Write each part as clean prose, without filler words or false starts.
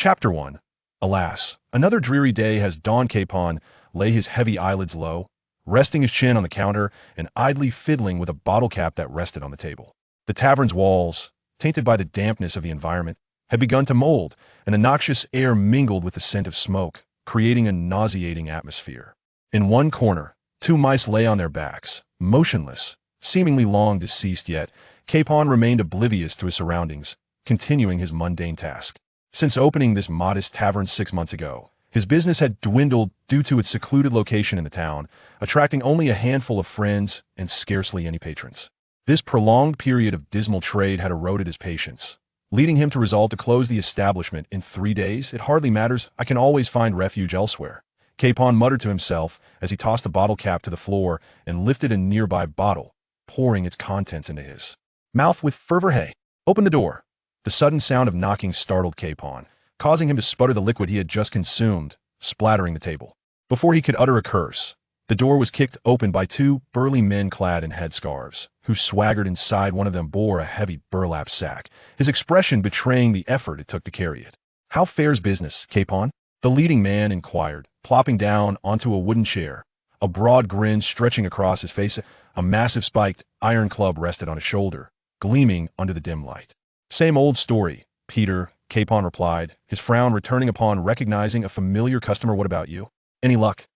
Chapter 1. Alas, another dreary day has dawned. Capon lay his heavy eyelids low, resting his chin on the counter and idly fiddling with a bottle cap that rested on the table. The tavern's walls, tainted by the dampness of the environment, had begun to mold, and the noxious air mingled with the scent of smoke, creating a nauseating atmosphere. In one corner, two mice lay on their backs, motionless, seemingly long deceased, yet Capon remained oblivious to his surroundings, continuing his mundane task. Since opening this modest tavern 6 months ago, his business had dwindled due to its secluded location in the town, attracting only a handful of friends and scarcely any patrons. This prolonged period of dismal trade had eroded his patience, leading him to resolve to close the establishment in 3 days. It hardly matters, I can always find refuge elsewhere, Capon muttered to himself as he tossed the bottle cap to the floor and lifted a nearby bottle, pouring its contents into his mouth with fervor. Hey, open the door. The sudden sound of knocking startled Capon, causing him to sputter the liquid he had just consumed, splattering the table. Before he could utter a curse, the door was kicked open by 2 burly men clad in headscarves, who swaggered inside. One of them bore a heavy burlap sack, his expression betraying the effort it took to carry it. How fares business, Capon? The leading man inquired, plopping down onto a wooden chair, a broad grin stretching across his face. A massive spiked iron club rested on his shoulder, gleaming under the dim light. Same old story, Peter, Capon replied, his frown returning upon recognizing a familiar customer. What about you? Any luck?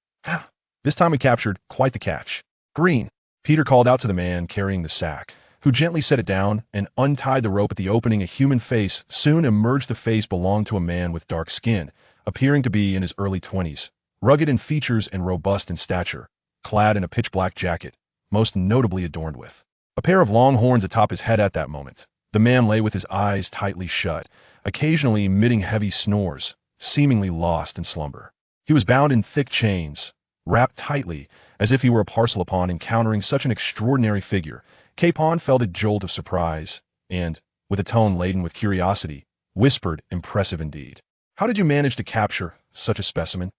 This time we captured quite the catch. Green, Peter called out to the man carrying the sack, who gently set it down and untied the rope at the opening. A human face soon emerged. The face belonged to a man with dark skin, appearing to be in his early 20s, rugged in features and robust in stature, clad in a pitch-black jacket, most notably adorned with a pair of long horns atop his head. At that moment, the man lay with his eyes tightly shut, occasionally emitting heavy snores, seemingly lost in slumber. He was bound in thick chains, wrapped tightly, as if he were a parcel. Upon encountering such an extraordinary figure, Capon felt a jolt of surprise, and, with a tone laden with curiosity, whispered, impressive indeed. How did you manage to capture such a specimen?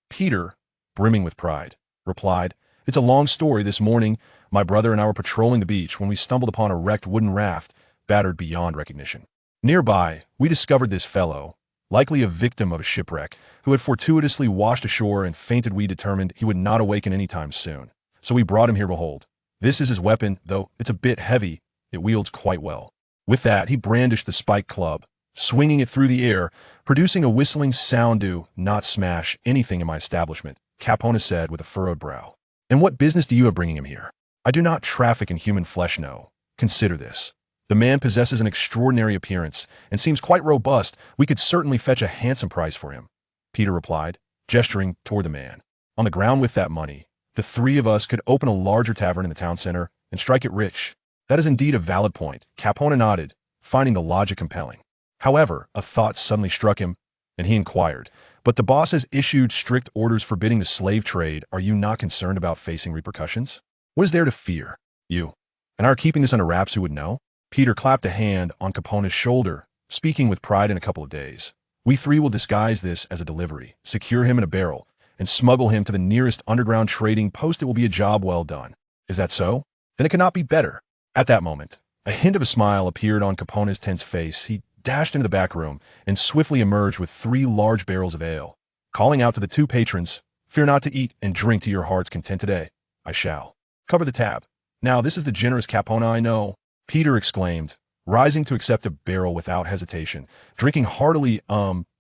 Peter, brimming with pride, replied, It's a long story. This morning, my brother and I were patrolling the beach when we stumbled upon a wrecked wooden raft, battered beyond recognition. Nearby, we discovered this fellow, likely a victim of a shipwreck, who had fortuitously washed ashore and fainted. We determined he would not awaken anytime soon, so we brought him here. Behold, this is his weapon, though it's a bit heavy, it wields quite well. With that, he brandished the spiked club, swinging it through the air, producing a whistling sound. Do not smash anything in my establishment, Capon said with a furrowed brow. And what business do you have bringing him here? I do not traffic in human flesh, no. Consider this. The man possesses an extraordinary appearance and seems quite robust. We could certainly fetch a handsome price for him, Peter replied, gesturing toward the man. On the ground, with that money, the 3 of us could open a larger tavern in the town center and strike it rich. That is indeed a valid point, Capon nodded, finding the logic compelling. However, a thought suddenly struck him, and he inquired, But the boss has issued strict orders forbidding the slave trade. Are you not concerned about facing repercussions? What is there to fear? You and I are keeping this under wraps. Who would know? Peter clapped a hand on Capone's shoulder, speaking with pride. In a couple of days, we 3 will disguise this as a delivery, secure him in a barrel, and smuggle him to the nearest underground trading post. It will be a job well done. Is that so? Then it cannot be better. At that moment, a hint of a smile appeared on Capone's tense face. He dashed into the back room and swiftly emerged with 3 large barrels of ale, calling out to the 2 patrons, Fear not to eat and drink to your heart's content today. I shall cover the tab. Now this is the generous Capone I know, Peter exclaimed, rising to accept a barrel without hesitation, drinking heartily.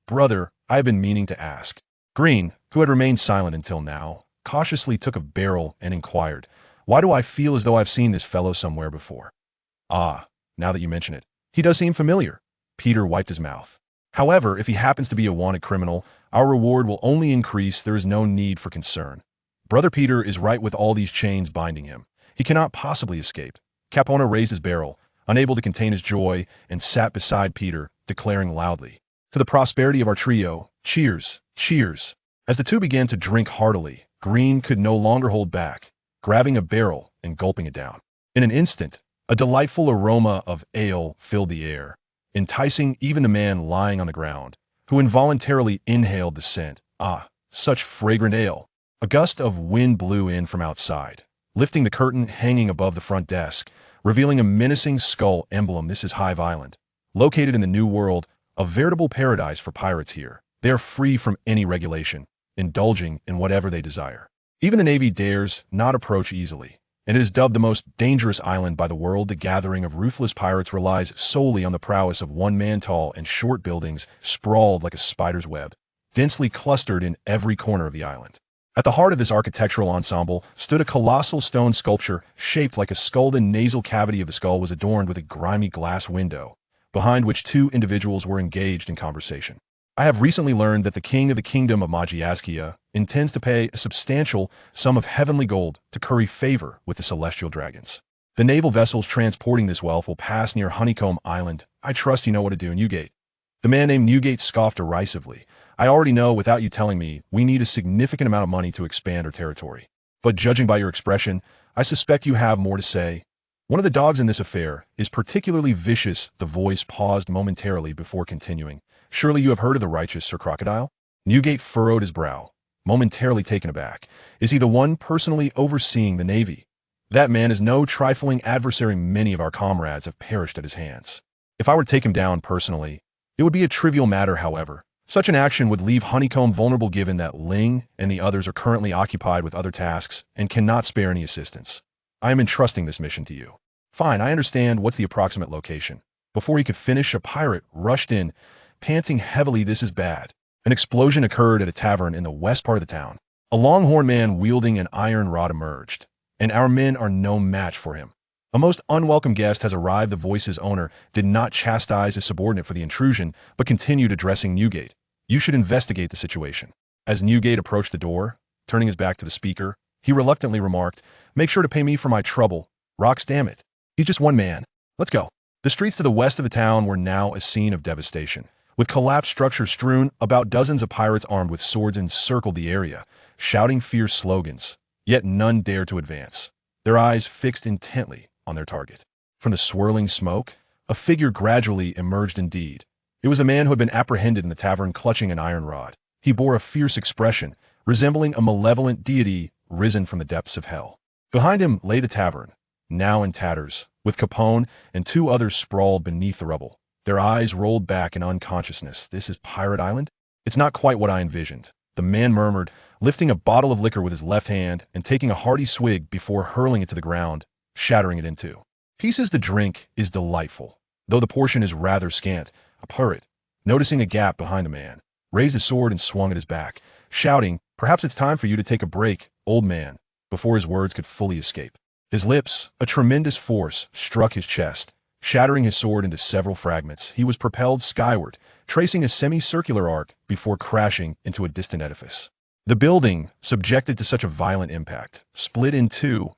Brother, I have been meaning to ask. Green, who had remained silent until now, cautiously took a barrel and inquired, Why do I feel as though I've seen this fellow somewhere before? Ah, now that you mention it, he does seem familiar. Peter wiped his mouth. However, if he happens to be a wanted criminal, our reward will only increase. There is no need for concern. Brother Peter is right. With all these chains binding him, he cannot possibly escape. Capone raised his barrel, unable to contain his joy, and sat beside Peter, declaring loudly, To the prosperity of our trio, cheers, cheers. As the 2 began to drink heartily, Green could no longer hold back, grabbing a barrel and gulping it down. In an instant, a delightful aroma of ale filled the air, enticing even the man lying on the ground, who involuntarily inhaled the scent. Ah, such fragrant ale! A gust of wind blew in from outside, lifting the curtain hanging above the front desk, revealing a menacing skull emblem. This is Beehive Island, located in the New World, A veritable paradise for pirates here. They are free from any regulation, indulging in whatever they desire. Even the Navy dares not approach easily, and it is dubbed the most dangerous island by the world. The gathering of ruthless pirates relies solely on the prowess of one man tall and short buildings sprawled like a spider's web, densely clustered in every corner of the island. At the heart of this architectural ensemble stood a colossal stone sculpture shaped like a skull. The nasal cavity of the skull was adorned with a grimy glass window, behind which two individuals were engaged in conversation. I have recently learned that the king of the kingdom of Magyaskia intends to pay a substantial sum of heavenly gold to curry favor with the celestial dragons. The naval vessels transporting this wealth will pass near Honeycomb Island. I trust you know what to do, Newgate. The man named Newgate scoffed derisively. I already know without you telling me we need a significant amount of money to expand our territory. But judging by your expression, I suspect you have more to say. One of the dogs in this affair is particularly vicious. The voice paused momentarily before continuing. Surely you have heard of the righteous Sir Crocodile? Newgate furrowed his brow, momentarily taken aback. Is he the one personally overseeing the Navy? That man is no trifling adversary. Many of our comrades have perished at his hands. If I were to take him down personally, it would be a trivial matter, however. Such an action would leave Honeycomb vulnerable given that Ling and the others are currently occupied with other tasks and cannot spare any assistance. I am entrusting this mission to you. Fine, I understand. What's the approximate location? Before he could finish, a pirate rushed in, panting heavily. This is bad. An explosion occurred at a tavern in the west part of the town. A longhorn man wielding an iron rod emerged, and our men are no match for him. A most unwelcome guest has arrived. The voice's owner did not chastise his subordinate for the intrusion, but continued addressing Newgate. You should investigate the situation. As Newgate approached the door, turning his back to the speaker, he reluctantly remarked, make sure to pay me for my trouble. Rocks, damn it. He's just one man. Let's go. The streets to the west of the town were now a scene of devastation. With collapsed structures strewn about, dozens of pirates armed with swords encircled the area, shouting fierce slogans, yet none dared to advance, their eyes fixed intently on their target. From the swirling smoke, a figure gradually emerged. Indeed, it was a man who had been apprehended in the tavern clutching an iron rod. He bore a fierce expression, resembling a malevolent deity risen from the depths of hell. Behind him lay the tavern, now in tatters, with Capone and two others sprawled beneath the rubble. Their eyes rolled back in unconsciousness. This is Pirate Island? It's not quite what I envisioned, the man murmured, lifting a bottle of liquor with his left hand and taking a hearty swig before hurling it to the ground, shattering it in two pieces. The drink is delightful, though the portion is rather scant. A pirate, noticing a gap behind the man, raised his sword and swung at his back, shouting, perhaps it's time for you to take a break, old man, before his words could fully escape. His lips, a tremendous force, struck his chest, shattering his sword into several fragments. He was propelled skyward, tracing a semicircular arc before crashing into a distant edifice. The building, subjected to such a violent impact, split in two,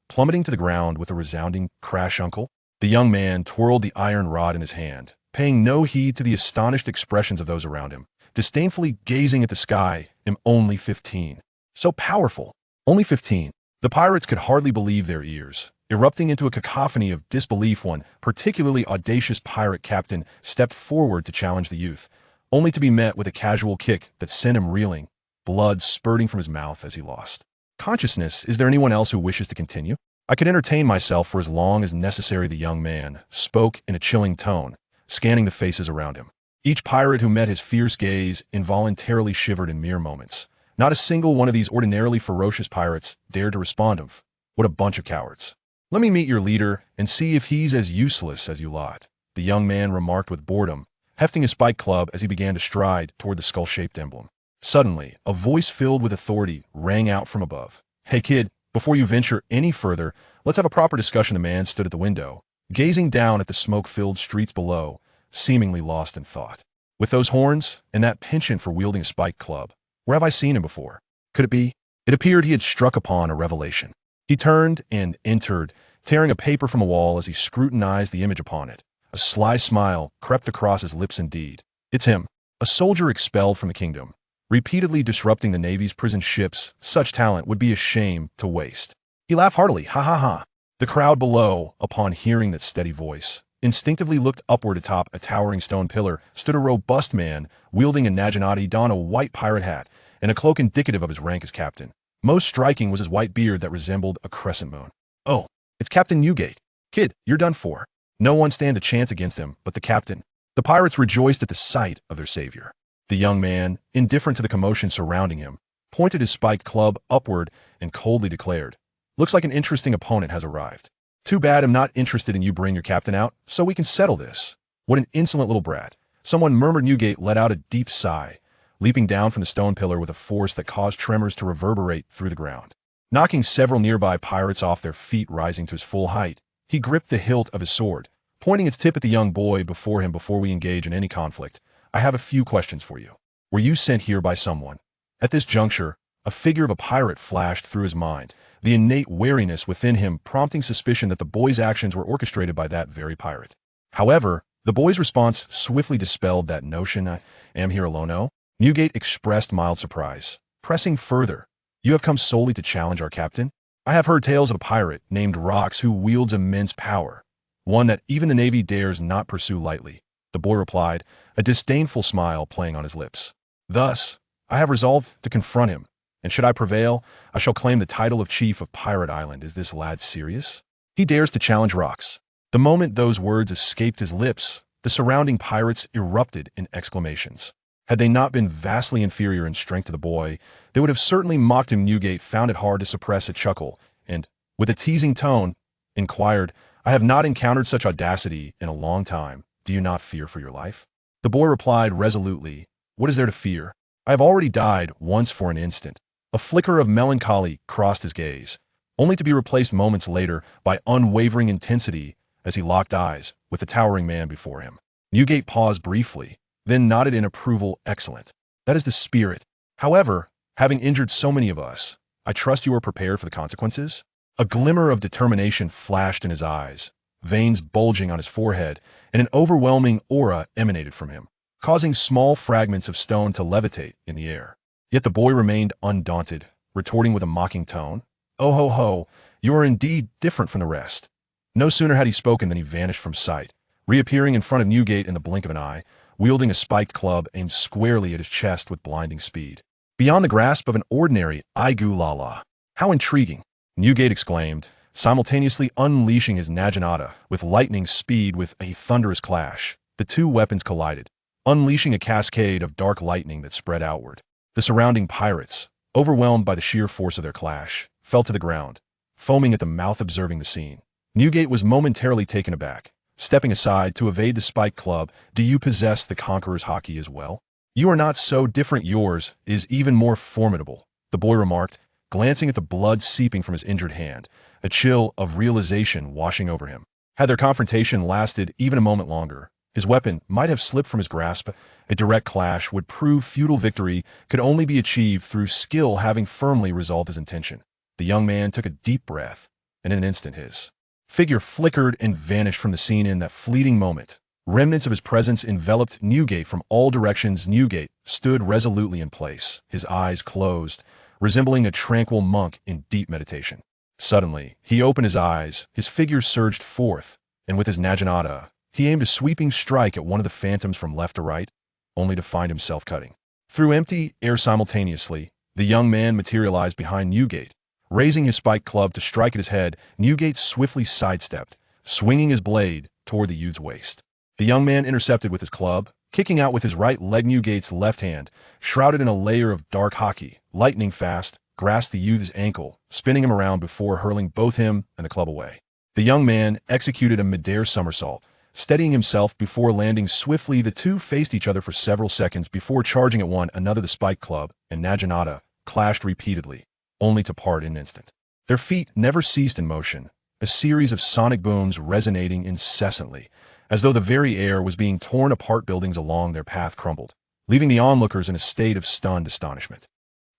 plummeting to the ground with a resounding crash. Uncle, the young man twirled the iron rod in his hand, paying no heed to the astonished expressions of those around him, disdainfully gazing at the sky. I'm only 15. So powerful. Only 15. The pirates could hardly believe their ears. Erupting into a cacophony of disbelief, one particularly audacious pirate captain stepped forward to challenge the youth, only to be met with a casual kick that sent him reeling, blood spurting from his mouth as he lost consciousness. Is there anyone else who wishes to continue? I could entertain myself for as long as necessary. The young man spoke in a chilling tone, scanning the faces around him. Each pirate who met his fierce gaze involuntarily shivered in mere moments. Not a single one of these ordinarily ferocious pirates dared to respond of, what a bunch of cowards. Let me meet your leader and see if he's as useless as you lot, the young man remarked with boredom, hefting his spike club as he began to stride toward the skull-shaped emblem. Suddenly, a voice filled with authority rang out from above. Hey kid, before you venture any further, let's have a proper discussion. The man stood at the window, gazing down at the smoke-filled streets below, seemingly lost in thought. With those horns and that penchant for wielding a spike club, where have I seen him before? Could it be? It appeared he had struck upon a revelation. He turned and entered, tearing a paper from a wall as he scrutinized the image upon it. A sly smile crept across his lips. Indeed, it's him, a soldier expelled from the kingdom, repeatedly disrupting the Navy's prison ships. Such talent would be a shame to waste. He laughed heartily. Ha ha ha. The crowd below, upon hearing that steady voice, instinctively looked upward. Atop a towering stone pillar stood a robust man, wielding a naginati, donned a white pirate hat, and a cloak indicative of his rank as captain. Most striking was his white beard that resembled a crescent moon. Oh, it's Captain Newgate. Kid, you're done for. No one stand a chance against him but the captain. The pirates rejoiced at the sight of their savior. The young man, indifferent to the commotion surrounding him, pointed his spiked club upward and coldly declared, "Looks like an interesting opponent has arrived. Too bad I'm not interested in you bringing your captain out, so we can settle this." "What an insolent little brat." Someone murmured. Newgate let out a deep sigh, leaping down from the stone pillar with a force that caused tremors to reverberate through the ground. Knocking several nearby pirates off their feet, rising to his full height, he gripped the hilt of his sword, pointing its tip at the young boy before him. "Before we engage in any conflict, I have a few questions for you. Were you sent here by someone?" At this juncture, a figure of a pirate flashed through his mind, the innate wariness within him prompting suspicion that the boy's actions were orchestrated by that very pirate. However, the boy's response swiftly dispelled that notion. "I am here alone, oh?" Newgate expressed mild surprise, pressing further. "You have come solely to challenge our captain? I have heard tales of a pirate named Rox who wields immense power, one that even the Navy dares not pursue lightly." The boy replied, a disdainful smile playing on his lips. "Thus, I have resolved to confront him, and should I prevail, I shall claim the title of Chief of Pirate Island. Is this lad serious? He dares to challenge Rox." The moment those words escaped his lips, the surrounding pirates erupted in exclamations. Had they not been vastly inferior in strength to the boy, they would have certainly mocked him. Newgate found it hard to suppress a chuckle, and, with a teasing tone, inquired, "I have not encountered such audacity in a long time. Do you not fear for your life?" The boy replied resolutely, "What is there to fear? I have already died once for an instant." A flicker of melancholy crossed his gaze, only to be replaced moments later by unwavering intensity as he locked eyes with the towering man before him. Newgate paused briefly, then nodded in approval. "Excellent. That is the spirit. However, having injured so many of us, I trust you are prepared for the consequences?" A glimmer of determination flashed in his eyes, veins bulging on his forehead, and an overwhelming aura emanated from him, causing small fragments of stone to levitate in the air. Yet the boy remained undaunted, retorting with a mocking tone, "Oh ho ho, you are indeed different from the rest." No sooner had he spoken than he vanished from sight, reappearing in front of Newgate in the blink of an eye, wielding a spiked club aimed squarely at his chest with blinding speed. Beyond the grasp of an ordinary Aigu-la-la. "How intriguing!" Newgate exclaimed, simultaneously unleashing his naginata with lightning speed. With a thunderous clash, the two weapons collided, unleashing a cascade of dark lightning that spread outward. The surrounding pirates, overwhelmed by the sheer force of their clash, fell to the ground, foaming at the mouth. Observing the scene, Newgate was momentarily taken aback, stepping aside to evade the spiked club. "Do you possess the Conqueror's haki as well?" "You are not so different. Yours is even more formidable," the boy remarked, glancing at the blood seeping from his injured hand, a chill of realization washing over him. Had their confrontation lasted even a moment longer, his weapon might have slipped from his grasp. A direct clash would prove futile. Victory could only be achieved through skill. Having firmly resolved his intention, the young man took a deep breath, and in an instant his figure flickered and vanished from the scene. In that fleeting moment, remnants of his presence enveloped Newgate from all directions. Newgate stood resolutely in place, his eyes closed, resembling a tranquil monk in deep meditation. Suddenly, he opened his eyes, his figure surged forth, and with his naginata, he aimed a sweeping strike at one of the phantoms from left to right, only to find himself cutting through empty air simultaneously. The young man materialized behind Newgate, raising his spiked club to strike at his head. Newgate swiftly sidestepped, swinging his blade toward the youth's waist. The young man intercepted with his club, kicking out with his right leg. Newgate's left hand, shrouded in a layer of dark haki, lightning fast, grasped the youth's ankle, spinning him around before hurling both him and the club away. The young man executed a mid-air somersault, steadying himself before landing swiftly. The two faced each other for several seconds before charging at one another. The spiked club and naginata clashed repeatedly, only to part in an instant. Their feet never ceased in motion, a series of sonic booms resonating incessantly, as though the very air was being torn apart. Buildings along their path crumbled, leaving the onlookers in a state of stunned astonishment.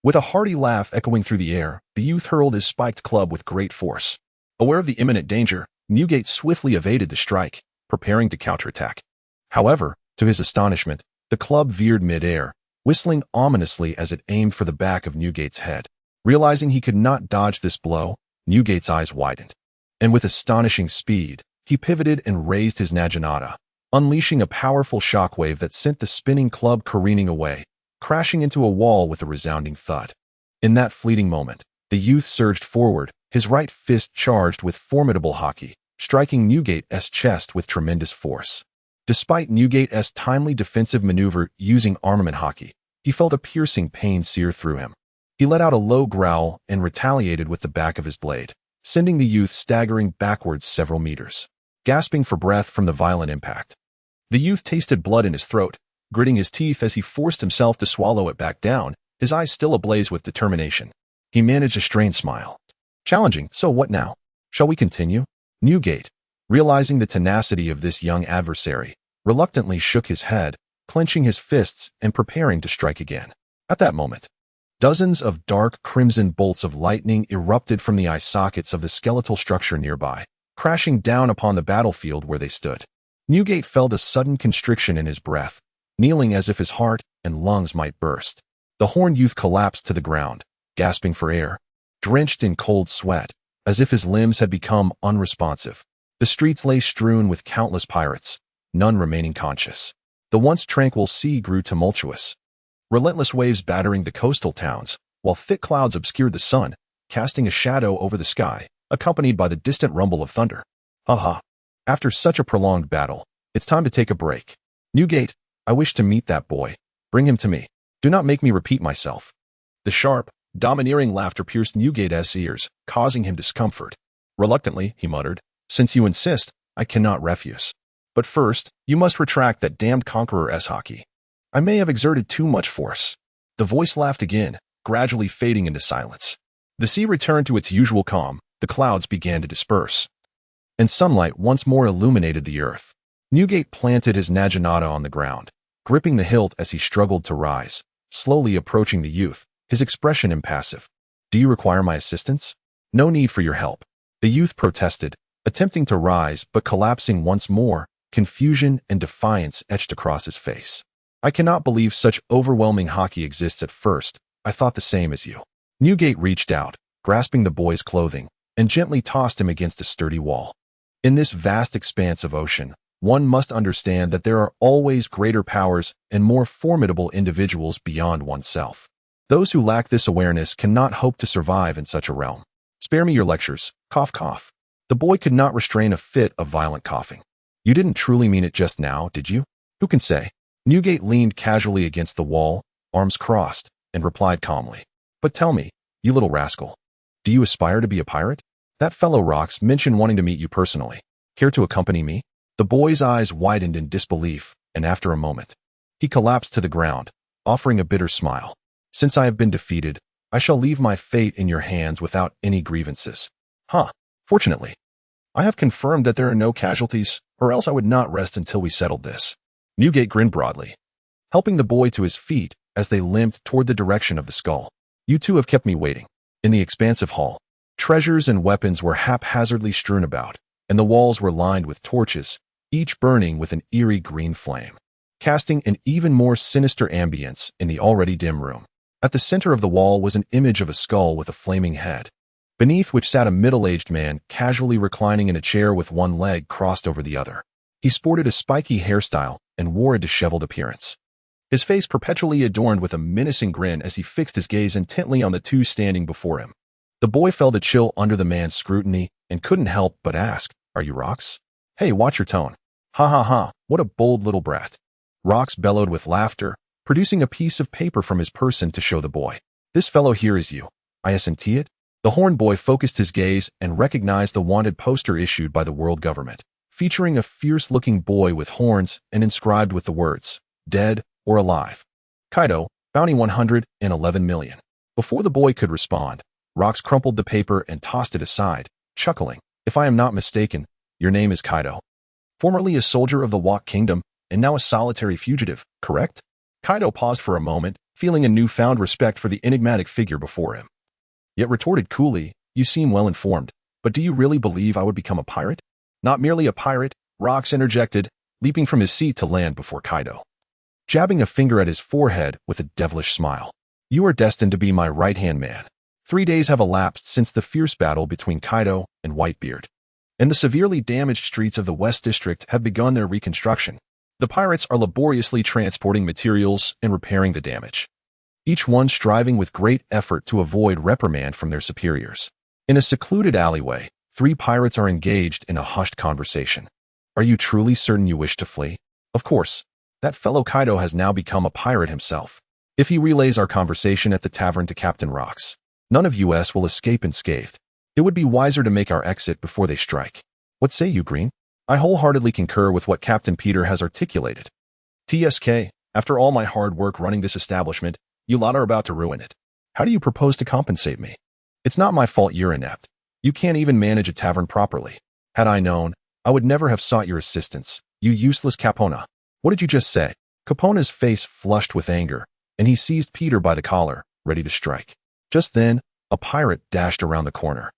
With a hearty laugh echoing through the air, the youth hurled his spiked club with great force. Aware of the imminent danger, Newgate swiftly evaded the strike, preparing to counterattack. However, to his astonishment, the club veered mid-air, whistling ominously as it aimed for the back of Newgate's head. Realizing he could not dodge this blow, Newgate's eyes widened, and with astonishing speed, he pivoted and raised his naginata, unleashing a powerful shockwave that sent the spinning club careening away, crashing into a wall with a resounding thud. In that fleeting moment, the youth surged forward, his right fist charged with formidable haki, striking Newgate's chest with tremendous force. Despite Newgate's timely defensive maneuver using armament hockey, he felt a piercing pain sear through him. He let out a low growl and retaliated with the back of his blade, sending the youth staggering backwards several meters, gasping for breath from the violent impact. The youth tasted blood in his throat, gritting his teeth as he forced himself to swallow it back down, his eyes still ablaze with determination. He managed a strained smile. Challenging, so what now? Shall we continue? Newgate, realizing the tenacity of this young adversary, reluctantly shook his head, clenching his fists and preparing to strike again. At that moment, dozens of dark crimson bolts of lightning erupted from the eye sockets of the skeletal structure nearby, crashing down upon the battlefield where they stood. Newgate felt a sudden constriction in his breath, kneeling as if his heart and lungs might burst. The horned youth collapsed to the ground, gasping for air, drenched in cold sweat, as if his limbs had become unresponsive. The streets lay strewn with countless pirates, none remaining conscious. The once tranquil sea grew tumultuous, relentless waves battering the coastal towns, while thick clouds obscured the sun, casting a shadow over the sky, accompanied by the distant rumble of thunder. Ha! After such a prolonged battle, it's time to take a break. Newgate, I wish to meet that boy. Bring him to me. Do not make me repeat myself. The sharp, domineering laughter pierced Newgate's ears, causing him discomfort. Reluctantly, he muttered, since you insist, I cannot refuse. But first, you must retract that damned conqueror's hockey. I may have exerted too much force. The voice laughed again, gradually fading into silence. The sea returned to its usual calm, the clouds began to disperse, and sunlight once more illuminated the earth. Newgate planted his naginata on the ground, gripping the hilt as he struggled to rise, slowly approaching the youth, his expression impassive. Do you require my assistance? No need for your help. The youth protested, attempting to rise but collapsing once more, confusion and defiance etched across his face. I cannot believe such overwhelming hockey exists at first. I thought the same as you. Newgate reached out, grasping the boy's clothing, and gently tossed him against a sturdy wall. In this vast expanse of ocean, one must understand that there are always greater powers and more formidable individuals beyond oneself. Those who lack this awareness cannot hope to survive in such a realm. Spare me your lectures. Cough, cough. The boy could not restrain a fit of violent coughing. You didn't truly mean it just now, did you? Who can say? Newgate leaned casually against the wall, arms crossed, and replied calmly. But tell me, you little rascal, do you aspire to be a pirate? That fellow Rocks mentioned wanting to meet you personally. Care to accompany me? The boy's eyes widened in disbelief, and after a moment, he collapsed to the ground, offering a bitter smile. Since I have been defeated, I shall leave my fate in your hands without any grievances. Fortunately, I have confirmed that there are no casualties, or else I would not rest until we settled this. Newgate grinned broadly, helping the boy to his feet as they limped toward the direction of the skull. You two have kept me waiting. In the expansive hall, treasures and weapons were haphazardly strewn about, and the walls were lined with torches, each burning with an eerie green flame, casting an even more sinister ambience in the already dim room. At the center of the wall was an image of a skull with a flaming head, beneath which sat a middle-aged man casually reclining in a chair with one leg crossed over the other. He sported a spiky hairstyle and wore a disheveled appearance, his face perpetually adorned with a menacing grin as he fixed his gaze intently on the two standing before him. The boy felt a chill under the man's scrutiny and couldn't help but ask, Are you Rocks? Hey, watch your tone. Ha, what a bold little brat. Rocks bellowed with laughter, producing a piece of paper from his person to show the boy. This fellow here is you. I assent it? The horned boy focused his gaze and recognized the wanted poster issued by the world government, featuring a fierce-looking boy with horns and inscribed with the words, Dead or Alive. Kaido, bounty 111 million. Before the boy could respond, Rocks crumpled the paper and tossed it aside, chuckling. If I am not mistaken, your name is Kaido. Formerly a soldier of the Wok Kingdom, and now a solitary fugitive, correct? Kaido paused for a moment, feeling a newfound respect for the enigmatic figure before him. Yet retorted coolly, You seem well informed, but do you really believe I would become a pirate? Not merely a pirate, Rocks interjected, leaping from his seat to land before Kaido, jabbing a finger at his forehead with a devilish smile. You are destined to be my right-hand man. 3 days have elapsed since the fierce battle between Kaido and Whitebeard, and the severely damaged streets of the West District have begun their reconstruction. The pirates are laboriously transporting materials and repairing the damage, each one striving with great effort to avoid reprimand from their superiors. In a secluded alleyway, 3 pirates are engaged in a hushed conversation. Are you truly certain you wish to flee? Of course, that fellow Kaido has now become a pirate himself. If he relays our conversation at the tavern to Captain Rocks, none of us will escape unscathed. It would be wiser to make our exit before they strike. What say you, Green? I wholeheartedly concur with what Captain Peter has articulated. TSK, after all my hard work running this establishment, you lot are about to ruin it. How do you propose to compensate me? It's not my fault you're inept. You can't even manage a tavern properly. Had I known, I would never have sought your assistance, you useless Capona. What did you just say? Capona's face flushed with anger, and he seized Peter by the collar, ready to strike. Just then, a pirate dashed around the corner,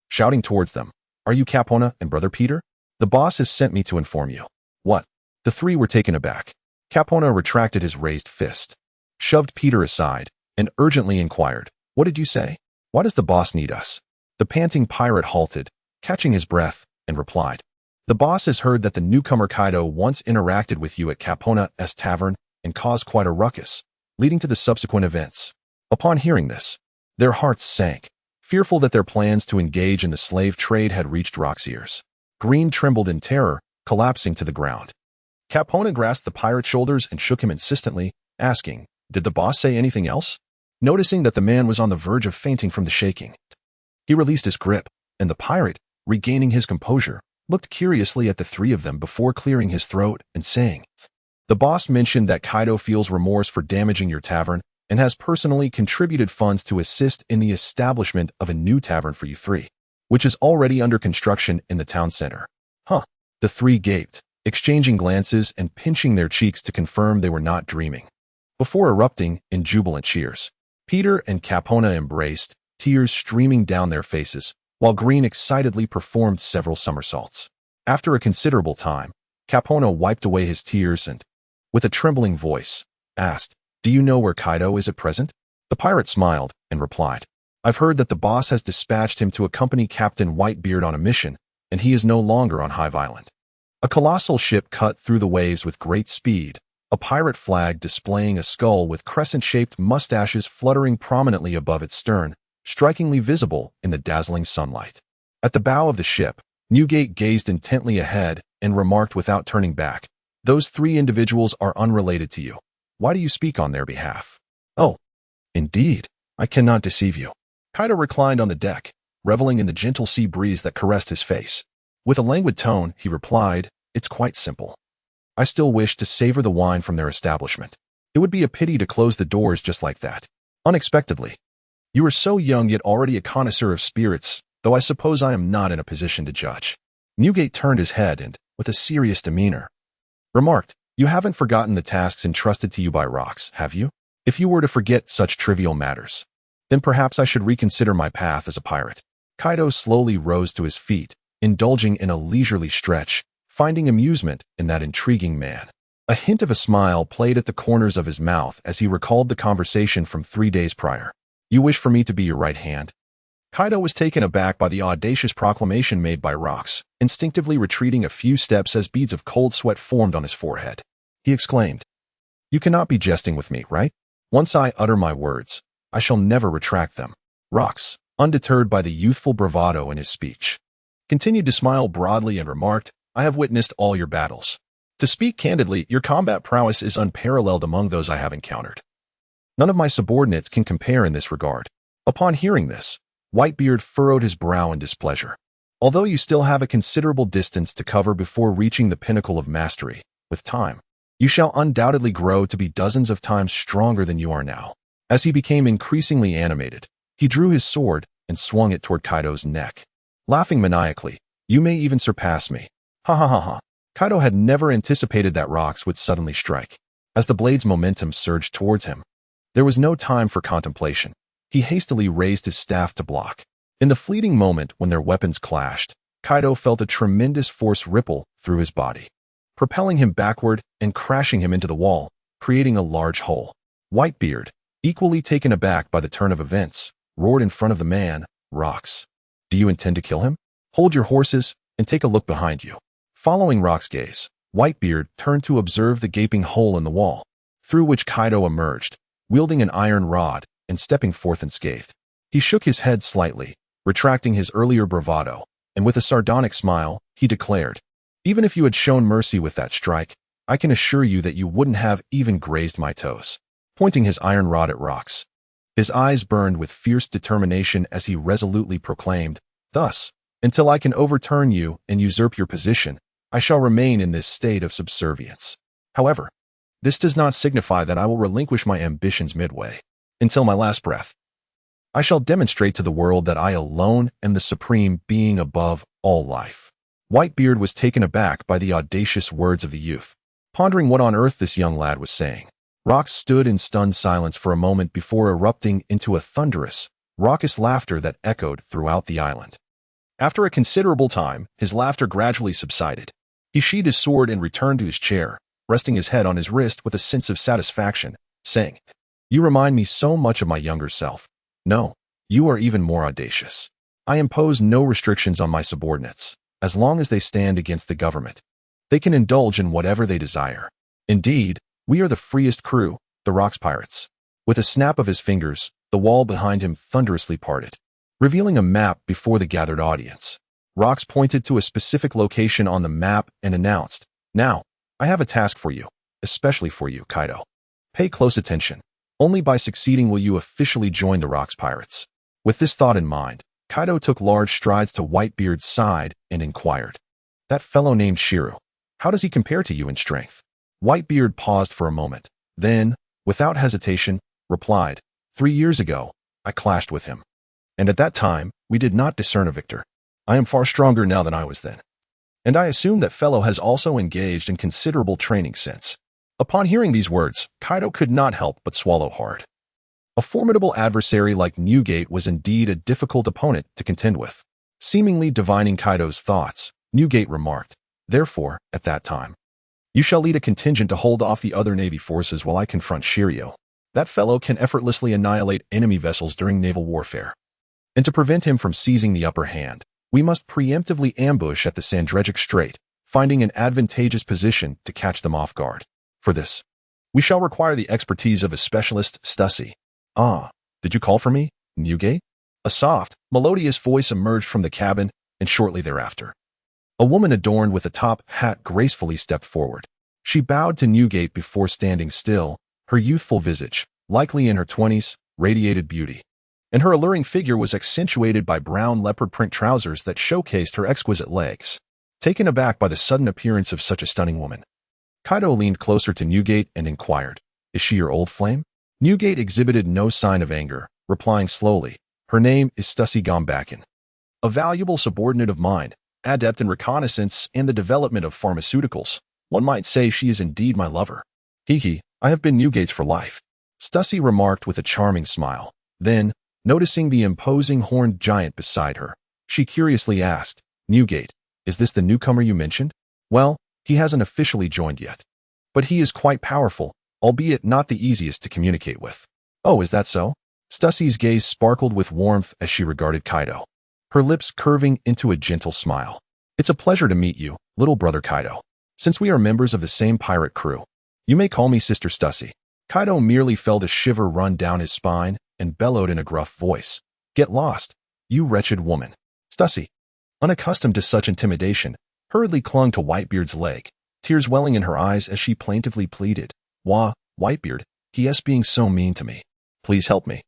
shouting towards them, "Are you Capona and Brother Peter? The boss has sent me to inform you." What? The three were taken aback. Capona retracted his raised fist, shoved Peter aside, and urgently inquired, "What did you say? Why does the boss need us?" The panting pirate halted, catching his breath, and replied, "The boss has heard that the newcomer Kaido once interacted with you at Capona's tavern and caused quite a ruckus, leading to the subsequent events." Upon hearing this, their hearts sank, fearful that their plans to engage in the slave trade had reached Rock's ears. Green trembled in terror, collapsing to the ground. Capona grasped the pirate's shoulders and shook him insistently, asking, "Did the boss say anything else?" Noticing that the man was on the verge of fainting from the shaking, he released his grip, and the pirate, regaining his composure, looked curiously at the three of them before clearing his throat and saying, "The boss mentioned that Kaido feels remorse for damaging your tavern and has personally contributed funds to assist in the establishment of a new tavern for you three, which is already under construction in the town center." Huh. The three gaped, exchanging glances and pinching their cheeks to confirm they were not dreaming, before erupting in jubilant cheers. Peter and Capona embraced, tears streaming down their faces, while Green excitedly performed several somersaults. After a considerable time, Capona wiped away his tears and, with a trembling voice, asked, "Do you know where Kaido is at present?" The pirate smiled and replied, "I've heard that the boss has dispatched him to accompany Captain Whitebeard on a mission, and he is no longer on Beehive Island." A colossal ship cut through the waves with great speed, a pirate flag displaying a skull with crescent-shaped mustaches fluttering prominently above its stern, strikingly visible in the dazzling sunlight. At the bow of the ship, Newgate gazed intently ahead and remarked without turning back, "Those three individuals are unrelated to you. Why do you speak on their behalf?" "Oh, indeed, I cannot deceive you." Kaido reclined on the deck, reveling in the gentle sea breeze that caressed his face. With a languid tone, he replied, "It's quite simple. I still wish to savor the wine from their establishment. It would be a pity to close the doors just like that, unexpectedly. You are so young yet already a connoisseur of spirits, though I suppose I am not in a position to judge." Newgate turned his head and, with a serious demeanor, remarked, "You haven't forgotten the tasks entrusted to you by Rocks, have you? If you were to forget such trivial matters, then perhaps I should reconsider my path as a pirate." Kaido slowly rose to his feet, indulging in a leisurely stretch, finding amusement in that intriguing man. A hint of a smile played at the corners of his mouth as he recalled the conversation from 3 days prior. "You wish for me to be your right hand?" Kaido was taken aback by the audacious proclamation made by Rocks, instinctively retreating a few steps as beads of cold sweat formed on his forehead. He exclaimed, "You cannot be jesting with me, right? Once I utter my words, I shall never retract them." Rocks, undeterred by the youthful bravado in his speech, continued to smile broadly and remarked, "I have witnessed all your battles. To speak candidly, your combat prowess is unparalleled among those I have encountered. None of my subordinates can compare in this regard." Upon hearing this, Whitebeard furrowed his brow in displeasure. "Although you still have a considerable distance to cover before reaching the pinnacle of mastery, with time, you shall undoubtedly grow to be dozens of times stronger than you are now." As he became increasingly animated, he drew his sword and swung it toward Kaido's neck, laughing maniacally, "You may even surpass me. Ha ha ha ha." Kaido had never anticipated that Rocks would suddenly strike. As the blade's momentum surged towards him, there was no time for contemplation. He hastily raised his staff to block. In the fleeting moment when their weapons clashed, Kaido felt a tremendous force ripple through his body, propelling him backward and crashing him into the wall, creating a large hole. Whitebeard, equally taken aback by the turn of events, roared in front of the man, "Rocks, do you intend to kill him? Hold your horses and take a look behind you." Following Rock's gaze, Whitebeard turned to observe the gaping hole in the wall, through which Kaido emerged, wielding an iron rod and stepping forth unscathed. He shook his head slightly, retracting his earlier bravado, and with a sardonic smile, he declared, "Even if you had shown mercy with that strike, I can assure you that you wouldn't have even grazed my toes. Pointing his iron rod at rocks. His eyes burned with fierce determination as he resolutely proclaimed, "Thus, until I can overturn you and usurp your position, I shall remain in this state of subservience. However, this does not signify that I will relinquish my ambitions midway. Until my last breath, I shall demonstrate to the world that I alone am the supreme being above all life." Whitebeard was taken aback by the audacious words of the youth, pondering what on earth this young lad was saying. Rocks stood in stunned silence for a moment before erupting into a thunderous, raucous laughter that echoed throughout the island. After a considerable time, his laughter gradually subsided. He sheathed his sword and returned to his chair, resting his head on his wrist with a sense of satisfaction, saying, "You remind me so much of my younger self. No, you are even more audacious. I impose no restrictions on my subordinates. As long as they stand against the government, they can indulge in whatever they desire. Indeed, we are the freest crew, the Rocks Pirates." With a snap of his fingers, the wall behind him thunderously parted, revealing a map before the gathered audience. Rocks pointed to a specific location on the map and announced, "Now, I have a task for you, especially for you, Kaido. Pay close attention. Only by succeeding will you officially join the Rocks Pirates." With this thought in mind, Kaido took large strides to Whitebeard's side and inquired, "That fellow named Shiro, how does he compare to you in strength?" Whitebeard paused for a moment, then, without hesitation, replied, 3 years ago, I clashed with him. And at that time, we did not discern a victor. I am far stronger now than I was then. And I assume that fellow has also engaged in considerable training since." Upon hearing these words, Kaido could not help but swallow hard. A formidable adversary like Newgate was indeed a difficult opponent to contend with. Seemingly divining Kaido's thoughts, Newgate remarked, "Therefore, at that time, you shall lead a contingent to hold off the other Navy forces while I confront Shiryu. That fellow can effortlessly annihilate enemy vessels during naval warfare. And to prevent him from seizing the upper hand, we must preemptively ambush at the Sandregic Strait, finding an advantageous position to catch them off guard. For this, we shall require the expertise of a specialist, Stussy." "Ah, did you call for me, Newgate?" A soft, melodious voice emerged from the cabin, and shortly thereafter, a woman adorned with a top hat gracefully stepped forward. She bowed to Newgate before standing still, her youthful visage, likely in her 20s, radiated beauty. And her alluring figure was accentuated by brown leopard print trousers that showcased her exquisite legs. Taken aback by the sudden appearance of such a stunning woman, Kaido leaned closer to Newgate and inquired, "Is she your old flame?" Newgate exhibited no sign of anger, replying slowly, "Her name is Stussy Gombakin. A valuable subordinate of mine, adept in reconnaissance and the development of pharmaceuticals. One might say she is indeed my lover. Hee, I have been Newgate's for life." Stussy remarked with a charming smile. Then, noticing the imposing horned giant beside her, she curiously asked, "Newgate, is this the newcomer you mentioned?" "Well, he hasn't officially joined yet. But he is quite powerful, albeit not the easiest to communicate with." "Oh, is that so?" Stussy's gaze sparkled with warmth as she regarded Kaido, her lips curving into a gentle smile. "It's a pleasure to meet you, little brother Kaido. Since we are members of the same pirate crew, you may call me Sister Stussy." Kaido merely felt a shiver run down his spine and bellowed in a gruff voice, "Get lost, you wretched woman." Stussy, unaccustomed to such intimidation, hurriedly clung to Whitebeard's leg, tears welling in her eyes as she plaintively pleaded, "Wah, Whitebeard, he is being so mean to me. Please help me."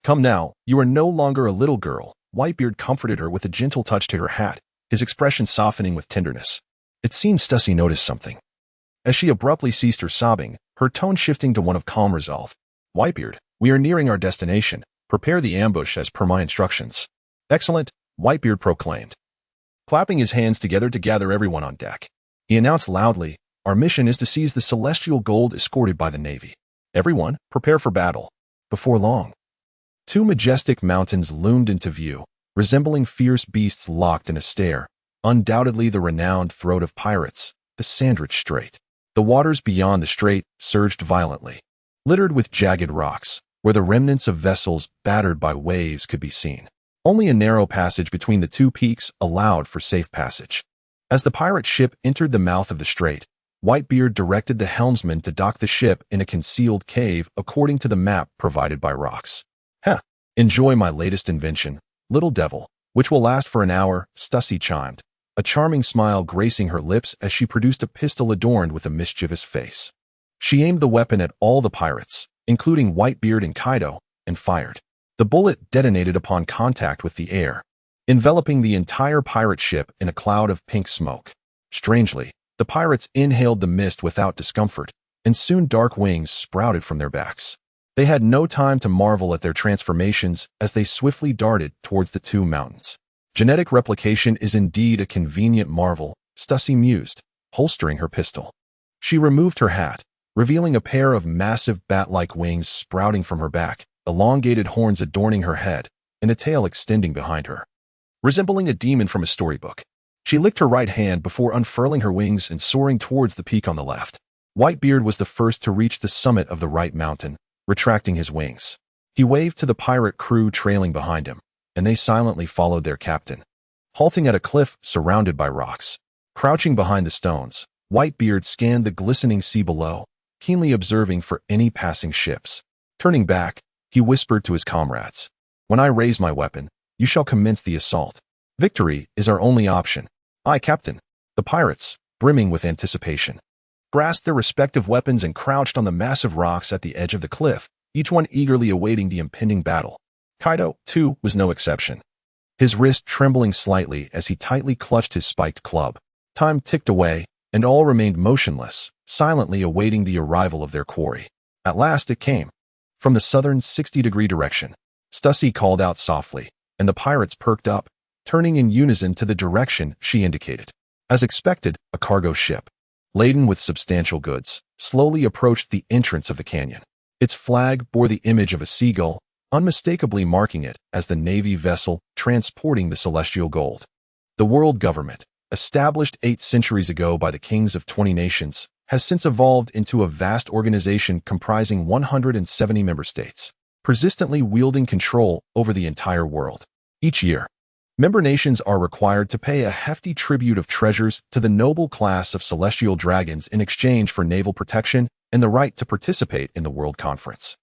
"Come now, you are no longer a little girl." Whitebeard comforted her with a gentle touch to her hat, his expression softening with tenderness. It seemed Stussy noticed something. As she abruptly ceased her sobbing, her tone shifting to one of calm resolve. "Whitebeard, we are nearing our destination. Prepare the ambush as per my instructions." "Excellent," Whitebeard proclaimed, clapping his hands together to gather everyone on deck. He announced loudly, "Our mission is to seize the celestial gold escorted by the Navy. Everyone, prepare for battle." Before long, two majestic mountains loomed into view, resembling fierce beasts locked in a stare, undoubtedly the renowned throat of pirates, the Sandregic Strait. The waters beyond the strait surged violently, littered with jagged rocks, where the remnants of vessels battered by waves could be seen. Only a narrow passage between the two peaks allowed for safe passage. As the pirate ship entered the mouth of the strait, Whitebeard directed the helmsman to dock the ship in a concealed cave according to the map provided by Rocks. Enjoy my latest invention, little devil, which will last for an hour," Stussy chimed, a charming smile gracing her lips as she produced a pistol adorned with a mischievous face. She aimed the weapon at all the pirates, including Whitebeard and Kaido, and fired. The bullet detonated upon contact with the air, enveloping the entire pirate ship in a cloud of pink smoke. Strangely, the pirates inhaled the mist without discomfort, and soon dark wings sprouted from their backs. They had no time to marvel at their transformations as they swiftly darted towards the two mountains. Genetic replication is indeed a convenient marvel, Stussy mused, holstering her pistol. She removed her hat, revealing a pair of massive bat-like wings sprouting from her back, elongated horns adorning her head, and a tail extending behind her. Resembling a demon from a storybook, she licked her right hand before unfurling her wings and soaring towards the peak on the left. Whitebeard was the first to reach the summit of the right mountain, retracting his wings. He waved to the pirate crew trailing behind him, and they silently followed their captain. Halting at a cliff surrounded by rocks, crouching behind the stones, Whitebeard scanned the glistening sea below, keenly observing for any passing ships. Turning back, he whispered to his comrades, "When I raise my weapon, you shall commence the assault. Victory is our only option." "Aye, Captain." The pirates, brimming with anticipation, grasped their respective weapons and crouched on the massive rocks at the edge of the cliff, each one eagerly awaiting the impending battle. Kaido, too, was no exception, his wrist trembling slightly as he tightly clutched his spiked club. Time ticked away, and all remained motionless, silently awaiting the arrival of their quarry. At last it came. From the southern 60-degree direction, Stussy called out softly, and the pirates perked up, turning in unison to the direction she indicated. As expected, a cargo ship, laden with substantial goods, slowly approached the entrance of the canyon. Its flag bore the image of a seagull, unmistakably marking it as the Navy vessel transporting the celestial gold. The world government, established 8 centuries ago by the kings of 20 nations, has since evolved into a vast organization comprising 170 member states, persistently wielding control over the entire world. Each year, member nations are required to pay a hefty tribute of treasures to the noble class of celestial dragons in exchange for naval protection and the right to participate in the World Conference,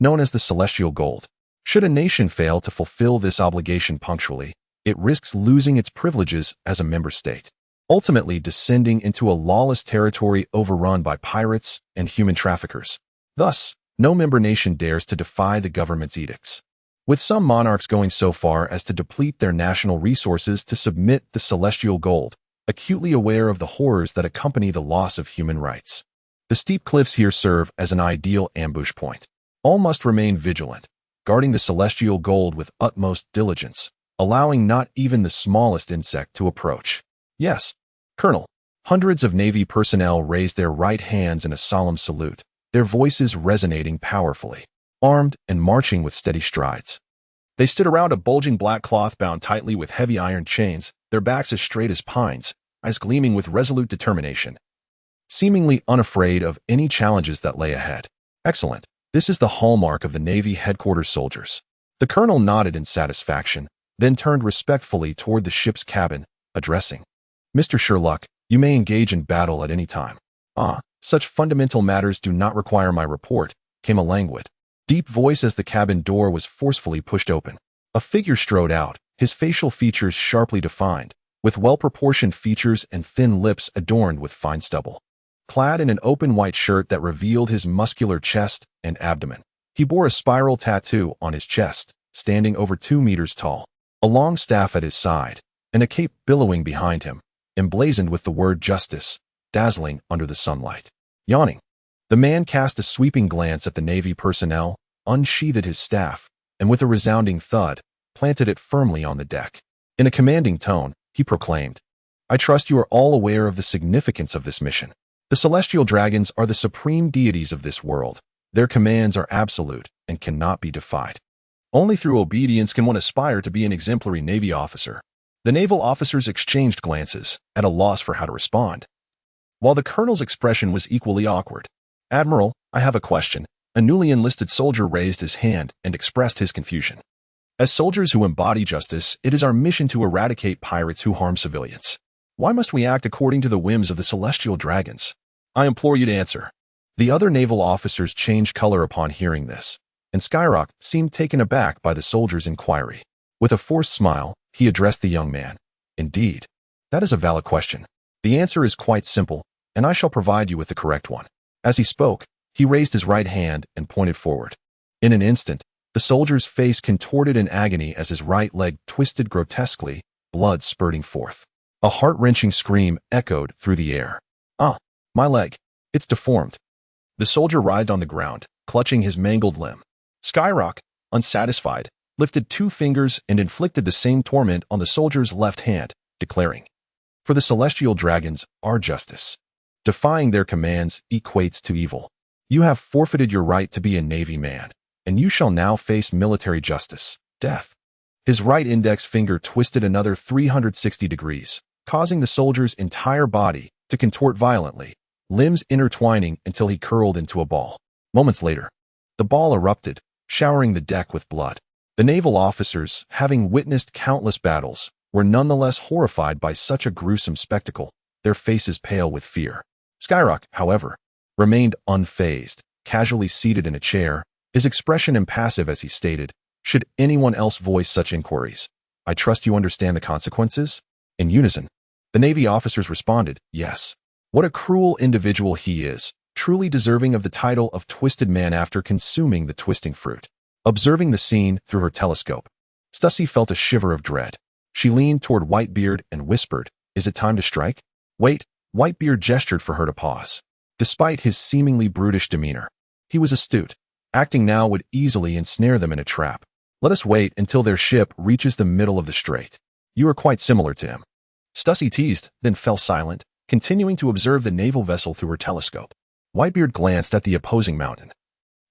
known as the Celestial Gold. Should a nation fail to fulfill this obligation punctually, it risks losing its privileges as a member state, ultimately descending into a lawless territory overrun by pirates and human traffickers. Thus, no member nation dares to defy the government's edicts, with some monarchs going so far as to deplete their national resources to submit the celestial gold, acutely aware of the horrors that accompany the loss of human rights. The steep cliffs here serve as an ideal ambush point. All must remain vigilant, guarding the celestial gold with utmost diligence, allowing not even the smallest insect to approach. "Yes, Colonel." Hundreds of Navy personnel raised their right hands in a solemn salute, their voices resonating powerfully, armed and marching with steady strides. They stood around a bulging black cloth bound tightly with heavy iron chains, their backs as straight as pines, eyes gleaming with resolute determination, seemingly unafraid of any challenges that lay ahead. "Excellent. This is the hallmark of the Navy headquarters soldiers." The colonel nodded in satisfaction, then turned respectfully toward the ship's cabin, addressing, "Mr. Sherlock, you may engage in battle at any time." "Ah, such fundamental matters do not require my report," came a languid, deep voice as the cabin door was forcefully pushed open. A figure strode out, his facial features sharply defined, with well-proportioned features and thin lips adorned with fine stubble. Clad in an open white shirt that revealed his muscular chest and abdomen, he bore a spiral tattoo on his chest, standing over 2 meters tall, a long staff at his side, and a cape billowing behind him, emblazoned with the word justice, dazzling under the sunlight. Yawning, the man cast a sweeping glance at the Navy personnel, unsheathed his staff, and with a resounding thud, planted it firmly on the deck. In a commanding tone, he proclaimed, "I trust you are all aware of the significance of this mission. The celestial dragons are the supreme deities of this world. Their commands are absolute and cannot be defied. Only through obedience can one aspire to be an exemplary Navy officer." The naval officers exchanged glances, at a loss for how to respond, while the colonel's expression was equally awkward. "Admiral, I have a question." A newly enlisted soldier raised his hand and expressed his confusion. "As soldiers who embody justice, it is our mission to eradicate pirates who harm civilians. Why must we act according to the whims of the celestial dragons? I implore you to answer." The other naval officers changed color upon hearing this, and Skyrock seemed taken aback by the soldier's inquiry. With a forced smile, he addressed the young man. "Indeed. That is a valid question. The answer is quite simple, and I shall provide you with the correct one. As he spoke, he raised his right hand and pointed forward. In an instant, the soldier's face contorted in agony as his right leg twisted grotesquely, blood spurting forth. A heart-wrenching scream echoed through the air. "Ah, my leg. It's deformed." The soldier writhed on the ground, clutching his mangled limb. Skyrock, unsatisfied, lifted 2 fingers and inflicted the same torment on the soldier's left hand, declaring, "For the celestial dragons are justice. Defying their commands equates to evil. You have forfeited your right to be a Navy man, and you shall now face military justice, death." His right index finger twisted another 360 degrees, causing the soldier's entire body to contort violently, limbs intertwining until he curled into a ball. Moments later, the ball erupted, showering the deck with blood. The naval officers, having witnessed countless battles, were nonetheless horrified by such a gruesome spectacle, their faces pale with fear. Skyrock, however, remained unfazed, casually seated in a chair, his expression impassive as he stated, "Should anyone else voice such inquiries, I trust you understand the consequences?" In unison, the Navy officers responded, "Yes." What a cruel individual he is, truly deserving of the title of Twisted Man after consuming the twisting fruit. Observing the scene through her telescope, Stussy felt a shiver of dread. She leaned toward Whitebeard and whispered, "Is it time to strike?" "Wait." Whitebeard gestured for her to pause. Despite his seemingly brutish demeanor, he was astute. Acting now would easily ensnare them in a trap. "Let us wait until their ship reaches the middle of the strait. You are quite similar to him." Stussy teased, then fell silent, continuing to observe the naval vessel through her telescope. Whitebeard glanced at the opposing mountain,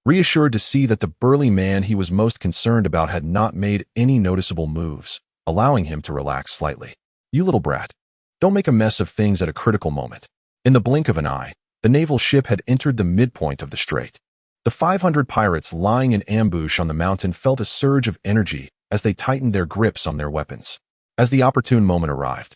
reassured to see that the burly man he was most concerned about had not made any noticeable moves, allowing him to relax slightly. "You little brat. Don't make a mess of things at a critical moment." In the blink of an eye, the naval ship had entered the midpoint of the strait. The 500 pirates lying in ambush on the mountain felt a surge of energy as they tightened their grips on their weapons. As the opportune moment arrived,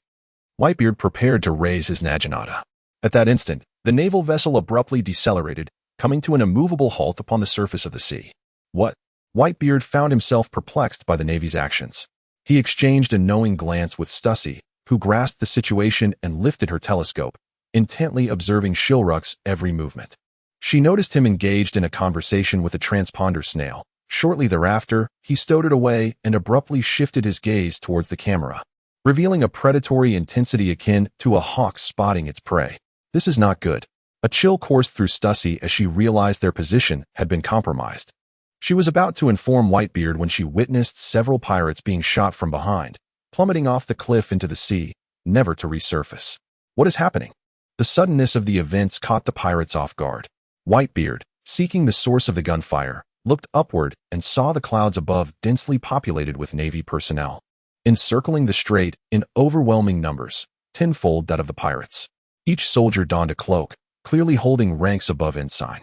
Whitebeard prepared to raise his naginata. At that instant, the naval vessel abruptly decelerated, coming to an immovable halt upon the surface of the sea. "What?" Whitebeard found himself perplexed by the Navy's actions. He exchanged a knowing glance with Stussy, who grasped the situation and lifted her telescope, intently observing Shilruck's every movement. She noticed him engaged in a conversation with a transponder snail. Shortly thereafter, he stowed it away and abruptly shifted his gaze towards the camera, revealing a predatory intensity akin to a hawk spotting its prey. This is not good. A chill coursed through Stussy as she realized their position had been compromised. She was about to inform Whitebeard when she witnessed several pirates being shot from behind, plummeting off the cliff into the sea, never to resurface. What is happening? The suddenness of the events caught the pirates off guard. Whitebeard, seeking the source of the gunfire, looked upward and saw the clouds above densely populated with Navy personnel, encircling the strait in overwhelming numbers, tenfold that of the pirates. Each soldier donned a cloak, clearly holding ranks above ensign.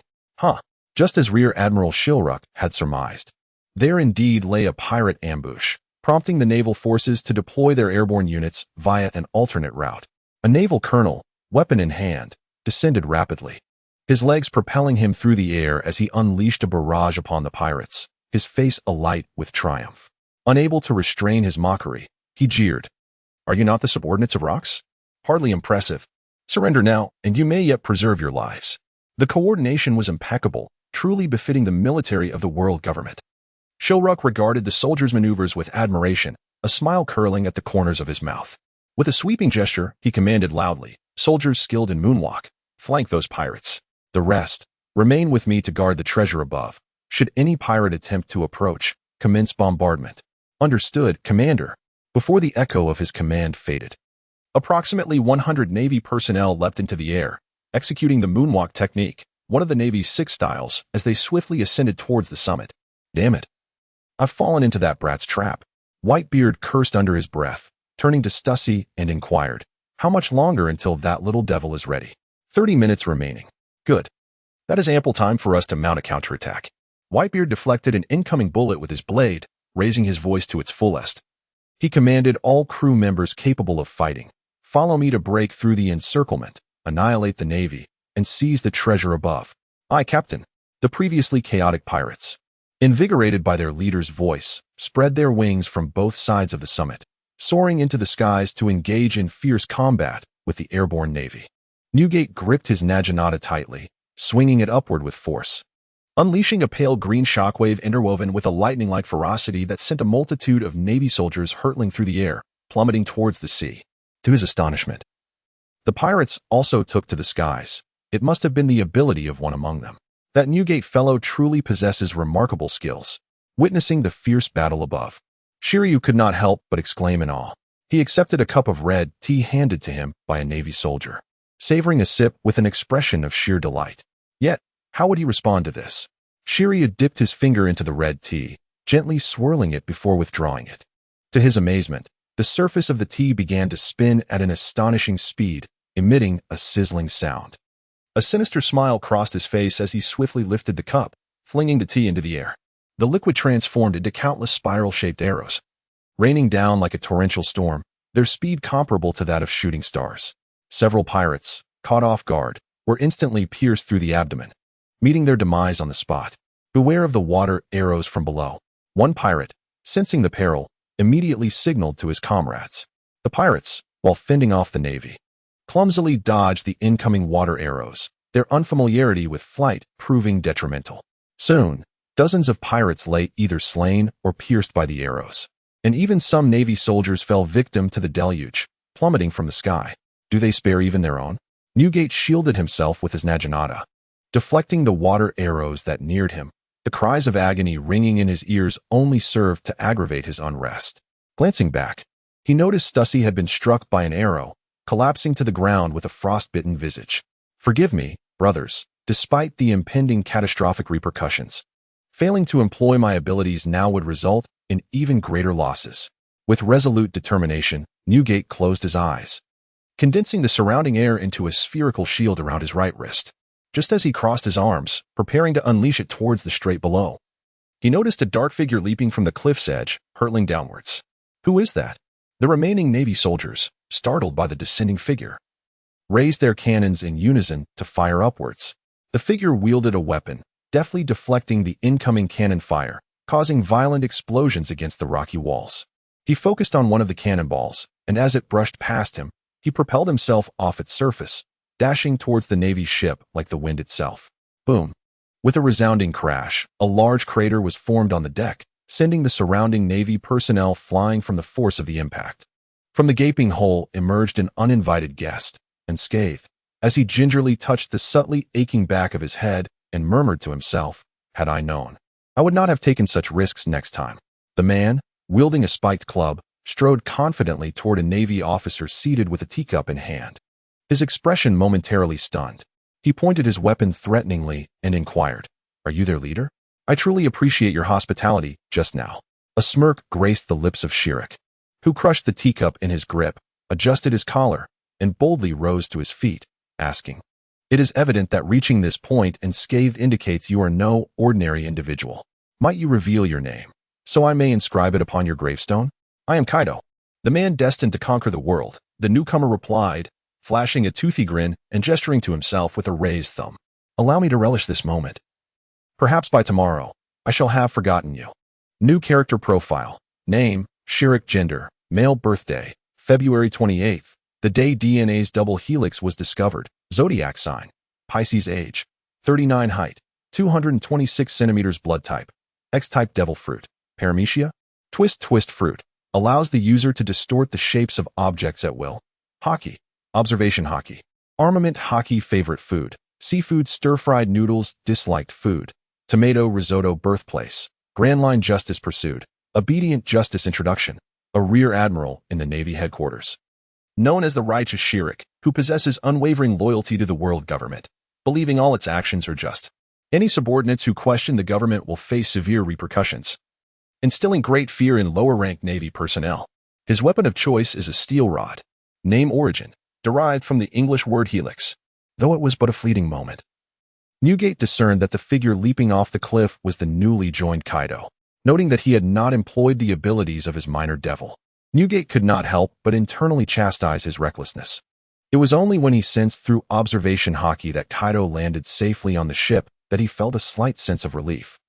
Just as Rear Admiral Shilruck had surmised. There indeed lay a pirate ambush, prompting the naval forces to deploy their airborne units via an alternate route. A naval colonel, weapon in hand, descended rapidly, his legs propelling him through the air as he unleashed a barrage upon the pirates, his face alight with triumph. Unable to restrain his mockery, he jeered, "Are you not the subordinates of rocks? Hardly impressive. Surrender now, and you may yet preserve your lives." The coordination was impeccable, truly befitting the military of the world government. Shilruck regarded the soldiers' maneuvers with admiration, a smile curling at the corners of his mouth. With a sweeping gesture, he commanded loudly, "Soldiers skilled in moonwalk, flank those pirates. The rest, remain with me to guard the treasure above. Should any pirate attempt to approach, commence bombardment." "Understood, Commander." Before the echo of his command faded, approximately 100 Navy personnel leapt into the air, executing the moonwalk technique, one of the Navy's 6 styles, as they swiftly ascended towards the summit. "Damn it. I've fallen into that brat's trap." Whitebeard cursed under his breath, turning to Stussy and inquired, "How much longer until that little devil is ready?" 30 minutes remaining. "Good. That is ample time for us to mount a counterattack." Whitebeard deflected an incoming bullet with his blade, raising his voice to its fullest. He commanded all crew members capable of fighting, "Follow me to break through the encirclement, annihilate the Navy, and seize the treasure above." "Aye, Captain." The previously chaotic pirates, invigorated by their leader's voice, spread their wings from both sides of the summit, soaring into the skies to engage in fierce combat with the airborne navy. Newgate gripped his naginata tightly, swinging it upward with force, unleashing a pale green shockwave interwoven with a lightning-like ferocity that sent a multitude of Navy soldiers hurtling through the air, plummeting towards the sea. To his astonishment, the pirates also took to the skies. It must have been the ability of one among them. That Newgate fellow truly possesses remarkable skills. Witnessing the fierce battle above, Shiryu could not help but exclaim in awe. He accepted a cup of red tea handed to him by a Navy soldier, savoring a sip with an expression of sheer delight. Yet, how would he respond to this? Shiryu dipped his finger into the red tea, gently swirling it before withdrawing it. To his amazement, the surface of the tea began to spin at an astonishing speed, emitting a sizzling sound. A sinister smile crossed his face as he swiftly lifted the cup, flinging the tea into the air. The liquid transformed into countless spiral-shaped arrows, raining down like a torrential storm, their speed comparable to that of shooting stars. Several pirates, caught off guard, were instantly pierced through the abdomen, meeting their demise on the spot. Beware of the water arrows from below. One pirate, sensing the peril, immediately signaled to his comrades. The pirates, while fending off the navy, clumsily dodged the incoming water arrows, their unfamiliarity with flight proving detrimental. Soon, dozens of pirates lay either slain or pierced by the arrows, and even some Navy soldiers fell victim to the deluge, plummeting from the sky. Do they spare even their own? Newgate shielded himself with his naginata, deflecting the water arrows that neared him. The cries of agony ringing in his ears only served to aggravate his unrest. Glancing back, he noticed Stussy had been struck by an arrow, collapsing to the ground with a frostbitten visage. Forgive me, brothers, despite the impending catastrophic repercussions. Failing to employ my abilities now would result in even greater losses. With resolute determination, Newgate closed his eyes, condensing the surrounding air into a spherical shield around his right wrist. Just as he crossed his arms, preparing to unleash it towards the strait below, he noticed a dark figure leaping from the cliff's edge, hurtling downwards. Who is that? The remaining Navy soldiers, startled by the descending figure, raised their cannons in unison to fire upwards. The figure wielded a weapon, deftly deflecting the incoming cannon fire, causing violent explosions against the rocky walls. He focused on one of the cannonballs, and as it brushed past him, he propelled himself off its surface, dashing towards the Navy's ship like the wind itself. Boom! With a resounding crash, a large crater was formed on the deck, sending the surrounding Navy personnel flying from the force of the impact. From the gaping hole emerged an uninvited guest, unscathed, as he gingerly touched the subtly aching back of his head and murmured to himself, "Had I known, I would not have taken such risks next time." The man, wielding a spiked club, strode confidently toward a Navy officer seated with a teacup in hand. His expression momentarily stunned. He pointed his weapon threateningly and inquired, "Are you their leader? I truly appreciate your hospitality just now." A smirk graced the lips of Shirek, who crushed the teacup in his grip, adjusted his collar, and boldly rose to his feet, asking, "It is evident that reaching this point unscathed indicates you are no ordinary individual. Might you reveal your name, so I may inscribe it upon your gravestone?" "I am Kaido, the man destined to conquer the world," the newcomer replied, flashing a toothy grin and gesturing to himself with a raised thumb. "Allow me to relish this moment. Perhaps by tomorrow, I shall have forgotten you." New character profile. Name, Shirek. Gender, male. Birthday, February 28th, the day DNA's double helix was discovered. Zodiac sign, Pisces. Age, 39. Height, 226 centimeters. Blood type, X-type. Devil fruit, Paramecia. Twist fruit. Allows the user to distort the shapes of objects at will. Hockey. Observation hockey. Armament hockey. Favorite food, seafood. Stir-fried noodles. Disliked food, tomato risotto. Birthplace, Grand Line. Justice pursued, obedient justice. Introduction, a rear admiral in the Navy headquarters, known as the righteous Shirek, who possesses unwavering loyalty to the world government, believing all its actions are just. Any subordinates who question the government will face severe repercussions, instilling great fear in lower-ranked Navy personnel. His weapon of choice is a steel rod. Name, origin, derived from the English word helix, though it was but a fleeting moment. Newgate discerned that the figure leaping off the cliff was the newly joined Kaido, noting that he had not employed the abilities of his minor devil. Newgate could not help but internally chastise his recklessness. It was only when he sensed through observation hockey that Kaido landed safely on the ship that he felt a slight sense of relief,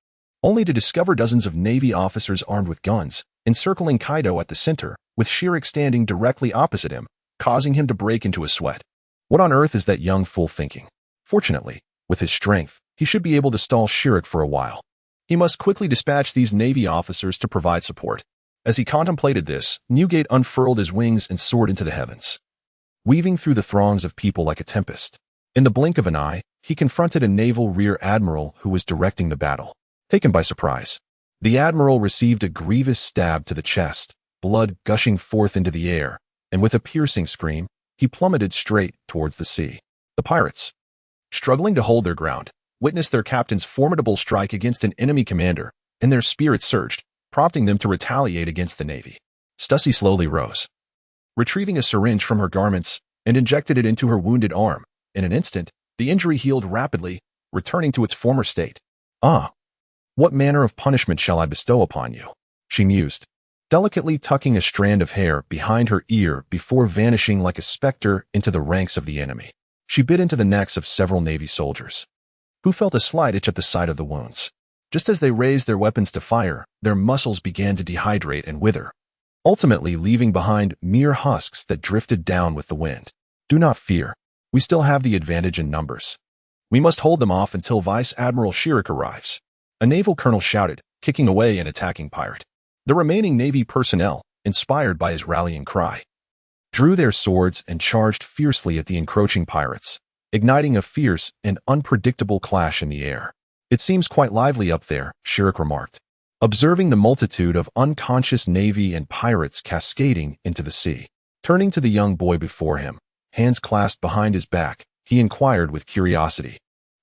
only to discover dozens of Navy officers armed with guns, encircling Kaido at the center, with Shirek standing directly opposite him, causing him to break into a sweat. What on earth is that young fool thinking? Fortunately, with his strength, he should be able to stall Shirek for a while. He must quickly dispatch these Navy officers to provide support. As he contemplated this, Newgate unfurled his wings and soared into the heavens, weaving through the throngs of people like a tempest. In the blink of an eye, he confronted a naval rear admiral who was directing the battle. Taken by surprise, the admiral received a grievous stab to the chest, blood gushing forth into the air, and with a piercing scream, he plummeted straight towards the sea. The pirates, struggling to hold their ground, witnessed their captain's formidable strike against an enemy commander, and their spirits surged, prompting them to retaliate against the Navy. Stussy slowly rose, retrieving a syringe from her garments, and injected it into her wounded arm. In an instant, the injury healed rapidly, returning to its former state. "Ah, what manner of punishment shall I bestow upon you?" she mused, delicately tucking a strand of hair behind her ear before vanishing like a specter into the ranks of the enemy. She bit into the necks of several Navy soldiers, who felt a slight itch at the sight of the wounds. Just as they raised their weapons to fire, their muscles began to dehydrate and wither, ultimately leaving behind mere husks that drifted down with the wind. "Do not fear. We still have the advantage in numbers. We must hold them off until Vice Admiral Shirek arrives," a naval colonel shouted, kicking away an attacking pirate. The remaining Navy personnel, inspired by his rallying cry, drew their swords and charged fiercely at the encroaching pirates, igniting a fierce and unpredictable clash in the air. "It seems quite lively up there," Shirek remarked, observing the multitude of unconscious Navy and pirates cascading into the sea. Turning to the young boy before him, hands clasped behind his back, he inquired with curiosity,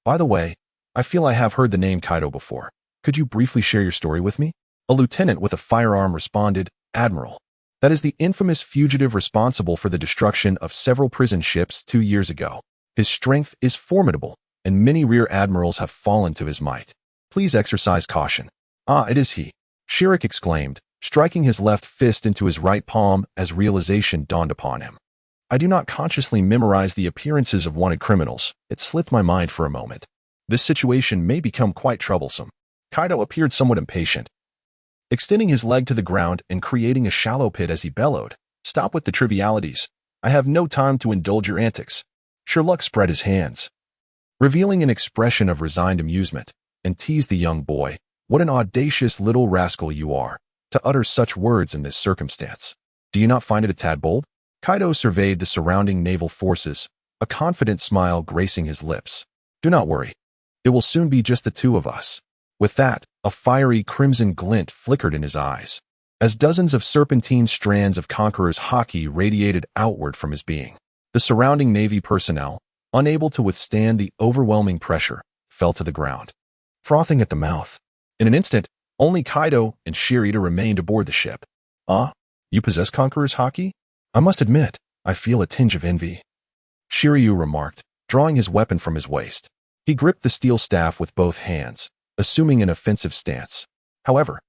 "By the way, I feel I have heard the name Kaido before. Could you briefly share your story with me?" A lieutenant with a firearm responded, "Admiral, that is the infamous fugitive responsible for the destruction of several prison ships 2 years ago. His strength is formidable, and many rear admirals have fallen to his might. Please exercise caution." "Ah, it is he," Shirek exclaimed, striking his left fist into his right palm as realization dawned upon him. "I do not consciously memorize the appearances of wanted criminals. It slipped my mind for a moment. This situation may become quite troublesome." Kaido appeared somewhat impatient, extending his leg to the ground and creating a shallow pit as he bellowed, "Stop with the trivialities. I have no time to indulge your antics." Sherlock spread his hands, revealing an expression of resigned amusement, and teased the young boy. "What an audacious little rascal you are, to utter such words in this circumstance. Do you not find it a tad bold?" Kaido surveyed the surrounding naval forces, a confident smile gracing his lips. "Do not worry. It will soon be just the two of us." With that, a fiery crimson glint flickered in his eyes, as dozens of serpentine strands of Conqueror's haki radiated outward from his being. The surrounding Navy personnel, unable to withstand the overwhelming pressure, fell to the ground, frothing at the mouth. In an instant, only Kaido and Shirita remained aboard the ship. "Ah, you possess Conqueror's haki? I must admit, I feel a tinge of envy," Shiryu remarked, drawing his weapon from his waist. He gripped the steel staff with both hands, assuming an offensive stance. "However,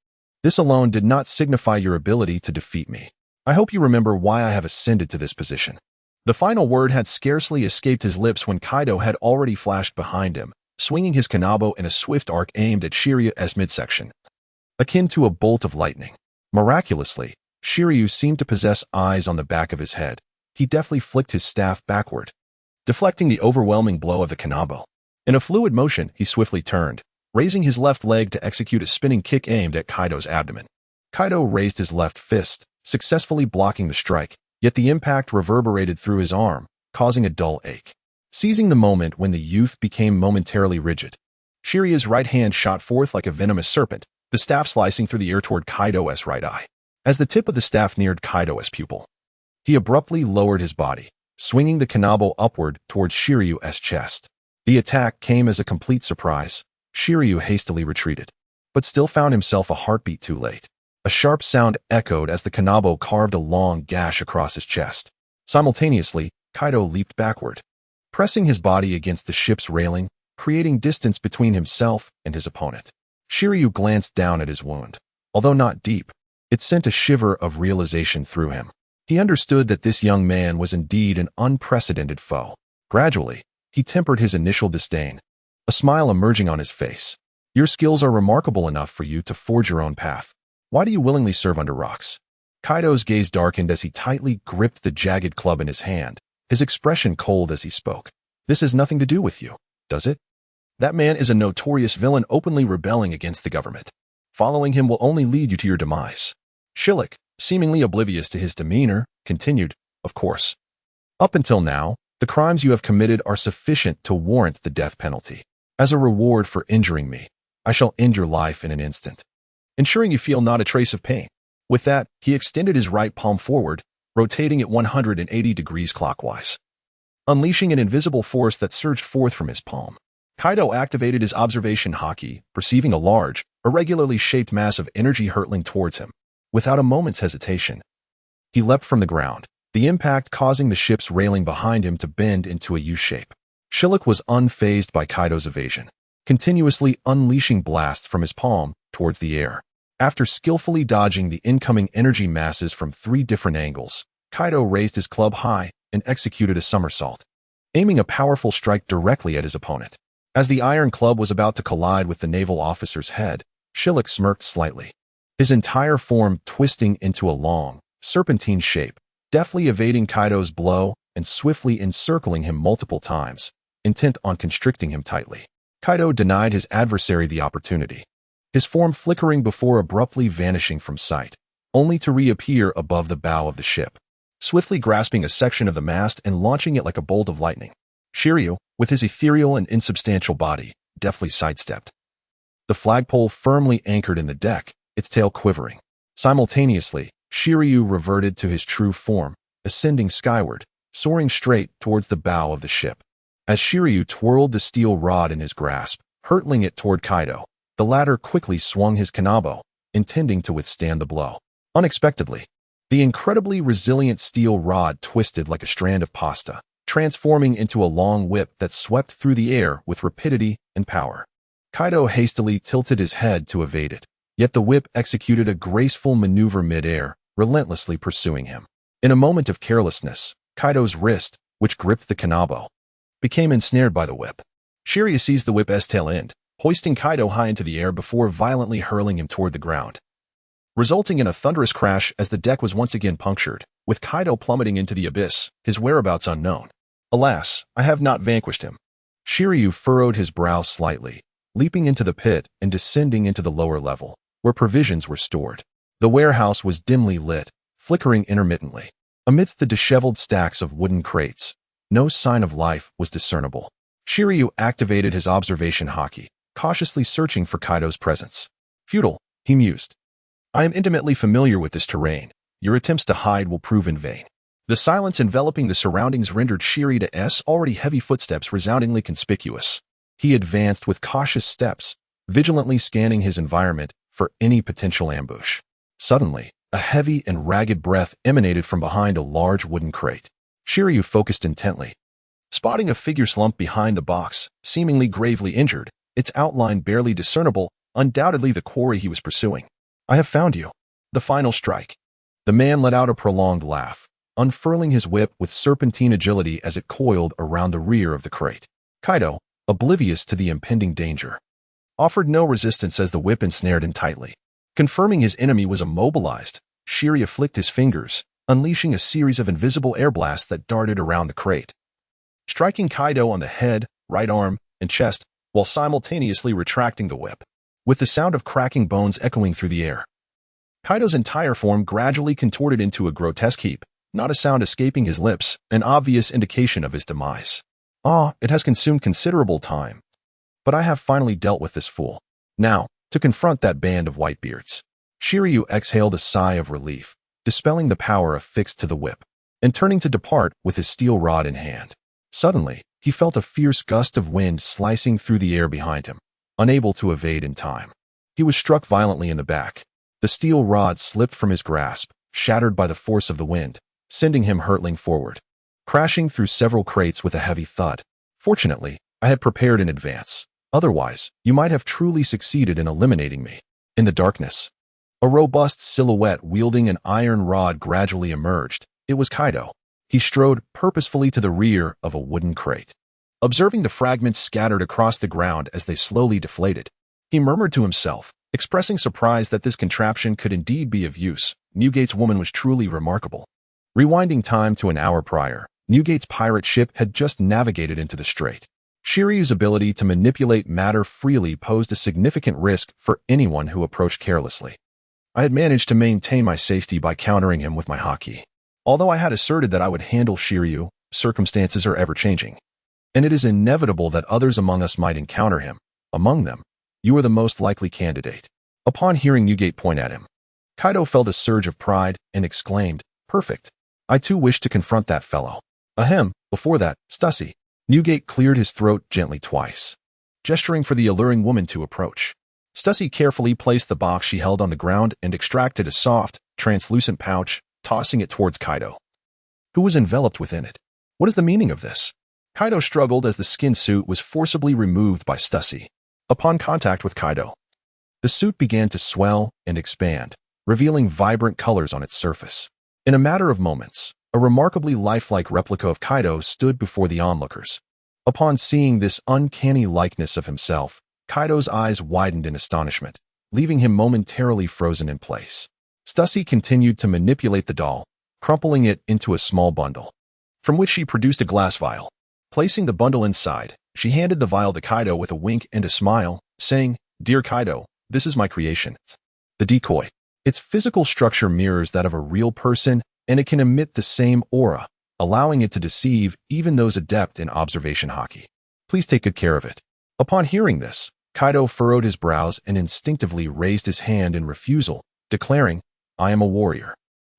this alone did not signify your ability to defeat me. I hope you remember why I have ascended to this position." The final word had scarcely escaped his lips when Kaido had already flashed behind him, swinging his kanabo in a swift arc aimed at Shiryu's midsection, akin to a bolt of lightning. Miraculously, Shiryu seemed to possess eyes on the back of his head. He deftly flicked his staff backward, deflecting the overwhelming blow of the kanabo. In a fluid motion, he swiftly turned, raising his left leg to execute a spinning kick aimed at Kaido's abdomen. Kaido raised his left fist, successfully blocking the strike, yet the impact reverberated through his arm, causing a dull ache. Seizing the moment when the youth became momentarily rigid, Shiryu's right hand shot forth like a venomous serpent, the staff slicing through the air toward Kaido's right eye. As the tip of the staff neared Kaido's pupil, he abruptly lowered his body, swinging the kanabo upward towards Shiryu's chest. The attack came as a complete surprise. Shiryu hastily retreated, but still found himself a heartbeat too late. A sharp sound echoed as the kanabo carved a long gash across his chest. Simultaneously, Kaido leaped backward, pressing his body against the ship's railing, creating distance between himself and his opponent. Shiryu glanced down at his wound. Although not deep, it sent a shiver of realization through him. He understood that this young man was indeed an unprecedented foe. Gradually, he tempered his initial disdain, a smile emerging on his face. "Your skills are remarkable enough for you to forge your own path. Why do you willingly serve under rocks? Kaido's gaze darkened as he tightly gripped the jagged club in his hand, his expression cold as he spoke. This has nothing to do with you, does it? That man is a notorious villain openly rebelling against the government. Following him will only lead you to your demise. Shillock, seemingly oblivious to his demeanor, continued, of course. Up until now, the crimes you have committed are sufficient to warrant the death penalty. As a reward for injuring me, I shall end your life in an instant, ensuring you feel not a trace of pain. With that, he extended his right palm forward, rotating it 180 degrees clockwise, unleashing an invisible force that surged forth from his palm. Kaido activated his observation haki, perceiving a large, irregularly shaped mass of energy hurtling towards him. Without a moment's hesitation, he leapt from the ground, the impact causing the ship's railing behind him to bend into a U-shape. Shillock was unfazed by Kaido's evasion, continuously unleashing blasts from his palm towards the air. After skillfully dodging the incoming energy masses from 3 different angles, Kaido raised his club high and executed a somersault, aiming a powerful strike directly at his opponent. As the iron club was about to collide with the naval officer's head, Shillock smirked slightly, his entire form twisting into a long, serpentine shape, deftly evading Kaido's blow and swiftly encircling him multiple times, intent on constricting him tightly. Kaido denied his adversary the opportunity, his form flickering before abruptly vanishing from sight, only to reappear above the bow of the ship, swiftly grasping a section of the mast and launching it like a bolt of lightning. Shiryu, with his ethereal and insubstantial body, deftly sidestepped, the flagpole firmly anchored in the deck, its tail quivering. Simultaneously, Shiryu reverted to his true form, ascending skyward, soaring straight towards the bow of the ship. As Shiryu twirled the steel rod in his grasp, hurtling it toward Kaido, the latter quickly swung his kanabo, intending to withstand the blow. Unexpectedly, the incredibly resilient steel rod twisted like a strand of pasta, transforming into a long whip that swept through the air with rapidity and power. Kaido hastily tilted his head to evade it, yet the whip executed a graceful maneuver mid-air, relentlessly pursuing him. In a moment of carelessness, Kaido's wrist, which gripped the kanabo, became ensnared by the whip. Shiryu seized the whip's tail end, hoisting Kaido high into the air before violently hurling him toward the ground, resulting in a thunderous crash as the deck was once again punctured, with Kaido plummeting into the abyss, his whereabouts unknown. Alas, I have not vanquished him. Shiryu furrowed his brow slightly, leaping into the pit and descending into the lower level, where provisions were stored. The warehouse was dimly lit, flickering intermittently. Amidst the disheveled stacks of wooden crates, no sign of life was discernible. Shiryu activated his observation haki, cautiously searching for Kaido's presence. Futile, he mused. I am intimately familiar with this terrain. Your attempts to hide will prove in vain. The silence enveloping the surroundings rendered Shiryu's already heavy footsteps resoundingly conspicuous. He advanced with cautious steps, vigilantly scanning his environment for any potential ambush. Suddenly, a heavy and ragged breath emanated from behind a large wooden crate. Shiryu focused intently, spotting a figure slumped behind the box, seemingly gravely injured, its outline barely discernible, undoubtedly the quarry he was pursuing. I have found you. The final strike. The man let out a prolonged laugh, unfurling his whip with serpentine agility as it coiled around the rear of the crate. Kaido, oblivious to the impending danger, offered no resistance as the whip ensnared him tightly. Confirming his enemy was immobilized, Shiryu flicked his fingers, unleashing a series of invisible air blasts that darted around the crate, striking Kaido on the head, right arm, and chest, while simultaneously retracting the whip, with the sound of cracking bones echoing through the air. Kaido's entire form gradually contorted into a grotesque heap, not a sound escaping his lips, an obvious indication of his demise. It has consumed considerable time, but I have finally dealt with this fool. Now, to confront that band of whitebeards. Shiryu exhaled a sigh of relief, dispelling the power affixed to the whip, and turning to depart with his steel rod in hand. Suddenly, he felt a fierce gust of wind slicing through the air behind him, unable to evade in time. He was struck violently in the back. The steel rod slipped from his grasp, shattered by the force of the wind, sending him hurtling forward, crashing through several crates with a heavy thud. Fortunately, I had prepared in advance. Otherwise, you might have truly succeeded in eliminating me. In the darkness, a robust silhouette wielding an iron rod gradually emerged. It was Kaido. He strode purposefully to the rear of a wooden crate. Observing the fragments scattered across the ground as they slowly deflated, he murmured to himself, Expressing surprise that this contraption could indeed be of use, Newgate's woman was truly remarkable. Rewinding time to an hour prior, Newgate's pirate ship had just navigated into the strait. Shiryu's ability to manipulate matter freely posed a significant risk for anyone who approached carelessly. I had managed to maintain my safety by countering him with my haki. Although I had asserted that I would handle Shiryu, circumstances are ever-changing. And it is inevitable that others among us might encounter him. Among them, you are the most likely candidate. Upon hearing Newgate point at him, Kaido felt a surge of pride and exclaimed, "Perfect. I too wish to confront that fellow." Ahem, before that, Stussy. Newgate cleared his throat gently twice, gesturing for the alluring woman to approach. Stussy carefully placed the box she held on the ground and extracted a soft, translucent pouch, tossing it towards Kaido, who was enveloped within it. What is the meaning of this? Kaido struggled as the skin suit was forcibly removed by Stussy. Upon contact with Kaido, the suit began to swell and expand, revealing vibrant colors on its surface. In a matter of moments, a remarkably lifelike replica of Kaido stood before the onlookers. Upon seeing this uncanny likeness of himself, Kaido's eyes widened in astonishment, leaving him momentarily frozen in place. Stussy continued to manipulate the doll, crumpling it into a small bundle, from which she produced a glass vial. Placing the bundle inside, she handed the vial to Kaido with a wink and a smile, saying, "Dear Kaido, this is my creation. The decoy. Its physical structure mirrors that of a real person, and it can emit the same aura, allowing it to deceive even those adept in observation haki. Please take good care of it." Upon hearing this, Kaido furrowed his brows and instinctively raised his hand in refusal, declaring, "I am a warrior.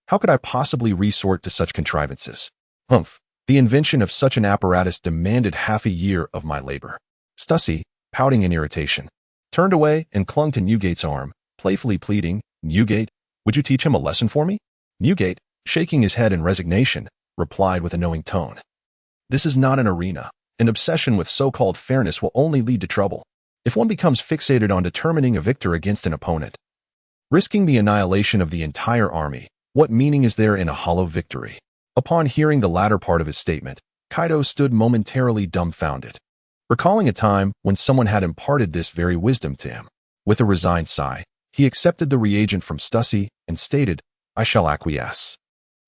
How could I possibly resort to such contrivances? Humph. The invention of such an apparatus demanded half a year of my labor." Stussy, pouting in irritation, turned away and clung to Newgate's arm, playfully pleading, "Newgate, would you teach him a lesson for me?" Newgate, shaking his head in resignation, replied with a knowing tone, "This is not an arena. An obsession with so-called fairness will only lead to trouble. If one becomes fixated on determining a victor against an opponent, risking the annihilation of the entire army, what meaning is there in a hollow victory?" Upon hearing the latter part of his statement, Kaido stood momentarily dumbfounded, recalling a time when someone had imparted this very wisdom to him. With a resigned sigh, he accepted the reagent from Stussy and stated, "I shall acquiesce."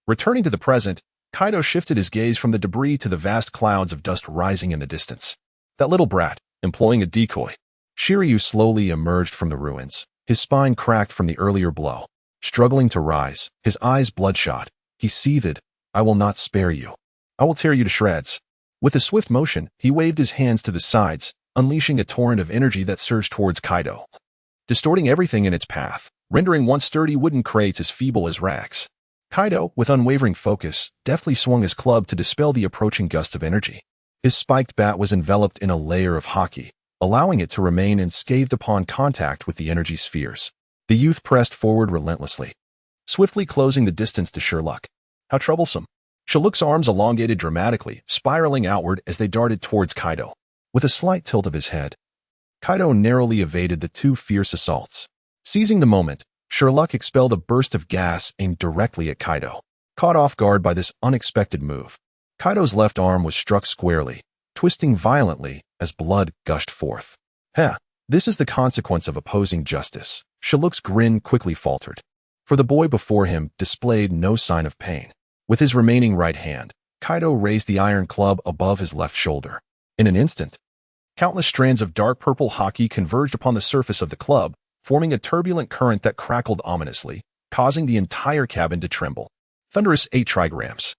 Returning to the present, Kaido shifted his gaze from the debris to the vast clouds of dust rising in the distance. That little brat, employing a decoy. Shiryu slowly emerged from the ruins, his spine cracked from the earlier blow. Struggling to rise, his eyes bloodshot, he seethed, "I will not spare you. I will tear you to shreds." With a swift motion, he waved his hands to the sides, unleashing a torrent of energy that surged towards Kaido, distorting everything in its path, rendering once sturdy wooden crates as feeble as rags. Kaido, with unwavering focus, deftly swung his club to dispel the approaching gust of energy. His spiked bat was enveloped in a layer of haki, allowing it to remain unscathed upon contact with the energy spheres. The youth pressed forward relentlessly, swiftly closing the distance to Sherlock. How troublesome. Sherlock's arms elongated dramatically, spiraling outward as they darted towards Kaido. With a slight tilt of his head, Kaido narrowly evaded the two fierce assaults. Seizing the moment, Sherlock expelled a burst of gas aimed directly at Kaido. Caught off guard by this unexpected move, Kaido's left arm was struck squarely, twisting violently as blood gushed forth. "Heh, this is the consequence of opposing justice." Sherlock's grin quickly faltered, for the boy before him displayed no sign of pain. With his remaining right hand, Kaido raised the iron club above his left shoulder. In an instant, countless strands of dark purple haki converged upon the surface of the club, forming a turbulent current that crackled ominously, causing the entire cabin to tremble. Thunderous 8 trigrams.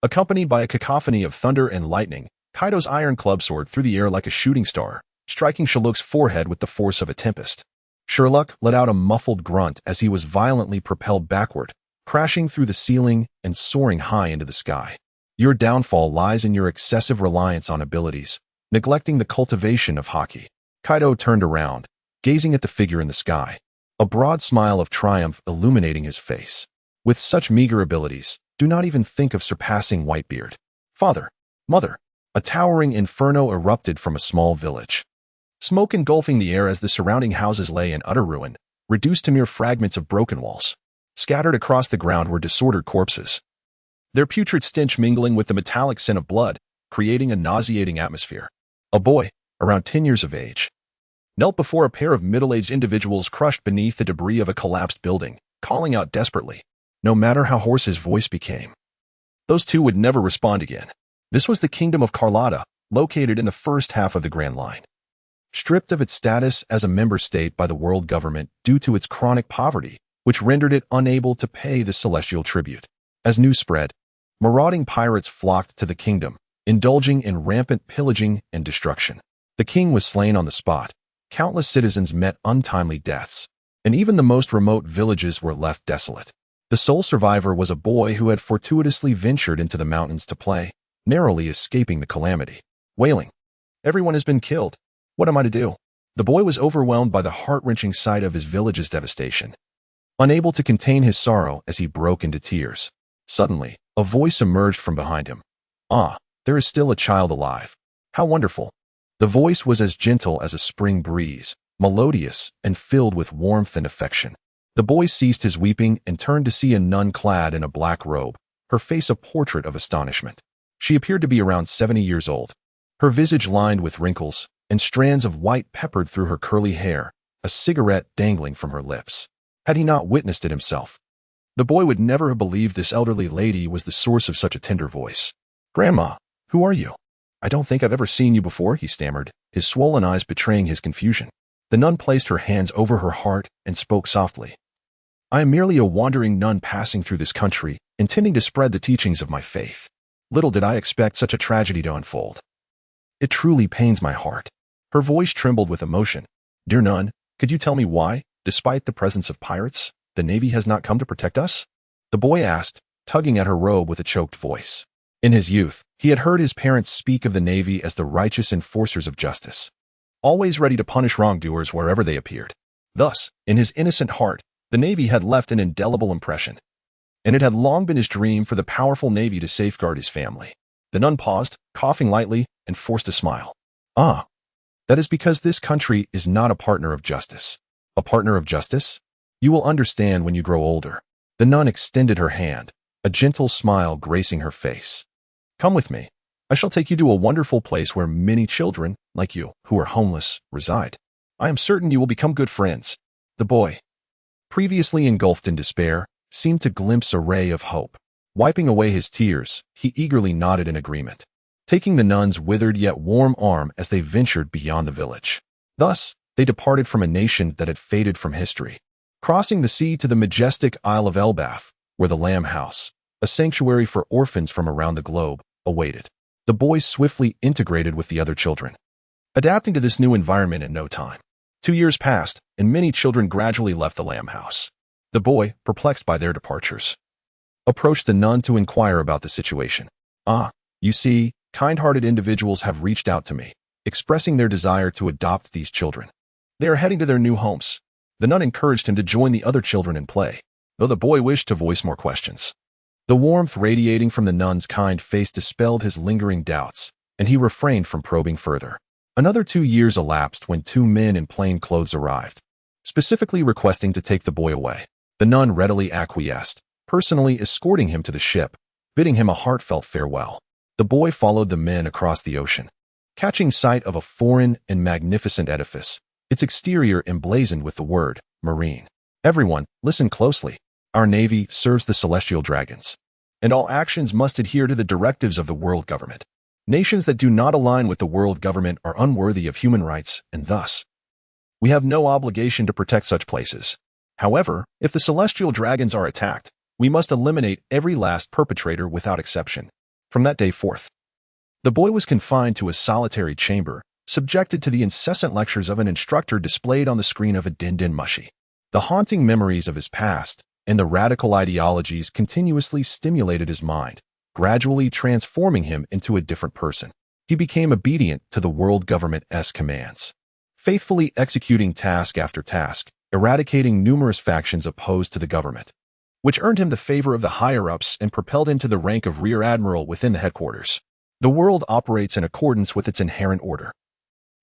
Accompanied by a cacophony of thunder and lightning, Kaido's iron club soared through the air like a shooting star, striking Sherlock's forehead with the force of a tempest. Sherlock let out a muffled grunt as he was violently propelled backward, crashing through the ceiling and soaring high into the sky. Your downfall lies in your excessive reliance on abilities, neglecting the cultivation of haki. Kaido turned around, gazing at the figure in the sky, a broad smile of triumph illuminating his face. With such meager abilities, do not even think of surpassing Whitebeard. Father, mother, a towering inferno erupted from a small village, smoke engulfing the air as the surrounding houses lay in utter ruin, reduced to mere fragments of broken walls. Scattered across the ground were disordered corpses, their putrid stench mingling with the metallic scent of blood, creating a nauseating atmosphere. A boy, around 10 years of age, knelt before a pair of middle-aged individuals crushed beneath the debris of a collapsed building, calling out desperately. No matter how hoarse his voice became, those two would never respond again. This was the kingdom of Carlotta, located in the first half of the Grand Line. Stripped of its status as a member state by the world government due to its chronic poverty, which rendered it unable to pay the celestial tribute. As news spread, marauding pirates flocked to the kingdom, indulging in rampant pillaging and destruction. The king was slain on the spot, countless citizens met untimely deaths, and even the most remote villages were left desolate. The sole survivor was a boy who had fortuitously ventured into the mountains to play, narrowly escaping the calamity. Wailing, "Everyone has been killed. What am I to do?" The boy was overwhelmed by the heart-wrenching sight of his village's devastation, unable to contain his sorrow as he broke into tears. Suddenly, a voice emerged from behind him. "Ah, there is still a child alive. How wonderful." The voice was as gentle as a spring breeze, melodious and filled with warmth and affection. The boy ceased his weeping and turned to see a nun clad in a black robe, her face a portrait of astonishment. She appeared to be around 70 years old, her visage lined with wrinkles, and strands of white peppered through her curly hair, a cigarette dangling from her lips. Had he not witnessed it himself, the boy would never have believed this elderly lady was the source of such a tender voice. "Grandma, who are you? I don't think I've ever seen you before," he stammered, his swollen eyes betraying his confusion. The nun placed her hands over her heart and spoke softly. "I am merely a wandering nun passing through this country, intending to spread the teachings of my faith. Little did I expect such a tragedy to unfold. It truly pains my heart." Her voice trembled with emotion. "Dear nun, could you tell me why, despite the presence of pirates, the Navy has not come to protect us?" The boy asked, tugging at her robe with a choked voice. In his youth, he had heard his parents speak of the Navy as the righteous enforcers of justice, always ready to punish wrongdoers wherever they appeared. Thus, in his innocent heart, the Navy had left an indelible impression, and it had long been his dream for the powerful Navy to safeguard his family. The nun paused, coughing lightly, and forced a smile. "Ah, that is because this country is not a partner of justice." "A partner of justice? You will understand when you grow older." The nun extended her hand, a gentle smile gracing her face. "Come with me. I shall take you to a wonderful place where many children, like you, who are homeless, reside. I am certain you will become good friends." The boy, previously engulfed in despair, seemed to glimpse a ray of hope. Wiping away his tears, he eagerly nodded in agreement, taking the nun's withered yet warm arm as they ventured beyond the village. Thus, they departed from a nation that had faded from history, crossing the sea to the majestic Isle of Elbaf, where the Lamb House, a sanctuary for orphans from around the globe, awaited. The boys swiftly integrated with the other children, adapting to this new environment in no time. 2 years passed, and many children gradually left the Lamb House. The boy, perplexed by their departures, approached the nun to inquire about the situation. "Ah, you see, kind-hearted individuals have reached out to me, expressing their desire to adopt these children. They are heading to their new homes." The nun encouraged him to join the other children in play, though the boy wished to voice more questions. The warmth radiating from the nun's kind face dispelled his lingering doubts, and he refrained from probing further. Another 2 years elapsed when 2 men in plain clothes arrived, specifically requesting to take the boy away. The nun readily acquiesced, personally escorting him to the ship, bidding him a heartfelt farewell. The boy followed the men across the ocean, catching sight of a foreign and magnificent edifice, its exterior emblazoned with the word, "Marine." "Everyone, listen closely. Our Navy serves the celestial dragons, and all actions must adhere to the directives of the world government. Nations that do not align with the world government are unworthy of human rights, and thus, we have no obligation to protect such places. However, if the celestial dragons are attacked, we must eliminate every last perpetrator without exception." From that day forth, the boy was confined to a solitary chamber, subjected to the incessant lectures of an instructor displayed on the screen of a din-din mushi. The haunting memories of his past and the radical ideologies continuously stimulated his mind, gradually transforming him into a different person. He became obedient to the world government's commands, faithfully executing task after task, eradicating numerous factions opposed to the government, which earned him the favor of the higher-ups and propelled him to the rank of rear admiral within the headquarters. The world operates in accordance with its inherent order.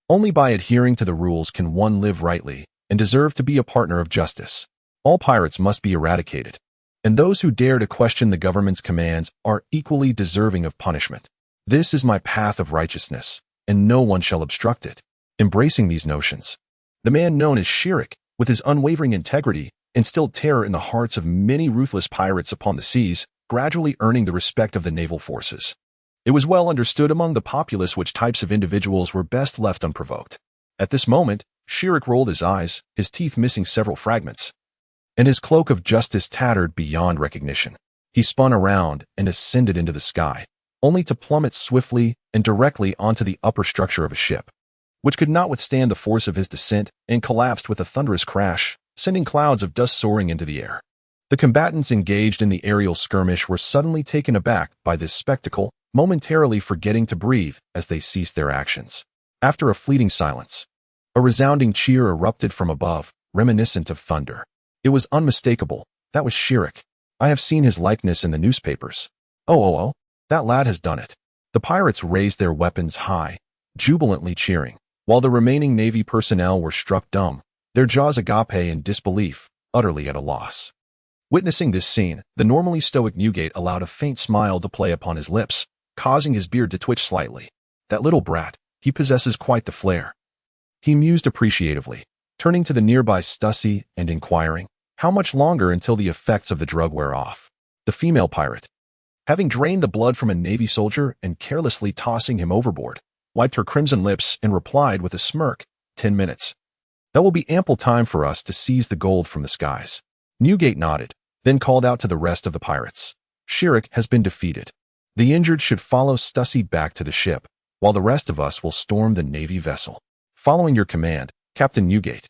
Only by adhering to the rules can one live rightly and deserve to be a partner of justice. All pirates must be eradicated, and those who dare to question the government's commands are equally deserving of punishment. This is my path of righteousness, and no one shall obstruct it. Embracing these notions, The man known as Shirik, with his unwavering integrity, instilled terror in the hearts of many ruthless pirates upon the seas, gradually earning the respect of the naval forces. It was well understood among the populace which types of individuals were best left unprovoked. At this moment, Shirik rolled his eyes, his teeth missing several fragments, and his cloak of justice tattered beyond recognition. He spun around and ascended into the sky, only to plummet swiftly and directly onto the upper structure of a ship, which could not withstand the force of his descent and collapsed with a thunderous crash, sending clouds of dust soaring into the air. The combatants engaged in the aerial skirmish were suddenly taken aback by this spectacle, momentarily forgetting to breathe as they ceased their actions. After a fleeting silence, a resounding cheer erupted from above, reminiscent of thunder. It was unmistakable. That was Shirik. I have seen his likeness in the newspapers. Oh, that lad has done it. The pirates raised their weapons high, jubilantly cheering, while the remaining Navy personnel were struck dumb, their jaws agape in disbelief, utterly at a loss. Witnessing this scene, the normally stoic Newgate allowed a faint smile to play upon his lips, causing his beard to twitch slightly. That little brat, he possesses quite the flair. He mused appreciatively, turning to the nearby Stussy and inquiring, how much longer until the effects of the drug wear off? The female pirate, having drained the blood from a Navy soldier and carelessly tossing him overboard, wiped her crimson lips and replied with a smirk, 10 minutes. That will be ample time for us to seize the gold from the skies. Newgate nodded, then called out to the rest of the pirates. Shirik has been defeated. The injured should follow Stussy back to the ship, while the rest of us will storm the Navy vessel. Following your command, Captain Newgate.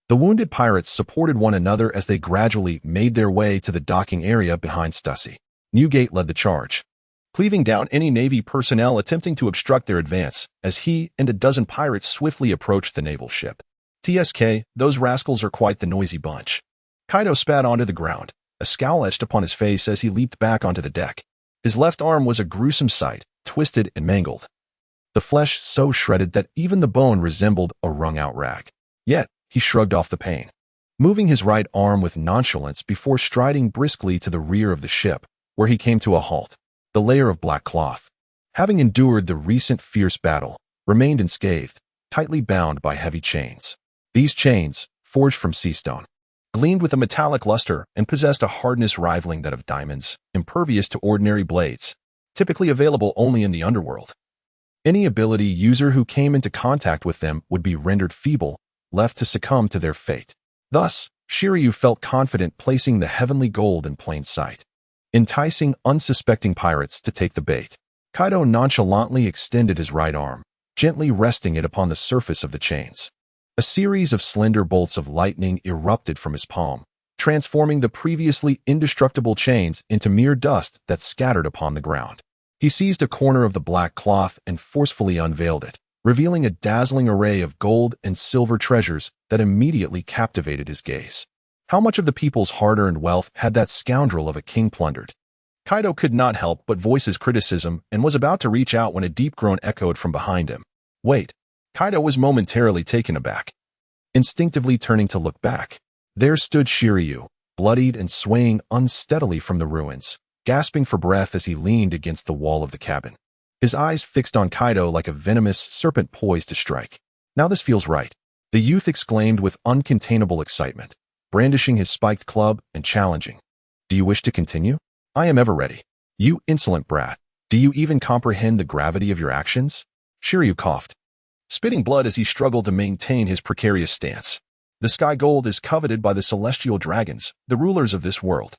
The wounded pirates supported one another as they gradually made their way to the docking area behind Stussy. Newgate led the charge, cleaving down any Navy personnel attempting to obstruct their advance as he and a dozen pirates swiftly approached the naval ship. TSK, those rascals are quite the noisy bunch. Kaido spat onto the ground, a scowl etched upon his face as he leaped back onto the deck. His left arm was a gruesome sight, twisted and mangled, the flesh so shredded that even the bone resembled a wrung-out rag. Yet, he shrugged off the pain, moving his right arm with nonchalance before striding briskly to the rear of the ship, where he came to a halt. The layer of black cloth, having endured the recent fierce battle, remained unscathed, tightly bound by heavy chains. These chains, forged from sea stone, gleamed with a metallic luster and possessed a hardness rivaling that of diamonds, impervious to ordinary blades, typically available only in the underworld. Any ability user who came into contact with them would be rendered feeble, left to succumb to their fate. Thus, Shiryu felt confident placing the heavenly gold in plain sight, enticing unsuspecting pirates to take the bait. Kaido nonchalantly extended his right arm, gently resting it upon the surface of the chains. A series of slender bolts of lightning erupted from his palm, transforming the previously indestructible chains into mere dust that scattered upon the ground. He seized a corner of the black cloth and forcefully unveiled it, revealing a dazzling array of gold and silver treasures that immediately captivated his gaze. How much of the people's hard-earned wealth had that scoundrel of a king plundered? Kaido could not help but voice his criticism and was about to reach out when a deep groan echoed from behind him. Wait. Kaido was momentarily taken aback. Instinctively turning to look back, there stood Shiryu, bloodied and swaying unsteadily from the ruins, gasping for breath as he leaned against the wall of the cabin, his eyes fixed on Kaido like a venomous serpent poised to strike. Now this feels right, the youth exclaimed with uncontainable excitement, brandishing his spiked club and challenging. Do you wish to continue? I am ever ready. You insolent brat, do you even comprehend the gravity of your actions? Shiryu coughed, spitting blood as he struggled to maintain his precarious stance. The sky gold is coveted by the celestial dragons, the rulers of this world.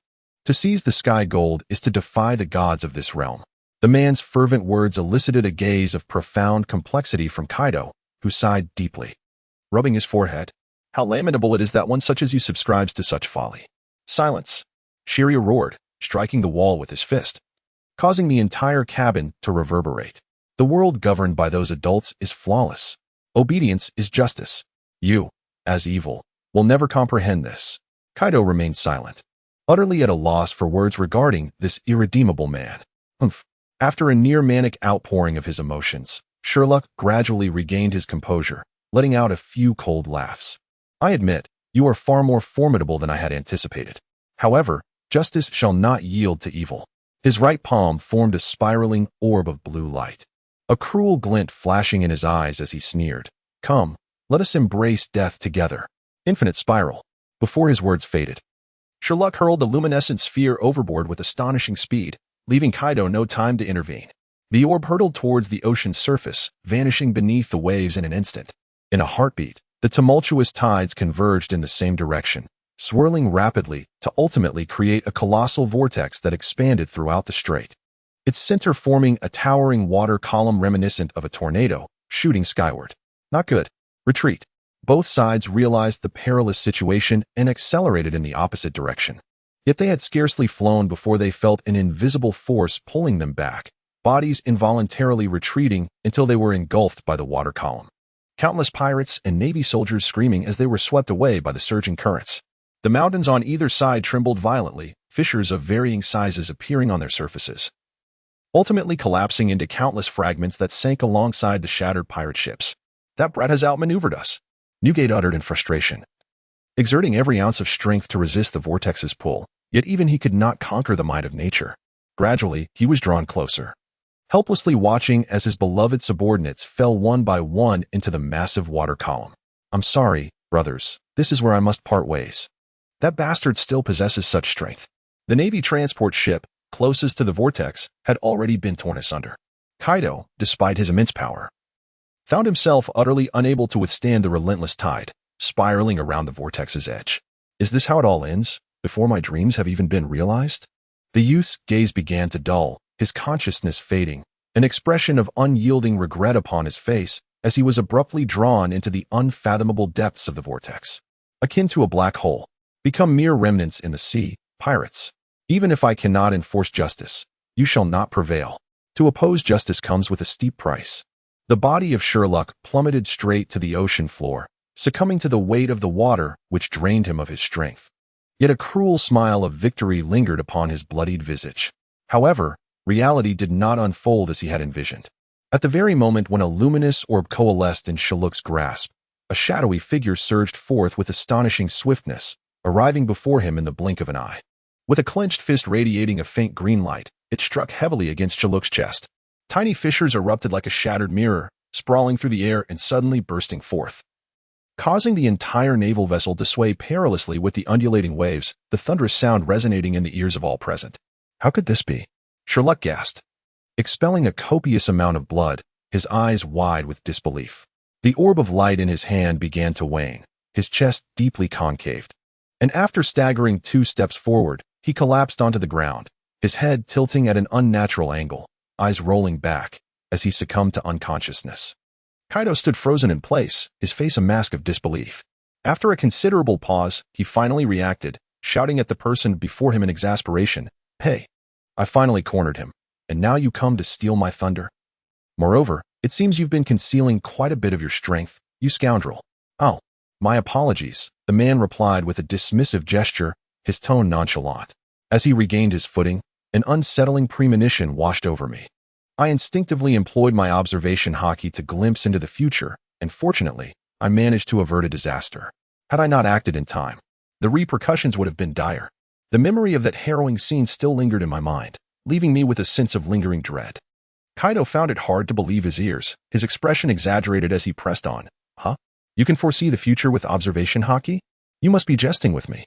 To seize the sky gold is to defy the gods of this realm. The man's fervent words elicited a gaze of profound complexity from Kaido, who sighed deeply, rubbing his forehead. How lamentable it is that one such as you subscribes to such folly. Silence! Shiryu roared, striking the wall with his fist, causing the entire cabin to reverberate. The world governed by those adults is flawless. Obedience is justice. You, as evil, will never comprehend this. Kaido remained silent, utterly at a loss for words regarding this irredeemable man. Humph. After a near-manic outpouring of his emotions, Sherlock gradually regained his composure, letting out a few cold laughs. I admit, you are far more formidable than I had anticipated. However, justice shall not yield to evil. His right palm formed a spiraling orb of blue light, a cruel glint flashing in his eyes as he sneered. Come, Let us embrace death together. Infinite spiral. Before his words faded, Sherlock hurled the luminescent sphere overboard with astonishing speed, leaving Kaido no time to intervene. The orb hurtled towards the ocean's surface, vanishing beneath the waves in an instant. In a heartbeat, the tumultuous tides converged in the same direction, swirling rapidly to ultimately create a colossal vortex that expanded throughout the strait. Its center forming a towering water column reminiscent of a tornado, shooting skyward. Not good. Retreat. Both sides realized the perilous situation and accelerated in the opposite direction. Yet they had scarcely flown before they felt an invisible force pulling them back, bodies involuntarily retreating until they were engulfed by the water column. Countless pirates and Navy soldiers screaming as they were swept away by the surging currents. The mountains on either side trembled violently, fissures of varying sizes appearing on their surfaces, ultimately collapsing into countless fragments that sank alongside the shattered pirate ships. That brat has outmaneuvered us, Newgate uttered in frustration, exerting every ounce of strength to resist the vortex's pull, yet even he could not conquer the might of nature. Gradually, he was drawn closer, helplessly watching as his beloved subordinates fell one by one into the massive water column. I'm sorry, brothers, this is where I must part ways. That bastard still possesses such strength. The Navy transport ship, closest to the vortex, had already been torn asunder. Kaido, despite his immense power, found himself utterly unable to withstand the relentless tide, spiraling around the vortex's edge. Is this how it all ends, before my dreams have even been realized? The youth's gaze began to dull, his consciousness fading, an expression of unyielding regret upon his face as he was abruptly drawn into the unfathomable depths of the vortex. Akin to a black hole, become mere remnants in the sea, pirates. Even if I cannot enforce justice, you shall not prevail. To oppose justice comes with a steep price. The body of Sherlock plummeted straight to the ocean floor, succumbing to the weight of the water which drained him of his strength. Yet a cruel smile of victory lingered upon his bloodied visage. However, reality did not unfold as he had envisioned. At the very moment when a luminous orb coalesced in Sherlock's grasp, a shadowy figure surged forth with astonishing swiftness, arriving before him in the blink of an eye. With a clenched fist radiating a faint green light, it struck heavily against Sherlock's chest. Tiny fissures erupted like a shattered mirror, sprawling through the air and suddenly bursting forth, causing the entire naval vessel to sway perilously with the undulating waves, the thunderous sound resonating in the ears of all present. How could this be? Sherlock gasped, expelling a copious amount of blood, his eyes wide with disbelief. The orb of light in his hand began to wane, his chest deeply concaved, and after staggering 2 steps forward, he collapsed onto the ground, his head tilting at an unnatural angle, eyes rolling back, as he succumbed to unconsciousness. Kaido stood frozen in place, his face a mask of disbelief. After a considerable pause, he finally reacted, shouting at the person before him in exasperation, "Hey, I finally cornered him, and now you come to steal my thunder? Moreover, it seems you've been concealing quite a bit of your strength, you scoundrel." "Oh, my apologies," the man replied with a dismissive gesture, his tone nonchalant. As he regained his footing, an unsettling premonition washed over me. I instinctively employed my observation haki to glimpse into the future, and fortunately, I managed to avert a disaster. Had I not acted in time, the repercussions would have been dire. The memory of that harrowing scene still lingered in my mind, leaving me with a sense of lingering dread. Kaido found it hard to believe his ears, his expression exaggerated as he pressed on. "Huh? You can foresee the future with observation haki? You must be jesting with me."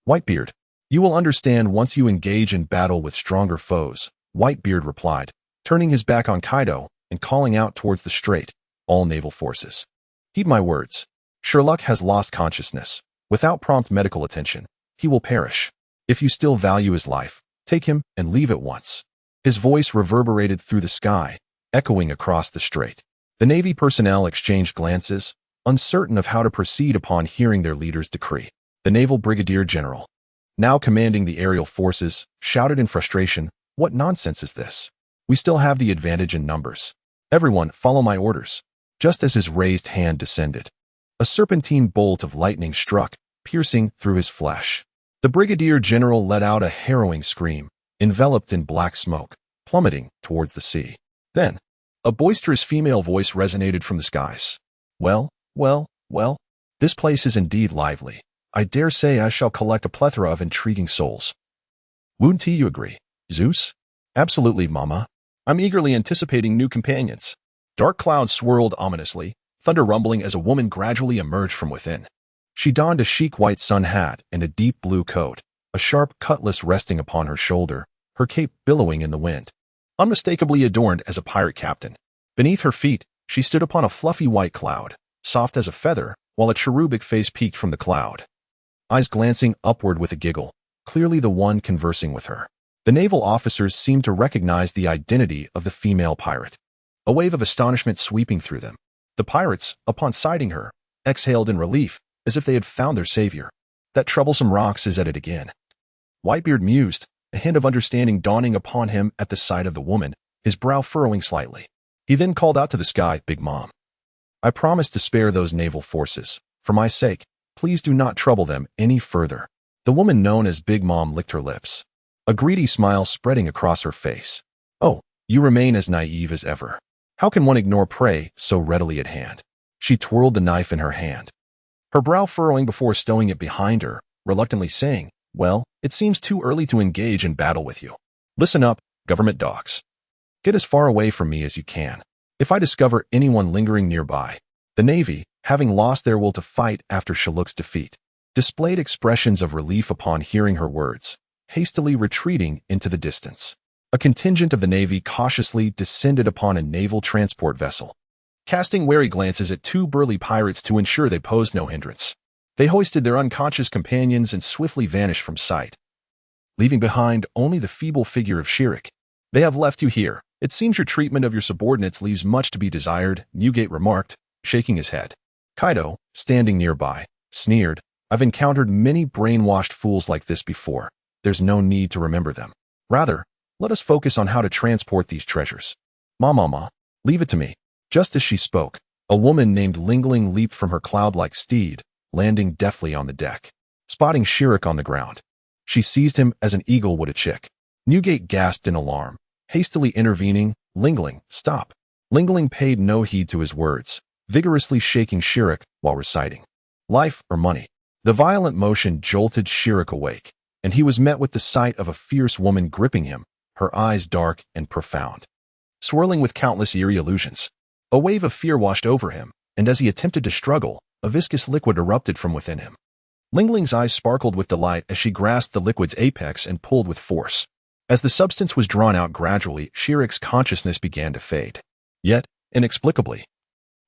"Whitebeard, you will understand once you engage in battle with stronger foes," Whitebeard replied, turning his back on Kaido and calling out towards the strait, "All naval forces, heed my words. Sherlock has lost consciousness. Without prompt medical attention, he will perish. If you still value his life, take him and leave at once." His voice reverberated through the sky, echoing across the strait. The Navy personnel exchanged glances, uncertain of how to proceed upon hearing their leader's decree. The Naval Brigadier General, now commanding the aerial forces, shouted in frustration, "What nonsense is this? We still have the advantage in numbers. Everyone, follow my orders." Just as his raised hand descended, a serpentine bolt of lightning struck, piercing through his flesh. The Brigadier General let out a harrowing scream, enveloped in black smoke, plummeting towards the sea. Then, a boisterous female voice resonated from the skies. Well, this place is indeed lively. I dare say I shall collect a plethora of intriguing souls." "Wouldn't you agree, Zeus?" "Absolutely, Mama. I'm eagerly anticipating new companions." Dark clouds swirled ominously, thunder rumbling as a woman gradually emerged from within. She donned a chic white sun hat and a deep blue coat, a sharp cutlass resting upon her shoulder, her cape billowing in the wind. Unmistakably adorned as a pirate captain. Beneath her feet, she stood upon a fluffy white cloud, soft as a feather, while a cherubic face peeked from the cloud. Eyes glancing upward with a giggle, clearly the one conversing with her. The naval officers seemed to recognize the identity of the female pirate. A wave of astonishment sweeping through them. The pirates, upon sighting her, exhaled in relief, as if they had found their savior. That troublesome Rox is at it again. Whitebeard mused, a hint of understanding dawning upon him at the sight of the woman, his brow furrowing slightly. He then called out to the sky, "Big Mom, I promise to spare those naval forces. For my sake, please do not trouble them any further." The woman known as Big Mom licked her lips, a greedy smile spreading across her face. "Oh, you remain as naive as ever. How can one ignore prey so readily at hand?" She twirled the knife in her hand, her brow furrowing before stowing it behind her, reluctantly saying, "Well, it seems too early to engage in battle with you. Listen up, government dogs. Get as far away from me as you can. If I discover anyone lingering nearby..." The Navy, having lost their will to fight after Shalluk's defeat, displayed expressions of relief upon hearing her words, hastily retreating into the distance. A contingent of the Navy cautiously descended upon a naval transport vessel, casting wary glances at two burly pirates to ensure they posed no hindrance. They hoisted their unconscious companions and swiftly vanished from sight, leaving behind only the feeble figure of Shirak. "They have left you here. It seems your treatment of your subordinates leaves much to be desired," Newgate remarked, shaking his head. Kaido, standing nearby, sneered, "I've encountered many brainwashed fools like this before. There's no need to remember them. Rather, let us focus on how to transport these treasures. Ma, leave it to me." Just as she spoke, a woman named Lingling leaped from her cloud-like steed, landing deftly on the deck. Spotting Shirak on the ground, she seized him as an eagle would a chick. Newgate gasped in alarm, hastily intervening, "Lingling, stop." Lingling paid no heed to his words, vigorously shaking Shirak while reciting, "Life or money." The violent motion jolted Shirak awake, and he was met with the sight of a fierce woman gripping him, her eyes dark and profound, swirling with countless eerie illusions. A wave of fear washed over him, and as he attempted to struggle, a viscous liquid erupted from within him. Lingling's eyes sparkled with delight as she grasped the liquid's apex and pulled with force. As the substance was drawn out gradually, Shirak's consciousness began to fade. Yet, inexplicably,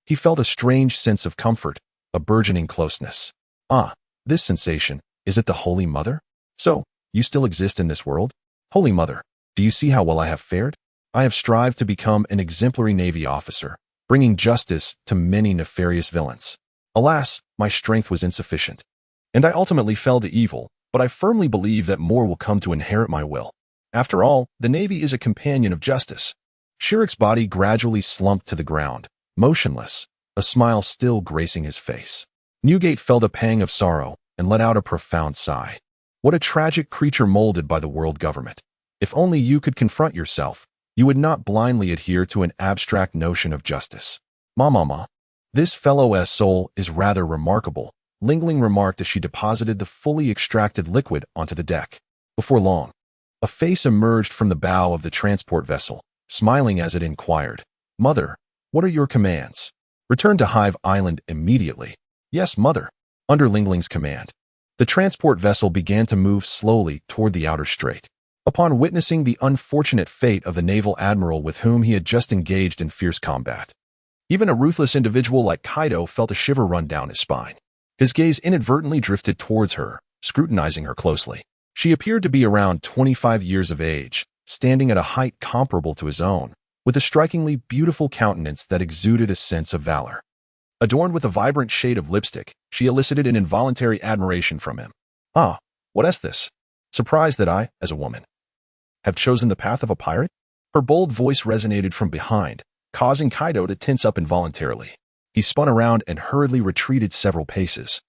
he felt a strange sense of comfort, a burgeoning closeness. "Ah, this sensation, is it the Holy Mother? So, you still exist in this world? Holy Mother, do you see how well I have fared? I have strived to become an exemplary Navy officer, bringing justice to many nefarious villains. Alas, my strength was insufficient, and I ultimately fell to evil, but I firmly believe that more will come to inherit my will. After all, the Navy is a companion of justice." Shirak's body gradually slumped to the ground, motionless, a smile still gracing his face. Newgate felt a pang of sorrow and let out a profound sigh. What a tragic creature molded by the world government. If only you could confront yourself, you would not blindly adhere to an abstract notion of justice. Ma, this fellow's soul is rather remarkable," Lingling remarked as she deposited the fully extracted liquid onto the deck. Before long, a face emerged from the bow of the transport vessel, smiling as it inquired, "Mother, what are your commands?" "Return to Hive Island immediately." "Yes, Mother." Under Lingling's command, the transport vessel began to move slowly toward the outer strait. Upon witnessing the unfortunate fate of the naval admiral with whom he had just engaged in fierce combat, even a ruthless individual like Kaido felt a shiver run down his spine. His gaze inadvertently drifted towards her, scrutinizing her closely. She appeared to be around 25 years of age, standing at a height comparable to his own, with a strikingly beautiful countenance that exuded a sense of valor. Adorned with a vibrant shade of lipstick, she elicited an involuntary admiration from him. "Ah, what is this? Surprised that I, as a woman, have chosen the path of a pirate?" Her bold voice resonated from behind, causing Kaido to tense up involuntarily. He spun around and hurriedly retreated several paces,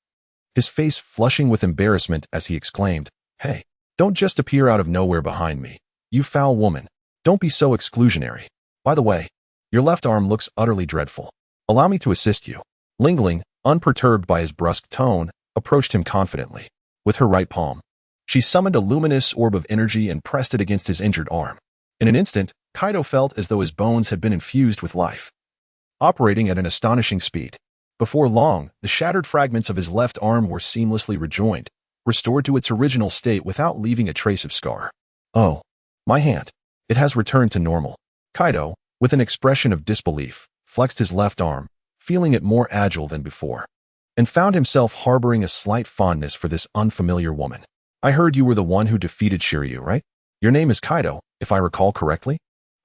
his face flushing with embarrassment as he exclaimed, "Hey, don't just appear out of nowhere behind me, you foul woman. Don't be so exclusionary. By the way, your left arm looks utterly dreadful. Allow me to assist you." Lingling, unperturbed by his brusque tone, approached him confidently. With her right palm, she summoned a luminous orb of energy and pressed it against his injured arm. In an instant, Kaido felt as though his bones had been infused with life. operating at an astonishing speed. Before long, the shattered fragments of his left arm were seamlessly rejoined, restored to its original state without leaving a trace of scar. Oh, my hand. It has returned to normal. Kaido, with an expression of disbelief, flexed his left arm, feeling it more agile than before, and found himself harboring a slight fondness for this unfamiliar woman. I heard you were the one who defeated Shiryu, right? Your name is Kaido, if I recall correctly?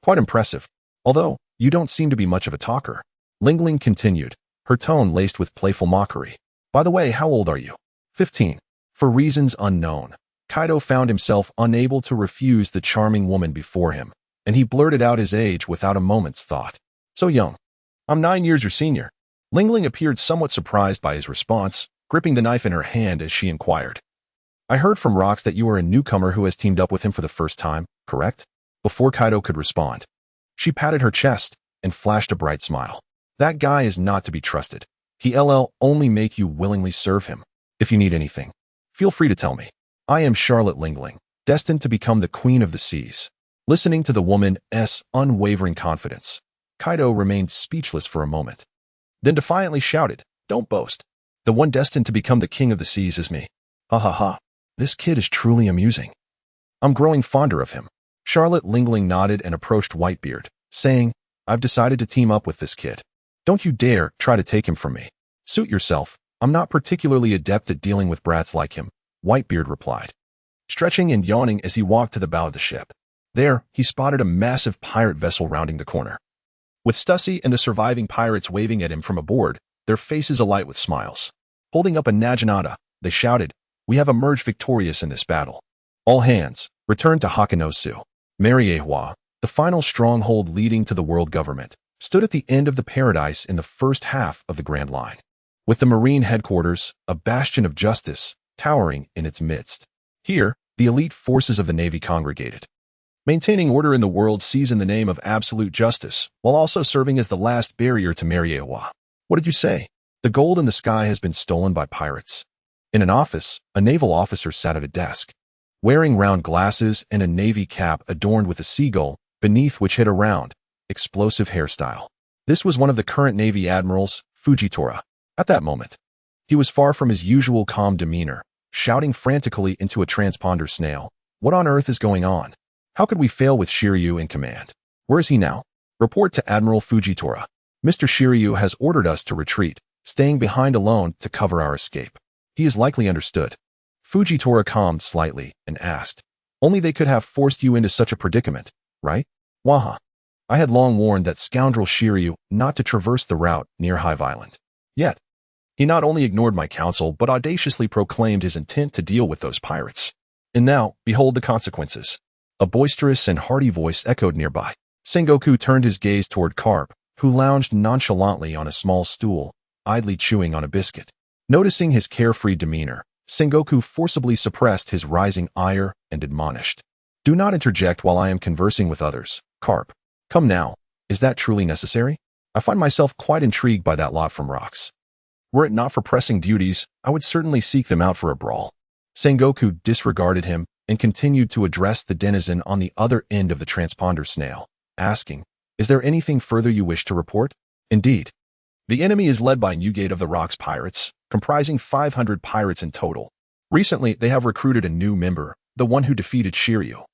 Quite impressive. Although, you don't seem to be much of a talker. Ling continued, her tone laced with playful mockery. By the way, how old are you? 15. For reasons unknown, Kaido found himself unable to refuse the charming woman before him, and he blurted out his age without a moment's thought. So young. I'm 9 years your senior. Ling appeared somewhat surprised by his response, gripping the knife in her hand as she inquired. I heard from Rocks that you are a newcomer who has teamed up with him for the first time, correct? Before Kaido could respond, she patted her chest and flashed a bright smile. That guy is not to be trusted. He'll only make you willingly serve him. If you need anything, feel free to tell me. I am Charlotte Ling, destined to become the Queen of the Seas. Listening to the woman's unwavering confidence, Kaido remained speechless for a moment, then defiantly shouted, Don't boast. The one destined to become the King of the Seas is me. Ha ha ha. This kid is truly amusing. I'm growing fonder of him. Charlotte Ling nodded and approached Whitebeard, saying, I've decided to team up with this kid. Don't you dare try to take him from me. Suit yourself. I'm not particularly adept at dealing with brats like him, Whitebeard replied, stretching and yawning as he walked to the bow of the ship. There, he spotted a massive pirate vessel rounding the corner. With Stussy and the surviving pirates waving at him from aboard, their faces alight with smiles. Holding up a naginata, they shouted, We have emerged victorious in this battle. All hands, return to Hakanosu. Mariewa, the final stronghold leading to the world government, stood at the end of the paradise in the first half of the Grand Line, with the Marine headquarters, a bastion of justice, towering in its midst. Here, the elite forces of the Navy congregated, maintaining order in the world seas in the name of absolute justice, while also serving as the last barrier to Mariewa. What did you say? The gold in the sky has been stolen by pirates. In an office, a naval officer sat at a desk, wearing round glasses and a navy cap adorned with a seagull, beneath which hid a round, explosive hairstyle. This was one of the current Navy admirals, Fujitora. At that moment, he was far from his usual calm demeanor, shouting frantically into a transponder snail, What on earth is going on? How could we fail with Shiryu in command? Where is he now? Report to Admiral Fujitora. Mr. Shiryu has ordered us to retreat, staying behind alone to cover our escape. He is likely understood. Fujitora calmed slightly and asked, Only they could have forced you into such a predicament, right? Waha. I had long warned that scoundrel Shiryu not to traverse the route near Beehive Island. Yet, he not only ignored my counsel but audaciously proclaimed his intent to deal with those pirates. And now, behold the consequences. A boisterous and hearty voice echoed nearby. Sengoku turned his gaze toward Carp, who lounged nonchalantly on a small stool, idly chewing on a biscuit. Noticing his carefree demeanor, Sengoku forcibly suppressed his rising ire and admonished, Do not interject while I am conversing with others, Carp. Come now, is that truly necessary? I find myself quite intrigued by that lot from Rocks. Were it not for pressing duties, I would certainly seek them out for a brawl. Sengoku disregarded him and continued to address the denizen on the other end of the transponder snail, asking, Is there anything further you wish to report? Indeed. The enemy is led by Newgate of the Rocks pirates, comprising 500 pirates in total. Recently, they have recruited a new member, the one who defeated Shiryu,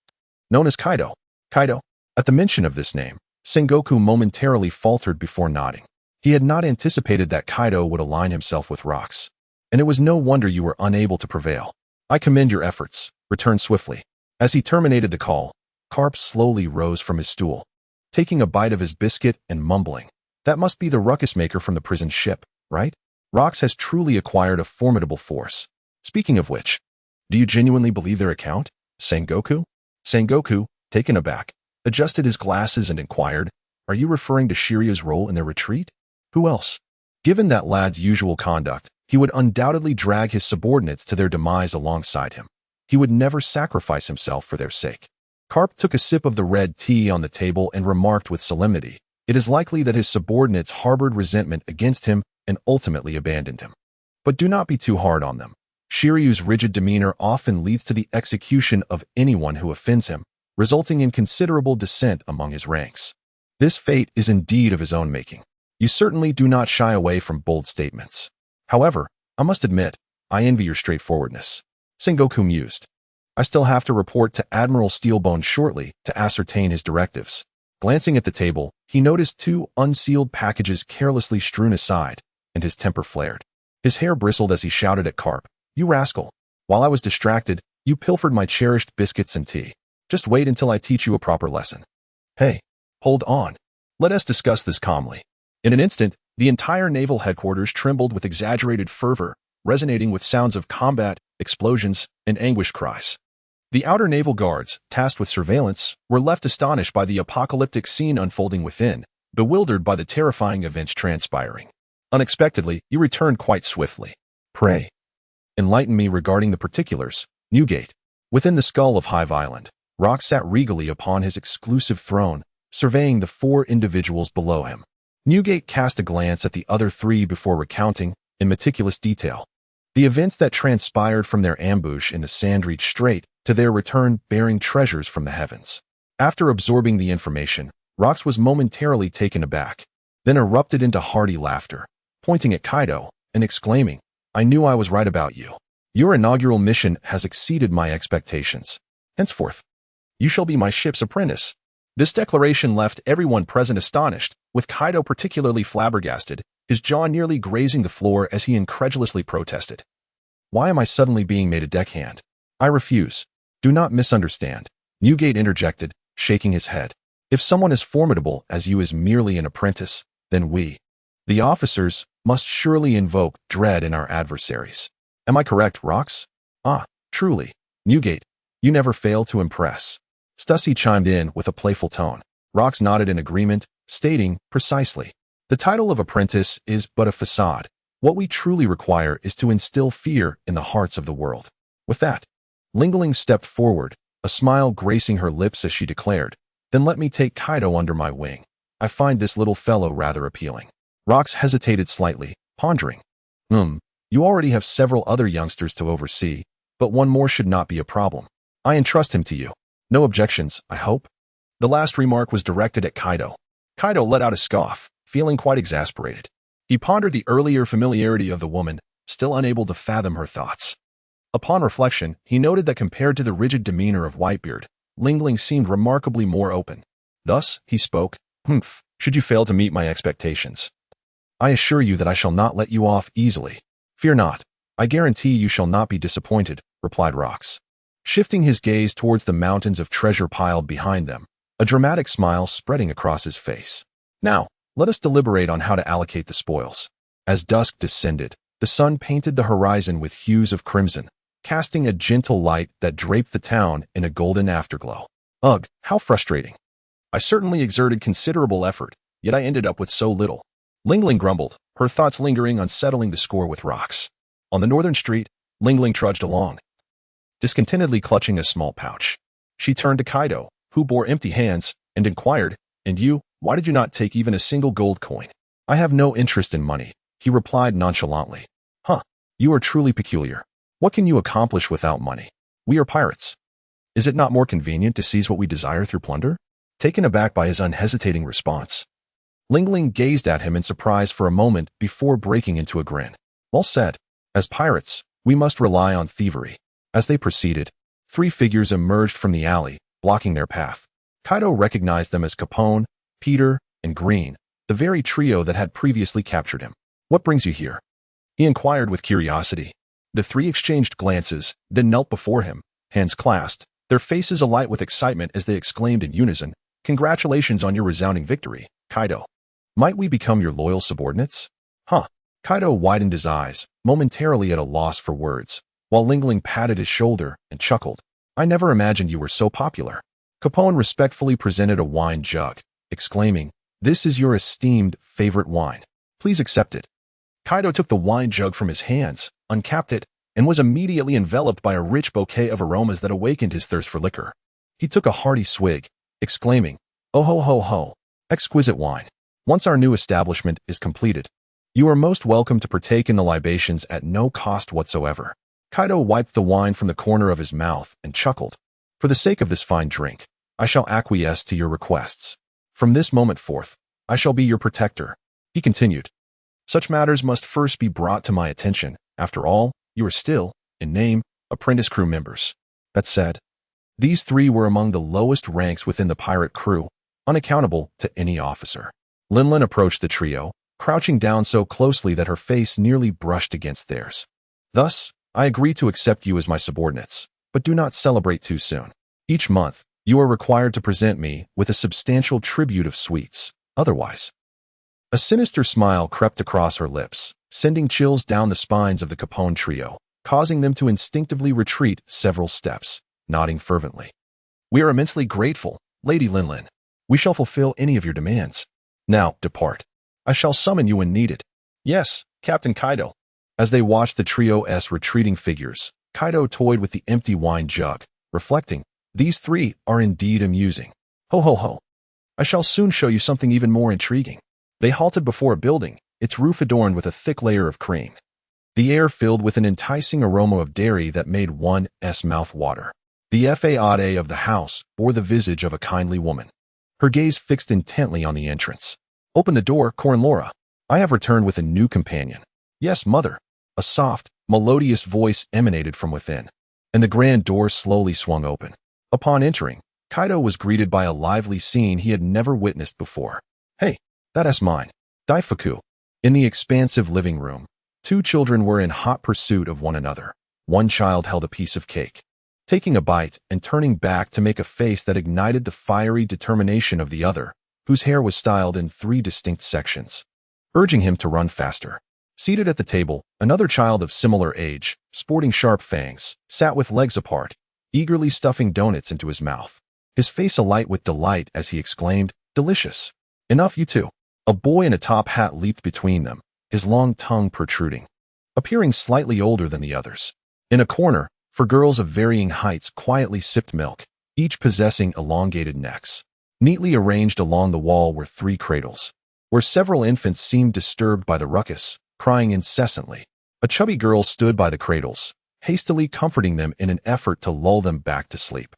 known as Kaido. Kaido. At the mention of this name, Sengoku momentarily faltered before nodding. He had not anticipated that Kaido would align himself with Rocks, and it was no wonder you were unable to prevail. I commend your efforts. Return swiftly. As he terminated the call, Carp slowly rose from his stool, taking a bite of his biscuit and mumbling, That must be the ruckus maker from the prison ship, right? Rocks has truly acquired a formidable force. Speaking of which, do you genuinely believe their account, Sengoku? Sengoku, taken aback, adjusted his glasses and inquired, Are you referring to Shiryu's role in their retreat? Who else? Given that lad's usual conduct, he would undoubtedly drag his subordinates to their demise alongside him. He would never sacrifice himself for their sake. Carp took a sip of the red tea on the table and remarked with solemnity, It is likely that his subordinates harbored resentment against him and ultimately abandoned him. But do not be too hard on them. Shiryu's rigid demeanor often leads to the execution of anyone who offends him, resulting in considerable dissent among his ranks. This fate is indeed of his own making. You certainly do not shy away from bold statements. However, I must admit, I envy your straightforwardness. Sengoku mused. I still have to report to Admiral Steelbone shortly to ascertain his directives. Glancing at the table, he noticed 2 unsealed packages carelessly strewn aside, and his temper flared. His hair bristled as he shouted at Carp, "You rascal! While I was distracted, you pilfered my cherished biscuits and tea. Just wait until I teach you a proper lesson." "Hey, hold on. Let us discuss this calmly." In an instant, the entire naval headquarters trembled with exaggerated fervor, resonating with sounds of combat, explosions, and anguished cries. The outer naval guards, tasked with surveillance, were left astonished by the apocalyptic scene unfolding within, bewildered by the terrifying events transpiring. Unexpectedly, you returned quite swiftly. "Pray, enlighten me regarding the particulars." Newgate. Within the skull of Beehive Island, Rock sat regally upon his exclusive throne, surveying the 4 individuals below him. Newgate cast a glance at the other 3 before recounting, in meticulous detail, the events that transpired from their ambush in the Sandreach Strait to their return bearing treasures from the heavens. After absorbing the information, Rox was momentarily taken aback, then erupted into hearty laughter, pointing at Kaido and exclaiming, "I knew I was right about you. Your inaugural mission has exceeded my expectations. Henceforth, you shall be my ship's apprentice." This declaration left everyone present astonished, with Kaido particularly flabbergasted, his jaw nearly grazing the floor as he incredulously protested. "Why am I suddenly being made a deckhand? I refuse." "Do not misunderstand," Newgate interjected, shaking his head. "If someone as formidable as you is merely an apprentice, then we, the officers, must surely invoke dread in our adversaries. Am I correct, Rox?" "Ah, truly, Newgate, you never fail to impress." Stussy chimed in with a playful tone. Rox nodded in agreement, stating, "Precisely. The title of apprentice is but a facade. What we truly require is to instill fear in the hearts of the world." With that, Lingling stepped forward, a smile gracing her lips as she declared, "Then let me take Kaido under my wing. I find this little fellow rather appealing." Rox hesitated slightly, pondering. You already have several other youngsters to oversee, but one more should not be a problem. I entrust him to you. No objections, I hope?" The last remark was directed at Kaido. Kaido let out a scoff, feeling quite exasperated. He pondered the earlier familiarity of the woman, still unable to fathom her thoughts. Upon reflection, he noted that compared to the rigid demeanor of Whitebeard, Lingling seemed remarkably more open. Thus, he spoke, "Should you fail to meet my expectations, I assure you that I shall not let you off easily." "Fear not. I guarantee you shall not be disappointed," replied Rox. Shifting his gaze towards the mountains of treasure piled behind them, a dramatic smile spreading across his face. "Now, let us deliberate on how to allocate the spoils." As dusk descended, the sun painted the horizon with hues of crimson, casting a gentle light that draped the town in a golden afterglow. Ugh, how frustrating. I certainly exerted considerable effort, yet I ended up with so little. Lingling grumbled, her thoughts lingering on settling the score with Rox. On the northern street, Lingling trudged along, discontentedly clutching a small pouch. She turned to Kaido, who bore empty hands, and inquired, "And you, why did you not take even a single gold coin?" "I have no interest in money," he replied nonchalantly. You are truly peculiar. What can you accomplish without money? We are pirates. Is it not more convenient to seize what we desire through plunder?" Taken aback by his unhesitating response, Lingling gazed at him in surprise for a moment before breaking into a grin. "Well said. As pirates, we must rely on thievery." As they proceeded, 3 figures emerged from the alley, blocking their path. Kaido recognized them as Capone, Peter, and Green, the very trio that had previously captured him. "What brings you here?" he inquired with curiosity. The 3 exchanged glances, then knelt before him, hands clasped, their faces alight with excitement as they exclaimed in unison, "Congratulations on your resounding victory, Kaido. Might we become your loyal subordinates?" Kaido widened his eyes, momentarily at a loss for words, while Lingling patted his shoulder and chuckled. "I never imagined you were so popular." Capone respectfully presented a wine jug, exclaiming, "This is your esteemed favorite wine. Please accept it." Kaido took the wine jug from his hands, uncapped it, and was immediately enveloped by a rich bouquet of aromas that awakened his thirst for liquor. He took a hearty swig, exclaiming, "Oh ho ho ho, exquisite wine. Once our new establishment is completed, you are most welcome to partake in the libations at no cost whatsoever." Kaido wiped the wine from the corner of his mouth and chuckled. "For the sake of this fine drink, I shall acquiesce to your requests. From this moment forth, I shall be your protector." He continued. Such matters must first be brought to my attention. After all, you are still, in name, apprentice crew members. That said, these three were among the lowest ranks within the pirate crew, unaccountable to any officer. Linlin approached the trio, crouching down so closely that her face nearly brushed against theirs. Thus, I agree to accept you as my subordinates, but do not celebrate too soon. Each month, you are required to present me with a substantial tribute of sweets. Otherwise, a sinister smile crept across her lips, sending chills down the spines of the Capone trio, causing them to instinctively retreat several steps, nodding fervently. We are immensely grateful, Lady Linlin. We shall fulfill any of your demands. Now, depart. I shall summon you when needed. Yes, Captain Kaido. As they watched the trio's retreating figures, Kaido toyed with the empty wine jug, reflecting, these three are indeed amusing. Ho ho ho. I shall soon show you something even more intriguing. They halted before a building, its roof adorned with a thick layer of cream. The air filled with an enticing aroma of dairy that made one's mouth water. The faade of the house bore the visage of a kindly woman, her gaze fixed intently on the entrance. Open the door, Corn Laura. I have returned with a new companion. Yes, mother. A soft, melodious voice emanated from within, and the grand door slowly swung open. Upon entering, Kaido was greeted by a lively scene he had never witnessed before. Hey, that's mine. Daifuku. In the expansive living room, two children were in hot pursuit of one another. One child held a piece of cake, taking a bite and turning back to make a face that ignited the fiery determination of the other, whose hair was styled in three distinct sections, urging him to run faster. Seated at the table, another child of similar age, sporting sharp fangs, sat with legs apart, eagerly stuffing donuts into his mouth, his face alight with delight as he exclaimed, delicious. Enough, you two. A boy in a top hat leaped between them, his long tongue protruding, appearing slightly older than the others. In a corner, four girls of varying heights quietly sipped milk, each possessing elongated necks. Neatly arranged along the wall were three cradles, where several infants seemed disturbed by the ruckus, crying incessantly. A chubby girl stood by the cradles, hastily comforting them in an effort to lull them back to sleep.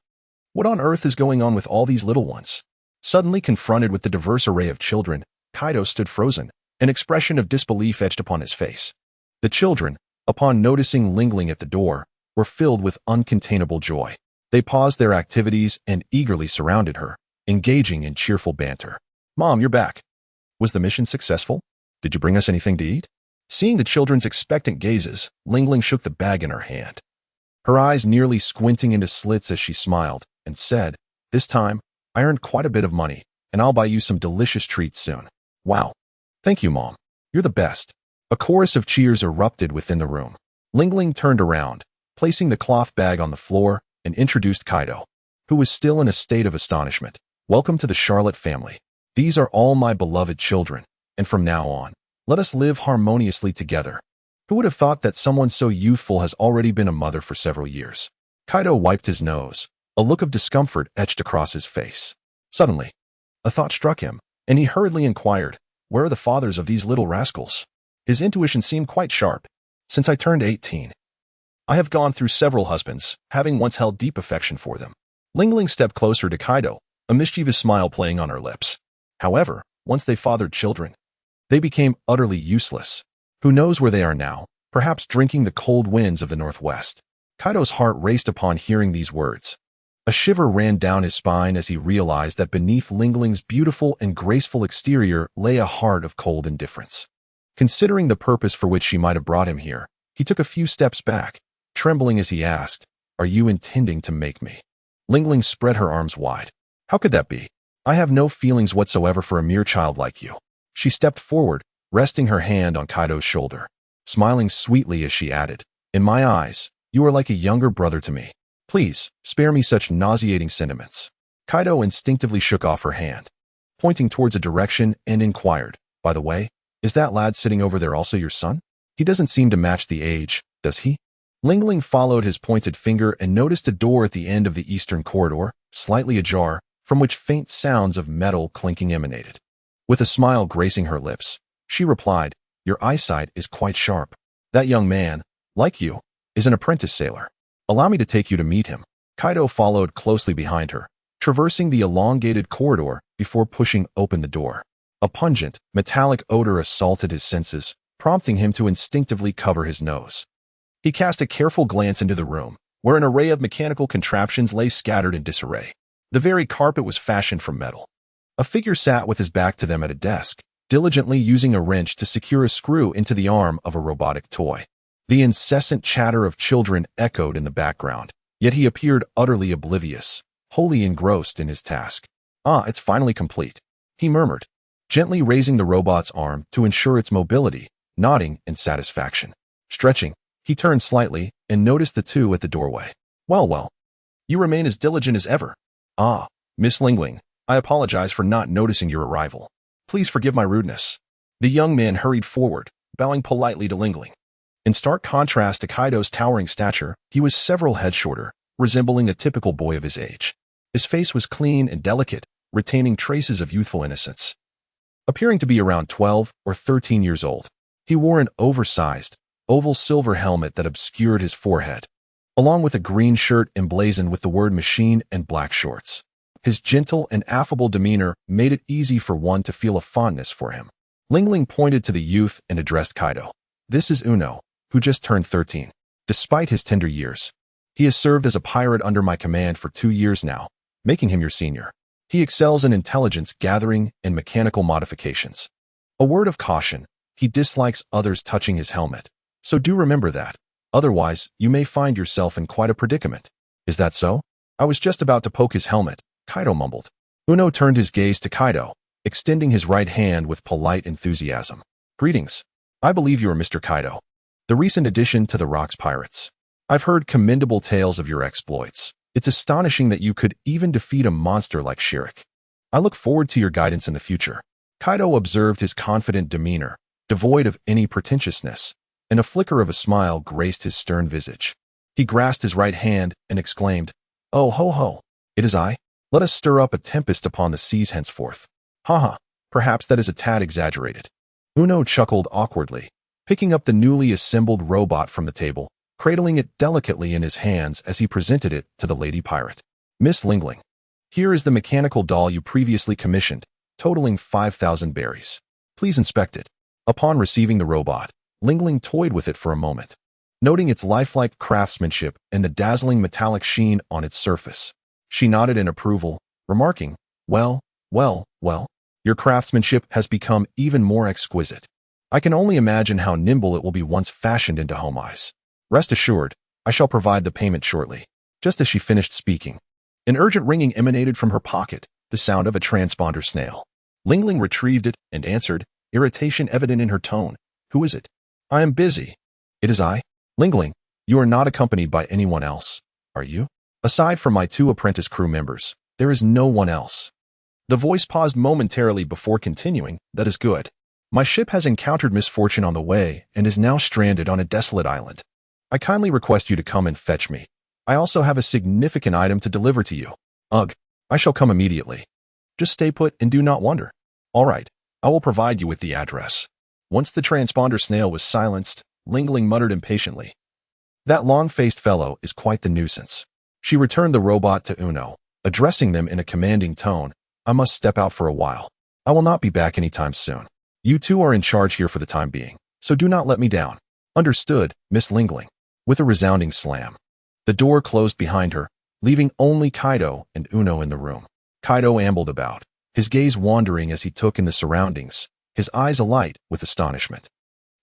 What on earth is going on with all these little ones? Suddenly confronted with the diverse array of children, Kaido stood frozen, an expression of disbelief etched upon his face. The children, upon noticing Lingling at the door, were filled with uncontainable joy. They paused their activities and eagerly surrounded her, engaging in cheerful banter. Mom, you're back. Was the mission successful? Did you bring us anything to eat? Seeing the children's expectant gazes, Lingling shook the bag in her hand, her eyes nearly squinting into slits as she smiled, and said, this time, I earned quite a bit of money, and I'll buy you some delicious treats soon. Wow. Thank you, Mom. You're the best. A chorus of cheers erupted within the room. Lingling turned around, placing the cloth bag on the floor, and introduced Kaido, who was still in a state of astonishment. Welcome to the Charlotte family. These are all my beloved children, and from now on, let us live harmoniously together. Who would have thought that someone so youthful has already been a mother for several years? Kaido wiped his nose, a look of discomfort etched across his face. Suddenly, a thought struck him, and he hurriedly inquired, where are the fathers of these little rascals? His intuition seemed quite sharp. Since I turned 18, I have gone through several husbands, having once held deep affection for them. Lingling stepped closer to Kaido, a mischievous smile playing on her lips. However, once they fathered children, they became utterly useless. Who knows where they are now, perhaps drinking the cold winds of the Northwest. Kaido's heart raced upon hearing these words. A shiver ran down his spine as he realized that beneath Lingling's beautiful and graceful exterior lay a heart of cold indifference. Considering the purpose for which she might have brought him here, he took a few steps back, trembling as he asked, are you intending to make me? Lingling spread her arms wide. How could that be? I have no feelings whatsoever for a mere child like you. She stepped forward, resting her hand on Kaido's shoulder, smiling sweetly as she added, in my eyes, you are like a younger brother to me. Please, spare me such nauseating sentiments. Kaido instinctively shook off her hand, pointing towards a direction, and inquired, by the way, is that lad sitting over there also your son? He doesn't seem to match the age, does he? Lingling followed his pointed finger and noticed a door at the end of the eastern corridor, slightly ajar, from which faint sounds of metal clinking emanated. With a smile gracing her lips, she replied, your eyesight is quite sharp. That young man, like you, is an apprentice sailor. Allow me to take you to meet him. Kaido followed closely behind her, traversing the elongated corridor before pushing open the door. A pungent, metallic odor assaulted his senses, prompting him to instinctively cover his nose. He cast a careful glance into the room, where an array of mechanical contraptions lay scattered in disarray. The very carpet was fashioned from metal. A figure sat with his back to them at a desk, diligently using a wrench to secure a screw into the arm of a robotic toy. The incessant chatter of children echoed in the background, yet he appeared utterly oblivious, wholly engrossed in his task. "Ah, it's finally complete," he murmured, gently raising the robot's arm to ensure its mobility, nodding in satisfaction. Stretching, he turned slightly and noticed the two at the doorway. Well, you remain as diligent as ever." "Ah, Miss Lingling, I apologize for not noticing your arrival. Please forgive my rudeness." The young man hurried forward, bowing politely to Lingling. In stark contrast to Kaido's towering stature, he was several heads shorter, resembling a typical boy of his age. His face was clean and delicate, retaining traces of youthful innocence. Appearing to be around 12 or 13 years old, he wore an oversized, oval silver helmet that obscured his forehead, along with a green shirt emblazoned with the word machine and black shorts. His gentle and affable demeanor made it easy for one to feel a fondness for him. Lingling pointed to the youth and addressed Kaido. "This is Uno, who just turned 13. Despite his tender years, he has served as a pirate under my command for 2 years now, making him your senior. He excels in intelligence gathering and mechanical modifications. A word of caution, he dislikes others touching his helmet, so do remember that. Otherwise, you may find yourself in quite a predicament." "Is that so?" "I was just about to poke his helmet," Kaido mumbled. Uno turned his gaze to Kaido, extending his right hand with polite enthusiasm. "Greetings. I believe you are Mr. Kaido, the recent addition to the Rocks Pirates. I've heard commendable tales of your exploits. It's astonishing that you could even defeat a monster like Shirak. I look forward to your guidance in the future." Kaido observed his confident demeanor, devoid of any pretentiousness, and a flicker of a smile graced his stern visage. He grasped his right hand and exclaimed, "Oh ho ho, it is I? Let us stir up a tempest upon the seas henceforth." "Haha, perhaps that is a tad exaggerated." Uno chuckled awkwardly, picking up the newly assembled robot from the table, cradling it delicately in his hands as he presented it to the lady pirate. "Miss Lingling, here is the mechanical doll you previously commissioned, totaling 5,000 berries. Please inspect it." Upon receiving the robot, Lingling toyed with it for a moment, noting its lifelike craftsmanship and the dazzling metallic sheen on its surface. She nodded in approval, remarking, well, your craftsmanship has become even more exquisite. I can only imagine how nimble it will be once fashioned into home eyes. Rest assured, I shall provide the payment shortly." Just as she finished speaking, an urgent ringing emanated from her pocket, the sound of a transponder snail. Lingling retrieved it and answered, irritation evident in her tone. "Who is it?" "I am busy." "It is I." "Lingling, you are not accompanied by anyone else, are you?" "Aside from my 2 apprentice crew members, there is no one else." The voice paused momentarily before continuing, "That is good. My ship has encountered misfortune on the way and is now stranded on a desolate island. I kindly request you to come and fetch me. I also have a significant item to deliver to you." "Ugh, I shall come immediately. Just stay put and do not wander." "All right, I will provide you with the address." Once the transponder snail was silenced, Lingling muttered impatiently, "That long-faced fellow is quite the nuisance." She returned the robot to Uno, addressing them in a commanding tone. "I must step out for a while. I will not be back anytime soon. You two are in charge here for the time being, so do not let me down." "Understood, Miss Lingling." With a resounding slam, the door closed behind her, leaving only Kaido and Uno in the room. Kaido ambled about, his gaze wandering as he took in the surroundings, his eyes alight with astonishment.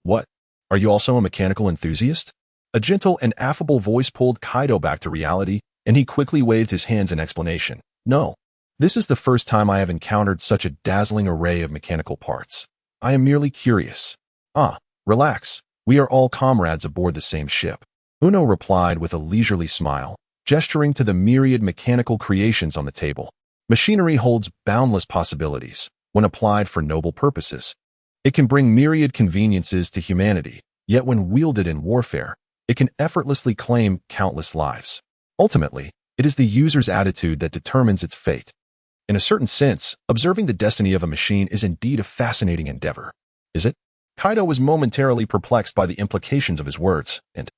"What? Are you also a mechanical enthusiast?" A gentle and affable voice pulled Kaido back to reality, and he quickly waved his hands in explanation. "No. This is the first time I have encountered such a dazzling array of mechanical parts. I am merely curious." "Ah, relax. We are all comrades aboard the same ship." Uno replied with a leisurely smile, gesturing to the myriad mechanical creations on the table. Machinery holds boundless possibilities when applied for noble purposes. It can bring myriad conveniences to humanity, yet when wielded in warfare, it can effortlessly claim countless lives. Ultimately, it is the user's attitude that determines its fate. In a certain sense, observing the destiny of a machine is indeed a fascinating endeavor. Is it? Kaido was momentarily perplexed by the implications of his words, and,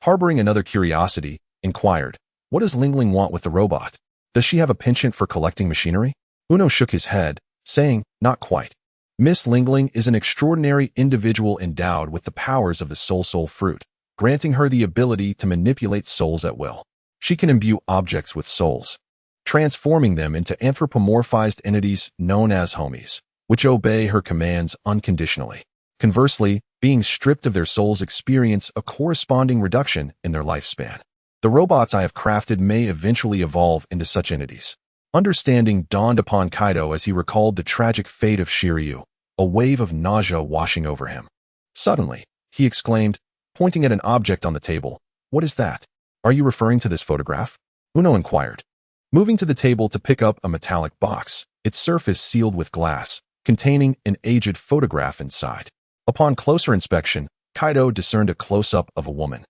harboring another curiosity, inquired, "What does Lingling want with the robot? Does she have a penchant for collecting machinery?" Uno shook his head, saying, "Not quite. Miss Lingling is an extraordinary individual endowed with the powers of the soul fruit, granting her the ability to manipulate souls at will. She can imbue objects with souls, transforming them into anthropomorphized entities known as homies, which obey her commands unconditionally. Conversely, being stripped of their souls experience a corresponding reduction in their lifespan. The robots I have crafted may eventually evolve into such entities. Understanding dawned upon Kaido as he recalled the tragic fate of Shiryu, a wave of nausea washing over him. Suddenly, he exclaimed, pointing at an object on the table, "What is that? Are you referring to this photograph?" Uno inquired. Moving to the table to pick up a metallic box, its surface sealed with glass, containing an aged photograph inside. Upon closer inspection, Kaido discerned a close-up of a woman.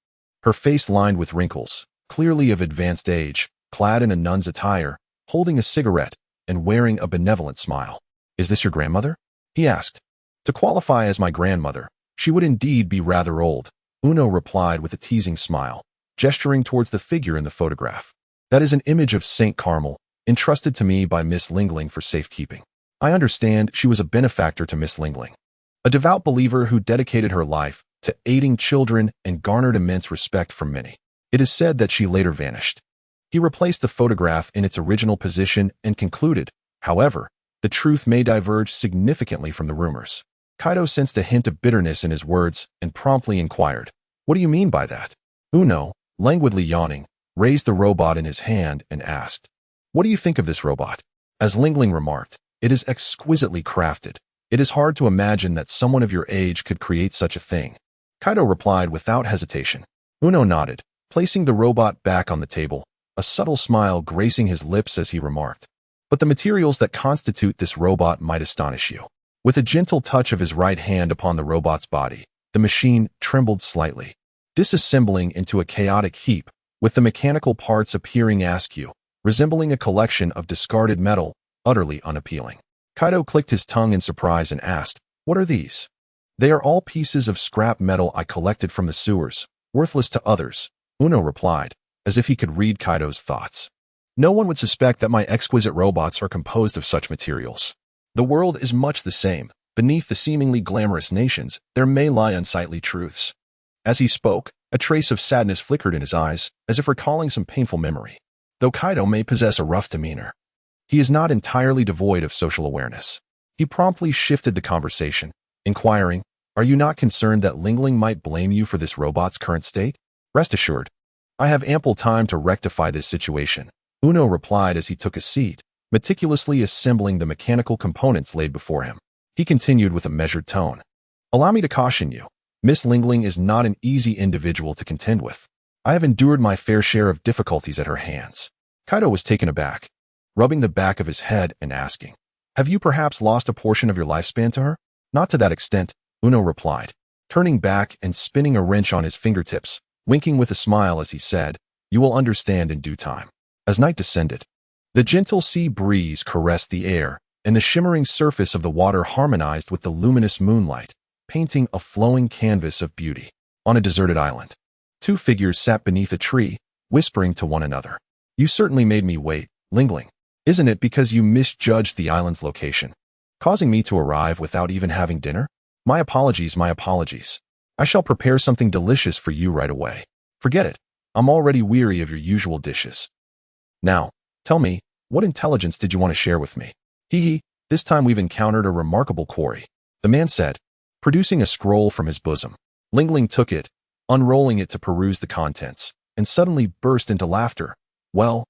Her face lined with wrinkles, clearly of advanced age, clad in a nun's attire, holding a cigarette, and wearing a benevolent smile. "Is this your grandmother?" he asked. "To qualify as my grandmother, she would indeed be rather old," Uno replied with a teasing smile, gesturing towards the figure in the photograph. "That is an image of Saint Carmel, entrusted to me by Miss Lingling for safekeeping. I understand she was a benefactor to Miss Lingling, a devout believer who dedicated her life to aiding children and garnered immense respect from many. It is said that she later vanished." He replaced the photograph in its original position and concluded, "However, the truth may diverge significantly from the rumors." Kaido sensed a hint of bitterness in his words and promptly inquired, "What do you mean by that?" Uno, languidly yawning, raised the robot in his hand and asked, "What do you think of this robot?" As Lingling remarked, "It is exquisitely crafted. It is hard to imagine that someone of your age could create such a thing." Kaido replied without hesitation. Uno nodded, placing the robot back on the table, a subtle smile gracing his lips as he remarked, "But the materials that constitute this robot might astonish you." With a gentle touch of his right hand upon the robot's body, the machine trembled slightly, disassembling into a chaotic heap, with the mechanical parts appearing askew, resembling a collection of discarded metal, utterly unappealing. Kaido clicked his tongue in surprise and asked, "What are these?" "They are all pieces of scrap metal I collected from the sewers, worthless to others," Uno replied, as if he could read Kaido's thoughts. "No one would suspect that my exquisite robots are composed of such materials. The world is much the same. Beneath the seemingly glamorous nations, there may lie unsightly truths." As he spoke, a trace of sadness flickered in his eyes, as if recalling some painful memory. Though Kaido may possess a rough demeanor, he is not entirely devoid of social awareness. He promptly shifted the conversation, inquiring, "Are you not concerned that Lingling might blame you for this robot's current state?" "Rest assured, I have ample time to rectify this situation," Uno replied as he took a seat, meticulously assembling the mechanical components laid before him. He continued with a measured tone, "Allow me to caution you. Miss Lingling is not an easy individual to contend with. I have endured my fair share of difficulties at her hands." Kaido was taken aback, rubbing the back of his head and asking, "Have you perhaps lost a portion of your lifespan to her?" "Not to that extent," Uno replied, turning back and spinning a wrench on his fingertips, winking with a smile as he said, "You will understand in due time." As night descended, the gentle sea breeze caressed the air, and the shimmering surface of the water harmonized with the luminous moonlight, painting a flowing canvas of beauty. On a deserted island, two figures sat beneath a tree, whispering to one another. "You certainly made me wait, Lingling. Isn't it because you misjudged the island's location, causing me to arrive without even having dinner? My apologies, my apologies. I shall prepare something delicious for you right away. Forget it. I'm already weary of your usual dishes. Now, tell me, what intelligence did you want to share with me?" "Hee, this time we've encountered a remarkable quarry," the man said, producing a scroll from his bosom. Lingling took it, unrolling it to peruse the contents, and suddenly burst into laughter. Well,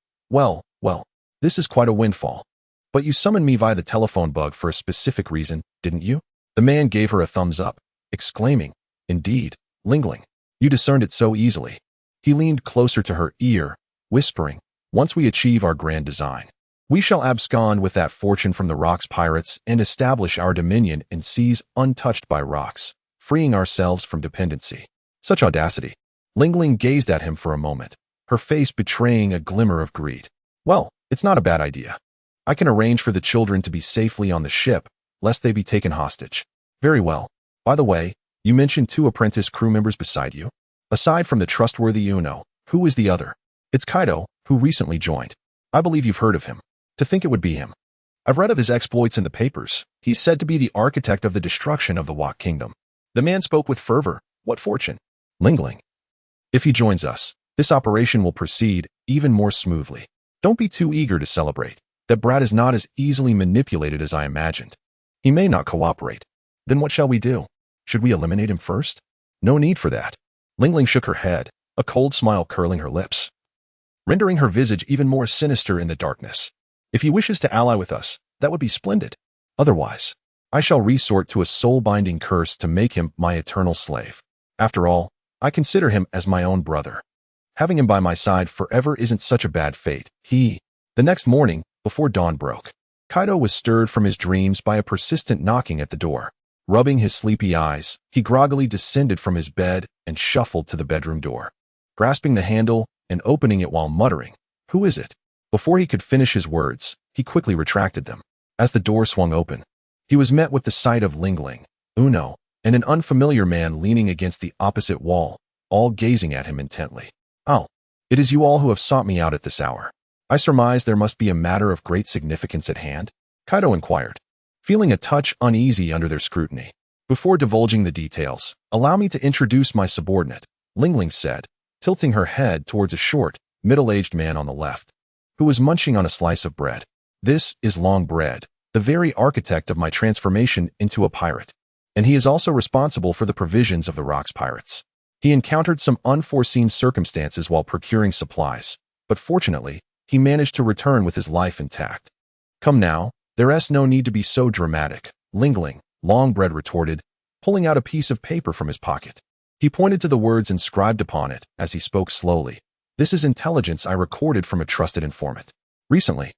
this is quite a windfall. But you summoned me via the telephone bug for a specific reason, didn't you?" The man gave her a thumbs up, exclaiming, "Indeed, Lingling, you discerned it so easily." He leaned closer to her ear, whispering, "Once we achieve our grand design, we shall abscond with that fortune from the Rocks pirates and establish our dominion in seas untouched by rocks, freeing ourselves from dependency." Such audacity. Lingling gazed at him for a moment, her face betraying a glimmer of greed. "Well, it's not a bad idea. I can arrange for the children to be safely on the ship, lest they be taken hostage." "Very well. By the way, you mentioned 2 apprentice crew members beside you. Aside from the trustworthy Uno, who is the other?" "It's Kaido, who recently joined. I believe you've heard of him." "To think it would be him. I've read of his exploits in the papers. He's said to be the architect of the destruction of the Wok kingdom. The man spoke with fervor. What fortune? Lingling. If he joins us, this operation will proceed even more smoothly. Don't be too eager to celebrate. That brat is not as easily manipulated as I imagined. He may not cooperate. Then what shall we do? Should we eliminate him first? No need for that. Lingling shook her head, a cold smile curling her lips, rendering her visage even more sinister in the darkness. If he wishes to ally with us, that would be splendid. Otherwise, I shall resort to a soul-binding curse to make him my eternal slave. After all, I consider him as my own brother. Having him by my side forever isn't such a bad fate. The next morning, before dawn broke, Kaido was stirred from his dreams by a persistent knocking at the door. Rubbing his sleepy eyes, he groggily descended from his bed and shuffled to the bedroom door, grasping the handle and opening it while muttering, "Who is it?" Before he could finish his words, he quickly retracted them. As the door swung open, he was met with the sight of Lingling, Uno, and an unfamiliar man leaning against the opposite wall, all gazing at him intently. "Oh, it is you all who have sought me out at this hour. I surmise there must be a matter of great significance at hand?" Kaido inquired, feeling a touch uneasy under their scrutiny. "Before divulging the details, allow me to introduce my subordinate," Lingling said, tilting her head towards a short, middle-aged man on the left, who was munching on a slice of bread. "This is Long Bread, the very architect of my transformation into a pirate, and he is also responsible for the provisions of the Rock's pirates. He encountered some unforeseen circumstances while procuring supplies, but fortunately, he managed to return with his life intact." "Come now, there's no need to be so dramatic," Lingling, Longbread retorted, pulling out a piece of paper from his pocket. He pointed to the words inscribed upon it as he spoke slowly. "This is intelligence I recorded from a trusted informant. Recently,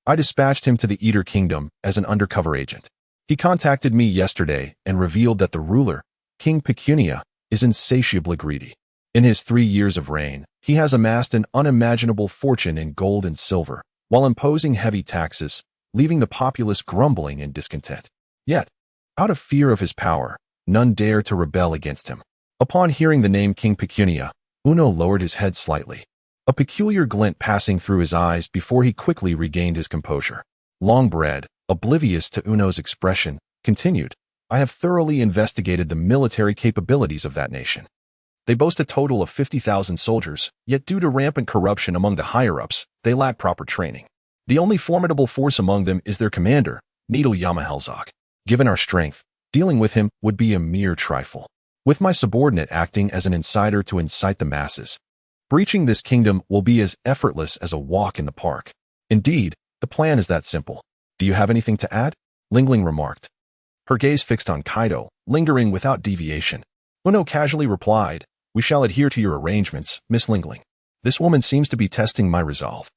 I dispatched him to the Eater Kingdom as an undercover agent. He contacted me yesterday and revealed that the ruler, King Pecunia, is insatiably greedy. In his 3 years of reign, he has amassed an unimaginable fortune in gold and silver, while imposing heavy taxes, leaving the populace grumbling in discontent. Yet, out of fear of his power, none dare to rebel against him." Upon hearing the name King Pecunia, Uno lowered his head slightly, a peculiar glint passing through his eyes before he quickly regained his composure. Longbread, oblivious to Uno's expression, continued, "I have thoroughly investigated the military capabilities of that nation. They boast a total of 50,000 soldiers, yet due to rampant corruption among the higher-ups, they lack proper training. The only formidable force among them is their commander, Needle Yamahelzok. Given our strength, dealing with him would be a mere trifle. With my subordinate acting as an insider to incite the masses, breaching this kingdom will be as effortless as a walk in the park. Indeed, the plan is that simple. Do you have anything to add?" Lingling remarked, her gaze fixed on Kaido, lingering without deviation. Uno casually replied, "We shall adhere to your arrangements, Miss Lingling. This woman seems to be testing my resolve.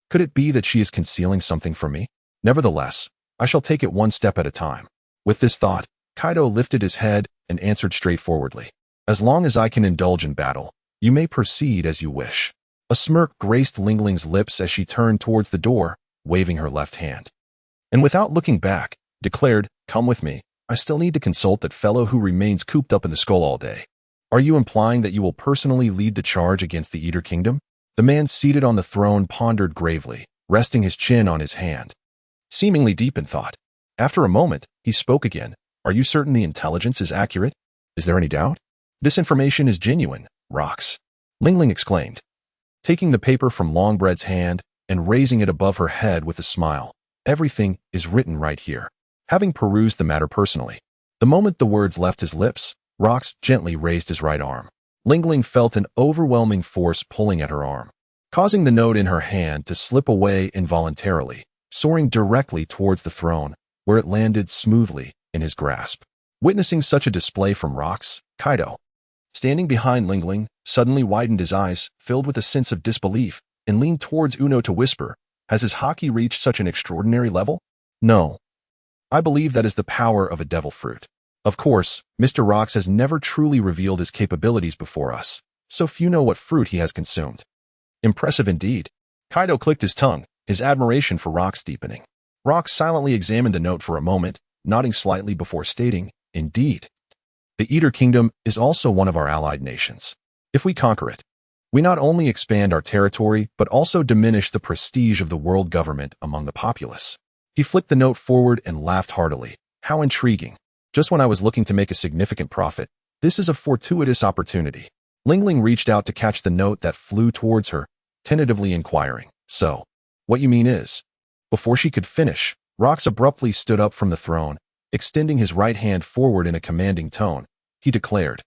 Could it be that she is concealing something from me? Nevertheless, I shall take it one step at a time." With this thought, Kaido lifted his head and answered straightforwardly, "As long as I can indulge in battle, you may proceed as you wish." A smirk graced Lingling's lips as she turned towards the door, waving her left hand, and without looking back, declared, "Come with me. I still need to consult that fellow who remains cooped up in the skull all day." "Are you implying that you will personally lead the charge against the Eater Kingdom?" The man seated on the throne pondered gravely, resting his chin on his hand, seemingly deep in thought. After a moment, he spoke again. "Are you certain the intelligence is accurate? Is there any doubt?" "This information is genuine, Rocks," Lingling exclaimed, taking the paper from Longbread's hand and raising it above her head with a smile. "Everything is written right here." Having perused the matter personally, the moment the words left his lips, Rocks gently raised his right arm. Lingling felt an overwhelming force pulling at her arm, causing the note in her hand to slip away involuntarily, soaring directly towards the throne, where it landed smoothly in his grasp. Witnessing such a display from Rocks, Kaido, standing behind Lingling, suddenly widened his eyes, filled with a sense of disbelief, and leaned towards Uno to whisper, "Has his haki reached such an extraordinary level?" "No. I believe that is the power of a devil fruit. Of course, Mr. Rocks has never truly revealed his capabilities before us, so few know what fruit he has consumed." "Impressive indeed." Kaido clicked his tongue, his admiration for Rocks deepening. Rocks silently examined the note for a moment, nodding slightly before stating, "Indeed. The Eater Kingdom is also one of our allied nations. If we conquer it, we not only expand our territory but also diminish the prestige of the world government among the populace." He flicked the note forward and laughed heartily. How intriguing. Just when I was looking to make a significant profit, this is a fortuitous opportunity. Lingling reached out to catch the note that flew towards her, tentatively inquiring, "So, what you mean is?" Before she could finish, Rox abruptly stood up from the throne, extending his right hand forward in a commanding tone. He declared,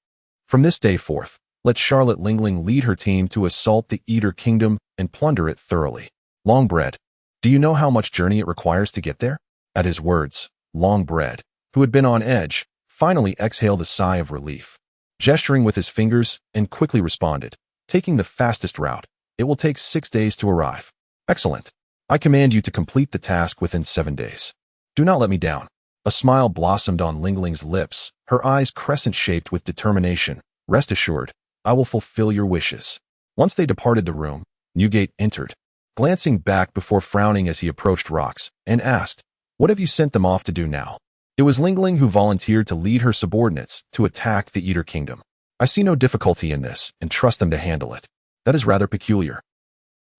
"From this day forth, let Charlotte Lingling lead her team to assault the Eater Kingdom and plunder it thoroughly. Longbread, do you know how much journey it requires to get there?" At his words, Longbread, who had been on edge, finally exhaled a sigh of relief. Gesturing with his fingers, and quickly responded, "Taking the fastest route, it will take 6 days to arrive." "Excellent. I command you to complete the task within 7 days. Do not let me down." A smile blossomed on Lingling's lips, her eyes crescent-shaped with determination. "Rest assured, I will fulfill your wishes." Once they departed the room, Newgate entered, glancing back before frowning as he approached Rox, and asked, "What have you sent them off to do now?" It was Lingling who volunteered to lead her subordinates to attack the Eater Kingdom. "I see no difficulty in this, and trust them to handle it." "That is rather peculiar,"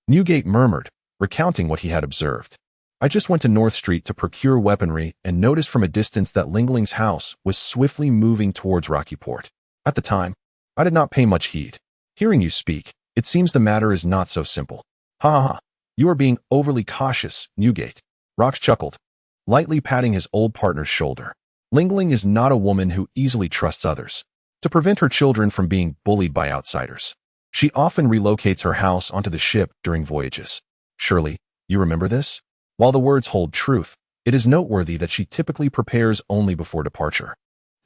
Newgate murmured, recounting what he had observed. "I just went to North Street to procure weaponry and noticed from a distance that Lingling's house was swiftly moving towards Rockyport. At the time, I did not pay much heed. Hearing you speak, it seems the matter is not so simple." "Ha ha ha. You are being overly cautious, Newgate." Rox chuckled, lightly patting his old partner's shoulder. "Lingling is not a woman who easily trusts others. To prevent her children from being bullied by outsiders, she often relocates her house onto the ship during voyages. Surely, you remember this? While the words hold truth, it is noteworthy that she typically prepares only before departure.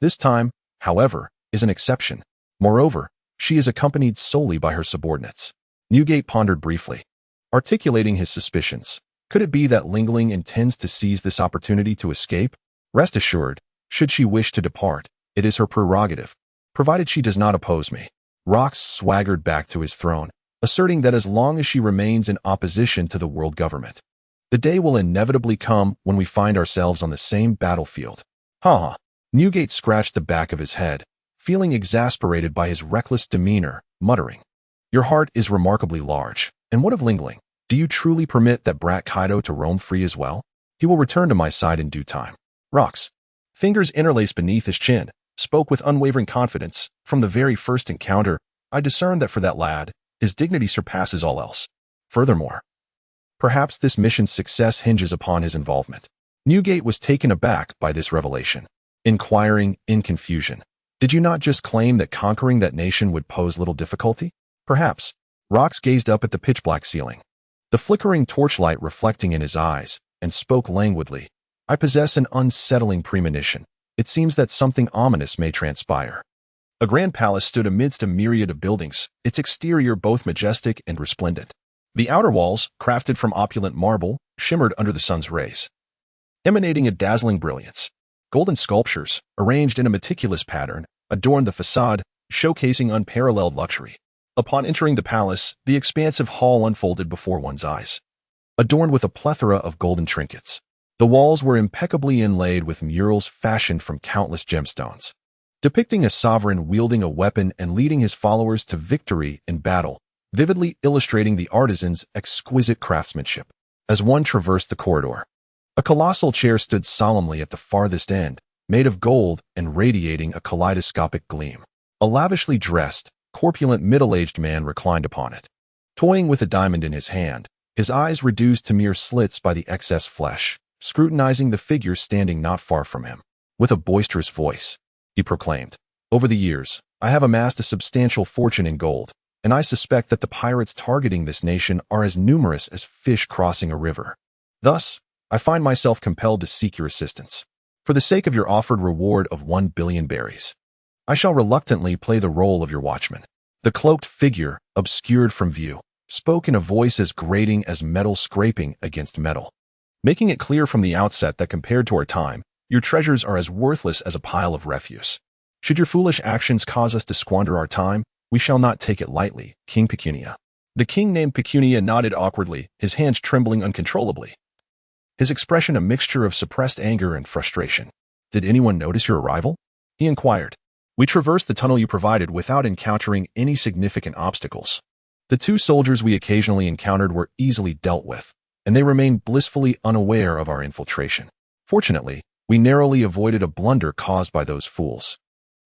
This time, however, is an exception. Moreover, she is accompanied solely by her subordinates." Newgate pondered briefly, articulating his suspicions. Could it be that Lingling intends to seize this opportunity to escape? Rest assured, should she wish to depart, it is her prerogative, provided she does not oppose me. Rox swaggered back to his throne, asserting that as long as she remains in opposition to the world government, the day will inevitably come when we find ourselves on the same battlefield. Ha ha. Newgate scratched the back of his head, feeling exasperated by his reckless demeanor, muttering, "Your heart is remarkably large. And what of Lingling? Do you truly permit that brat Kaido to roam free as well? He will return to my side in due time." Rox, fingers interlaced beneath his chin, spoke with unwavering confidence. "From the very first encounter, I discerned that for that lad, his dignity surpasses all else. Furthermore, perhaps this mission's success hinges upon his involvement." Newgate was taken aback by this revelation, inquiring in confusion, "Did you not just claim that conquering that nation would pose little difficulty?" "Perhaps." Rox gazed up at the pitch-black ceiling, the flickering torchlight reflecting in his eyes, and spoke languidly. "I possess an unsettling premonition. It seems that something ominous may transpire." A grand palace stood amidst a myriad of buildings, its exterior both majestic and resplendent. The outer walls, crafted from opulent marble, shimmered under the sun's rays, emanating a dazzling brilliance. Golden sculptures, arranged in a meticulous pattern, adorned the facade, showcasing unparalleled luxury. Upon entering the palace, the expansive hall unfolded before one's eyes, adorned with a plethora of golden trinkets. The walls were impeccably inlaid with murals fashioned from countless gemstones, depicting a sovereign wielding a weapon and leading his followers to victory in battle, vividly illustrating the artisan's exquisite craftsmanship. As one traversed the corridor, a colossal chair stood solemnly at the farthest end, made of gold and radiating a kaleidoscopic gleam. A lavishly dressed, corpulent middle-aged man reclined upon it, toying with a diamond in his hand, his eyes reduced to mere slits by the excess flesh, scrutinizing the figure standing not far from him. With a boisterous voice, he proclaimed, "Over the years, I have amassed a substantial fortune in gold, and I suspect that the pirates targeting this nation are as numerous as fish crossing a river. Thus, I find myself compelled to seek your assistance. For the sake of your offered reward of 1 billion berries, I shall reluctantly play the role of your watchman." The cloaked figure, obscured from view, spoke in a voice as grating as metal scraping against metal, making it clear from the outset that compared to our time, your treasures are as worthless as a pile of refuse. Should your foolish actions cause us to squander our time, we shall not take it lightly, King Pecunia. The king named Pecunia nodded awkwardly, his hands trembling uncontrollably, his expression a mixture of suppressed anger and frustration. "Did anyone notice your arrival?" he inquired. "We traversed the tunnel you provided without encountering any significant obstacles. The 2 soldiers we occasionally encountered were easily dealt with, and they remained blissfully unaware of our infiltration. Fortunately, we narrowly avoided a blunder caused by those fools.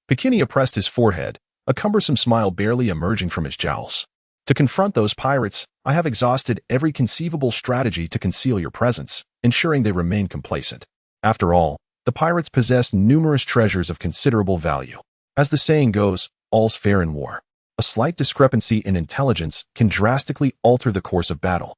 Bikini pressed his forehead, a cumbersome smile barely emerging from his jowls. To confront those pirates, I have exhausted every conceivable strategy to conceal your presence, ensuring they remain complacent. After all, the pirates possessed numerous treasures of considerable value. As the saying goes, all's fair in war. A slight discrepancy in intelligence can drastically alter the course of battle.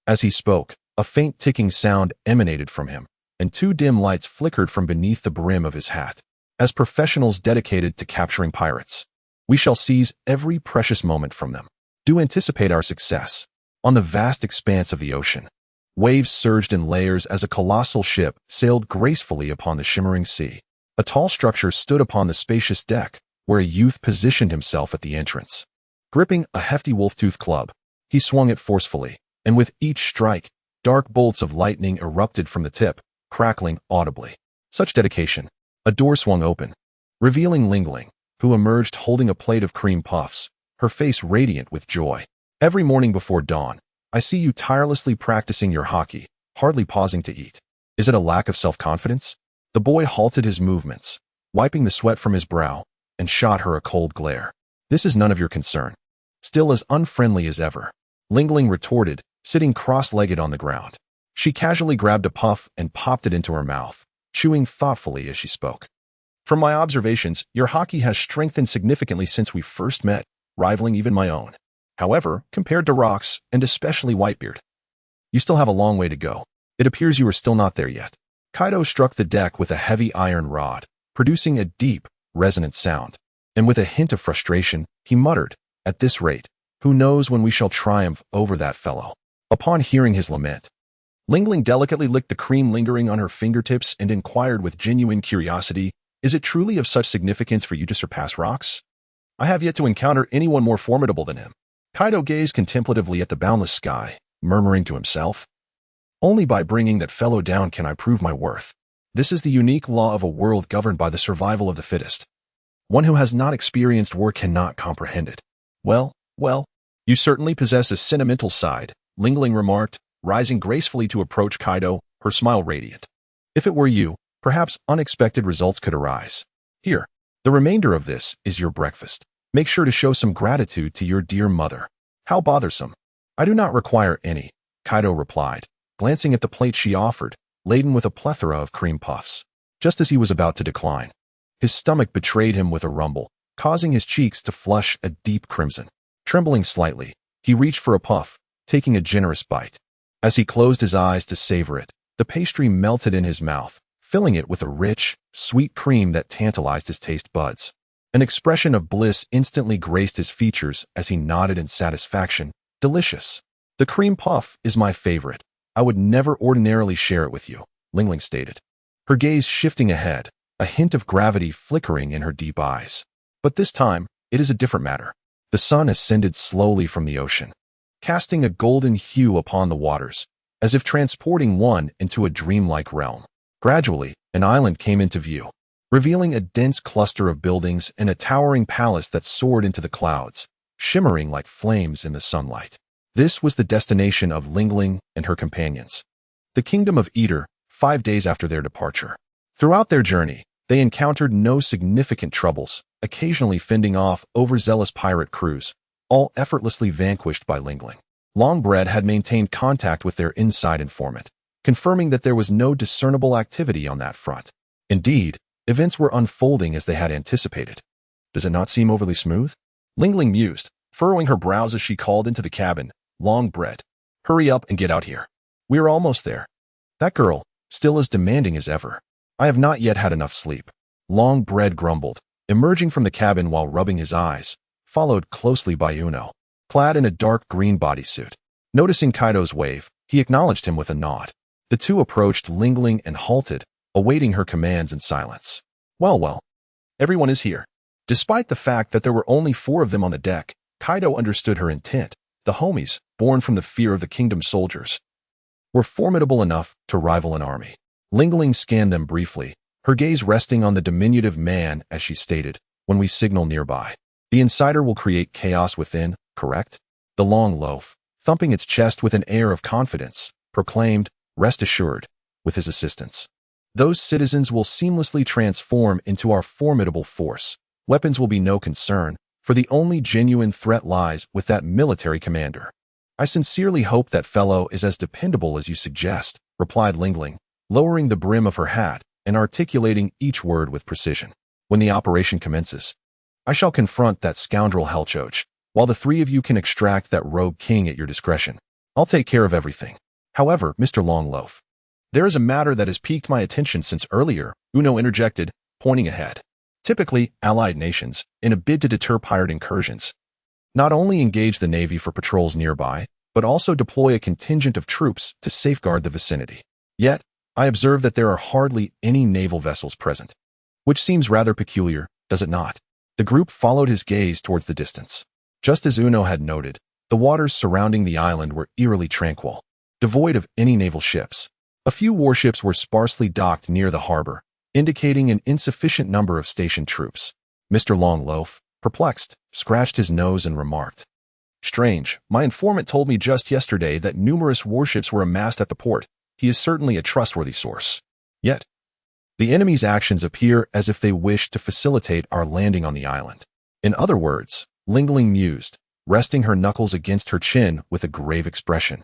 As he spoke, a faint ticking sound emanated from him, and two dim lights flickered from beneath the brim of his hat. As professionals dedicated to capturing pirates, we shall seize every precious moment from them. Do anticipate our success. On the vast expanse of the ocean, waves surged in layers as a colossal ship sailed gracefully upon the shimmering sea. A tall structure stood upon the spacious deck, where a youth positioned himself at the entrance. Gripping a hefty wolf-tooth club, he swung it forcefully, and with each strike, dark bolts of lightning erupted from the tip, crackling audibly. Such dedication. A door swung open, revealing Lingling, who emerged holding a plate of cream puffs, her face radiant with joy. Every morning before dawn, I see you tirelessly practicing your hockey, hardly pausing to eat. Is it a lack of self-confidence? The boy halted his movements, wiping the sweat from his brow, and shot her a cold glare. This is none of your concern. Still as unfriendly as ever, Lingling retorted, sitting cross-legged on the ground. She casually grabbed a puff and popped it into her mouth, chewing thoughtfully as she spoke. From my observations, your hockey has strengthened significantly since we first met, rivaling even my own. However, compared to Rock's, and especially Whitebeard, you still have a long way to go. It appears you are still not there yet. Kaido struck the deck with a heavy iron rod, producing a deep, resonant sound. And with a hint of frustration, he muttered, "At this rate, who knows when we shall triumph over that fellow?" Upon hearing his lament, Lingling delicately licked the cream lingering on her fingertips and inquired with genuine curiosity, "Is it truly of such significance for you to surpass Rocks? I have yet to encounter anyone more formidable than him." Kaido gazed contemplatively at the boundless sky, murmuring to himself, "Only by bringing that fellow down can I prove my worth. This is the unique law of a world governed by the survival of the fittest. One who has not experienced war cannot comprehend it." Well, you certainly possess a sentimental side," Lingling remarked, rising gracefully to approach Kaido, her smile radiant. "If it were you, perhaps unexpected results could arise. Here, the remainder of this is your breakfast. Make sure to show some gratitude to your dear mother." "How bothersome." "I do not require any," Kaido replied, glancing at the plate she offered, laden with a plethora of cream puffs. Just as he was about to decline, his stomach betrayed him with a rumble, causing his cheeks to flush a deep crimson. Trembling slightly, he reached for a puff, taking a generous bite. As he closed his eyes to savor it, the pastry melted in his mouth, filling it with a rich, sweet cream that tantalized his taste buds. An expression of bliss instantly graced his features as he nodded in satisfaction. "Delicious. The cream puff is my favorite. I would never ordinarily share it with you," Lingling stated, her gaze shifting ahead, a hint of gravity flickering in her deep eyes. "But this time, it is a different matter." The sun ascended slowly from the ocean, casting a golden hue upon the waters, as if transporting one into a dreamlike realm. Gradually, an island came into view, revealing a dense cluster of buildings and a towering palace that soared into the clouds, shimmering like flames in the sunlight. This was the destination of Lingling and her companions, the kingdom of Eater, 5 days after their departure. Throughout their journey, they encountered no significant troubles, occasionally fending off overzealous pirate crews, all effortlessly vanquished by Lingling. Longbread had maintained contact with their inside informant, confirming that there was no discernible activity on that front. Indeed, events were unfolding as they had anticipated. "Does it not seem overly smooth?" Lingling mused, furrowing her brows as she called into the cabin, "Longbread, hurry up and get out here. We are almost there." "That girl, still as demanding as ever. I have not yet had enough sleep," Longbread grumbled, emerging from the cabin while rubbing his eyes, followed closely by Uno, clad in a dark green bodysuit. Noticing Kaido's wave, he acknowledged him with a nod. The two approached Lingling and halted, awaiting her commands in silence. Well, everyone is here." Despite the fact that there were only 4 of them on the deck, Kaido understood her intent. The homies, born from the fear of the kingdom's soldiers, were formidable enough to rival an army. Lingling scanned them briefly, her gaze resting on the diminutive man as she stated, "When we signal nearby, the insider will create chaos within, correct?" The long loaf, thumping its chest with an air of confidence, proclaimed, "Rest assured, with his assistance, those citizens will seamlessly transform into our formidable force. Weapons will be no concern, for the only genuine threat lies with that military commander." "I sincerely hope that fellow is as dependable as you suggest," replied Lingling, lowering the brim of her hat and articulating each word with precision. "When the operation commences, I shall confront that scoundrel Helchoch, while the three of you can extract that rogue king at your discretion. I'll take care of everything. However, Mr. Longloaf, there is a matter that has piqued my attention since earlier," Uno interjected, pointing ahead. "Typically, allied nations, in a bid to deter pirate incursions, not only engage the navy for patrols nearby, but also deploy a contingent of troops to safeguard the vicinity. Yet, I observe that there are hardly any naval vessels present, which seems rather peculiar, does it not?" The group followed his gaze towards the distance. Just as Uno had noted, the waters surrounding the island were eerily tranquil, devoid of any naval ships. A few warships were sparsely docked near the harbor, indicating an insufficient number of stationed troops. Mr. Longloaf, perplexed, scratched his nose and remarked, "Strange, my informant told me just yesterday that numerous warships were amassed at the port. He is certainly a trustworthy source. Yet, the enemy's actions appear as if they wished to facilitate our landing on the island." In other words, Lingling mused, resting her knuckles against her chin with a grave expression,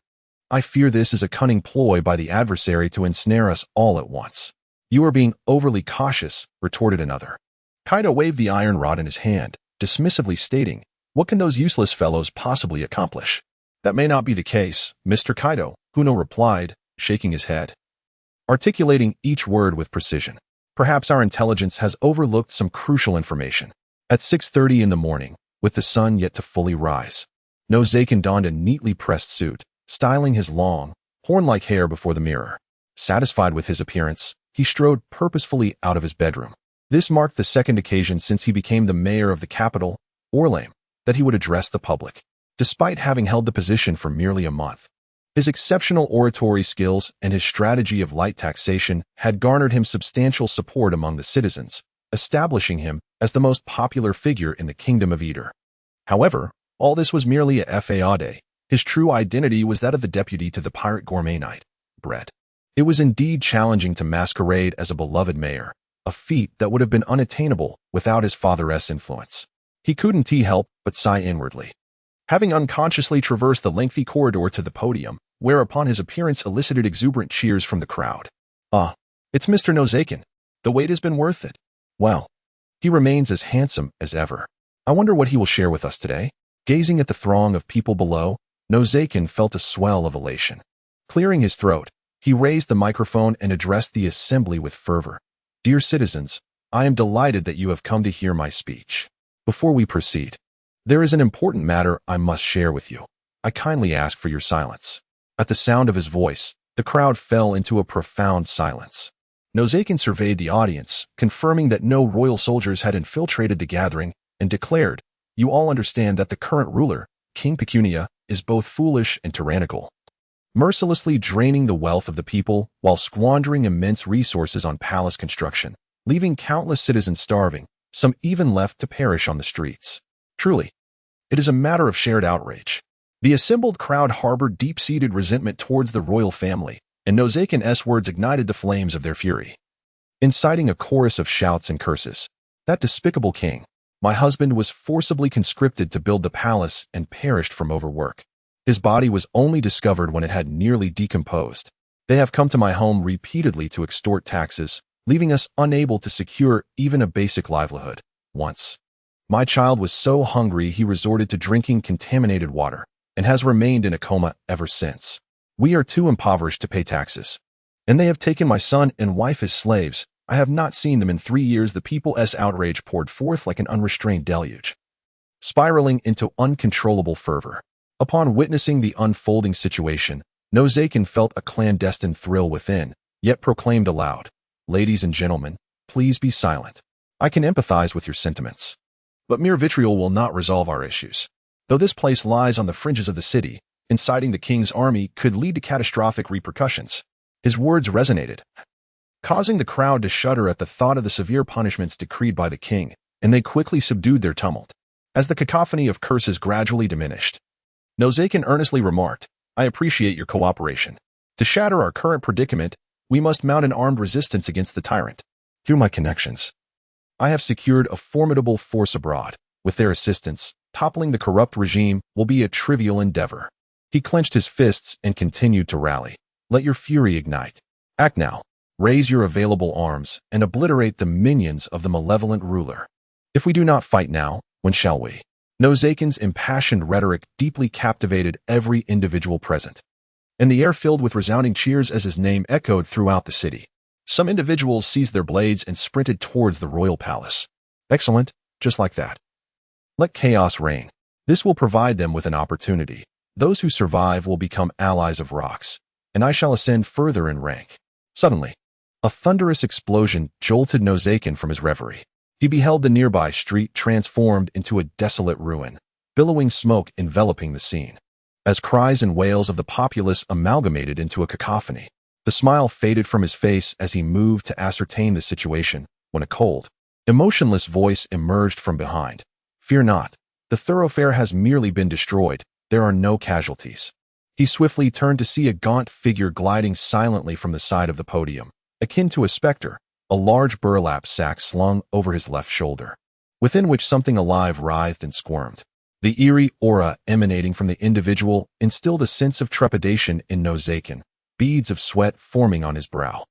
"I fear this is a cunning ploy by the adversary to ensnare us all at once." "You are being overly cautious," retorted another. Kaido waved the iron rod in his hand, dismissively stating, "What can those useless fellows possibly accomplish?" "That may not be the case, Mr. Kaido," Uno replied, shaking his head, articulating each word with precision. "Perhaps our intelligence has overlooked some crucial information." At 6:30 in the morning, with the sun yet to fully rise, Nozaken donned a neatly pressed suit, styling his long, horn-like hair before the mirror. Satisfied with his appearance, he strode purposefully out of his bedroom. This marked the second occasion since he became the mayor of the capital, Orlame, that he would address the public. Despite having held the position for merely a month, his exceptional oratory skills and his strategy of light taxation had garnered him substantial support among the citizens, establishing him as the most popular figure in the Kingdom of Eder. However, all this was merely a fade. His true identity was that of the deputy to the pirate gourmet knight, Bread. It was indeed challenging to masquerade as a beloved mayor, a feat that would have been unattainable without his father's influence. He couldn't help but sigh inwardly, having unconsciously traversed the lengthy corridor to the podium, whereupon his appearance elicited exuberant cheers from the crowd. "Ah, it's Mr. Nozaken. The wait has been worth it. Well, he remains as handsome as ever. I wonder what he will share with us today." Gazing at the throng of people below, Nozaken felt a swell of elation. Clearing his throat, he raised the microphone and addressed the assembly with fervor. "Dear citizens, I am delighted that you have come to hear my speech. Before we proceed, there is an important matter I must share with you. I kindly ask for your silence." At the sound of his voice, the crowd fell into a profound silence. Nozaken surveyed the audience, confirming that no royal soldiers had infiltrated the gathering, and declared, "You all understand that the current ruler, King Pecunia, is both foolish and tyrannical, mercilessly draining the wealth of the people while squandering immense resources on palace construction, leaving countless citizens starving, some even left to perish on the streets. Truly, it is a matter of shared outrage." The assembled crowd harbored deep-seated resentment towards the royal family, and Nozaken's words ignited the flames of their fury, inciting a chorus of shouts and curses. "That despicable king! My husband was forcibly conscripted to build the palace and perished from overwork. His body was only discovered when it had nearly decomposed. They have come to my home repeatedly to extort taxes, leaving us unable to secure even a basic livelihood. Once, my child was so hungry he resorted to drinking contaminated water, and has remained in a coma ever since. We are too impoverished to pay taxes, and they have taken my son and wife as slaves. I have not seen them in 3 years." The people's outrage poured forth like an unrestrained deluge, spiraling into uncontrollable fervor. Upon witnessing the unfolding situation, Nozaken felt a clandestine thrill within, yet proclaimed aloud, "Ladies and gentlemen, please be silent. I can empathize with your sentiments, but mere vitriol will not resolve our issues. Though this place lies on the fringes of the city, inciting the king's army could lead to catastrophic repercussions." His words resonated, causing the crowd to shudder at the thought of the severe punishments decreed by the king, and they quickly subdued their tumult. As the cacophony of curses gradually diminished, Nozaken earnestly remarked, "I appreciate your cooperation. To shatter our current predicament, we must mount an armed resistance against the tyrant. Through my connections, I have secured a formidable force abroad. With their assistance, toppling the corrupt regime will be a trivial endeavor. He clenched his fists and continued to rally. Let your fury ignite. Act now. Raise your available arms and obliterate the minions of the malevolent ruler. If we do not fight now, when shall we? Nozaken's impassioned rhetoric deeply captivated every individual present, and the air filled with resounding cheers as his name echoed throughout the city. Some individuals seized their blades and sprinted towards the royal palace. Excellent, just like that. Let chaos reign. This will provide them with an opportunity. Those who survive will become allies of rocks, and I shall ascend further in rank. Suddenly, a thunderous explosion jolted Nozaken from his reverie. He beheld the nearby street transformed into a desolate ruin, billowing smoke enveloping the scene. As cries and wails of the populace amalgamated into a cacophony, the smile faded from his face as he moved to ascertain the situation, when a cold, emotionless voice emerged from behind. Fear not, the thoroughfare has merely been destroyed. There are no casualties. He swiftly turned to see a gaunt figure gliding silently from the side of the podium, akin to a specter, a large burlap sack slung over his left shoulder, within which something alive writhed and squirmed. The eerie aura emanating from the individual instilled a sense of trepidation in Nozaken, beads of sweat forming on his brow.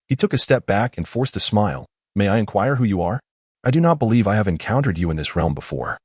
He took a step back and forced a smile. May I inquire who you are? I do not believe I have encountered you in this realm before.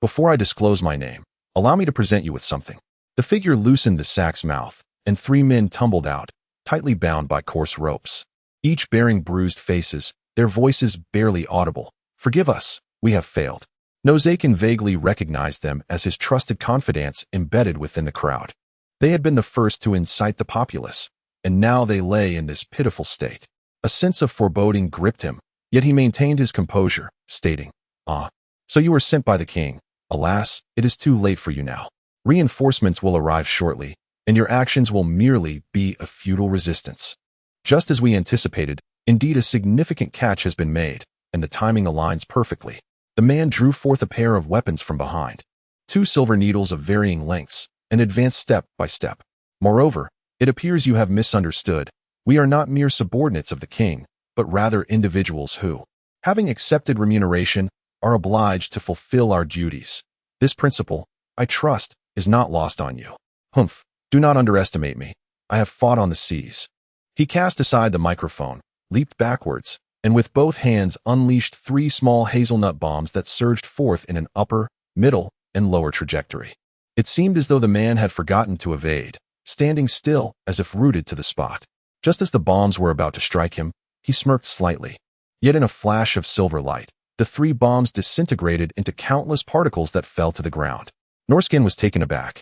Before I disclose my name, allow me to present you with something. The figure loosened the sack's mouth, and 3 men tumbled out, tightly bound by coarse ropes, each bearing bruised faces, their voices barely audible. Forgive us, we have failed. Nozaken vaguely recognized them as his trusted confidants embedded within the crowd. They had been the first to incite the populace, and now they lay in this pitiful state. A sense of foreboding gripped him, yet he maintained his composure, stating, so you were sent by the king. Alas, it is too late for you now. Reinforcements will arrive shortly, and your actions will merely be a futile resistance. Just as we anticipated, indeed a significant catch has been made, and the timing aligns perfectly. The man drew forth a pair of weapons from behind, 2 silver needles of varying lengths, and advanced step by step. Moreover, it appears you have misunderstood. We are not mere subordinates of the king, but rather individuals who, having accepted remuneration, are obliged to fulfill our duties. This principle, I trust, is not lost on you. Humph, do not underestimate me. I have fought on the seas. He cast aside the microphone, leaped backwards, and with both hands unleashed 3 small hazelnut bombs that surged forth in an upper, middle, and lower trajectory. It seemed as though the man had forgotten to evade, standing still as if rooted to the spot. Just as the bombs were about to strike him, he smirked slightly. Yet in a flash of silver light, the 3 bombs disintegrated into countless particles that fell to the ground. Norskin was taken aback,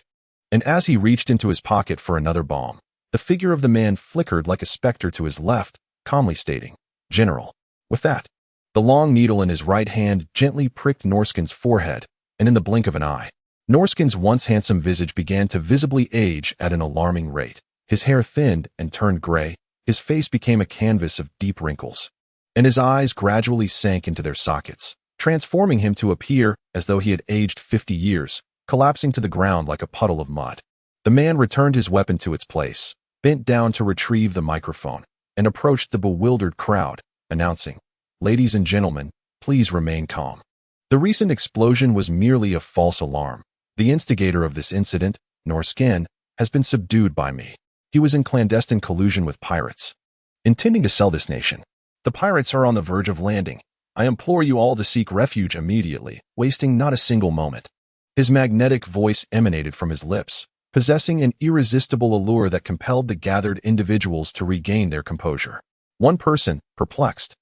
and as he reached into his pocket for another bomb, the figure of the man flickered like a specter to his left, calmly stating, General. With that, the long needle in his right hand gently pricked Norskin's forehead, and in the blink of an eye, Norskin's once handsome visage began to visibly age at an alarming rate. His hair thinned and turned gray, his face became a canvas of deep wrinkles, and his eyes gradually sank into their sockets, transforming him to appear as though he had aged 50 years, collapsing to the ground like a puddle of mud. The man returned his weapon to its place, bent down to retrieve the microphone, and approached the bewildered crowd, announcing, Ladies and gentlemen, please remain calm. The recent explosion was merely a false alarm. The instigator of this incident, Norskin, has been subdued by me. He was in clandestine collusion with pirates, intending to sell this nation. The pirates are on the verge of landing. I implore you all to seek refuge immediately, wasting not a single moment. His magnetic voice emanated from his lips, possessing an irresistible allure that compelled the gathered individuals to regain their composure. One person, perplexed,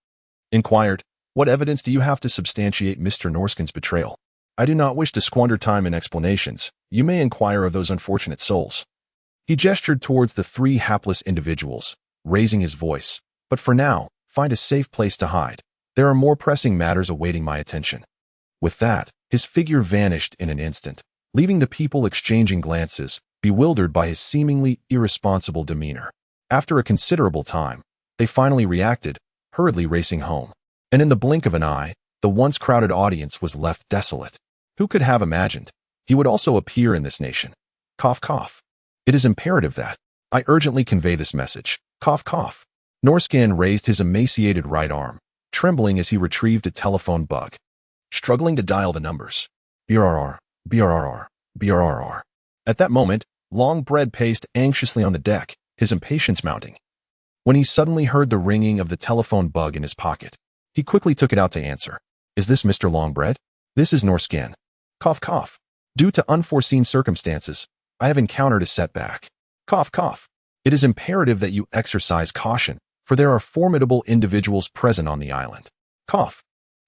inquired, What evidence do you have to substantiate Mr. Norskin's betrayal? I do not wish to squander time in explanations. You may inquire of those unfortunate souls. He gestured towards the 3 hapless individuals, raising his voice. But for now, find a safe place to hide. There are more pressing matters awaiting my attention. With that, his figure vanished in an instant, leaving the people exchanging glances, bewildered by his seemingly irresponsible demeanor. After a considerable time, they finally reacted, hurriedly racing home. And in the blink of an eye, the once crowded audience was left desolate. Who could have imagined he would also appear in this nation? Cough, cough. It is imperative that, I urgently convey this message. Cough, cough. Norscan raised his emaciated right arm, trembling as he retrieved a telephone bug, struggling to dial the numbers. BRR, BRR, BRR. At that moment, Longbread paced anxiously on the deck, his impatience mounting. When he suddenly heard the ringing of the telephone bug in his pocket, he quickly took it out to answer. Is this Mr. Longbread? This is Norscan. Cough, cough. Due to unforeseen circumstances, I have encountered a setback. Cough, cough. It is imperative that you exercise caution, for there are formidable individuals present on the island. Cough,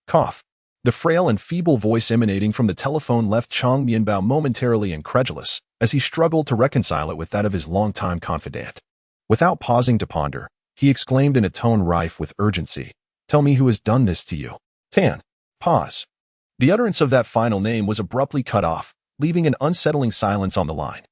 cough. The frail and feeble voice emanating from the telephone left Chang Mianbao momentarily incredulous, as he struggled to reconcile it with that of his longtime confidant. Without pausing to ponder, he exclaimed in a tone rife with urgency, Tell me who has done this to you. Tan. Pause. The utterance of that final name was abruptly cut off, leaving an unsettling silence on the line.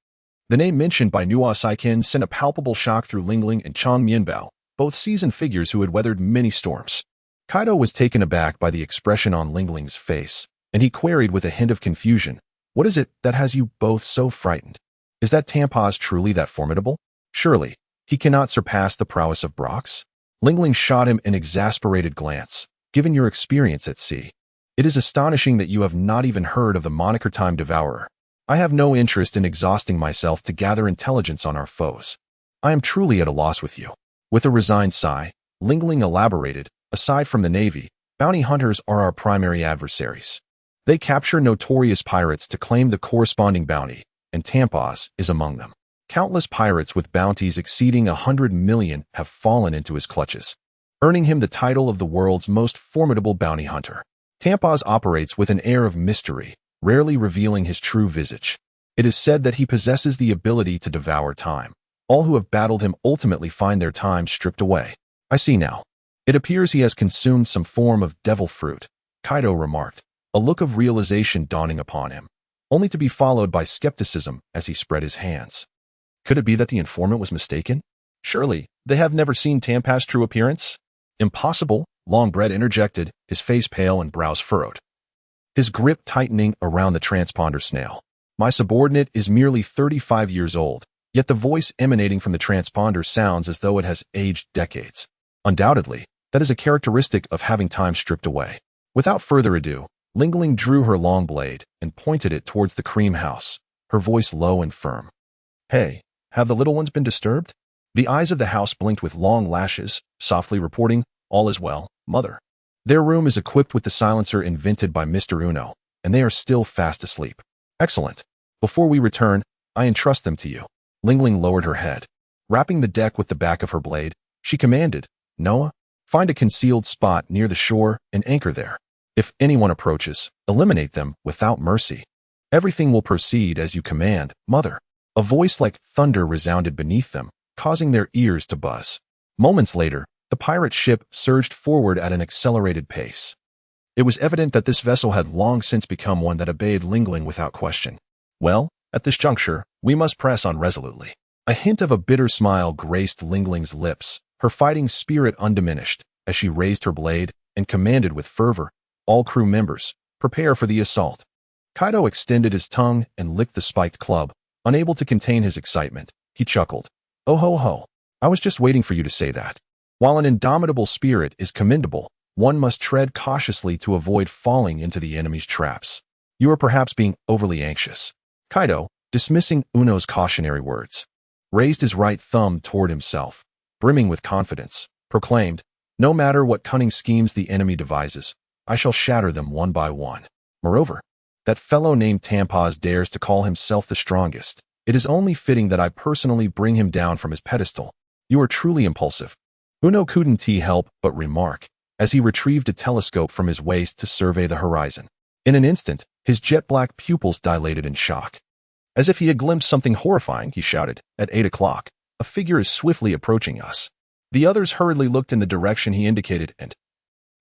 The name mentioned by Nuo Saikin sent a palpable shock through Lingling and Chang Mianbao, both seasoned figures who had weathered many storms. Kaido was taken aback by the expression on Lingling's face, and he queried with a hint of confusion, What is it that has you both so frightened? Is that Tampaz truly that formidable? Surely, he cannot surpass the prowess of Brox? Lingling shot him an exasperated glance. Given your experience at sea, it is astonishing that you have not even heard of the moniker Time Devourer. I have no interest in exhausting myself to gather intelligence on our foes. I am truly at a loss with you. With a resigned sigh, Lingling elaborated, Aside from the Navy, bounty hunters are our primary adversaries. They capture notorious pirates to claim the corresponding bounty, and Tampaz is among them. Countless pirates with bounties exceeding 100 million have fallen into his clutches, earning him the title of the world's most formidable bounty hunter. Tampaz operates with an air of mystery, rarely revealing his true visage. It is said that he possesses the ability to devour time. All who have battled him ultimately find their time stripped away. I see now. It appears he has consumed some form of devil fruit, Kaido remarked, a look of realization dawning upon him, only to be followed by skepticism as he spread his hands. Could it be that the informant was mistaken? Surely, they have never seen Tampaz's true appearance? Impossible, Longbread interjected, his face pale and brows furrowed, his grip tightening around the transponder snail. My subordinate is merely 35 years old, yet the voice emanating from the transponder sounds as though it has aged decades. Undoubtedly, that is a characteristic of having time stripped away. Without further ado, Lingling drew her long blade and pointed it towards the cream house, her voice low and firm. Hey, have the little ones been disturbed? The eyes of the house blinked with long lashes, softly reporting, All is well, mother. Their room is equipped with the silencer invented by Mr. Uno, and they are still fast asleep. Excellent. Before we return, I entrust them to you. Lingling lowered her head. Wrapping the deck with the back of her blade, she commanded, Noah, find a concealed spot near the shore and anchor there. If anyone approaches, eliminate them without mercy. Everything will proceed as you command, mother. A voice like thunder resounded beneath them, causing their ears to buzz. Moments later, the pirate ship surged forward at an accelerated pace. It was evident that this vessel had long since become one that obeyed Lingling without question. Well, at this juncture, we must press on resolutely. A hint of a bitter smile graced Lingling's lips, her fighting spirit undiminished, as she raised her blade and commanded with fervor, All crew members, prepare for the assault. Kaido extended his tongue and licked the spiked club. Unable to contain his excitement, he chuckled. Oh ho ho, I was just waiting for you to say that. While an indomitable spirit is commendable, one must tread cautiously to avoid falling into the enemy's traps. You are perhaps being overly anxious. Kaido, dismissing Uno's cautionary words, raised his right thumb toward himself, brimming with confidence, proclaimed, No matter what cunning schemes the enemy devises, I shall shatter them one by one. Moreover, that fellow named Tampaz dares to call himself the strongest. It is only fitting that I personally bring him down from his pedestal. You are truly impulsive. Uno couldn't help but remark, as he retrieved a telescope from his waist to survey the horizon. In an instant, his jet-black pupils dilated in shock. As if he had glimpsed something horrifying, he shouted, At 8 o'clock, a figure is swiftly approaching us. The others hurriedly looked in the direction he indicated and,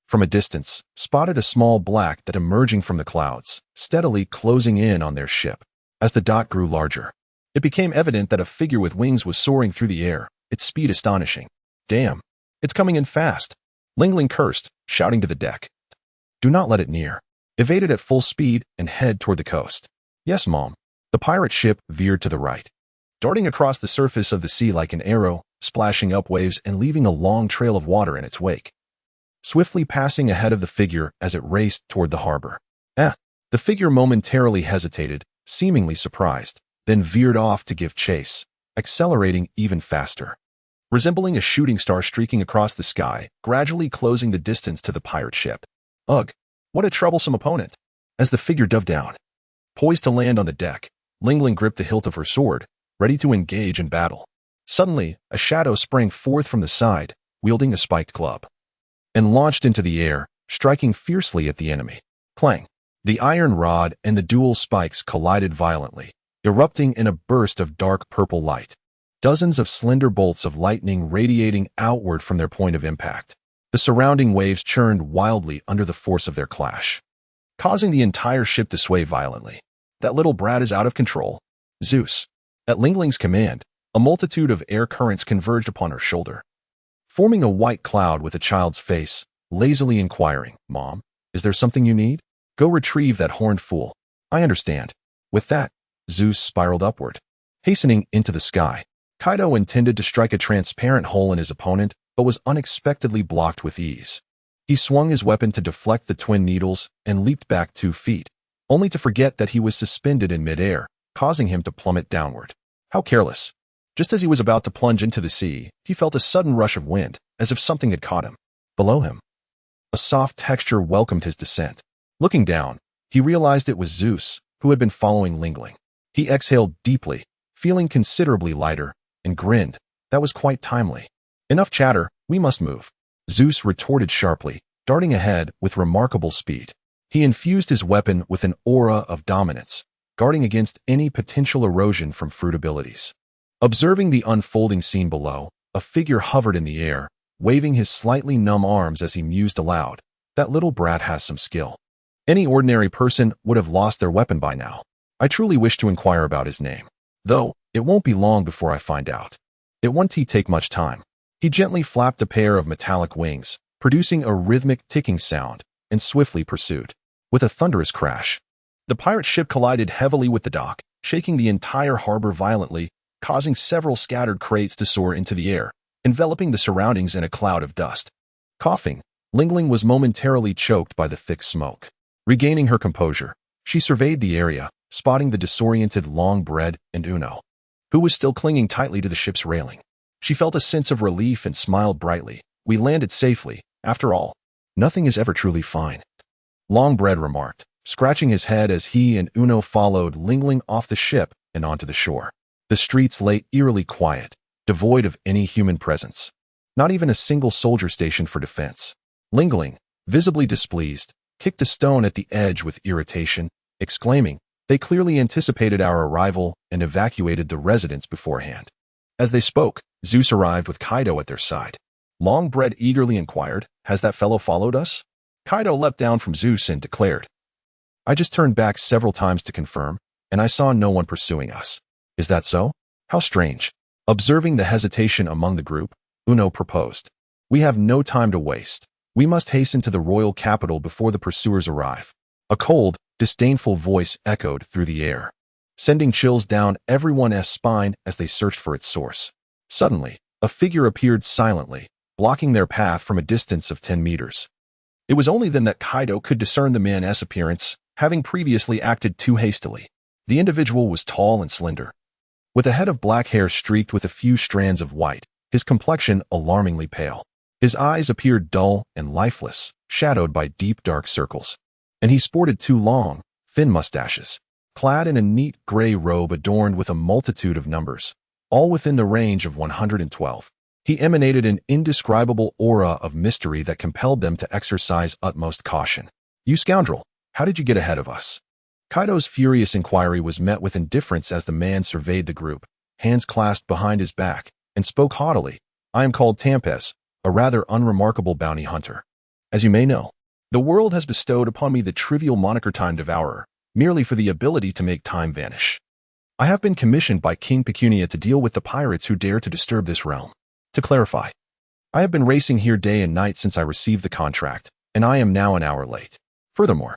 from a distance, spotted a small black dot emerging from the clouds, steadily closing in on their ship. As the dot grew larger, it became evident that a figure with wings was soaring through the air, its speed astonishing. Damn, it's coming in fast. Lingling cursed, shouting to the deck. Do not let it near. Evade it at full speed and head toward the coast. Yes, Mom. The pirate ship veered to the right. darting across the surface of the sea like an arrow, splashing up waves and leaving a long trail of water in its wake, swiftly passing ahead of the figure as it raced toward the harbor. The figure momentarily hesitated, seemingly surprised, then veered off to give chase, accelerating even faster, resembling a shooting star streaking across the sky, gradually closing the distance to the pirate ship. Ugh, what a troublesome opponent! As the figure dove down, poised to land on the deck, Lingling gripped the hilt of her sword, ready to engage in battle. Suddenly, a shadow sprang forth from the side, wielding a spiked club, and launched into the air, striking fiercely at the enemy. Clang! The iron rod and the dual spikes collided violently, erupting in a burst of dark purple light, dozens of slender bolts of lightning radiating outward from their point of impact. The surrounding waves churned wildly under the force of their clash, causing the entire ship to sway violently. That little brat is out of control. Zeus. At Lingling's command, a multitude of air currents converged upon her shoulder, forming a white cloud with a child's face, lazily inquiring, "Mom, is there something you need? Go retrieve that horned fool." "I understand." With that, Zeus spiraled upward, hastening into the sky. Kaido intended to strike a transparent hole in his opponent, but was unexpectedly blocked with ease. He swung his weapon to deflect the twin needles and leaped back 2 feet, only to forget that he was suspended in midair, causing him to plummet downward. How careless! Just as he was about to plunge into the sea, he felt a sudden rush of wind, as if something had caught him. Below him, a soft texture welcomed his descent. Looking down, he realized it was Zeus, who had been following Lingling. He exhaled deeply, feeling considerably lighter, and grinned. That was quite timely. "Enough chatter, we must move," Zeus retorted sharply, darting ahead with remarkable speed. He infused his weapon with an aura of dominance, guarding against any potential erosion from fruit abilities. Observing the unfolding scene below, a figure hovered in the air, waving his slightly numb arms as he mused aloud. That little brat has some skill. Any ordinary person would have lost their weapon by now. I truly wish to inquire about his name, though it won't be long before I find out. It won't take much time. He gently flapped a pair of metallic wings, producing a rhythmic ticking sound, and swiftly pursued. With a thunderous crash, the pirate ship collided heavily with the dock, shaking the entire harbor violently, causing several scattered crates to soar into the air, enveloping the surroundings in a cloud of dust. Coughing, Lingling was momentarily choked by the thick smoke. Regaining her composure, she surveyed the area, spotting the disoriented Longbread and Uno, who was still clinging tightly to the ship's railing. She felt a sense of relief and smiled brightly. "We landed safely, after all. Nothing is ever truly fine," Longbread remarked, scratching his head as he and Uno followed Lingling off the ship and onto the shore. The streets lay eerily quiet, devoid of any human presence. Not even a single soldier stationed for defense. Lingling, visibly displeased, kicked a stone at the edge with irritation, exclaiming, "They clearly anticipated our arrival and evacuated the residence beforehand." As they spoke, Zeus arrived with Kaido at their side. Longbread eagerly inquired, "Has that fellow followed us?" Kaido leapt down from Zeus and declared, "I just turned back several times to confirm, and I saw no one pursuing us." "Is that so? How strange." Observing the hesitation among the group, Uno proposed, "We have no time to waste. We must hasten to the royal capital before the pursuers arrive." A cold, disdainful voice echoed through the air, sending chills down everyone's spine as they searched for its source. Suddenly, a figure appeared silently, blocking their path from a distance of 10 meters. It was only then that Kaido could discern the man's appearance, having previously acted too hastily. The individual was tall and slender, with a head of black hair streaked with a few strands of white, his complexion alarmingly pale. His eyes appeared dull and lifeless, shadowed by deep dark circles, and he sported 2 long, thin mustaches. Clad in a neat gray robe adorned with a multitude of numbers, all within the range of 112, he emanated an indescribable aura of mystery that compelled them to exercise utmost caution. "You scoundrel, how did you get ahead of us?" Kaido's furious inquiry was met with indifference as the man surveyed the group, hands clasped behind his back, and spoke haughtily, "I am called Tampes, a rather unremarkable bounty hunter. As you may know, the world has bestowed upon me the trivial moniker Time Devourer, merely for the ability to make time vanish. I have been commissioned by King Pecunia to deal with the pirates who dare to disturb this realm. To clarify, I have been racing here day and night since I received the contract, and I am now an hour late. Furthermore,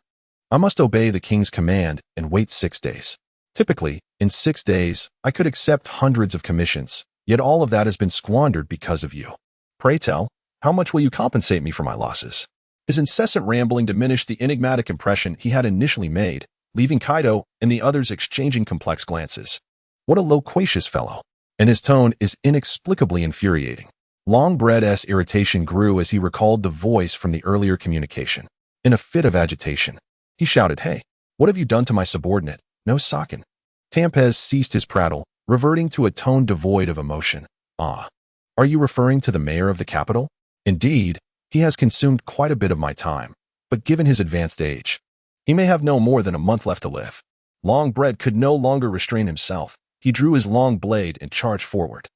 I must obey the king's command and wait 6 days. Typically, in 6 days, I could accept hundreds of commissions, yet all of that has been squandered because of you. Pray tell, how much will you compensate me for my losses? His incessant rambling diminished the enigmatic impression he had initially made, leaving Kaido and the others exchanging complex glances. What a loquacious fellow. And his tone is inexplicably infuriating. Longbread's irritation grew as he recalled the voice from the earlier communication. In a fit of agitation, he shouted, "Hey, what have you done to my subordinate? No Sakin." Tampez ceased his prattle, reverting to a tone devoid of emotion. "Ah, are you referring to the mayor of the capital? Indeed, he has consumed quite a bit of my time, but given his advanced age, he may have no more than a month left to live." Longbread could no longer restrain himself. He drew his long blade and charged forward.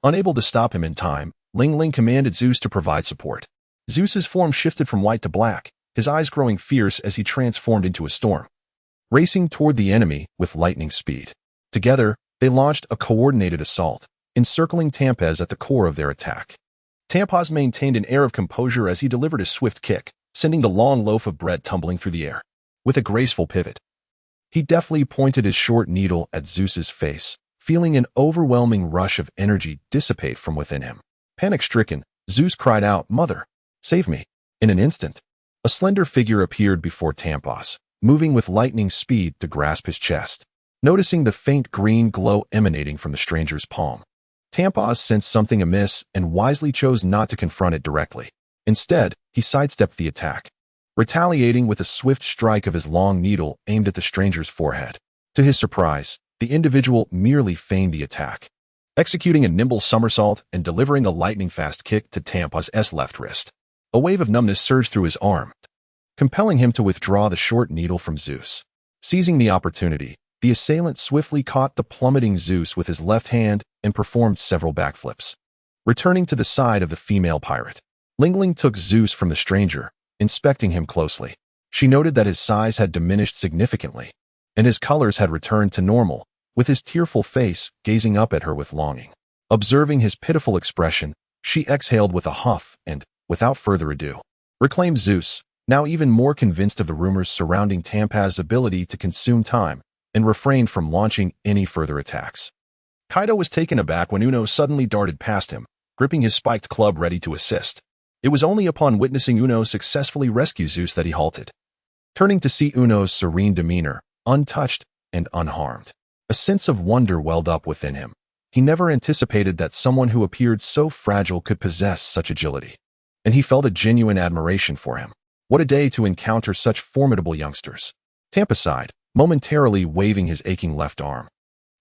Unable to stop him in time, Ling Ling commanded Zeus to provide support. Zeus's form shifted from white to black, his eyes growing fierce as he transformed into a storm, racing toward the enemy with lightning speed. Together, they launched a coordinated assault, encircling Tampez at the core of their attack. Tampez maintained an air of composure as he delivered a swift kick, sending the long loaf of bread tumbling through the air. With a graceful pivot, he deftly pointed his short needle at Zeus's face, feeling an overwhelming rush of energy dissipate from within him. Panic-stricken, Zeus cried out, "Mother, save me!" In an instant, a slender figure appeared before Tampez, moving with lightning speed to grasp his chest. Noticing the faint green glow emanating from the stranger's palm, Tampez sensed something amiss and wisely chose not to confront it directly. Instead, he sidestepped the attack, retaliating with a swift strike of his long needle aimed at the stranger's forehead. To his surprise, the individual merely feigned the attack, executing a nimble somersault and delivering a lightning-fast kick to Tampez's left wrist. A wave of numbness surged through his arm, compelling him to withdraw the short needle from Zeus. Seizing the opportunity, the assailant swiftly caught the plummeting Zeus with his left hand and performed several backflips. Returning to the side of the female pirate, Ling Ling took Zeus from the stranger, inspecting him closely. She noted that his size had diminished significantly, and his colors had returned to normal, with his tearful face gazing up at her with longing. Observing his pitiful expression, she exhaled with a huff and, without further ado, reclaimed Zeus, now even more convinced of the rumors surrounding Tampez's ability to consume time, and refrained from launching any further attacks. Kaido was taken aback when Uno suddenly darted past him, gripping his spiked club ready to assist. It was only upon witnessing Uno successfully rescue Zeus that he halted, turning to see Uno's serene demeanor, untouched and unharmed. A sense of wonder welled up within him. He never anticipated that someone who appeared so fragile could possess such agility, and he felt a genuine admiration for him. What a day to encounter such formidable youngsters. Tampez sighed, momentarily waving his aching left arm.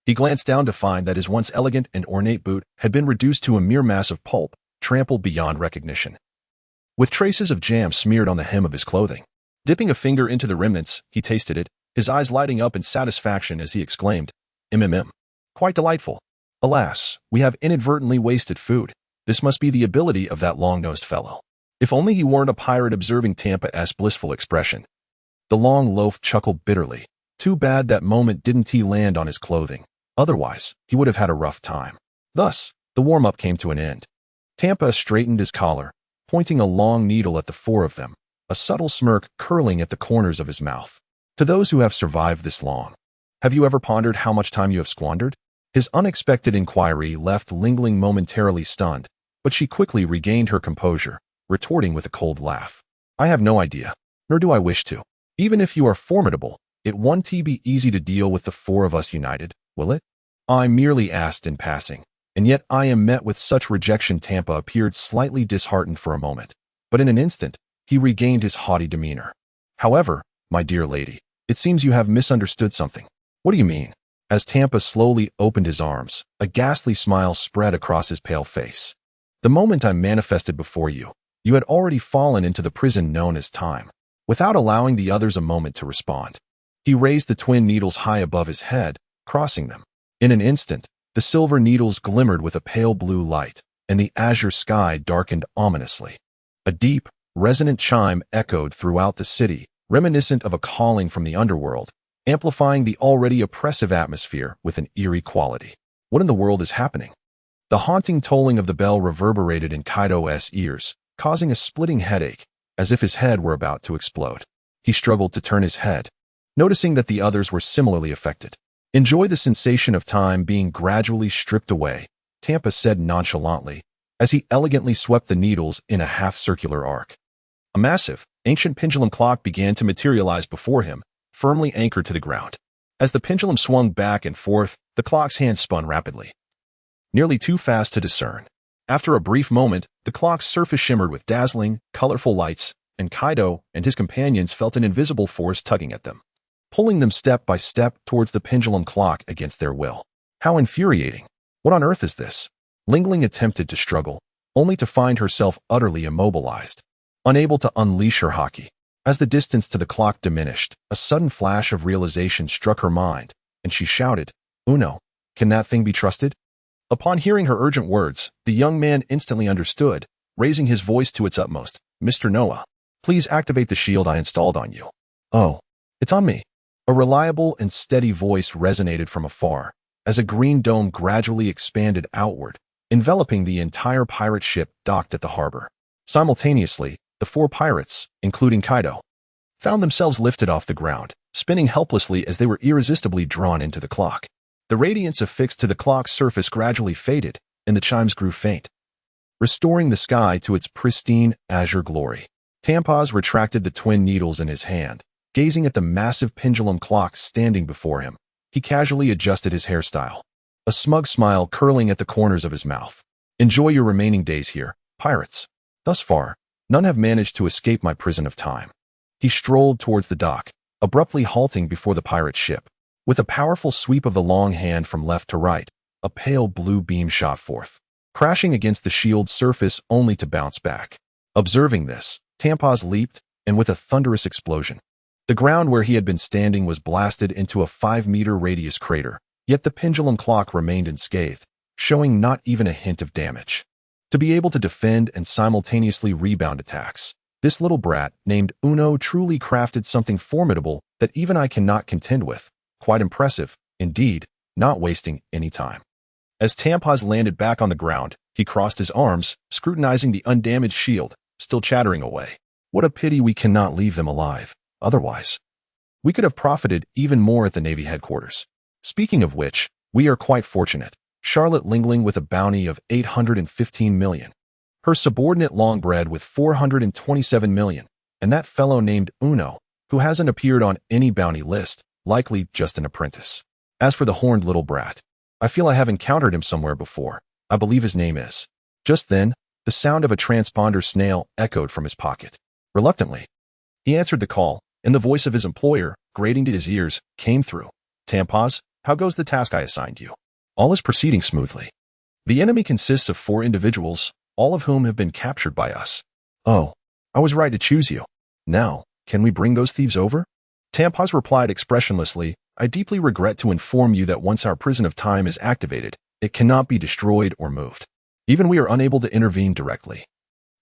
He glanced down to find that his once elegant and ornate boot had been reduced to a mere mass of pulp, trampled beyond recognition, with traces of jam smeared on the hem of his clothing. Dipping a finger into the remnants, he tasted it, his eyes lighting up in satisfaction as he exclaimed, "MMM. Quite delightful. Alas, we have inadvertently wasted food. This must be the ability of that long-nosed fellow." If only he weren't a pirate. Observing Tampez's blissful expression, the long loaf chuckled bitterly. Too bad that moment didn't he land on his clothing. Otherwise, he would have had a rough time. Thus, the warm-up came to an end. Tampez straightened his collar, pointing a long needle at the four of them, a subtle smirk curling at the corners of his mouth. "To those who have survived this long, have you ever pondered how much time you have squandered?" His unexpected inquiry left Ling Ling momentarily stunned, but she quickly regained her composure, retorting with a cold laugh. "I have no idea, nor do I wish to. Even if you are formidable, it won't be easy to deal with the four of us united, will it? I merely asked in passing, and yet I am met with such rejection." Tampez appeared slightly disheartened for a moment, but in an instant, he regained his haughty demeanor. "However, my dear lady, it seems you have misunderstood something." "What do you mean?" As Tampez slowly opened his arms, a ghastly smile spread across his pale face. "The moment I manifested before you, you had already fallen into the prison known as time." Without allowing the others a moment to respond, he raised the twin needles high above his head, crossing them. In an instant, the silver needles glimmered with a pale blue light, and the azure sky darkened ominously. A deep, resonant chime echoed throughout the city, reminiscent of a calling from the underworld, amplifying the already oppressive atmosphere with an eerie quality. What in the world is happening? The haunting tolling of the bell reverberated in Kaido's ears, causing a splitting headache, as if his head were about to explode. He struggled to turn his head, noticing that the others were similarly affected. Enjoy the sensation of time being gradually stripped away, Tampa said nonchalantly, as he elegantly swept the needles in a half-circular arc. A massive, ancient pendulum clock began to materialize before him, firmly anchored to the ground. As the pendulum swung back and forth, the clock's hands spun rapidly, nearly too fast to discern. After a brief moment, the clock's surface shimmered with dazzling, colorful lights, and Kaido and his companions felt an invisible force tugging at them, pulling them step by step towards the pendulum clock against their will. How infuriating! What on earth is this? Lingling attempted to struggle, only to find herself utterly immobilized, unable to unleash her haki. As the distance to the clock diminished, a sudden flash of realization struck her mind, and she shouted, "Uno, can that thing be trusted?" Upon hearing her urgent words, the young man instantly understood, raising his voice to its utmost. "Mr. Noah, please activate the shield I installed on you." "Oh, it's on me." A reliable and steady voice resonated from afar, as a green dome gradually expanded outward, enveloping the entire pirate ship docked at the harbor. Simultaneously, the 4 pirates, including Kaido, found themselves lifted off the ground, spinning helplessly as they were irresistibly drawn into the clock. The radiance affixed to the clock's surface gradually faded, and the chimes grew faint, restoring the sky to its pristine azure glory. Tampaz retracted the twin needles in his hand, gazing at the massive pendulum clock standing before him. He casually adjusted his hairstyle, a smug smile curling at the corners of his mouth. "Enjoy your remaining days here, pirates. Thus far, none have managed to escape my prison of time." He strolled towards the dock, abruptly halting before the pirate ship. With a powerful sweep of the long hand from left to right, a pale blue beam shot forth, crashing against the shield's surface only to bounce back. Observing this, Tampaz leaped, and with a thunderous explosion, the ground where he had been standing was blasted into a 5-meter radius crater, yet the pendulum clock remained unscathed, showing not even a hint of damage. To be able to defend and simultaneously rebound attacks, this little brat named Uno truly crafted something formidable that even I cannot contend with. Quite impressive, indeed, not wasting any time. As Tampaz landed back on the ground, he crossed his arms, scrutinizing the undamaged shield, still chattering away. "What a pity we cannot leave them alive. Otherwise, we could have profited even more at the Navy headquarters. Speaking of which, we are quite fortunate. Charlotte Lingling with a bounty of 815 million. Her subordinate Longbread with 427 million. And that fellow named Uno, who hasn't appeared on any bounty list, likely just an apprentice. As for the horned little brat, I feel I have encountered him somewhere before. I believe his name is." Just then, the sound of a transponder snail echoed from his pocket. Reluctantly, he answered the call, and the voice of his employer, grating to his ears, came through. "Tampaz, how goes the task I assigned you?" "All is proceeding smoothly. The enemy consists of 4 individuals, all of whom have been captured by us." "Oh, I was right to choose you. Now, can we bring those thieves over?" Tampaz replied expressionlessly, "I deeply regret to inform you that once our prison of time is activated, it cannot be destroyed or moved. Even we are unable to intervene directly.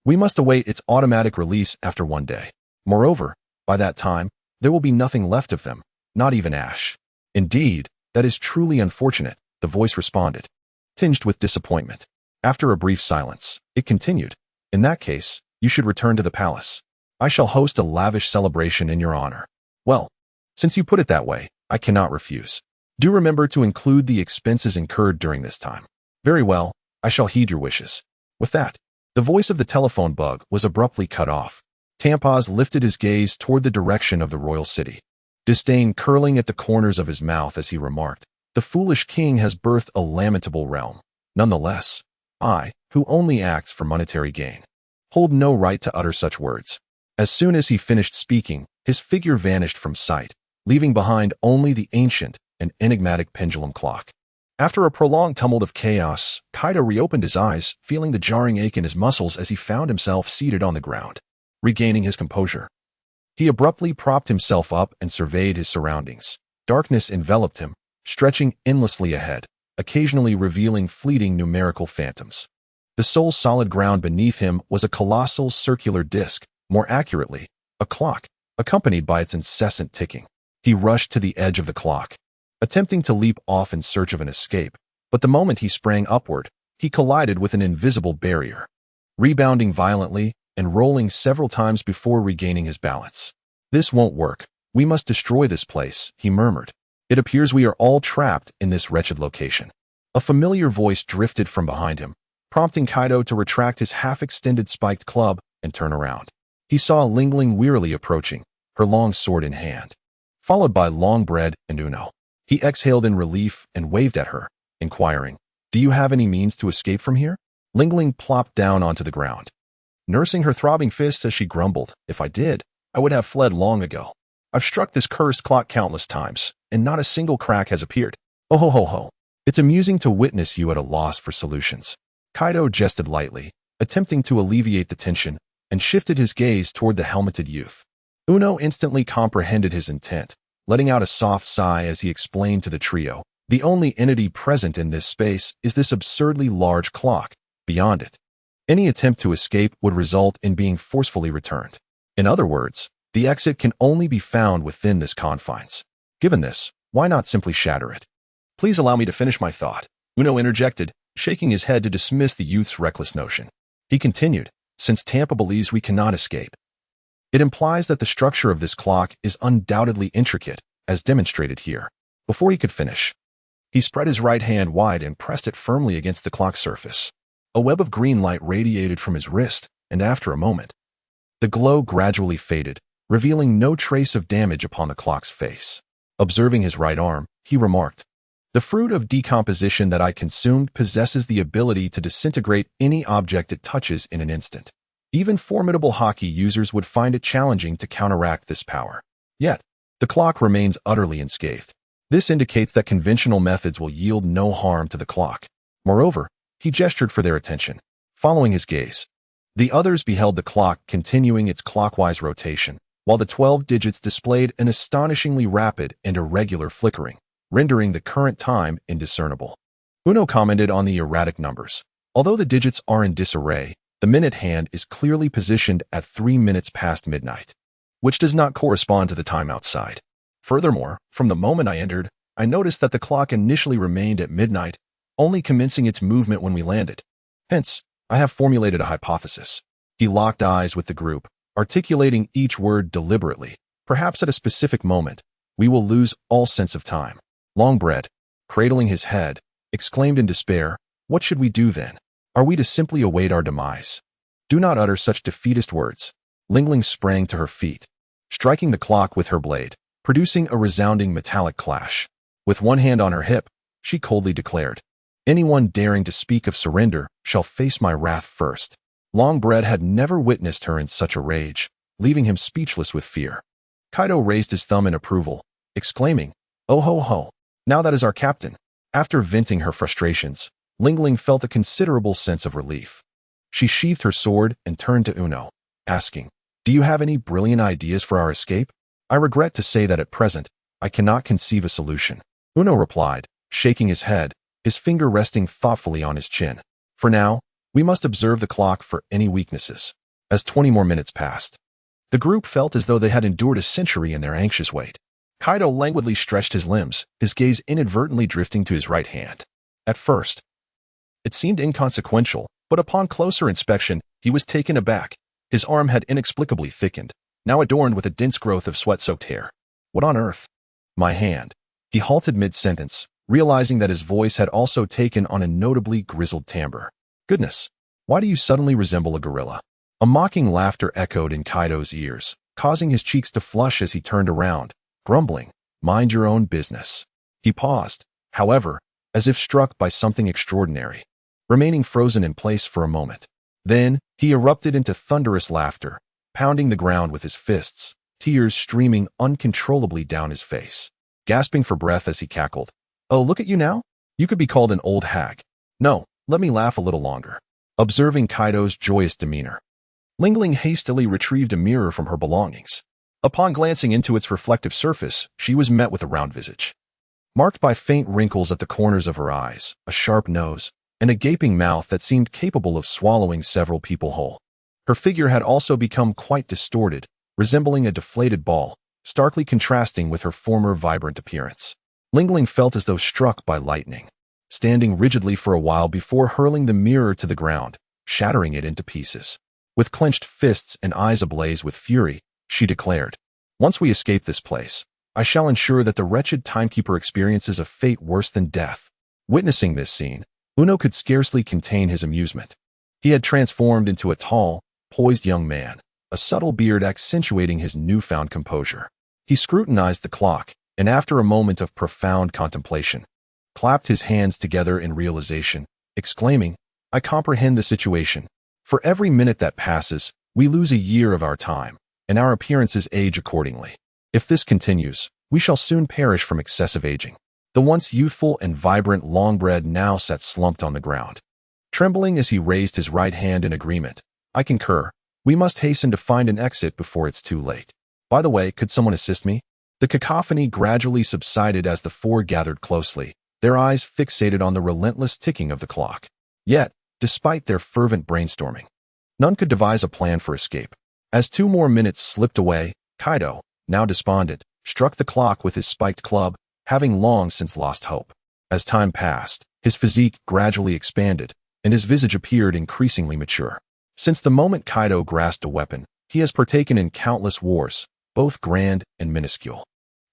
We must await its automatic release after 1 day. Moreover, by that time, there will be nothing left of them, not even ash." "Indeed, that is truly unfortunate," the voice responded, tinged with disappointment. After a brief silence, it continued, "In that case, you should return to the palace. I shall host a lavish celebration in your honor." "Well, since you put it that way, I cannot refuse. Do remember to include the expenses incurred during this time." "Very well, I shall heed your wishes." With that, the voice of the telephone bug was abruptly cut off. Tampaz lifted his gaze toward the direction of the royal city, disdain curling at the corners of his mouth as he remarked, "The foolish king has birthed a lamentable realm. Nonetheless, I, who only acts for monetary gain, hold no right to utter such words." As soon as he finished speaking, his figure vanished from sight, leaving behind only the ancient and enigmatic pendulum clock. After a prolonged tumult of chaos, Kaido reopened his eyes, feeling the jarring ache in his muscles as he found himself seated on the ground. Regaining his composure, he abruptly propped himself up and surveyed his surroundings. Darkness enveloped him, stretching endlessly ahead, occasionally revealing fleeting numerical phantoms. The sole solid ground beneath him was a colossal circular disk, more accurately, a clock, accompanied by its incessant ticking. He rushed to the edge of the clock, attempting to leap off in search of an escape, but the moment he sprang upward, he collided with an invisible barrier, rebounding violently and rolling several times before regaining his balance. "This won't work. We must destroy this place," he murmured, It appears we are all trapped in this wretched location. A familiar voice drifted from behind him, prompting Kaido to retract his half-extended spiked club and turn around. He saw Lingling wearily approaching, her long sword in hand, followed by Longbread and Uno. He exhaled in relief and waved at her, inquiring, "Do you have any means to escape from here?" Lingling plopped down onto the ground, nursing her throbbing fists as she grumbled, "If I did, I would have fled long ago. I've struck this cursed clock countless times, and not a single crack has appeared. Oh ho ho ho. It's amusing to witness you at a loss for solutions." Kaido jested lightly, attempting to alleviate the tension, and shifted his gaze toward the helmeted youth. Uno instantly comprehended his intent, letting out a soft sigh as he explained to the trio, "The only entity present in this space is this absurdly large clock. Beyond it, any attempt to escape would result in being forcefully returned. In other words, the exit can only be found within this confines. Given this, why not simply shatter it?" "Please allow me to finish my thought," Uno interjected, shaking his head to dismiss the youth's reckless notion. He continued, "Since Tampa believes we cannot escape, it implies that the structure of this clock is undoubtedly intricate, as demonstrated here." Before he could finish, he spread his right hand wide and pressed it firmly against the clock's surface. A web of green light radiated from his wrist, and after a moment, the glow gradually faded, revealing no trace of damage upon the clock's face. Observing his right arm, he remarked, "The fruit of decomposition that I consumed possesses the ability to disintegrate any object it touches in an instant. Even formidable hockey users would find it challenging to counteract this power. Yet, the clock remains utterly unscathed. This indicates that conventional methods will yield no harm to the clock." Moreover, he gestured for their attention. Following his gaze, the others beheld the clock continuing its clockwise rotation, while the 12 digits displayed an astonishingly rapid and irregular flickering, rendering the current time indiscernible. Uno commented on the erratic numbers. Although the digits are in disarray, the minute hand is clearly positioned at 3 minutes past midnight, which does not correspond to the time outside. Furthermore, from the moment I entered, I noticed that the clock initially remained at midnight, only commencing its movement when we landed. Hence, I have formulated a hypothesis. He locked eyes with the group, articulating each word deliberately. "Perhaps at a specific moment, we will lose all sense of time." Longbread, cradling his head, exclaimed in despair, "What should we do then? Are we to simply await our demise?" "Do not utter such defeatist words." Lingling sprang to her feet, striking the clock with her blade, producing a resounding metallic clash. With one hand on her hip, she coldly declared, "Anyone daring to speak of surrender shall face my wrath first." Longbread had never witnessed her in such a rage, leaving him speechless with fear. Kaido raised his thumb in approval, exclaiming, "Oh ho ho, now that is our captain." After venting her frustrations, Lingling felt a considerable sense of relief. She sheathed her sword and turned to Uno, asking, "Do you have any brilliant ideas for our escape?" "I regret to say that at present, I cannot conceive a solution," Uno replied, shaking his head, his finger resting thoughtfully on his chin. "For now, we must observe the clock for any weaknesses." As 20 more minutes passed, the group felt as though they had endured a century in their anxious wait. Kaido languidly stretched his limbs, his gaze inadvertently drifting to his right hand. At first, it seemed inconsequential, but upon closer inspection, he was taken aback. His arm had inexplicably thickened, now adorned with a dense growth of sweat-soaked hair. "What on earth?" "My hand." He halted mid-sentence, realizing that his voice had also taken on a notably grizzled timbre. "Goodness, why do you suddenly resemble a gorilla?" A mocking laughter echoed in Kaido's ears, causing his cheeks to flush as he turned around, grumbling, "Mind your own business." He paused, however, as if struck by something extraordinary, remaining frozen in place for a moment. Then, he erupted into thunderous laughter, pounding the ground with his fists, tears streaming uncontrollably down his face. Gasping for breath as he cackled, "Oh, look at you now? You could be called an old hag. No, let me laugh a little longer." Observing Kaido's joyous demeanor, Lingling hastily retrieved a mirror from her belongings. Upon glancing into its reflective surface, she was met with a round visage, marked by faint wrinkles at the corners of her eyes, a sharp nose, and a gaping mouth that seemed capable of swallowing several people whole. Her figure had also become quite distorted, resembling a deflated ball, starkly contrasting with her former vibrant appearance. Lingling felt as though struck by lightning, standing rigidly for a while before hurling the mirror to the ground, shattering it into pieces. With clenched fists and eyes ablaze with fury, she declared, "Once we escape this place, I shall ensure that the wretched timekeeper experiences a fate worse than death. Witnessing this scene, Uno could scarcely contain his amusement. He had transformed into a tall, poised young man, a subtle beard accentuating his newfound composure. He scrutinized the clock, and after a moment of profound contemplation, clapped his hands together in realization, exclaiming, "I comprehend the situation. For every minute that passes, we lose a year of our time, and our appearances age accordingly. If this continues, we shall soon perish from excessive aging." The once youthful and vibrant Longbread now sat slumped on the ground, trembling as he raised his right hand in agreement. "I concur. We must hasten to find an exit before it's too late. By the way, could someone assist me?" The cacophony gradually subsided as the four gathered closely, their eyes fixated on the relentless ticking of the clock. Yet, despite their fervent brainstorming, none could devise a plan for escape. As 2 more minutes slipped away, Kaido, now despondent, struck the clock with his spiked club, having long since lost hope. As time passed, his physique gradually expanded, and his visage appeared increasingly mature. Since the moment Kaido grasped a weapon, he has partaken in countless wars, both grand and minuscule.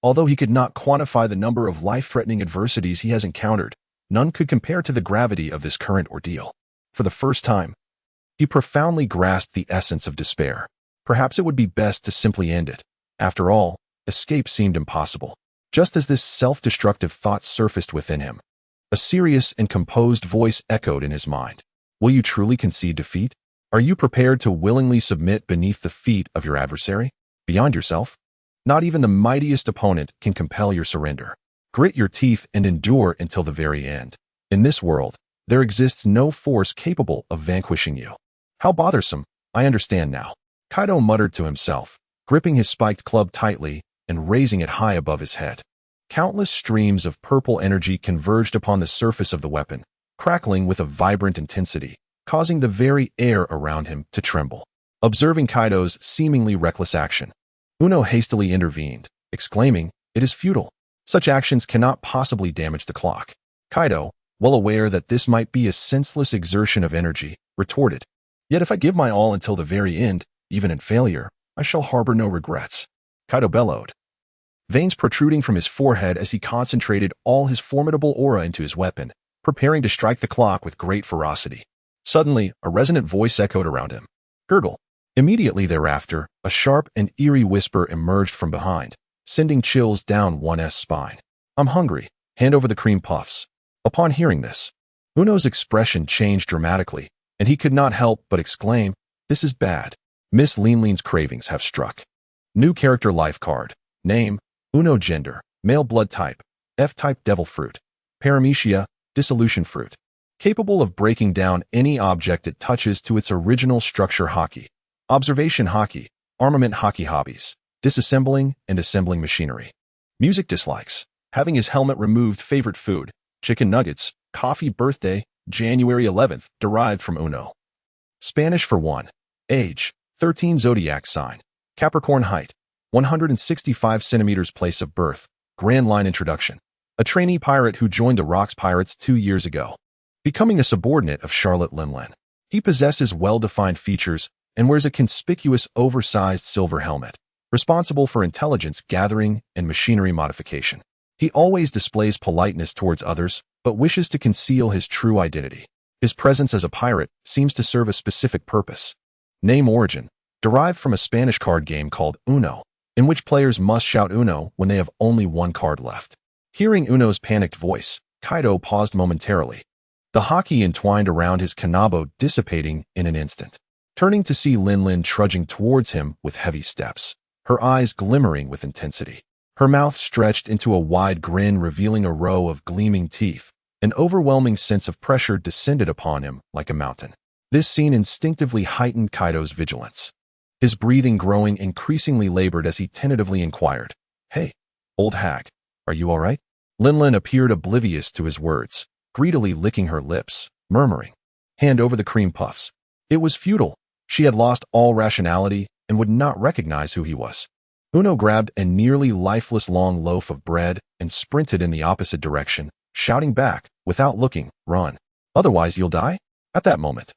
Although he could not quantify the number of life-threatening adversities he has encountered, none could compare to the gravity of this current ordeal. For the first time, he profoundly grasped the essence of despair. Perhaps it would be best to simply end it. After all, escape seemed impossible. Just as this self-destructive thought surfaced within him, a serious and composed voice echoed in his mind. "Will you truly concede defeat? Are you prepared to willingly submit beneath the feet of your adversary? Beyond yourself? Not even the mightiest opponent can compel your surrender. Grit your teeth and endure until the very end. In this world, there exists no force capable of vanquishing you." "How bothersome, I understand now," Kaido muttered to himself, gripping his spiked club tightly and raising it high above his head. Countless streams of purple energy converged upon the surface of the weapon, crackling with a vibrant intensity, causing the very air around him to tremble. Observing Kaido's seemingly reckless action, Uno hastily intervened, exclaiming, "It is futile. Such actions cannot possibly damage the clock." Kaido, well aware that this might be a senseless exertion of energy, retorted, "Yet if I give my all until the very end, even in failure, I shall harbor no regrets." Kaido bellowed, veins protruding from his forehead as he concentrated all his formidable aura into his weapon, preparing to strike the clock with great ferocity. Suddenly, a resonant voice echoed around him. "Gurgle." Immediately thereafter, a sharp and eerie whisper emerged from behind, sending chills down one's spine. "I'm hungry. Hand over the cream puffs." Upon hearing this, Uno's expression changed dramatically, and he could not help but exclaim, "This is bad. Miss Leanlean's cravings have struck." New character life card. Name, Uno. Gender, male. Blood type, F-type. Devil fruit. Paramecia, dissolution fruit. Capable of breaking down any object it touches to its original structure. Hockey. Observation hockey. Armament hockey. Hobbies, disassembling and assembling machinery. Music dislikes. Having his helmet removed. Favorite food, chicken nuggets. Coffee. Birthday, January 11th, derived from Uno. Spanish for 1. Age, 13. Zodiac sign, Capricorn. Height, 165 centimeters. Place of birth, Grand Line. Introduction. A trainee pirate who joined the Rocks Pirates 2 years ago, becoming a subordinate of Charlotte Linlin. He possesses well-defined features and wears a conspicuous oversized silver helmet, responsible for intelligence gathering and machinery modification. He always displays politeness towards others, but wishes to conceal his true identity. His presence as a pirate seems to serve a specific purpose. Name. Origin, derived from a Spanish card game called Uno, in which players must shout Uno when they have only one card left. Hearing Uno's panicked voice, Kaido paused momentarily, the hockey entwined around his kanabo dissipating in an instant. Turning to see Linlin trudging towards him with heavy steps, her eyes glimmering with intensity. Her mouth stretched into a wide grin revealing a row of gleaming teeth. An overwhelming sense of pressure descended upon him like a mountain. This scene instinctively heightened Kaido's vigilance, his breathing growing increasingly labored as he tentatively inquired, "Hey, old hag, are you all right?" Linlin appeared oblivious to his words, greedily licking her lips, murmuring, "Hand over the cream puffs." It was futile. She had lost all rationality and would not recognize who he was. Uno grabbed a nearly lifeless long loaf of bread and sprinted in the opposite direction, shouting back, without looking, "Run. Otherwise you'll die." At that moment,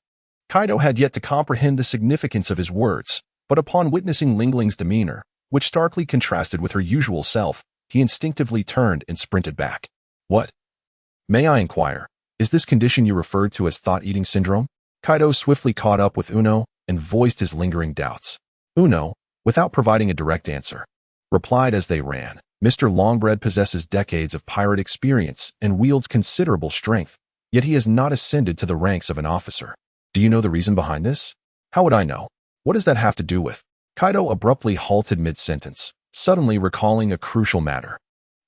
Kaido had yet to comprehend the significance of his words, but upon witnessing Lingling's demeanor, which starkly contrasted with her usual self, he instinctively turned and sprinted back. What? May I inquire, is this condition you referred to as thought-eating syndrome? Kaido swiftly caught up with Uno and voiced his lingering doubts. Uno, without providing a direct answer, replied as they ran. Mr. Longbread possesses decades of pirate experience and wields considerable strength, yet he has not ascended to the ranks of an officer. Do you know the reason behind this? How would I know? What does that have to do with? Kaido abruptly halted mid-sentence, suddenly recalling a crucial matter,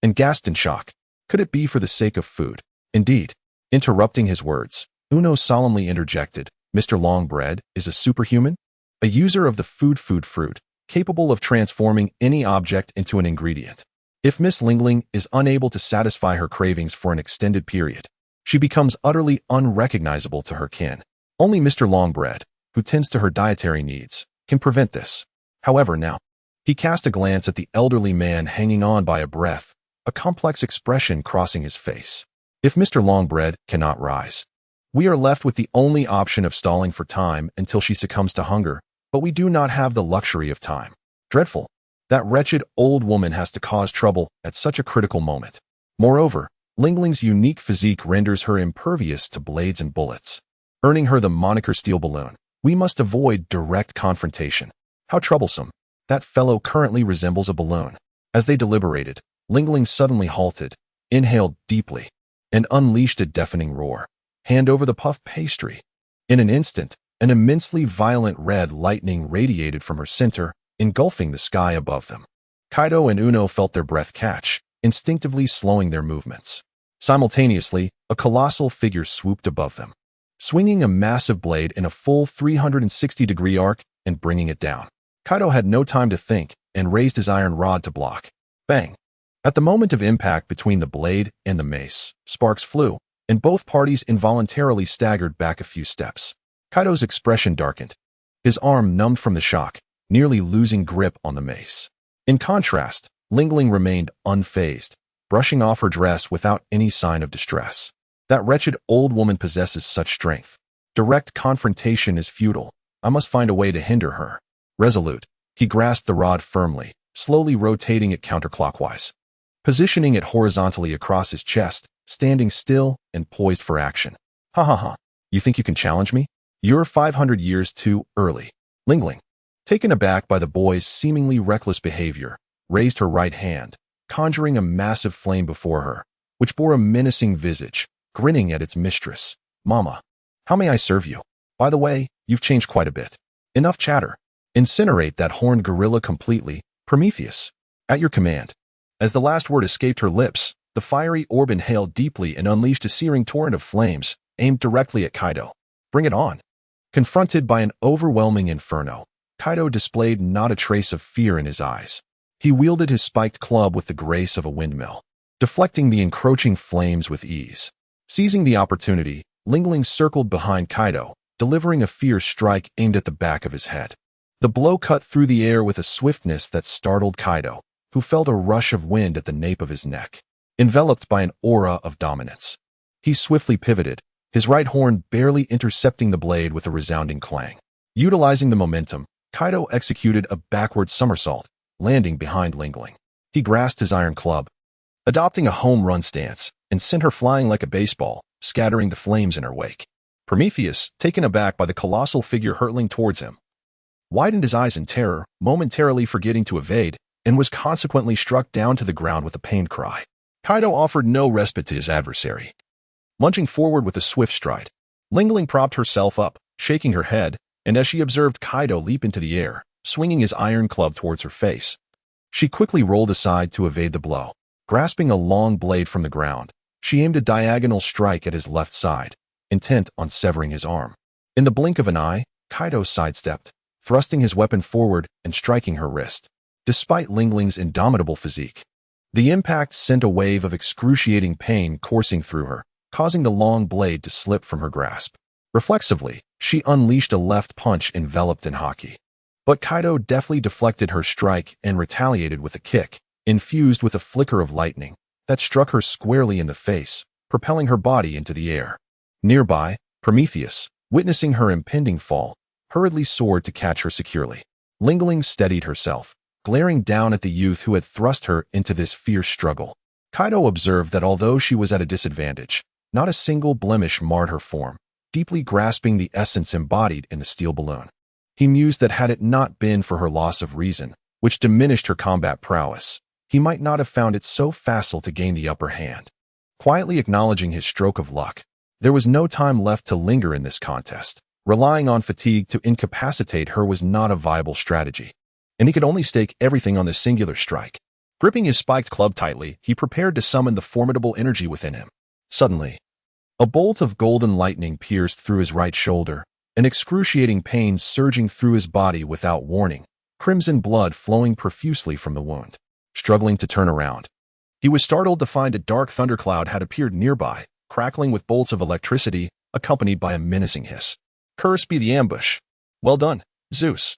and gasped in shock. Could it be for the sake of food? Indeed. Interrupting his words, Uno solemnly interjected, Mr. Longbread is a superhuman? A user of the fruit, capable of transforming any object into an ingredient. If Miss Lingling is unable to satisfy her cravings for an extended period, she becomes utterly unrecognizable to her kin. Only Mr. Longbread, who tends to her dietary needs, can prevent this. However, now, he cast a glance at the elderly man hanging on by a breath, a complex expression crossing his face. If Mr. Longbread cannot rise, we are left with the only option of stalling for time until she succumbs to hunger, but we do not have the luxury of time. Dreadful. That wretched old woman has to cause trouble at such a critical moment. Moreover, Lingling's unique physique renders her impervious to blades and bullets, earning her the moniker Steel Balloon. We must avoid direct confrontation. How troublesome. That fellow currently resembles a balloon. As they deliberated, Lingling suddenly halted, inhaled deeply, and unleashed a deafening roar. Hand over the puff pastry. In an instant, an immensely violent red lightning radiated from her center, engulfing the sky above them. Kaido and Uno felt their breath catch, instinctively slowing their movements. Simultaneously, a colossal figure swooped above them, swinging a massive blade in a full 360-degree arc and bringing it down. Kaido had no time to think and raised his iron rod to block. Bang! At the moment of impact between the blade and the mace, sparks flew, and both parties involuntarily staggered back a few steps. Kaido's expression darkened, his arm numbed from the shock, nearly losing grip on the mace. In contrast, Lingling remained unfazed, brushing off her dress without any sign of distress. That wretched old woman possesses such strength. Direct confrontation is futile. I must find a way to hinder her. Resolute, he grasped the rod firmly, slowly rotating it counterclockwise, positioning it horizontally across his chest, standing still and poised for action. Ha ha ha. You think you can challenge me? You're 500 years too early. Lingling, taken aback by the boy's seemingly reckless behavior, raised her right hand, conjuring a massive flame before her, which bore a menacing visage, grinning at its mistress. Mama, how may I serve you? By the way, you've changed quite a bit. Enough chatter. Incinerate that horned gorilla completely, Prometheus. At your command. As the last word escaped her lips, the fiery orb inhaled deeply and unleashed a searing torrent of flames, aimed directly at Kaido. Bring it on. Confronted by an overwhelming inferno, Kaido displayed not a trace of fear in his eyes. He wielded his spiked club with the grace of a windmill, deflecting the encroaching flames with ease. Seizing the opportunity, Lingling circled behind Kaido, delivering a fierce strike aimed at the back of his head. The blow cut through the air with a swiftness that startled Kaido, who felt a rush of wind at the nape of his neck. Enveloped by an aura of dominance, he swiftly pivoted, his right horn barely intercepting the blade with a resounding clang. Utilizing the momentum, Kaido executed a backward somersault, landing behind Lingling. He grasped his iron club, adopting a home run stance, and sent her flying like a baseball, scattering the flames in her wake. Prometheus, taken aback by the colossal figure hurtling towards him, widened his eyes in terror, momentarily forgetting to evade, and was consequently struck down to the ground with a pained cry. Kaido offered no respite to his adversary. Lunging forward with a swift stride, Lingling propped herself up, shaking her head, and as she observed Kaido leap into the air, swinging his iron club towards her face, she quickly rolled aside to evade the blow. Grasping a long blade from the ground, she aimed a diagonal strike at his left side, intent on severing his arm. In the blink of an eye, Kaido sidestepped, thrusting his weapon forward and striking her wrist. Despite Lingling's indomitable physique, the impact sent a wave of excruciating pain coursing through her, causing the long blade to slip from her grasp. Reflexively, she unleashed a left punch enveloped in haki. But Kaido deftly deflected her strike and retaliated with a kick, infused with a flicker of lightning, that struck her squarely in the face, propelling her body into the air. Nearby, Prometheus, witnessing her impending fall, hurriedly soared to catch her securely. Lingling steadied herself, glaring down at the youth who had thrust her into this fierce struggle. Kaido observed that although she was at a disadvantage, not a single blemish marred her form, deeply grasping the essence embodied in the steel balloon. He mused that had it not been for her loss of reason, which diminished her combat prowess, he might not have found it so facile to gain the upper hand. Quietly acknowledging his stroke of luck, there was no time left to linger in this contest. Relying on fatigue to incapacitate her was not a viable strategy, and he could only stake everything on this singular strike. Gripping his spiked club tightly, he prepared to summon the formidable energy within him. Suddenly, a bolt of golden lightning pierced through his right shoulder, an excruciating pain surging through his body without warning, crimson blood flowing profusely from the wound. Struggling to turn around, he was startled to find a dark thundercloud had appeared nearby, crackling with bolts of electricity, accompanied by a menacing hiss. Cursed be the ambush. Well done, Zeus.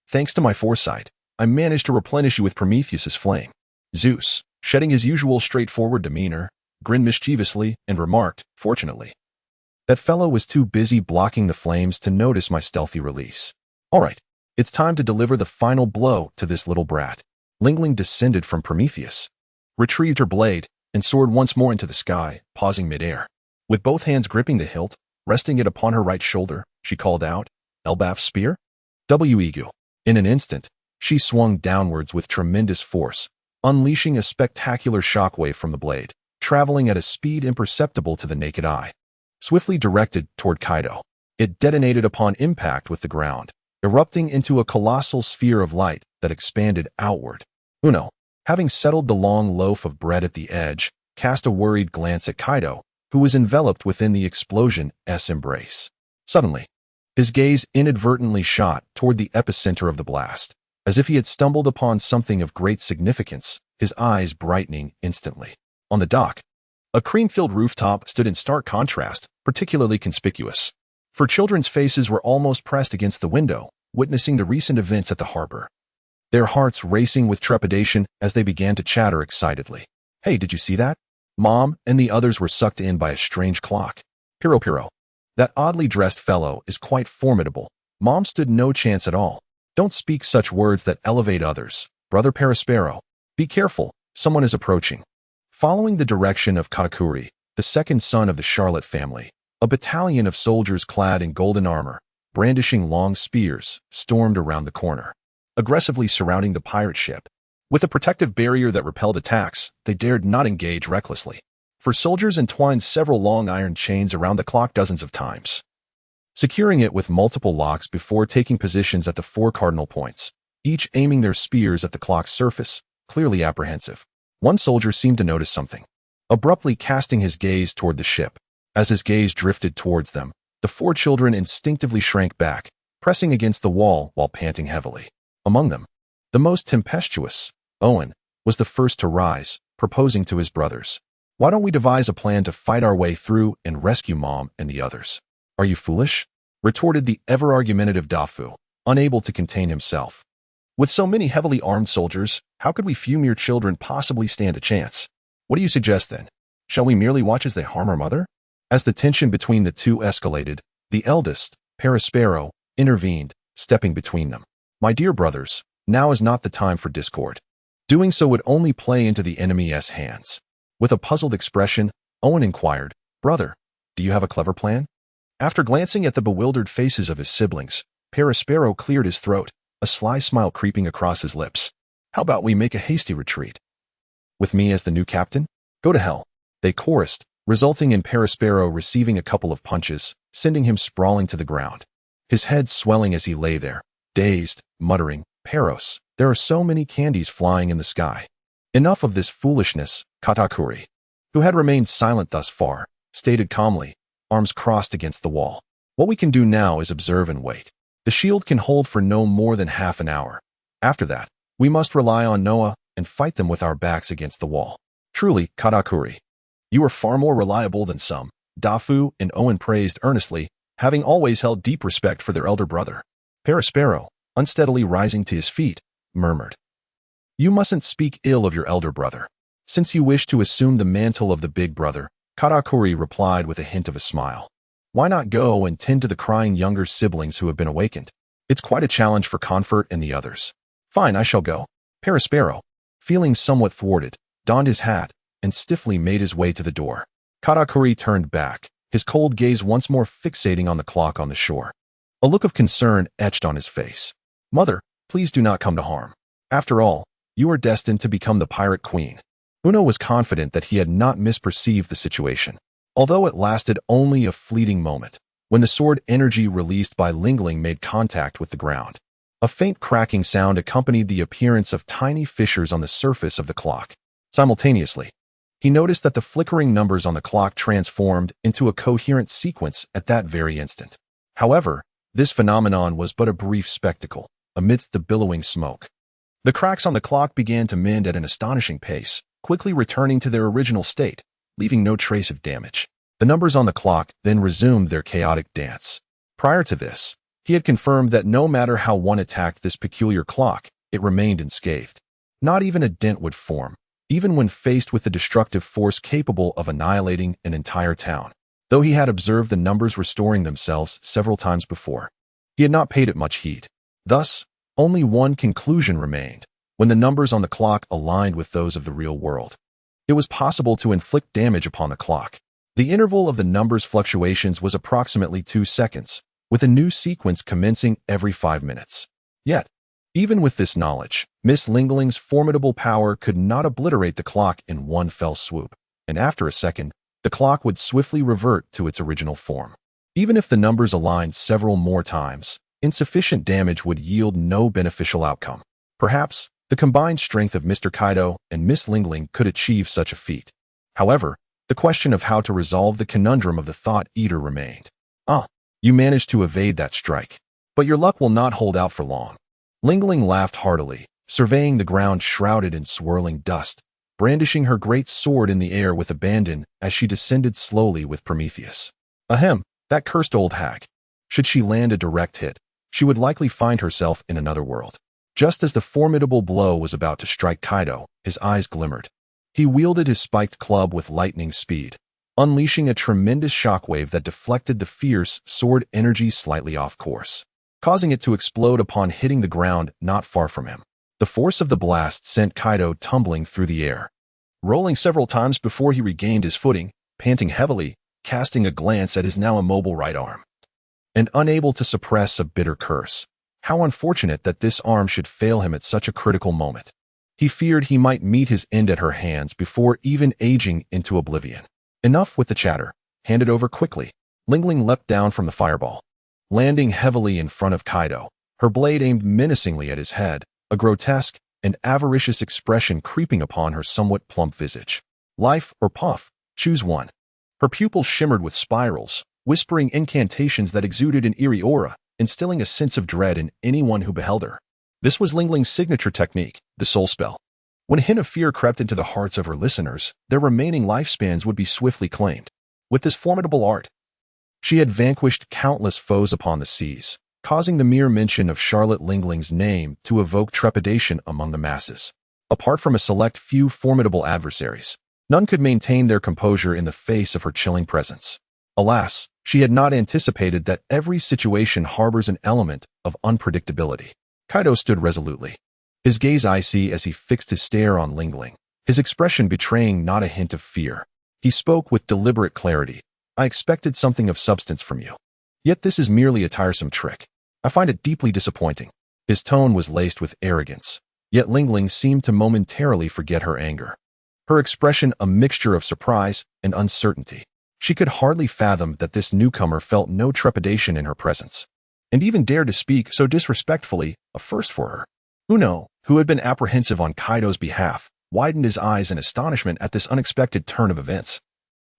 Thanks to my foresight, I managed to replenish you with Prometheus's flame. Zeus, shedding his usual straightforward demeanor, grinned mischievously and remarked, fortunately, that fellow was too busy blocking the flames to notice my stealthy release. All right, it's time to deliver the final blow to this little brat. Lingling descended from Prometheus, retrieved her blade, and soared once more into the sky, pausing midair. With both hands gripping the hilt, resting it upon her right shoulder, she called out, Elbaf's spear? W-Egu. In an instant, she swung downwards with tremendous force, unleashing a spectacular shockwave from the blade, traveling at a speed imperceptible to the naked eye. Swiftly directed toward Kaido, it detonated upon impact with the ground, erupting into a colossal sphere of light that expanded outward. Uno, having settled the long loaf of bread at the edge, cast a worried glance at Kaido, who was enveloped within the explosion's embrace. Suddenly, his gaze inadvertently shot toward the epicenter of the blast, as if he had stumbled upon something of great significance, his eyes brightening instantly. On the dock, a cream-filled rooftop stood in stark contrast, particularly conspicuous, for children's faces were almost pressed against the window, witnessing the recent events at the harbor, their hearts racing with trepidation as they began to chatter excitedly. Hey, did you see that? Mom and the others were sucked in by a strange clock. Piro, that oddly dressed fellow is quite formidable. Mom stood no chance at all. Don't speak such words that elevate others. Brother Perispero, be careful, someone is approaching. Following the direction of Katakuri, the second son of the Charlotte family, a battalion of soldiers clad in golden armor, brandishing long spears, stormed around the corner, aggressively surrounding the pirate ship. With a protective barrier that repelled attacks, they dared not engage recklessly, for soldiers entwined several long iron chains around the clock dozens of times, securing it with multiple locks before taking positions at the 4 cardinal points, each aiming their spears at the clock's surface, clearly apprehensive. One soldier seemed to notice something, abruptly casting his gaze toward the ship. As his gaze drifted towards them, the 4 children instinctively shrank back, pressing against the wall while panting heavily. Among them, the most tempestuous, Owen, was the first to rise, proposing to his brothers, "Why don't we devise a plan to fight our way through and rescue Mom and the others?" "Are you foolish?" retorted the ever-argumentative Dafu, unable to contain himself. "With so many heavily armed soldiers, how could we few mere children possibly stand a chance? What do you suggest then? Shall we merely watch as they harm our mother?" As the tension between the two escalated, the eldest, Perispero, intervened, stepping between them. "My dear brothers, now is not the time for discord. Doing so would only play into the enemy's hands." With a puzzled expression, Owen inquired, "Brother, do you have a clever plan?" After glancing at the bewildered faces of his siblings, Perispero cleared his throat, a sly smile creeping across his lips. "How about we make a hasty retreat? With me as the new captain? Go to hell," they chorused, resulting in Perispero receiving a couple of punches, sending him sprawling to the ground, his head swelling as he lay there, dazed, muttering, "Peros, there are so many candies flying in the sky." Enough of this foolishness, Katakuri, who had remained silent thus far, stated calmly, arms crossed against the wall. "What we can do now is observe and wait. The shield can hold for no more than half an hour. After that, we must rely on Noah and fight them with our backs against the wall." "Truly, Katakuri, you are far more reliable than some," Dafu and Owen praised earnestly, having always held deep respect for their elder brother. Perispero, unsteadily rising to his feet, murmured, "You mustn't speak ill of your elder brother. Since you wish to assume the mantle of the big brother," Katakuri replied with a hint of a smile, "why not go and tend to the crying younger siblings who have been awakened? It's quite a challenge for Confort and the others." "Fine, I shall go. Perispero, feeling somewhat thwarted, donned his hat and stiffly made his way to the door. Katakuri turned back, his cold gaze once more fixating on the clock on the shore. A look of concern etched on his face. Mother, please do not come to harm. After all, you are destined to become the pirate queen. Uno was confident that he had not misperceived the situation, although it lasted only a fleeting moment, when the sword energy released by Lingling made contact with the ground. A faint cracking sound accompanied the appearance of tiny fissures on the surface of the clock. Simultaneously, he noticed that the flickering numbers on the clock transformed into a coherent sequence at that very instant. However, this phenomenon was but a brief spectacle, amidst the billowing smoke. The cracks on the clock began to mend at an astonishing pace, quickly returning to their original state, leaving no trace of damage. The numbers on the clock then resumed their chaotic dance. Prior to this, he had confirmed that no matter how one attacked this peculiar clock, it remained unscathed. Not even a dent would form, even when faced with the destructive force capable of annihilating an entire town. Though he had observed the numbers restoring themselves several times before, he had not paid it much heed. Thus, only one conclusion remained: when the numbers on the clock aligned with those of the real world, it was possible to inflict damage upon the clock. The interval of the numbers' fluctuations was approximately 2 seconds, with a new sequence commencing every 5 minutes. Yet, even with this knowledge, Miss Lingling's formidable power could not obliterate the clock in one fell swoop, and after a second, the clock would swiftly revert to its original form. Even if the numbers aligned several more times, insufficient damage would yield no beneficial outcome. Perhaps, the combined strength of Mr. Kaido and Miss Lingling could achieve such a feat. However, the question of how to resolve the conundrum of the Thought Eater remained. You managed to evade that strike, but your luck will not hold out for long. Lingling laughed heartily, surveying the ground shrouded in swirling dust, brandishing her great sword in the air with abandon as she descended slowly with Prometheus. Ahem, that cursed old hag. Should she land a direct hit, she would likely find herself in another world. Just as the formidable blow was about to strike Kaido, his eyes glimmered. He wielded his spiked club with lightning speed, unleashing a tremendous shockwave that deflected the fierce sword energy slightly off course, causing it to explode upon hitting the ground not far from him. The force of the blast sent Kaido tumbling through the air, rolling several times before he regained his footing, panting heavily, casting a glance at his now immobile right arm, and unable to suppress a bitter curse. How unfortunate that this arm should fail him at such a critical moment. He feared he might meet his end at her hands before even aging into oblivion. Enough with the chatter. Hand it over quickly. Lingling leapt down from the fireball, landing heavily in front of Kaido, her blade aimed menacingly at his head, a grotesque and avaricious expression creeping upon her somewhat plump visage. Life or puff, choose one. Her pupils shimmered with spirals, whispering incantations that exuded an eerie aura, instilling a sense of dread in anyone who beheld her. This was Lingling's signature technique, the soul spell. When a hint of fear crept into the hearts of her listeners, their remaining lifespans would be swiftly claimed. With this formidable art, she had vanquished countless foes upon the seas, causing the mere mention of Charlotte Lingling's name to evoke trepidation among the masses. Apart from a select few formidable adversaries, none could maintain their composure in the face of her chilling presence. Alas, she had not anticipated that every situation harbors an element of unpredictability. Kaido stood resolutely, his gaze icy as he fixed his stare on Lingling, his expression betraying not a hint of fear. He spoke with deliberate clarity. I expected something of substance from you. Yet this is merely a tiresome trick. I find it deeply disappointing. His tone was laced with arrogance, yet Lingling seemed to momentarily forget her anger, her expression a mixture of surprise and uncertainty. She could hardly fathom that this newcomer felt no trepidation in her presence, and even dared to speak so disrespectfully, a first for her. Uno, who had been apprehensive on Kaido's behalf, widened his eyes in astonishment at this unexpected turn of events.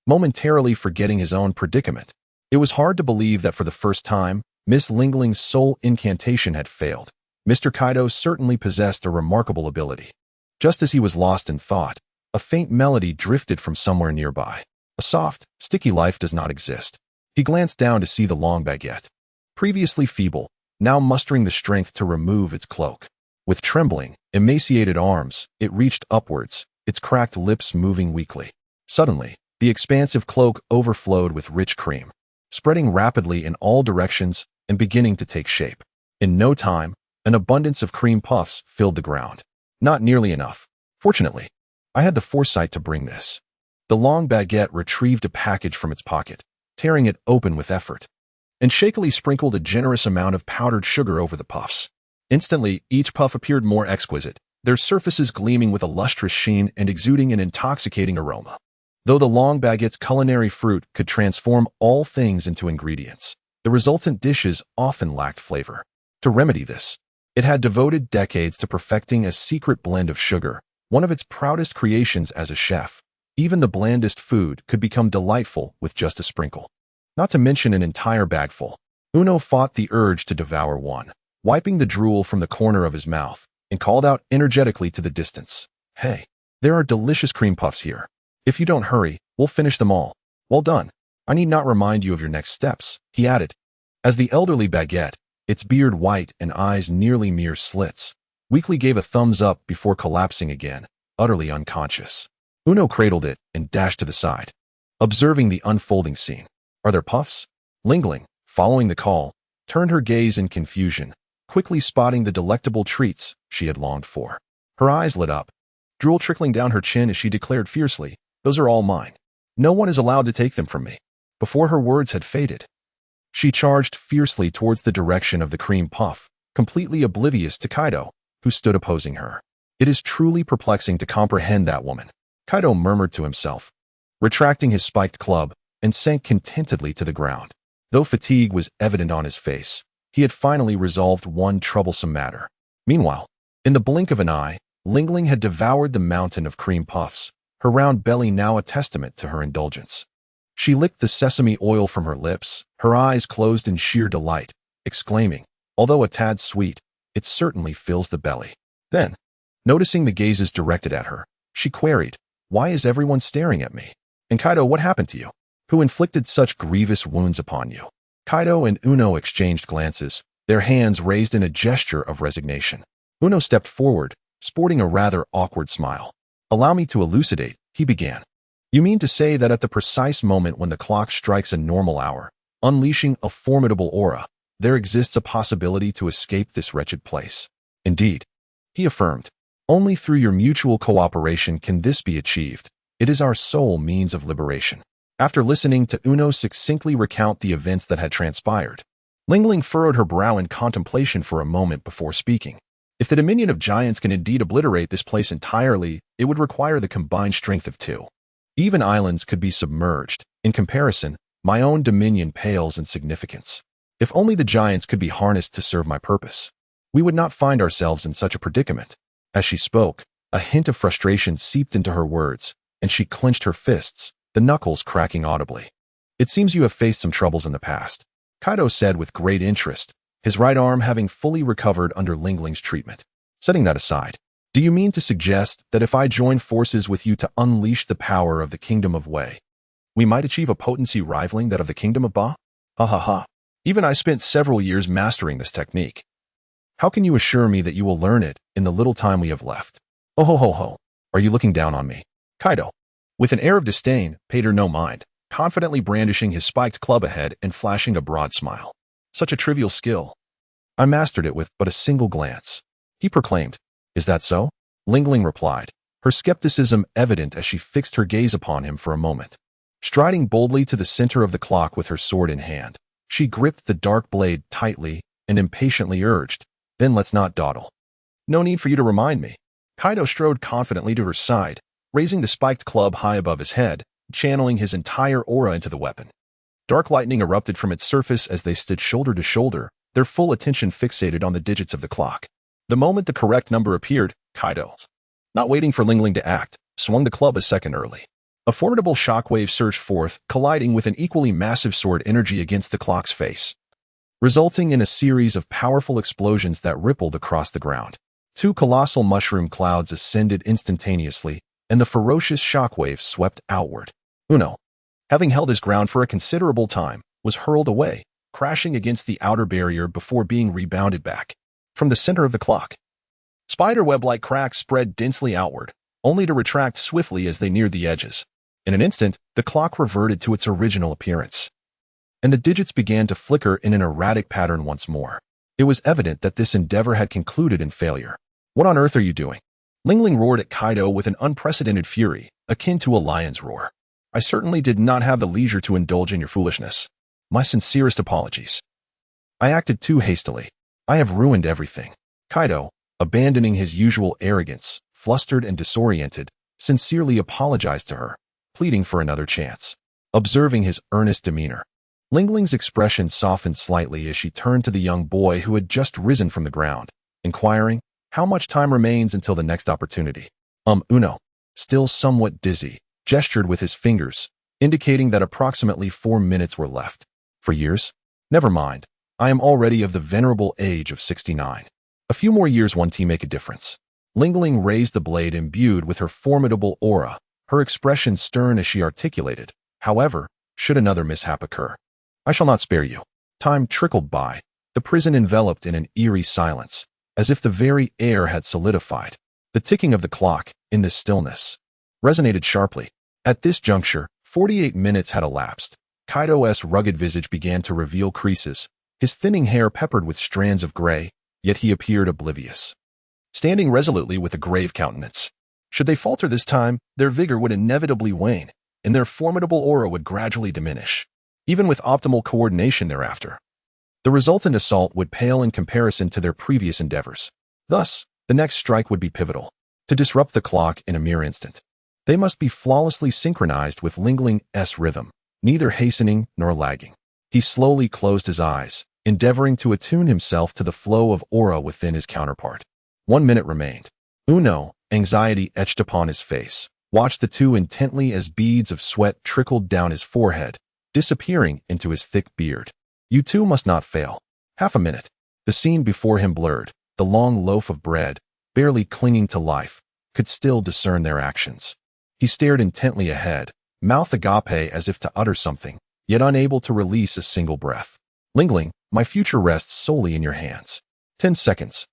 Momentarily forgetting his own predicament, it was hard to believe that for the first time, Miss Lingling's soul incantation had failed. Mr. Kaido certainly possessed a remarkable ability. Just as he was lost in thought, a faint melody drifted from somewhere nearby. A soft, sticky life does not exist. He glanced down to see the long baguette, previously feeble, now mustering the strength to remove its cloak. With trembling, emaciated arms, it reached upwards, its cracked lips moving weakly. Suddenly, the expansive cloak overflowed with rich cream, spreading rapidly in all directions and beginning to take shape. In no time, an abundance of cream puffs filled the ground. Not nearly enough. Fortunately, I had the foresight to bring this. The long baguette retrieved a package from its pocket, tearing it open with effort, and shakily sprinkled a generous amount of powdered sugar over the puffs. Instantly, each puff appeared more exquisite, their surfaces gleaming with a lustrous sheen and exuding an intoxicating aroma. Though the long baguette's culinary fruit could transform all things into ingredients, the resultant dishes often lacked flavor. To remedy this, it had devoted decades to perfecting a secret blend of sugar, one of its proudest creations as a chef. Even the blandest food could become delightful with just a sprinkle. Not to mention an entire bagful. Uno fought the urge to devour one, wiping the drool from the corner of his mouth, and called out energetically to the distance, "Hey, there are delicious cream puffs here. If you don't hurry, we'll finish them all." "Well done. I need not remind you of your next steps," he added, as the elderly baguette, its beard white and eyes nearly mere slits, weakly gave a thumbs up before collapsing again, utterly unconscious. Uno cradled it and dashed to the side, observing the unfolding scene. "Are there puffs?" Lingling, following the call, turned her gaze in confusion, quickly spotting the delectable treats she had longed for. Her eyes lit up, drool trickling down her chin as she declared fiercely, "Those are all mine. No one is allowed to take them from me." Before her words had faded, she charged fiercely towards the direction of the cream puff, completely oblivious to Kaido, who stood opposing her. "It is truly perplexing to comprehend that woman," Kaido murmured to himself, retracting his spiked club, and sank contentedly to the ground. Though fatigue was evident on his face, he had finally resolved one troublesome matter. Meanwhile, in the blink of an eye, Lingling had devoured the mountain of cream puffs, her round belly now a testament to her indulgence. She licked the sesame oil from her lips, her eyes closed in sheer delight, exclaiming, "Although a tad sweet, it certainly fills the belly." Then, noticing the gazes directed at her, she queried, "Why is everyone staring at me? And Kaido, what happened to you? Who inflicted such grievous wounds upon you?" Kaido and Uno exchanged glances, their hands raised in a gesture of resignation. Uno stepped forward, sporting a rather awkward smile. "Allow me to elucidate," he began. "You mean to say that at the precise moment when the clock strikes a normal hour, unleashing a formidable aura, there exists a possibility to escape this wretched place?" "Indeed," he affirmed. "Only through your mutual cooperation can this be achieved. It is our sole means of liberation." After listening to Uno succinctly recount the events that had transpired, Lingling furrowed her brow in contemplation for a moment before speaking. "If the dominion of giants can indeed obliterate this place entirely, it would require the combined strength of two. Even islands could be submerged. In comparison, my own dominion pales in significance. If only the giants could be harnessed to serve my purpose, we would not find ourselves in such a predicament." As she spoke, a hint of frustration seeped into her words, and she clenched her fists, the knuckles cracking audibly. "It seems you have faced some troubles in the past," Kaido said with great interest, his right arm having fully recovered under Lingling's treatment. "Setting that aside, do you mean to suggest that if I join forces with you to unleash the power of the Kingdom of Wei, we might achieve a potency rivaling that of the Kingdom of Ba? Ha ha ha. Even I spent several years mastering this technique. How can you assure me that you will learn it in the little time we have left? Oh ho ho ho. Are you looking down on me?" Kaido, with an air of disdain, paid her no mind, confidently brandishing his spiked club ahead and flashing a broad smile. "Such a trivial skill. I mastered it with but a single glance," he proclaimed. "Is that so?" Lingling replied, her skepticism evident as she fixed her gaze upon him for a moment. Striding boldly to the center of the clock with her sword in hand, she gripped the dark blade tightly and impatiently urged, "Then let's not dawdle." "No need for you to remind me." Kaido strode confidently to her side, raising the spiked club high above his head, channeling his entire aura into the weapon. Dark lightning erupted from its surface as they stood shoulder to shoulder, their full attention fixated on the digits of the clock. The moment the correct number appeared, Kaido, not waiting for Lingling to act, swung the club a second early. A formidable shockwave surged forth, colliding with an equally massive sword energy against the clock's face, resulting in a series of powerful explosions that rippled across the ground. Two colossal mushroom clouds ascended instantaneously, and the ferocious shockwave swept outward. Uno, having held his ground for a considerable time, was hurled away, crashing against the outer barrier before being rebounded back. From the center of the clock, spiderweb-like cracks spread densely outward, only to retract swiftly as they neared the edges. In an instant, the clock reverted to its original appearance, and the digits began to flicker in an erratic pattern once more. It was evident that this endeavor had concluded in failure. "What on earth are you doing?" Lingling roared at Kaido with an unprecedented fury, akin to a lion's roar. I certainly did not have the leisure to indulge in your foolishness. My sincerest apologies. I acted too hastily. I have ruined everything. Kaido, abandoning his usual arrogance, flustered and disoriented, sincerely apologized to her, pleading for another chance. Observing his earnest demeanor, Lingling's expression softened slightly as she turned to the young boy who had just risen from the ground, inquiring, "How much time remains until the next opportunity?" Uno, still somewhat dizzy, gestured with his fingers, indicating that approximately 4 minutes were left. For years? Never mind. I am already of the venerable age of 69. A few more years won't make a difference. Lingling raised the blade imbued with her formidable aura, her expression stern as she articulated, "However, should another mishap occur, I shall not spare you." Time trickled by, the prison enveloped in an eerie silence, as if the very air had solidified. The ticking of the clock, in this stillness, resonated sharply. At this juncture, 48 minutes had elapsed. Kaido's rugged visage began to reveal creases, his thinning hair peppered with strands of gray, yet he appeared oblivious. Standing resolutely with a grave countenance. Should they falter this time, their vigor would inevitably wane, and their formidable aura would gradually diminish. Even with optimal coordination thereafter, the resultant assault would pale in comparison to their previous endeavors. Thus, the next strike would be pivotal, to disrupt the clock in a mere instant. They must be flawlessly synchronized with Lingling's rhythm, neither hastening nor lagging. He slowly closed his eyes, endeavoring to attune himself to the flow of aura within his counterpart. 1 minute remained. Uno, anxiety etched upon his face, watched the two intently as beads of sweat trickled down his forehead, disappearing into his thick beard. You two must not fail. Half a minute. The scene before him blurred. The long loaf of bread, barely clinging to life, could still discern their actions. He stared intently ahead, mouth agape as if to utter something, yet unable to release a single breath. Lingling, my future rests solely in your hands. 10 seconds.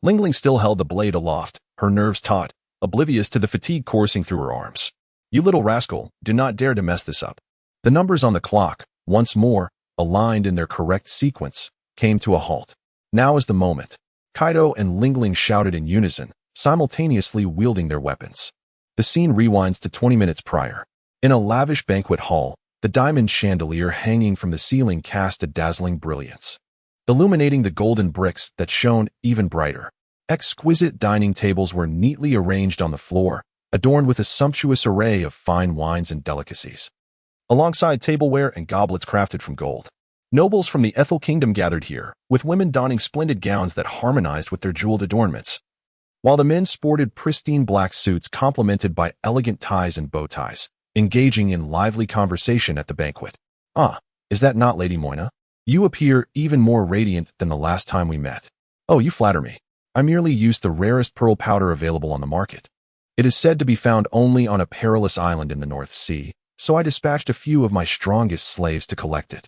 Lingling still held the blade aloft, her nerves taut, oblivious to the fatigue coursing through her arms. You little rascal, do not dare to mess this up. The numbers on the clock, once more, aligned in their correct sequence, came to a halt. Now is the moment. Kaido and Lingling shouted in unison, simultaneously wielding their weapons. The scene rewinds to 20 minutes prior. In a lavish banquet hall, the diamond chandelier hanging from the ceiling cast a dazzling brilliance, illuminating the golden bricks that shone even brighter. Exquisite dining tables were neatly arranged on the floor, adorned with a sumptuous array of fine wines and delicacies, alongside tableware and goblets crafted from gold. Nobles from the Ethel Kingdom gathered here, with women donning splendid gowns that harmonized with their jeweled adornments, while the men sported pristine black suits complemented by elegant ties and bow ties, engaging in lively conversation at the banquet. "Ah, is that not Lady Moina? You appear even more radiant than the last time we met." "Oh, you flatter me. I merely used the rarest pearl powder available on the market. It is said to be found only on a perilous island in the North Sea, so I dispatched a few of my strongest slaves to collect it.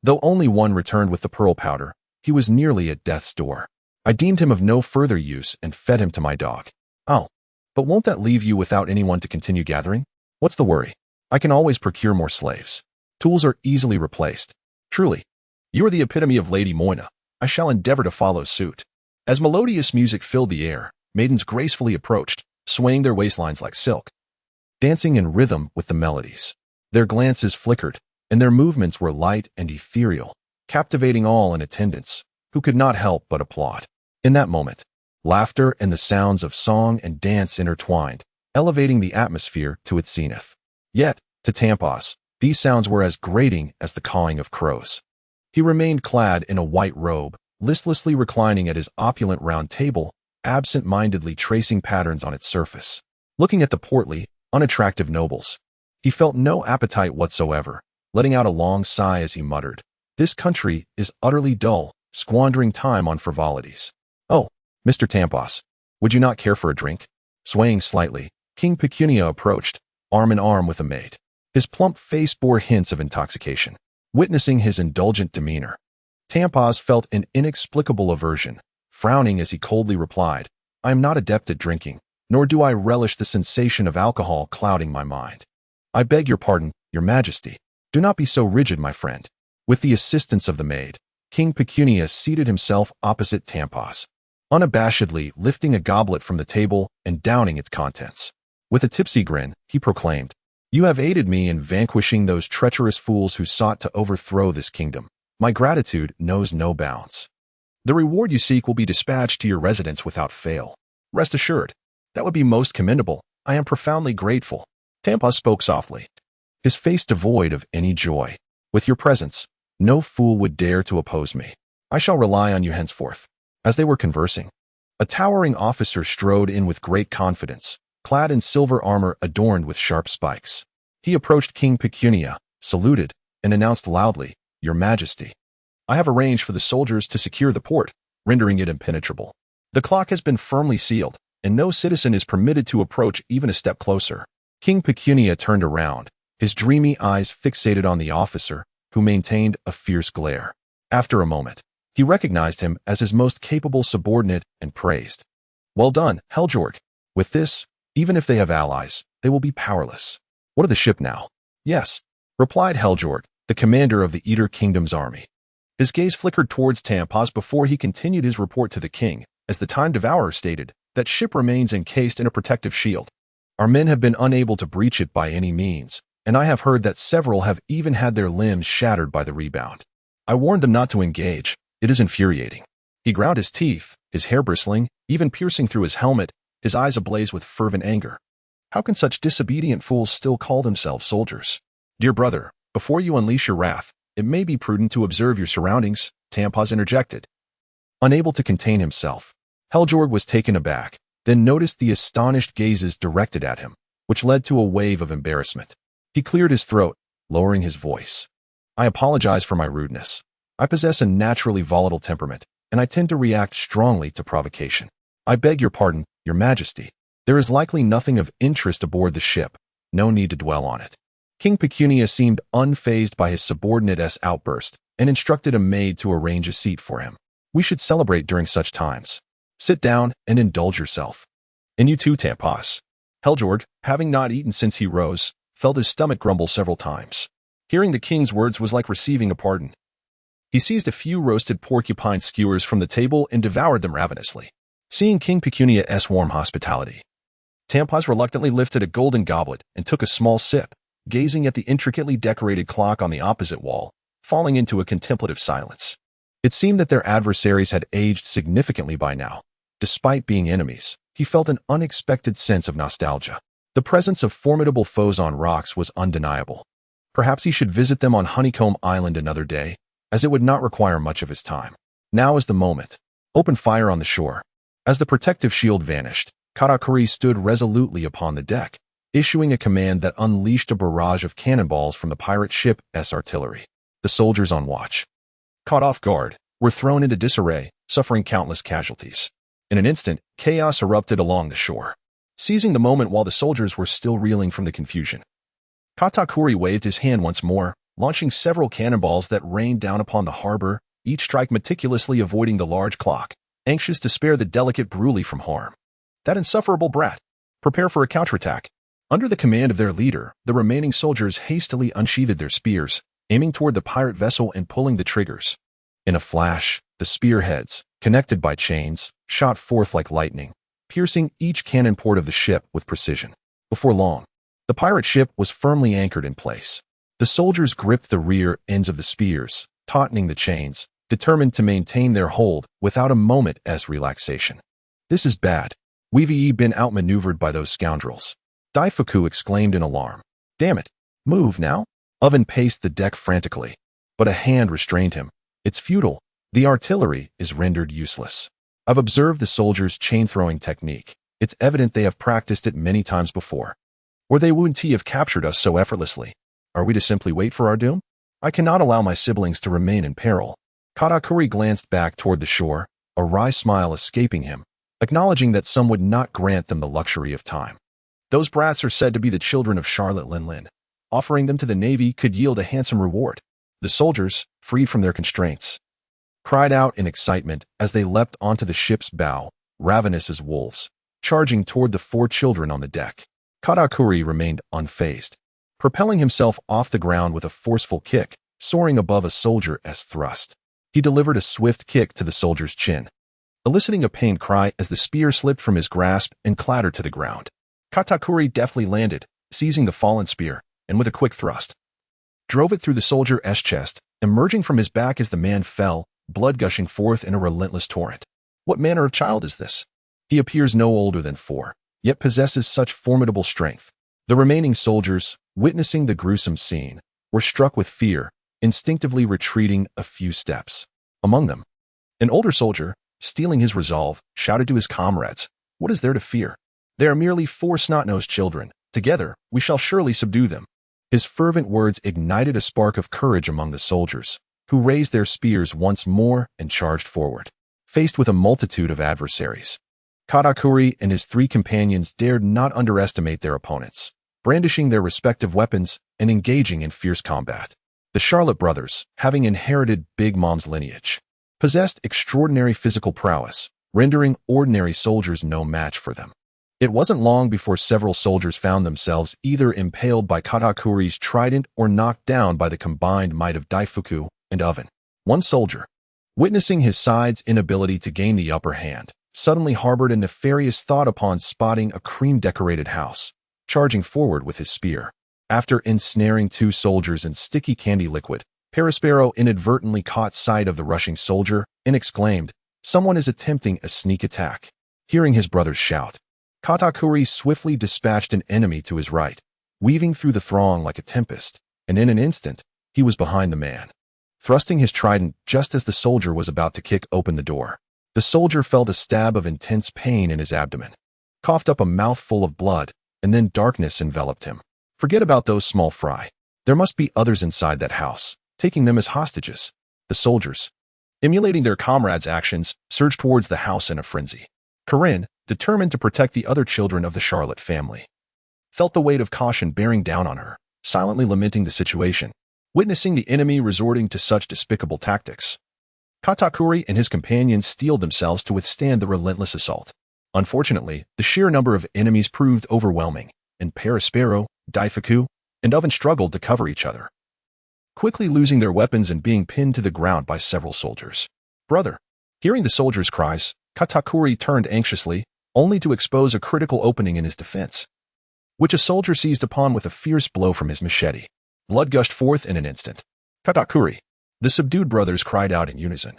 Though only one returned with the pearl powder, he was nearly at death's door. I deemed him of no further use and fed him to my dog." "Oh, but won't that leave you without anyone to continue gathering?" "What's the worry? I can always procure more slaves. Tools are easily replaced." "Truly, you are the epitome of Lady Moina. I shall endeavor to follow suit." As melodious music filled the air, maidens gracefully approached, swaying their waistlines like silk, dancing in rhythm with the melodies. Their glances flickered, and their movements were light and ethereal, captivating all in attendance, who could not help but applaud. In that moment, laughter and the sounds of song and dance intertwined, elevating the atmosphere to its zenith. Yet, to Tampos, these sounds were as grating as the cawing of crows. He remained clad in a white robe, listlessly reclining at his opulent round table, absent-mindedly tracing patterns on its surface. Looking at the portly, unattractive nobles, he felt no appetite whatsoever, letting out a long sigh as he muttered, "This country is utterly dull, squandering time on frivolities." "Oh, Mr. Tampos, would you not care for a drink?" Swaying slightly, King Pecunia approached, arm in arm with a maid. His plump face bore hints of intoxication. Witnessing his indulgent demeanor, Tampos felt an inexplicable aversion, frowning as he coldly replied, "I am not adept at drinking, nor do I relish the sensation of alcohol clouding my mind." "I beg your pardon, your majesty. Do not be so rigid, my friend." With the assistance of the maid, King Pecunia seated himself opposite Tampos. unabashedly lifting a goblet from the table and downing its contents. With a tipsy grin, he proclaimed, "You have aided me in vanquishing those treacherous fools who sought to overthrow this kingdom. My gratitude knows no bounds. The reward you seek will be dispatched to your residence without fail. Rest assured, that would be most commendable. I am profoundly grateful." Tampa spoke softly, his face devoid of any joy. "With your presence, no fool would dare to oppose me. I shall rely on you henceforth." As they were conversing, a towering officer strode in with great confidence, clad in silver armor adorned with sharp spikes. He approached King Pecunia, saluted, and announced loudly, "Your Majesty, I have arranged for the soldiers to secure the port, rendering it impenetrable. The clock has been firmly sealed, and no citizen is permitted to approach even a step closer." King Pecunia turned around, his dreamy eyes fixated on the officer, who maintained a fierce glare. After a moment, he recognized him as his most capable subordinate and praised, "Well done, Heljorg. With this, even if they have allies, they will be powerless. What of the ship now?" "Yes," replied Heljorg, the commander of the Eater Kingdom's army. His gaze flickered towards Tampos before he continued his report to the king, as the Time Devourer stated, "That ship remains encased in a protective shield. Our men have been unable to breach it by any means, and I have heard that several have even had their limbs shattered by the rebound. I warned them not to engage. It is infuriating." He ground his teeth, his hair bristling, even piercing through his helmet, his eyes ablaze with fervent anger. How can such disobedient fools still call themselves soldiers? "Dear brother, before you unleash your wrath, it may be prudent to observe your surroundings," Tampos interjected. Unable to contain himself, Heljorg was taken aback, then noticed the astonished gazes directed at him, which led to a wave of embarrassment. He cleared his throat, lowering his voice. "I apologize for my rudeness. I possess a naturally volatile temperament, and I tend to react strongly to provocation. I beg your pardon, Your Majesty. There is likely nothing of interest aboard the ship. No need to dwell on it." King Pecunia seemed unfazed by his subordinate's outburst and instructed a maid to arrange a seat for him. "We should celebrate during such times. Sit down and indulge yourself. And you too, Tampos." Heljorg, having not eaten since he rose, felt his stomach grumble several times. Hearing the king's words was like receiving a pardon. He seized a few roasted porcupine skewers from the table and devoured them ravenously. Seeing King Pecunia's warm hospitality, Tampos reluctantly lifted a golden goblet and took a small sip, gazing at the intricately decorated clock on the opposite wall, falling into a contemplative silence. It seemed that their adversaries had aged significantly by now. Despite being enemies, he felt an unexpected sense of nostalgia. The presence of formidable foes on rocks was undeniable. Perhaps he should visit them on Honeycomb Island another day, as it would not require much of his time. Now is the moment. Open fire on the shore. As the protective shield vanished, Karakuri stood resolutely upon the deck, issuing a command that unleashed a barrage of cannonballs from the pirate ship's artillery. The soldiers on watch, caught off guard, were thrown into disarray, suffering countless casualties. In an instant, chaos erupted along the shore, seizing the moment while the soldiers were still reeling from the confusion. Katakuri waved his hand once more, launching several cannonballs that rained down upon the harbor, each strike meticulously avoiding the large clock, anxious to spare the delicate Bruley from harm. That insufferable brat! Prepare for a counterattack. Under the command of their leader, the remaining soldiers hastily unsheathed their spears, aiming toward the pirate vessel and pulling the triggers. In a flash, the spearheads, connected by chains, shot forth like lightning, piercing each cannon port of the ship with precision. Before long, the pirate ship was firmly anchored in place. The soldiers gripped the rear ends of the spears, tautening the chains, determined to maintain their hold without a moment's relaxation. "This is bad. We've been outmaneuvered by those scoundrels," Daifuku exclaimed in alarm. "Damn it. Move now." Oven paced the deck frantically, but a hand restrained him. "It's futile. The artillery is rendered useless. I've observed the soldiers' chain-throwing technique. It's evident they have practiced it many times before. Or they wouldn't have captured us so effortlessly. Are we to simply wait for our doom? I cannot allow my siblings to remain in peril." Katakuri glanced back toward the shore, a wry smile escaping him, acknowledging that some would not grant them the luxury of time. "Those brats are said to be the children of Charlotte Linlin. Offering them to the Navy could yield a handsome reward." The soldiers, freed from their constraints, cried out in excitement as they leapt onto the ship's bow, ravenous as wolves, charging toward the 4 children on the deck. Katakuri remained unfazed, propelling himself off the ground with a forceful kick, soaring above a soldier's thrust. He delivered a swift kick to the soldier's chin. eliciting a pained cry as the spear slipped from his grasp and clattered to the ground. Katakuri deftly landed, seizing the fallen spear, and with a quick thrust, drove it through the soldier's chest, emerging from his back as the man fell, blood gushing forth in a relentless torrent. What manner of child is this? He appears no older than 4, yet possesses such formidable strength. The remaining soldiers, witnessing the gruesome scene, were struck with fear, instinctively retreating a few steps. Among them, an older soldier, steeling his resolve, shouted to his comrades, "What is there to fear? They are merely 4 snot-nosed children. Together, we shall surely subdue them." His fervent words ignited a spark of courage among the soldiers, who raised their spears once more and charged forward. Faced with a multitude of adversaries, Katakuri and his 3 companions dared not underestimate their opponents, brandishing their respective weapons and engaging in fierce combat. The Charlotte brothers, having inherited Big Mom's lineage, possessed extraordinary physical prowess, rendering ordinary soldiers no match for them. It wasn't long before several soldiers found themselves either impaled by Katakuri's trident or knocked down by the combined might of Daifuku and Oven. One soldier, witnessing his side's inability to gain the upper hand, suddenly harbored a nefarious thought upon spotting a cream-decorated house, charging forward with his spear. After ensnaring 2 soldiers in sticky candy liquid, Perispero inadvertently caught sight of the rushing soldier and exclaimed, "Someone is attempting a sneak attack." Hearing his brother's shout, Katakuri swiftly dispatched an enemy to his right, weaving through the throng like a tempest, and in an instant, he was behind the man. Thrusting his trident just as the soldier was about to kick open the door, the soldier felt a stab of intense pain in his abdomen, coughed up a mouthful of blood, and then darkness enveloped him. Forget about those small fry. There must be others inside that house, taking them as hostages. The soldiers, emulating their comrades' actions, surged towards the house in a frenzy. Corinne, determined to protect the other children of the Charlotte family, felt the weight of caution bearing down on her, silently lamenting the situation. Witnessing the enemy resorting to such despicable tactics, Katakuri and his companions steeled themselves to withstand the relentless assault. Unfortunately, the sheer number of enemies proved overwhelming, and Perispero, Daifuku, and Oven struggled to cover each other, quickly losing their weapons and being pinned to the ground by several soldiers. "Brother!" Hearing the soldiers' cries, Katakuri turned anxiously, only to expose a critical opening in his defense, which a soldier seized upon with a fierce blow from his machete. Blood gushed forth in an instant. "Katakuri!" The subdued brothers cried out in unison,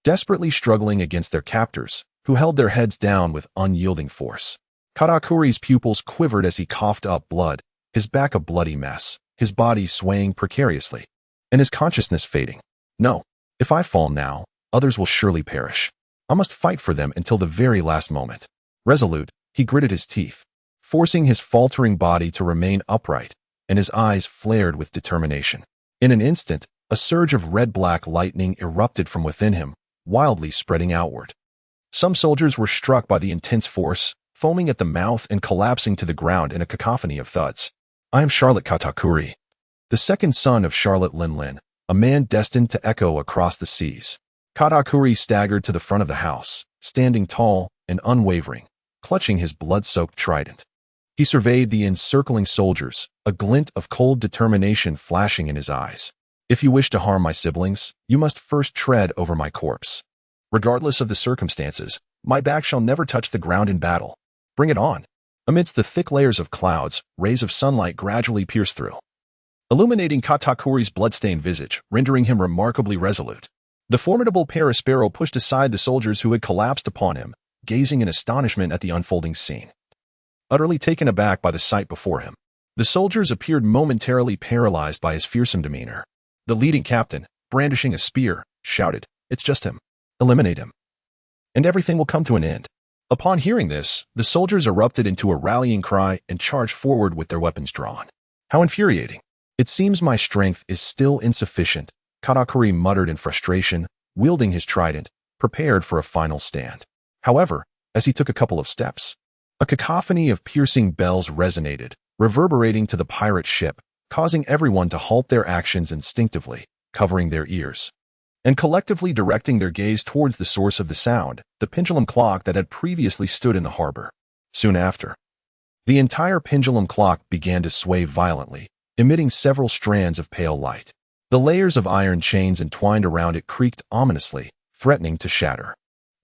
desperately struggling against their captors, who held their heads down with unyielding force. Katakuri's pupils quivered as he coughed up blood, his back a bloody mess, his body swaying precariously, and his consciousness fading. "No, if I fall now, others will surely perish. I must fight for them until the very last moment." Resolute, he gritted his teeth, forcing his faltering body to remain upright, and his eyes flared with determination. In an instant, a surge of red-black lightning erupted from within him, wildly spreading outward. Some soldiers were struck by the intense force, foaming at the mouth and collapsing to the ground in a cacophony of thuds. "I am Charlotte Katakuri, the second son of Charlotte Linlin, a man destined to echo across the seas." Katakuri staggered to the front of the house, standing tall and unwavering, clutching his blood-soaked trident. He surveyed the encircling soldiers, a glint of cold determination flashing in his eyes. "If you wish to harm my siblings, you must first tread over my corpse. Regardless of the circumstances, my back shall never touch the ground in battle. Bring it on." Amidst the thick layers of clouds, rays of sunlight gradually pierced through, illuminating Katakuri's bloodstained visage, rendering him remarkably resolute. The formidable Perispero pushed aside the soldiers who had collapsed upon him, gazing in astonishment at the unfolding scene. Utterly taken aback by the sight before him, the soldiers appeared momentarily paralyzed by his fearsome demeanor. The leading captain, brandishing a spear, shouted, "It's just him. Eliminate him, and everything will come to an end." Upon hearing this, the soldiers erupted into a rallying cry and charged forward with their weapons drawn. "How infuriating. It seems my strength is still insufficient," Katakuri muttered in frustration, wielding his trident, prepared for a final stand. However, as he took a couple of steps, a cacophony of piercing bells resonated, reverberating to the pirate ship, causing everyone to halt their actions instinctively, covering their ears, and collectively directing their gaze towards the source of the sound, the pendulum clock that had previously stood in the harbor. Soon after, the entire pendulum clock began to sway violently, emitting several strands of pale light. The layers of iron chains entwined around it creaked ominously, threatening to shatter.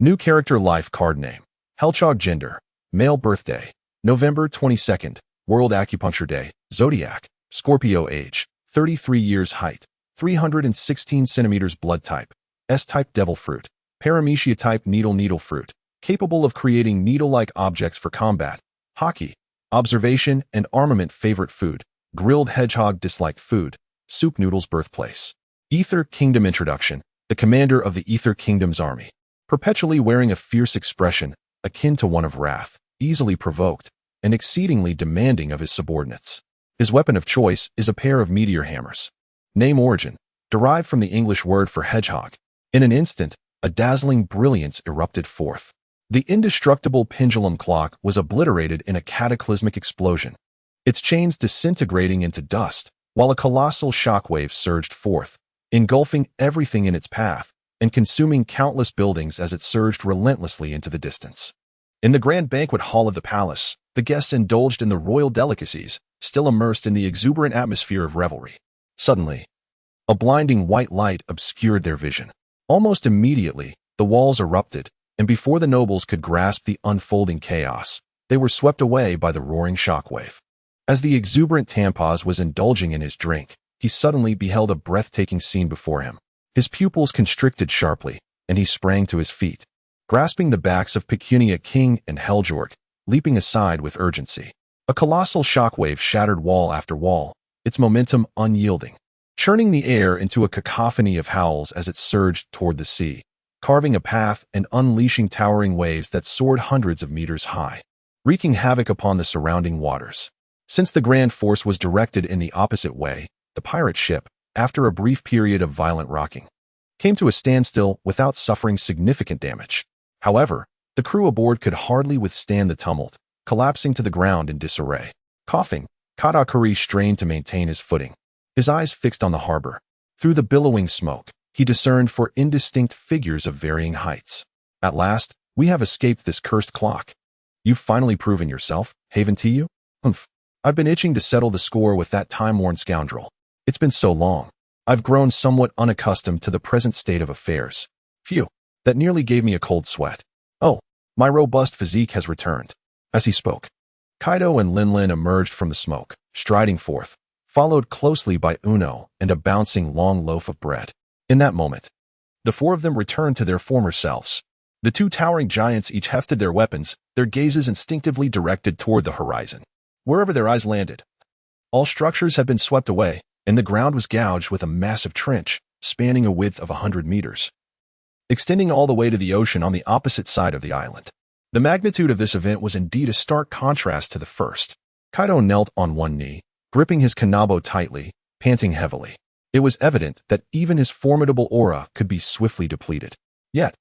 New character life card name. Hedgehog gender. Male birthday. November 22nd. World Acupuncture Day. Zodiac. Scorpio age. 33 years height. 316 centimeters blood type. S-type devil fruit. Paramecia type needle fruit. Capable of creating needle-like objects for combat. Hockey. Observation and armament favorite food. Grilled hedgehog disliked food. Soup noodles birthplace. Ether Kingdom introduction. The commander of the Ether Kingdom's army. Perpetually wearing a fierce expression, akin to one of wrath, easily provoked, and exceedingly demanding of his subordinates. His weapon of choice is a pair of meteor hammers. Name origin. Derived from the English word for hedgehog. In an instant, a dazzling brilliance erupted forth. The indestructible pendulum clock was obliterated in a cataclysmic explosion, its chains disintegrating into dust, while a colossal shockwave surged forth, engulfing everything in its path and consuming countless buildings as it surged relentlessly into the distance. In the grand banquet hall of the palace, the guests indulged in the royal delicacies, still immersed in the exuberant atmosphere of revelry. Suddenly, a blinding white light obscured their vision. Almost immediately, the walls erupted, and before the nobles could grasp the unfolding chaos, they were swept away by the roaring shockwave. As the exuberant Tampaz was indulging in his drink, he suddenly beheld a breathtaking scene before him. His pupils constricted sharply, and he sprang to his feet, grasping the backs of Pecunia King and Heljorg, leaping aside with urgency. A colossal shockwave shattered wall after wall, its momentum unyielding, churning the air into a cacophony of howls as it surged toward the sea, carving a path and unleashing towering waves that soared hundreds of meters high, wreaking havoc upon the surrounding waters. Since the grand force was directed in the opposite way, the pirate ship, after a brief period of violent rocking, came to a standstill without suffering significant damage. However, the crew aboard could hardly withstand the tumult, collapsing to the ground in disarray. Coughing, Katakuri strained to maintain his footing, his eyes fixed on the harbor. Through the billowing smoke, he discerned four indistinct figures of varying heights. At last, we have escaped this cursed clock. You've finally proven yourself, Haven Tiu? Humph. I've been itching to settle the score with that time-worn scoundrel. It's been so long. I've grown somewhat unaccustomed to the present state of affairs. Phew, that nearly gave me a cold sweat. Oh, my robust physique has returned. As he spoke, Kaido and Linlin emerged from the smoke, striding forth, followed closely by Uno and a bouncing long loaf of bread. In that moment, the four of them returned to their former selves. The two towering giants each hefted their weapons, their gazes instinctively directed toward the horizon. Wherever their eyes landed, all structures had been swept away, and the ground was gouged with a massive trench, spanning a width of 100 meters, extending all the way to the ocean on the opposite side of the island. The magnitude of this event was indeed a stark contrast to the first. Kaido knelt on one knee, gripping his kanabo tightly, panting heavily. It was evident that even his formidable aura could be swiftly depleted. Yet,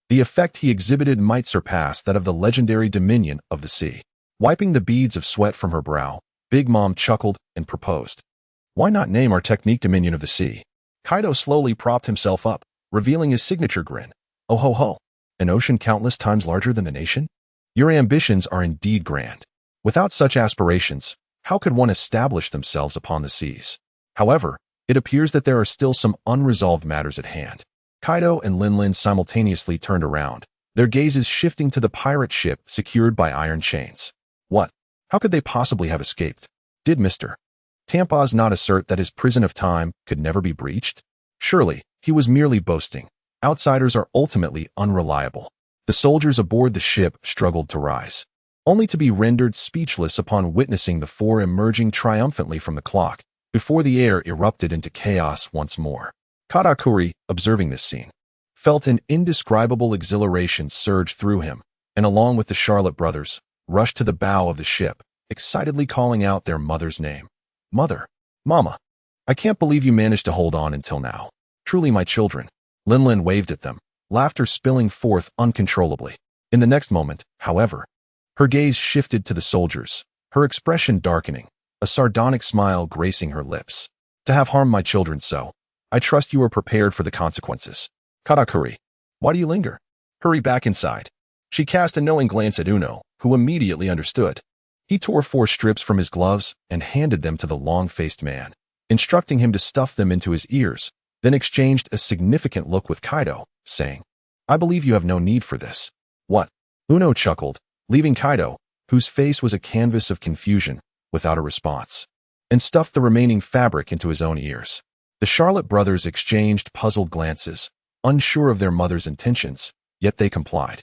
the effect he exhibited might surpass that of the legendary Dominion of the Sea. Wiping the beads of sweat from her brow, Big Mom chuckled and proposed. Why not name our technique Dominion of the Sea? Kaido slowly propped himself up, revealing his signature grin. Oh ho ho, an ocean countless times larger than the nation? Your ambitions are indeed grand. Without such aspirations, how could one establish themselves upon the seas? However, it appears that there are still some unresolved matters at hand. Kaido and Linlin simultaneously turned around, their gazes shifting to the pirate ship secured by iron chains. What? How could they possibly have escaped? Did Mr. Tampaz not assert that his prison of time could never be breached? Surely, he was merely boasting. Outsiders are ultimately unreliable. The soldiers aboard the ship struggled to rise, only to be rendered speechless upon witnessing the four emerging triumphantly from the clock, before the air erupted into chaos once more. Katakuri, observing this scene, felt an indescribable exhilaration surge through him, and along with the Charlotte brothers, rushed to the bow of the ship, excitedly calling out their mother's name. Mother, Mama, I can't believe you managed to hold on until now. Truly my children. Linlin waved at them, laughter spilling forth uncontrollably. In the next moment, however, her gaze shifted to the soldiers, her expression darkening, a sardonic smile gracing her lips. To have harmed my children so, I trust you are prepared for the consequences. Katakuri, why do you linger? Hurry back inside. She cast a knowing glance at Uno, who immediately understood. He tore 4 strips from his gloves and handed them to the long-faced man, instructing him to stuff them into his ears, then exchanged a significant look with Kaido, saying, I believe you have no need for this. What? Uno chuckled, leaving Kaido, whose face was a canvas of confusion, without a response, and stuffed the remaining fabric into his own ears. The Charlotte brothers exchanged puzzled glances, unsure of their mother's intentions, yet they complied.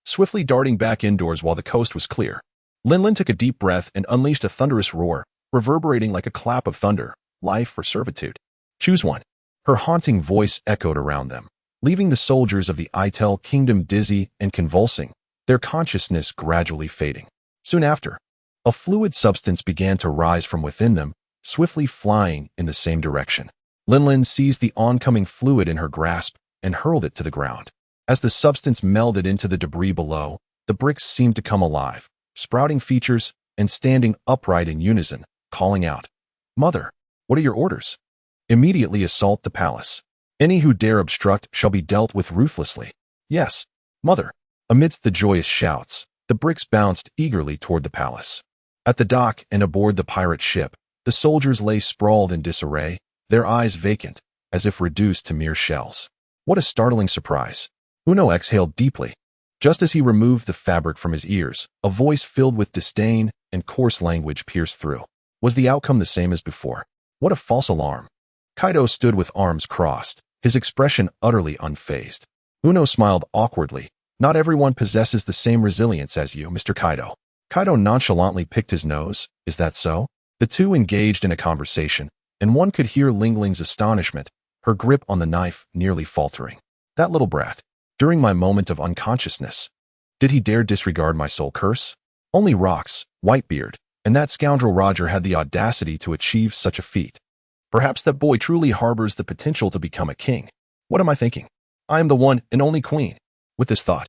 Swiftly darting back indoors while the coast was clear, Linlin took a deep breath and unleashed a thunderous roar, reverberating like a clap of thunder, life or servitude. Choose one. Her haunting voice echoed around them, leaving the soldiers of the Itel kingdom dizzy and convulsing, their consciousness gradually fading. Soon after, a fluid substance began to rise from within them, swiftly flying in the same direction. Linlin seized the oncoming fluid in her grasp and hurled it to the ground. As the substance melded into the debris below, the bricks seemed to come alive, sprouting features and standing upright in unison, calling out, "Mother, what are your orders?" "Immediately assault the palace. Any who dare obstruct shall be dealt with ruthlessly." "Yes, Mother." Amidst the joyous shouts, the bricks bounced eagerly toward the palace. At the dock and aboard the pirate ship, the soldiers lay sprawled in disarray, their eyes vacant, as if reduced to mere shells. What a startling surprise. Uno exhaled deeply. Just as he removed the fabric from his ears, a voice filled with disdain and coarse language pierced through. Was the outcome the same as before? What a false alarm. Kaido stood with arms crossed, his expression utterly unfazed. Uno smiled awkwardly. "Not everyone possesses the same resilience as you, Mr. Kaido." Kaido nonchalantly picked his nose. "Is that so?" The two engaged in a conversation, and one could hear Lingling's astonishment, her grip on the knife nearly faltering. "That little brat. During my moment of unconsciousness. Did he dare disregard my soul curse? Only Rocks, Whitebeard, and that scoundrel Roger had the audacity to achieve such a feat. Perhaps that boy truly harbors the potential to become a king. What am I thinking? I am the one and only queen." With this thought,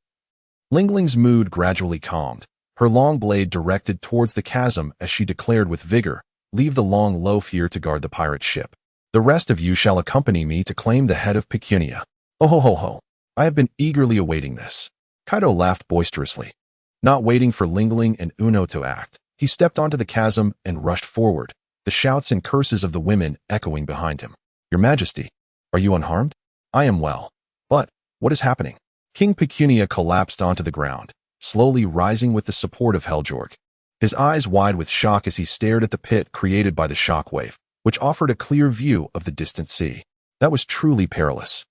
Lingling's mood gradually calmed, her long blade directed towards the chasm as she declared with vigor, "Leave the long loaf here to guard the pirate ship. The rest of you shall accompany me to claim the head of Pecunia. Oh ho ho ho. I have been eagerly awaiting this." Kaido laughed boisterously. Not waiting for Lingling and Uno to act, he stepped onto the chasm and rushed forward, the shouts and curses of the women echoing behind him. "Your Majesty, are you unharmed?" "I am well. But, what is happening?" King Pecunia collapsed onto the ground, slowly rising with the support of Heljorg, his eyes wide with shock as he stared at the pit created by the shockwave, which offered a clear view of the distant sea. That was truly perilous.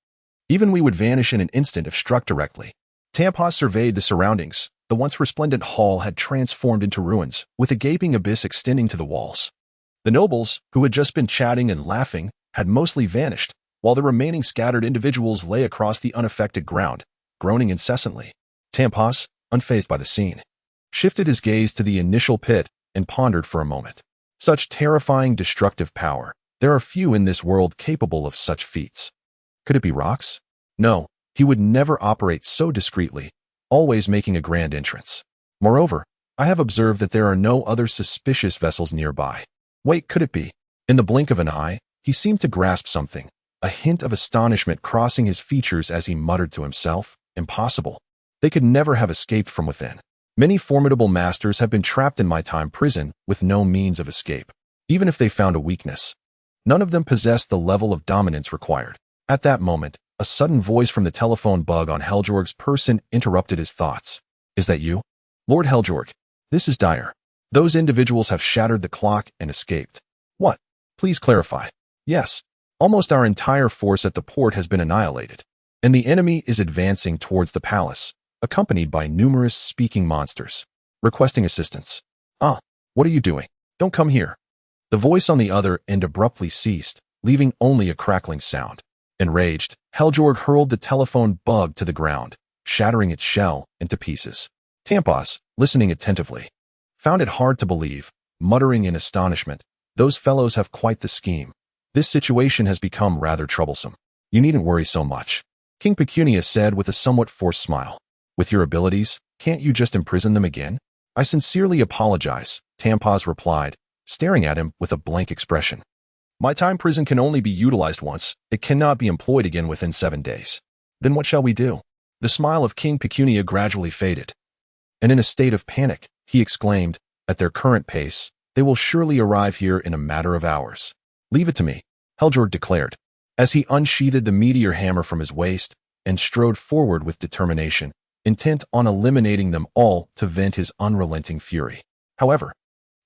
Even we would vanish in an instant if struck directly. Tampos surveyed the surroundings. The once resplendent hall had transformed into ruins, with a gaping abyss extending to the walls. The nobles, who had just been chatting and laughing, had mostly vanished, while the remaining scattered individuals lay across the unaffected ground, groaning incessantly. Tampos, unfazed by the scene, shifted his gaze to the initial pit and pondered for a moment. Such terrifying destructive power. There are few in this world capable of such feats. Could it be Rocks? No, he would never operate so discreetly, always making a grand entrance. Moreover, I have observed that there are no other suspicious vessels nearby. Wait, could it be? In the blink of an eye, he seemed to grasp something, a hint of astonishment crossing his features as he muttered to himself, "Impossible. They could never have escaped from within. Many formidable masters have been trapped in my time prison with no means of escape. Even if they found a weakness, none of them possessed the level of dominance required." At that moment, a sudden voice from the telephone bug on Heljorg's person interrupted his thoughts. "Is that you? Lord Heljorg, this is dire. Those individuals have shattered the clock and escaped." "What? Please clarify." "Yes. Almost our entire force at the port has been annihilated, and the enemy is advancing towards the palace, accompanied by numerous speaking monsters, requesting assistance." "Ah, what are you doing? Don't come here." The voice on the other end abruptly ceased, leaving only a crackling sound. Enraged, Heljorg hurled the telephone bug to the ground, shattering its shell into pieces. Tampos, listening attentively, found it hard to believe, muttering in astonishment, "Those fellows have quite the scheme. This situation has become rather troublesome. You needn't worry so much," King Pecunia said with a somewhat forced smile. "With your abilities, can't you just imprison them again?" "I sincerely apologize," Tampos replied, staring at him with a blank expression. "My time prison can only be utilized once. It cannot be employed again within 7 days. Then what shall we do?" The smile of King Pecunia gradually faded, and in a state of panic, he exclaimed, "At their current pace, they will surely arrive here in a matter of hours." "Leave it to me," Heljorg declared, as he unsheathed the meteor hammer from his waist and strode forward with determination, intent on eliminating them all to vent his unrelenting fury. However,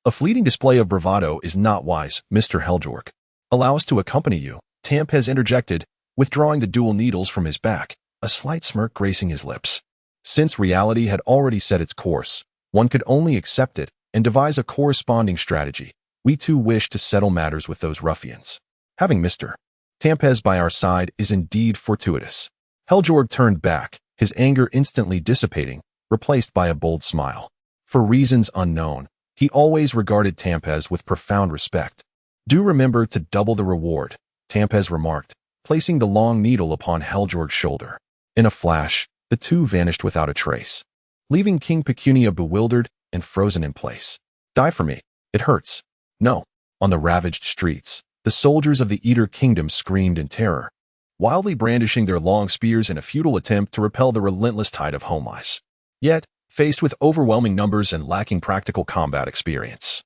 a fleeting display of bravado is not wise, Mr. Heljorg. Allow us to accompany you, Tampez interjected, withdrawing the dual needles from his back, a slight smirk gracing his lips. Since reality had already set its course, one could only accept it and devise a corresponding strategy. We too wish to settle matters with those ruffians. Having Mr. Tampez by our side is indeed fortuitous. Heljorg turned back, his anger instantly dissipating, replaced by a bold smile. For reasons unknown, he always regarded Tampez with profound respect. Do remember to double the reward, Tampez remarked, placing the long needle upon Heljorg's shoulder. In a flash, the two vanished without a trace, leaving King Pecunia bewildered and frozen in place. Die for me. It hurts. No. On the ravaged streets, the soldiers of the Eater Kingdom screamed in terror, wildly brandishing their long spears in a futile attempt to repel the relentless tide of homais. Yet, faced with overwhelming numbers and lacking practical combat experience,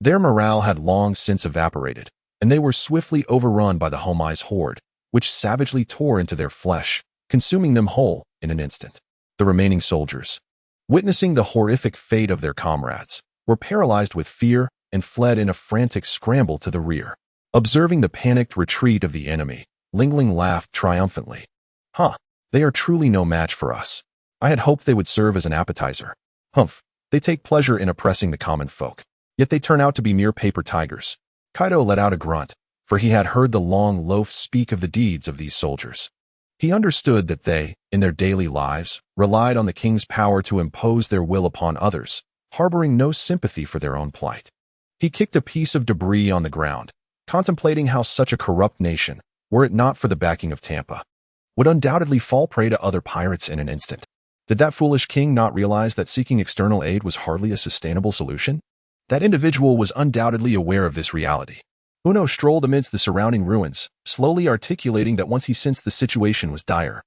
their morale had long since evaporated, and they were swiftly overrun by the homais horde, which savagely tore into their flesh, consuming them whole in an instant. The remaining soldiers, witnessing the horrific fate of their comrades, were paralyzed with fear and fled in a frantic scramble to the rear. Observing the panicked retreat of the enemy, Lingling laughed triumphantly. They are truly no match for us. I had hoped they would serve as an appetizer. Humph, they take pleasure in oppressing the common folk, yet they turn out to be mere paper tigers. Kaido let out a grunt, for he had heard the long loaf speak of the deeds of these soldiers. He understood that they, in their daily lives, relied on the king's power to impose their will upon others, harboring no sympathy for their own plight. He kicked a piece of debris on the ground, contemplating how such a corrupt nation, were it not for the backing of Tampa, would undoubtedly fall prey to other pirates in an instant. Did that foolish king not realize that seeking external aid was hardly a sustainable solution? That individual was undoubtedly aware of this reality. Uno strolled amidst the surrounding ruins, slowly articulating that once he sensed the situation was dire,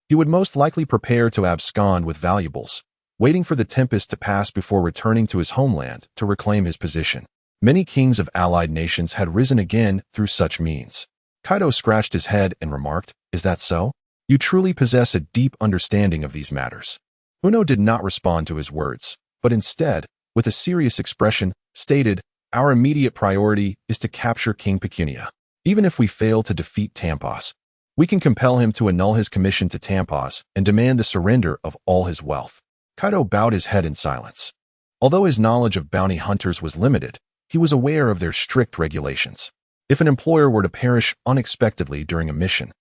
he would most likely prepare to abscond with valuables, waiting for the tempest to pass before returning to his homeland to reclaim his position. Many kings of allied nations had risen again through such means. Kaido scratched his head and remarked, "Is that so? You truly possess a deep understanding of these matters." Uno did not respond to his words, but instead, with a serious expression, stated, "Our immediate priority is to capture King Pecunia. Even if we fail to defeat Tampos, we can compel him to annul his commission to Tampos and demand the surrender of all his wealth." Kaido bowed his head in silence. Although his knowledge of bounty hunters was limited, he was aware of their strict regulations. If an employer were to perish unexpectedly during a mission,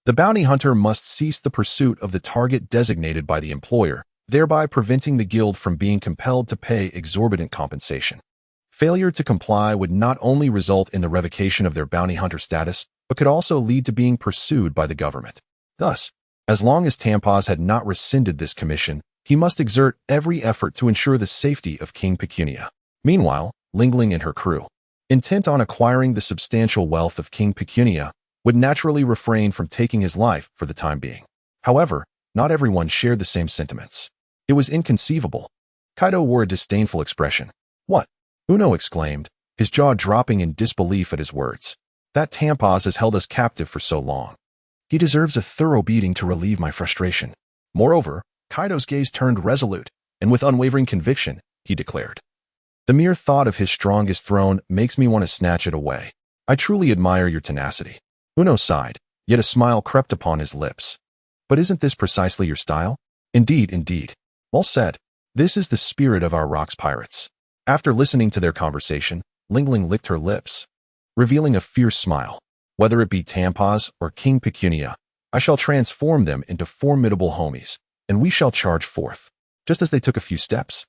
the bounty hunter must cease the pursuit of the target designated by the employer, thereby preventing the guild from being compelled to pay exorbitant compensation. Failure to comply would not only result in the revocation of their bounty hunter status, but could also lead to being pursued by the government. Thus, as long as Tampos had not rescinded this commission, he must exert every effort to ensure the safety of King Pecunia. Meanwhile, Lingling and her crew, intent on acquiring the substantial wealth of King Pecunia, would naturally refrain from taking his life for the time being. However, not everyone shared the same sentiments. It was inconceivable. Kaido wore a disdainful expression. "What?" Uno exclaimed, his jaw dropping in disbelief at his words. "That Tampos has held us captive for so long. He deserves a thorough beating to relieve my frustration." Moreover, Kaido's gaze turned resolute, and with unwavering conviction, he declared, "The mere thought of his strongest throne makes me want to snatch it away. I truly admire your tenacity." Uno sighed, yet a smile crept upon his lips. "But isn't this precisely your style?" Indeed, indeed. Well said. This is the spirit of our rocks pirates." After listening to their conversation, Lingling licked her lips, revealing a fierce smile. "Whether it be Tampos or King Pecunia, I shall transform them into formidable homies, and we shall charge forth." Just as they took a few steps,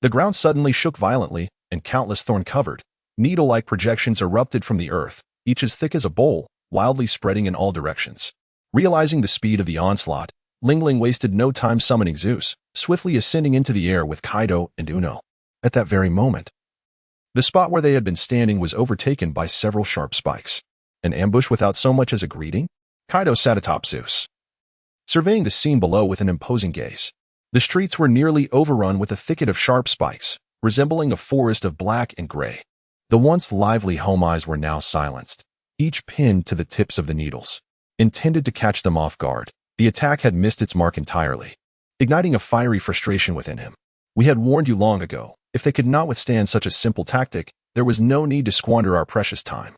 the ground suddenly shook violently, and countless thorn-covered, needle-like projections erupted from the earth, each as thick as a bowl, wildly spreading in all directions. Realizing the speed of the onslaught, Lingling wasted no time summoning Zeus, swiftly ascending into the air with Kaido and Uno. At that very moment, the spot where they had been standing was overtaken by several sharp spikes. An ambush without so much as a greeting? Kaido sat atop Zeus, surveying the scene below with an imposing gaze. The streets were nearly overrun with a thicket of sharp spikes, resembling a forest of black and gray. The once lively homais were now silenced, each pinned to the tips of the needles, intended to catch them off guard. The attack had missed its mark entirely, igniting a fiery frustration within him. We had warned you long ago. If they could not withstand such a simple tactic, there was no need to squander our precious time.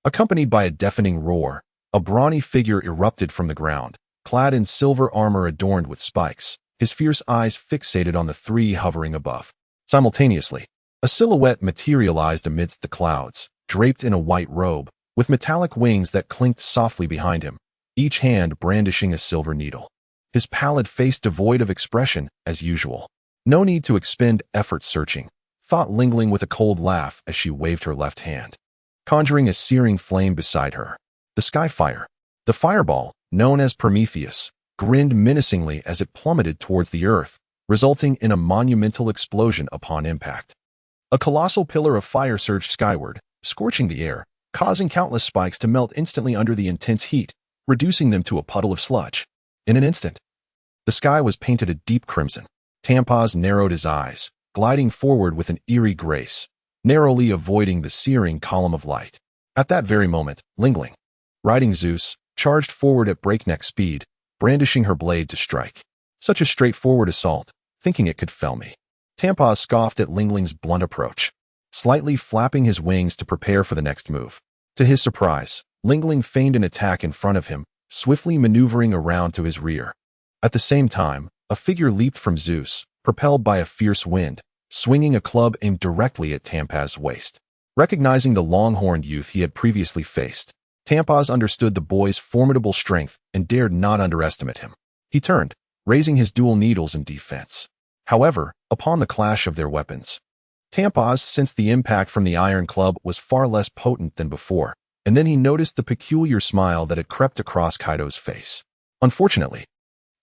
Accompanied by a deafening roar, a brawny figure erupted from the ground, clad in silver armor adorned with spikes, his fierce eyes fixated on the three hovering above. Simultaneously, a silhouette materialized amidst the clouds, draped in a white robe, with metallic wings that clinked softly behind him, each hand brandishing a silver needle. His pallid face devoid of expression, as usual. No need to expend effort searching, thought Lingling with a cold laugh as she waved her left hand, conjuring a searing flame beside her. The skyfire, the fireball, known as Prometheus, grinned menacingly as it plummeted towards the earth, resulting in a monumental explosion upon impact. A colossal pillar of fire surged skyward, scorching the air, causing countless spikes to melt instantly under the intense heat, reducing them to a puddle of sludge. In an instant, the sky was painted a deep crimson. Tampaz narrowed his eyes, gliding forward with an eerie grace, narrowly avoiding the searing column of light. At that very moment, Lingling, riding Zeus, charged forward at breakneck speed, brandishing her blade to strike. Such a straightforward assault, thinking it could fell me. Tampaz scoffed at Lingling's blunt approach, slightly flapping his wings to prepare for the next move. To his surprise, Lingling feigned an attack in front of him, swiftly maneuvering around to his rear. At the same time, a figure leaped from Zeus, propelled by a fierce wind, swinging a club aimed directly at Tampaz's waist. Recognizing the long-horned youth he had previously faced, Tampaz understood the boy's formidable strength and dared not underestimate him. He turned, raising his dual needles in defense. However, upon the clash of their weapons, Tampaz sensed the impact from the iron club was far less potent than before, and then he noticed the peculiar smile that had crept across Kaido's face. Unfortunately,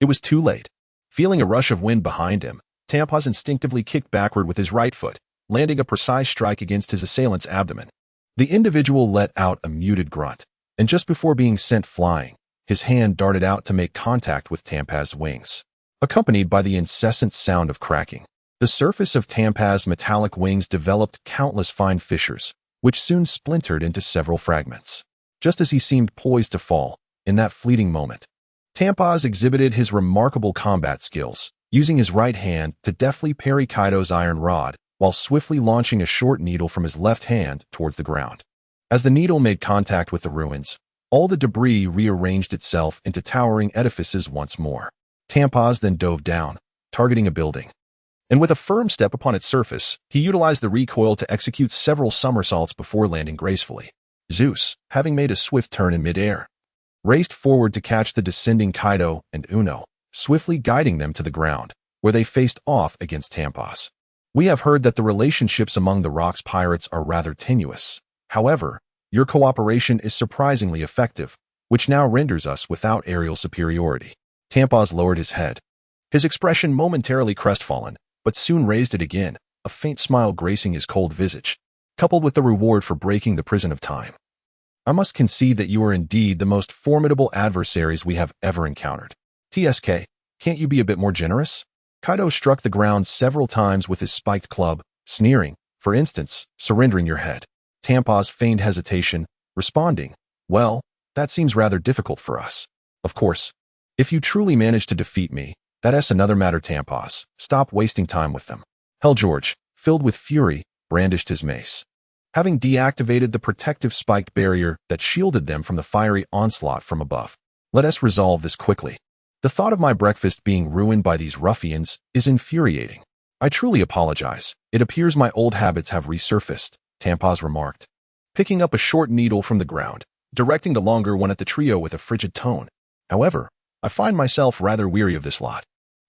it was too late. Feeling a rush of wind behind him, Tampaz instinctively kicked backward with his right foot, landing a precise strike against his assailant's abdomen. The individual let out a muted grunt, and just before being sent flying, his hand darted out to make contact with Tampaz's wings, accompanied by the incessant sound of cracking. The surface of Tampaz's metallic wings developed countless fine fissures, which soon splintered into several fragments. Just as he seemed poised to fall, in that fleeting moment, Tampaz exhibited his remarkable combat skills, using his right hand to deftly parry Kaido's iron rod, while swiftly launching a short needle from his left hand towards the ground. As the needle made contact with the ruins, all the debris rearranged itself into towering edifices once more. Tampaz then dove down, targeting a building. And with a firm step upon its surface, he utilized the recoil to execute several somersaults before landing gracefully. Zeus, having made a swift turn in midair, raced forward to catch the descending Kaido and Uno, swiftly guiding them to the ground, where they faced off against Tampaz. We have heard that the relationships among the Rock's pirates are rather tenuous. However, your cooperation is surprisingly effective, which now renders us without aerial superiority. Tampaz lowered his head, his expression momentarily crestfallen, but soon raised it again, a faint smile gracing his cold visage, coupled with the reward for breaking the prison of time. I must concede that you are indeed the most formidable adversaries we have ever encountered. TSK, can't you be a bit more generous? Kaido struck the ground several times with his spiked club, sneering, for instance, surrendering your head. Tampaz feigned hesitation, responding, well, that seems rather difficult for us. Of course, if you truly manage to defeat me, that's another matter. Tampaz, stop wasting time with them. Hellgeorge, filled with fury, brandished his mace. Having deactivated the protective spiked barrier that shielded them from the fiery onslaught from above. Let us resolve this quickly. The thought of my breakfast being ruined by these ruffians is infuriating. I truly apologize. It appears my old habits have resurfaced, Tampaz remarked, picking up a short needle from the ground, directing the longer one at the trio with a frigid tone. However, I find myself rather weary of this lot.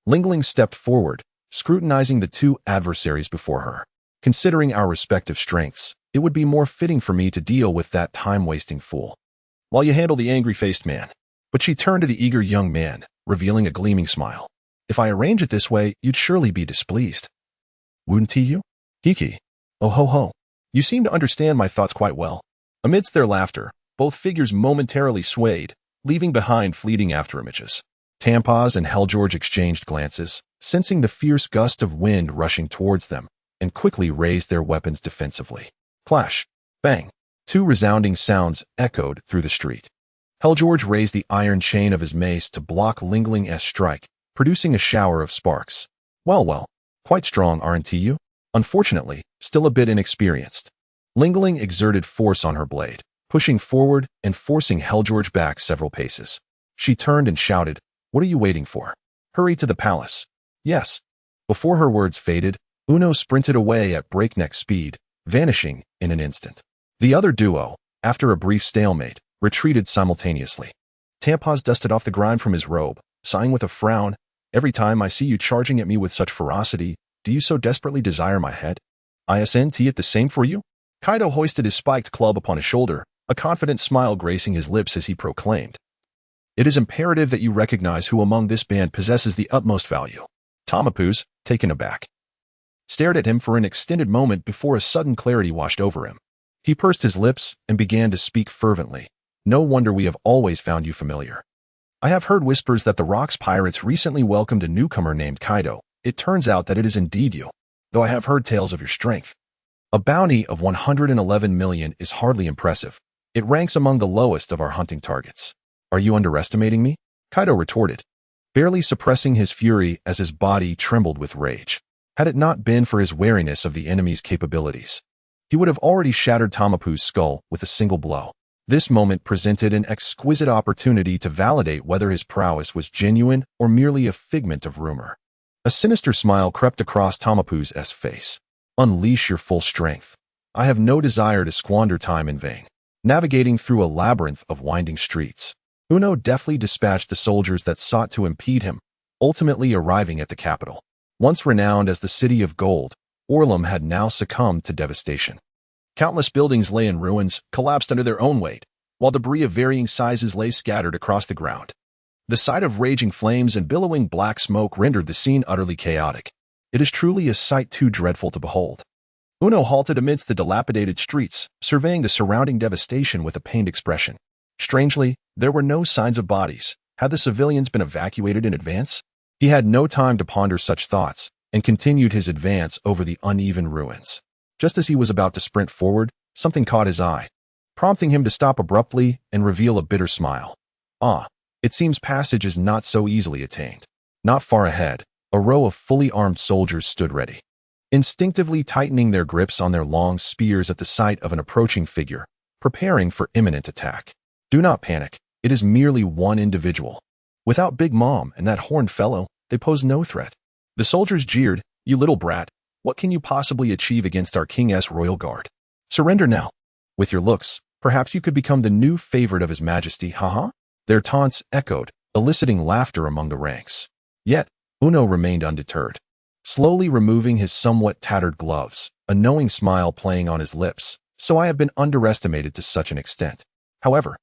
Lingling stepped forward, scrutinizing the two adversaries before her. Considering our respective strengths, it would be more fitting for me to deal with that time-wasting fool, while you handle the angry-faced man. But she turned to the eager young man, revealing a gleaming smile. If I arrange it this way, you'd surely be displeased. Wouldn't you? Hiki. Oh ho ho. You seem to understand my thoughts quite well. Amidst their laughter, both figures momentarily swayed, leaving behind fleeting afterimages. Tampaz and Hellgeorge exchanged glances, sensing the fierce gust of wind rushing towards them, and quickly raised their weapons defensively. Clash! Bang! Two resounding sounds echoed through the street. Hellgeorge raised the iron chain of his mace to block Lingling's strike, producing a shower of sparks. Well, quite strong, aren't you? Unfortunately, still a bit inexperienced. Lingling exerted force on her blade, pushing forward and forcing Hellgeorge back several paces. She turned and shouted, "What are you waiting for? Hurry to the palace." Yes. Before her words faded, Uno sprinted away at breakneck speed, vanishing in an instant. The other duo, after a brief stalemate, retreated simultaneously. Tampaz dusted off the grime from his robe, sighing with a frown, "Every time I see you charging at me with such ferocity, do you so desperately desire my head? Isn't it the same for you?" Kaido hoisted his spiked club upon his shoulder, a confident smile gracing his lips as he proclaimed, "It is imperative that you recognize who among this band possesses the utmost value." Tumultuous, taken aback, stared at him for an extended moment before a sudden clarity washed over him. He pursed his lips and began to speak fervently. "No wonder we have always found you familiar. I have heard whispers that the Rocks Pirates recently welcomed a newcomer named Kaido. It turns out that it is indeed you, though I have heard tales of your strength. A bounty of 111 million is hardly impressive. It ranks among the lowest of our hunting targets. Are you underestimating me?" Kaido retorted, barely suppressing his fury as his body trembled with rage. Had it not been for his wariness of the enemy's capabilities, he would have already shattered Tumultuous' skull with a single blow. This moment presented an exquisite opportunity to validate whether his prowess was genuine or merely a figment of rumor. A sinister smile crept across Tumultuous' face. "Unleash your full strength. I have no desire to squander time in vain." Navigating through a labyrinth of winding streets, Uno deftly dispatched the soldiers that sought to impede him, ultimately arriving at the capital. Once renowned as the City of Gold, Orlem had now succumbed to devastation. Countless buildings lay in ruins, collapsed under their own weight, while debris of varying sizes lay scattered across the ground. The sight of raging flames and billowing black smoke rendered the scene utterly chaotic. It is truly a sight too dreadful to behold. Uno halted amidst the dilapidated streets, surveying the surrounding devastation with a pained expression. Strangely, there were no signs of bodies. Had the civilians been evacuated in advance? He had no time to ponder such thoughts, and continued his advance over the uneven ruins. Just as he was about to sprint forward, something caught his eye, prompting him to stop abruptly and reveal a bitter smile. It seems passage is not so easily attained. Not far ahead, a row of fully armed soldiers stood ready, instinctively tightening their grips on their long spears at the sight of an approaching figure, preparing for imminent attack. Do not panic, it is merely one individual. Without Big Mom and that horned fellow, they pose no threat. The soldiers jeered, "You little brat, what can you possibly achieve against our King's royal guard? Surrender now. With your looks, perhaps you could become the new favorite of His Majesty, haha?" Their taunts echoed, eliciting laughter among the ranks. Yet, Uno remained undeterred. Slowly removing his somewhat tattered gloves, a knowing smile playing on his lips, "So I have been underestimated to such an extent. However,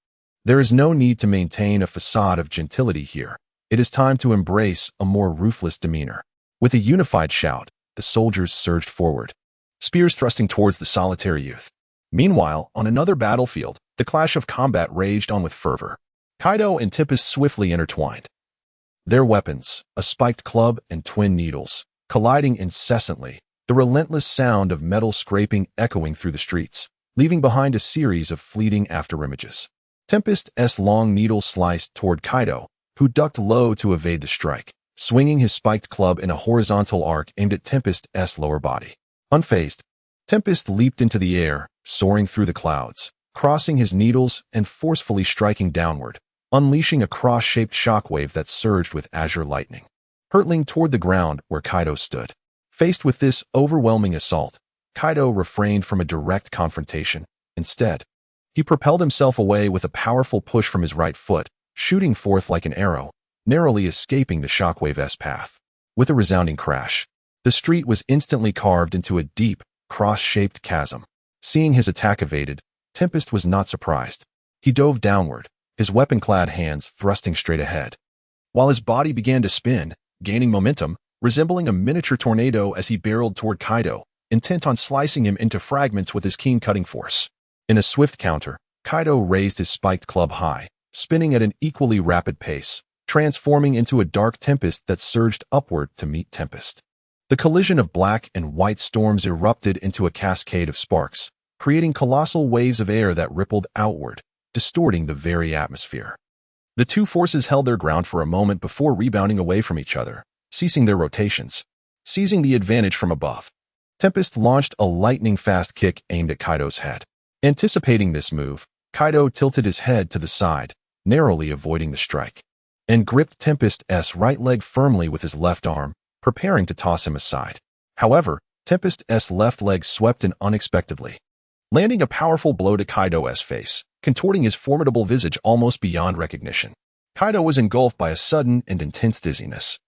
there is no need to maintain a facade of gentility here. It is time to embrace a more ruthless demeanor." With a unified shout, the soldiers surged forward, spears thrusting towards the solitary youth. Meanwhile, on another battlefield, the clash of combat raged on with fervor. Kaido and Tempest swiftly intertwined, their weapons, a spiked club and twin needles, colliding incessantly, the relentless sound of metal scraping echoing through the streets, leaving behind a series of fleeting afterimages. Tempest's long needle sliced toward Kaido, who ducked low to evade the strike, swinging his spiked club in a horizontal arc aimed at Tempest's lower body. Unfazed, Tempest leaped into the air, soaring through the clouds, crossing his needles and forcefully striking downward, unleashing a cross-shaped shockwave that surged with azure lightning, hurtling toward the ground where Kaido stood. Faced with this overwhelming assault, Kaido refrained from a direct confrontation. Instead, he propelled himself away with a powerful push from his right foot, shooting forth like an arrow, narrowly escaping the shockwave's path. With a resounding crash, the street was instantly carved into a deep, cross-shaped chasm. Seeing his attack evaded, Tempest was not surprised. He dove downward, his weapon-clad hands thrusting straight ahead, while his body began to spin, gaining momentum, resembling a miniature tornado as he barreled toward Kaido, intent on slicing him into fragments with his keen cutting force. In a swift counter, Kaido raised his spiked club high, spinning at an equally rapid pace, transforming into a dark tempest that surged upward to meet Tempest. The collision of black and white storms erupted into a cascade of sparks, creating colossal waves of air that rippled outward, distorting the very atmosphere. The two forces held their ground for a moment before rebounding away from each other, ceasing their rotations. Seizing the advantage from above, Tempest launched a lightning-fast kick aimed at Kaido's head. Anticipating this move, Kaido tilted his head to the side, narrowly avoiding the strike, and gripped Tempest's right leg firmly with his left arm, preparing to toss him aside. However, Tempest's left leg swept in unexpectedly, landing a powerful blow to Kaido's face, contorting his formidable visage almost beyond recognition. Kaido was engulfed by a sudden and intense dizziness,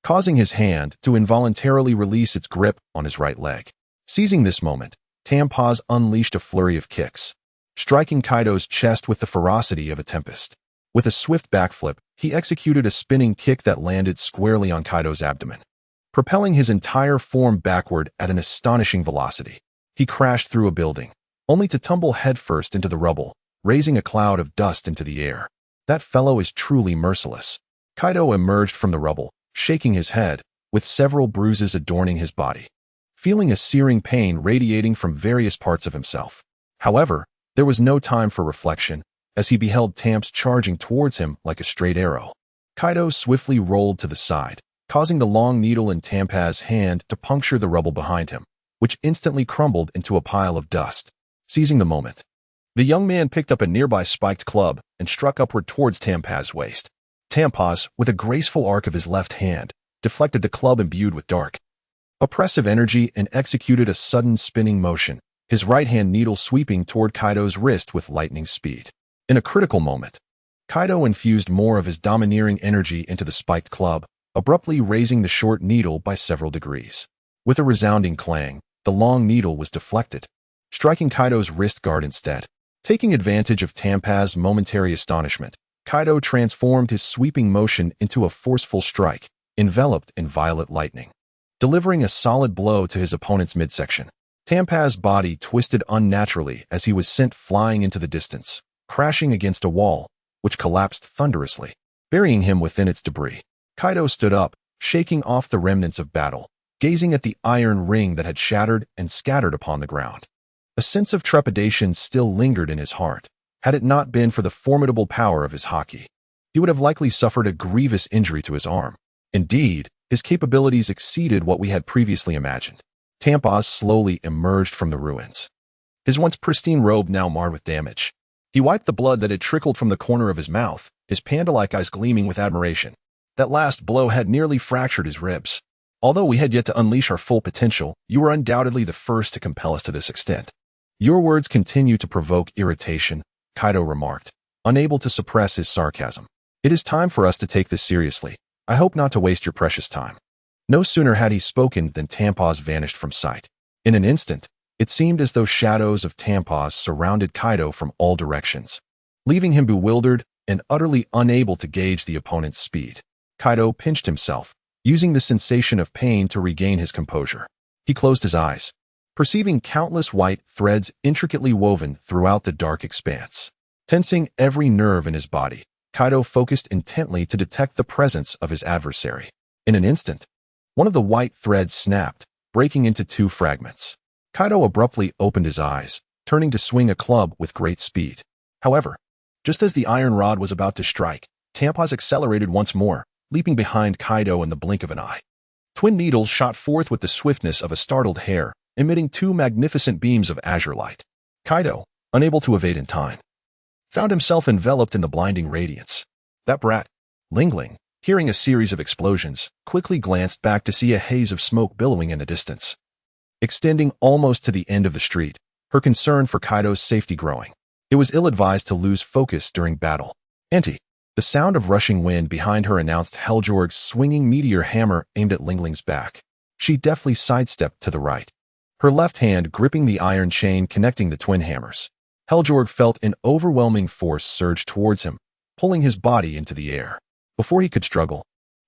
causing his hand to involuntarily release its grip on his right leg. Seizing this moment, Tampaz unleashed a flurry of kicks, striking Kaido's chest with the ferocity of a tempest. With a swift backflip, he executed a spinning kick that landed squarely on Kaido's abdomen, propelling his entire form backward at an astonishing velocity. He crashed through a building, only to tumble headfirst into the rubble, raising a cloud of dust into the air. That fellow is truly merciless. Kaido emerged from the rubble, shaking his head, with several bruises adorning his body, feeling a searing pain radiating from various parts of himself. However, there was no time for reflection, as he beheld Tamps charging towards him like a straight arrow. Kaido swiftly rolled to the side, causing the long needle in Tampaz's hand to puncture the rubble behind him, which instantly crumbled into a pile of dust. Seizing the moment, the young man picked up a nearby spiked club and struck upward towards Tampaz's waist. Tampaz, with a graceful arc of his left hand, deflected the club imbued with dark, oppressive energy and executed a sudden spinning motion, his right hand needle sweeping toward Kaido's wrist with lightning speed. In a critical moment, Kaido infused more of his domineering energy into the spiked club, abruptly raising the short needle by several degrees. With a resounding clang, the long needle was deflected, striking Kaido's wrist guard instead. Taking advantage of Tampaz's momentary astonishment, Kaido transformed his sweeping motion into a forceful strike, enveloped in violet lightning, delivering a solid blow to his opponent's midsection. Tampaz's body twisted unnaturally as he was sent flying into the distance, crashing against a wall, which collapsed thunderously, burying him within its debris. Kaido stood up, shaking off the remnants of battle, gazing at the iron ring that had shattered and scattered upon the ground. A sense of trepidation still lingered in his heart. Had it not been for the formidable power of his haki, he would have likely suffered a grievous injury to his arm. Indeed, his capabilities exceeded what we had previously imagined. Tampaz slowly emerged from the ruins, his once pristine robe now marred with damage. He wiped the blood that had trickled from the corner of his mouth, his panda-like eyes gleaming with admiration. That last blow had nearly fractured his ribs. Although we had yet to unleash our full potential, you were undoubtedly the first to compel us to this extent. Your words continue to provoke irritation, Kaido remarked, unable to suppress his sarcasm. It is time for us to take this seriously. I hope not to waste your precious time. No sooner had he spoken than Tampaz vanished from sight. In an instant, it seemed as though shadows of Tampaz surrounded Kaido from all directions, leaving him bewildered and utterly unable to gauge the opponent's speed. Kaido pinched himself, using the sensation of pain to regain his composure. He closed his eyes, perceiving countless white threads intricately woven throughout the dark expanse. Tensing every nerve in his body, Kaido focused intently to detect the presence of his adversary. In an instant, one of the white threads snapped, breaking into two fragments. Kaido abruptly opened his eyes, turning to swing a club with great speed. However, just as the iron rod was about to strike, Tampaz accelerated once more, leaping behind Kaido in the blink of an eye. Twin needles shot forth with the swiftness of a startled hare, emitting two magnificent beams of azure light. Kaido, unable to evade in time, found himself enveloped in the blinding radiance. That brat, Lingling, hearing a series of explosions, quickly glanced back to see a haze of smoke billowing in the distance, extending almost to the end of the street, her concern for Kaido's safety growing. It was ill-advised to lose focus during battle. Auntie, the sound of rushing wind behind her announced Helgeorg's swinging meteor hammer aimed at Lingling's back. She deftly sidestepped to the right, her left hand gripping the iron chain connecting the twin hammers. Helgeorg felt an overwhelming force surge towards him, pulling his body into the air. Before he could struggle,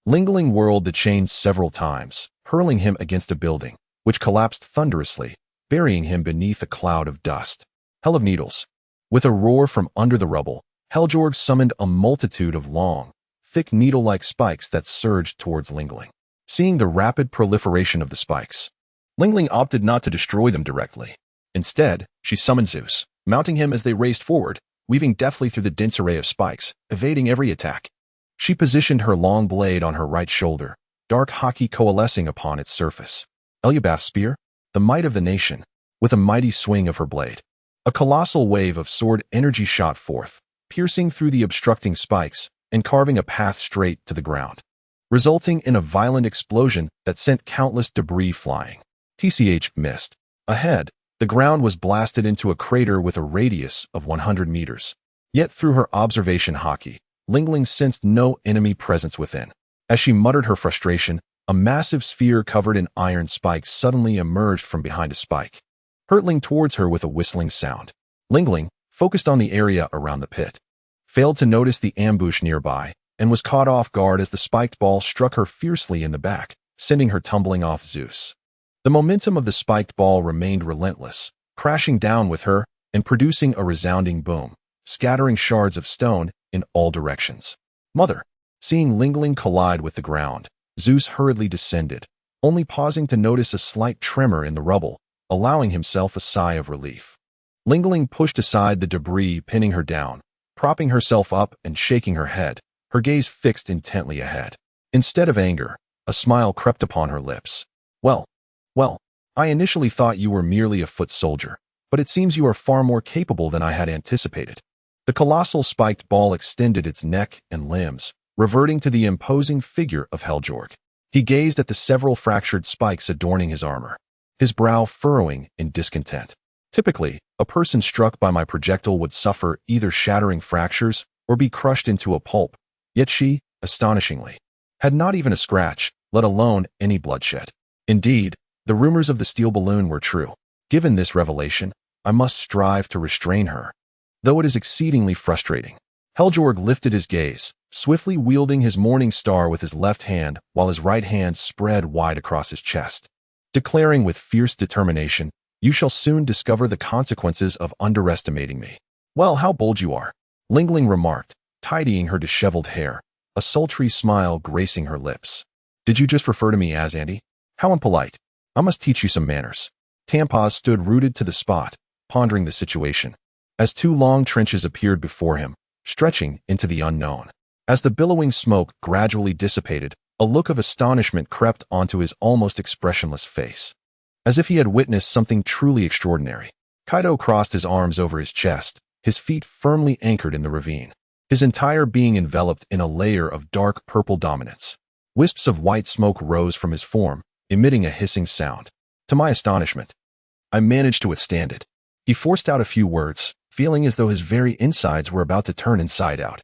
Lingling whirled the chain several times, hurling him against a building, which collapsed thunderously, burying him beneath a cloud of dust. Hell of needles. With a roar from under the rubble, Helgeorg summoned a multitude of long, thick needle-like spikes that surged towards Lingling. Seeing the rapid proliferation of the spikes, Lingling opted not to destroy them directly. Instead, she summoned Zeus, mounting him as they raced forward, weaving deftly through the dense array of spikes, evading every attack. She positioned her long blade on her right shoulder, dark haki coalescing upon its surface. Elubaf's spear, the might of the nation, with a mighty swing of her blade. A colossal wave of sword energy shot forth, piercing through the obstructing spikes and carving a path straight to the ground, resulting in a violent explosion that sent countless debris flying. TCH missed. Ahead, the ground was blasted into a crater with a radius of 100 meters. Yet through her observation haki, Lingling sensed no enemy presence within. As she muttered her frustration, a massive sphere covered in iron spikes suddenly emerged from behind a spike, hurtling towards her with a whistling sound. Lingling, focused on the area around the pit, failed to notice the ambush nearby and was caught off guard as the spiked ball struck her fiercely in the back, sending her tumbling off Zeus. The momentum of the spiked ball remained relentless, crashing down with her and producing a resounding boom, scattering shards of stone in all directions. Mother, seeing Lingling collide with the ground, Zeus hurriedly descended, only pausing to notice a slight tremor in the rubble, allowing himself a sigh of relief. Lingling pushed aside the debris pinning her down, propping herself up and shaking her head, her gaze fixed intently ahead. Instead of anger, a smile crept upon her lips. Well, I initially thought you were merely a foot soldier, but it seems you are far more capable than I had anticipated. The colossal spiked ball extended its neck and limbs, reverting to the imposing figure of Heljorg. He gazed at the several fractured spikes adorning his armor, his brow furrowing in discontent. Typically, a person struck by my projectile would suffer either shattering fractures or be crushed into a pulp, yet she, astonishingly, had not even a scratch, let alone any bloodshed. Indeed, the rumors of the steel balloon were true. Given this revelation, I must strive to restrain her, though it is exceedingly frustrating. Heljorg lifted his gaze, swiftly wielding his morning star with his left hand while his right hand spread wide across his chest, declaring with fierce determination, "You shall soon discover the consequences of underestimating me." "Well, how bold you are," Lingling remarked, tidying her disheveled hair, a sultry smile gracing her lips. "Did you just refer to me as Andy? How impolite. I must teach you some manners." Tampaz stood rooted to the spot, pondering the situation, as two long trenches appeared before him, stretching into the unknown. As the billowing smoke gradually dissipated, a look of astonishment crept onto his almost expressionless face, as if he had witnessed something truly extraordinary. Kaido crossed his arms over his chest, his feet firmly anchored in the ravine, his entire being enveloped in a layer of dark purple dominance. Wisps of white smoke rose from his form, emitting a hissing sound. To my astonishment, I managed to withstand it. He forced out a few words, feeling as though his very insides were about to turn inside out,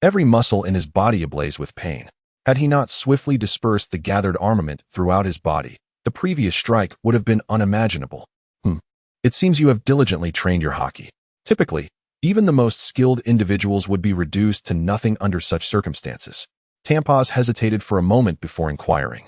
every muscle in his body ablaze with pain. Had he not swiftly dispersed the gathered armament throughout his body, the previous strike would have been unimaginable. It seems you have diligently trained your haki. Typically, even the most skilled individuals would be reduced to nothing under such circumstances. Tampaz hesitated for a moment before inquiring.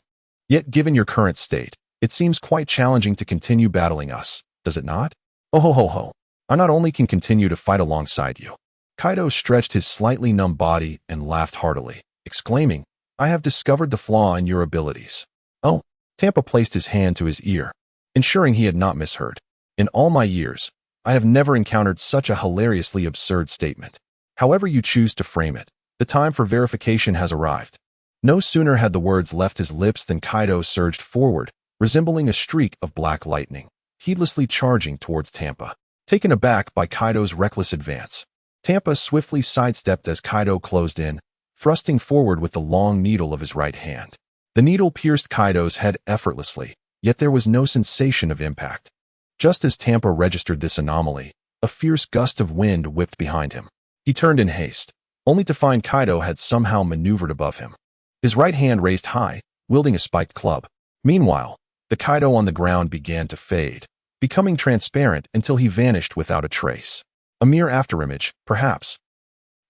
Yet given your current state, it seems quite challenging to continue battling us, does it not? Oh ho ho ho. I not only can continue to fight alongside you. Kaido stretched his slightly numb body and laughed heartily, exclaiming, "I have discovered the flaw in your abilities." Oh, Tampa placed his hand to his ear, ensuring he had not misheard. In all my years, I have never encountered such a hilariously absurd statement. However you choose to frame it, the time for verification has arrived. No sooner had the words left his lips than Kaido surged forward, resembling a streak of black lightning, heedlessly charging towards Tampa. Taken aback by Kaido's reckless advance, Tampa swiftly sidestepped as Kaido closed in, thrusting forward with the long needle of his right hand. The needle pierced Kaido's head effortlessly, yet there was no sensation of impact. Just as Tampa registered this anomaly, a fierce gust of wind whipped behind him. He turned in haste, only to find Kaido had somehow maneuvered above him, his right hand raised high, wielding a spiked club. Meanwhile, the Kaido on the ground began to fade, becoming transparent until he vanished without a trace. A mere afterimage, perhaps.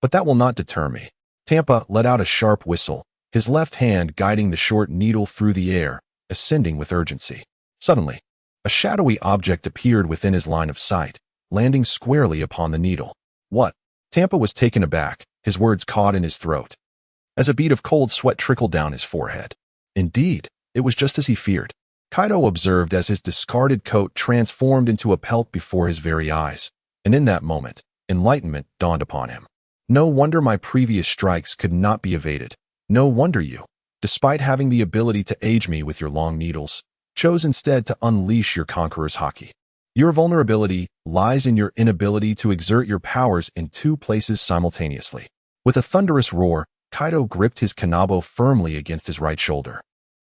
But that will not deter me. Tampa let out a sharp whistle, his left hand guiding the short needle through the air, ascending with urgency. Suddenly, a shadowy object appeared within his line of sight, landing squarely upon the needle. What? Tampa was taken aback, his words caught in his throat, as a bead of cold sweat trickled down his forehead. Indeed, it was just as he feared. Kaido observed as his discarded coat transformed into a pelt before his very eyes, and in that moment, enlightenment dawned upon him. No wonder my previous strikes could not be evaded. No wonder you, despite having the ability to age me with your long needles, chose instead to unleash your conqueror's haki. Your vulnerability lies in your inability to exert your powers in two places simultaneously. With a thunderous roar, Kaido gripped his kanabo firmly against his right shoulder,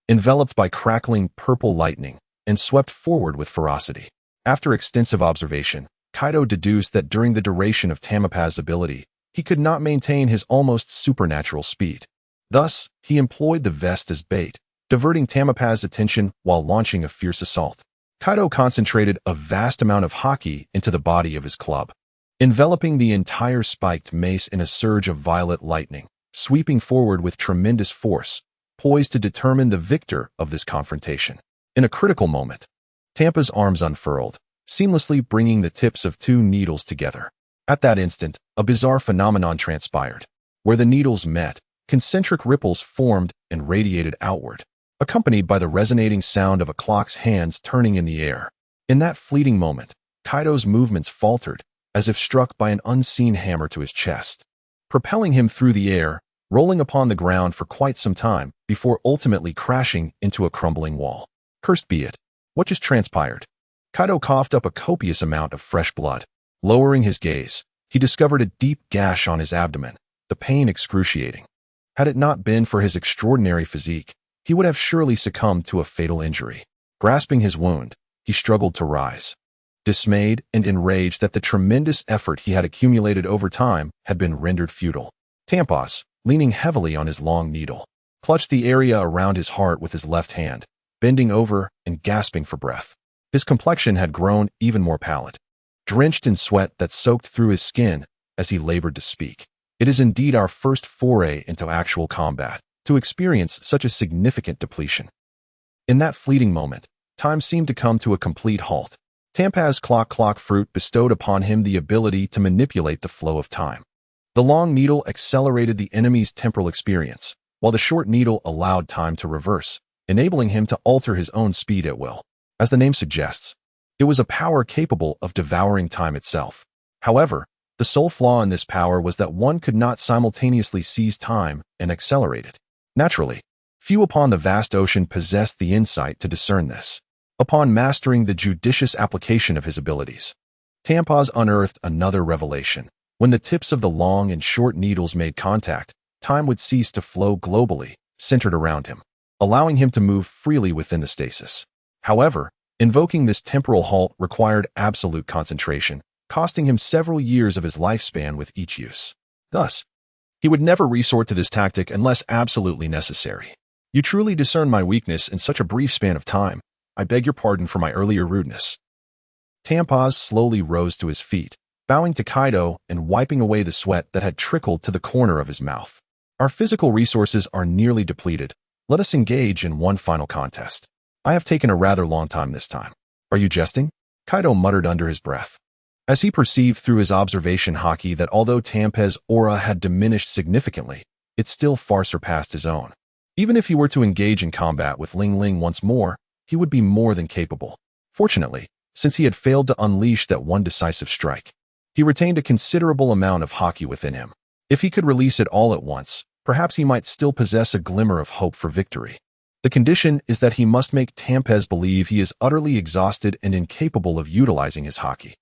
enveloped by crackling purple lightning, and swept forward with ferocity. After extensive observation, Kaido deduced that during the duration of Tamapaz's ability, he could not maintain his almost supernatural speed. Thus, he employed the vest as bait, diverting Tamapaz's attention while launching a fierce assault. Kaido concentrated a vast amount of haki into the body of his club, enveloping the entire spiked mace in a surge of violet lightning, sweeping forward with tremendous force, poised to determine the victor of this confrontation. In a critical moment, Tampa's arms unfurled, seamlessly bringing the tips of two needles together. At that instant, a bizarre phenomenon transpired. Where the needles met, concentric ripples formed and radiated outward, accompanied by the resonating sound of a clock's hands turning in the air. In that fleeting moment, Kaido's movements faltered, as if struck by an unseen hammer to his chest, propelling him through the air, rolling upon the ground for quite some time before ultimately crashing into a crumbling wall. Cursed be it. What just transpired? Kaido coughed up a copious amount of fresh blood. Lowering his gaze, he discovered a deep gash on his abdomen, the pain excruciating. Had it not been for his extraordinary physique, he would have surely succumbed to a fatal injury. Grasping his wound, he struggled to rise, dismayed and enraged that the tremendous effort he had accumulated over time had been rendered futile. Tampos, leaning heavily on his long needle, clutched the area around his heart with his left hand, bending over and gasping for breath. His complexion had grown even more pallid, drenched in sweat that soaked through his skin as he labored to speak. It is indeed our first foray into actual combat, to experience such a significant depletion. In that fleeting moment, time seemed to come to a complete halt. Tampaz's clock fruit bestowed upon him the ability to manipulate the flow of time. The long needle accelerated the enemy's temporal experience, while the short needle allowed time to reverse, enabling him to alter his own speed at will. As the name suggests, it was a power capable of devouring time itself. However, the sole flaw in this power was that one could not simultaneously seize time and accelerate it. Naturally, few upon the vast ocean possessed the insight to discern this. Upon mastering the judicious application of his abilities, Tampos unearthed another revelation. When the tips of the long and short needles made contact, time would cease to flow globally, centered around him, allowing him to move freely within the stasis. However, invoking this temporal halt required absolute concentration, costing him several years of his lifespan with each use. Thus, he would never resort to this tactic unless absolutely necessary. You truly discern my weakness in such a brief span of time. I beg your pardon for my earlier rudeness. Tampos slowly rose to his feet, bowing to Kaido and wiping away the sweat that had trickled to the corner of his mouth. Our physical resources are nearly depleted. Let us engage in one final contest. I have taken a rather long time this time. Are you jesting? Kaido muttered under his breath, as he perceived through his observation haki that although Tampez's aura had diminished significantly, it still far surpassed his own. Even if he were to engage in combat with Ling Ling once more, he would be more than capable. Fortunately, since he had failed to unleash that one decisive strike, he retained a considerable amount of haki within him. If he could release it all at once, perhaps he might still possess a glimmer of hope for victory. The condition is that he must make Tampez believe he is utterly exhausted and incapable of utilizing his haki.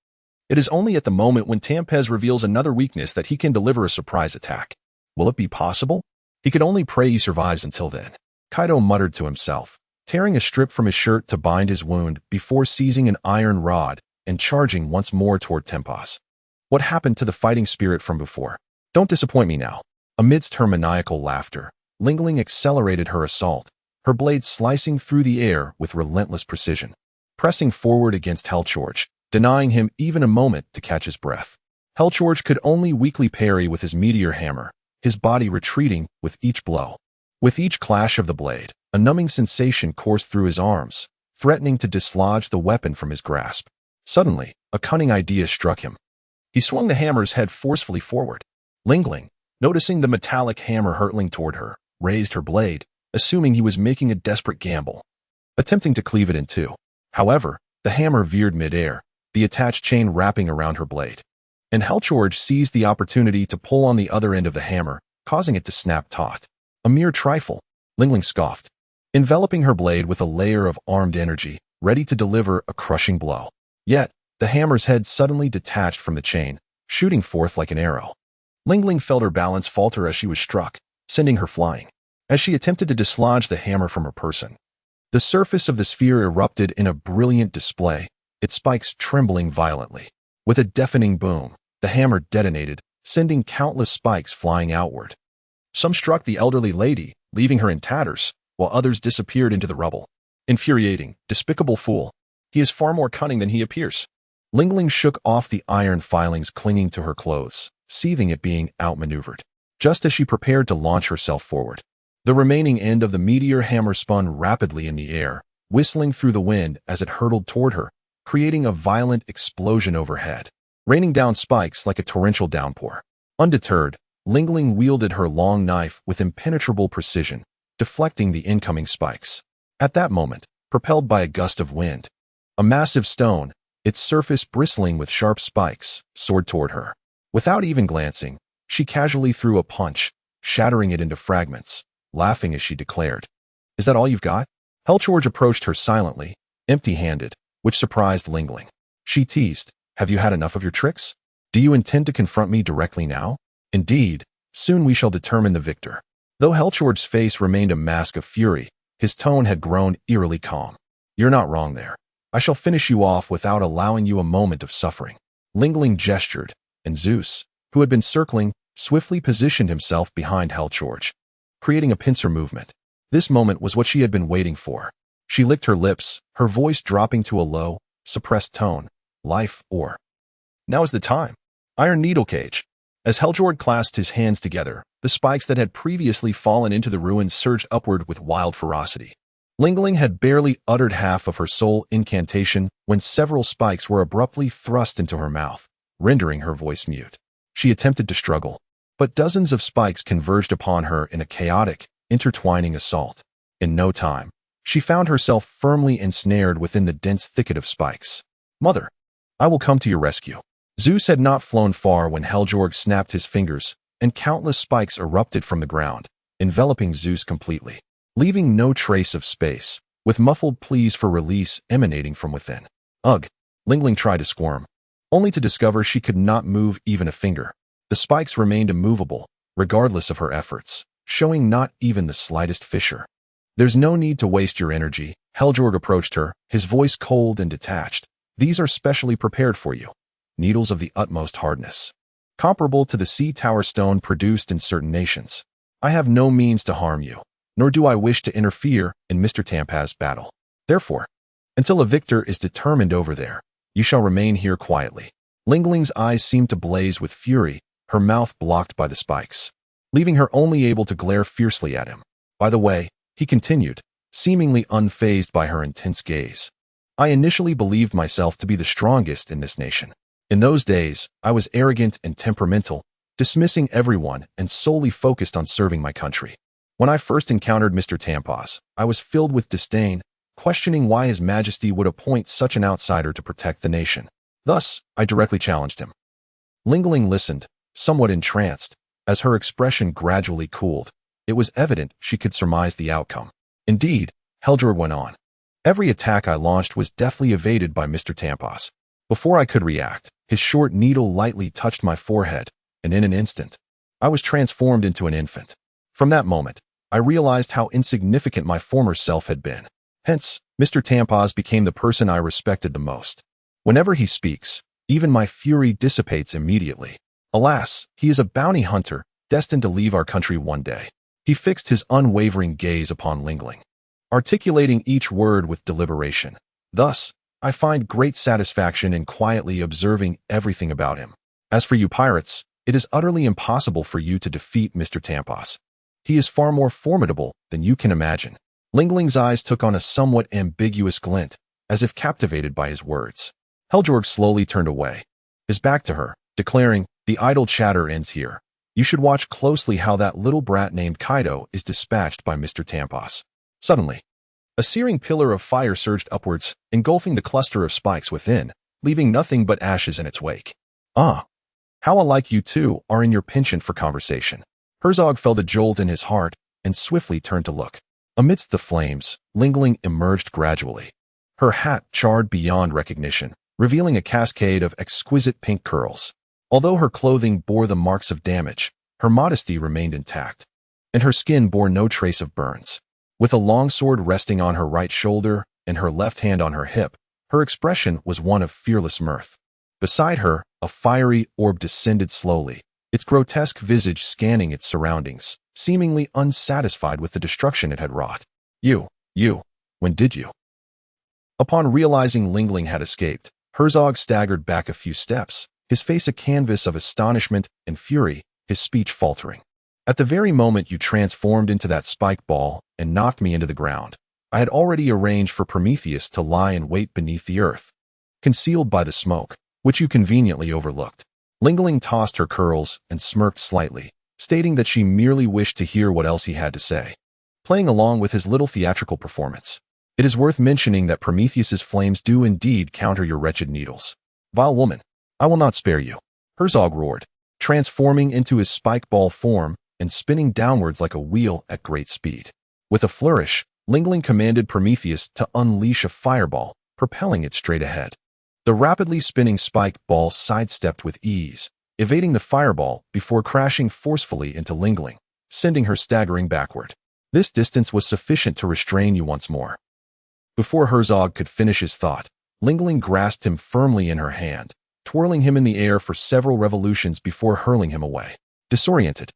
It is only at the moment when Tampez reveals another weakness that he can deliver a surprise attack. Will it be possible? He could only pray he survives until then. Kaido muttered to himself, tearing a strip from his shirt to bind his wound before seizing an iron rod and charging once more toward Tampos. What happened to the fighting spirit from before? Don't disappoint me now. Amidst her maniacal laughter, Ling Ling accelerated her assault, her blade slicing through the air with relentless precision, pressing forward against Hellchorge, denying him even a moment to catch his breath. Hellchorge could only weakly parry with his meteor hammer, his body retreating with each blow. With each clash of the blade, a numbing sensation coursed through his arms, threatening to dislodge the weapon from his grasp. Suddenly, a cunning idea struck him. He swung the hammer's head forcefully forward. Ling Ling, noticing the metallic hammer hurtling toward her, raised her blade, assuming he was making a desperate gamble, attempting to cleave it in two. However, the hammer veered mid-air, the attached chain wrapping around her blade. and Helgeorg seized the opportunity to pull on the other end of the hammer, causing it to snap taut. A mere trifle, Lingling scoffed, enveloping her blade with a layer of armed energy, ready to deliver a crushing blow. Yet, the hammer's head suddenly detached from the chain, shooting forth like an arrow. Lingling felt her balance falter as she was struck, sending her flying. As she attempted to dislodge the hammer from her person, the surface of the sphere erupted in a brilliant display, its spikes trembling violently. With a deafening boom, the hammer detonated, sending countless spikes flying outward. Some struck the elderly lady, leaving her in tatters, while others disappeared into the rubble. Infuriating, despicable fool. He is far more cunning than he appears. Lingling shook off the iron filings clinging to her clothes, seething at being outmaneuvered. Just as she prepared to launch herself forward, the remaining end of the meteor hammer spun rapidly in the air, whistling through the wind as it hurtled toward her, creating a violent explosion overhead, raining down spikes like a torrential downpour. Undeterred, Lingling wielded her long knife with impenetrable precision, deflecting the incoming spikes. At that moment, propelled by a gust of wind, a massive stone, its surface bristling with sharp spikes, soared toward her. Without even glancing, she casually threw a punch, shattering it into fragments, laughing as she declared, "Is that all you've got?" Helgeorg approached her silently, empty-handed, which surprised Lingling. She teased, "Have you had enough of your tricks? Do you intend to confront me directly now? Indeed, soon we shall determine the victor." Though Helgeorg's face remained a mask of fury, his tone had grown eerily calm. "You're not wrong there. I shall finish you off without allowing you a moment of suffering." Lingling gestured, and Zeus, who had been circling, swiftly positioned himself behind Helgeorg, creating a pincer movement. This moment was what she had been waiting for. She licked her lips, her voice dropping to a low, suppressed tone. "Life or now is the time." Iron needle cage. As Helgeorg clasped his hands together, the spikes that had previously fallen into the ruins surged upward with wild ferocity. Lingling had barely uttered half of her soul incantation when several spikes were abruptly thrust into her mouth, rendering her voice mute. She attempted to struggle, but dozens of spikes converged upon her in a chaotic, intertwining assault. In no time, she found herself firmly ensnared within the dense thicket of spikes. "Mother, I will come to your rescue." Zeus had not flown far when Helgeorg snapped his fingers, and countless spikes erupted from the ground, enveloping Zeus completely, leaving no trace of space, with muffled pleas for release emanating from within. Ugh! Lingling tried to squirm, only to discover she could not move even a finger. The spikes remained immovable, regardless of her efforts, showing not even the slightest fissure. "There's no need to waste your energy." Helgeorg approached her, his voice cold and detached. "These are specially prepared for you. Needles of the utmost hardness, comparable to the sea tower stone produced in certain nations. I have no means to harm you, nor do I wish to interfere in Mr. Tampas's battle. Therefore, until a victor is determined over there, you shall remain here quietly." Lingling's eyes seemed to blaze with fury, her mouth blocked by the spikes, leaving her only able to glare fiercely at him. "By the way," he continued, seemingly unfazed by her intense gaze, "I initially believed myself to be the strongest in this nation. In those days, I was arrogant and temperamental, dismissing everyone and solely focused on serving my country. When I first encountered Mr. Tampas, I was filled with disdain, questioning why His Majesty would appoint such an outsider to protect the nation. Thus, I directly challenged him." Lingling listened, somewhat entranced, as her expression gradually cooled. It was evident she could surmise the outcome. "Indeed," Helgeorg went on, "every attack I launched was deftly evaded by Mr. Tampas. Before I could react, his short needle lightly touched my forehead, and in an instant, I was transformed into an infant. From that moment, I realized how insignificant my former self had been. Hence, Mr. Tampas became the person I respected the most. Whenever he speaks, even my fury dissipates immediately. Alas, he is a bounty hunter, destined to leave our country one day." He fixed his unwavering gaze upon Lingling, articulating each word with deliberation. "Thus, I find great satisfaction in quietly observing everything about him. As for you pirates, it is utterly impossible for you to defeat Mr. Tampas. He is far more formidable than you can imagine." Lingling's eyes took on a somewhat ambiguous glint, as if captivated by his words. Helgeorg slowly turned away, his back to her, declaring, "The idle chatter ends here. You should watch closely how that little brat named Kaido is dispatched by Mr. Tampas." Suddenly, a searing pillar of fire surged upwards, engulfing the cluster of spikes within, leaving nothing but ashes in its wake. "Ah!" How alike you two are in your penchant for conversation. Herzog felt a jolt in his heart and swiftly turned to look. Amidst the flames, Lingling emerged gradually. Her hat charred beyond recognition, revealing a cascade of exquisite pink curls. Although her clothing bore the marks of damage, her modesty remained intact, and her skin bore no trace of burns. With a long sword resting on her right shoulder and her left hand on her hip, her expression was one of fearless mirth. Beside her, a fiery orb descended slowly, its grotesque visage scanning its surroundings, seemingly unsatisfied with the destruction it had wrought. You, when did you? Upon realizing Lingling had escaped, Herzog staggered back a few steps, his face a canvas of astonishment and fury, his speech faltering. At the very moment you transformed into that spike ball and knocked me into the ground, I had already arranged for Prometheus to lie in wait beneath the earth, concealed by the smoke, which you conveniently overlooked. Lingling tossed her curls and smirked slightly, stating that she merely wished to hear what else he had to say, playing along with his little theatrical performance. It is worth mentioning that Prometheus's flames do indeed counter your wretched needles. Vile woman, I will not spare you. Herzog roared, transforming into his spike ball form and spinning downwards like a wheel at great speed. With a flourish, Lingling commanded Prometheus to unleash a fireball, propelling it straight ahead. The rapidly spinning spike ball sidestepped with ease, evading the fireball before crashing forcefully into Lingling, sending her staggering backward. This distance was sufficient to restrain you once more. Before Herzog could finish his thought, Lingling grasped him firmly in her hand, twirling him in the air for several revolutions before hurling him away. Disoriented,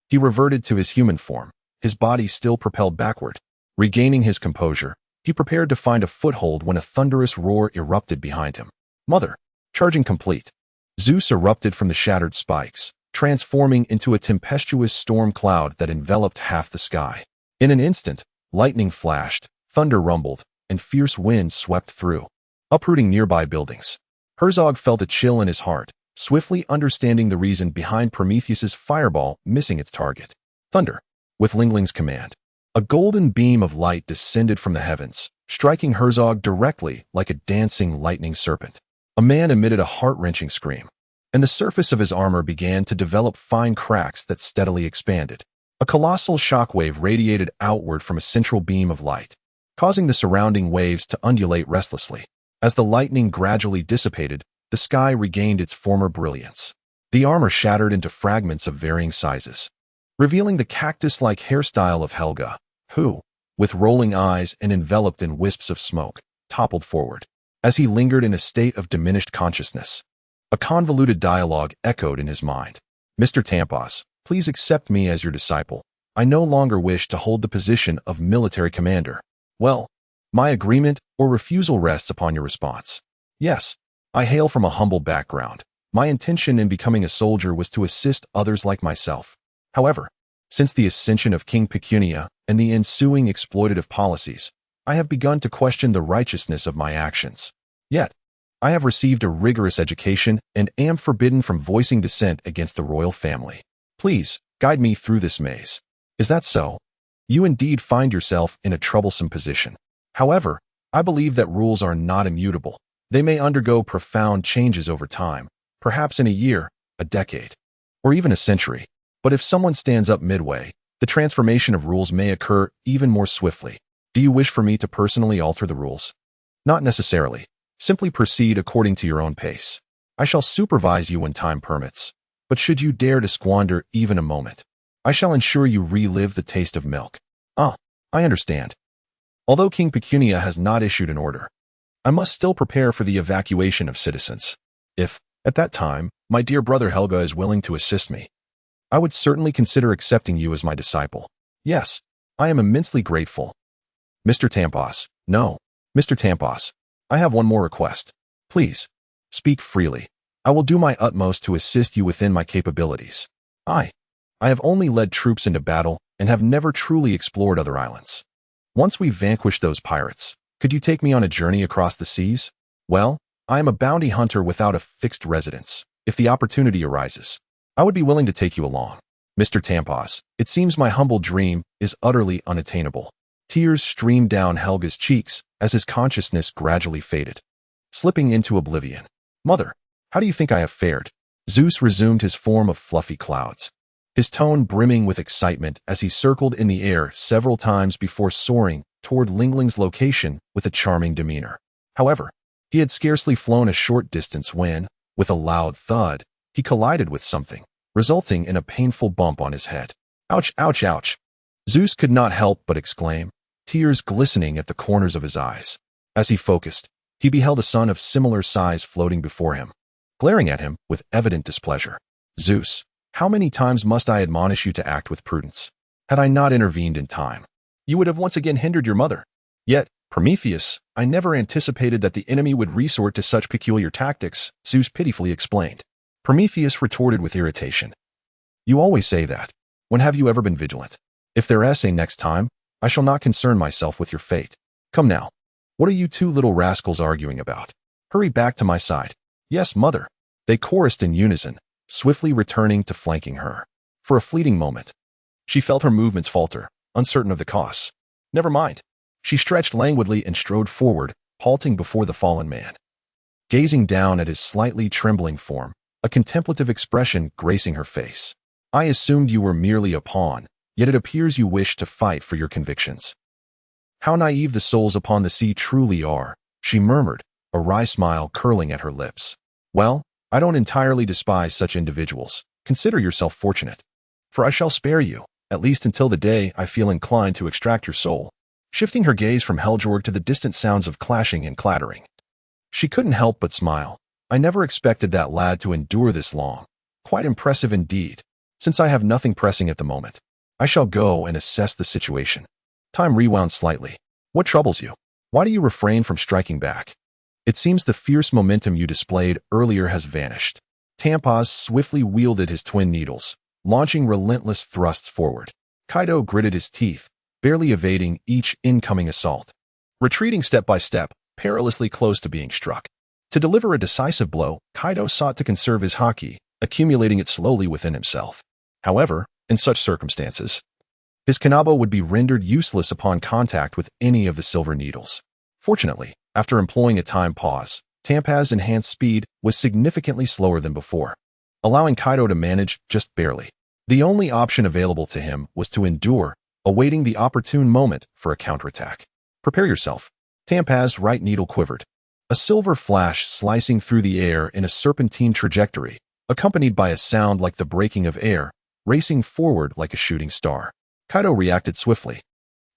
he reverted to his human form, his body still propelled backward. Regaining his composure, he prepared to find a foothold when a thunderous roar erupted behind him. Mother! Charging complete. Zeus erupted from the shattered spikes, transforming into a tempestuous storm cloud that enveloped half the sky. In an instant, lightning flashed, thunder rumbled, and fierce winds swept through, uprooting nearby buildings. Herzog felt a chill in his heart, swiftly understanding the reason behind Prometheus's fireball missing its target. Thunder. With Lingling's command, a golden beam of light descended from the heavens, striking Herzog directly like a dancing lightning serpent. A man emitted a heart-wrenching scream, and the surface of his armor began to develop fine cracks that steadily expanded. A colossal shockwave radiated outward from a central beam of light, causing the surrounding waves to undulate restlessly. As the lightning gradually dissipated, the sky regained its former brilliance. The armor shattered into fragments of varying sizes, revealing the cactus-like hairstyle of Helga, who, with rolling eyes and enveloped in wisps of smoke, toppled forward. As he lingered in a state of diminished consciousness, a convoluted dialogue echoed in his mind. Mr. Tampos, please accept me as your disciple. I no longer wish to hold the position of military commander. Well, my agreement or refusal rests upon your response. Yes, I hail from a humble background. My intention in becoming a soldier was to assist others like myself. However, since the ascension of King Pecunia and the ensuing exploitative policies, I have begun to question the righteousness of my actions. Yet, I have received a rigorous education and am forbidden from voicing dissent against the royal family. Please, guide me through this maze. Is that so? You indeed find yourself in a troublesome position. However, I believe that rules are not immutable. They may undergo profound changes over time, perhaps in a year, a decade, or even a century. But if someone stands up midway, the transformation of rules may occur even more swiftly. Do you wish for me to personally alter the rules? Not necessarily. Simply proceed according to your own pace. I shall supervise you when time permits. But should you dare to squander even a moment, I shall ensure you relive the taste of milk. Ah, I understand. Although King Pecunia has not issued an order, I must still prepare for the evacuation of citizens. If, at that time, my dear brother Helga is willing to assist me, I would certainly consider accepting you as my disciple. Yes, I am immensely grateful. Mr. Tampos, no. Mr. Tampos, I have one more request. Please, speak freely. I will do my utmost to assist you within my capabilities. I have only led troops into battle and have never truly explored other islands. Once we vanquish those pirates, could you take me on a journey across the seas? Well, I am a bounty hunter without a fixed residence. If the opportunity arises, I would be willing to take you along. Mr. Tampos, it seems my humble dream is utterly unattainable. Tears streamed down Helga's cheeks as his consciousness gradually faded, slipping into oblivion. Mother, how do you think I have fared? Zeus resumed his form of fluffy clouds, his tone brimming with excitement as he circled in the air several times before soaring toward Lingling's location with a charming demeanor. However, he had scarcely flown a short distance when, with a loud thud, he collided with something, resulting in a painful bump on his head. Ouch, ouch, ouch. Zeus could not help but exclaim, tears glistening at the corners of his eyes. As he focused, he beheld a sun of similar size floating before him, glaring at him with evident displeasure. Zeus, how many times must I admonish you to act with prudence? Had I not intervened in time, you would have once again hindered your mother. Yet, Prometheus, I never anticipated that the enemy would resort to such peculiar tactics, Zeus pitifully explained. Prometheus retorted with irritation. You always say that. When have you ever been vigilant? If they're essaying next time, I shall not concern myself with your fate. Come now. What are you two little rascals arguing about? Hurry back to my side. Yes, mother. They chorused in unison, swiftly returning to flanking her. For a fleeting moment, she felt her movements falter, uncertain of the costs. Never mind. She stretched languidly and strode forward, halting before the fallen man. Gazing down at his slightly trembling form, a contemplative expression gracing her face. I assumed you were merely a pawn, yet it appears you wish to fight for your convictions. How naive the souls upon the sea truly are, she murmured, a wry smile curling at her lips. Well, I don't entirely despise such individuals. Consider yourself fortunate. For I shall spare you, at least until the day I feel inclined to extract your soul. Shifting her gaze from Helgeorg to the distant sounds of clashing and clattering, she couldn't help but smile. I never expected that lad to endure this long. Quite impressive indeed. Since I have nothing pressing at the moment, I shall go and assess the situation. Time rewound slightly. What troubles you? Why do you refrain from striking back? It seems the fierce momentum you displayed earlier has vanished. Tampaz swiftly wielded his twin needles, launching relentless thrusts forward. Kaido gritted his teeth, barely evading each incoming assault, retreating step by step, perilously close to being struck. To deliver a decisive blow, Kaido sought to conserve his haki, accumulating it slowly within himself. However, in such circumstances, his kanabo would be rendered useless upon contact with any of the silver needles. Fortunately, after employing a time pause, Tampaz's enhanced speed was significantly slower than before, allowing Kaido to manage just barely. The only option available to him was to endure, awaiting the opportune moment for a counterattack. Prepare yourself. Tampaz's right needle quivered, a silver flash slicing through the air in a serpentine trajectory, accompanied by a sound like the breaking of air, racing forward like a shooting star. Kaido reacted swiftly,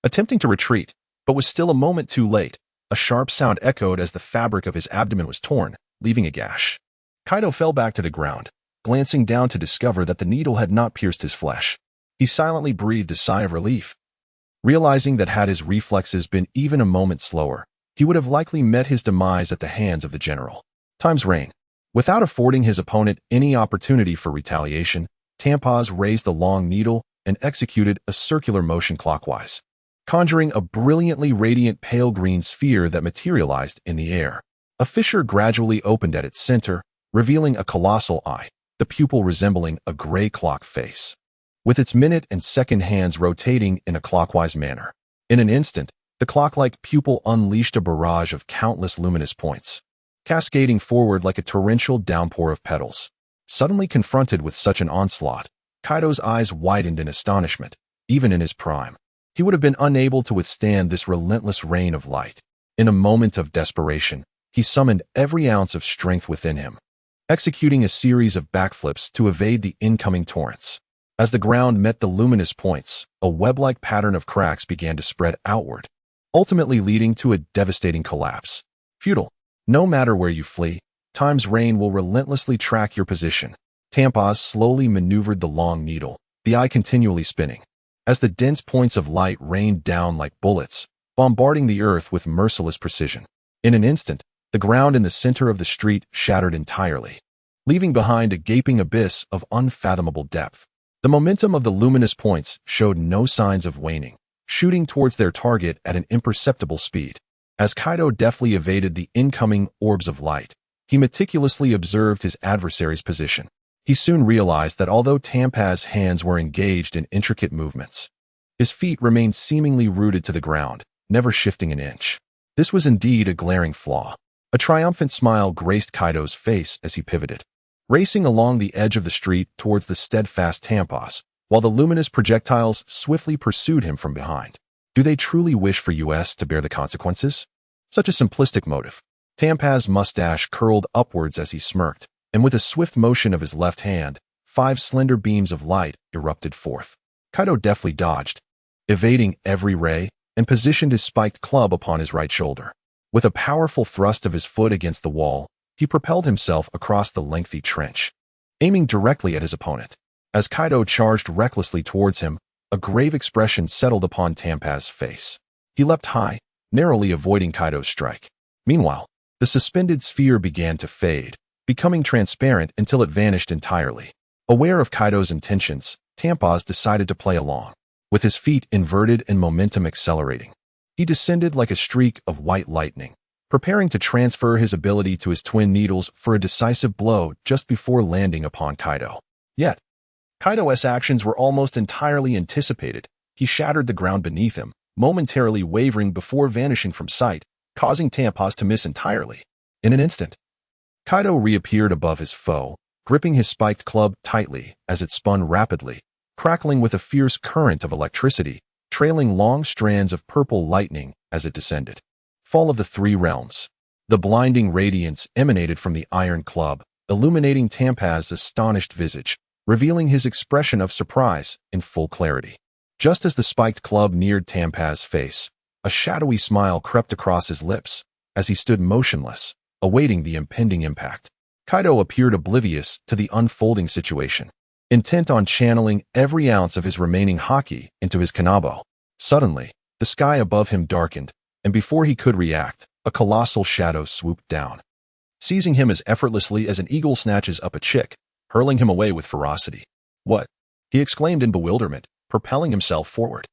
attempting to retreat, but was still a moment too late. A sharp sound echoed as the fabric of his abdomen was torn, leaving a gash. Kaido fell back to the ground, glancing down to discover that the needle had not pierced his flesh. He silently breathed a sigh of relief, realizing that had his reflexes been even a moment slower, he would have likely met his demise at the hands of the general. Time's reign. Without affording his opponent any opportunity for retaliation, Tampaz raised the long needle and executed a circular motion clockwise, conjuring a brilliantly radiant pale green sphere that materialized in the air. A fissure gradually opened at its center, revealing a colossal eye, the pupil resembling a gray clock face, with its minute and second hands rotating in a clockwise manner. In an instant, the clock-like pupil unleashed a barrage of countless luminous points, cascading forward like a torrential downpour of petals. Suddenly confronted with such an onslaught, Kaido's eyes widened in astonishment. Even in his prime, he would have been unable to withstand this relentless rain of light. In a moment of desperation, he summoned every ounce of strength within him, executing a series of backflips to evade the incoming torrents. As the ground met the luminous points, a web-like pattern of cracks began to spread outward, ultimately leading to a devastating collapse. Futile. No matter where you flee, Time's reign will relentlessly track your position. Tampaz slowly maneuvered the long needle, the eye continually spinning, as the dense points of light rained down like bullets, bombarding the earth with merciless precision. In an instant, the ground in the center of the street shattered entirely, leaving behind a gaping abyss of unfathomable depth. The momentum of the luminous points showed no signs of waning, shooting towards their target at an imperceptible speed. As Kaido deftly evaded the incoming orbs of light, he meticulously observed his adversary's position. He soon realized that although Tampaz's hands were engaged in intricate movements, his feet remained seemingly rooted to the ground, never shifting an inch. This was indeed a glaring flaw. A triumphant smile graced Kaido's face as he pivoted, racing along the edge of the street towards the steadfast Tampos, while the luminous projectiles swiftly pursued him from behind. Do they truly wish for us to bear the consequences? Such a simplistic motive. Tampas's mustache curled upwards as he smirked, and with a swift motion of his left hand, 5 slender beams of light erupted forth. Kaido deftly dodged, evading every ray, and positioned his spiked club upon his right shoulder. With a powerful thrust of his foot against the wall, he propelled himself across the lengthy trench, aiming directly at his opponent. As Kaido charged recklessly towards him, a grave expression settled upon Tampas's face. He leapt high, narrowly avoiding Kaido's strike. Meanwhile, the suspended sphere began to fade, becoming transparent until it vanished entirely. Aware of Kaido's intentions, Tampos decided to play along. With his feet inverted and momentum accelerating, he descended like a streak of white lightning, preparing to transfer his ability to his twin needles for a decisive blow just before landing upon Kaido. Yet, Kaido's actions were almost entirely anticipated. He shattered the ground beneath him, momentarily wavering before vanishing from sight, causing Tampos to miss entirely. In an instant, Kaido reappeared above his foe, gripping his spiked club tightly as it spun rapidly, crackling with a fierce current of electricity, trailing long strands of purple lightning as it descended. Fall of the Three Realms. The blinding radiance emanated from the iron club, illuminating Tampas's astonished visage, revealing his expression of surprise in full clarity. Just as the spiked club neared Tampas's face, a shadowy smile crept across his lips as he stood motionless, awaiting the impending impact. Kaido appeared oblivious to the unfolding situation, intent on channeling every ounce of his remaining haki into his kanabo. Suddenly, the sky above him darkened, and before he could react, a colossal shadow swooped down, seizing him as effortlessly as an eagle snatches up a chick, hurling him away with ferocity. "What?" he exclaimed in bewilderment, propelling himself forward.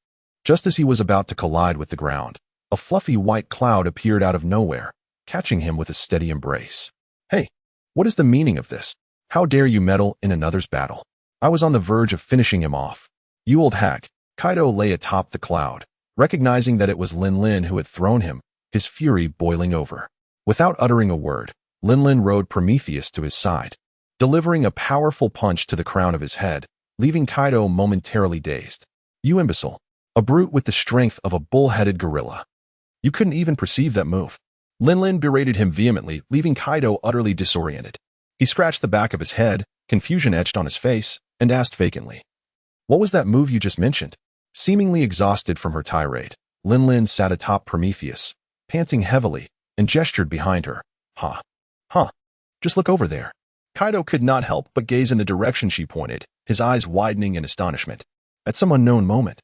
Just as he was about to collide with the ground, a fluffy white cloud appeared out of nowhere, catching him with a steady embrace. "Hey, what is the meaning of this? How dare you meddle in another's battle? I was on the verge of finishing him off. You old hack." Kaido lay atop the cloud, recognizing that it was Lin who had thrown him, his fury boiling over. Without uttering a word, Lin rode Prometheus to his side, delivering a powerful punch to the crown of his head, leaving Kaido momentarily dazed. "You imbecile. A brute with the strength of a bull-headed gorilla. You couldn't even perceive that move." Lin berated him vehemently, leaving Kaido utterly disoriented. He scratched the back of his head, confusion etched on his face, and asked vacantly, "What was that move you just mentioned?" Seemingly exhausted from her tirade, Lin sat atop Prometheus, panting heavily, and gestured behind her. Huh. Just look over there." Kaido could not help but gaze in the direction she pointed, his eyes widening in astonishment. At some unknown moment,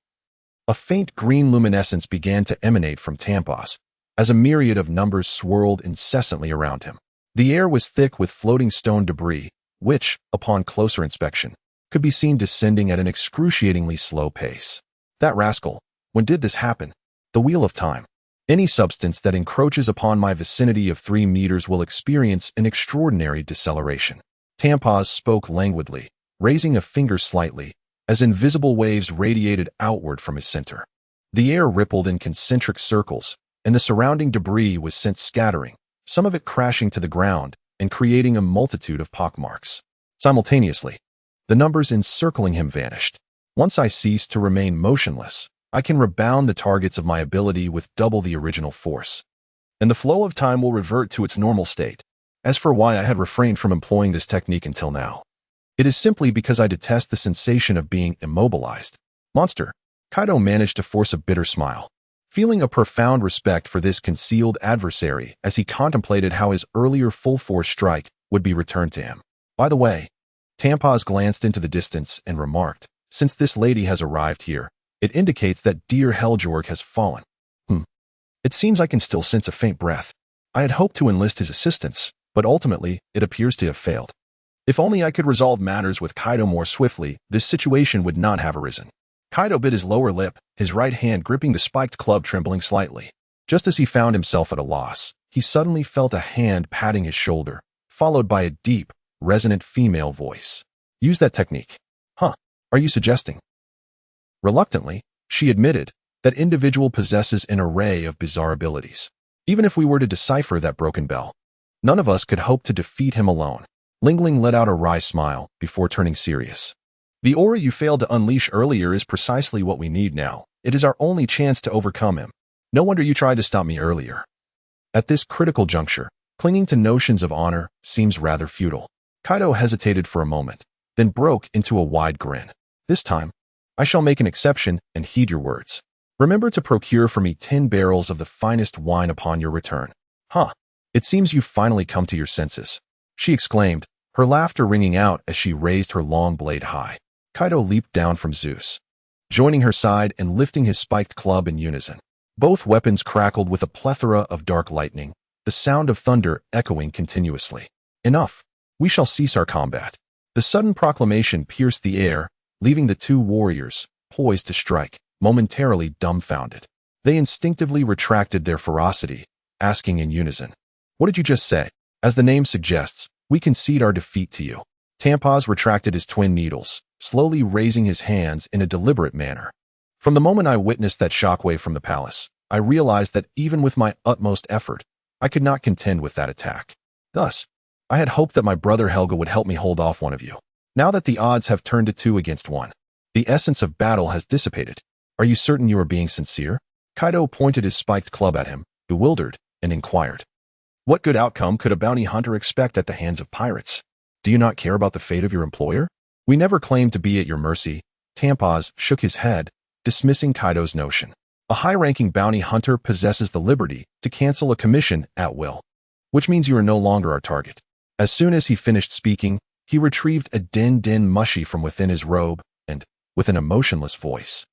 a faint green luminescence began to emanate from Tampos, as a myriad of numbers swirled incessantly around him. The air was thick with floating stone debris, which, upon closer inspection, could be seen descending at an excruciatingly slow pace. That rascal, when did this happen? The wheel of time. Any substance that encroaches upon my vicinity of 3 meters will experience an extraordinary deceleration. Tampos spoke languidly, raising a finger slightly, as invisible waves radiated outward from his center. The air rippled in concentric circles, and the surrounding debris was sent scattering, some of it crashing to the ground and creating a multitude of pockmarks. Simultaneously, the numbers encircling him vanished. Once I cease to remain motionless, I can rebound the targets of my ability with double the original force, and the flow of time will revert to its normal state. As for why I had refrained from employing this technique until now, it is simply because I detest the sensation of being immobilized. Monster. Kaido managed to force a bitter smile, feeling a profound respect for this concealed adversary as he contemplated how his earlier full-force strike would be returned to him. By the way, Tampos glanced into the distance and remarked, "Since this lady has arrived here, it indicates that dear Helgjorg has fallen. It seems I can still sense a faint breath. I had hoped to enlist his assistance, but ultimately it appears to have failed. If only I could resolve matters with Kaido more swiftly, this situation would not have arisen." Kaido bit his lower lip, his right hand gripping the spiked club trembling slightly. Just as he found himself at a loss, he suddenly felt a hand patting his shoulder, followed by a deep, resonant female voice. "Use that technique." Are you suggesting?" Reluctantly, she admitted that individual possesses an array of bizarre abilities. Even if we were to decipher that broken bell, none of us could hope to defeat him alone. Lingling let out a wry smile before turning serious. The aura you failed to unleash earlier is precisely what we need now. It is our only chance to overcome him. No wonder you tried to stop me earlier. At this critical juncture, clinging to notions of honor seems rather futile. Kaido hesitated for a moment, then broke into a wide grin. This time, I shall make an exception and heed your words. Remember to procure for me 10 barrels of the finest wine upon your return. Huh. It seems you've finally come to your senses, she exclaimed, her laughter ringing out as she raised her long blade high. Kaido leaped down from Zeus, joining her side and lifting his spiked club in unison. Both weapons crackled with a plethora of dark lightning, the sound of thunder echoing continuously. Enough. We shall cease our combat. The sudden proclamation pierced the air, leaving the two warriors, poised to strike, momentarily dumbfounded. They instinctively retracted their ferocity, asking in unison, "What did you just say?" As the name suggests, we concede our defeat to you. Tampaz retracted his twin needles, slowly raising his hands in a deliberate manner. From the moment I witnessed that shockwave from the palace, I realized that even with my utmost effort, I could not contend with that attack. Thus, I had hoped that my brother Helga would help me hold off one of you. Now that the odds have turned to 2 against 1, the essence of battle has dissipated. Are you certain you are being sincere? Kaido pointed his spiked club at him, bewildered, and inquired, "What good outcome could a bounty hunter expect at the hands of pirates? Do you not care about the fate of your employer?" "We never claimed to be at your mercy." Tampaz shook his head, dismissing Kaido's notion. "A high-ranking bounty hunter possesses the liberty to cancel a commission at will, which means you are no longer our target." As soon as he finished speaking, he retrieved a din mushy from within his robe and, with an emotionless voice,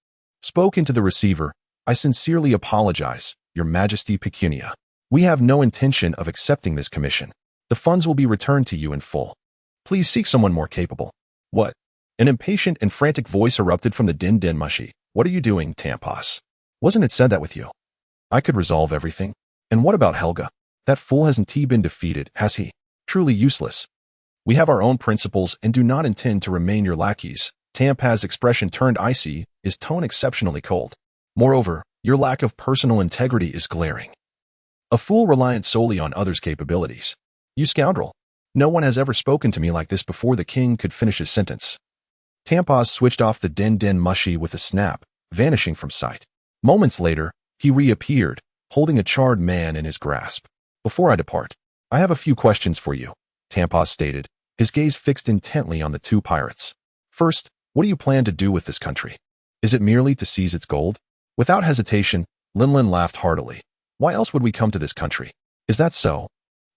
spoke into the receiver, "I sincerely apologize, Your Majesty Pecunia. We have no intention of accepting this commission. The funds will be returned to you in full. Please seek someone more capable." "What?" An impatient and frantic voice erupted from the din mushy. "What are you doing, Tampaz? Wasn't it said that with you? I could resolve everything. And what about Helga? That fool hasn't he been defeated, has he? Truly useless. We have our own principles and do not intend to remain your lackeys." Tampaz's expression turned icy, his tone exceptionally cold. "Moreover, your lack of personal integrity is glaring. A fool reliant solely on others' capabilities. You scoundrel. No one has ever spoken to me like this." Before the king could finish his sentence, Tampaz switched off the din mushy with a snap, vanishing from sight. Moments later, he reappeared, holding a charred man in his grasp. "Before I depart, I have a few questions for you," Tampaz stated, his gaze fixed intently on the two pirates. "First, what do you plan to do with this country? Is it merely to seize its gold?" Without hesitation, Linlin laughed heartily. "Why else would we come to this country? Is that so?"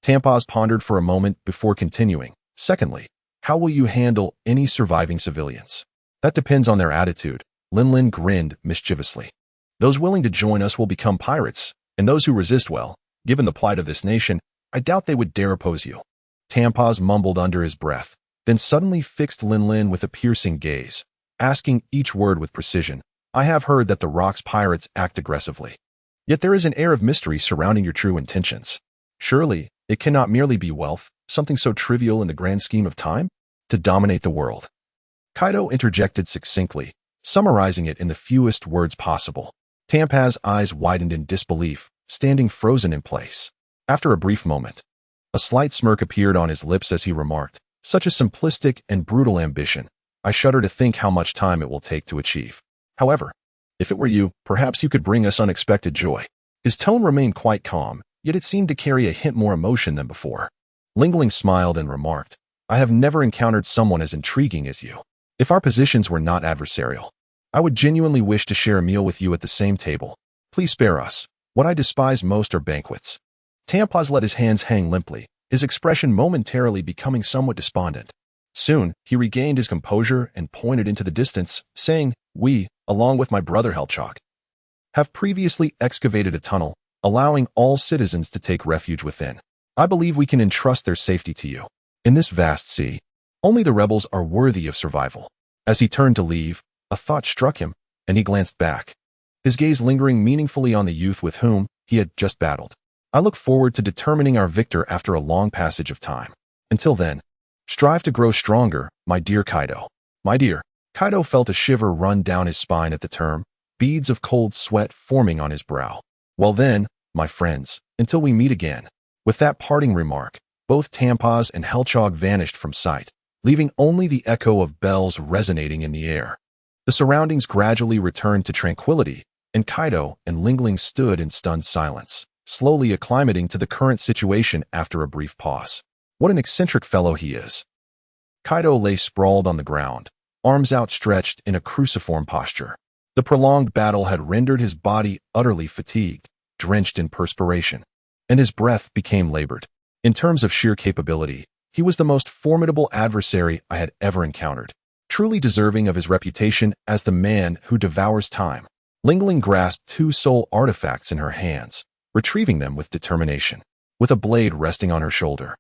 Tampaz pondered for a moment before continuing. "Secondly, how will you handle any surviving civilians?" "That depends on their attitude." Linlin grinned mischievously. "Those willing to join us will become pirates, and those who resist, well, given the plight of this nation, I doubt they would dare oppose you." Tampaz mumbled under his breath, then suddenly fixed Linlin with a piercing gaze, asking each word with precision. "I have heard that the Rock's pirates act aggressively. Yet there is an air of mystery surrounding your true intentions. Surely, it cannot merely be wealth, something so trivial in the grand scheme of time, to dominate the world." Kaido interjected succinctly, summarizing it in the fewest words possible. Tampaz's eyes widened in disbelief, standing frozen in place. After a brief moment, a slight smirk appeared on his lips as he remarked, "Such a simplistic and brutal ambition. I shudder to think how much time it will take to achieve. However, if it were you, perhaps you could bring us unexpected joy." His tone remained quite calm, yet it seemed to carry a hint more emotion than before. Lingling smiled and remarked, "I have never encountered someone as intriguing as you. If our positions were not adversarial, I would genuinely wish to share a meal with you at the same table. Please spare us. What I despise most are banquets." Tampaz let his hands hang limply, his expression momentarily becoming somewhat despondent. Soon, he regained his composure and pointed into the distance, saying, "We, along with my brother Helchok, have previously excavated a tunnel, allowing all citizens to take refuge within. I believe we can entrust their safety to you. In this vast sea, only the rebels are worthy of survival." As he turned to leave, a thought struck him, and he glanced back, his gaze lingering meaningfully on the youth with whom he had just battled. "I look forward to determining our victor after a long passage of time. Until then, strive to grow stronger, my dear Kaido." "My dear." Kaido felt a shiver run down his spine at the term, beads of cold sweat forming on his brow. "Well then, my friends, until we meet again." With that parting remark, Both Tampaz and Helchog vanished from sight, leaving only the echo of bells resonating in the air. The surroundings gradually returned to tranquility, and Kaido and Lingling stood in stunned silence, slowly acclimating to the current situation after a brief pause. What an eccentric fellow he is. Kaido lay sprawled on the ground, arms outstretched in a cruciform posture. The prolonged battle had rendered his body utterly fatigued, drenched in perspiration, and his breath became labored. In terms of sheer capability, he was the most formidable adversary I had ever encountered, truly deserving of his reputation as the man who devours time. Lingling grasped two soul artifacts in her hands, retrieving them with determination, with a blade resting on her shoulder.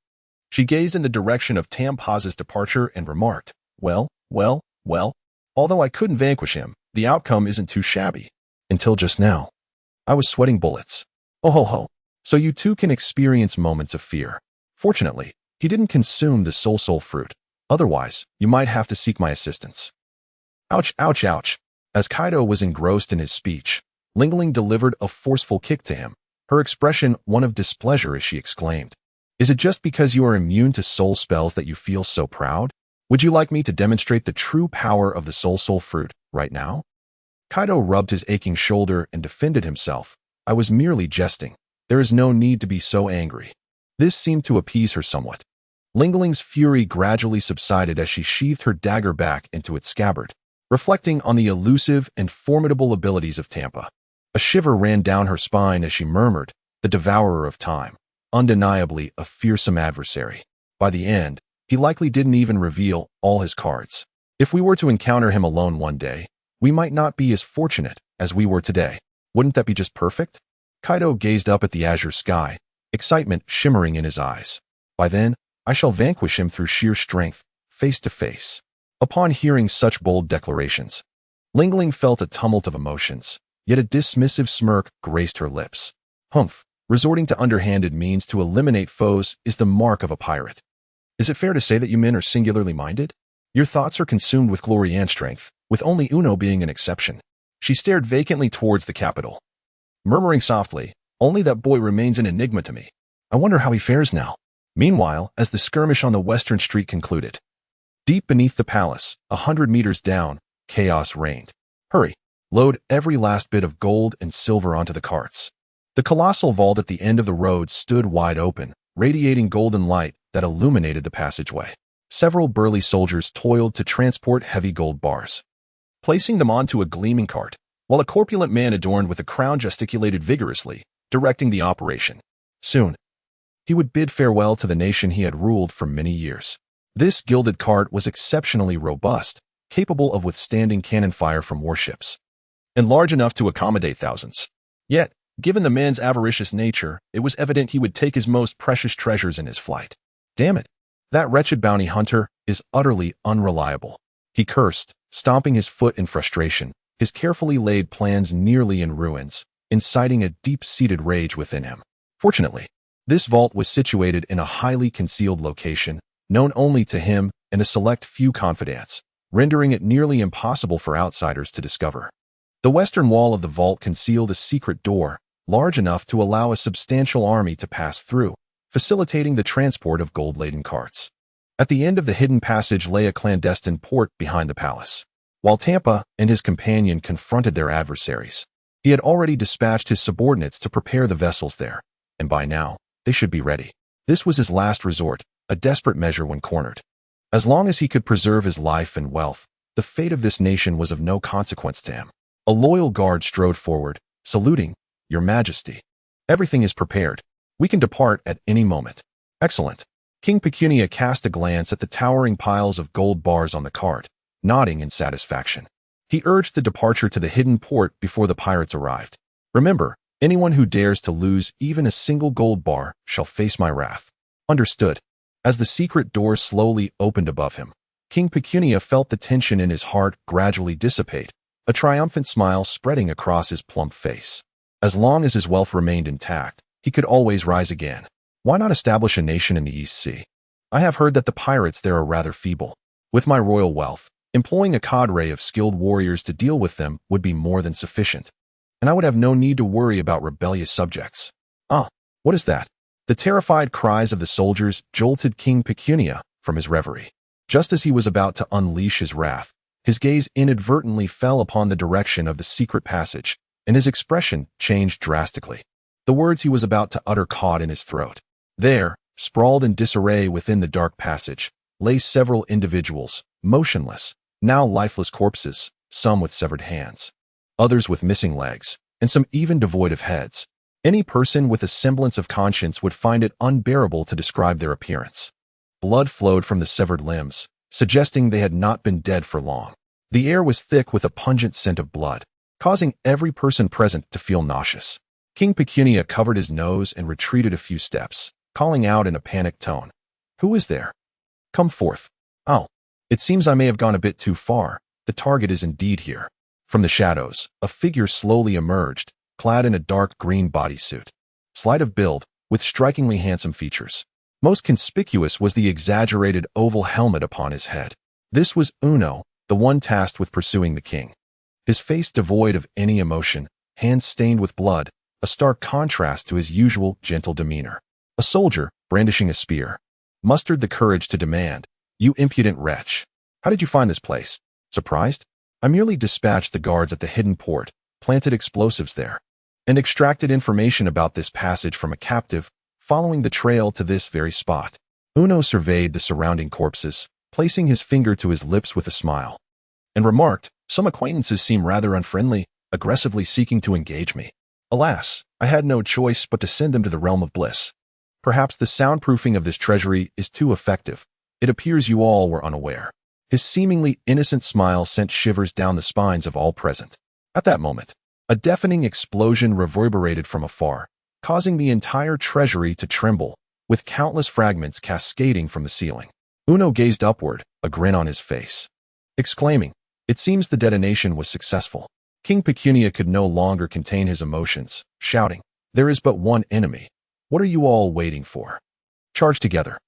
She gazed in the direction of Tampaz's departure and remarked, well, although I couldn't vanquish him, the outcome isn't too shabby. Until just now, I was sweating bullets. Oh ho ho. So you too can experience moments of fear. Fortunately, he didn't consume the soul fruit. Otherwise, you might have to seek my assistance. Ouch, ouch, ouch. As Kaido was engrossed in his speech, Lingling delivered a forceful kick to him, her expression one of displeasure as she exclaimed, "Is it just because you are immune to soul spells that you feel so proud? Would you like me to demonstrate the true power of the soul fruit right now?" Kaido rubbed his aching shoulder and defended himself. "I was merely jesting. There is no need to be so angry." This seemed to appease her somewhat. Lingling's fury gradually subsided as she sheathed her dagger back into its scabbard, reflecting on the elusive and formidable abilities of Tampa. A shiver ran down her spine as she murmured, "The devourer of time, undeniably a fearsome adversary. By the end, he likely didn't even reveal all his cards. If we were to encounter him alone one day, we might not be as fortunate as we were today. Wouldn't that be just perfect?" Kaido gazed up at the azure sky, excitement shimmering in his eyes. "By then, I shall vanquish him through sheer strength, face to face." Upon hearing such bold declarations, Lingling felt a tumult of emotions, yet a dismissive smirk graced her lips. Humph, resorting to underhanded means to eliminate foes is the mark of a pirate. Is it fair to say that you men are singularly minded? Your thoughts are consumed with glory and strength, with only Uno being an exception. She stared vacantly towards the capital, murmuring softly, "Only that boy remains an enigma to me. I wonder how he fares now." Meanwhile, as the skirmish on the western street concluded, deep beneath the palace, 100 meters down, chaos reigned. "Hurry, load every last bit of gold and silver onto the carts." The colossal vault at the end of the road stood wide open, radiating golden light that illuminated the passageway. Several burly soldiers toiled to transport heavy gold bars, placing them onto a gleaming cart, while a corpulent man adorned with a crown gesticulated vigorously, directing the operation. Soon, he would bid farewell to the nation he had ruled for many years. This gilded cart was exceptionally robust, capable of withstanding cannon fire from warships, and large enough to accommodate thousands. Yet, given the man's avaricious nature, it was evident he would take his most precious treasures in his flight. Damn it, that wretched bounty hunter is utterly unreliable. He cursed, stomping his foot in frustration, his carefully laid plans nearly in ruins, inciting a deep-seated rage within him. Fortunately, this vault was situated in a highly concealed location, known only to him and a select few confidants, rendering it nearly impossible for outsiders to discover. The western wall of the vault concealed a secret door, large enough to allow a substantial army to pass through, facilitating the transport of gold-laden carts. At the end of the hidden passage lay a clandestine port behind the palace. While Tampa and his companion confronted their adversaries, he had already dispatched his subordinates to prepare the vessels there, and by now, they should be ready. This was his last resort, a desperate measure when cornered. As long as he could preserve his life and wealth, the fate of this nation was of no consequence to him. A loyal guard strode forward, saluting, "Your Majesty. Everything is prepared. We can depart at any moment." "Excellent." King Pecunia cast a glance at the towering piles of gold bars on the cart, nodding in satisfaction. He urged the departure to the hidden port before the pirates arrived. "Remember, anyone who dares to lose even a single gold bar shall face my wrath." "Understood." As the secret door slowly opened above him, King Pecunia felt the tension in his heart gradually dissipate, a triumphant smile spreading across his plump face. As long as his wealth remained intact, he could always rise again. Why not establish a nation in the East Sea? I have heard that the pirates there are rather feeble. With my royal wealth, employing a cadre of skilled warriors to deal with them would be more than sufficient, and I would have no need to worry about rebellious subjects. Ah, what is that? The terrified cries of the soldiers jolted King Pecunia from his reverie. Just as he was about to unleash his wrath, his gaze inadvertently fell upon the direction of the secret passage, and his expression changed drastically. The words he was about to utter caught in his throat. There, sprawled in disarray within the dark passage, lay several individuals, motionless, now lifeless corpses, some with severed hands, others with missing legs, and some even devoid of heads. Any person with a semblance of conscience would find it unbearable to describe their appearance. Blood flowed from the severed limbs, suggesting they had not been dead for long. The air was thick with a pungent scent of blood, causing every person present to feel nauseous. King Pecunia covered his nose and retreated a few steps, calling out in a panicked tone, "Who is there? Come forth." "Oh, it seems I may have gone a bit too far. The target is indeed here." From the shadows, a figure slowly emerged, clad in a dark green bodysuit. Slight of build, with strikingly handsome features. Most conspicuous was the exaggerated oval helmet upon his head. This was Uno, the one tasked with pursuing the king. His face devoid of any emotion, hands stained with blood, a stark contrast to his usual gentle demeanor. A soldier, brandishing a spear, mustered the courage to demand, "You impudent wretch, how did you find this place?" "Surprised? I merely dispatched the guards at the hidden port, planted explosives there, and extracted information about this passage from a captive, following the trail to this very spot." Uno surveyed the surrounding corpses, placing his finger to his lips with a smile, and remarked, "Some acquaintances seem rather unfriendly, aggressively seeking to engage me. Alas, I had no choice but to send them to the realm of bliss. Perhaps the soundproofing of this treasury is too effective. It appears you all were unaware." His seemingly innocent smile sent shivers down the spines of all present. At that moment, a deafening explosion reverberated from afar, causing the entire treasury to tremble, with countless fragments cascading from the ceiling. Uno gazed upward, a grin on his face, exclaiming, "It seems the detonation was successful." King Pecunia could no longer contain his emotions, shouting, "There is but one enemy. What are you all waiting for? Charge together."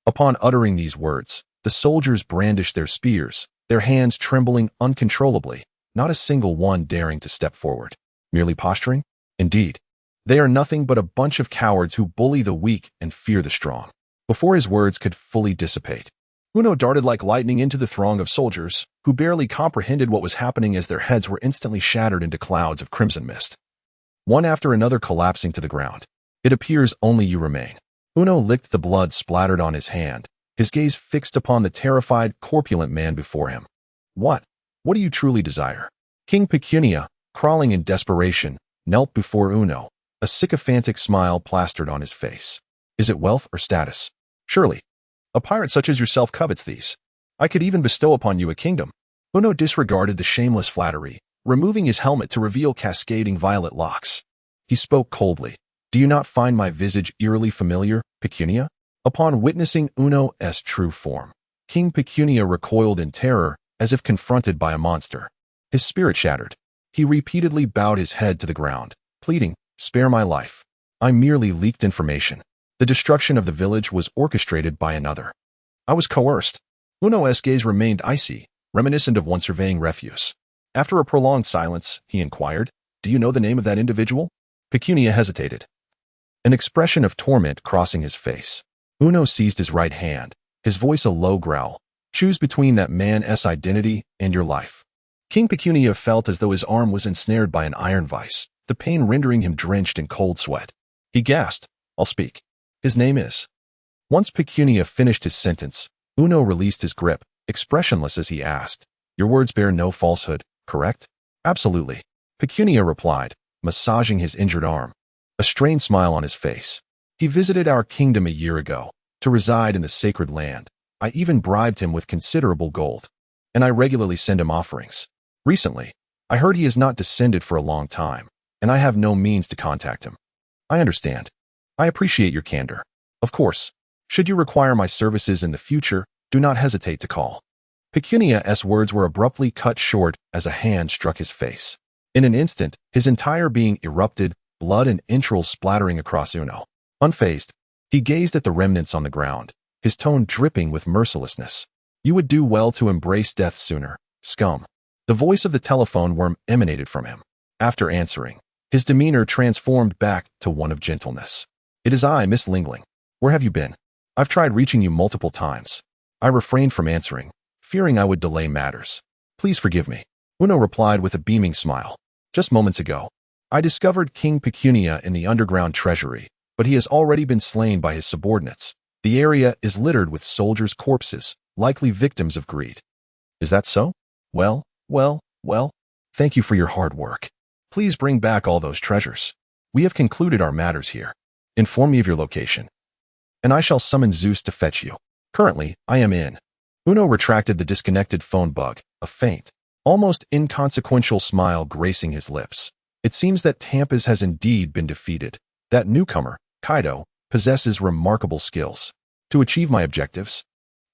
Upon uttering these words, the soldiers brandished their spears, their hands trembling uncontrollably, not a single one daring to step forward. Merely posturing? Indeed. They are nothing but a bunch of cowards who bully the weak and fear the strong. Before his words could fully dissipate, Uno darted like lightning into the throng of soldiers, who barely comprehended what was happening as their heads were instantly shattered into clouds of crimson mist, one after another collapsing to the ground. "It appears only you remain." Uno licked the blood splattered on his hand, his gaze fixed upon the terrified, corpulent man before him. What do you truly desire?" King Pecunia, crawling in desperation, knelt before Uno, a sycophantic smile plastered on his face. "Is it wealth or status? Surely, a pirate such as yourself covets these. I could even bestow upon you a kingdom." Uno disregarded the shameless flattery, removing his helmet to reveal cascading violet locks. He spoke coldly. "Do you not find my visage eerily familiar, Pecunia?" Upon witnessing Uno's true form, King Pecunia recoiled in terror, as if confronted by a monster. His spirit shattered. He repeatedly bowed his head to the ground, pleading, "Spare my life. I merely leaked information. The destruction of the village was orchestrated by another. I was coerced." Uno's gaze remained icy, reminiscent of one surveying refuse. After a prolonged silence, he inquired, "Do you know the name of that individual?" Pecunia hesitated, an expression of torment crossing his face. Uno seized his right hand, his voice a low growl. "Choose between that man's identity and your life." King Pecunia felt as though his arm was ensnared by an iron vice, the pain rendering him drenched in cold sweat. He gasped, "I'll speak. His name is—" Once Pecunia finished his sentence, Uno released his grip, expressionless as he asked, "Your words bear no falsehood, correct?" "Absolutely," Pecunia replied, massaging his injured arm, a strained smile on his face. "He visited our kingdom a year ago, to reside in the sacred land. I even bribed him with considerable gold, and I regularly send him offerings. Recently, I heard he has not descended for a long time, and I have no means to contact him." "I understand. I appreciate your candor. Of course, should you require my services in the future, do not hesitate to call." Pecunia's words were abruptly cut short as a hand struck his face. In an instant, his entire being erupted, blood and entrails splattering across Uno. Unfazed, he gazed at the remnants on the ground, his tone dripping with mercilessness. "You would do well to embrace death sooner, scum." The voice of the telephone worm emanated from him. After answering, his demeanor transformed back to one of gentleness. "It is I, Miss Lingling. Where have you been? I've tried reaching you multiple times." I refrained from answering, fearing I would delay matters. "Please forgive me," Uno replied with a beaming smile. "Just moments ago, I discovered King Pecunia in the underground treasury, but he has already been slain by his subordinates. The area is littered with soldiers' corpses, likely victims of greed." "Is that so? Well, thank you for your hard work. Please bring back all those treasures. We have concluded our matters here. Inform me of your location, and I shall summon Zeus to fetch you. Currently, I am in." Uno retracted the disconnected phone bug, a faint, almost inconsequential smile gracing his lips. It seems that Tampes has indeed been defeated. That newcomer, Kaido, possesses remarkable skills. To achieve my objectives,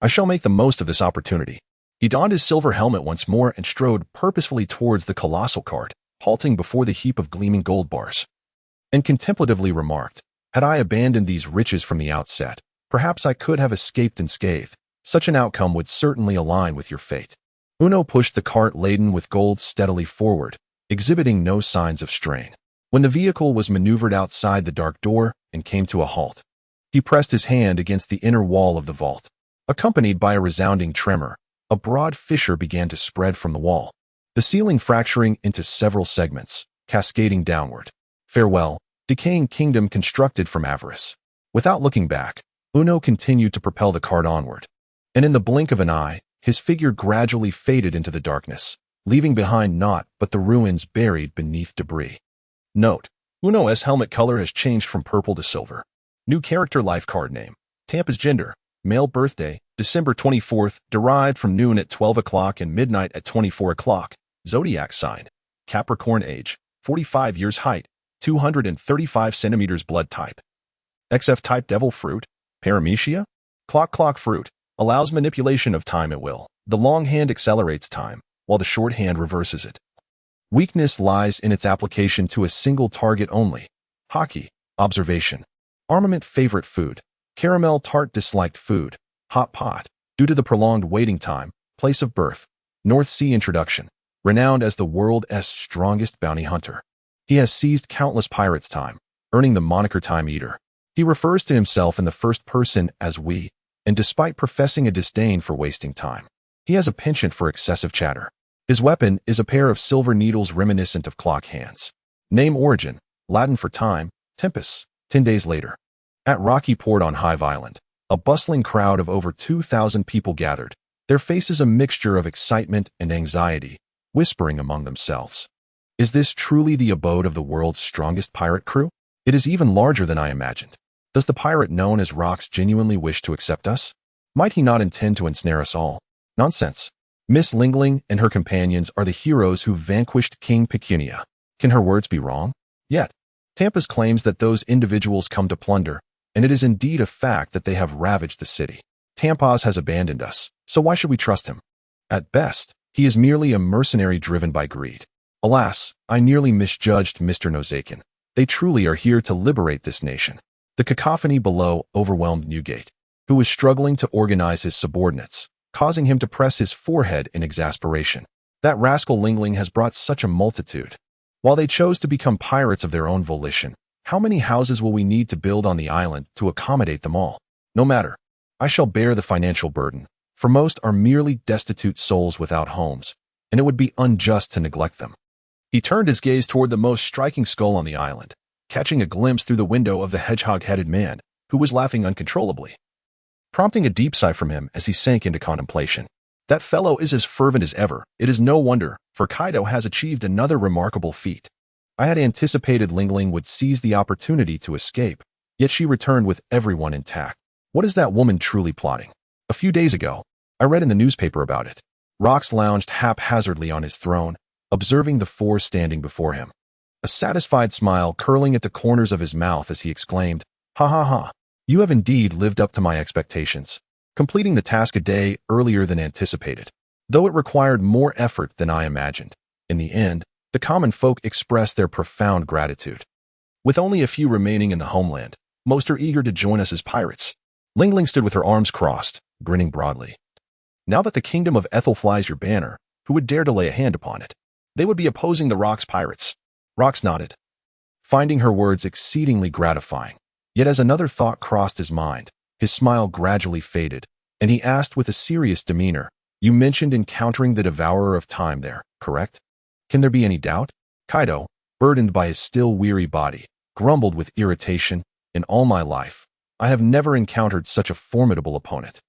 I shall make the most of this opportunity. He donned his silver helmet once more and strode purposefully towards the colossal cart, halting before the heap of gleaming gold bars, and contemplatively remarked, "Had I abandoned these riches from the outset, perhaps I could have escaped unscathed. Such an outcome would certainly align with your fate." Uno pushed the cart laden with gold steadily forward, exhibiting no signs of strain. When the vehicle was maneuvered outside the dark door and came to a halt, he pressed his hand against the inner wall of the vault. Accompanied by a resounding tremor, a broad fissure began to spread from the wall, the ceiling fracturing into several segments, cascading downward. Farewell, decaying kingdom constructed from avarice. Without looking back, Uno continued to propel the cart onward, and in the blink of an eye, his figure gradually faded into the darkness, leaving behind naught but the ruins buried beneath debris. Note: Uno's helmet color has changed from purple to silver. New character life card name: Tampa's gender: male, birthday December 24th, derived from noon at 12 o'clock and midnight at 24 o'clock. Zodiac sign: Capricorn. Age: 45 years. Height: 235 centimeters. Blood type: XF. Type: devil fruit. Paramecia. Clock fruit allows manipulation of time at will. The long hand accelerates time, while the short hand reverses it. Weakness lies in its application to a single target only. Hockey. Observation: armament. Favorite food: caramel tart. Disliked food: hot pot. Due to the prolonged waiting time. Place of birth: North Sea. Introduction: renowned as the world's strongest bounty hunter, he has seized countless pirates' time, earning the moniker Time Eater. He refers to himself in the first person as we, and despite professing a disdain for wasting time, he has a penchant for excessive chatter. His weapon is a pair of silver needles reminiscent of clock hands. Name: origin: Latin for time, tempus. 10 days later, at rocky port on Beehive Island, a bustling crowd of over 2,000 people gathered, their faces a mixture of excitement and anxiety, whispering among themselves. Is this truly the abode of the world's strongest pirate crew? It is even larger than I imagined. Does the pirate known as Rocks genuinely wish to accept us? Might he not intend to ensnare us all? Nonsense. Miss Lingling and her companions are the heroes who vanquished King Pecunia. Can her words be wrong? Yet, Tampes claims that those individuals come to plunder, and it is indeed a fact that they have ravaged the city. Tampes has abandoned us, so why should we trust him? At best, he is merely a mercenary driven by greed. Alas, I nearly misjudged Mr. Nozakin. They truly are here to liberate this nation. The cacophony below overwhelmed Newgate, who was struggling to organize his subordinates, causing him to press his forehead in exasperation. That rascal Lingling has brought such a multitude. While they chose to become pirates of their own volition, how many houses will we need to build on the island to accommodate them all? No matter. I shall bear the financial burden, for most are merely destitute souls without homes, and it would be unjust to neglect them. He turned his gaze toward the most striking skull on the island, catching a glimpse through the window of the hedgehog-headed man, who was laughing uncontrollably, prompting a deep sigh from him as he sank into contemplation. That fellow is as fervent as ever. It is no wonder, for Kaido has achieved another remarkable feat. I had anticipated Lingling would seize the opportunity to escape, yet she returned with everyone intact. What is that woman truly plotting? A few days ago, I read in the newspaper about it. Rocks lounged haphazardly on his throne, observing the four standing before him, a satisfied smile curling at the corners of his mouth as he exclaimed, "Ha ha ha! You have indeed lived up to my expectations, completing the task a day earlier than anticipated, though it required more effort than I imagined." In the end, the common folk expressed their profound gratitude. With only a few remaining in the homeland, most are eager to join us as pirates. Lingling stood with her arms crossed, grinning broadly. Now that the kingdom of Ethel flies your banner, who would dare to lay a hand upon it? They would be opposing the Rocks pirates. Rocks nodded, finding her words exceedingly gratifying. Yet as another thought crossed his mind, his smile gradually faded, and he asked with a serious demeanor, "You mentioned encountering the devourer of time there, correct? Can there be any doubt?" Kaido, burdened by his still weary body, grumbled with irritation, "In all my life, I have never encountered such a formidable opponent.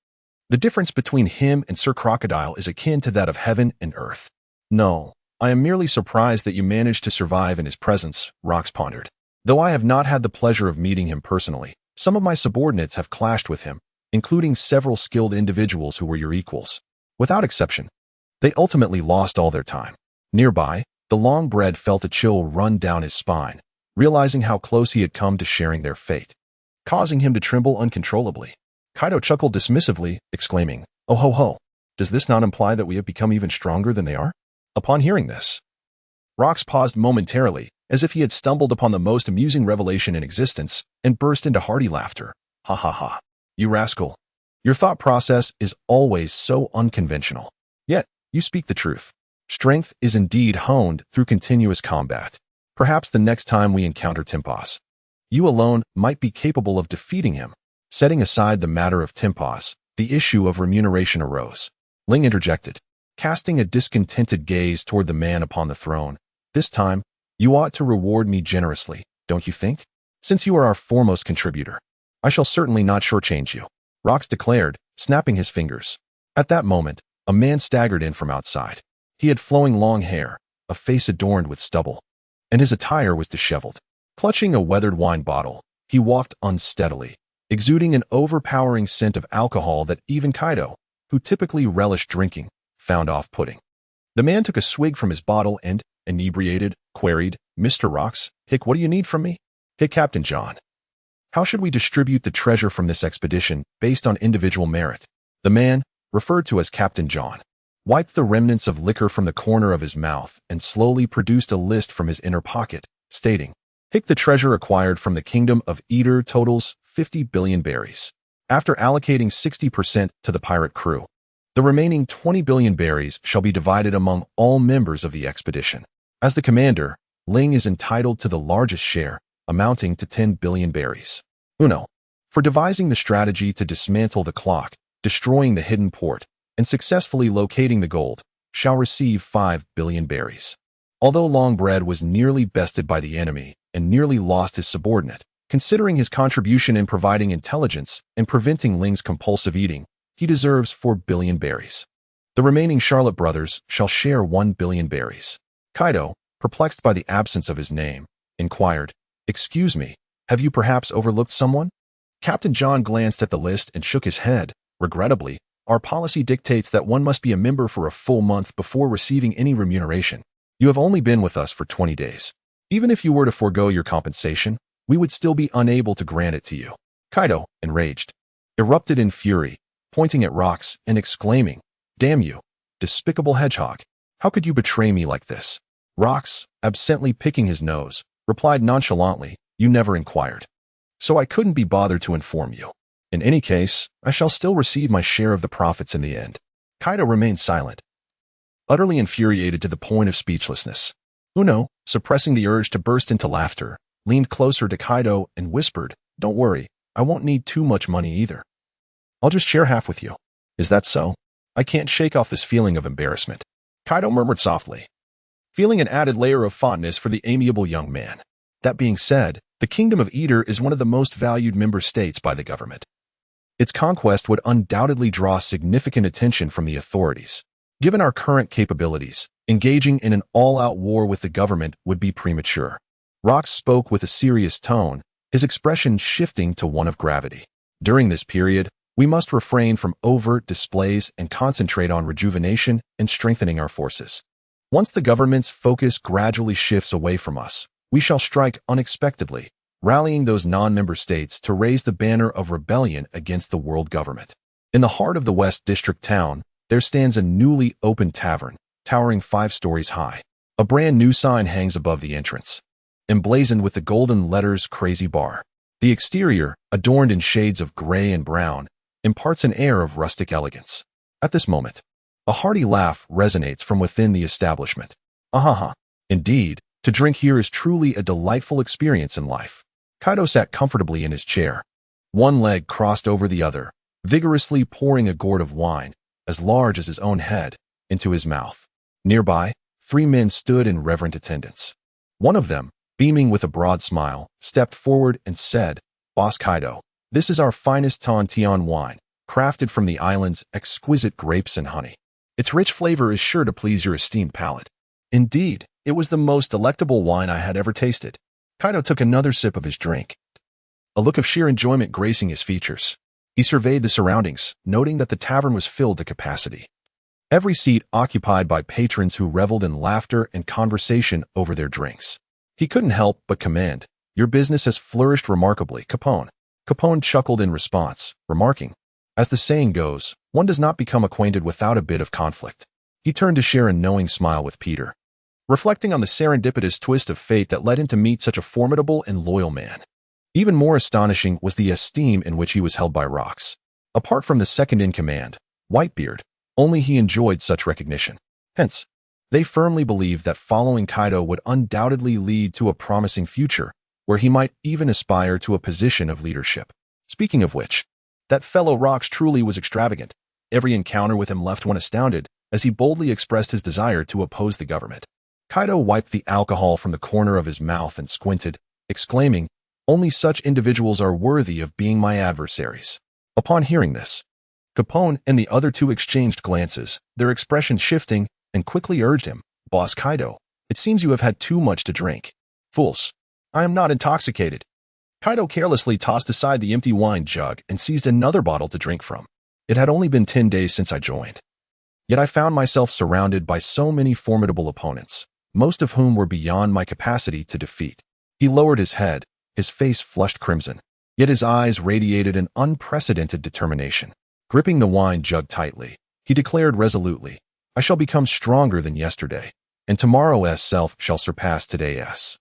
The difference between him and Sir Crocodile is akin to that of heaven and earth." "No, I am merely surprised that you managed to survive in his presence," Rocks pondered. "Though I have not had the pleasure of meeting him personally, some of my subordinates have clashed with him, including several skilled individuals who were your equals. Without exception, they ultimately lost all their time." Nearby, the long-bred felt a chill run down his spine, realizing how close he had come to sharing their fate, causing him to tremble uncontrollably. Kaido chuckled dismissively, exclaiming, "Oh ho ho, does this not imply that we have become even stronger than they are?" Upon hearing this, Rocks paused momentarily, as if he had stumbled upon the most amusing revelation in existence, and burst into hearty laughter. "Ha ha ha. You rascal. Your thought process is always so unconventional. Yet, you speak the truth. Strength is indeed honed through continuous combat. Perhaps the next time we encounter Timpos, you alone might be capable of defeating him." Setting aside the matter of Timpos, the issue of remuneration arose. Ling interjected, casting a discontented gaze toward the man upon the throne. "This time, you ought to reward me generously, don't you think? Since you are our foremost contributor, I shall certainly not shortchange you," Rocks declared, snapping his fingers. At that moment, a man staggered in from outside. He had flowing long hair, a face adorned with stubble, and his attire was disheveled. Clutching a weathered wine bottle, he walked unsteadily, exuding an overpowering scent of alcohol that even Kaido, who typically relished drinking, found off-putting. The man took a swig from his bottle and, inebriated, queried, "Mr. Rocks, Hick, what do you need from me?" "Hick, Captain John. How should we distribute the treasure from this expedition based on individual merit?" The man, referred to as Captain John, wiped the remnants of liquor from the corner of his mouth and slowly produced a list from his inner pocket, stating, "Hick, the treasure acquired from the kingdom of Eater totals 50 billion berries. After allocating 60% to the pirate crew, the remaining 20 billion berries shall be divided among all members of the expedition. As the commander, Ling is entitled to the largest share, amounting to 10 billion berries. Uno, for devising the strategy to dismantle the clock, destroying the hidden port, and successfully locating the gold, shall receive 5 billion berries." Although Longbread was nearly bested by the enemy and nearly lost his subordinate, considering his contribution in providing intelligence and preventing Ling's compulsive eating, he deserves 4 billion berries. The remaining Charlotte brothers shall share 1 billion berries. Kaido, perplexed by the absence of his name, inquired, "Excuse me, have you perhaps overlooked someone?" Captain John glanced at the list and shook his head. "Regrettably, our policy dictates that one must be a member for a full month before receiving any remuneration. You have only been with us for 20 days. Even if you were to forego your compensation, we would still be unable to grant it to you." Kaido, enraged, erupted in fury, pointing at Rocks and exclaiming, "Damn you, despicable hedgehog! How could you betray me like this?" Rocks, absently picking his nose, replied nonchalantly, "You never inquired, so I couldn't be bothered to inform you. In any case, I shall still receive my share of the profits in the end." Kaido remained silent, utterly infuriated to the point of speechlessness. Uno, suppressing the urge to burst into laughter, leaned closer to Kaido and whispered, "Don't worry, I won't need too much money either. I'll just share half with you." "Is that so? I can't shake off this feeling of embarrassment," Kaido murmured softly, feeling an added layer of fondness for the amiable young man. That being said, the Kingdom of Eater is one of the most valued member states by the government. Its conquest would undoubtedly draw significant attention from the authorities. Given our current capabilities, engaging in an all-out war with the government would be premature. Rocks spoke with a serious tone, his expression shifting to one of gravity. During this period, we must refrain from overt displays and concentrate on rejuvenation and strengthening our forces. Once the government's focus gradually shifts away from us, we shall strike unexpectedly, rallying those non-member states to raise the banner of rebellion against the world government. In the heart of the West District town, there stands a newly opened tavern, towering 5 stories high. A brand new sign hangs above the entrance, emblazoned with the golden letters "Crazy Bar." The exterior, adorned in shades of gray and brown, imparts an air of rustic elegance. At this moment, a hearty laugh resonates from within the establishment. Ahaha. Indeed, to drink here is truly a delightful experience in life. Kaido sat comfortably in his chair, one leg crossed over the other, vigorously pouring a gourd of wine, as large as his own head, into his mouth. Nearby, 3 men stood in reverent attendance. One of them, beaming with a broad smile, stepped forward and said, "Boss Kaido, this is our finest Tian wine, crafted from the island's exquisite grapes and honey. Its rich flavor is sure to please your esteemed palate." Indeed, it was the most delectable wine I had ever tasted. Kaido took another sip of his drink, a look of sheer enjoyment gracing his features. He surveyed the surroundings, noting that the tavern was filled to capacity. Every seat occupied by patrons who reveled in laughter and conversation over their drinks. He couldn't help but commend, "Your business has flourished remarkably, Capone." Capone chuckled in response, remarking, "As the saying goes, one does not become acquainted without a bit of conflict." He turned to share a knowing smile with Peter, reflecting on the serendipitous twist of fate that led him to meet such a formidable and loyal man. Even more astonishing was the esteem in which he was held by Rocks. Apart from the second-in-command, Whitebeard, only he enjoyed such recognition. Hence, they firmly believed that following Kaido would undoubtedly lead to a promising future, where he might even aspire to a position of leadership. Speaking of which, that fellow Rocks truly was extravagant. Every encounter with him left one astounded, as he boldly expressed his desire to oppose the government. Kaido wiped the alcohol from the corner of his mouth and squinted, exclaiming, "Only such individuals are worthy of being my adversaries." Upon hearing this, Capone and the other two exchanged glances, their expressions shifting, and quickly urged him, "Boss Kaido, it seems you have had too much to drink." "Fools, I am not intoxicated." Kaido carelessly tossed aside the empty wine jug and seized another bottle to drink from. "It had only been 10 days since I joined. Yet I found myself surrounded by so many formidable opponents, most of whom were beyond my capacity to defeat." He lowered his head, his face flushed crimson, yet his eyes radiated an unprecedented determination. Gripping the wine jug tightly, he declared resolutely, "I shall become stronger than yesterday, and tomorrow's self shall surpass today's.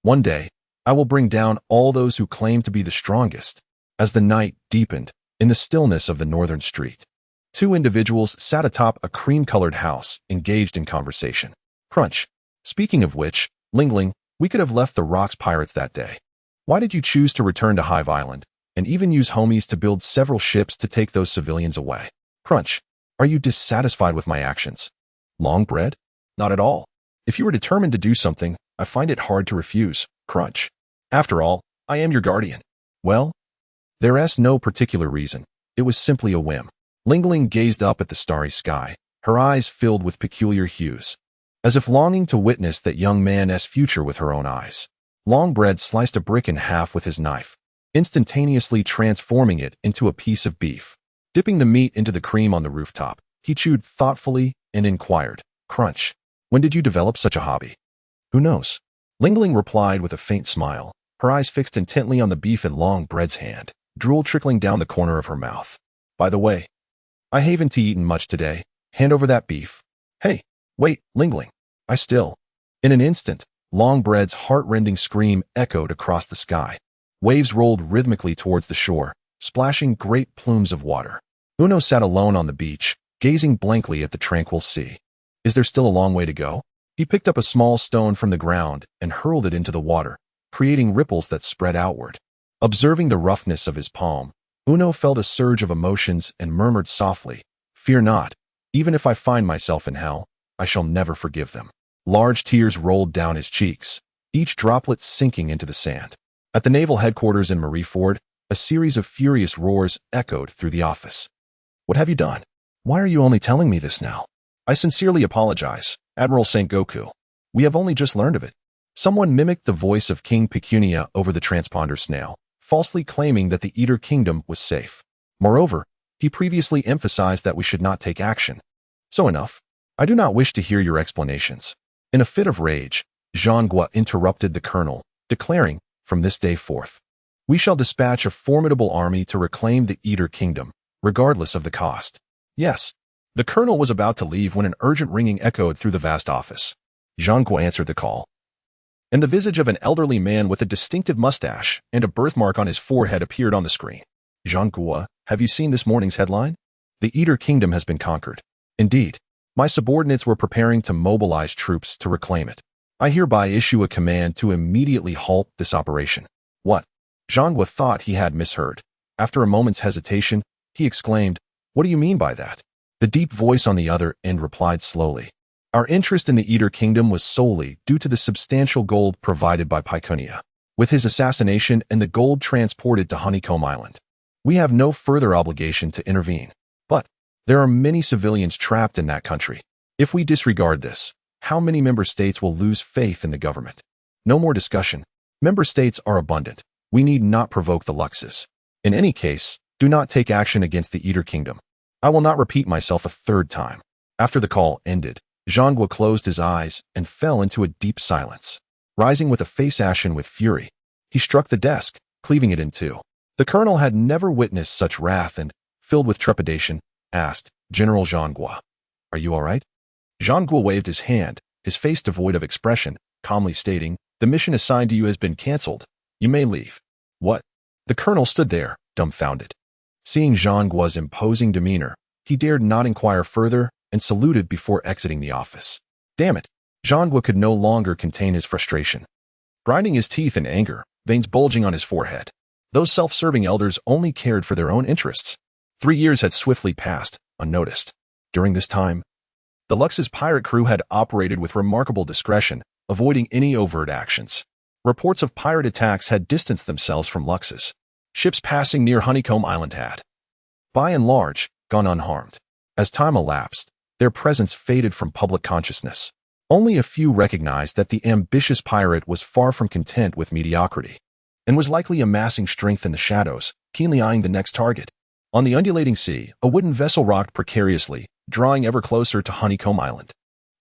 One day, I will bring down all those who claim to be the strongest." As the night deepened, in the stillness of the northern street, 2 individuals sat atop a cream-colored house, engaged in conversation. Crunch. "Speaking of which, Lingling, we could have left the Rocks pirates that day. Why did you choose to return to Hive Island, and even use homies to build several ships to take those civilians away?" Crunch. "Are you dissatisfied with my actions?" Longbread. "Not at all. If you were determined to do something, I find it hard to refuse." Crunch. "After all, I am your guardian." "Well, there's no particular reason. It was simply a whim." Lingling gazed up at the starry sky, her eyes filled with peculiar hues, as if longing to witness that young man's future with her own eyes. Longbread sliced a brick in half with his knife, instantaneously transforming it into a piece of beef. Dipping the meat into the cream on the rooftop, he chewed thoughtfully and inquired, "Crunch, when did you develop such a hobby?" "Who knows?" Lingling replied with a faint smile, her eyes fixed intently on the beef in Longbread's hand, drool trickling down the corner of her mouth. "By the way, I haven't eaten much today. Hand over that beef." "Hey, wait, Lingling. I still..." In an instant, Longbread's heart-rending scream echoed across the sky. Waves rolled rhythmically towards the shore, splashing great plumes of water. Uno sat alone on the beach, gazing blankly at the tranquil sea. Is there still a long way to go? He picked up a small stone from the ground and hurled it into the water, creating ripples that spread outward. Observing the roughness of his palm, Uno felt a surge of emotions and murmured softly, "Fear not. Even if I find myself in hell, I shall never forgive them." Large tears rolled down his cheeks, each droplet sinking into the sand. At the naval headquarters in Marineford, a series of furious roars echoed through the office. "What have you done? Why are you only telling me this now?" "I sincerely apologize, Admiral St. Goku. We have only just learned of it." Someone mimicked the voice of King Pecunia over the transponder snail, falsely claiming that the Eater Kingdom was safe. Moreover, he previously emphasized that we should not take action. "So enough. I do not wish to hear your explanations." In a fit of rage, Jean Gua interrupted the colonel, declaring, "From this day forth, we shall dispatch a formidable army to reclaim the Eater Kingdom, regardless of the cost." "Yes." The colonel was about to leave when an urgent ringing echoed through the vast office. Jean Gua answered the call, and the visage of an elderly man with a distinctive mustache and a birthmark on his forehead appeared on the screen. "Jean Gua, have you seen this morning's headline? The Eater Kingdom has been conquered." "Indeed. My subordinates were preparing to mobilize troops to reclaim it. I hereby issue a command to immediately halt this operation." What? Zhang thought he had misheard. After a moment's hesitation, he exclaimed, "What do you mean by that?" The deep voice on the other end replied slowly, "Our interest in the Eater Kingdom was solely due to the substantial gold provided by Pyconia. With his assassination and the gold transported to Honeycomb Island, we have no further obligation to intervene. But there are many civilians trapped in that country. If we disregard this, how many member states will lose faith in the government? No more discussion. Member states are abundant. We need not provoke the Luxes. In any case, do not take action against the Eater Kingdom. I will not repeat myself a third time." After the call ended, Zhang closed his eyes and fell into a deep silence. Rising with a face ashen with fury, he struck the desk, cleaving it in two. The colonel had never witnessed such wrath and, filled with trepidation, asked, "General Zhang, are you all right?" Zhang waved his hand, his face devoid of expression, calmly stating, "The mission assigned to you has been cancelled. You may leave." "What?" The colonel stood there, dumbfounded. Seeing Zhang's imposing demeanor, he dared not inquire further and saluted before exiting the office. Damn it! Zhang could no longer contain his frustration. Grinding his teeth in anger, veins bulging on his forehead. Those self-serving elders only cared for their own interests. 3 years had swiftly passed, unnoticed. During this time, the Lux's pirate crew had operated with remarkable discretion, avoiding any overt actions. Reports of pirate attacks had distanced themselves from Luxes. Ships passing near Honeycomb Island had, by and large, gone unharmed. As time elapsed, their presence faded from public consciousness. Only a few recognized that the ambitious pirate was far from content with mediocrity, and was likely amassing strength in the shadows, keenly eyeing the next target. On the undulating sea, a wooden vessel rocked precariously, drawing ever closer to Honeycomb Island.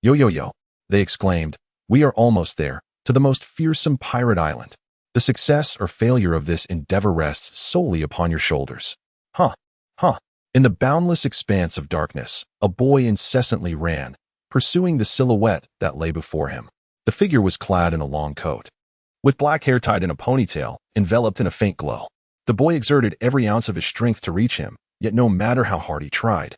"Yo, yo, yo," they exclaimed, "we are almost there, to the most fearsome pirate island. The success or failure of this endeavor rests solely upon your shoulders." Huh. In the boundless expanse of darkness, a boy incessantly ran, pursuing the silhouette that lay before him. The figure was clad in a long coat, with black hair tied in a ponytail, enveloped in a faint glow. The boy exerted every ounce of his strength to reach him, yet no matter how hard he tried,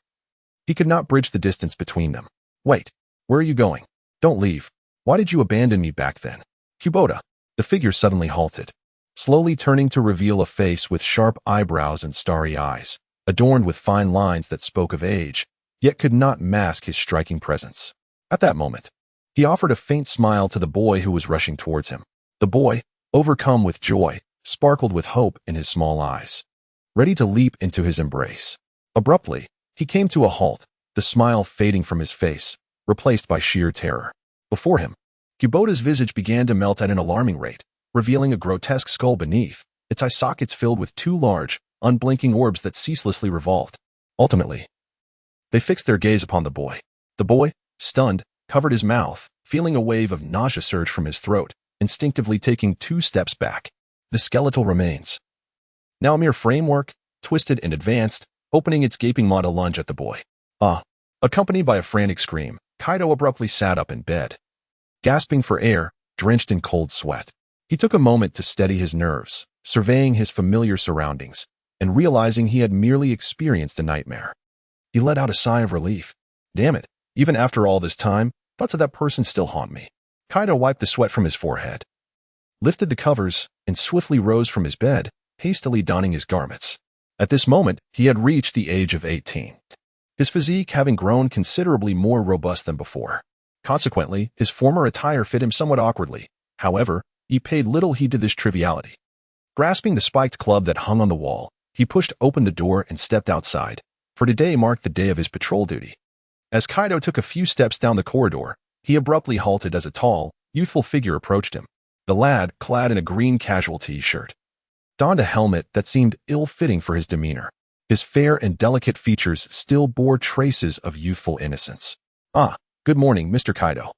he could not bridge the distance between them. "Wait, where are you going? Don't leave. Why did you abandon me back then?" "Kubota." The figure suddenly halted, slowly turning to reveal a face with sharp eyebrows and starry eyes, adorned with fine lines that spoke of age, yet could not mask his striking presence. At that moment, he offered a faint smile to the boy who was rushing towards him. The boy, overcome with joy, sparkled with hope in his small eyes, ready to leap into his embrace. Abruptly, he came to a halt, the smile fading from his face, replaced by sheer terror. Before him, Kubota's visage began to melt at an alarming rate, revealing a grotesque skull beneath, its eye sockets filled with 2 large, unblinking orbs that ceaselessly revolved. Ultimately, they fixed their gaze upon the boy. The boy, stunned, covered his mouth, feeling a wave of nausea surge from his throat, instinctively taking 2 steps back. The skeletal remains, now a mere framework, twisted and advanced, opening its gaping maw to lunge at the boy. Accompanied by a frantic scream, Kaido abruptly sat up in bed. Gasping for air, drenched in cold sweat, he took a moment to steady his nerves, surveying his familiar surroundings, and realizing he had merely experienced a nightmare. He let out a sigh of relief. Damn it, even after all this time, thoughts of that person still haunt me. Kaido wiped the sweat from his forehead, lifted the covers, and swiftly rose from his bed, hastily donning his garments. At this moment, he had reached the age of 18. His physique having grown considerably more robust than before. Consequently, his former attire fit him somewhat awkwardly. However, he paid little heed to this triviality. Grasping the spiked club that hung on the wall, he pushed open the door and stepped outside, for today marked the day of his patrol duty. As Kaido took a few steps down the corridor, he abruptly halted as a tall, youthful figure approached him. The lad, clad in a green casual t-shirt, donned a helmet that seemed ill-fitting for his demeanor. His fair and delicate features still bore traces of youthful innocence. Good morning, Mr. Kaido.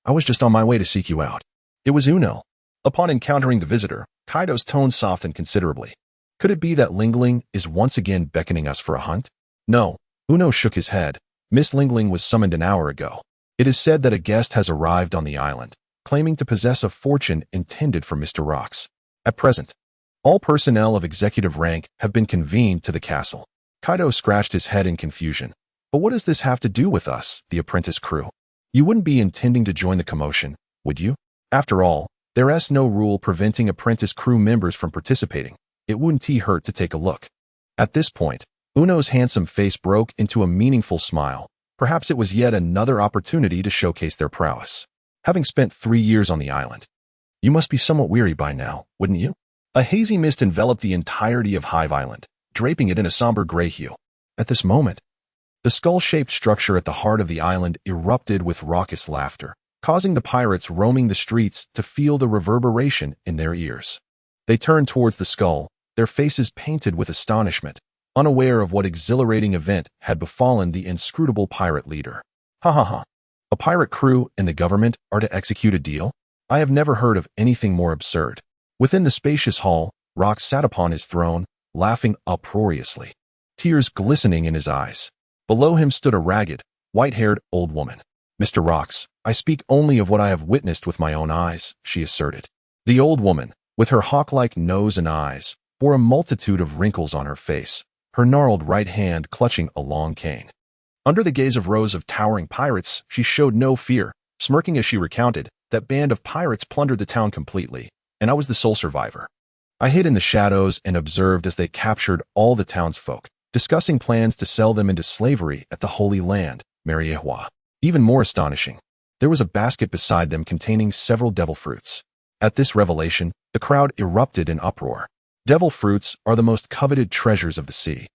I was just on my way to seek you out. It was Uno. Upon encountering the visitor, Kaido's tone softened considerably. Could it be that Lingling is once again beckoning us for a hunt? No. Uno shook his head. Miss Lingling was summoned an hour ago. It is said that a guest has arrived on the island, claiming to possess a fortune intended for Mr. Rocks. At present, all personnel of executive rank have been convened to the castle. Kaido scratched his head in confusion. But what does this have to do with us, the apprentice crew? You wouldn't be intending to join the commotion, would you? After all, There's no rule preventing apprentice crew members from participating. It wouldn't hurt to take a look. At this point, Uno's handsome face broke into a meaningful smile. Perhaps it was yet another opportunity to showcase their prowess. Having spent 3 years on the island, you must be somewhat weary by now, wouldn't you? A hazy mist enveloped the entirety of Hive Island, draping it in a somber gray hue. At this moment, the skull-shaped structure at the heart of the island erupted with raucous laughter, causing the pirates roaming the streets to feel the reverberation in their ears. They turned towards the skull, their faces painted with astonishment, unaware of what exhilarating event had befallen the inscrutable pirate leader. Ha ha ha. A pirate crew and the government are to execute a deal? I have never heard of anything more absurd. Within the spacious hall, Rox sat upon his throne, laughing uproariously, tears glistening in his eyes. Below him stood a ragged, white-haired old woman. Mr. Rox, I speak only of what I have witnessed with my own eyes, she asserted. The old woman, with her hawk-like nose and eyes, bore a multitude of wrinkles on her face, her gnarled right hand clutching a long cane. Under the gaze of rows of towering pirates, she showed no fear, smirking as she recounted, that band of pirates plundered the town completely, and I was the sole survivor. I hid in the shadows and observed as they captured all the townsfolk, discussing plans to sell them into slavery at the Holy Land, Mariehua. Even more astonishing, there was a basket beside them containing several devil fruits. At this revelation, the crowd erupted in uproar. Devil fruits are the most coveted treasures of the sea.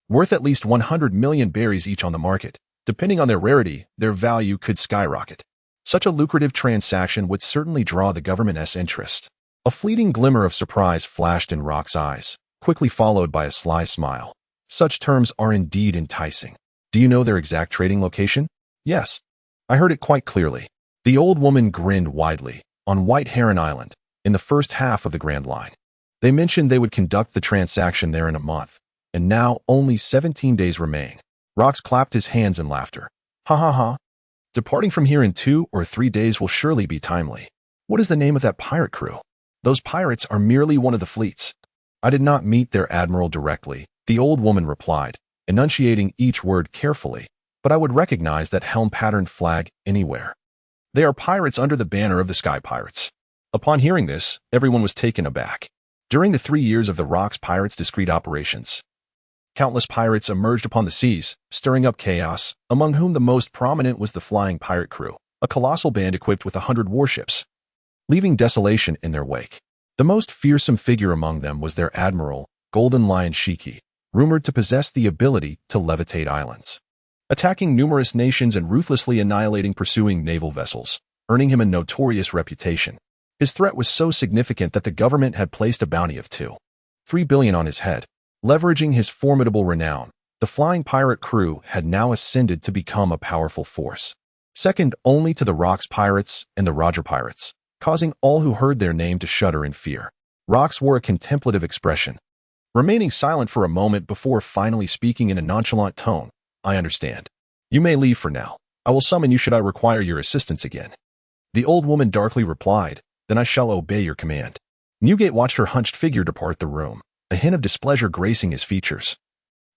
Worth at least 100 million berries each on the market. Depending on their rarity, their value could skyrocket. Such a lucrative transaction would certainly draw the government's interest. A fleeting glimmer of surprise flashed in Rock's eyes, quickly followed by a sly smile. Such terms are indeed enticing. Do you know their exact trading location? Yes. I heard it quite clearly. The old woman grinned widely. On White Heron Island, in the first half of the Grand Line. They mentioned they would conduct the transaction there in a month, and now only 17 days remain. Rox clapped his hands in laughter. Ha ha ha. Departing from here in 2 or 3 days will surely be timely. What is the name of that pirate crew? Those pirates are merely one of the fleets. I did not meet their admiral directly, the old woman replied, enunciating each word carefully, but I would recognize that helm-patterned flag anywhere. They are pirates under the banner of the Sky Pirates. Upon hearing this, everyone was taken aback. During the 3 years of the Rocks Pirates' discreet operations, countless pirates emerged upon the seas, stirring up chaos, among whom the most prominent was the Flying Pirate Crew, a colossal band equipped with 100 warships, leaving desolation in their wake. The most fearsome figure among them was their admiral, Golden Lion Shiki, rumored to possess the ability to levitate islands, attacking numerous nations and ruthlessly annihilating pursuing naval vessels, earning him a notorious reputation. His threat was so significant that the government had placed a bounty of $2.3 billion on his head. Leveraging his formidable renown, the Flying Pirate Crew had now ascended to become a powerful force, second only to the Rocks Pirates and the Roger Pirates, causing all who heard their name to shudder in fear. Rox wore a contemplative expression, remaining silent for a moment before finally speaking in a nonchalant tone. I understand. You may leave for now. I will summon you should I require your assistance again. The old woman darkly replied, Then I shall obey your command. Newgate watched her hunched figure depart the room, a hint of displeasure gracing his features.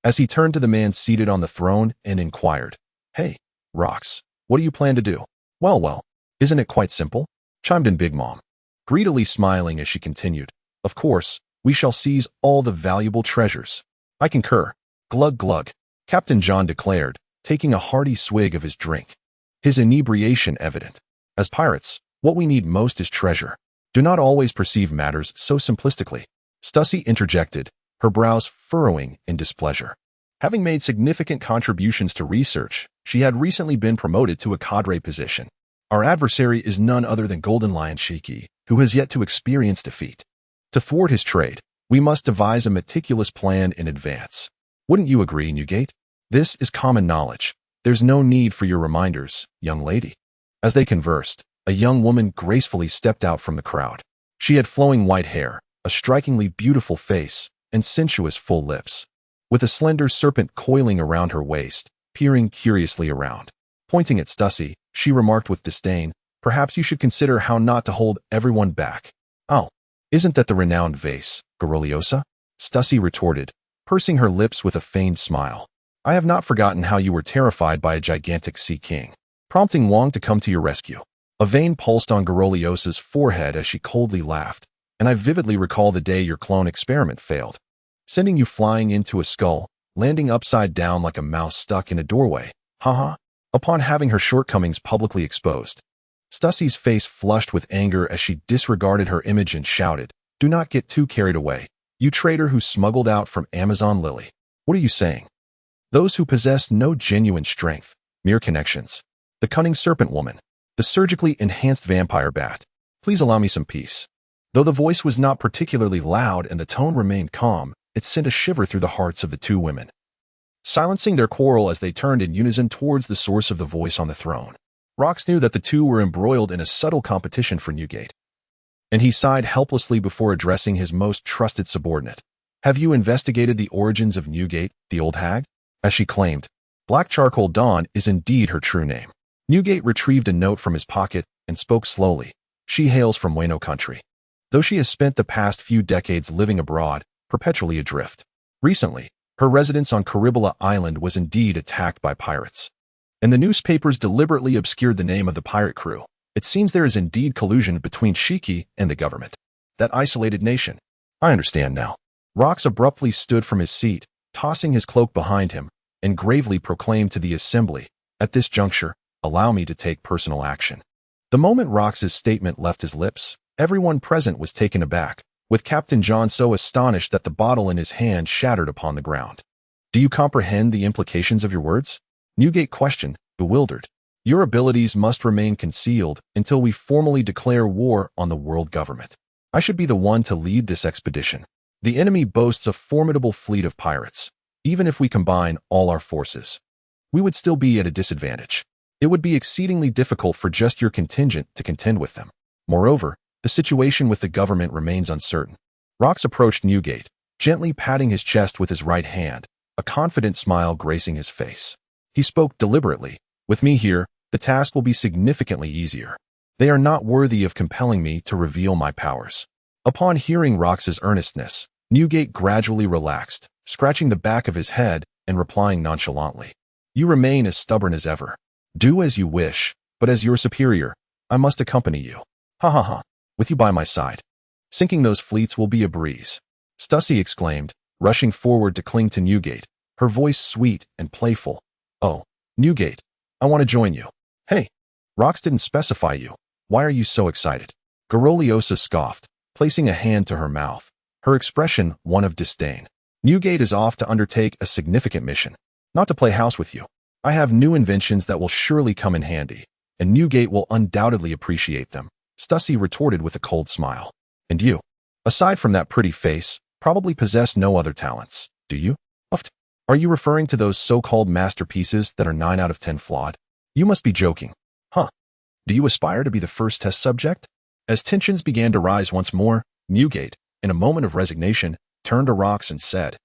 As he turned to the man seated on the throne and inquired, Hey, Rox, what do you plan to do? Well, isn't it quite simple? Chimed in Big Mom, greedily smiling as she continued, Of course, we shall seize all the valuable treasures. I concur. Glug glug, Captain John declared, taking a hearty swig of his drink, his inebriation evident. As pirates, what we need most is treasure. Do not always perceive matters so simplistically. Stussy interjected, her brows furrowing in displeasure. Having made significant contributions to research, she had recently been promoted to a cadre position. Our adversary is none other than Golden Lion Shiki, who has yet to experience defeat. To thwart his trade, we must devise a meticulous plan in advance. Wouldn't you agree, Newgate? This is common knowledge. There's no need for your reminders, young lady. As they conversed, a young woman gracefully stepped out from the crowd. She had flowing white hair, a strikingly beautiful face, and sensuous full lips, with a slender serpent coiling around her waist, peering curiously around. Pointing at Stussy, she remarked with disdain, Perhaps you should consider how not to hold everyone back. Oh, isn't that the renowned vase, Garoliosa? Stussy retorted, pursing her lips with a feigned smile. I have not forgotten how you were terrified by a gigantic sea king, prompting Wong to come to your rescue. A vein pulsed on Garoliosa's forehead as she coldly laughed, and I vividly recall the day your clone experiment failed, sending you flying into a skull, landing upside down like a mouse stuck in a doorway. Haha. Upon having her shortcomings publicly exposed, Stussie's face flushed with anger as she disregarded her image and shouted, "Do not get too carried away, you traitor who smuggled out from Amazon Lily. What are you saying? Those who possess no genuine strength, mere connections. The cunning serpent woman, the surgically enhanced vampire bat. Please allow me some peace." Though the voice was not particularly loud and the tone remained calm, it sent a shiver through the hearts of the two women, silencing their quarrel as they turned in unison towards the source of the voice on the throne. Rox knew that the two were embroiled in a subtle competition for Newgate, and he sighed helplessly before addressing his most trusted subordinate. "Have you investigated the origins of Newgate, the old hag?" As she claimed, Black Charcoal Dawn is indeed her true name. Newgate retrieved a note from his pocket and spoke slowly. She hails from Wano country, though she has spent the past few decades living abroad, perpetually adrift. Recently, her residence on Beehive Island was indeed attacked by pirates, and the newspapers deliberately obscured the name of the pirate crew. It seems there is indeed collusion between Shiki and the government, that isolated nation. I understand now. Rox abruptly stood from his seat, tossing his cloak behind him, and gravely proclaimed to the assembly, "At this juncture, allow me to take personal action." The moment Rox's statement left his lips, everyone present was taken aback, with Captain John so astonished that the bottle in his hand shattered upon the ground. "Do you comprehend the implications of your words?" Newgate questioned, bewildered. "Your abilities must remain concealed until we formally declare war on the world government. I should be the one to lead this expedition. The enemy boasts a formidable fleet of pirates. Even if we combine all our forces, we would still be at a disadvantage. It would be exceedingly difficult for just your contingent to contend with them. Moreover, the situation with the government remains uncertain." Rox approached Newgate, gently patting his chest with his right hand, a confident smile gracing his face. He spoke deliberately, "With me here, the task will be significantly easier. They are not worthy of compelling me to reveal my powers." Upon hearing Rox's earnestness, Newgate gradually relaxed, scratching the back of his head and replying nonchalantly, "You remain as stubborn as ever. Do as you wish, but as your superior, I must accompany you. Ha ha ha. With you by my side, sinking those fleets will be a breeze." Stussie exclaimed, rushing forward to cling to Newgate, her voice sweet and playful. "Oh, Newgate, I want to join you." "Hey, Rox didn't specify you. Why are you so excited?" Garoliosa scoffed, placing a hand to her mouth, her expression one of disdain. "Newgate is off to undertake a significant mission, not to play house with you. I have new inventions that will surely come in handy, and Newgate will undoubtedly appreciate them," Stussie retorted with a cold smile. "And you, aside from that pretty face, probably possess no other talents, do you? Uft. Are you referring to those so-called masterpieces that are 9 out of 10 flawed? You must be joking. Huh. Do you aspire to be the first test subject?" As tensions began to rise once more, Newgate, in a moment of resignation, turned to Rox and said,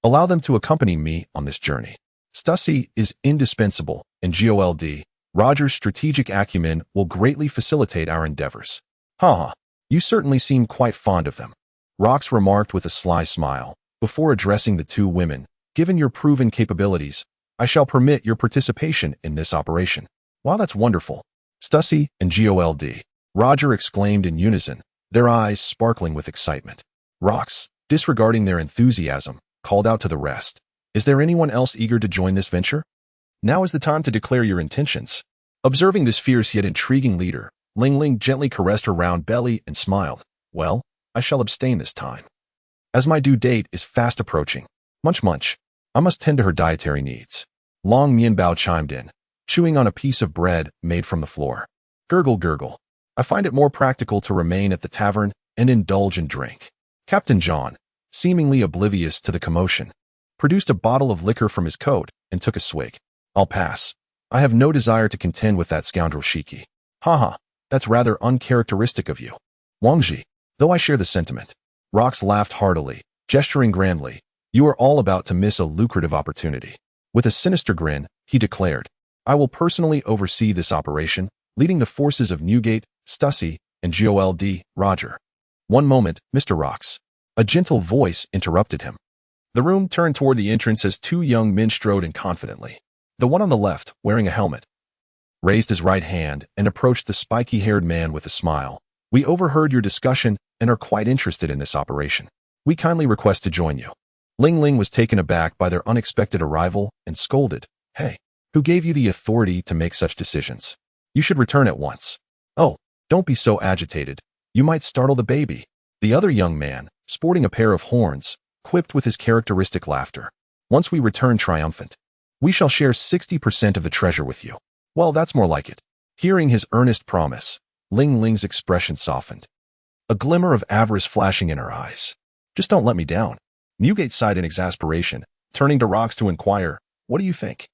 "Allow them to accompany me on this journey. Stussie is indispensable, and GOLD, Roger's strategic acumen will greatly facilitate our endeavors." "Ha, you certainly seem quite fond of them," Rox remarked with a sly smile, before addressing the two women. "Given your proven capabilities, I shall permit your participation in this operation." "Wow, that's wonderful." Stussie and GOLD, Roger exclaimed in unison, their eyes sparkling with excitement. Rox, disregarding their enthusiasm, called out to the rest, "Is there anyone else eager to join this venture? Now is the time to declare your intentions." Observing this fierce yet intriguing leader, Ling Ling gently caressed her round belly and smiled. "Well, I shall abstain this time, as my due date is fast approaching. Munch munch. I must tend to her dietary needs." Long Mianbao chimed in, chewing on a piece of bread made from the floor. "Gurgle gurgle. I find it more practical to remain at the tavern and indulge in drink." Captain John, seemingly oblivious to the commotion, produced a bottle of liquor from his coat and took a swig. "I'll pass. I have no desire to contend with that scoundrel Shiki." "Haha, that's rather uncharacteristic of you, Wangji, though I share the sentiment." Rox laughed heartily, gesturing grandly. "You are all about to miss a lucrative opportunity." With a sinister grin, he declared, "I will personally oversee this operation, leading the forces of Newgate, Stussie, and GOLD, Roger." "One moment, Mr. Rox." A gentle voice interrupted him. The room turned toward the entrance as two young men strode in confidently. The one on the left, wearing a helmet, raised his right hand, and approached the spiky-haired man with a smile. "We overheard your discussion and are quite interested in this operation. We kindly request to join you." Ling Ling was taken aback by their unexpected arrival and scolded. "Hey, who gave you the authority to make such decisions? You should return at once." "Oh, don't be so agitated. You might startle the baby." The other young man, sporting a pair of horns, quipped with his characteristic laughter. "Once we return triumphant, we shall share 60% of the treasure with you." "Well, that's more like it." Hearing his earnest promise, Ling Ling's expression softened, a glimmer of avarice flashing in her eyes. "Just don't let me down." Newgate sighed in exasperation, turning to Rox to inquire, "What do you think?"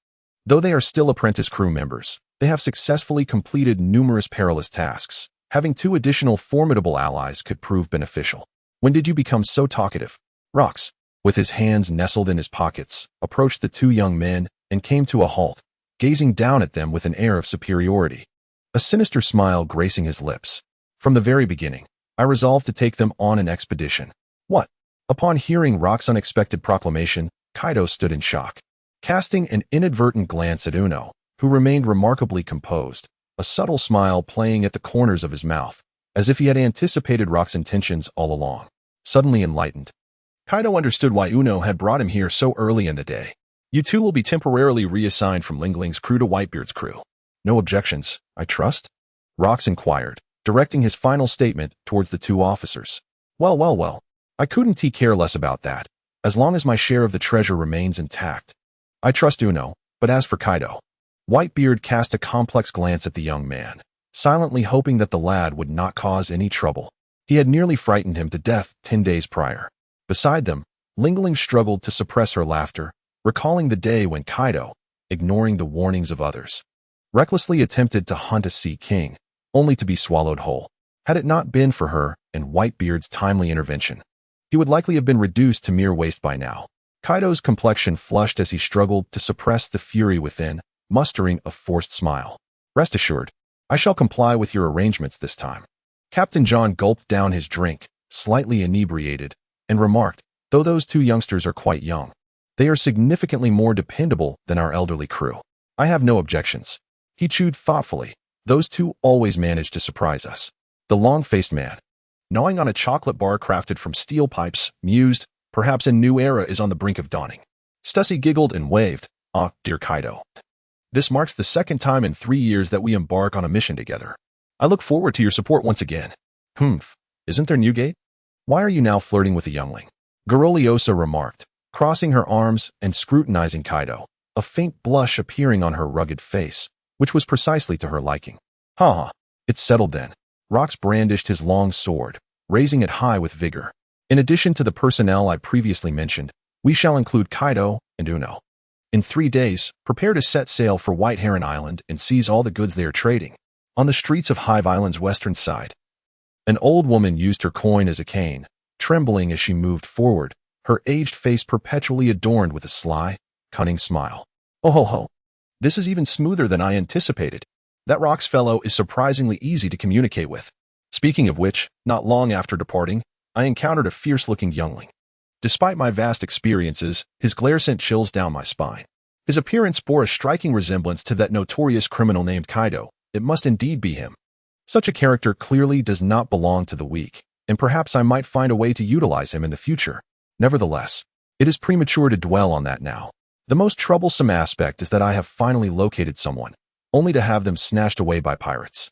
Though they are still apprentice crew members, they have successfully completed numerous perilous tasks. Having 2 additional formidable allies could prove beneficial. "When did you become so talkative?" Rox, with his hands nestled in his pockets, approached the 2 young men and came to a halt, gazing down at them with an air of superiority, a sinister smile gracing his lips. "From the very beginning, I resolved to take them on an expedition." "What?" Upon hearing Rock's unexpected proclamation, Kaido stood in shock, casting an inadvertent glance at Uno, who remained remarkably composed, a subtle smile playing at the corners of his mouth, as if he had anticipated Rock's intentions all along. Suddenly enlightened, Kaido understood why Uno had brought him here so early in the day. "You two will be temporarily reassigned from Ling Ling's crew to Whitebeard's crew. No objections, I trust?" Rox inquired, directing his final statement towards the 2 officers. Well. I couldn't care less about that, as long as my share of the treasure remains intact. I trust Uno, but as for Kaido..." Whitebeard cast a complex glance at the young man, silently hoping that the lad would not cause any trouble. He had nearly frightened him to death 10 days prior. Beside them, Ling Ling struggled to suppress her laughter, recalling the day when Kaido, ignoring the warnings of others, recklessly attempted to hunt a sea king, only to be swallowed whole. Had it not been for her and Whitebeard's timely intervention, he would likely have been reduced to mere waste by now. Kaido's complexion flushed as he struggled to suppress the fury within, mustering a forced smile. "Rest assured, I shall comply with your arrangements this time." Captain John gulped down his drink, slightly inebriated, and remarked, "Though those 2 youngsters are quite young, they are significantly more dependable than our elderly crew. I have no objections." He chewed thoughtfully. "Those 2 always manage to surprise us." The long-faced man, gnawing on a chocolate bar crafted from steel pipes, mused, "Perhaps a new era is on the brink of dawning." Stussy giggled and waved. "Ah, dear Kaido. This marks the 2nd time in 3 years that we embark on a mission together. I look forward to your support once again." "Humph, isn't there Newgate? Why are you now flirting with a youngling?" Garoliosa remarked, crossing her arms and scrutinizing Kaido, a faint blush appearing on her rugged face, which was precisely to her liking. "Ha! It's settled then." Rox brandished his long sword, raising it high with vigor. "In addition to the personnel I previously mentioned, we shall include Kaido and Uno. In 3 days, prepare to set sail for White Heron Island and seize all the goods they are trading." On the streets of Hive Island's western side, an old woman used her coin as a cane, trembling as she moved forward, her aged face perpetually adorned with a sly, cunning smile. "Oh ho ho! This is even smoother than I anticipated. That Rox fellow is surprisingly easy to communicate with." Speaking of which, not long after departing, I encountered a fierce-looking youngling. Despite my vast experiences, his glare sent chills down my spine. His appearance bore a striking resemblance to that notorious criminal named Kaido. It must indeed be him. Such a character clearly does not belong to the weak, and perhaps I might find a way to utilize him in the future. Nevertheless, it is premature to dwell on that now. The most troublesome aspect is that I have finally located someone, only to have them snatched away by pirates.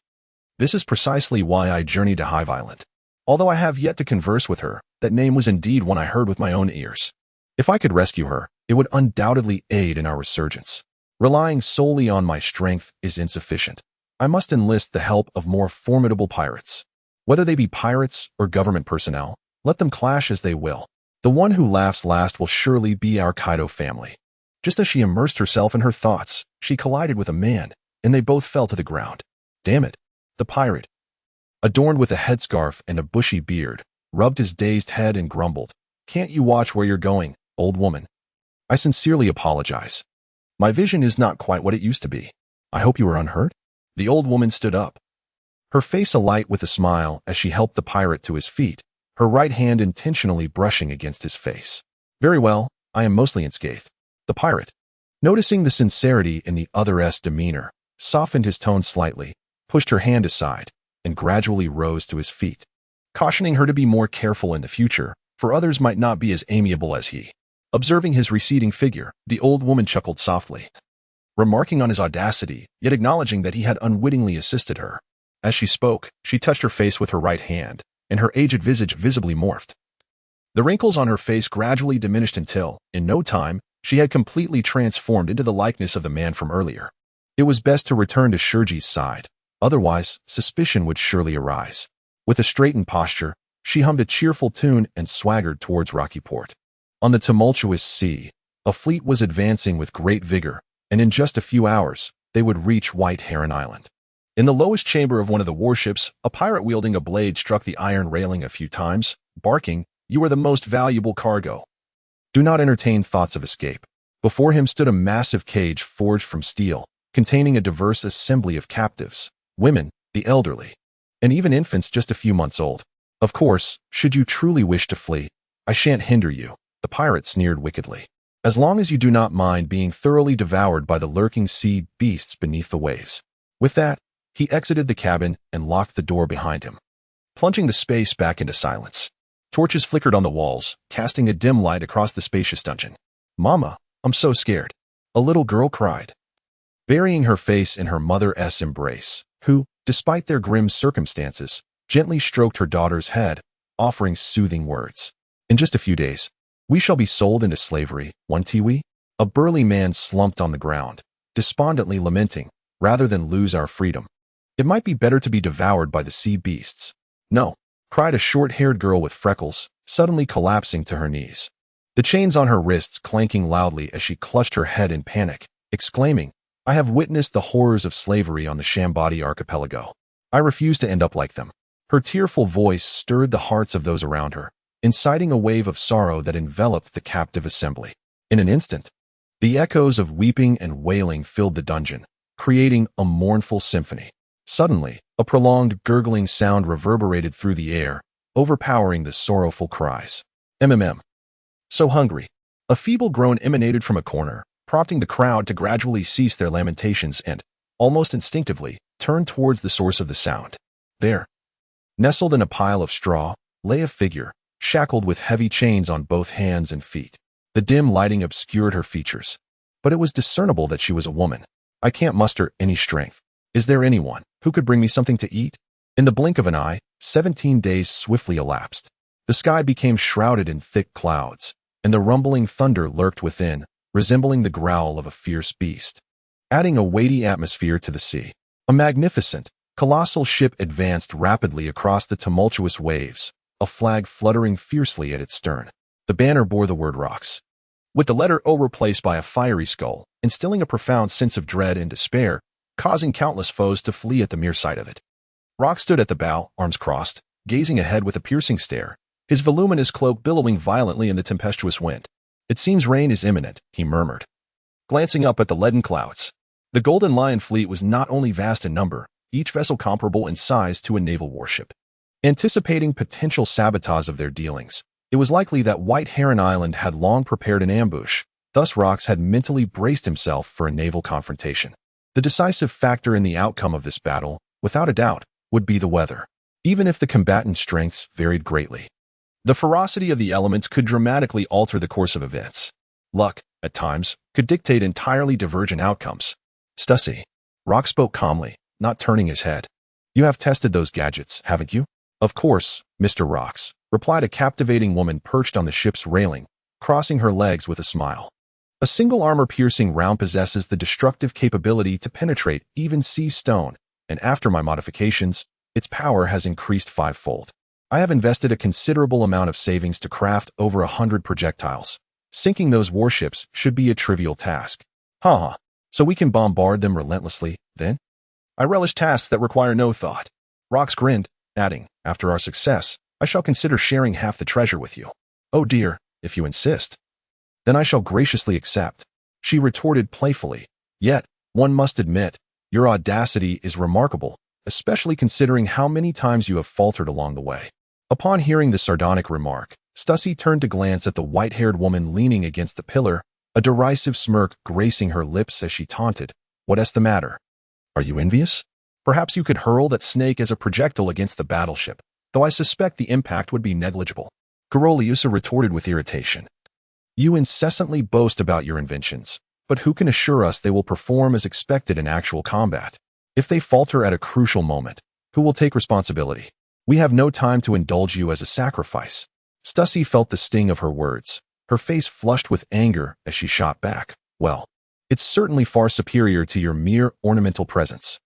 This is precisely why I journeyed to Hive Island. Although I have yet to converse with her, that name was indeed one I heard with my own ears. If I could rescue her, it would undoubtedly aid in our resurgence. Relying solely on my strength is insufficient. I must enlist the help of more formidable pirates. Whether they be pirates or government personnel, let them clash as they will. The one who laughs last will surely be our Kaido family. Just as she immersed herself in her thoughts, she collided with a man, and they both fell to the ground. Damn it. The pirate, adorned with a headscarf and a bushy beard, rubbed his dazed head and grumbled, "Can't you watch where you're going, old woman?" "I sincerely apologize. My vision is not quite what it used to be. I hope you are unhurt?" The old woman stood up, her face alight with a smile as she helped the pirate to his feet, her right hand intentionally brushing against his face. "Very well, I am mostly unscathed." The pirate, noticing the sincerity in the other's demeanor, softened his tone slightly, pushed her hand aside, and gradually rose to his feet, cautioning her to be more careful in the future, for others might not be as amiable as he. Observing his receding figure, the old woman chuckled softly, remarking on his audacity, yet acknowledging that he had unwittingly assisted her. As she spoke, she touched her face with her right hand, and her aged visage visibly morphed. The wrinkles on her face gradually diminished until, in no time, she had completely transformed into the likeness of the man from earlier. It was best to return to Shurji's side, otherwise suspicion would surely arise. With a straightened posture, she hummed a cheerful tune and swaggered towards Rocky Port. On the tumultuous sea, a fleet was advancing with great vigor, and in just a few hours, they would reach White Heron Island. In the lowest chamber of one of the warships, a pirate wielding a blade struck the iron railing a few times, barking, "You are the most valuable cargo. Do not entertain thoughts of escape." Before him stood a massive cage forged from steel, containing a diverse assembly of captives, women, the elderly, and even infants just a few months old. "Of course, should you truly wish to flee, I shan't hinder you," the pirate sneered wickedly. "As long as you do not mind being thoroughly devoured by the lurking sea beasts beneath the waves." With that, he exited the cabin and locked the door behind him, plunging the space back into silence. Torches flickered on the walls, casting a dim light across the spacious dungeon. "Mama, I'm so scared," a little girl cried, burying her face in her mother's embrace, who, despite their grim circumstances, gently stroked her daughter's head, offering soothing words. "In just a few days, we shall be sold into slavery, won't we?" A burly man slumped on the ground, despondently lamenting, "Rather than lose our freedom, it might be better to be devoured by the sea beasts." "No," cried a short-haired girl with freckles, suddenly collapsing to her knees, the chains on her wrists clanking loudly as she clutched her head in panic, exclaiming, "I have witnessed the horrors of slavery on the Shambadi archipelago. I refuse to end up like them." Her tearful voice stirred the hearts of those around her, inciting a wave of sorrow that enveloped the captive assembly. In an instant, the echoes of weeping and wailing filled the dungeon, creating a mournful symphony. Suddenly, a prolonged gurgling sound reverberated through the air, overpowering the sorrowful cries. So hungry." A feeble groan emanated from a corner, prompting the crowd to gradually cease their lamentations and, almost instinctively, turn towards the source of the sound. There, nestled in a pile of straw, lay a figure, shackled with heavy chains on both hands and feet. The dim lighting obscured her features, but it was discernible that she was a woman. "I can't muster any strength. Is there anyone who could bring me something to eat?" In the blink of an eye, 17 days swiftly elapsed. The sky became shrouded in thick clouds, and the rumbling thunder lurked within, resembling the growl of a fierce beast, adding a weighty atmosphere to the sea. A magnificent, colossal ship advanced rapidly across the tumultuous waves, a flag fluttering fiercely at its stern. The banner bore the word "Rocks," with the letter O replaced by a fiery skull, instilling a profound sense of dread and despair, causing countless foes to flee at the mere sight of it. Rock stood at the bow, arms crossed, gazing ahead with a piercing stare, his voluminous cloak billowing violently in the tempestuous wind. "It seems rain is imminent," he murmured, glancing up at the leaden clouds. The Golden Lion fleet was not only vast in number, each vessel comparable in size to a naval warship. Anticipating potential sabotage of their dealings, it was likely that White Heron Island had long prepared an ambush, thus Rox had mentally braced himself for a naval confrontation. The decisive factor in the outcome of this battle, without a doubt, would be the weather, even if the combatant strengths varied greatly. The ferocity of the elements could dramatically alter the course of events. Luck, at times, could dictate entirely divergent outcomes. "Stussy," Rock spoke calmly, not turning his head. "You have tested those gadgets, haven't you?" "Of course, Mr. Rox," replied a captivating woman perched on the ship's railing, crossing her legs with a smile. A single armor-piercing round possesses the destructive capability to penetrate even sea stone, and after my modifications, its power has increased fivefold. I have invested a considerable amount of savings to craft over 100 projectiles. Sinking those warships should be a trivial task. Ha! So we can bombard them relentlessly, then? I relish tasks that require no thought. Rox grinned, adding, "After our success, I shall consider sharing half the treasure with you." "Oh dear, if you insist. Then I shall graciously accept," she retorted playfully. "Yet, one must admit, your audacity is remarkable, especially considering how many times you have faltered along the way." Upon hearing the sardonic remark, Stussy turned to glance at the white-haired woman leaning against the pillar, a derisive smirk gracing her lips as she taunted, "What's the matter? Are you envious? Perhaps you could hurl that snake as a projectile against the battleship, though I suspect the impact would be negligible. Goroliusa retorted with irritation. You incessantly boast about your inventions, but who can assure us they will perform as expected in actual combat? If they falter at a crucial moment, who will take responsibility? We have no time to indulge you as a sacrifice. Stussy felt the sting of her words. Her face flushed with anger as she shot back. Well, it's certainly far superior to your mere ornamental presence.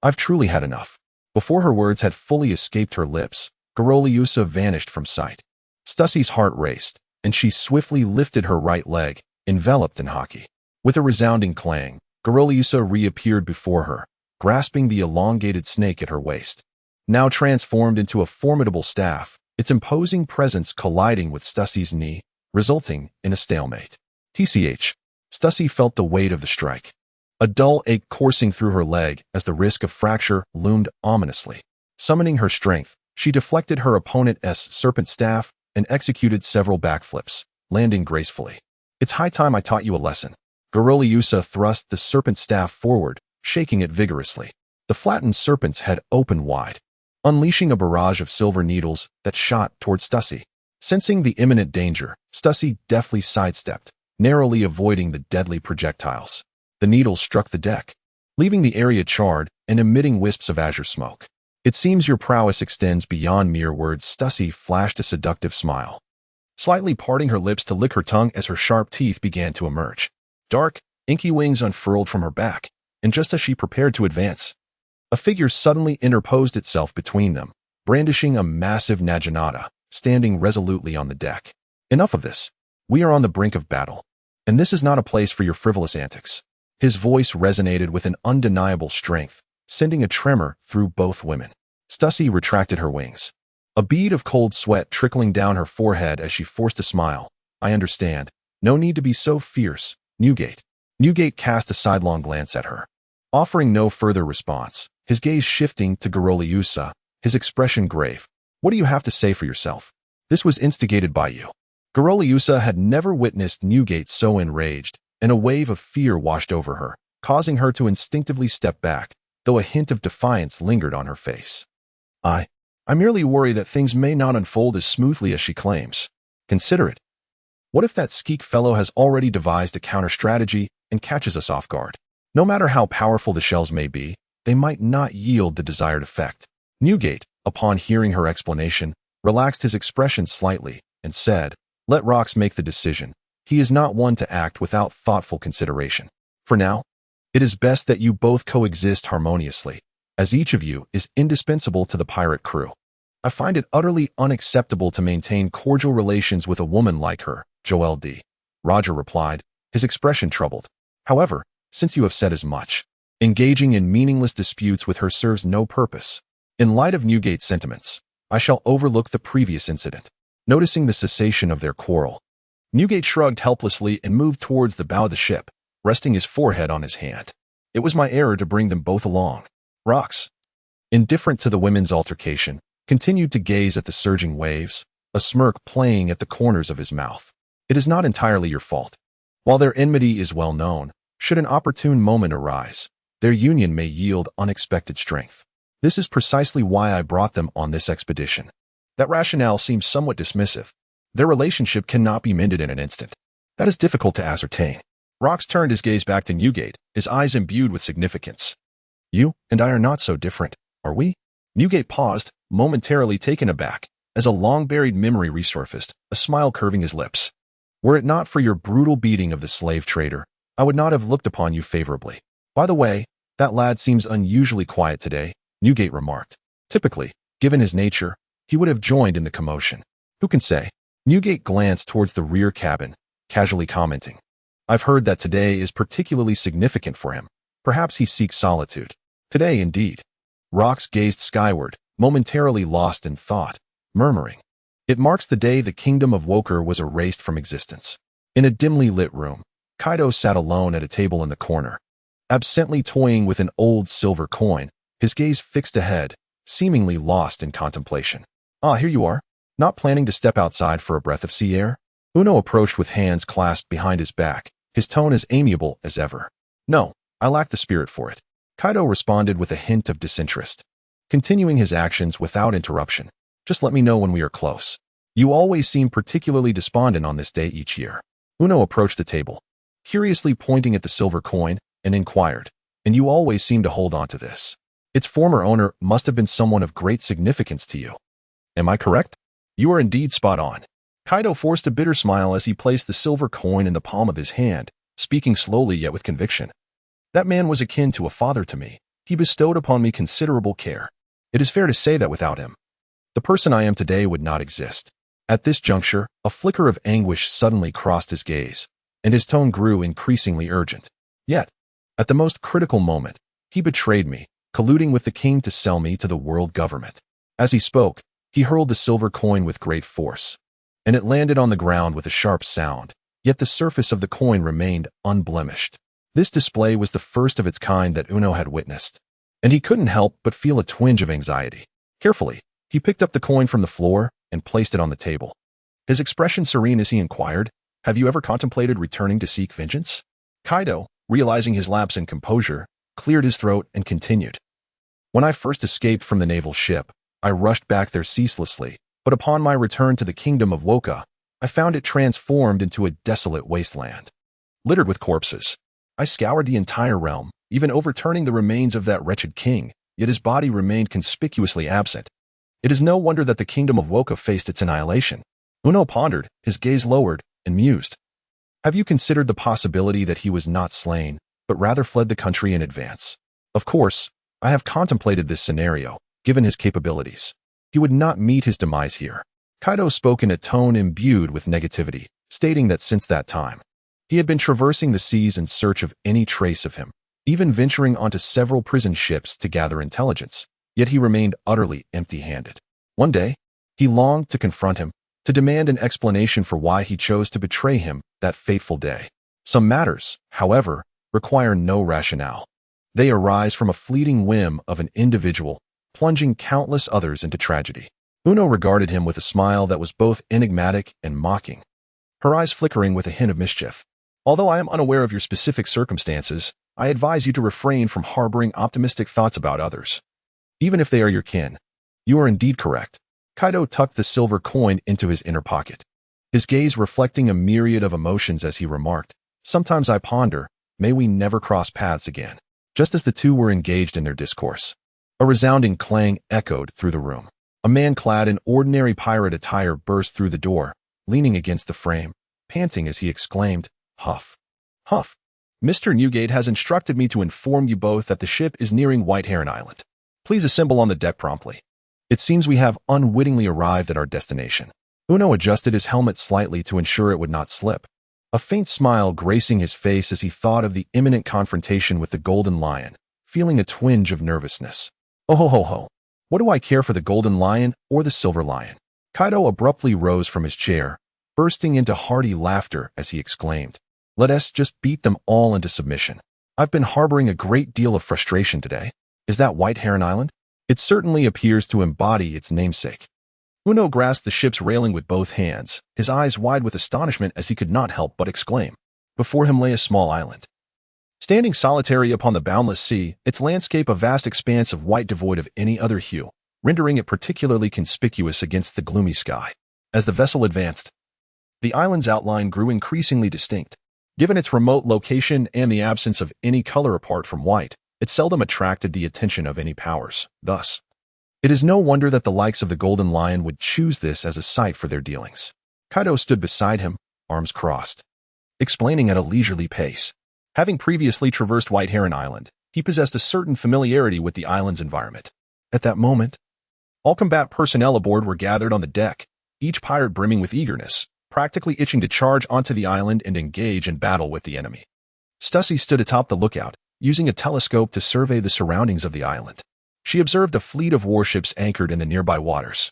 I've truly had enough. Before her words had fully escaped her lips, Goroliusa vanished from sight. Stussy's heart raced, and she swiftly lifted her right leg, enveloped in hockey. With a resounding clang, Goroliusa reappeared before her, grasping the elongated snake at her waist. Now transformed into a formidable staff, its imposing presence colliding with Stussy's knee, resulting in a stalemate. TCH. Stussy felt the weight of the strike. A dull ache coursing through her leg as the risk of fracture loomed ominously. Summoning her strength, she deflected her opponent's serpent staff and executed several backflips, landing gracefully. It's high time I taught you a lesson. Goroliusa thrust the serpent staff forward, shaking it vigorously. The flattened serpent's head opened wide, unleashing a barrage of silver needles that shot toward Stussy. Sensing the imminent danger, Stussy deftly sidestepped, narrowly avoiding the deadly projectiles. The needles struck the deck, leaving the area charred and emitting wisps of azure smoke. It seems your prowess extends beyond mere words. Stussy flashed a seductive smile, slightly parting her lips to lick her tongue as her sharp teeth began to emerge. Dark, inky wings unfurled from her back, and just as she prepared to advance, a figure suddenly interposed itself between them, brandishing a massive naginata, standing resolutely on the deck. Enough of this. We are on the brink of battle, and this is not a place for your frivolous antics. His voice resonated with an undeniable strength, sending a tremor through both women. Stussy retracted her wings, a bead of cold sweat trickling down her forehead as she forced a smile. I understand. No need to be so fierce, Newgate. Newgate cast a sidelong glance at her, offering no further response, his gaze shifting to Goroliusa, his expression grave. What do you have to say for yourself? This was instigated by you. Goroliusa had never witnessed Newgate so enraged, and a wave of fear washed over her, causing her to instinctively step back, though a hint of defiance lingered on her face. I merely worry that things may not unfold as smoothly as she claims. Consider it. What if that skeek fellow has already devised a counter-strategy and catches us off guard? No matter how powerful the shells may be, they might not yield the desired effect. Newgate, upon hearing her explanation, relaxed his expression slightly and said, Let Rox make the decision. He is not one to act without thoughtful consideration. For now, it is best that you both coexist harmoniously, as each of you is indispensable to the pirate crew. I find it utterly unacceptable to maintain cordial relations with a woman like her, Joel D. Roger replied, his expression troubled. However, since you have said as much, engaging in meaningless disputes with her serves no purpose. In light of Newgate's sentiments, I shall overlook the previous incident. Noticing the cessation of their quarrel, Newgate shrugged helplessly and moved towards the bow of the ship, resting his forehead on his hand. It was my error to bring them both along. Rox, indifferent to the women's altercation, continued to gaze at the surging waves, a smirk playing at the corners of his mouth. It is not entirely your fault. While their enmity is well known, should an opportune moment arise, their union may yield unexpected strength. This is precisely why I brought them on this expedition. That rationale seems somewhat dismissive. Their relationship cannot be mended in an instant. That is difficult to ascertain. Rox turned his gaze back to Newgate, his eyes imbued with significance. You and I are not so different, are we? Newgate paused, momentarily taken aback, as a long-buried memory resurfaced, a smile curving his lips. Were it not for your brutal beating of the slave trader, I would not have looked upon you favorably. By the way, that lad seems unusually quiet today, Newgate remarked. Typically, given his nature, he would have joined in the commotion. Who can say? Newgate glanced towards the rear cabin, casually commenting. I've heard that today is particularly significant for him. Perhaps he seeks solitude. Today, indeed. Rox gazed skyward, momentarily lost in thought, murmuring. It marks the day the kingdom of Woker was erased from existence. In a dimly lit room, Kaido sat alone at a table in the corner, absently toying with an old silver coin, his gaze fixed ahead, seemingly lost in contemplation. Ah, here you are. Not planning to step outside for a breath of sea air? Uno approached with hands clasped behind his back, his tone as amiable as ever. No, I lack the spirit for it. Kaido responded with a hint of disinterest, continuing his actions without interruption. Just let me know when we are close. You always seem particularly despondent on this day each year. Uno approached the table, curiously pointing at the silver coin, and inquired, and you always seem to hold on to this. Its former owner must have been someone of great significance to you. Am I correct? You are indeed spot on. Kaido forced a bitter smile as he placed the silver coin in the palm of his hand, speaking slowly yet with conviction. That man was akin to a father to me. He bestowed upon me considerable care. It is fair to say that without him, the person I am today would not exist. At this juncture, a flicker of anguish suddenly crossed his gaze, and his tone grew increasingly urgent. Yet, at the most critical moment, he betrayed me, colluding with the king to sell me to the world government. As he spoke, he hurled the silver coin with great force, and it landed on the ground with a sharp sound, yet the surface of the coin remained unblemished. This display was the first of its kind that Uno had witnessed, and he couldn't help but feel a twinge of anxiety. Carefully, he picked up the coin from the floor and placed it on the table. His expression serene as he inquired, "Have you ever contemplated returning to seek vengeance?" Kaido, realizing his lapse in composure, cleared his throat and continued. "When I first escaped from the naval ship, I rushed back there ceaselessly, but upon my return to the kingdom of Woka, I found it transformed into a desolate wasteland, littered with corpses. I scoured the entire realm, even overturning the remains of that wretched king, yet his body remained conspicuously absent. It is no wonder that the kingdom of Woka faced its annihilation." Uno pondered, his gaze lowered, and mused. "Have you considered the possibility that he was not slain, but rather fled the country in advance? Of course, I have contemplated this scenario, given his capabilities. He would not meet his demise here." Kaido spoke in a tone imbued with negativity, stating that since that time, he had been traversing the seas in search of any trace of him, even venturing onto several prison ships to gather intelligence, yet he remained utterly empty-handed. One day, he longed to confront him, to demand an explanation for why he chose to betray him that fateful day. Some matters, however, require no rationale. They arise from a fleeting whim of an individual, plunging countless others into tragedy. Uno regarded him with a smile that was both enigmatic and mocking, her eyes flickering with a hint of mischief. "Although I am unaware of your specific circumstances, I advise you to refrain from harboring optimistic thoughts about others, even if they are your kin. You are indeed correct." Kaido tucked the silver coin into his inner pocket, his gaze reflecting a myriad of emotions as he remarked, "Sometimes I ponder, may we never cross paths again." Just as the two were engaged in their discourse, a resounding clang echoed through the room. A man clad in ordinary pirate attire burst through the door, leaning against the frame, panting as he exclaimed, "Huff! Huff! Mr. Newgate has instructed me to inform you both that the ship is nearing White Heron Island. Please assemble on the deck promptly. It seems we have unwittingly arrived at our destination." Uno adjusted his helmet slightly to ensure it would not slip, a faint smile gracing his face as he thought of the imminent confrontation with the Golden Lion, feeling a twinge of nervousness. "Oh ho ho ho! What do I care for the Golden Lion or the Silver Lion?" Kaido abruptly rose from his chair, bursting into hearty laughter as he exclaimed, "Let us just beat them all into submission. I've been harboring a great deal of frustration today. Is that White Heron Island? It certainly appears to embody its namesake." Uno grasped the ship's railing with both hands, his eyes wide with astonishment as he could not help but exclaim. Before him lay a small island, standing solitary upon the boundless sea, its landscape a vast expanse of white devoid of any other hue, rendering it particularly conspicuous against the gloomy sky. As the vessel advanced, the island's outline grew increasingly distinct. Given its remote location and the absence of any color apart from white, it seldom attracted the attention of any powers. Thus, it is no wonder that the likes of the Golden Lion would choose this as a site for their dealings. Kaido stood beside him, arms crossed, explaining at a leisurely pace. Having previously traversed White Heron Island, he possessed a certain familiarity with the island's environment. At that moment, all combat personnel aboard were gathered on the deck, each pirate brimming with eagerness, practically itching to charge onto the island and engage in battle with the enemy. Stussy stood atop the lookout, using a telescope to survey the surroundings of the island. She observed a fleet of warships anchored in the nearby waters,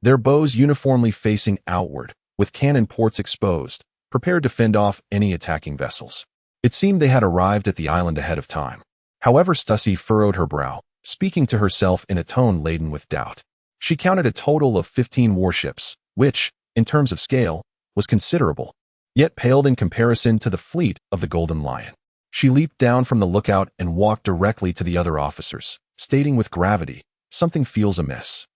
their bows uniformly facing outward, with cannon ports exposed, prepared to fend off any attacking vessels. It seemed they had arrived at the island ahead of time. However, Stussy furrowed her brow, speaking to herself in a tone laden with doubt. She counted a total of 15 warships, which, in terms of scale, was considerable, yet paled in comparison to the fleet of the Golden Lion. She leaped down from the lookout and walked directly to the other officers, stating with gravity, "Something feels amiss.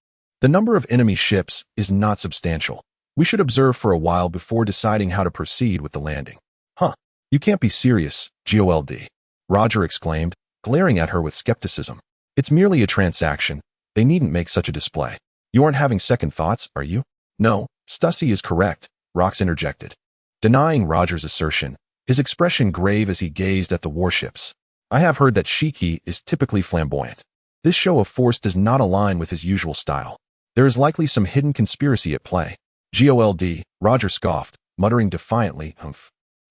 The number of enemy ships is not substantial. We should observe for a while before deciding how to proceed with the landing." "Huh, you can't be serious, GOLD," Roger exclaimed, glaring at her with skepticism. "It's merely a transaction. They needn't make such a display. You aren't having second thoughts, are you?" "No, Stussy is correct," Rox interjected, denying Roger's assertion, his expression grave as he gazed at the warships. "I have heard that Shiki is typically flamboyant. This show of force does not align with his usual style. There is likely some hidden conspiracy at play." "GOLD," Roger scoffed, muttering defiantly, "Humph.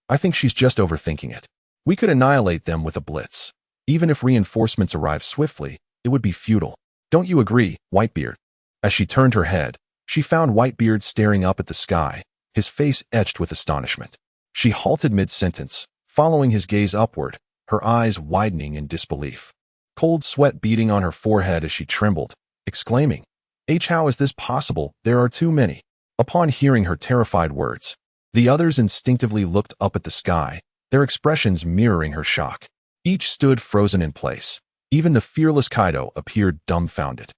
I think she's just overthinking it. We could annihilate them with a blitz. Even if reinforcements arrive swiftly, it would be futile. Don't you agree, Whitebeard?" As she turned her head, she found Whitebeard staring up at the sky, his face etched with astonishment. She halted mid-sentence, following his gaze upward, her eyes widening in disbelief. Cold sweat beading on her forehead as she trembled, exclaiming, "How is this possible? There are too many." Upon hearing her terrified words, the others instinctively looked up at the sky, their expressions mirroring her shock. Each stood frozen in place. Even the fearless Kaido appeared dumbfounded,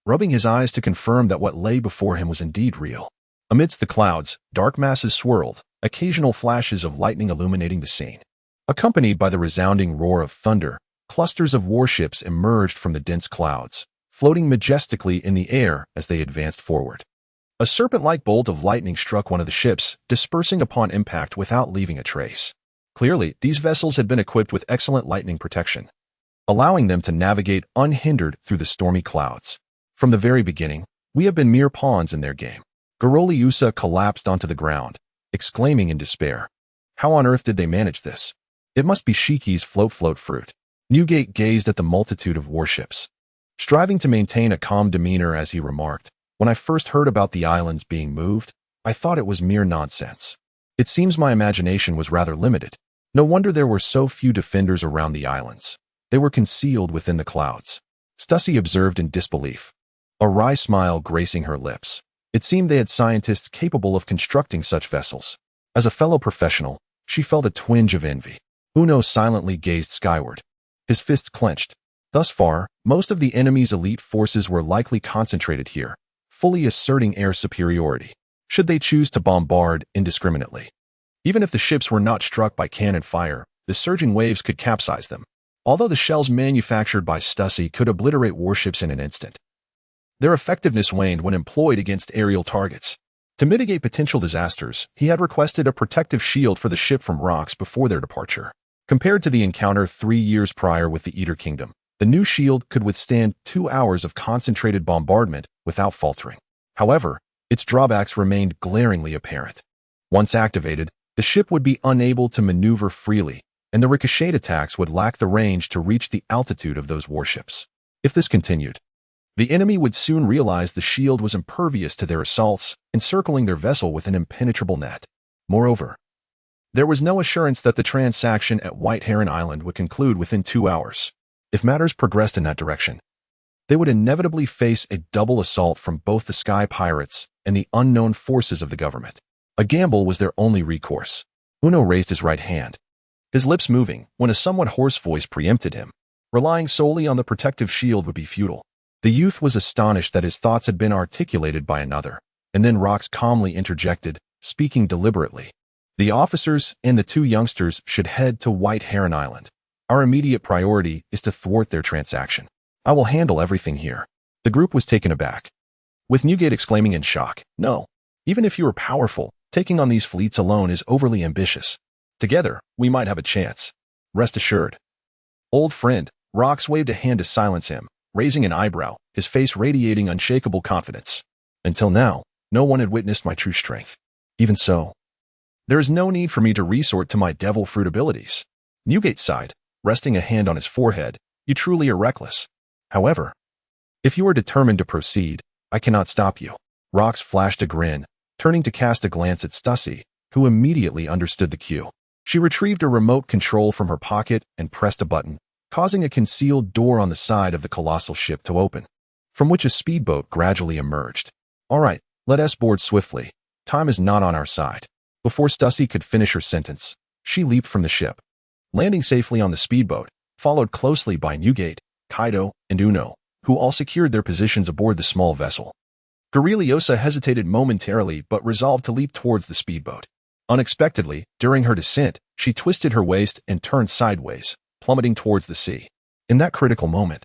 rubbing his eyes to confirm that what lay before him was indeed real. Amidst the clouds, dark masses swirled, occasional flashes of lightning illuminating the scene. Accompanied by the resounding roar of thunder, clusters of warships emerged from the dense clouds, floating majestically in the air as they advanced forward. A serpent-like bolt of lightning struck one of the ships, dispersing upon impact without leaving a trace. Clearly, these vessels had been equipped with excellent lightning protection, allowing them to navigate unhindered through the stormy clouds. "From the very beginning, we have been mere pawns in their game." Garoliusa collapsed onto the ground, exclaiming in despair, "How on earth did they manage this? It must be Shiki's float fruit." Newgate gazed at the multitude of warships, striving to maintain a calm demeanor as he remarked, "When I first heard about the islands being moved, I thought it was mere nonsense. It seems my imagination was rather limited. No wonder there were so few defenders around the islands. They were concealed within the clouds." Stussy observed in disbelief, a wry smile gracing her lips. It seemed they had scientists capable of constructing such vessels. As a fellow professional, she felt a twinge of envy. Uno silently gazed skyward, his fists clenched. Thus far, most of the enemy's elite forces were likely concentrated here, fully asserting air superiority, should they choose to bombard indiscriminately. Even if the ships were not struck by cannon fire, the surging waves could capsize them, although the shells manufactured by Stussy could obliterate warships in an instant. Their effectiveness waned when employed against aerial targets. To mitigate potential disasters, he had requested a protective shield for the ship from rocks before their departure. Compared to the encounter 3 years prior with the Eater Kingdom, the new shield could withstand 2 hours of concentrated bombardment without faltering. However, its drawbacks remained glaringly apparent. Once activated, the ship would be unable to maneuver freely, and the ricochet attacks would lack the range to reach the altitude of those warships. If this continued, the enemy would soon realize the shield was impervious to their assaults, encircling their vessel with an impenetrable net. Moreover, there was no assurance that the transaction at White Heron Island would conclude within 2 hours. If matters progressed in that direction, they would inevitably face a double assault from both the Sky Pirates and the unknown forces of the government. A gamble was their only recourse. Uno raised his right hand, his lips moving, when a somewhat hoarse voice preempted him. Relying solely on the protective shield would be futile. The youth was astonished that his thoughts had been articulated by another, and then Rox calmly interjected, speaking deliberately. "The officers and the 2 youngsters should head to White Heron Island. Our immediate priority is to thwart their transaction. I will handle everything here." The group was taken aback, with Newgate exclaiming in shock, "No, even if you are powerful, taking on these fleets alone is overly ambitious. Together, we might have a chance. Rest assured." "Old friend," Rox waved a hand to silence him, raising an eyebrow, his face radiating unshakable confidence. "Until now, no one had witnessed my true strength. Even so, there is no need for me to resort to my devil fruit abilities." Newgate sighed, resting a hand on his forehead. "You truly are reckless. However, if you are determined to proceed, I cannot stop you." Rox flashed a grin, turning to cast a glance at Stussy, who immediately understood the cue. She retrieved a remote control from her pocket and pressed a button, causing a concealed door on the side of the colossal ship to open, from which a speedboat gradually emerged. "All right, let us board swiftly. Time is not on our side." Before Stussy could finish her sentence, she leaped from the ship, landing safely on the speedboat, followed closely by Newgate, Kaido, and Uno, who all secured their positions aboard the small vessel. Goriliosa hesitated momentarily but resolved to leap towards the speedboat. Unexpectedly, during her descent, she twisted her waist and turned sideways, plummeting towards the sea. In that critical moment,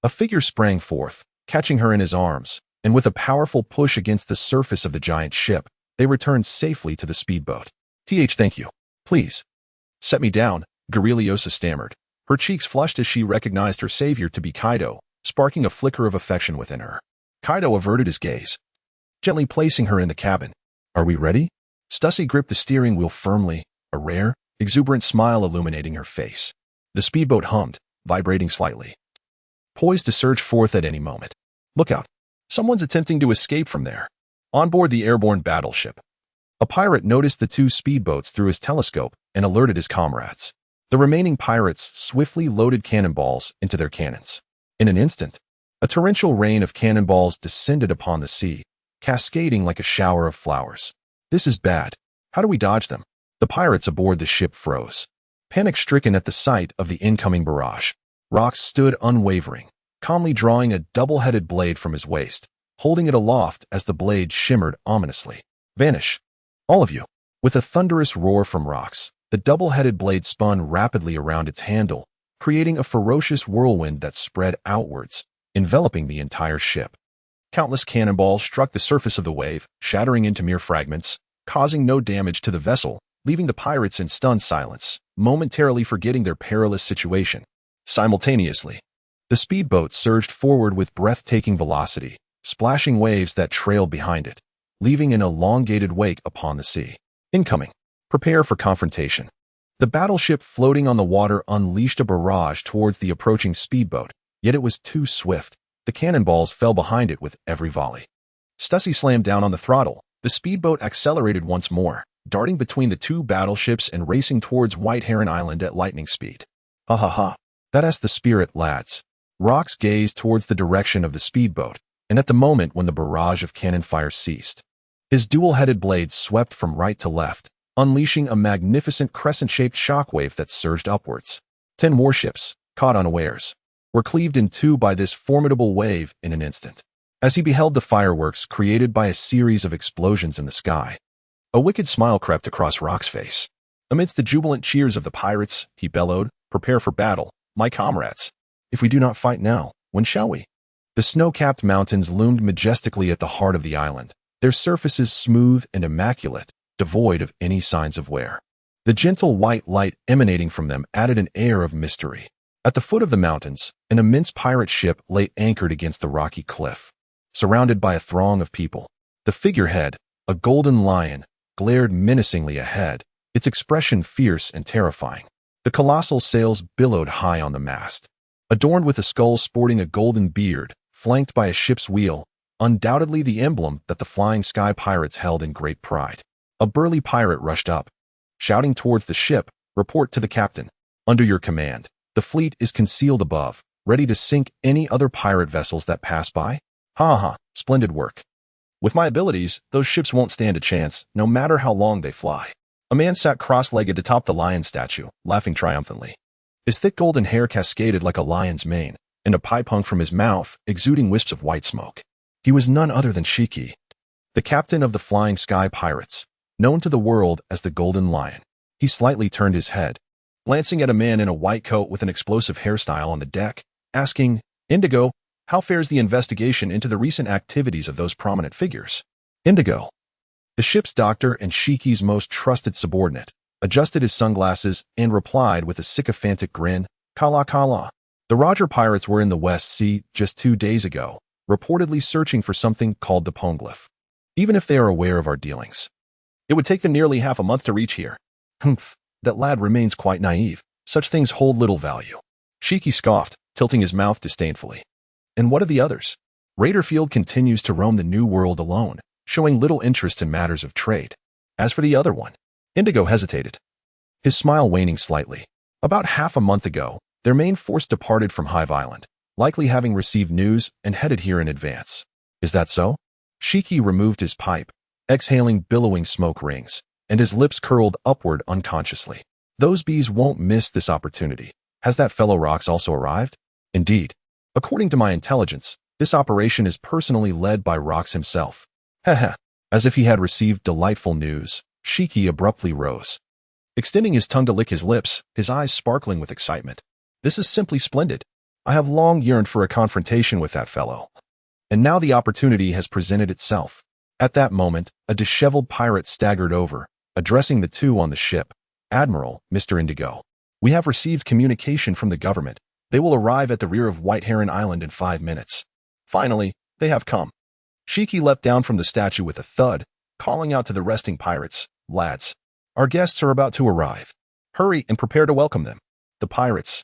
a figure sprang forth, catching her in his arms, and with a powerful push against the surface of the giant ship, they returned safely to the speedboat. Thank you. Please. Set me down, Goriliosa stammered. Her cheeks flushed as she recognized her savior to be Kaido, sparking a flicker of affection within her. Kaido averted his gaze, gently placing her in the cabin. Are we ready? Stussy gripped the steering wheel firmly, a rare, exuberant smile illuminating her face. The speedboat hummed, vibrating slightly, poised to surge forth at any moment. Look out. Someone's attempting to escape from there. On board the airborne battleship, a pirate noticed the two speedboats through his telescope and alerted his comrades. The remaining pirates swiftly loaded cannonballs into their cannons. In an instant, a torrential rain of cannonballs descended upon the sea, cascading like a shower of flowers. This is bad. How do we dodge them? The pirates aboard the ship froze, panic-stricken at the sight of the incoming barrage. Rox stood unwavering, calmly drawing a double-headed blade from his waist, holding it aloft as the blade shimmered ominously. Vanish. All of you. With a thunderous roar from Rox, the double-headed blade spun rapidly around its handle, creating a ferocious whirlwind that spread outwards, enveloping the entire ship. Countless cannonballs struck the surface of the wave, shattering into mere fragments, causing no damage to the vessel, leaving the pirates in stunned silence, momentarily forgetting their perilous situation. Simultaneously, the speedboat surged forward with breathtaking velocity, splashing waves that trailed behind it, leaving an elongated wake upon the sea. Incoming. Prepare for confrontation. The battleship floating on the water unleashed a barrage towards the approaching speedboat, yet it was too swift. The cannonballs fell behind it with every volley. Stussy slammed down on the throttle. The speedboat accelerated once more, darting between the two battleships and racing towards White Heron Island at lightning speed. Ha ha ha. That's the spirit, lads. Rox gazed towards the direction of the speedboat, and at the moment when the barrage of cannon fire ceased, his dual-headed blades swept from right to left, unleashing a magnificent crescent-shaped shockwave that surged upwards. 10 warships, caught unawares, were cleaved in two by this formidable wave in an instant. As he beheld the fireworks created by a series of explosions in the sky, a wicked smile crept across Rox's face. Amidst the jubilant cheers of the pirates, he bellowed, "Prepare for battle, my comrades. If we do not fight now, when shall we?" The snow-capped mountains loomed majestically at the heart of the island, their surfaces smooth and immaculate, devoid of any signs of wear. The gentle white light emanating from them added an air of mystery. At the foot of the mountains, an immense pirate ship lay anchored against the rocky cliff, surrounded by a throng of people. The figurehead, a golden lion, glared menacingly ahead, its expression fierce and terrifying. The colossal sails billowed high on the mast, adorned with a skull sporting a golden beard, flanked by a ship's wheel, undoubtedly the emblem that the Flying Sky Pirates held in great pride. A burly pirate rushed up, shouting towards the ship, "Report to the captain. Under your command, the fleet is concealed above, ready to sink any other pirate vessels that pass by." Ha ha, splendid work. With my abilities, those ships won't stand a chance, no matter how long they fly. A man sat cross-legged atop the lion statue, laughing triumphantly. His thick golden hair cascaded like a lion's mane, and a pipe hung from his mouth, exuding wisps of white smoke. He was none other than Shiki, the captain of the Flying Sky Pirates, known to the world as the Golden Lion. He slightly turned his head, glancing at a man in a white coat with an explosive hairstyle on the deck, asking, "Indigo, how fares the investigation into the recent activities of those prominent figures?" Indigo, the ship's doctor and Shiki's most trusted subordinate, adjusted his sunglasses and replied with a sycophantic grin, "Kala kala." The Roger pirates were in the West Sea just 2 days ago, reportedly searching for something called the Poneglyph. Even if they are aware of our dealings, it would take them nearly half a month to reach here. Humph, that lad remains quite naive. Such things hold little value. Shiki scoffed, tilting his mouth disdainfully. And what of the others? Raiderfield continues to roam the New World alone, showing little interest in matters of trade. As for the other one, Indigo hesitated, his smile waning slightly. About half a month ago, their main force departed from Beehive Island, likely having received news and headed here in advance. Is that so? Shiki removed his pipe, exhaling billowing smoke rings, and his lips curled upward unconsciously. Those bees won't miss this opportunity. Has that fellow Rox also arrived? Indeed. According to my intelligence, this operation is personally led by Rox himself. Heh. As if he had received delightful news, Shiki abruptly rose, extending his tongue to lick his lips, his eyes sparkling with excitement. This is simply splendid. I have long yearned for a confrontation with that fellow. And now the opportunity has presented itself. At that moment, a disheveled pirate staggered over, addressing the two on the ship. Admiral, Mr. Indigo. We have received communication from the government. They will arrive at the rear of White Heron Island in 5 minutes. Finally, they have come. Shiki leapt down from the statue with a thud, calling out to the resting pirates, "Lads, our guests are about to arrive. Hurry and prepare to welcome them." The pirates,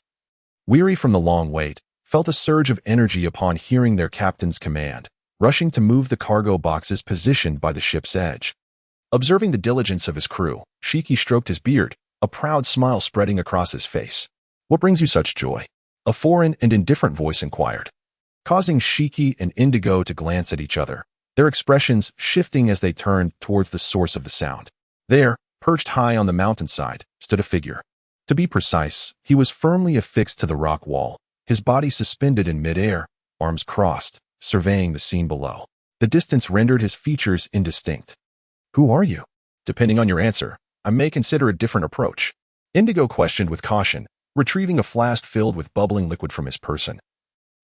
weary from the long wait, felt a surge of energy upon hearing their captain's command, rushing to move the cargo boxes positioned by the ship's edge. Observing the diligence of his crew, Shiki stroked his beard, a proud smile spreading across his face. "What brings you such joy?" a foreign and indifferent voice inquired, causing Shiki and Indigo to glance at each other, their expressions shifting as they turned towards the source of the sound. There, perched high on the mountainside, stood a figure. To be precise, he was firmly affixed to the rock wall, his body suspended in midair, arms crossed, surveying the scene below. The distance rendered his features indistinct. "Who are you?" "Depending on your answer, I may consider a different approach," Indigo questioned with caution, retrieving a flask filled with bubbling liquid from his person.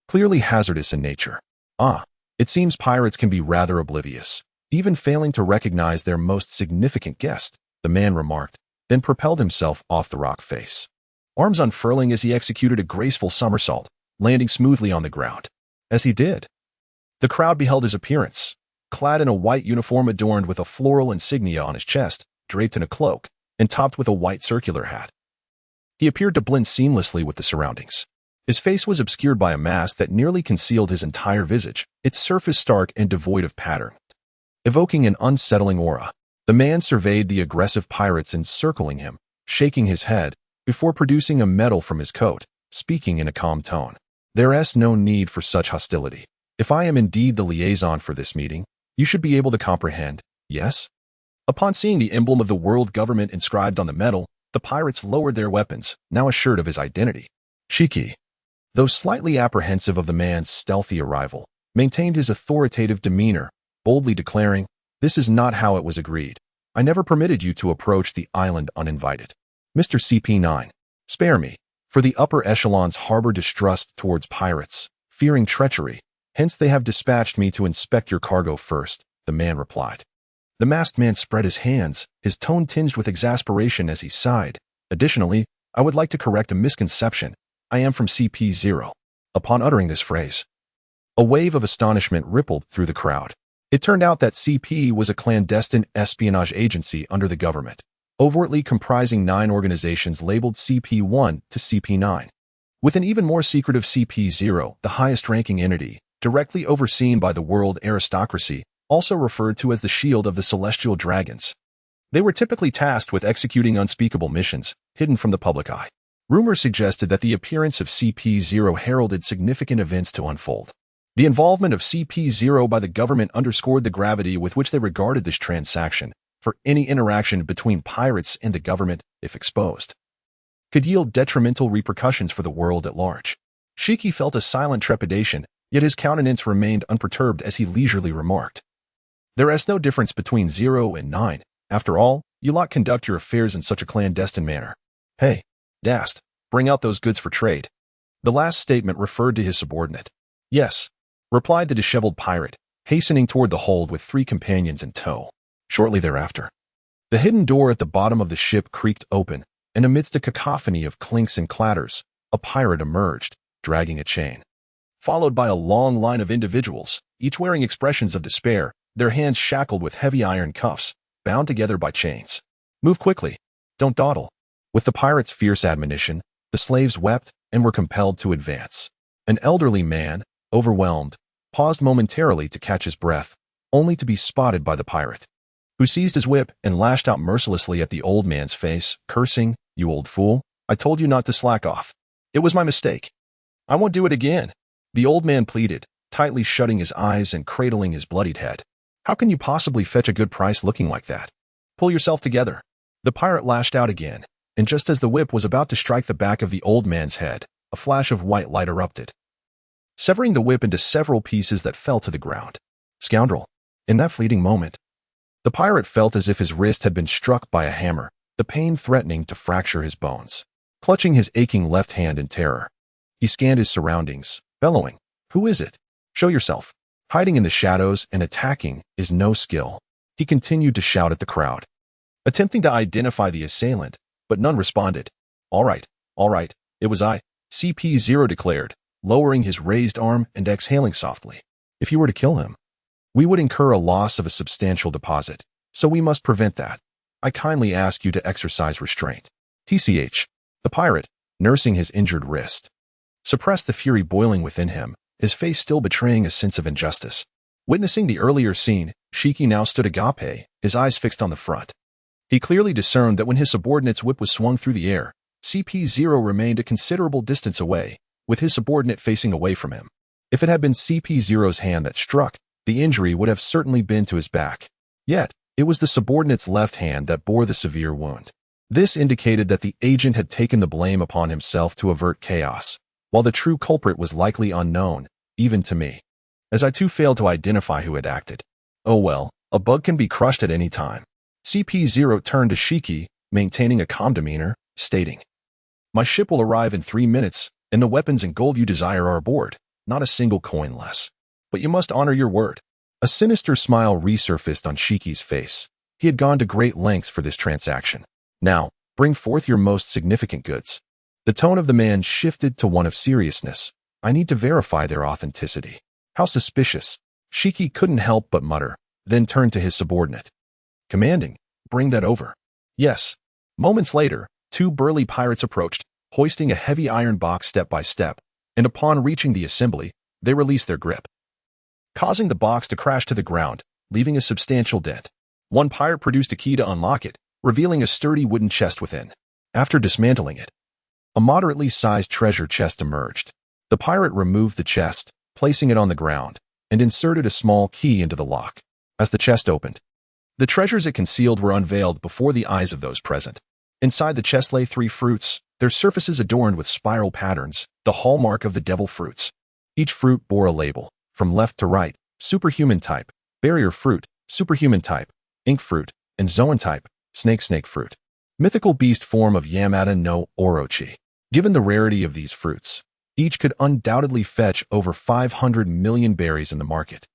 Clearly hazardous in nature. It seems pirates can be rather oblivious, even failing to recognize their most significant guest, the man remarked, then propelled himself off the rock face, arms unfurling as he executed a graceful somersault, landing smoothly on the ground. As he did, the crowd beheld his appearance, clad in a white uniform adorned with a floral insignia on his chest, draped in a cloak, and topped with a white circular hat. He appeared to blend seamlessly with the surroundings. His face was obscured by a mask that nearly concealed his entire visage, its surface stark and devoid of pattern, evoking an unsettling aura. The man surveyed the aggressive pirates encircling him, shaking his head, before producing a medal from his coat, speaking in a calm tone. "There is no need for such hostility. If I am indeed the liaison for this meeting, you should be able to comprehend, yes?" Upon seeing the emblem of the world government inscribed on the medal, the pirates lowered their weapons, now assured of his identity. Shiki, though slightly apprehensive of the man's stealthy arrival, maintained his authoritative demeanor, boldly declaring, "This is not how it was agreed. I never permitted you to approach the island uninvited. Mr. CP9, spare me, for the upper echelons harbor distrust towards pirates, fearing treachery. Hence they have dispatched me to inspect your cargo first," the man replied. The masked man spread his hands, his tone tinged with exasperation as he sighed. "Additionally, I would like to correct a misconception. I am from CP0. Upon uttering this phrase, a wave of astonishment rippled through the crowd. It turned out that CP was a clandestine espionage agency under the government, overtly comprising 9 organizations labeled CP1 to CP9. With an even more secretive CP0, the highest-ranking entity, directly overseen by the world aristocracy, also referred to as the Shield of the Celestial Dragons. They were typically tasked with executing unspeakable missions, hidden from the public eye. Rumors suggested that the appearance of CP0 heralded significant events to unfold. The involvement of CP0 by the government underscored the gravity with which they regarded this transaction, for any interaction between pirates and the government, if exposed, could yield detrimental repercussions for the world at large. Shiki felt a silent trepidation, yet his countenance remained unperturbed as he leisurely remarked, "There is no difference between 0 and 9. After all, you lot conduct your affairs in such a clandestine manner. Hey, Dast, bring out those goods for trade." The last statement referred to his subordinate. "Yes," replied the disheveled pirate, hastening toward the hold with 3 companions in tow. Shortly thereafter, the hidden door at the bottom of the ship creaked open, and amidst a cacophony of clinks and clatters, a pirate emerged, dragging a chain. Followed by a long line of individuals, each wearing expressions of despair, their hands shackled with heavy iron cuffs, bound together by chains. "Move quickly. Don't dawdle." With the pirate's fierce admonition, the slaves wept and were compelled to advance. An elderly man, overwhelmed, paused momentarily to catch his breath, only to be spotted by the pirate, who seized his whip and lashed out mercilessly at the old man's face, cursing, "You old fool, I told you not to slack off. It was my mistake. I won't do it again." The old man pleaded, tightly shutting his eyes and cradling his bloodied head. "How can you possibly fetch a good price looking like that? Pull yourself together." The pirate lashed out again, and just as the whip was about to strike the back of the old man's head, a flash of white light erupted, severing the whip into several pieces that fell to the ground. Scoundrel! In that fleeting moment, the pirate felt as if his wrist had been struck by a hammer, the pain threatening to fracture his bones. Clutching his aching left hand in terror, he scanned his surroundings, bellowing, "Who is it? Show yourself!" Hiding in the shadows and attacking is no skill. He continued to shout at the crowd, attempting to identify the assailant, but none responded. All right, it was I," CP0 declared, lowering his raised arm and exhaling softly. "If you were to kill him, we would incur a loss of a substantial deposit, so we must prevent that. I kindly ask you to exercise restraint." TCH. The pirate, nursing his injured wrist, suppressed the fury boiling within him, his face still betraying a sense of injustice. Witnessing the earlier scene, Shiki now stood agape, his eyes fixed on the front. He clearly discerned that when his subordinate's whip was swung through the air, CP0 remained a considerable distance away, with his subordinate facing away from him. If it had been CP0's hand that struck, the injury would have certainly been to his back. Yet, it was the subordinate's left hand that bore the severe wound. This indicated that the agent had taken the blame upon himself to avert chaos, while the true culprit was likely unknown, even to me, as I too failed to identify who had acted. Oh well, a bug can be crushed at any time. CP0 turned to Shiki, maintaining a calm demeanor, stating, "My ship will arrive in 3 minutes, and the weapons and gold you desire are aboard, not a single coin less. But you must honor your word." A sinister smile resurfaced on Shiki's face. He had gone to great lengths for this transaction. "Now, bring forth your most significant goods." The tone of the man shifted to one of seriousness. "I need to verify their authenticity." "How suspicious." Shiki couldn't help but mutter, then turned to his subordinate, commanding, "Bring that over." "Yes." Moments later, 2 burly pirates approached, hoisting a heavy iron box step by step, and upon reaching the assembly, they released their grip, causing the box to crash to the ground, leaving a substantial dent. One pirate produced a key to unlock it, revealing a sturdy wooden chest within. After dismantling it, a moderately sized treasure chest emerged. The pirate removed the chest, placing it on the ground, and inserted a small key into the lock. As the chest opened, the treasures it concealed were unveiled before the eyes of those present. Inside the chest lay 3 fruits, their surfaces adorned with spiral patterns, the hallmark of the devil fruits. Each fruit bore a label, from left to right: superhuman type, barrier fruit, superhuman type, ink fruit, and zoan type, snake fruit. Mythical beast form of Yamada no Orochi. Given the rarity of these fruits, each could undoubtedly fetch over 500 million berries in the market.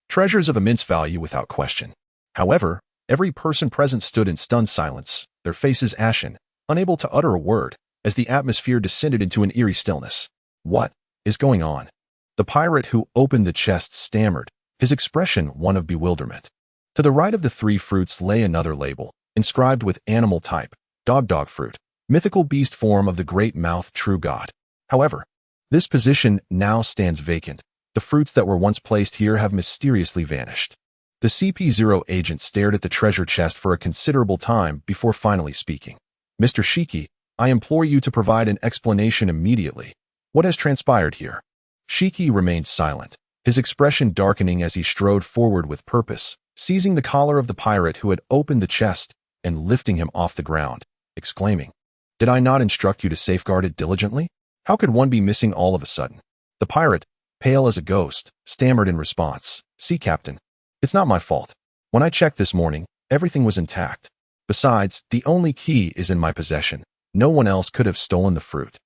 Treasures of immense value without question. However, every person present stood in stunned silence, their faces ashen, unable to utter a word, as the atmosphere descended into an eerie stillness. "What is going on?" The pirate who opened the chest stammered, his expression one of bewilderment. To the right of the 3 fruits lay another label, inscribed with animal type, dog fruit, mythical beast form of the great mouth true god. However, this position now stands vacant. The fruits that were once placed here have mysteriously vanished. The CP0 agent stared at the treasure chest for a considerable time before finally speaking. "Mr. Shiki, I implore you to provide an explanation immediately. What has transpired here?" Shiki remained silent, his expression darkening as he strode forward with purpose, seizing the collar of the pirate who had opened the chest and lifting him off the ground, exclaiming, "Did I not instruct you to safeguard it diligently? How could one be missing all of a sudden?" The pirate, pale as a ghost, stammered in response, "See, Captain, it's not my fault. When I checked this morning, everything was intact. Besides, the only key is in my possession. No one else could have stolen the fruit."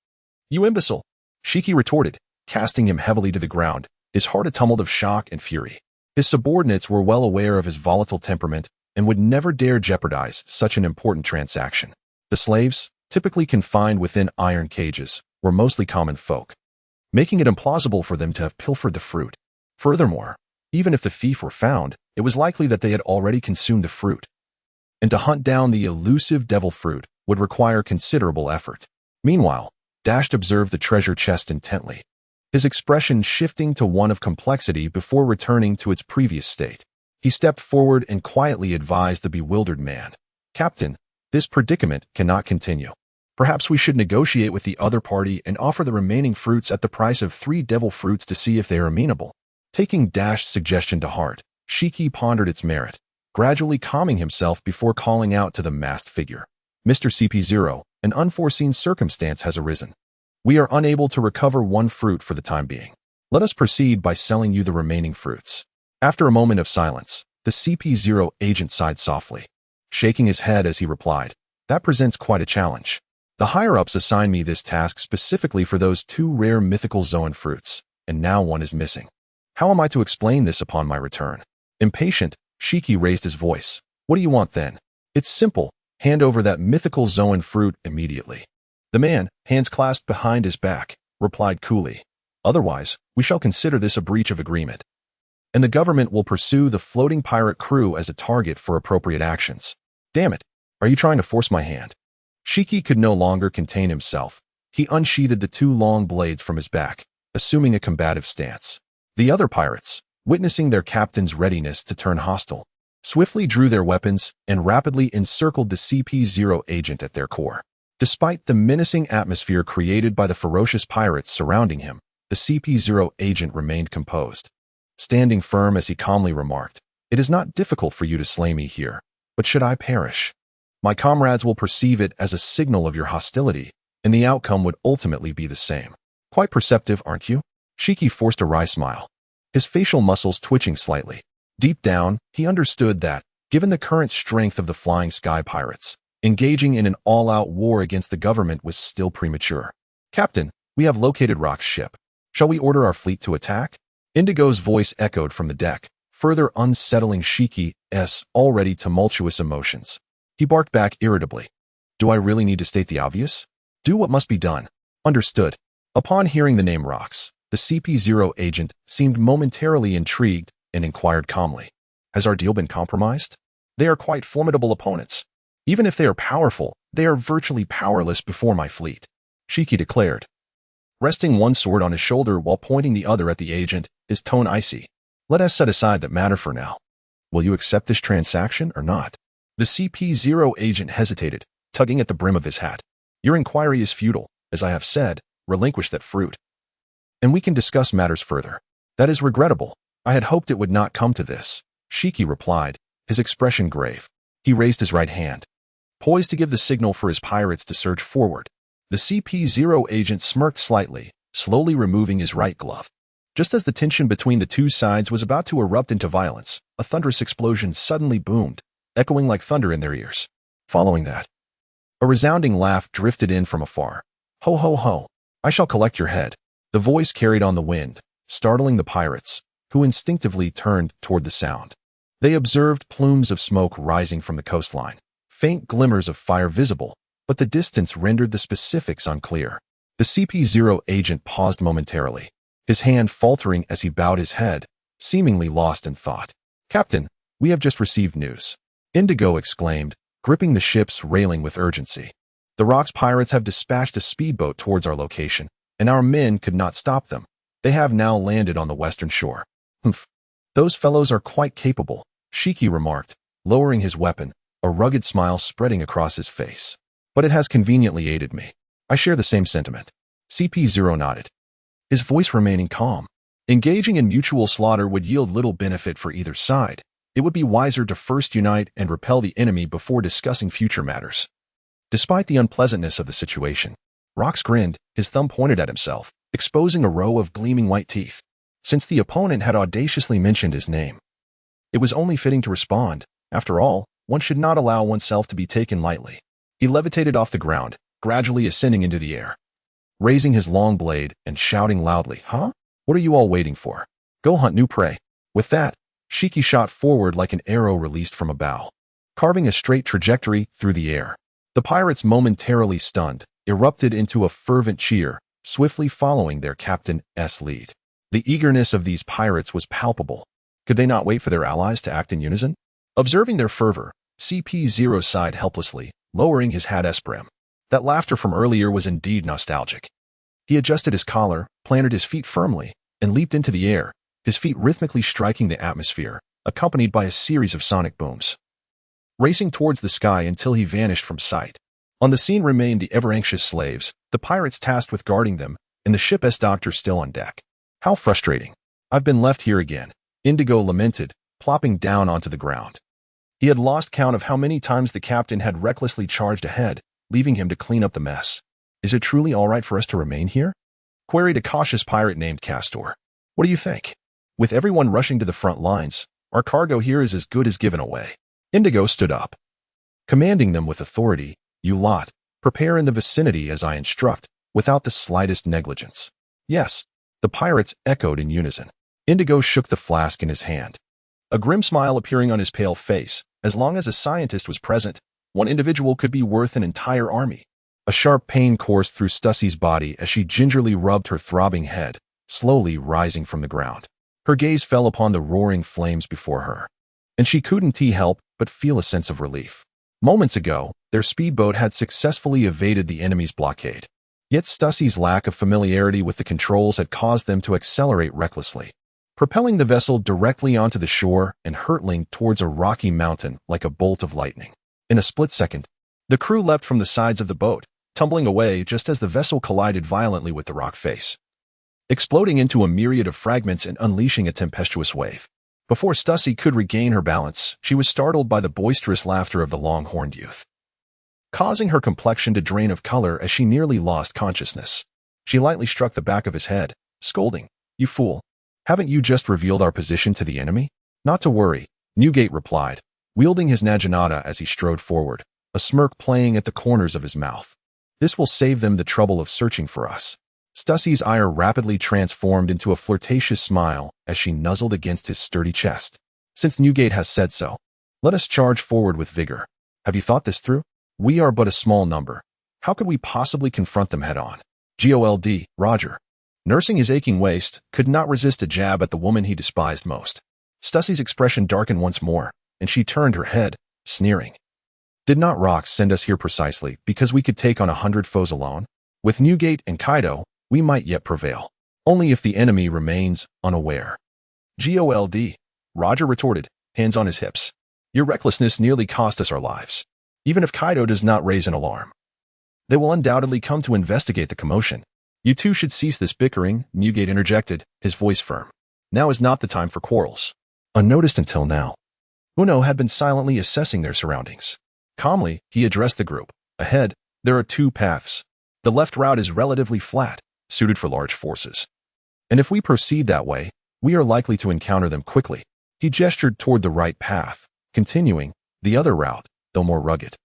"You imbecile!" Shiki retorted, casting him heavily to the ground, his heart a tumult of shock and fury. His subordinates were well aware of his volatile temperament and would never dare jeopardize such an important transaction. The slaves, typically confined within iron cages, were mostly common folk, making it implausible for them to have pilfered the fruit. Furthermore, even if the thief were found, it was likely that they had already consumed the fruit, and to hunt down the elusive devil fruit would require considerable effort. Meanwhile, Dashed observed the treasure chest intently, his expression shifting to one of complexity before returning to its previous state. He stepped forward and quietly advised the bewildered man, "Captain, this predicament cannot continue. Perhaps we should negotiate with the other party and offer the remaining fruits at the price of 3 devil fruits to see if they are amenable." Taking Dash's suggestion to heart, Shiki pondered its merit, gradually calming himself before calling out to the masked figure, Mr. CP0, an unforeseen circumstance has arisen. We are unable to recover one fruit for the time being. Let us proceed by selling you the remaining fruits. After a moment of silence, the CP0 agent sighed softly, shaking his head as he replied, "That presents quite a challenge. The higher-ups assigned me this task specifically for those two rare mythical Zoan fruits, and now one is missing. How am I to explain this upon my return?" Impatient, Shiki raised his voice. "What do you want then? It's simple. Hand over that mythical Zoan fruit immediately." The man, hands clasped behind his back, replied coolly, "Otherwise, we shall consider this a breach of agreement, and the government will pursue the floating pirate crew as a target for appropriate actions." "Damn it, are you trying to force my hand?" Shiki could no longer contain himself. He unsheathed the two long blades from his back, assuming a combative stance. The other pirates, witnessing their captain's readiness to turn hostile, swiftly drew their weapons and rapidly encircled the CP0 agent at their core. Despite the menacing atmosphere created by the ferocious pirates surrounding him, the CP0 agent remained composed. Standing firm as he calmly remarked, "It is not difficult for you to slay me here, but should I perish, my comrades will perceive it as a signal of your hostility, and the outcome would ultimately be the same. Quite perceptive, aren't you?" Shiki forced a wry smile, his facial muscles twitching slightly. Deep down, he understood that, given the current strength of the Flying Sky Pirates, engaging in an all-out war against the government was still premature. "Captain, we have located Rock's ship. Shall we order our fleet to attack?" Indigo's voice echoed from the deck, further unsettling Shiki's already tumultuous emotions. He barked back irritably, "Do I really need to state the obvious? Do what must be done." "Understood." Upon hearing the name Rocks, the CP0 agent seemed momentarily intrigued and inquired calmly, "Has our deal been compromised? They are quite formidable opponents. Even if they are powerful, they are virtually powerless before my fleet," Shiki declared, resting one sword on his shoulder while pointing the other at the agent, his tone icy. "Let us set aside that matter for now. Will you accept this transaction or not?" The CP0 agent hesitated, tugging at the brim of his hat. "Your inquiry is futile. As I have said, relinquish that fruit, and we can discuss matters further." "That is regrettable. I had hoped it would not come to this," Shiki replied, his expression grave. He raised his right hand, poised to give the signal for his pirates to surge forward. The CP0 agent smirked slightly, slowly removing his right glove. Just as the tension between the two sides was about to erupt into violence, a thunderous explosion suddenly boomed, echoing like thunder in their ears. Following that, a resounding laugh drifted in from afar. "Ho ho ho, I shall collect your head." The voice carried on the wind, startling the pirates, who instinctively turned toward the sound. They observed plumes of smoke rising from the coastline, faint glimmers of fire visible, but the distance rendered the specifics unclear. The CP0 agent paused momentarily, his hand faltering as he bowed his head, seemingly lost in thought. "Captain, we have just received news," Indigo exclaimed, gripping the ship's railing with urgency. "The Rocks pirates have dispatched a speedboat towards our location, and our men could not stop them. They have now landed on the western shore." "Humph. Those fellows are quite capable," Shiki remarked, lowering his weapon, a rugged smile spreading across his face. "But it has conveniently aided me." "I share the same sentiment." CP0 nodded, his voice remaining calm. "Engaging in mutual slaughter would yield little benefit for either side. It would be wiser to first unite and repel the enemy before discussing future matters." Despite the unpleasantness of the situation, Rocks grinned, his thumb pointed at himself, exposing a row of gleaming white teeth. Since the opponent had audaciously mentioned his name, it was only fitting to respond. After all, one should not allow oneself to be taken lightly. He levitated off the ground, gradually ascending into the air, raising his long blade and shouting loudly, "Huh? What are you all waiting for? Go hunt new prey." With that, Shiki shot forward like an arrow released from a bow, carving a straight trajectory through the air. The pirates, momentarily stunned, erupted into a fervent cheer, swiftly following their captain's lead. The eagerness of these pirates was palpable. Could they not wait for their allies to act in unison? Observing their fervor, CP0 sighed helplessly, lowering his hat's brim. That laughter from earlier was indeed nostalgic. He adjusted his collar, planted his feet firmly, and leaped into the air, his feet rhythmically striking the atmosphere, accompanied by a series of sonic booms. Racing towards the sky until he vanished from sight. On the scene remained the ever-anxious slaves, the pirates tasked with guarding them, and the ship's doctor still on deck. "How frustrating. I've been left here again," Indigo lamented, plopping down onto the ground. He had lost count of how many times the captain had recklessly charged ahead, leaving him to clean up the mess. "Is it truly all right for us to remain here?" queried a cautious pirate named Castor. "What do you think? With everyone rushing to the front lines, our cargo here is as good as given away." Indigo stood up, commanding them with authority. "You lot, prepare in the vicinity as I instruct, without the slightest negligence." "Yes," the pirates echoed in unison. Indigo shook the flask in his hand, a grim smile appearing on his pale face. As long as a scientist was present, one individual could be worth an entire army. A sharp pain coursed through Stussie's body as she gingerly rubbed her throbbing head, slowly rising from the ground. Her gaze fell upon the roaring flames before her, and she couldn't help but feel a sense of relief. Moments ago, their speedboat had successfully evaded the enemy's blockade. Yet Stussie's lack of familiarity with the controls had caused them to accelerate recklessly, propelling the vessel directly onto the shore and hurtling towards a rocky mountain like a bolt of lightning. In a split second, the crew leapt from the sides of the boat, tumbling away just as the vessel collided violently with the rock face, exploding into a myriad of fragments and unleashing a tempestuous wave. Before Stussie could regain her balance, she was startled by the boisterous laughter of the long-horned youth, causing her complexion to drain of color as she nearly lost consciousness. She lightly struck the back of his head, scolding, "You fool! Haven't you just revealed our position to the enemy?" "Not to worry," Newgate replied, wielding his naginata as he strode forward, a smirk playing at the corners of his mouth. "This will save them the trouble of searching for us." Stussie's ire rapidly transformed into a flirtatious smile as she nuzzled against his sturdy chest. "Since Newgate has said so, let us charge forward with vigor. Have you thought this through? We are but a small number. How could we possibly confront them head-on?" "Gold, Roger." Nursing his aching waist, could not resist a jab at the woman he despised most. Stussie's expression darkened once more, and she turned her head, sneering. "Did not rocks send us here precisely because we could take on 100 foes alone? With Newgate and Kaido, we might yet prevail. Only if the enemy remains unaware." "Gold," Roger retorted, hands on his hips. "Your recklessness nearly cost us our lives. Even if Kaido does not raise an alarm, they will undoubtedly come to investigate the commotion." "You two should cease this bickering," Newgate interjected, his voice firm. "Now is not the time for quarrels." Unnoticed until now, Uno had been silently assessing their surroundings. Calmly, he addressed the group. "Ahead, there are two paths. The left route is relatively flat, suited for large forces. And if we proceed that way, we are likely to encounter them quickly." He gestured toward the right path, continuing, "The other route, though more rugged,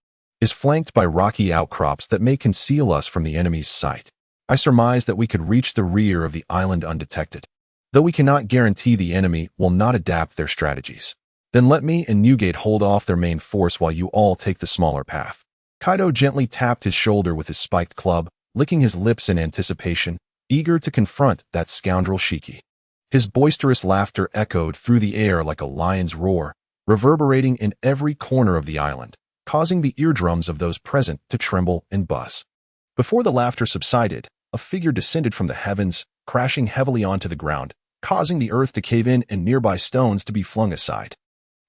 is flanked by rocky outcrops that may conceal us from the enemy's sight. I surmise that we could reach the rear of the island undetected, though we cannot guarantee the enemy will not adapt their strategies. Then let me and Newgate hold off their main force while you all take the smaller path." Kaido gently tapped his shoulder with his spiked club, licking his lips in anticipation, eager to confront that scoundrel Shiki. His boisterous laughter echoed through the air like a lion's roar, reverberating in every corner of the island, causing the eardrums of those present to tremble and buzz. Before the laughter subsided, a figure descended from the heavens, crashing heavily onto the ground, causing the earth to cave in and nearby stones to be flung aside.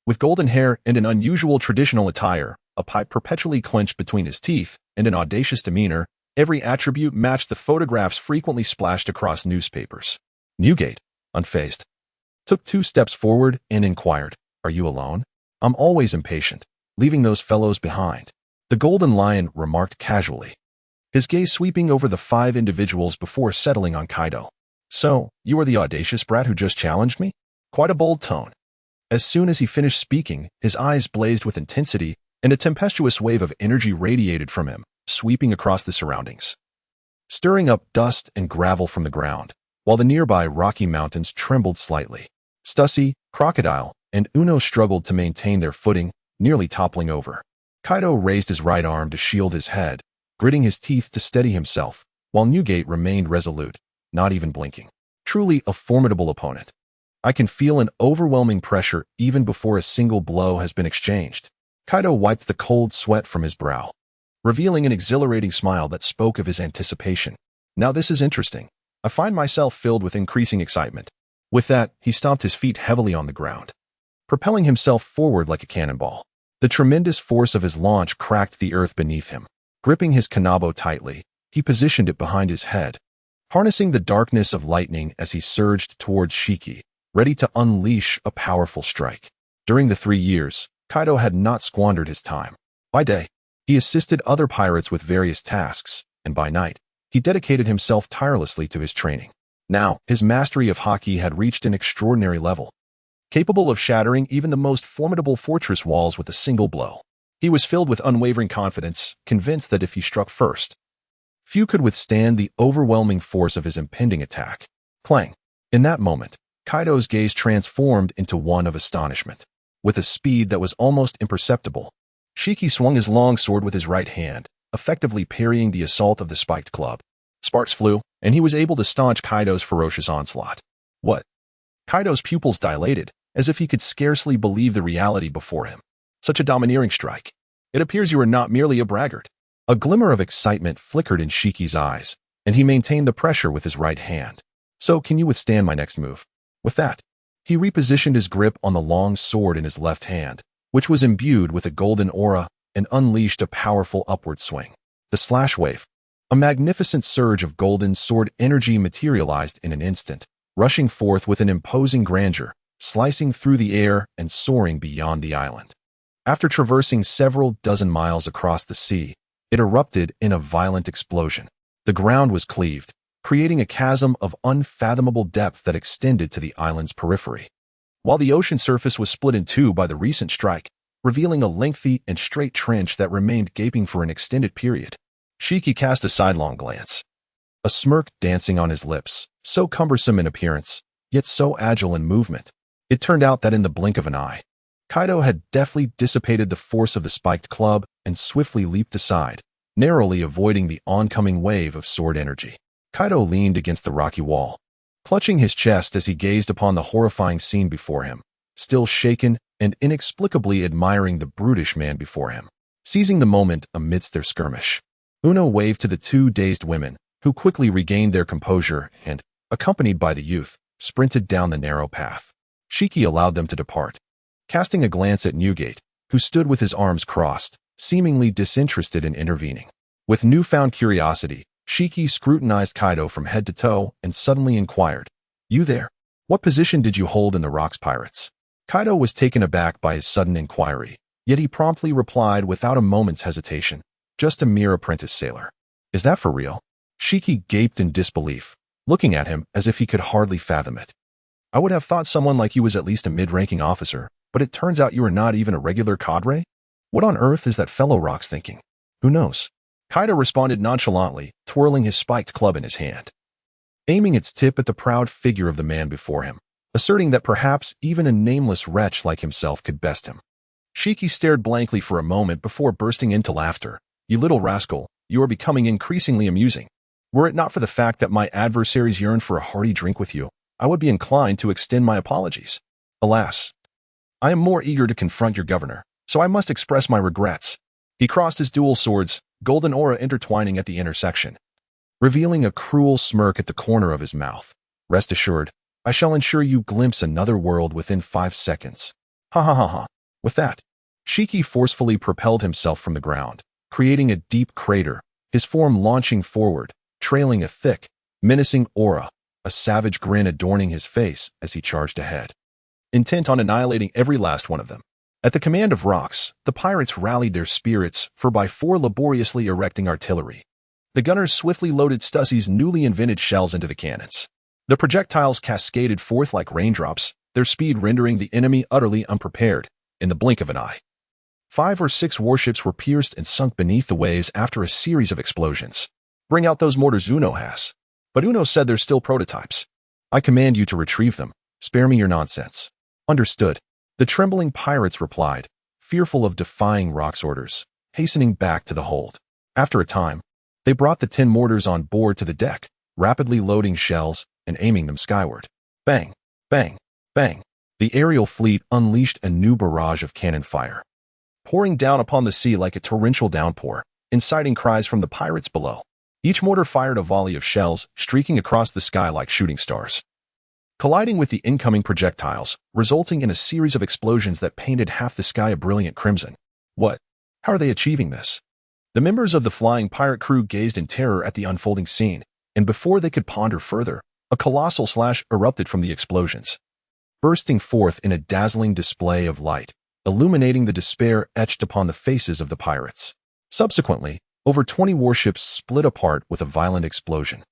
With golden hair and an unusual traditional attire, a pipe perpetually clenched between his teeth, and an audacious demeanor, every attribute matched the photographs frequently splashed across newspapers. Newgate, unfazed, took 2 steps forward and inquired, "Are you alone?" "I'm always impatient, leaving those fellows behind," the Golden Lion remarked casually, his gaze sweeping over the 5 individuals before settling on Kaido. "So, you are the audacious brat who just challenged me? Quite a bold tone." As soon as he finished speaking, his eyes blazed with intensity, and a tempestuous wave of energy radiated from him, sweeping across the surroundings, stirring up dust and gravel from the ground, while the nearby rocky mountains trembled slightly. Stussie, Crocodile, and Uno struggled to maintain their footing, nearly toppling over. Kaido raised his right arm to shield his head, gritting his teeth to steady himself, while Newgate remained resolute, not even blinking. Truly a formidable opponent. "I can feel an overwhelming pressure even before a single blow has been exchanged." Kaido wiped the cold sweat from his brow, revealing an exhilarating smile that spoke of his anticipation. "Now this is interesting. I find myself filled with increasing excitement." With that, he stomped his feet heavily on the ground, propelling himself forward like a cannonball. The tremendous force of his launch cracked the earth beneath him. Gripping his kanabo tightly, he positioned it behind his head, harnessing the darkness of lightning as he surged towards Shiki, ready to unleash a powerful strike. During the 3 years, Kaido had not squandered his time. By day, he assisted other pirates with various tasks, and by night, he dedicated himself tirelessly to his training. Now, his mastery of haki had reached an extraordinary level, capable of shattering even the most formidable fortress walls with a single blow. He was filled with unwavering confidence, convinced that if he struck first, few could withstand the overwhelming force of his impending attack. Clang! In that moment, Kaido's gaze transformed into one of astonishment. With a speed that was almost imperceptible, Shiki swung his long sword with his right hand, effectively parrying the assault of the spiked club. Sparks flew, and he was able to staunch Kaido's ferocious onslaught. What? Kaido's pupils dilated, as if he could scarcely believe the reality before him. Such a domineering strike. It appears you are not merely a braggart. A glimmer of excitement flickered in Shiki's eyes, and he maintained the pressure with his right hand. So, can you withstand my next move? With that, he repositioned his grip on the long sword in his left hand, which was imbued with a golden aura, and unleashed a powerful upward swing. The slash wave. A magnificent surge of golden sword energy materialized in an instant, rushing forth with an imposing grandeur, slicing through the air and soaring beyond the island. After traversing several dozen miles across the sea, it erupted in a violent explosion. The ground was cleaved, creating a chasm of unfathomable depth that extended to the island's periphery, while the ocean surface was split in two by the recent strike, revealing a lengthy and straight trench that remained gaping for an extended period. Shiki cast a sidelong glance, a smirk dancing on his lips, so cumbersome in appearance, yet so agile in movement. It turned out that in the blink of an eye, Kaido had deftly dissipated the force of the spiked club and swiftly leaped aside, narrowly avoiding the oncoming wave of sword energy. Kaido leaned against the rocky wall, clutching his chest as he gazed upon the horrifying scene before him, still shaken and inexplicably admiring the brutish man before him. Seizing the moment amidst their skirmish, Uno waved to the two dazed women, who quickly regained their composure and, accompanied by the youth, sprinted down the narrow path. Shiki allowed them to depart, casting a glance at Newgate, who stood with his arms crossed, seemingly disinterested in intervening. With newfound curiosity, Shiki scrutinized Kaido from head to toe and suddenly inquired, "You there? What position did you hold in the Rocks Pirates?" Kaido was taken aback by his sudden inquiry, yet he promptly replied without a moment's hesitation, "Just a mere apprentice sailor." "Is that for real?" Shiki gaped in disbelief, looking at him as if he could hardly fathom it. "I would have thought someone like you was at least a mid-ranking officer, but it turns out you are not even a regular cadre? What on earth is that fellow Rocks thinking?" "Who knows?" Kaido responded nonchalantly, twirling his spiked club in his hand, aiming its tip at the proud figure of the man before him, asserting that perhaps even a nameless wretch like himself could best him. Shiki stared blankly for a moment before bursting into laughter. "You little rascal, you are becoming increasingly amusing. Were it not for the fact that my adversaries yearn for a hearty drink with you, I would be inclined to extend my apologies. Alas, I am more eager to confront your governor, so I must express my regrets." He crossed his dual swords, golden aura intertwining at the intersection, revealing a cruel smirk at the corner of his mouth. "Rest assured, I shall ensure you glimpse another world within 5 seconds. Ha ha ha ha." With that, Shiki forcefully propelled himself from the ground, creating a deep crater, his form launching forward, trailing a thick, menacing aura, a savage grin adorning his face as he charged ahead, intent on annihilating every last one of them. At the command of Rocks, the pirates rallied their spirits for by 4 laboriously erecting artillery. The gunners swiftly loaded Stussy's newly invented shells into the cannons. The projectiles cascaded forth like raindrops, their speed rendering the enemy utterly unprepared, in the blink of an eye. 5 or 6 warships were pierced and sunk beneath the waves after a series of explosions. "Bring out those mortars Uno has." But Uno said they're still prototypes. "I command you to retrieve them. Spare me your nonsense." "Understood." The trembling pirates replied, fearful of defying Rock's orders, hastening back to the hold. After a time, they brought the 10 mortars on board to the deck, rapidly loading shells and aiming them skyward. Bang, bang, bang. The aerial fleet unleashed a new barrage of cannon fire, pouring down upon the sea like a torrential downpour, inciting cries from the pirates below. Each mortar fired a volley of shells, streaking across the sky like shooting stars, colliding with the incoming projectiles, resulting in a series of explosions that painted half the sky a brilliant crimson. What? How are they achieving this? The members of the flying pirate crew gazed in terror at the unfolding scene, and before they could ponder further, a colossal slash erupted from the explosions. Bursting forth in a dazzling display of light, illuminating the despair etched upon the faces of the pirates. Subsequently, over 20 warships split apart with a violent explosion,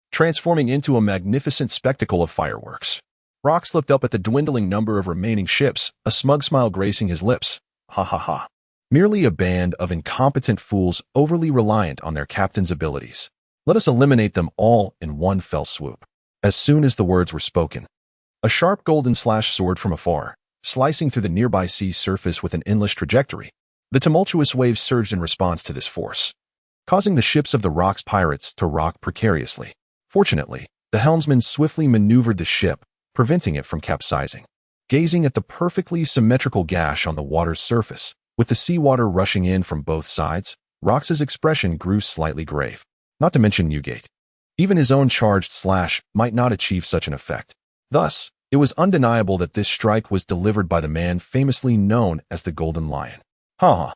transforming into a magnificent spectacle of fireworks. Rocks looked up at the dwindling number of remaining ships, a smug smile gracing his lips. Ha ha ha. Merely a band of incompetent fools overly reliant on their captain's abilities. Let us eliminate them all in one fell swoop. As soon as the words were spoken, a sharp golden slash soared from afar, slicing through the nearby sea surface with an endless trajectory. The tumultuous waves surged in response to this force, causing the ships of the Rock's pirates to rock precariously. Fortunately, the helmsman swiftly maneuvered the ship, preventing it from capsizing. Gazing at the perfectly symmetrical gash on the water's surface, with the seawater rushing in from both sides, Rox's expression grew slightly grave. Not to mention Newgate. Even his own charged slash might not achieve such an effect. Thus, it was undeniable that this strike was delivered by the man famously known as the Golden Lion. Ha!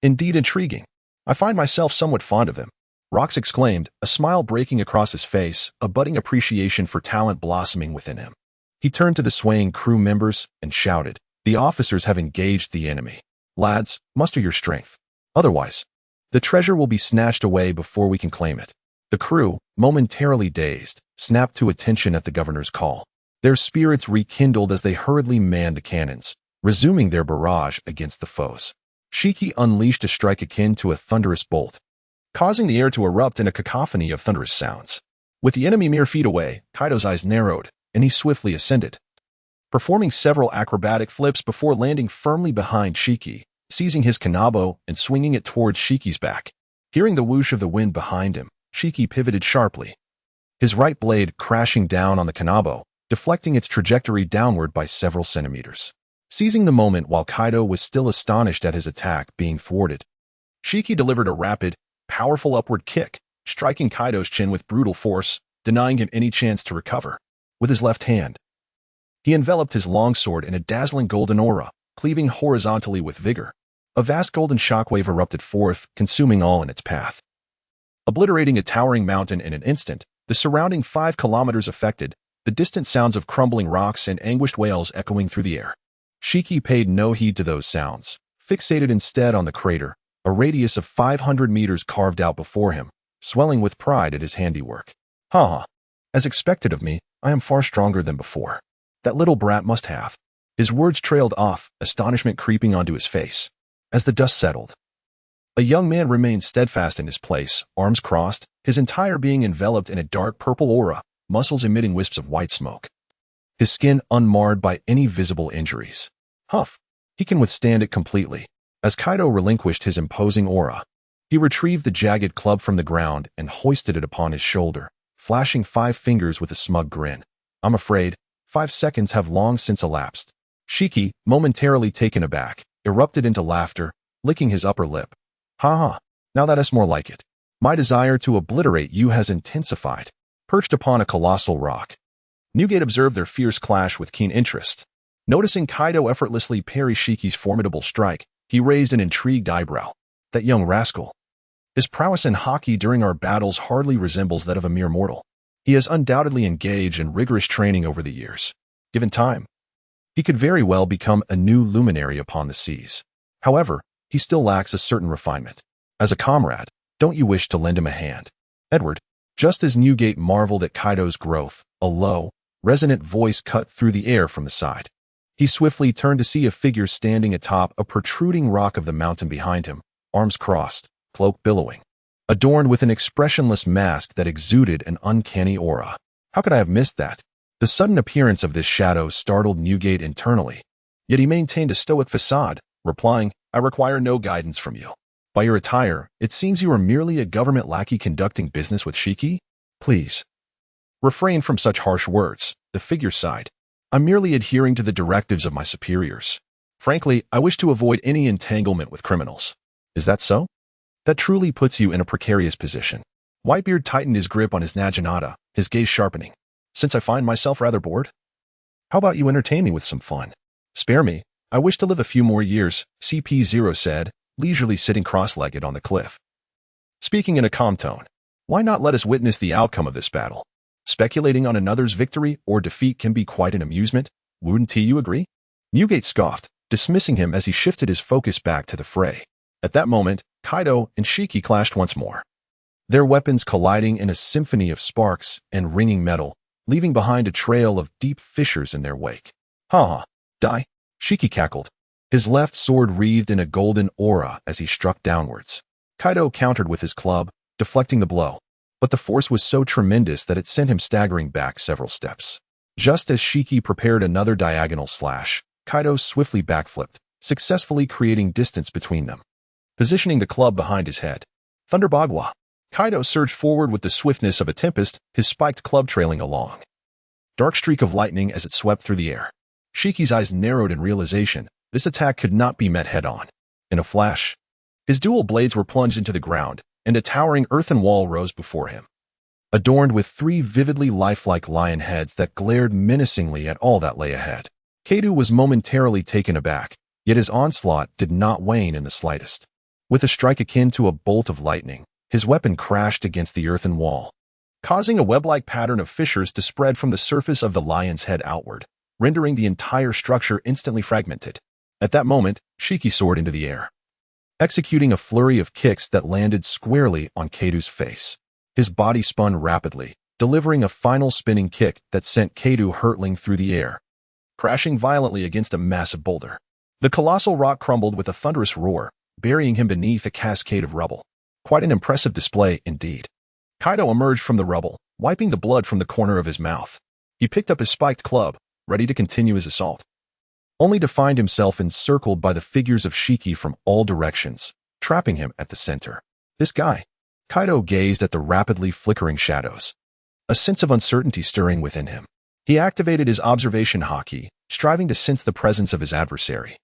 Indeed intriguing. I find myself somewhat fond of him. Rox exclaimed, a smile breaking across his face, a budding appreciation for talent blossoming within him. He turned to the swaying crew members and shouted, the officers have engaged the enemy. Lads, muster your strength. Otherwise, the treasure will be snatched away before we can claim it. The crew, momentarily dazed, snapped to attention at the governor's call. Their spirits rekindled as they hurriedly manned the cannons, resuming their barrage against the foes. Shiki unleashed a strike akin to a thunderous bolt, causing the air to erupt in a cacophony of thunderous sounds. With the enemy mere feet away, Kaido's eyes narrowed, and he swiftly ascended, performing several acrobatic flips before landing firmly behind Shiki, seizing his kanabo and swinging it towards Shiki's back. Hearing the whoosh of the wind behind him, Shiki pivoted sharply, his right blade crashing down on the kanabo, deflecting its trajectory downward by several centimeters. Seizing the moment while Kaido was still astonished at his attack being thwarted, Shiki delivered a rapid, powerful upward kick, striking Kaido's chin with brutal force, denying him any chance to recover. With his left hand, he enveloped his longsword in a dazzling golden aura, cleaving horizontally with vigor. A vast golden shockwave erupted forth, consuming all in its path, obliterating a towering mountain in an instant. The surrounding 5 kilometers affected, the distant sounds of crumbling rocks and anguished wails echoing through the air. Shiki paid no heed to those sounds, fixated instead on the crater, a radius of 500 meters carved out before him, swelling with pride at his handiwork. Ha! As expected of me, I am far stronger than before. That little brat must have. His words trailed off, astonishment creeping onto his face. As the dust settled, a young man remained steadfast in his place, arms crossed, his entire being enveloped in a dark purple aura, muscles emitting wisps of white smoke. His skin unmarred by any visible injuries. Huff! He can withstand it completely. As Kaido relinquished his imposing aura, he retrieved the jagged club from the ground and hoisted it upon his shoulder, flashing 5 fingers with a smug grin. I'm afraid 5 seconds have long since elapsed. Shiki, momentarily taken aback, erupted into laughter, licking his upper lip. Ha ha, now that's more like it. My desire to obliterate you has intensified. Perched upon a colossal rock, Newgate observed their fierce clash with keen interest. Noticing Kaido effortlessly parry Shiki's formidable strike, he raised an intrigued eyebrow. That young rascal. His prowess in hockey during our battles hardly resembles that of a mere mortal. He has undoubtedly engaged in rigorous training over the years. Given time, he could very well become a new luminary upon the seas. However, he still lacks a certain refinement. As a comrade, don't you wish to lend him a hand? Edward, just as Newgate marveled at Kaido's growth, a low, resonant voice cut through the air from the side. He swiftly turned to see a figure standing atop a protruding rock of the mountain behind him, arms crossed, cloak billowing, adorned with an expressionless mask that exuded an uncanny aura. How could I have missed that? The sudden appearance of this shadow startled Newgate internally, yet he maintained a stoic facade, replying, I require no guidance from you. By your attire, it seems you are merely a government lackey conducting business with Shiki? Please refrain from such harsh words, the figure sighed. I'm merely adhering to the directives of my superiors. Frankly, I wish to avoid any entanglement with criminals. Is that so? That truly puts you in a precarious position. Whitebeard tightened his grip on his naginata, his gaze sharpening. Since I find myself rather bored, how about you entertain me with some fun? Spare me, I wish to live a few more years, CP0 said, leisurely sitting cross-legged on the cliff. Speaking in a calm tone, why not let us witness the outcome of this battle? Speculating on another's victory or defeat can be quite an amusement, wouldn't you agree? Newgate scoffed, dismissing him as he shifted his focus back to the fray. At that moment, Kaido and Shiki clashed once more, their weapons colliding in a symphony of sparks and ringing metal, leaving behind a trail of deep fissures in their wake. "Ha! Die!" Shiki cackled, his left sword wreathed in a golden aura as he struck downwards. Kaido countered with his club, deflecting the blow, but the force was so tremendous that it sent him staggering back several steps. Just as Shiki prepared another diagonal slash, Kaido swiftly backflipped, successfully creating distance between them. Positioning the club behind his head, Thunder Bagua, Kaido surged forward with the swiftness of a tempest, his spiked club trailing along. Dark streak of lightning as it swept through the air. Shiki's eyes narrowed in realization this attack could not be met head-on. In a flash, his dual blades were plunged into the ground, and a towering earthen wall rose before him, adorned with 3 vividly lifelike lion heads that glared menacingly at all that lay ahead. Kaido was momentarily taken aback, yet his onslaught did not wane in the slightest. With a strike akin to a bolt of lightning, his weapon crashed against the earthen wall, causing a web-like pattern of fissures to spread from the surface of the lion's head outward, rendering the entire structure instantly fragmented. At that moment, Shiki soared into the air, executing a flurry of kicks that landed squarely on Kaido's face. His body spun rapidly, delivering a final spinning kick that sent Kaido hurtling through the air, crashing violently against a massive boulder. The colossal rock crumbled with a thunderous roar, burying him beneath a cascade of rubble. Quite an impressive display indeed. Kaido emerged from the rubble, wiping the blood from the corner of his mouth. He picked up his spiked club, ready to continue his assault, only to find himself encircled by the figures of Shiki from all directions, trapping him at the center. This guy. Kaido gazed at the rapidly flickering shadows, a sense of uncertainty stirring within him. He activated his observation haki, striving to sense the presence of his adversary,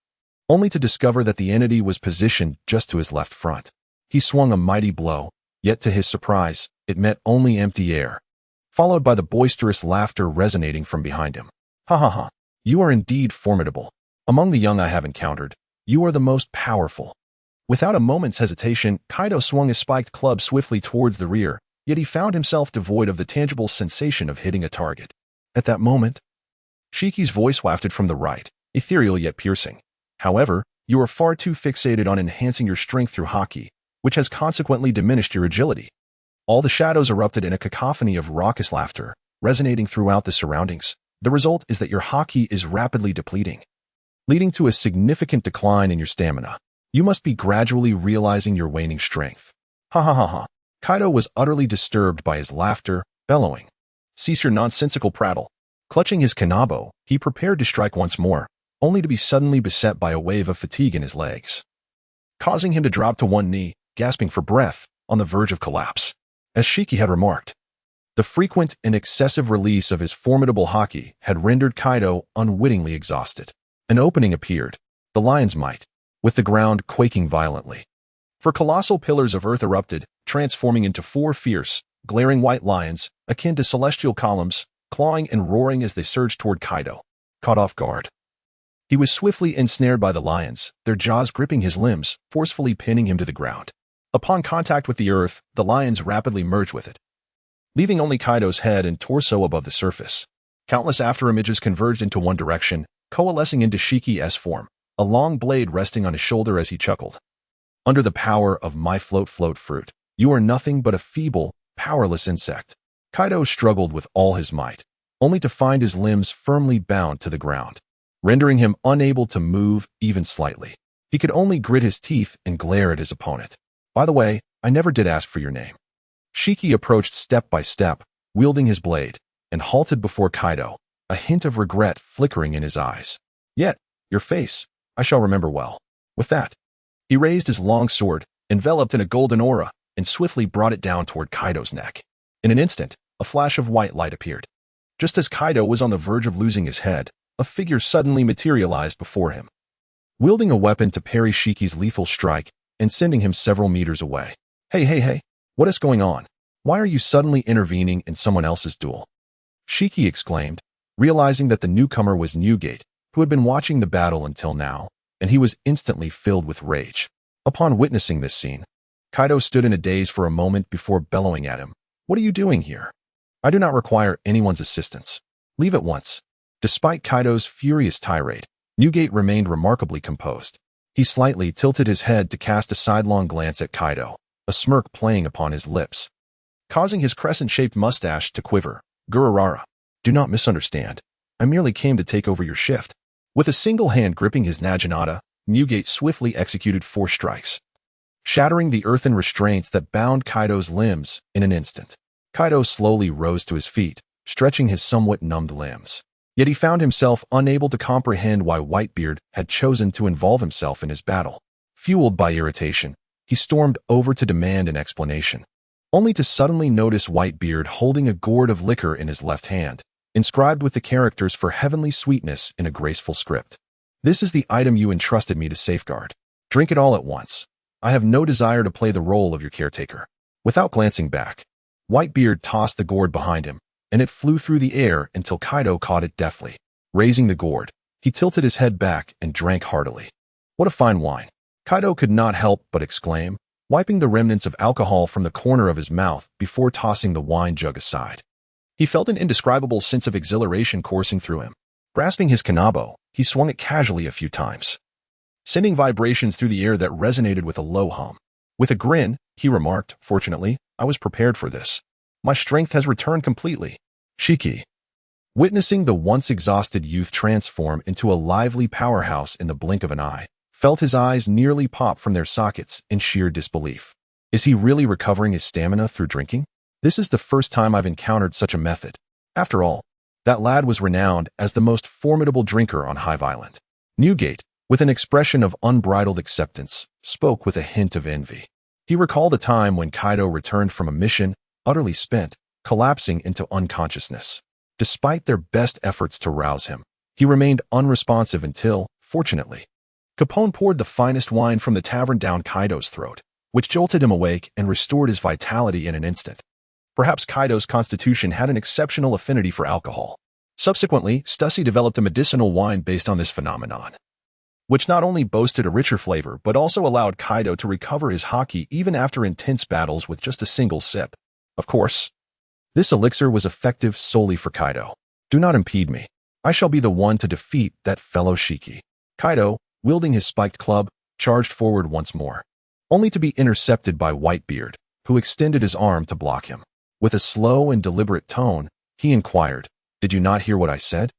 only to discover that the entity was positioned just to his left front. He swung a mighty blow, yet to his surprise, it met only empty air, followed by the boisterous laughter resonating from behind him. "Ha ha ha, you are indeed formidable. Among the young I have encountered, you are the most powerful." Without a moment's hesitation, Kaido swung his spiked club swiftly towards the rear, yet he found himself devoid of the tangible sensation of hitting a target. At that moment, Shiki's voice wafted from the right, ethereal yet piercing. "However, you are far too fixated on enhancing your strength through haki, which has consequently diminished your agility." All the shadows erupted in a cacophony of raucous laughter, resonating throughout the surroundings. "The result is that your haki is rapidly depleting, leading to a significant decline in your stamina. You must be gradually realizing your waning strength." "Ha ha ha ha." Kaido was utterly disturbed by his laughter, bellowing, "Cease your nonsensical prattle." Clutching his kanabo, he prepared to strike once more, only to be suddenly beset by a wave of fatigue in his legs, causing him to drop to one knee, gasping for breath, on the verge of collapse. As Shiki had remarked, the frequent and excessive release of his formidable haki had rendered Kaido unwittingly exhausted. An opening appeared, the lion's might, with the ground quaking violently. For colossal pillars of earth erupted, transforming into 4 fierce, glaring white lions, akin to celestial columns, clawing and roaring as they surged toward Kaido. Caught off guard, he was swiftly ensnared by the lions, their jaws gripping his limbs, forcefully pinning him to the ground. Upon contact with the earth, the lions rapidly merged with it, leaving only Kaido's head and torso above the surface. Countless afterimages converged into one direction, coalescing into Shiki's form, a long blade resting on his shoulder as he chuckled. "Under the power of my float fruit, you are nothing but a feeble, powerless insect." Kaido struggled with all his might, only to find his limbs firmly bound to the ground, rendering him unable to move even slightly. He could only grit his teeth and glare at his opponent. "By the way, I never did ask for your name." Shiki approached step by step, wielding his blade, and halted before Kaido, a hint of regret flickering in his eyes. "Yet, your face, I shall remember well." With that, he raised his long sword, enveloped in a golden aura, and swiftly brought it down toward Kaido's neck. In an instant, a flash of white light appeared. Just as Kaido was on the verge of losing his head, a figure suddenly materialized before him, wielding a weapon to parry Shiki's lethal strike and sending him several meters away. Hey, what is going on? Why are you suddenly intervening in someone else's duel?" Shiki exclaimed, realizing that the newcomer was Newgate, who had been watching the battle until now, and he was instantly filled with rage. Upon witnessing this scene, Kaido stood in a daze for a moment before bellowing at him. "What are you doing here? I do not require anyone's assistance. Leave at once." Despite Kaido's furious tirade, Newgate remained remarkably composed. He slightly tilted his head to cast a sidelong glance at Kaido, a smirk playing upon his lips, causing his crescent-shaped mustache to quiver. Gururara, do not misunderstand. I merely came to take over your shift. With a single hand gripping his naginata, Newgate swiftly executed 4 strikes, shattering the earthen restraints that bound Kaido's limbs in an instant. Kaido slowly rose to his feet, stretching his somewhat numbed limbs. Yet he found himself unable to comprehend why Whitebeard had chosen to involve himself in his battle. Fueled by irritation, he stormed over to demand an explanation, only to suddenly notice Whitebeard holding a gourd of liquor in his left hand, inscribed with the characters for heavenly sweetness in a graceful script. This is the item you entrusted me to safeguard. Drink it all at once. I have no desire to play the role of your caretaker. Without glancing back, Whitebeard tossed the gourd behind him, and it flew through the air until Kaido caught it deftly. Raising the gourd, he tilted his head back and drank heartily. What a fine wine! Kaido could not help but exclaim, wiping the remnants of alcohol from the corner of his mouth before tossing the wine jug aside. He felt an indescribable sense of exhilaration coursing through him. Grasping his kanabo, he swung it casually a few times, sending vibrations through the air that resonated with a low hum. With a grin, he remarked, fortunately, I was prepared for this. My strength has returned completely. Shiki, witnessing the once exhausted youth transform into a lively powerhouse in the blink of an eye, felt his eyes nearly pop from their sockets in sheer disbelief. Is he really recovering his stamina through drinking? This is the first time I've encountered such a method. After all, that lad was renowned as the most formidable drinker on Beehive Island. Newgate, with an expression of unbridled acceptance, spoke with a hint of envy. He recalled a time when Kaido returned from a mission, utterly spent, collapsing into unconsciousness. Despite their best efforts to rouse him, he remained unresponsive until, fortunately, Capone poured the finest wine from the tavern down Kaido's throat, which jolted him awake and restored his vitality in an instant. Perhaps Kaido's constitution had an exceptional affinity for alcohol. Subsequently, Stussy developed a medicinal wine based on this phenomenon, which not only boasted a richer flavor but also allowed Kaido to recover his haki even after intense battles with just a single sip. Of course, this elixir was effective solely for Kaido. Do not impede me. I shall be the one to defeat that fellow Shiki. Kaido, wielding his spiked club, charged forward once more, only to be intercepted by Whitebeard, who extended his arm to block him. With a slow and deliberate tone, he inquired, Did you not hear what I said?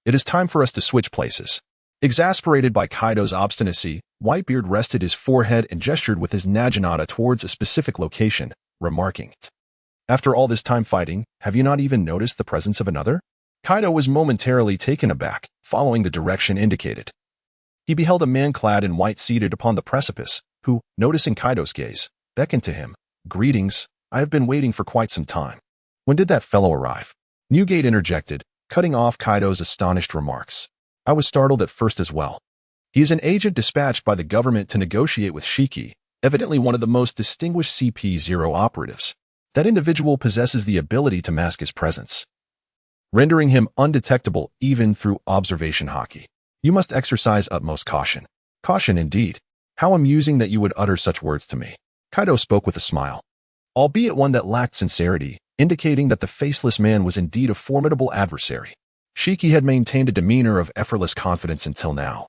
It is time for us to switch places. Exasperated by Kaido's obstinacy, Whitebeard rested his forehead and gestured with his naginata towards a specific location, remarking, After all this time fighting, have you not even noticed the presence of another? Kaido was momentarily taken aback, following the direction indicated. He beheld a man clad in white seated upon the precipice, who, noticing Kaido's gaze, beckoned to him. Greetings, I have been waiting for quite some time. When did that fellow arrive? Newgate interjected, cutting off Kaido's astonished remarks. I was startled at first as well. He is an agent dispatched by the government to negotiate with Shiki, evidently one of the most distinguished CP0 operatives. That individual possesses the ability to mask his presence, rendering him undetectable even through observation haki. You must exercise utmost caution. Caution indeed. How amusing that you would utter such words to me. Kaido spoke with a smile, albeit one that lacked sincerity, indicating that the faceless man was indeed a formidable adversary. Shiki had maintained a demeanor of effortless confidence until now,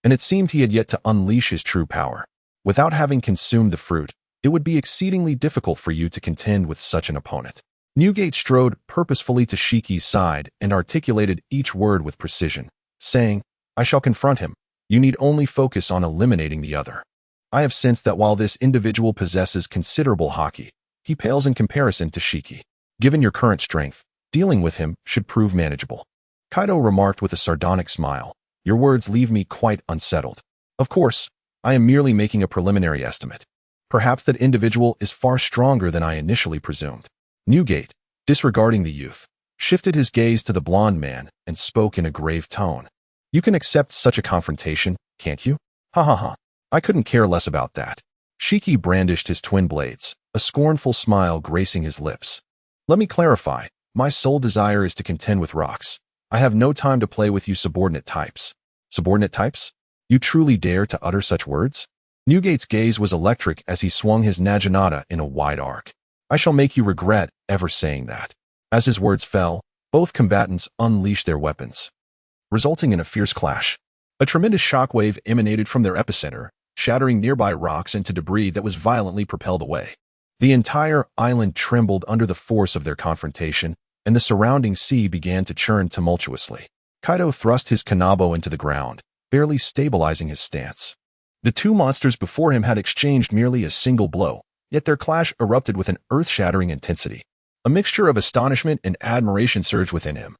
and it seemed he had yet to unleash his true power. Without having consumed the fruit, it would be exceedingly difficult for you to contend with such an opponent. Newgate strode purposefully to Shiki's side and articulated each word with precision, saying, I shall confront him. You need only focus on eliminating the other. I have sensed that while this individual possesses considerable haki, he pales in comparison to Shiki. Given your current strength, dealing with him should prove manageable. Kaido remarked with a sardonic smile, Your words leave me quite unsettled. Of course, I am merely making a preliminary estimate. Perhaps that individual is far stronger than I initially presumed. Newgate, disregarding the youth, shifted his gaze to the blond man and spoke in a grave tone. You can accept such a confrontation, can't you? Ha ha ha. I couldn't care less about that. Shiki brandished his twin blades, a scornful smile gracing his lips. Let me clarify. My sole desire is to contend with rocks. I have no time to play with you subordinate types. Subordinate types? You truly dare to utter such words? Newgate's gaze was electric as he swung his naginata in a wide arc. I shall make you regret ever saying that. As his words fell, both combatants unleashed their weapons, resulting in a fierce clash. A tremendous shockwave emanated from their epicenter, shattering nearby rocks into debris that was violently propelled away. The entire island trembled under the force of their confrontation, and the surrounding sea began to churn tumultuously. Kaido thrust his kanabo into the ground, barely stabilizing his stance. The two monsters before him had exchanged merely a single blow, yet their clash erupted with an earth-shattering intensity. A mixture of astonishment and admiration surged within him,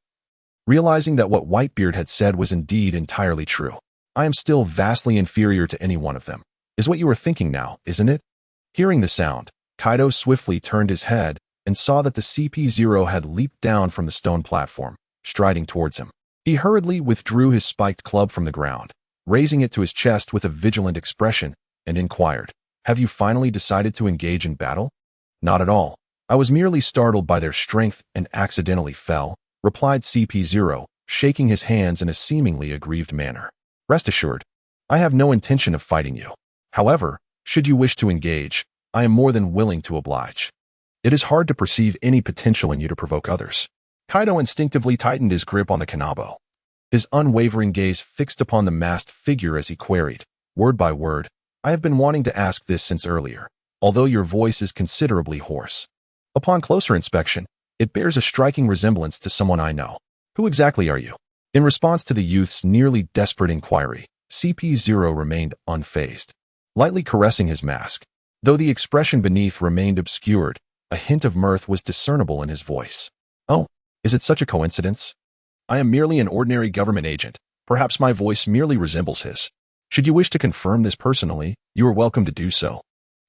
realizing that what Whitebeard had said was indeed entirely true. I am still vastly inferior to any one of them, is what you are thinking now, isn't it? Hearing the sound, Kaido swiftly turned his head and saw that the CP0 had leaped down from the stone platform, striding towards him. He hurriedly withdrew his spiked club from the ground, raising it to his chest with a vigilant expression, and inquired, "Have you finally decided to engage in battle?" "Not at all. I was merely startled by their strength and accidentally fell," replied CP0, shaking his hands in a seemingly aggrieved manner. "Rest assured, I have no intention of fighting you. However, should you wish to engage, I am more than willing to oblige. It is hard to perceive any potential in you to provoke others." Kaido instinctively tightened his grip on the kanabo, his unwavering gaze fixed upon the masked figure as he queried, word by word, "I have been wanting to ask this since earlier, although your voice is considerably hoarse. Upon closer inspection, it bears a striking resemblance to someone I know. Who exactly are you?" In response to the youth's nearly desperate inquiry, CP0 remained unfazed, lightly caressing his mask. Though the expression beneath remained obscured, a hint of mirth was discernible in his voice. "Oh, is it such a coincidence? I am merely an ordinary government agent. Perhaps my voice merely resembles his. Should you wish to confirm this personally, you are welcome to do so,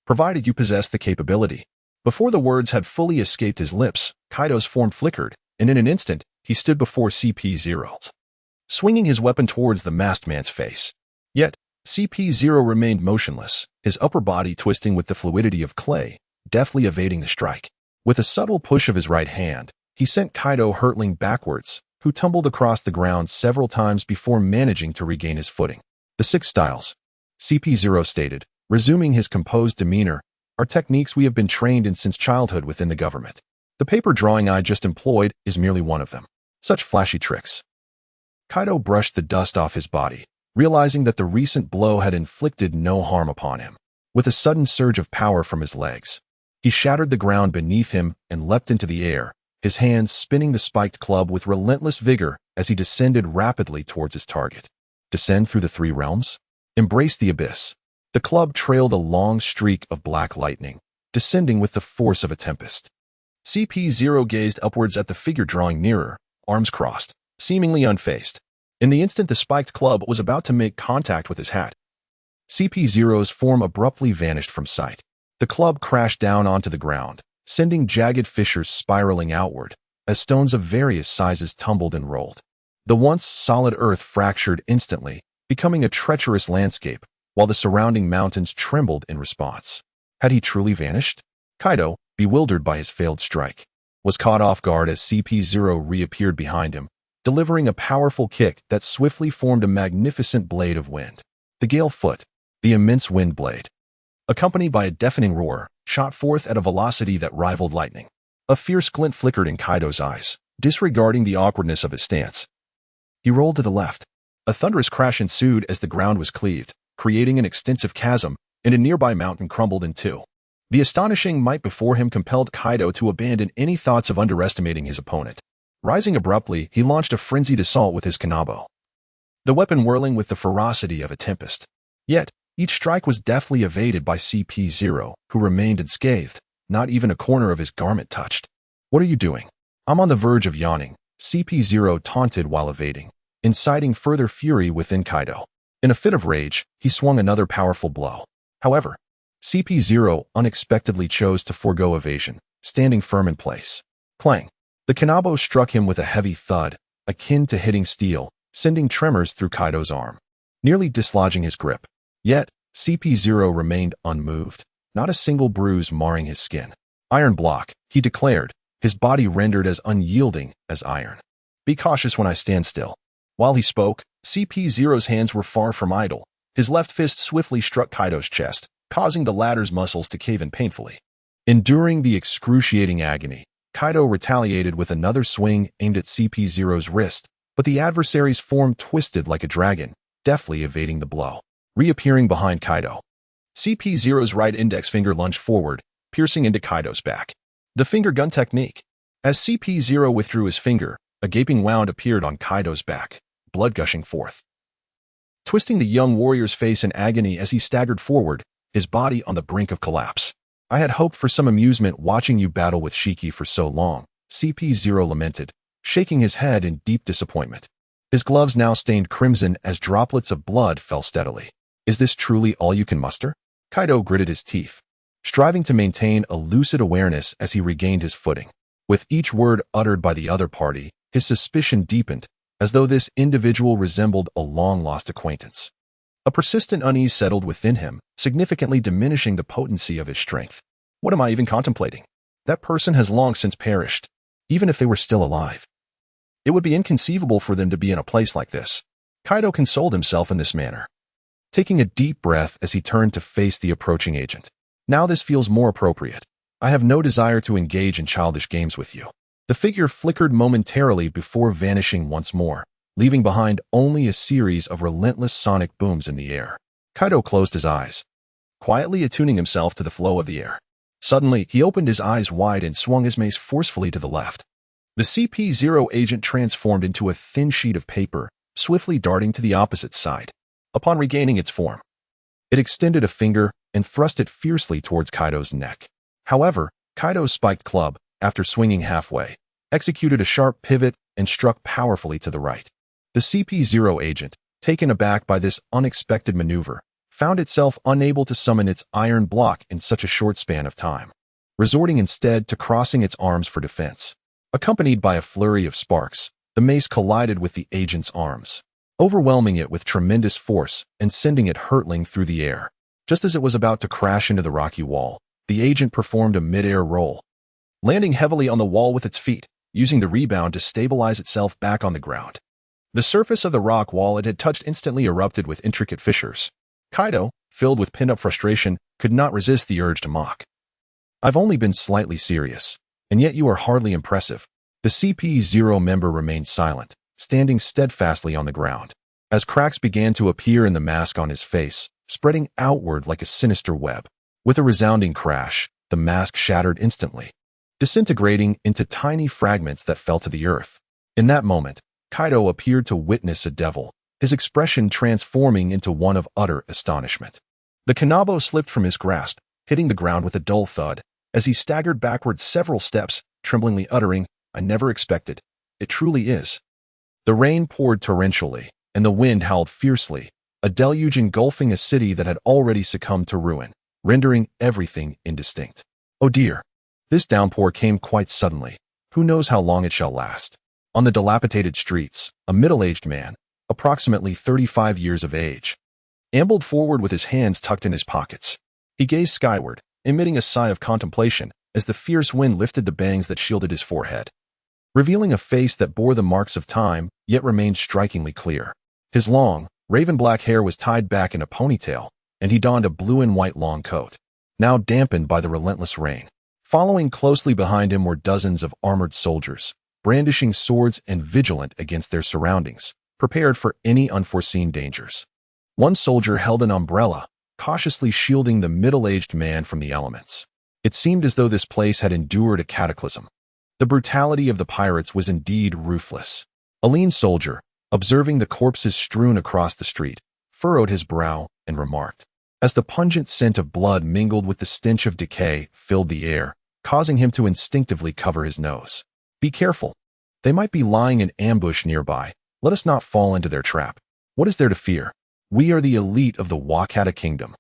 provided you possess the capability." Before the words had fully escaped his lips, Kaido's form flickered, and in an instant, he stood before CP0, swinging his weapon towards the masked man's face. Yet, CP0 remained motionless, his upper body twisting with the fluidity of clay, deftly evading the strike. With a subtle push of his right hand, he sent Kaido hurtling backwards, who tumbled across the ground several times before managing to regain his footing. "The 6 styles," CP0 stated, resuming his composed demeanor, "are techniques we have been trained in since childhood within the government. The paper drawing I just employed is merely one of them. Such flashy tricks." Kaido brushed the dust off his body, realizing that the recent blow had inflicted no harm upon him. With a sudden surge of power from his legs, he shattered the ground beneath him and leapt into the air, his hands spinning the spiked club with relentless vigor as he descended rapidly towards his target. Descend through the 3 realms? Embrace the abyss. The club trailed a long streak of black lightning, descending with the force of a tempest. CP0 gazed upwards at the figure drawing nearer, arms crossed, seemingly unfazed. In the instant the spiked club was about to make contact with his hat, CP0's form abruptly vanished from sight. The club crashed down onto the ground, sending jagged fissures spiraling outward, as stones of various sizes tumbled and rolled. The once solid earth fractured instantly, becoming a treacherous landscape, while the surrounding mountains trembled in response. Had he truly vanished? Kaido, bewildered by his failed strike, was caught off guard as CP0 reappeared behind him, delivering a powerful kick that swiftly formed a magnificent blade of wind. The gale foot, the immense wind blade, accompanied by a deafening roar, shot forth at a velocity that rivaled lightning. A fierce glint flickered in Kaido's eyes, disregarding the awkwardness of his stance. He rolled to the left. A thunderous crash ensued as the ground was cleaved, creating an extensive chasm, and a nearby mountain crumbled in 2. The astonishing might before him compelled Kaido to abandon any thoughts of underestimating his opponent. Rising abruptly, he launched a frenzied assault with his kanabo, the weapon whirling with the ferocity of a tempest. Yet, each strike was deftly evaded by CP0, who remained unscathed, not even a corner of his garment touched. "What are you doing?" "I'm on the verge of yawning," CP0 taunted while evading, inciting further fury within Kaido. In a fit of rage, he swung another powerful blow. However, CP0 unexpectedly chose to forego evasion, standing firm in place. Clang! The kanabo struck him with a heavy thud, akin to hitting steel, sending tremors through Kaido's arm, nearly dislodging his grip. Yet, CP0 remained unmoved, not a single bruise marring his skin. "Iron block," he declared, his body rendered as unyielding as iron. "Be cautious when I stand still." While he spoke, CP0's hands were far from idle. His left fist swiftly struck Kaido's chest, causing the latter's muscles to cave in painfully. Enduring the excruciating agony, Kaido retaliated with another swing aimed at CP0's wrist, but the adversary's form twisted like a dragon, deftly evading the blow. Reappearing behind Kaido, CP0's right index finger lunged forward, piercing into Kaido's back. The finger gun technique. As CP0 withdrew his finger, a gaping wound appeared on Kaido's back, blood gushing forth. Twisting the young warrior's face in agony as he staggered forward, his body on the brink of collapse. I had hoped for some amusement watching you battle with Shiki for so long, CP0 lamented, shaking his head in deep disappointment. His gloves now stained crimson as droplets of blood fell steadily. Is this truly all you can muster? Kaido gritted his teeth, striving to maintain a lucid awareness as he regained his footing. With each word uttered by the other party, his suspicion deepened, as though this individual resembled a long-lost acquaintance. A persistent unease settled within him, significantly diminishing the potency of his strength. What am I even contemplating? That person has long since perished, even if they were still alive. It would be inconceivable for them to be in a place like this. Kaido consoled himself in this manner, taking a deep breath as he turned to face the approaching agent. Now this feels more appropriate. I have no desire to engage in childish games with you. The figure flickered momentarily before vanishing once more, leaving behind only a series of relentless sonic booms in the air. Kaido closed his eyes, quietly attuning himself to the flow of the air. Suddenly, he opened his eyes wide and swung his mace forcefully to the left. The CP0 agent transformed into a thin sheet of paper, swiftly darting to the opposite side. Upon regaining its form, it extended a finger and thrust it fiercely towards Kaido's neck. However, Kaido's spiked club, after swinging halfway, executed a sharp pivot and struck powerfully to the right. The CP0 agent, taken aback by this unexpected maneuver, found itself unable to summon its iron block in such a short span of time, resorting instead to crossing its arms for defense. Accompanied by a flurry of sparks, the mace collided with the agent's arms, overwhelming it with tremendous force and sending it hurtling through the air. Just as it was about to crash into the rocky wall, the agent performed a mid-air roll, landing heavily on the wall with its feet, using the rebound to stabilize itself back on the ground. The surface of the rock wall it had touched instantly erupted with intricate fissures. Kaido, filled with pent-up frustration, could not resist the urge to mock. I've only been slightly serious, and yet you are hardly impressive. The CP0 member remained silent, standing steadfastly on the ground, as cracks began to appear in the mask on his face, spreading outward like a sinister web. With a resounding crash, the mask shattered instantly, disintegrating into tiny fragments that fell to the earth. In that moment, Kaido appeared to witness a devil, his expression transforming into one of utter astonishment. The kanabo slipped from his grasp, hitting the ground with a dull thud, as he staggered backward several steps, tremblingly uttering, "I never expected. It truly is." The rain poured torrentially, and the wind howled fiercely, a deluge engulfing a city that had already succumbed to ruin, rendering everything indistinct. Oh dear. This downpour came quite suddenly. Who knows how long it shall last? On the dilapidated streets, a middle-aged man, approximately 35 years of age, ambled forward with his hands tucked in his pockets. He gazed skyward, emitting a sigh of contemplation as the fierce wind lifted the bangs that shielded his forehead, revealing a face that bore the marks of time, yet remained strikingly clear. His long, raven-black hair was tied back in a ponytail, and he donned a blue and white long coat, now dampened by the relentless rain. Following closely behind him were dozens of armored soldiers, brandishing swords and vigilant against their surroundings, prepared for any unforeseen dangers. One soldier held an umbrella, cautiously shielding the middle-aged man from the elements. It seemed as though this place had endured a cataclysm. The brutality of the pirates was indeed ruthless. A lean soldier, observing the corpses strewn across the street, furrowed his brow and remarked, as the pungent scent of blood mingled with the stench of decay filled the air, causing him to instinctively cover his nose. Be careful. They might be lying in ambush nearby. Let us not fall into their trap. What is there to fear? We are the elite of the Wakata kingdom.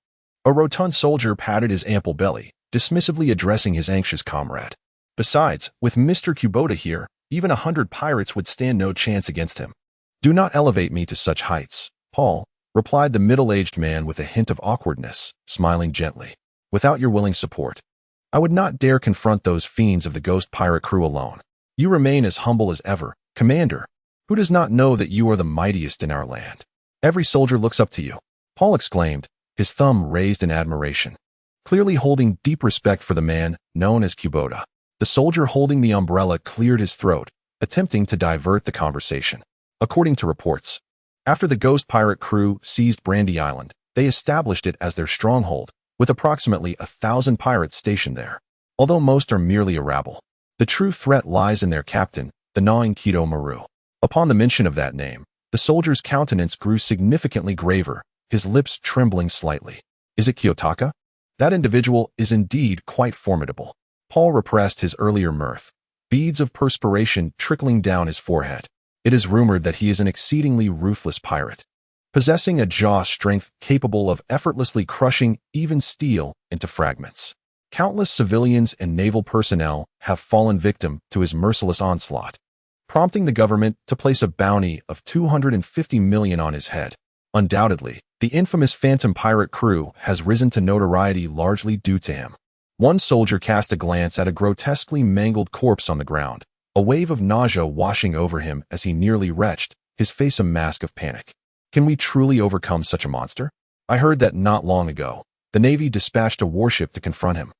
A rotund soldier patted his ample belly, dismissively addressing his anxious comrade. Besides, with Mr. Kubota here, even 100 pirates would stand no chance against him. Do not elevate me to such heights, Paul, replied the middle-aged man with a hint of awkwardness, smiling gently. Without your willing support, I would not dare confront those fiends of the ghost pirate crew alone. You remain as humble as ever, Commander. Who does not know that you are the mightiest in our land? Every soldier looks up to you, Paul exclaimed, his thumb raised in admiration, clearly holding deep respect for the man known as Kubota. The soldier holding the umbrella cleared his throat, attempting to divert the conversation. According to reports, After the ghost pirate crew seized Brandy Island, they established it as their stronghold, with approximately 1,000 pirates stationed there. Although most are merely a rabble, the true threat lies in their captain, the gnawing Kaido Maru. Upon the mention of that name, the soldier's countenance grew significantly graver, his lips trembling slightly. Is it Kiyotaka? That individual is indeed quite formidable. Paul repressed his earlier mirth, beads of perspiration trickling down his forehead. It is rumored that he is an exceedingly ruthless pirate, possessing a jaw strength capable of effortlessly crushing even steel into fragments. Countless civilians and naval personnel have fallen victim to his merciless onslaught, prompting the government to place a bounty of 250 million on his head. Undoubtedly, the infamous Phantom Pirate crew has risen to notoriety largely due to him. One soldier cast a glance at a grotesquely mangled corpse on the ground, a wave of nausea washing over him as he nearly retched, his face a mask of panic. Can we truly overcome such a monster? I heard that not long ago, the Navy dispatched a warship to confront him,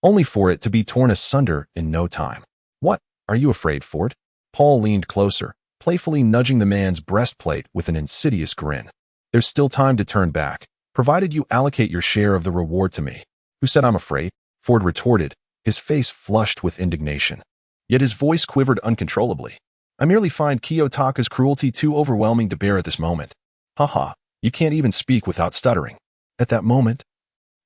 only for it to be torn asunder in no time. What? Are you afraid, Ford? Paul leaned closer, playfully nudging the man's breastplate with an insidious grin. There's still time to turn back, provided you allocate your share of the reward to me. Who said I'm afraid? Ford retorted, his face flushed with indignation. Yet his voice quivered uncontrollably. I merely find Kiyotaka's cruelty too overwhelming to bear at this moment. Haha, you can't even speak without stuttering. At that moment,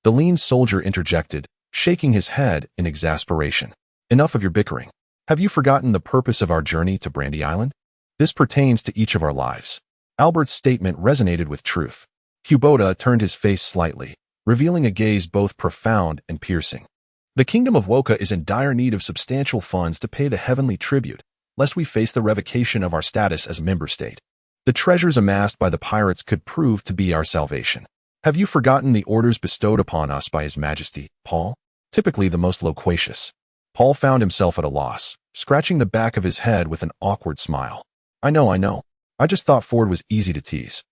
the lean soldier interjected, shaking his head in exasperation. Enough of your bickering. Have you forgotten the purpose of our journey to Brandy Island? This pertains to each of our lives. Albert's statement resonated with truth. Kubota turned his face slightly, revealing a gaze both profound and piercing. The kingdom of Woka is in dire need of substantial funds to pay the heavenly tribute, lest we face the revocation of our status as a member state. The treasures amassed by the pirates could prove to be our salvation. Have you forgotten the orders bestowed upon us by His Majesty, Paul? Typically the most loquacious. Paul found himself at a loss, scratching the back of his head with an awkward smile. I know. I just thought Ford was easy to tease.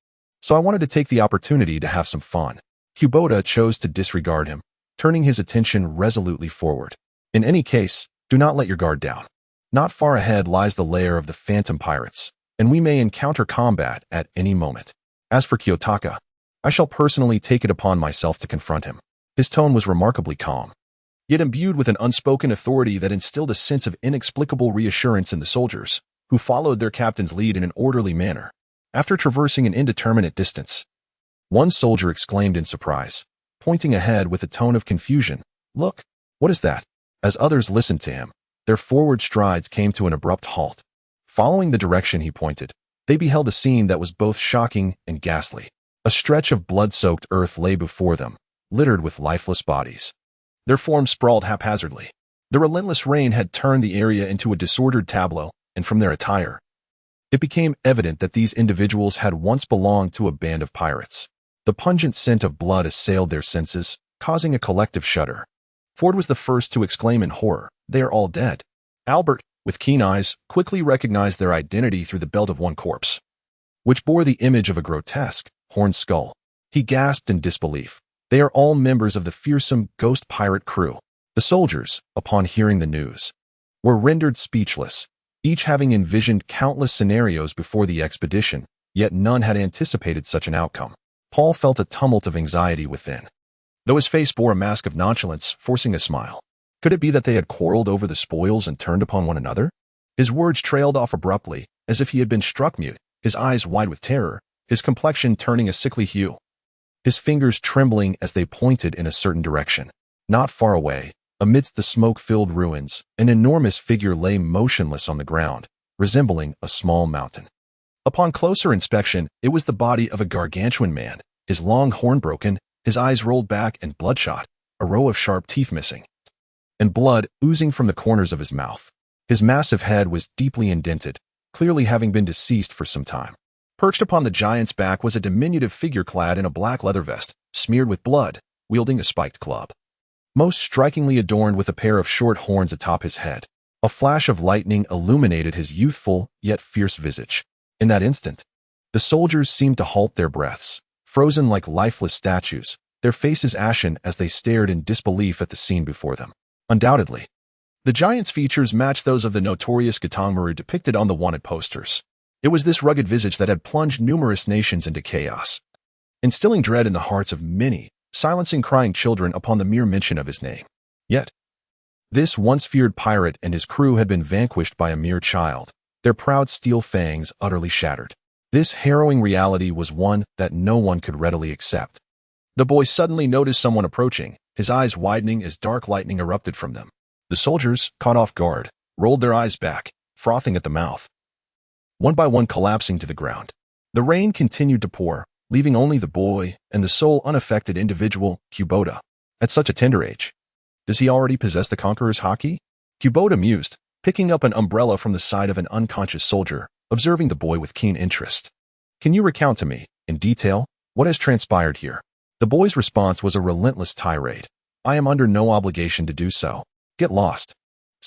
So I wanted to take the opportunity to have some fun. Kubota chose to disregard him, turning his attention resolutely forward. In any case, do not let your guard down. Not far ahead lies the lair of the Phantom Pirates, and we may encounter combat at any moment. As for Kiyotaka, I shall personally take it upon myself to confront him. His tone was remarkably calm, yet imbued with an unspoken authority that instilled a sense of inexplicable reassurance in the soldiers, who followed their captain's lead in an orderly manner. After traversing an indeterminate distance, one soldier exclaimed in surprise, pointing ahead with a tone of confusion, "Look, what is that?" As others listened to him, their forward strides came to an abrupt halt. Following the direction he pointed, they beheld a scene that was both shocking and ghastly. A stretch of blood-soaked earth lay before them, littered with lifeless bodies. Their forms sprawled haphazardly. The relentless rain had turned the area into a disordered tableau, and from their attire, it became evident that these individuals had once belonged to a band of pirates. The pungent scent of blood assailed their senses, causing a collective shudder. Ford was the first to exclaim in horror, "They are all dead." Albert, with keen eyes, quickly recognized their identity through the belt of one corpse, which bore the image of a grotesque, horned skull. He gasped in disbelief. They are all members of the fearsome ghost pirate crew. The soldiers, upon hearing the news, were rendered speechless, each having envisioned countless scenarios before the expedition, yet none had anticipated such an outcome. Paul felt a tumult of anxiety within, though his face bore a mask of nonchalance, forcing a smile. Could it be that they had quarreled over the spoils and turned upon one another? His words trailed off abruptly, as if he had been struck mute, his eyes wide with terror, his complexion turning a sickly hue, his fingers trembling as they pointed in a certain direction. Not far away, amidst the smoke-filled ruins, an enormous figure lay motionless on the ground, resembling a small mountain. Upon closer inspection, it was the body of a gargantuan man, his long horn broken, his eyes rolled back and bloodshot, a row of sharp teeth missing, and blood oozing from the corners of his mouth. His massive head was deeply indented, clearly having been deceased for some time. Perched upon the giant's back was a diminutive figure clad in a black leather vest, smeared with blood, wielding a spiked club, most strikingly adorned with a pair of short horns atop his head. A flash of lightning illuminated his youthful yet fierce visage. In that instant, the soldiers seemed to halt their breaths, frozen like lifeless statues, their faces ashen as they stared in disbelief at the scene before them. Undoubtedly, the giant's features matched those of the notorious Gitangmaru depicted on the wanted posters. It was this rugged visage that had plunged numerous nations into chaos, instilling dread in the hearts of many, silencing crying children upon the mere mention of his name. Yet, this once feared pirate and his crew had been vanquished by a mere child, their proud steel fangs utterly shattered. This harrowing reality was one that no one could readily accept. The boy suddenly noticed someone approaching, his eyes widening as dark lightning erupted from them. The soldiers, caught off guard, rolled their eyes back, frothing at the mouth, one by one collapsing to the ground. The rain continued to pour, leaving only the boy and the sole unaffected individual, Kubota. At such a tender age, does he already possess the Conqueror's haki? Kubota mused, picking up an umbrella from the side of an unconscious soldier, observing the boy with keen interest. Can you recount to me, in detail, what has transpired here? The boy's response was a relentless tirade. I am under no obligation to do so. Get lost.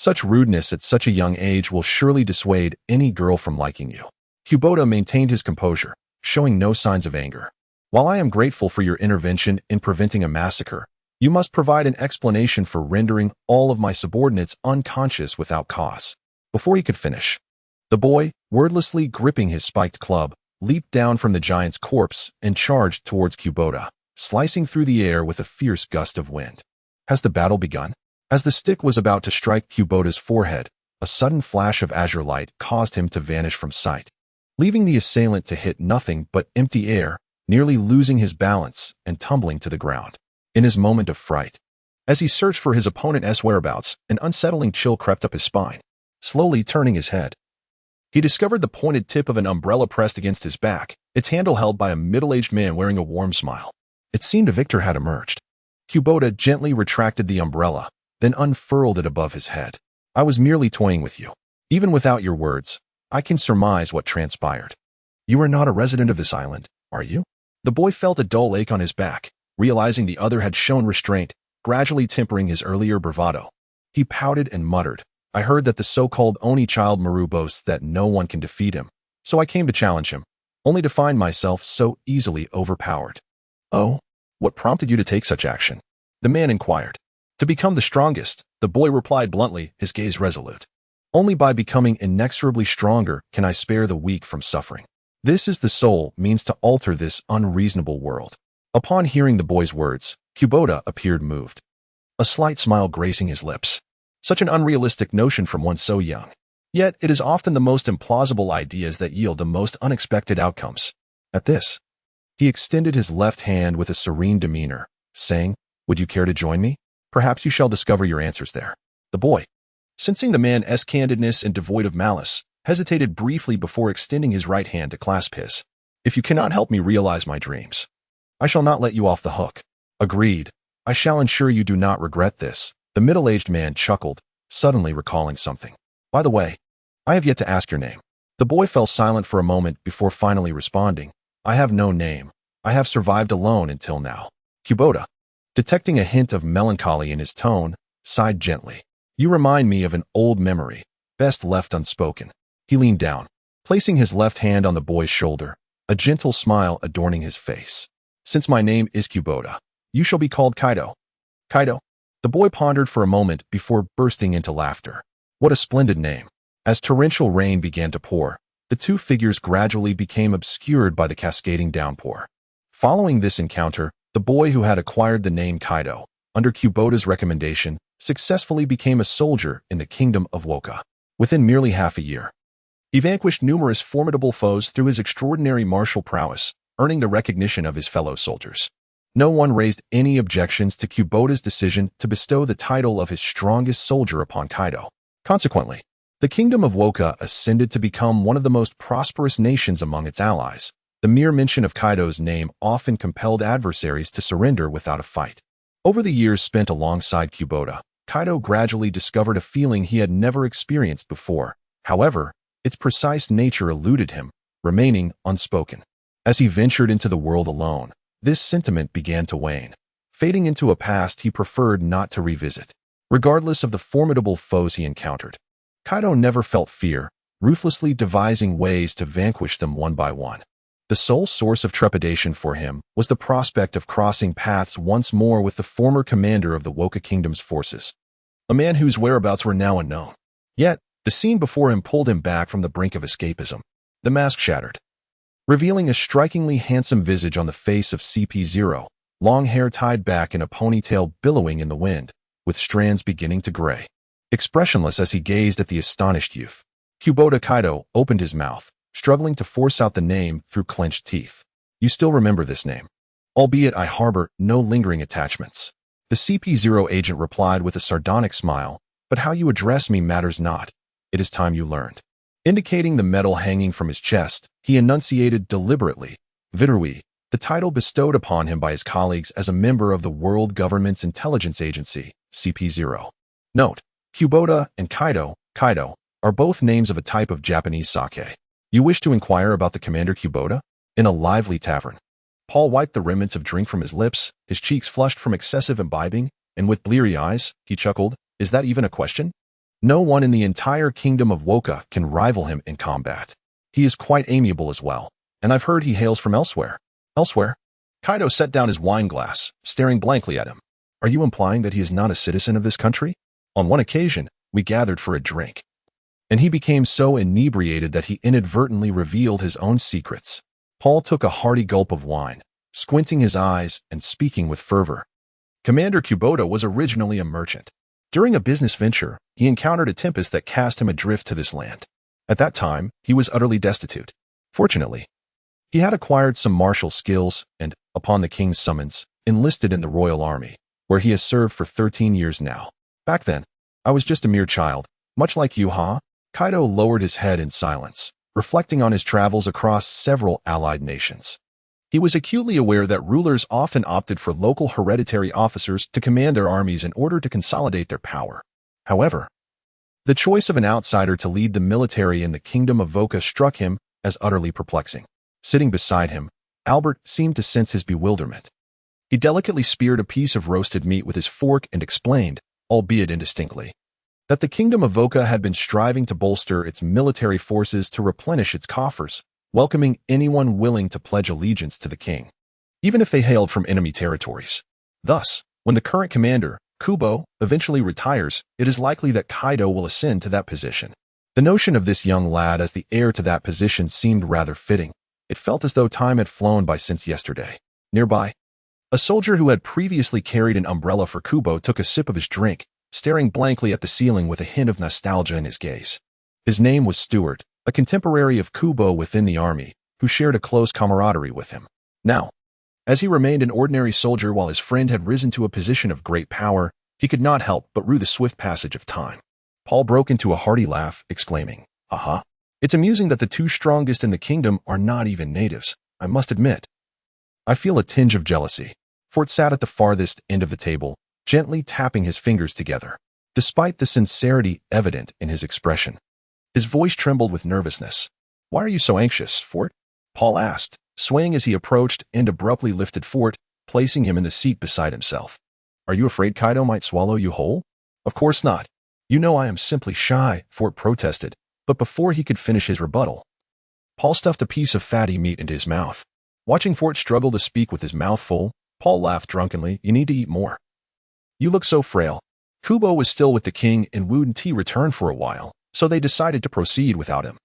Such rudeness at such a young age will surely dissuade any girl from liking you. Kubota maintained his composure, showing no signs of anger. While I am grateful for your intervention in preventing a massacre, you must provide an explanation for rendering all of my subordinates unconscious without cause. Before he could finish, the boy, wordlessly gripping his spiked club, leaped down from the giant's corpse and charged towards Kubota, slicing through the air with a fierce gust of wind. Has the battle begun? As the stick was about to strike Kubota's forehead, a sudden flash of azure light caused him to vanish from sight, leaving the assailant to hit nothing but empty air, nearly losing his balance and tumbling to the ground. In his moment of fright, as he searched for his opponent's whereabouts, an unsettling chill crept up his spine. Slowly turning his head, he discovered the pointed tip of an umbrella pressed against his back, its handle held by a middle-aged man wearing a warm smile. It seemed a victor had emerged. Kubota gently retracted the umbrella, then unfurled it above his head. I was merely toying with you. Even without your words, I can surmise what transpired. You are not a resident of this island, are you? The boy felt a dull ache on his back, realizing the other had shown restraint, gradually tempering his earlier bravado. He pouted and muttered, I heard that the so-called Oni child Maru boasts that no one can defeat him, so I came to challenge him, only to find myself so easily overpowered. Oh, what prompted you to take such action? The man inquired. To become the strongest, the boy replied bluntly, his gaze resolute. Only by becoming inexorably stronger can I spare the weak from suffering. This is the sole means to alter this unreasonable world. Upon hearing the boy's words, Kubota appeared moved, a slight smile gracing his lips. Such an unrealistic notion from one so young. Yet it is often the most implausible ideas that yield the most unexpected outcomes. At this, he extended his left hand with a serene demeanor, saying, Would you care to join me? Perhaps you shall discover your answers there. The boy, sensing the man's candidness and devoid of malice, hesitated briefly before extending his right hand to clasp his. If you cannot help me realize my dreams, I shall not let you off the hook. Agreed. I shall ensure you do not regret this. The middle-aged man chuckled, suddenly recalling something. By the way, I have yet to ask your name. The boy fell silent for a moment before finally responding. I have no name. I have survived alone until now. Kubota, detecting a hint of melancholy in his tone, sighed gently. You remind me of an old memory, best left unspoken. He leaned down, placing his left hand on the boy's shoulder, a gentle smile adorning his face. Since my name is Kubota, you shall be called Kaido. Kaido. The boy pondered for a moment before bursting into laughter. What a splendid name. As torrential rain began to pour, the two figures gradually became obscured by the cascading downpour. Following this encounter, the boy who had acquired the name Kaido, under Kubota's recommendation, successfully became a soldier in the kingdom of Woka. Within merely half a year, he vanquished numerous formidable foes through his extraordinary martial prowess, earning the recognition of his fellow soldiers. No one raised any objections to Kubota's decision to bestow the title of his strongest soldier upon Kaido. Consequently, the kingdom of Woka ascended to become one of the most prosperous nations among its allies. The mere mention of Kaido's name often compelled adversaries to surrender without a fight. Over the years spent alongside Kubota, Kaido gradually discovered a feeling he had never experienced before. However, its precise nature eluded him, remaining unspoken. As he ventured into the world alone, this sentiment began to wane, fading into a past he preferred not to revisit. Regardless of the formidable foes he encountered, Kaido never felt fear, ruthlessly devising ways to vanquish them one by one. The sole source of trepidation for him was the prospect of crossing paths once more with the former commander of the Woka Kingdom's forces, a man whose whereabouts were now unknown. Yet, the scene before him pulled him back from the brink of escapism. The mask shattered, revealing a strikingly handsome visage on the face of CP0, long hair tied back in a ponytail billowing in the wind, with strands beginning to gray. Expressionless as he gazed at the astonished youth, Kubota Kaido opened his mouth, struggling to force out the name through clenched teeth. You still remember this name, albeit I harbor no lingering attachments. The CP0 agent replied with a sardonic smile, but how you address me matters not. It is time you learned. Indicating the medal hanging from his chest, he enunciated deliberately, Vidrui, the title bestowed upon him by his colleagues as a member of the World Government's Intelligence Agency, CP0. Note, Kubota and Kaido are both names of a type of Japanese sake. You wish to inquire about the Commander Kubota? In a lively tavern. Paul wiped the remnants of drink from his lips, his cheeks flushed from excessive imbibing, and with bleary eyes, he chuckled, Is that even a question? No one in the entire kingdom of Woka can rival him in combat. He is quite amiable as well, and I've heard he hails from elsewhere. Elsewhere? Kaido set down his wine glass, staring blankly at him. Are you implying that he is not a citizen of this country? On one occasion, we gathered for a drink, and he became so inebriated that he inadvertently revealed his own secrets. Paul took a hearty gulp of wine, squinting his eyes and speaking with fervor. Commander Kubota was originally a merchant. During a business venture, he encountered a tempest that cast him adrift to this land. At that time, he was utterly destitute. Fortunately, he had acquired some martial skills and, upon the king's summons, enlisted in the royal army, where he has served for 13 years now. Back then, I was just a mere child, much like you, huh? Kaido lowered his head in silence, reflecting on his travels across several allied nations. He was acutely aware that rulers often opted for local hereditary officers to command their armies in order to consolidate their power. However, the choice of an outsider to lead the military in the kingdom of Voka struck him as utterly perplexing. Sitting beside him, Albert seemed to sense his bewilderment. He delicately speared a piece of roasted meat with his fork and explained, albeit indistinctly, that the kingdom of Voka had been striving to bolster its military forces to replenish its coffers, welcoming anyone willing to pledge allegiance to the king, even if they hailed from enemy territories. Thus, when the current commander, Kubo, eventually retires, it is likely that Kaido will ascend to that position. The notion of this young lad as the heir to that position seemed rather fitting. It felt as though time had flown by since yesterday. Nearby, a soldier who had previously carried an umbrella for Kubo took a sip of his drink, staring blankly at the ceiling with a hint of nostalgia in his gaze. His name was Stuart, a contemporary of Kubo within the army, who shared a close camaraderie with him. Now, as he remained an ordinary soldier while his friend had risen to a position of great power, he could not help but rue the swift passage of time. Paul broke into a hearty laugh, exclaiming, Aha! It's amusing that the two strongest in the kingdom are not even natives, I must admit. I feel a tinge of jealousy. Fort sat at the farthest end of the table, gently tapping his fingers together. Despite the sincerity evident in his expression, his voice trembled with nervousness. Why are you so anxious, Fort? Paul asked, swaying as he approached and abruptly lifted Fort, placing him in the seat beside himself. Are you afraid Kaido might swallow you whole? Of course not. You know I am simply shy, Fort protested, but before he could finish his rebuttal, Paul stuffed a piece of fatty meat into his mouth. Watching Fort struggle to speak with his mouth full, Paul laughed drunkenly. You need to eat more. You look so frail. Kubo was still with the king and wouldn't return for a while, so they decided to proceed without him.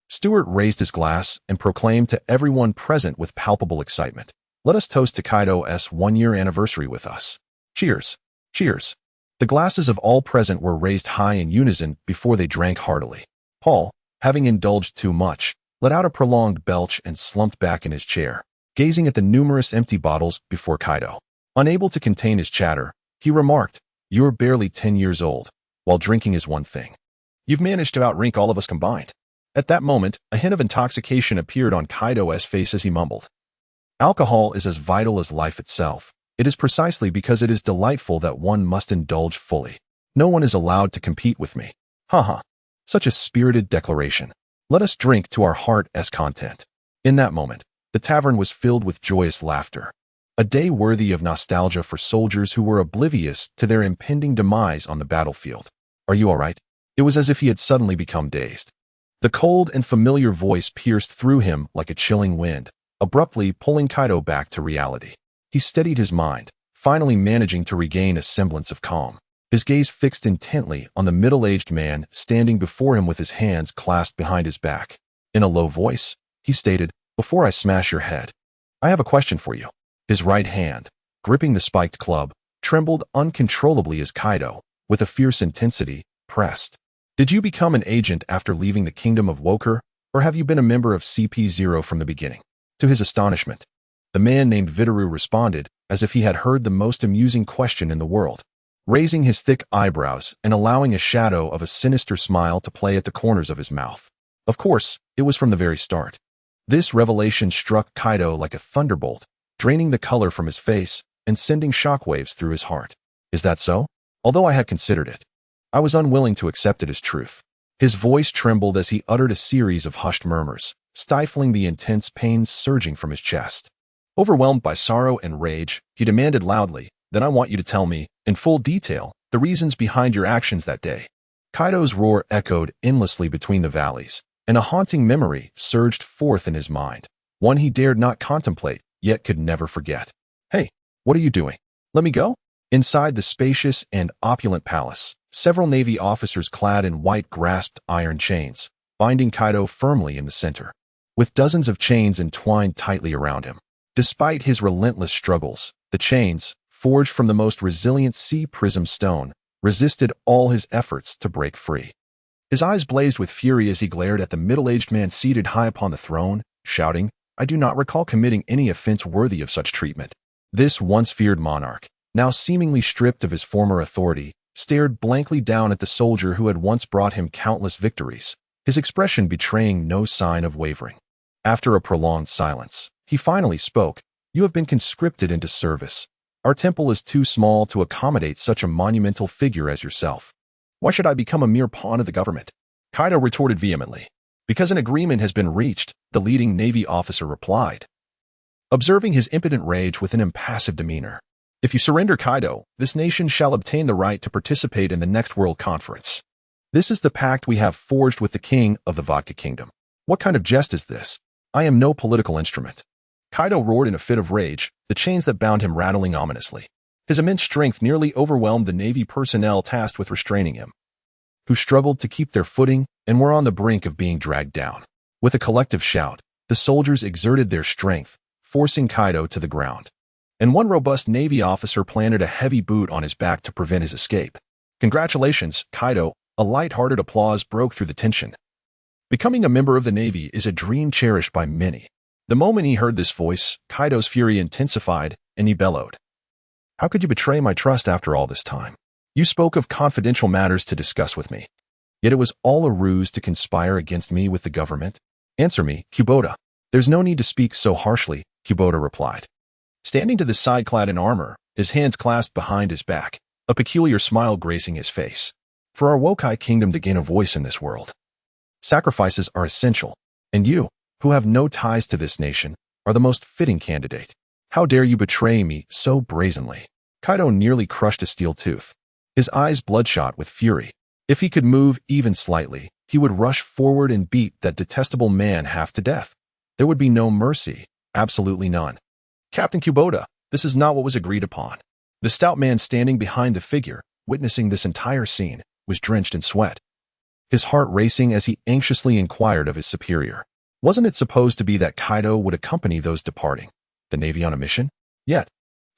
Stuart raised his glass and proclaimed to everyone present with palpable excitement, Let us toast to Kaido's one-year anniversary with us. Cheers. Cheers. The glasses of all present were raised high in unison before they drank heartily. Paul, having indulged too much, let out a prolonged belch and slumped back in his chair, gazing at the numerous empty bottles before Kaido. Unable to contain his chatter, he remarked, You're barely 10 years old, while drinking is one thing. You've managed to outrank all of us combined. At that moment, a hint of intoxication appeared on Kaido's face as he mumbled. Alcohol is as vital as life itself. It is precisely because it is delightful that one must indulge fully. No one is allowed to compete with me. Haha. Such a spirited declaration. Let us drink to our heart's content. In that moment, the tavern was filled with joyous laughter. A day worthy of nostalgia for soldiers who were oblivious to their impending demise on the battlefield. Are you all right? It was as if he had suddenly become dazed. The cold and familiar voice pierced through him like a chilling wind, abruptly pulling Kaido back to reality. He steadied his mind, finally managing to regain a semblance of calm. His gaze fixed intently on the middle-aged man standing before him with his hands clasped behind his back. In a low voice, he stated, "Before I smash your head, I have a question for you." His right hand, gripping the spiked club, trembled uncontrollably as Kaido, with a fierce intensity, pressed. "Did you become an agent after leaving the kingdom of Woker, or have you been a member of CP0 from the beginning?" To his astonishment, the man named Vitaru responded as if he had heard the most amusing question in the world, raising his thick eyebrows and allowing a shadow of a sinister smile to play at the corners of his mouth. Of course, it was from the very start. This revelation struck Kaido like a thunderbolt, draining the color from his face and sending shockwaves through his heart. Is that so? Although I had considered it, I was unwilling to accept it as truth. His voice trembled as he uttered a series of hushed murmurs, stifling the intense pain surging from his chest. Overwhelmed by sorrow and rage, he demanded loudly, "Then I want you to tell me, in full detail, the reasons behind your actions that day." Kaido's roar echoed endlessly between the valleys, and a haunting memory surged forth in his mind, one he dared not contemplate, yet could never forget. "Hey, what are you doing? Let me go?" Inside the spacious and opulent palace, several Navy officers clad in white grasped iron chains, binding Kaido firmly in the center, with dozens of chains entwined tightly around him. Despite his relentless struggles, the chains, forged from the most resilient sea prism stone, resisted all his efforts to break free. His eyes blazed with fury as he glared at the middle-aged man seated high upon the throne, shouting, "I do not recall committing any offense worthy of such treatment." This once feared monarch, now seemingly stripped of his former authority, stared blankly down at the soldier who had once brought him countless victories, his expression betraying no sign of wavering. After a prolonged silence, he finally spoke, "You have been conscripted into service. Our temple is too small to accommodate such a monumental figure as yourself. Why should I become a mere pawn of the government?" Kaido retorted vehemently. "Because an agreement has been reached," the leading Navy officer replied, observing his impotent rage with an impassive demeanor. "If you surrender Kaido, this nation shall obtain the right to participate in the next World Conference. This is the pact we have forged with the king of the Vodka Kingdom." "What kind of jest is this? I am no political instrument." Kaido roared in a fit of rage, the chains that bound him rattling ominously. His immense strength nearly overwhelmed the Navy personnel tasked with restraining him, who struggled to keep their footing and were on the brink of being dragged down. With a collective shout, the soldiers exerted their strength, forcing Kaido to the ground, and one robust Navy officer planted a heavy boot on his back to prevent his escape. "Congratulations, Kaido." A light-hearted applause broke through the tension. Becoming a member of the Navy is a dream cherished by many. The moment he heard this voice, Kaido's fury intensified, and he bellowed, "How could you betray my trust after all this time? You spoke of confidential matters to discuss with me. Yet it was all a ruse to conspire against me with the government. Answer me, Kubota." "There's no need to speak so harshly," Kubota replied, standing to the side clad in armor, his hands clasped behind his back, a peculiar smile gracing his face. "For our Wokai kingdom to gain a voice in this world, sacrifices are essential, and you, who have no ties to this nation, are the most fitting candidate. How dare you betray me so brazenly?" Kaido nearly crushed a steel tooth, his eyes bloodshot with fury. If he could move even slightly, he would rush forward and beat that detestable man half to death. There would be no mercy, absolutely none. "Captain Kubota, this is not what was agreed upon." The stout man standing behind the figure, witnessing this entire scene, was drenched in sweat, his heart racing as he anxiously inquired of his superior. Wasn't it supposed to be that Kaido would accompany those departing the Navy on a mission? Yet,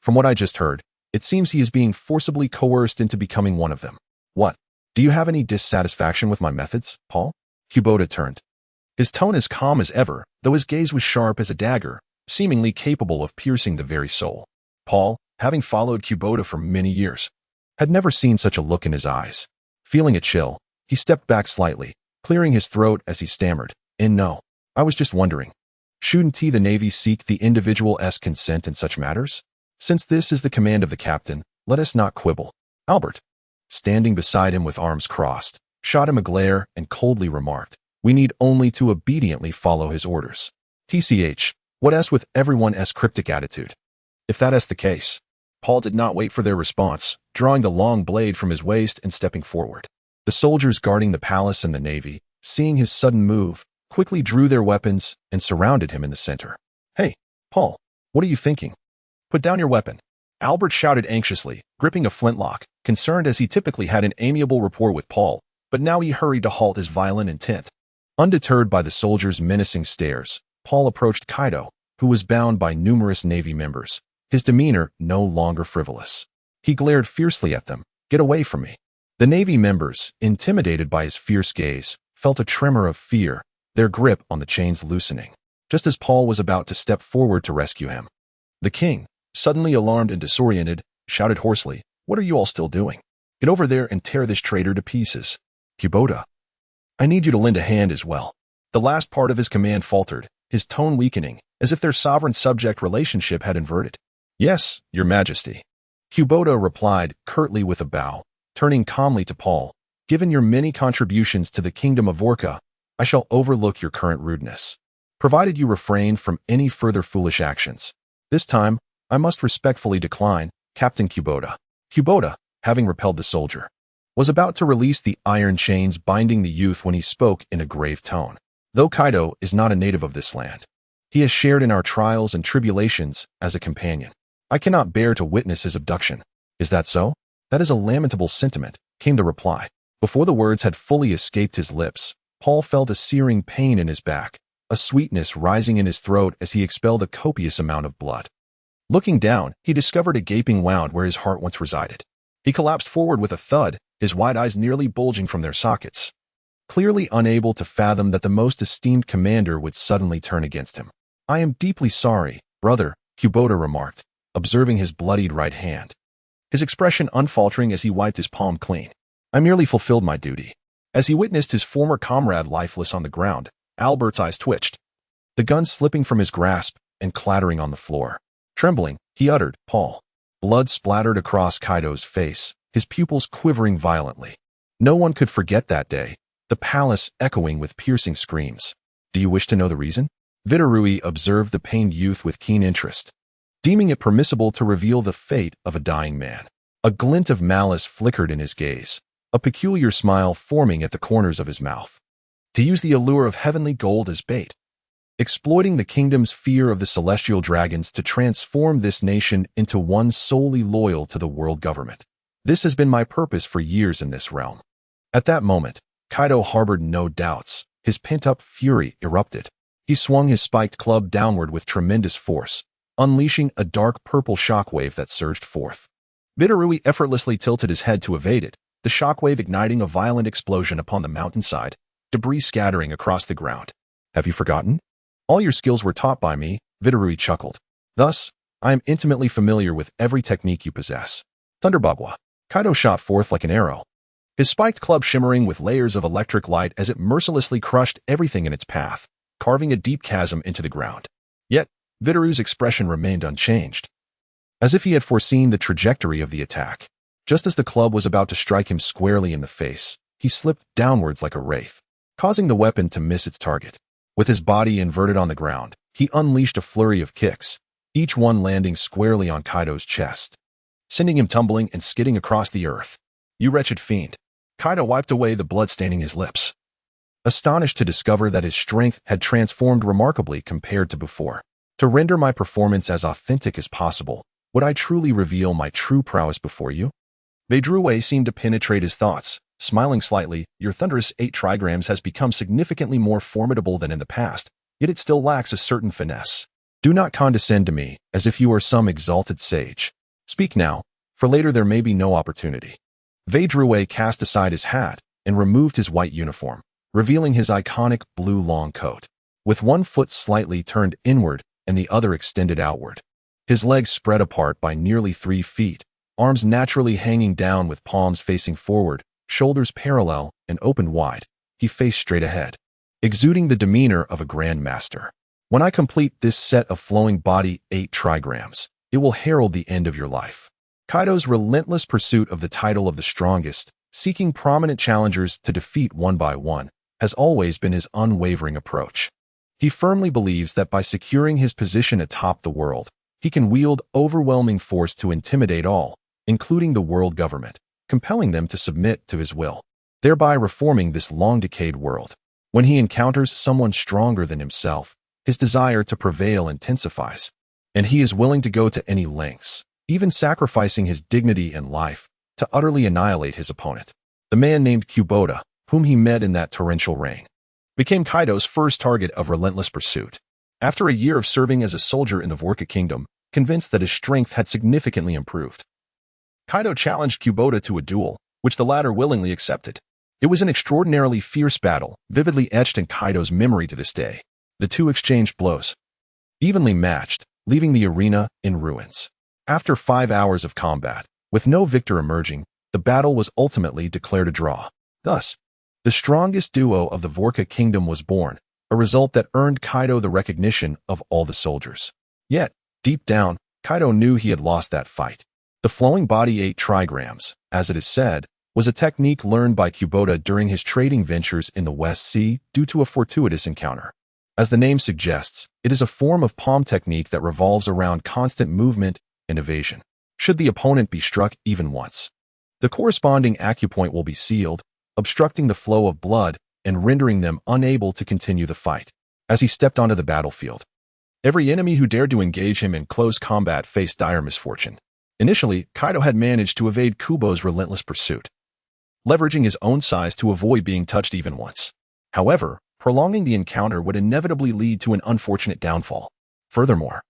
from what I just heard, it seems he is being forcibly coerced into becoming one of them. "What? Do you have any dissatisfaction with my methods, Paul?" Kubota turned. His tone as calm as ever, though his gaze was sharp as a dagger, seemingly capable of piercing the very soul. Paul, having followed Kubota for many years, had never seen such a look in his eyes. Feeling a chill, he stepped back slightly, clearing his throat as he stammered, "No, I was just wondering. Shouldn't the Navy seek the individual's consent in such matters? Since this is the command of the captain, let us not quibble." Albert, standing beside him with arms crossed, shot him a glare and coldly remarked, "We need only to obediently follow his orders. TCH, what s with everyone's cryptic attitude?" "If that is the case." Paul did not wait for their response, drawing the long blade from his waist and stepping forward. The soldiers guarding the palace and the Navy, seeing his sudden move, quickly drew their weapons and surrounded him in the center. "Hey, Paul, what are you thinking? Put down your weapon." Albert shouted anxiously, gripping a flintlock, concerned as he typically had an amiable rapport with Paul, but now he hurried to halt his violent intent. Undeterred by the soldiers' menacing stares, Paul approached Kaido, who was bound by numerous Navy members, his demeanor no longer frivolous. He glared fiercely at them. "Get away from me." The Navy members, intimidated by his fierce gaze, felt a tremor of fear, their grip on the chains loosening, just as Paul was about to step forward to rescue him. The king, suddenly alarmed and disoriented, shouted hoarsely, "What are you all still doing? Get over there and tear this traitor to pieces. Kubota, I need you to lend a hand as well." The last part of his command faltered, his tone weakening, as if their sovereign-subject relationship had inverted. "Yes, your majesty." Kubota replied curtly with a bow, turning calmly to Paul. "Given your many contributions to the kingdom of Orca, I shall overlook your current rudeness, provided you refrain from any further foolish actions. This time, I must respectfully decline, Captain Kubota." Kubota, having repelled the soldier, was about to release the iron chains binding the youth when he spoke in a grave tone. "Though Kaido is not a native of this land, he has shared in our trials and tribulations as a companion. I cannot bear to witness his abduction." "Is that so? That is a lamentable sentiment," came the reply. Before the words had fully escaped his lips, Paul felt a searing pain in his back, a sweetness rising in his throat as he expelled a copious amount of blood. Looking down, he discovered a gaping wound where his heart once resided. He collapsed forward with a thud, his wide eyes nearly bulging from their sockets, clearly unable to fathom that the most esteemed commander would suddenly turn against him. "I am deeply sorry, brother," Kubota remarked, observing his bloodied right hand, his expression unfaltering as he wiped his palm clean. "I merely fulfilled my duty." As he witnessed his former comrade lifeless on the ground, Albert's eyes twitched, the gun slipping from his grasp and clattering on the floor. Trembling, he uttered, "Paul." Blood splattered across Kaido's face, his pupils quivering violently. No one could forget that day, the palace echoing with piercing screams. "Do you wish to know the reason?" Vidarui observed the pained youth with keen interest, deeming it permissible to reveal the fate of a dying man. A glint of malice flickered in his gaze, a peculiar smile forming at the corners of his mouth. "To use the allure of heavenly gold as bait, exploiting the kingdom's fear of the celestial dragons to transform this nation into one solely loyal to the world government. This has been my purpose for years in this realm." At that moment, Kaido harbored no doubts. His pent-up fury erupted. He swung his spiked club downward with tremendous force, unleashing a dark purple shockwave that surged forth. Bidarui effortlessly tilted his head to evade it, the shockwave igniting a violent explosion upon the mountainside, debris scattering across the ground. "Have you forgotten? All your skills were taught by me," Vidarui chuckled. "Thus, I am intimately familiar with every technique you possess." Thunderbagwa. Kaido shot forth like an arrow, his spiked club shimmering with layers of electric light as it mercilessly crushed everything in its path, carving a deep chasm into the ground. Yet, Vidaru's expression remained unchanged, as if he had foreseen the trajectory of the attack. Just as the club was about to strike him squarely in the face, he slipped downwards like a wraith, causing the weapon to miss its target. With his body inverted on the ground, he unleashed a flurry of kicks, each one landing squarely on Kaido's chest, sending him tumbling and skidding across the earth. "You wretched fiend." Kaido wiped away the blood staining his lips, astonished to discover that his strength had transformed remarkably compared to before. "To render my performance as authentic as possible, would I truly reveal my true prowess before you?" Beidrouet seemed to penetrate his thoughts, smiling slightly. "Your thunderous 8 trigrams has become significantly more formidable than in the past, yet it still lacks a certain finesse. Do not condescend to me as if you are some exalted sage. Speak now, for later there may be no opportunity." Beidrouet cast aside his hat and removed his white uniform, revealing his iconic blue long coat, with one foot slightly turned inward and the other extended outward. His legs spread apart by nearly 3 feet, arms naturally hanging down with palms facing forward, shoulders parallel and opened wide. He faced straight ahead, exuding the demeanor of a grand master. "When I complete this set of flowing body 8 trigrams, it will herald the end of your life." Kaido's relentless pursuit of the title of the strongest, seeking prominent challengers to defeat one by one, has always been his unwavering approach. He firmly believes that by securing his position atop the world, he can wield overwhelming force to intimidate all, including the world government, compelling them to submit to his will, thereby reforming this long-decayed world. When he encounters someone stronger than himself, his desire to prevail intensifies, and he is willing to go to any lengths, even sacrificing his dignity and life, to utterly annihilate his opponent. The man named Kubota, whom he met in that torrential rain, became Kaido's first target of relentless pursuit. After a year of serving as a soldier in the Vorka Kingdom, convinced that his strength had significantly improved, Kaido challenged Kubota to a duel, which the latter willingly accepted. It was an extraordinarily fierce battle, vividly etched in Kaido's memory to this day. The two exchanged blows, evenly matched, leaving the arena in ruins. After 5 hours of combat, with no victor emerging, the battle was ultimately declared a draw. Thus, the strongest duo of the Vorka Kingdom was born, a result that earned Kaido the recognition of all the soldiers. Yet, deep down, Kaido knew he had lost that fight. The flowing body 8 trigrams, as it is said, was a technique learned by Kubota during his trading ventures in the West Sea due to a fortuitous encounter. As the name suggests, it is a form of palm technique that revolves around constant movement and evasion. Should the opponent be struck even once, the corresponding acupoint will be sealed, obstructing the flow of blood and rendering them unable to continue the fight. As he stepped onto the battlefield, every enemy who dared to engage him in close combat faced dire misfortune. Initially, Kaido had managed to evade Kubo's relentless pursuit, leveraging his own size to avoid being touched even once. However, prolonging the encounter would inevitably lead to an unfortunate downfall. Furthermore,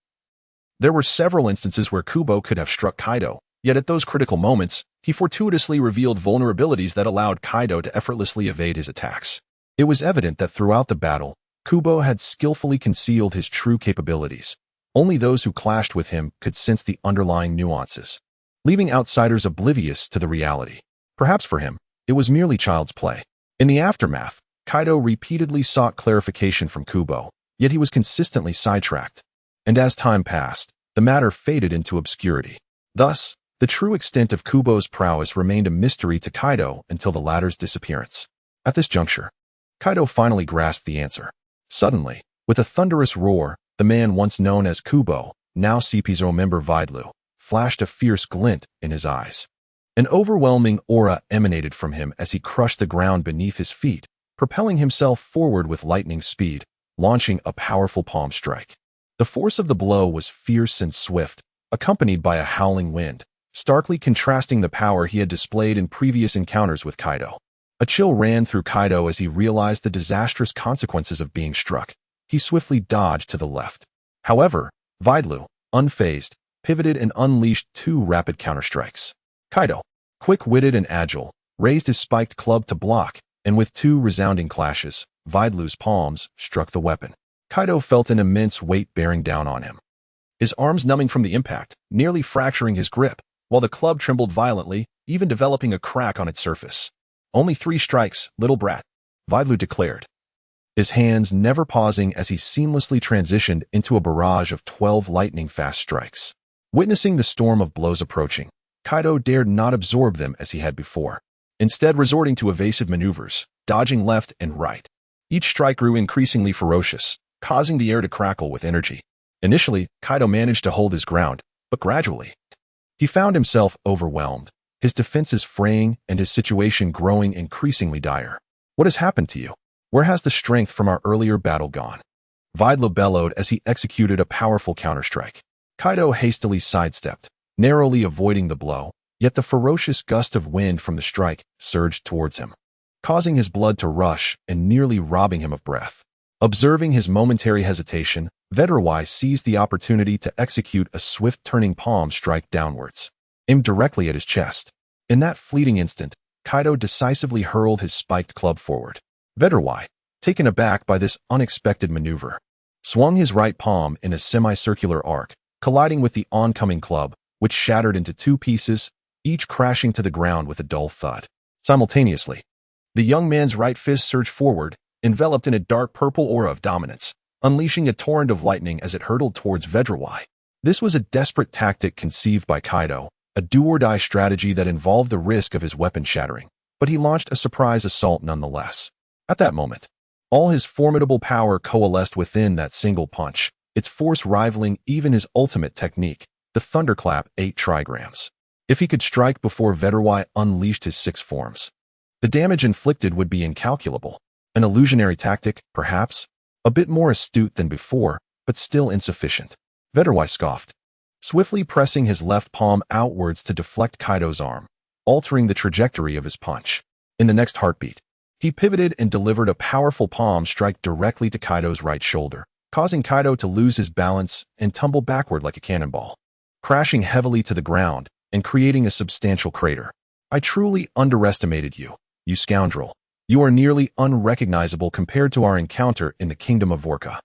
there were several instances where Kubo could have struck Kaido, yet at those critical moments, he fortuitously revealed vulnerabilities that allowed Kaido to effortlessly evade his attacks. It was evident that throughout the battle, Kubo had skillfully concealed his true capabilities. Only those who clashed with him could sense the underlying nuances, leaving outsiders oblivious to the reality. Perhaps for him, it was merely child's play. In the aftermath, Kaido repeatedly sought clarification from Kubo, yet he was consistently sidetracked. And as time passed, the matter faded into obscurity. Thus, the true extent of Kubo's prowess remained a mystery to Kaido until the latter's disappearance. At this juncture, Kaido finally grasped the answer. Suddenly, with a thunderous roar, the man once known as Kubo, now CP0 member Vidlu, flashed a fierce glint in his eyes. An overwhelming aura emanated from him as he crushed the ground beneath his feet, propelling himself forward with lightning speed, launching a powerful palm strike. The force of the blow was fierce and swift, accompanied by a howling wind, starkly contrasting the power he had displayed in previous encounters with Kaido. A chill ran through Kaido as he realized the disastrous consequences of being struck. He swiftly dodged to the left. However, Vidlu, unfazed, pivoted and unleashed 2 rapid counterstrikes. Kaido, quick-witted and agile, raised his spiked club to block, and with 2 resounding clashes, Vidlu's palms struck the weapon. Kaido felt an immense weight bearing down on him, his arms numbing from the impact, nearly fracturing his grip, while the club trembled violently, even developing a crack on its surface. "Only 3 strikes, little brat," Vidlu declared, his hands never pausing as he seamlessly transitioned into a barrage of 12 lightning-fast strikes. Witnessing the storm of blows approaching, Kaido dared not absorb them as he had before, instead resorting to evasive maneuvers, dodging left and right. Each strike grew increasingly ferocious, causing the air to crackle with energy. Initially, Kaido managed to hold his ground, but gradually, he found himself overwhelmed, his defenses fraying and his situation growing increasingly dire. "What has happened to you? Where has the strength from our earlier battle gone?" Vidlu bellowed as he executed a powerful counterstrike. Kaido hastily sidestepped, narrowly avoiding the blow, yet the ferocious gust of wind from the strike surged towards him, causing his blood to rush and nearly robbing him of breath. Observing his momentary hesitation, Veterwai seized the opportunity to execute a swift turning palm strike downwards, aimed directly at his chest. In that fleeting instant, Kaido decisively hurled his spiked club forward. Veterwai, taken aback by this unexpected maneuver, swung his right palm in a semicircular arc, colliding with the oncoming club, which shattered into 2 pieces, each crashing to the ground with a dull thud. Simultaneously, the young man's right fist surged forward, enveloped in a dark purple aura of dominance, unleashing a torrent of lightning as it hurtled towards Veterwai. This was a desperate tactic conceived by Kaido, a do-or-die strategy that involved the risk of his weapon shattering, but he launched a surprise assault nonetheless. At that moment, all his formidable power coalesced within that single punch, its force rivaling even his ultimate technique, the thunderclap 8 trigrams. If he could strike before Veterwai unleashed his 6 forms, the damage inflicted would be incalculable. An illusionary tactic, perhaps, a bit more astute than before, but still insufficient. Veterwai scoffed, swiftly pressing his left palm outwards to deflect Kaido's arm, altering the trajectory of his punch. In the next heartbeat, He pivoted and delivered a powerful palm strike directly to Kaido's right shoulder, causing Kaido to lose his balance and tumble backward like a cannonball, crashing heavily to the ground and creating a substantial crater. I truly underestimated you, you scoundrel. You are nearly unrecognizable compared to our encounter in the kingdom of Vorka.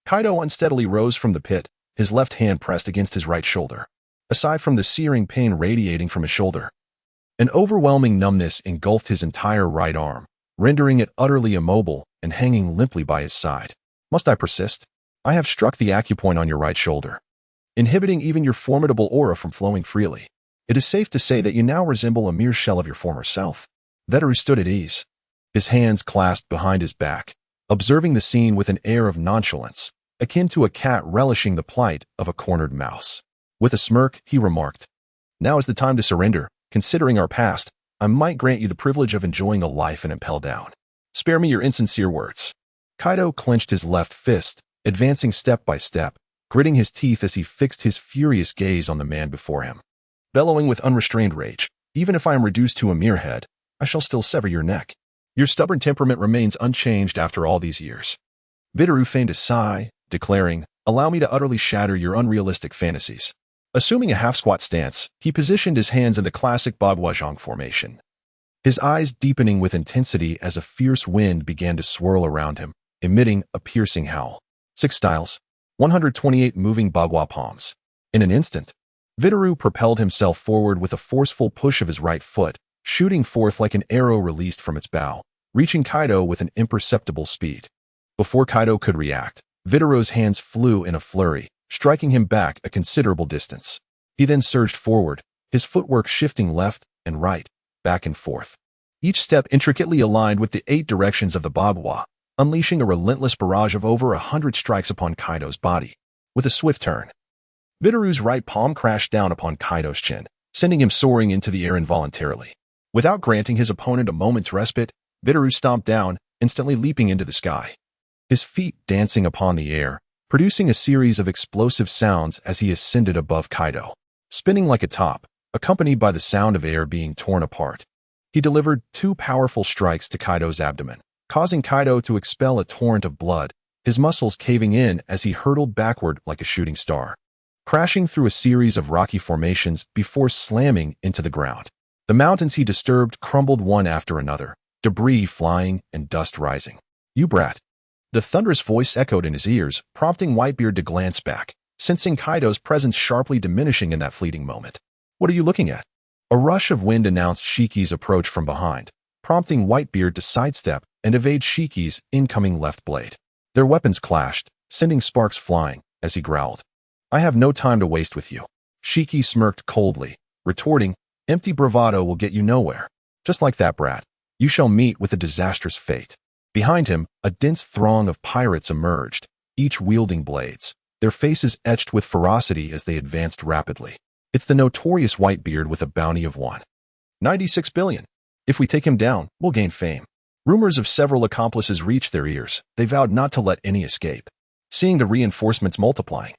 Kaido unsteadily rose from the pit, his left hand pressed against his right shoulder. Aside from the searing pain radiating from his shoulder, an overwhelming numbness engulfed his entire right arm, rendering it utterly immobile and hanging limply by his side. Must I persist? I have struck the acupoint on your right shoulder, inhibiting even your formidable aura from flowing freely. It is safe to say that you now resemble a mere shell of your former self. Veteru stood at ease, his hands clasped behind his back, observing the scene with an air of nonchalance, akin to a cat relishing the plight of a cornered mouse. With a smirk, he remarked, "Now is the time to surrender. Considering our past, I might grant you the privilege of enjoying a life and impel down. Spare me your insincere words." Kaido clenched his left fist, advancing step by step, gritting his teeth as he fixed his furious gaze on the man before him. Bellowing with unrestrained rage, "Even if I am reduced to a mere head, I shall still sever your neck. Your stubborn temperament remains unchanged after all these years." Veteru feigned a sigh, declaring, "Allow me to utterly shatter your unrealistic fantasies." Assuming a half-squat stance, he positioned his hands in the classic Bagwajong formation, his eyes deepening with intensity as a fierce wind began to swirl around him, emitting a piercing howl. 6 styles, 128 moving Bagua palms. In an instant, Veteru propelled himself forward with a forceful push of his right foot, shooting forth like an arrow released from its bow, reaching Kaido with an imperceptible speed. Before Kaido could react, Veteru's hands flew in a flurry, striking him back a considerable distance. He then surged forward, his footwork shifting left and right, back and forth, each step intricately aligned with the 8 directions of the Bagua, unleashing a relentless barrage of over 100 strikes upon Kaido's body. With a swift turn, Veteru's right palm crashed down upon Kaido's chin, sending him soaring into the air involuntarily. Without granting his opponent a moment's respite, Veteru stomped down, instantly leaping into the sky, his feet dancing upon the air, producing a series of explosive sounds as he ascended above Kaido, spinning like a top, accompanied by the sound of air being torn apart. He delivered 2 powerful strikes to Kaido's abdomen, causing Kaido to expel a torrent of blood, his muscles caving in as he hurtled backward like a shooting star, crashing through a series of rocky formations before slamming into the ground. The mountains he disturbed crumbled one after another, debris flying and dust rising. "You brat." The thunderous voice echoed in his ears, prompting Whitebeard to glance back, sensing Kaido's presence sharply diminishing in that fleeting moment. "What are you looking at?" A rush of wind announced Shiki's approach from behind, prompting Whitebeard to sidestep and evade Shiki's incoming left blade. Their weapons clashed, sending sparks flying, as he growled, "I have no time to waste with you." Shiki smirked coldly, retorting, "Empty bravado will get you nowhere. Just like that, brat, you shall meet with a disastrous fate." Behind him, a dense throng of pirates emerged, each wielding blades, their faces etched with ferocity as they advanced rapidly. It's the notorious Whitebeard with a bounty of 1.96 billion. If we take him down, we'll gain fame. Rumors of several accomplices reached their ears. They vowed not to let any escape. Seeing the reinforcements multiplying,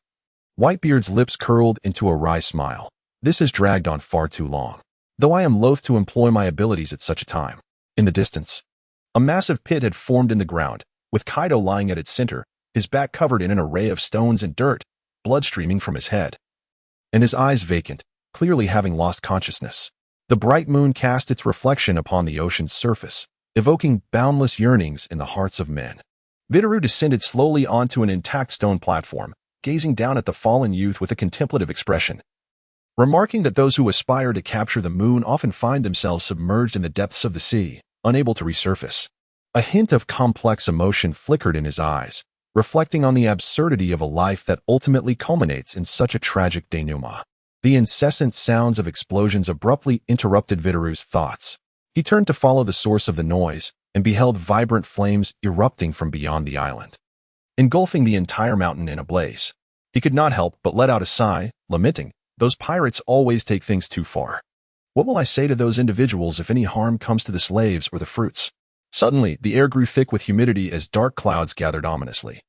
Whitebeard's lips curled into a wry smile. This has dragged on far too long, though I am loath to employ my abilities at such a time. In the distance, a massive pit had formed in the ground, with Kaido lying at its center, his back covered in an array of stones and dirt, blood streaming from his head, and his eyes vacant, clearly having lost consciousness. The bright moon cast its reflection upon the ocean's surface, evoking boundless yearnings in the hearts of men. Veteru descended slowly onto an intact stone platform, gazing down at the fallen youth with a contemplative expression, remarking that those who aspire to capture the moon often find themselves submerged in the depths of the sea, unable to resurface. A hint of complex emotion flickered in his eyes, reflecting on the absurdity of a life that ultimately culminates in such a tragic denouement. The incessant sounds of explosions abruptly interrupted Veteru's thoughts. He turned to follow the source of the noise and beheld vibrant flames erupting from beyond the island, engulfing the entire mountain in a blaze. He could not help but let out a sigh, lamenting, "Those pirates always take things too far. What will I say to those individuals if any harm comes to the slaves or the fruits?" Suddenly, the air grew thick with humidity as dark clouds gathered ominously,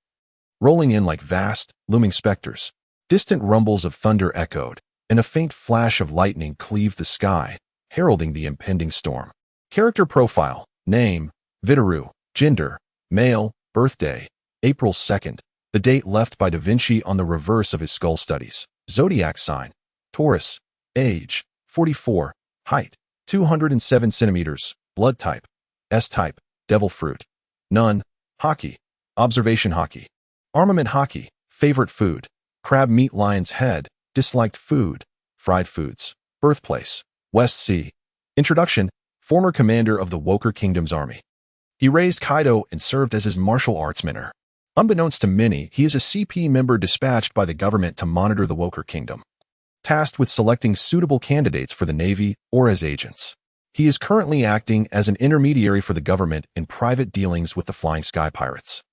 rolling in like vast, looming specters. Distant rumbles of thunder echoed, and a faint flash of lightning cleaved the sky, heralding the impending storm. Character profile: Name, Vitaru, gender, male, birthday, April 2nd, the date left by Da Vinci on the reverse of his skull studies. Zodiac sign, Taurus, age, 44, height, 207 centimeters, blood type, S-type, devil fruit. None, hockey, observation hockey. Armament hockey, favorite food, crab meat lion's head, disliked food, fried foods. Birthplace, West Sea. Introduction, former commander of the Woker Kingdom's army. He raised Kaido and served as his martial arts mentor. Unbeknownst to many, he is a CP member dispatched by the government to monitor the Woker Kingdom, tasked with selecting suitable candidates for the Navy or as agents. He is currently acting as an intermediary for the government in private dealings with the Flying Sky Pirates.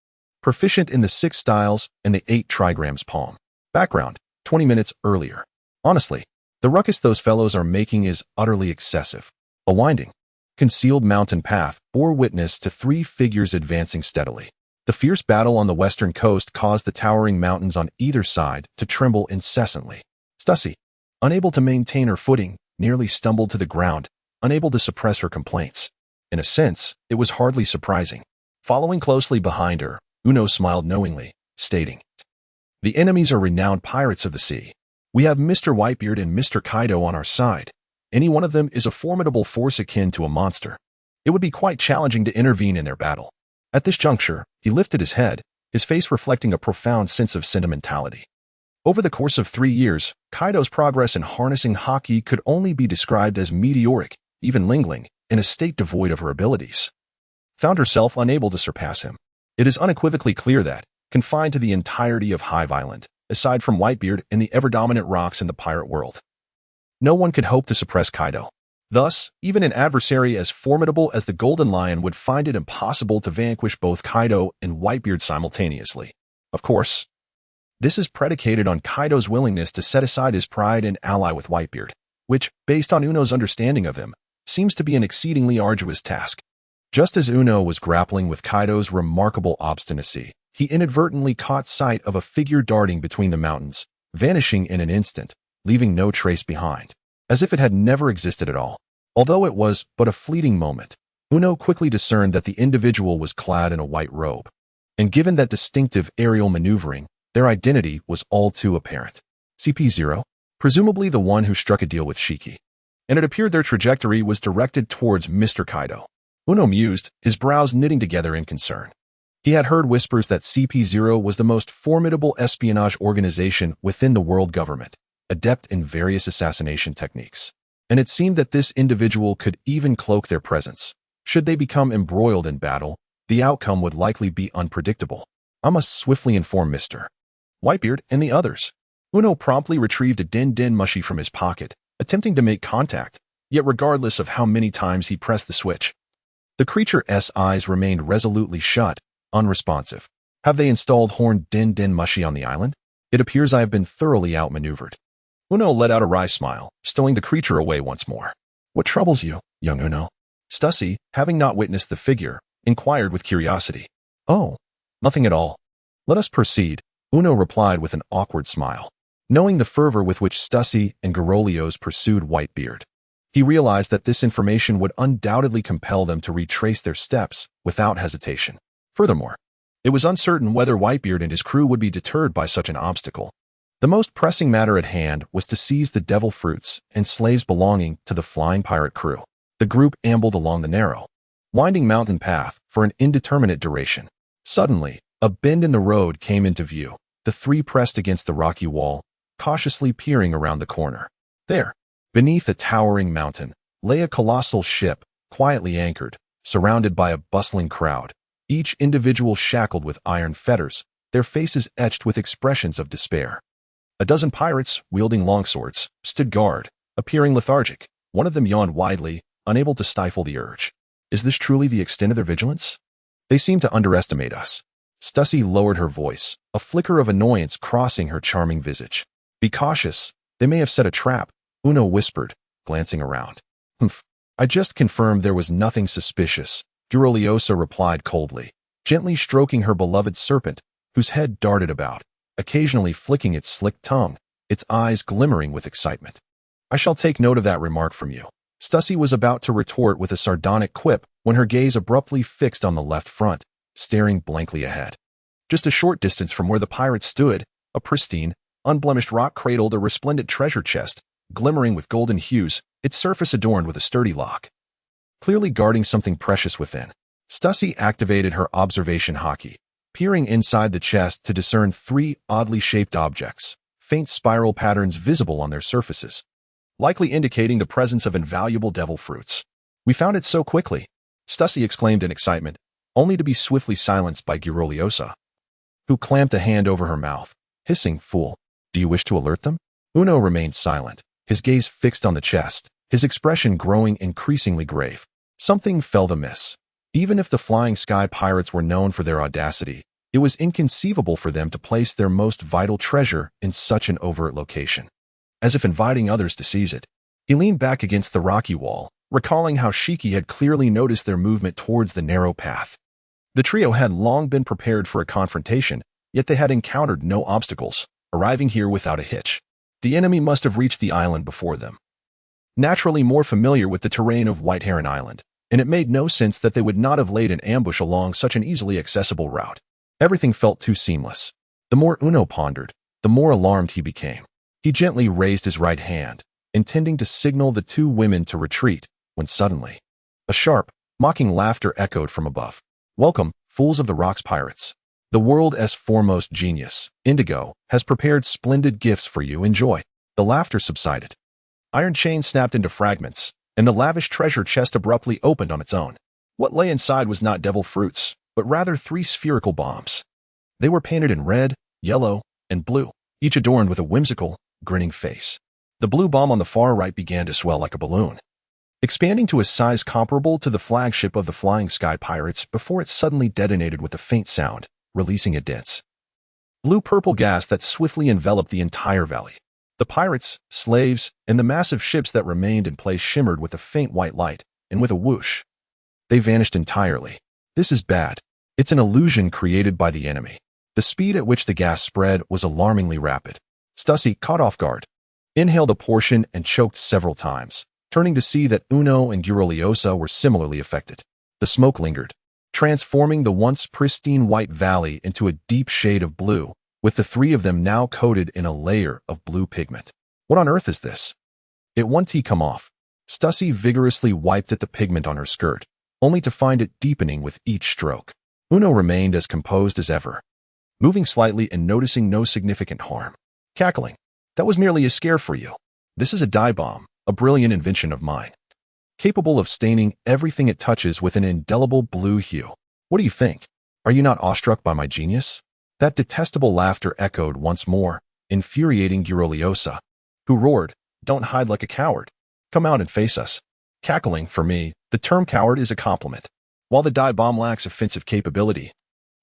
Proficient in the 6 styles and the 8 trigrams palm. Background, 20 minutes earlier. Honestly, the ruckus those fellows are making is utterly excessive. A winding, concealed mountain path bore witness to 3 figures advancing steadily. The fierce battle on the western coast caused the towering mountains on either side to tremble incessantly. Stussy, unable to maintain her footing, nearly stumbled to the ground, unable to suppress her complaints. In a sense, it was hardly surprising. Following closely behind her, Uno smiled knowingly, stating, "The enemies are renowned pirates of the sea. We have Mr. Whitebeard and Mr. Kaido on our side. Any one of them is a formidable force akin to a monster. It would be quite challenging to intervene in their battle." At this juncture, he lifted his head, his face reflecting a profound sense of sentimentality. Over the course of 3 years, Kaido's progress in harnessing haki could only be described as meteoric, even Lingling, in a state devoid of her abilities, found herself unable to surpass him. It is unequivocally clear that, confined to the entirety of Beehive Island, aside from Whitebeard and the ever-dominant rocks in the pirate world, no one could hope to suppress Kaido. Thus, even an adversary as formidable as the Golden Lion would find it impossible to vanquish both Kaido and Whitebeard simultaneously. Of course, this is predicated on Kaido's willingness to set aside his pride and ally with Whitebeard, which, based on Uno's understanding of him, seems to be an exceedingly arduous task. Just as Uno was grappling with Kaido's remarkable obstinacy, he inadvertently caught sight of a figure darting between the mountains, vanishing in an instant, leaving no trace behind, as if it had never existed at all. Although it was but a fleeting moment, Uno quickly discerned that the individual was clad in a white robe, and given that distinctive aerial maneuvering, their identity was all too apparent. CP0, presumably the one who struck a deal with Shiki, and it appeared their trajectory was directed towards Mr. Kaido. Uno mused, his brows knitting together in concern. He had heard whispers that CP0 was the most formidable espionage organization within the world government, adept in various assassination techniques, and it seemed that this individual could even cloak their presence. Should they become embroiled in battle, the outcome would likely be unpredictable. I must swiftly inform Mr. Whitebeard and the others. Uno promptly retrieved a din mushi from his pocket, attempting to make contact, yet regardless of how many times he pressed the switch, the creature's eyes remained resolutely shut, unresponsive. Have they installed horned din mushi on the island? It appears I have been thoroughly outmaneuvered. Uno let out a wry smile, stowing the creature away once more. What troubles you, young Uno? Stussy, having not witnessed the figure, inquired with curiosity. Oh, nothing at all. Let us proceed, Uno replied with an awkward smile. Knowing the fervor with which Stussy and Garolios pursued Whitebeard, he realized that this information would undoubtedly compel them to retrace their steps without hesitation. Furthermore, it was uncertain whether Whitebeard and his crew would be deterred by such an obstacle. The most pressing matter at hand was to seize the devil fruits and slaves belonging to the flying pirate crew. The group ambled along the narrow, winding mountain path for an indeterminate duration. Suddenly, a bend in the road came into view. The 3 pressed against the rocky wall, cautiously peering around the corner. There, beneath a towering mountain, lay a colossal ship, quietly anchored, surrounded by a bustling crowd, each individual shackled with iron fetters, their faces etched with expressions of despair. A dozen pirates, wielding longswords, stood guard, appearing lethargic. One of them yawned widely, unable to stifle the urge. Is this truly the extent of their vigilance? They seem to underestimate us. Stussy lowered her voice, a flicker of annoyance crossing her charming visage. Be cautious, they may have set a trap, Uno whispered, glancing around. Humph, I just confirmed there was nothing suspicious, Garoliosa replied coldly, gently stroking her beloved serpent, whose head darted about, occasionally flicking its slick tongue, its eyes glimmering with excitement. I shall take note of that remark from you. Stussy was about to retort with a sardonic quip when her gaze abruptly fixed on the left front, staring blankly ahead. Just a short distance from where the pirates stood, a pristine, unblemished rock cradled a resplendent treasure chest, glimmering with golden hues, its surface adorned with a sturdy lock. Clearly guarding something precious within, Stussy activated her observation hockey, peering inside the chest to discern 3 oddly shaped objects, faint spiral patterns visible on their surfaces, likely indicating the presence of invaluable devil fruits. "We found it so quickly," Stussy exclaimed in excitement, only to be swiftly silenced by Giroliosa, who clamped a hand over her mouth, hissing, "Fool, do you wish to alert them?" Uno remained silent, his gaze fixed on the chest, his expression growing increasingly grave. Something felt amiss. Even if the Flying Sky Pirates were known for their audacity, it was inconceivable for them to place their most vital treasure in such an overt location. As if inviting others to seize it, he leaned back against the rocky wall, recalling how Shiki had clearly noticed their movement towards the narrow path. The trio had long been prepared for a confrontation, yet they had encountered no obstacles, arriving here without a hitch. The enemy must have reached the island before them. Naturally more familiar with the terrain of White Heron Island, and it made no sense that they would not have laid an ambush along such an easily accessible route. Everything felt too seamless. The more Uno pondered, the more alarmed he became. He gently raised his right hand, intending to signal the 2 women to retreat, when suddenly, a sharp, mocking laughter echoed from above. "Welcome, fools of the Rocks Pirates. The world's foremost genius, Indigo, has prepared splendid gifts for you. Enjoy." The laughter subsided. Iron chains snapped into fragments, and the lavish treasure chest abruptly opened on its own. What lay inside was not devil fruits, but rather 3 spherical bombs. They were painted in red, yellow, and blue, each adorned with a whimsical, grinning face. The blue bomb on the far right began to swell like a balloon, expanding to a size comparable to the flagship of the Flying Sky Pirates before it suddenly detonated with a faint sound, releasing a dense, blue-purple gas that swiftly enveloped the entire valley. The pirates, slaves, and the massive ships that remained in place shimmered with a faint white light, and with a whoosh, they vanished entirely. "This is bad. It's an illusion created by the enemy." The speed at which the gas spread was alarmingly rapid. Stussy, caught off guard, inhaled a portion and choked several times, turning to see that Uno and Giroliosa were similarly affected. The smoke lingered, transforming the once pristine white valley into a deep shade of blue, with the 3 of them now coated in a layer of blue pigment. "What on earth is this?" It won't come off. Stussy vigorously wiped at the pigment on her skirt, only to find it deepening with each stroke. Uno remained as composed as ever, moving slightly and noticing no significant harm, cackling. "That was merely a scare for you. This is a dye bomb, a brilliant invention of mine, capable of staining everything it touches with an indelible blue hue. What do you think? Are you not awestruck by my genius?" That detestable laughter echoed once more, infuriating Giroliosa, who roared, "Don't hide like a coward. Come out and face us." Cackling, for me, the term coward is a compliment. While the dye bomb lacks offensive capability,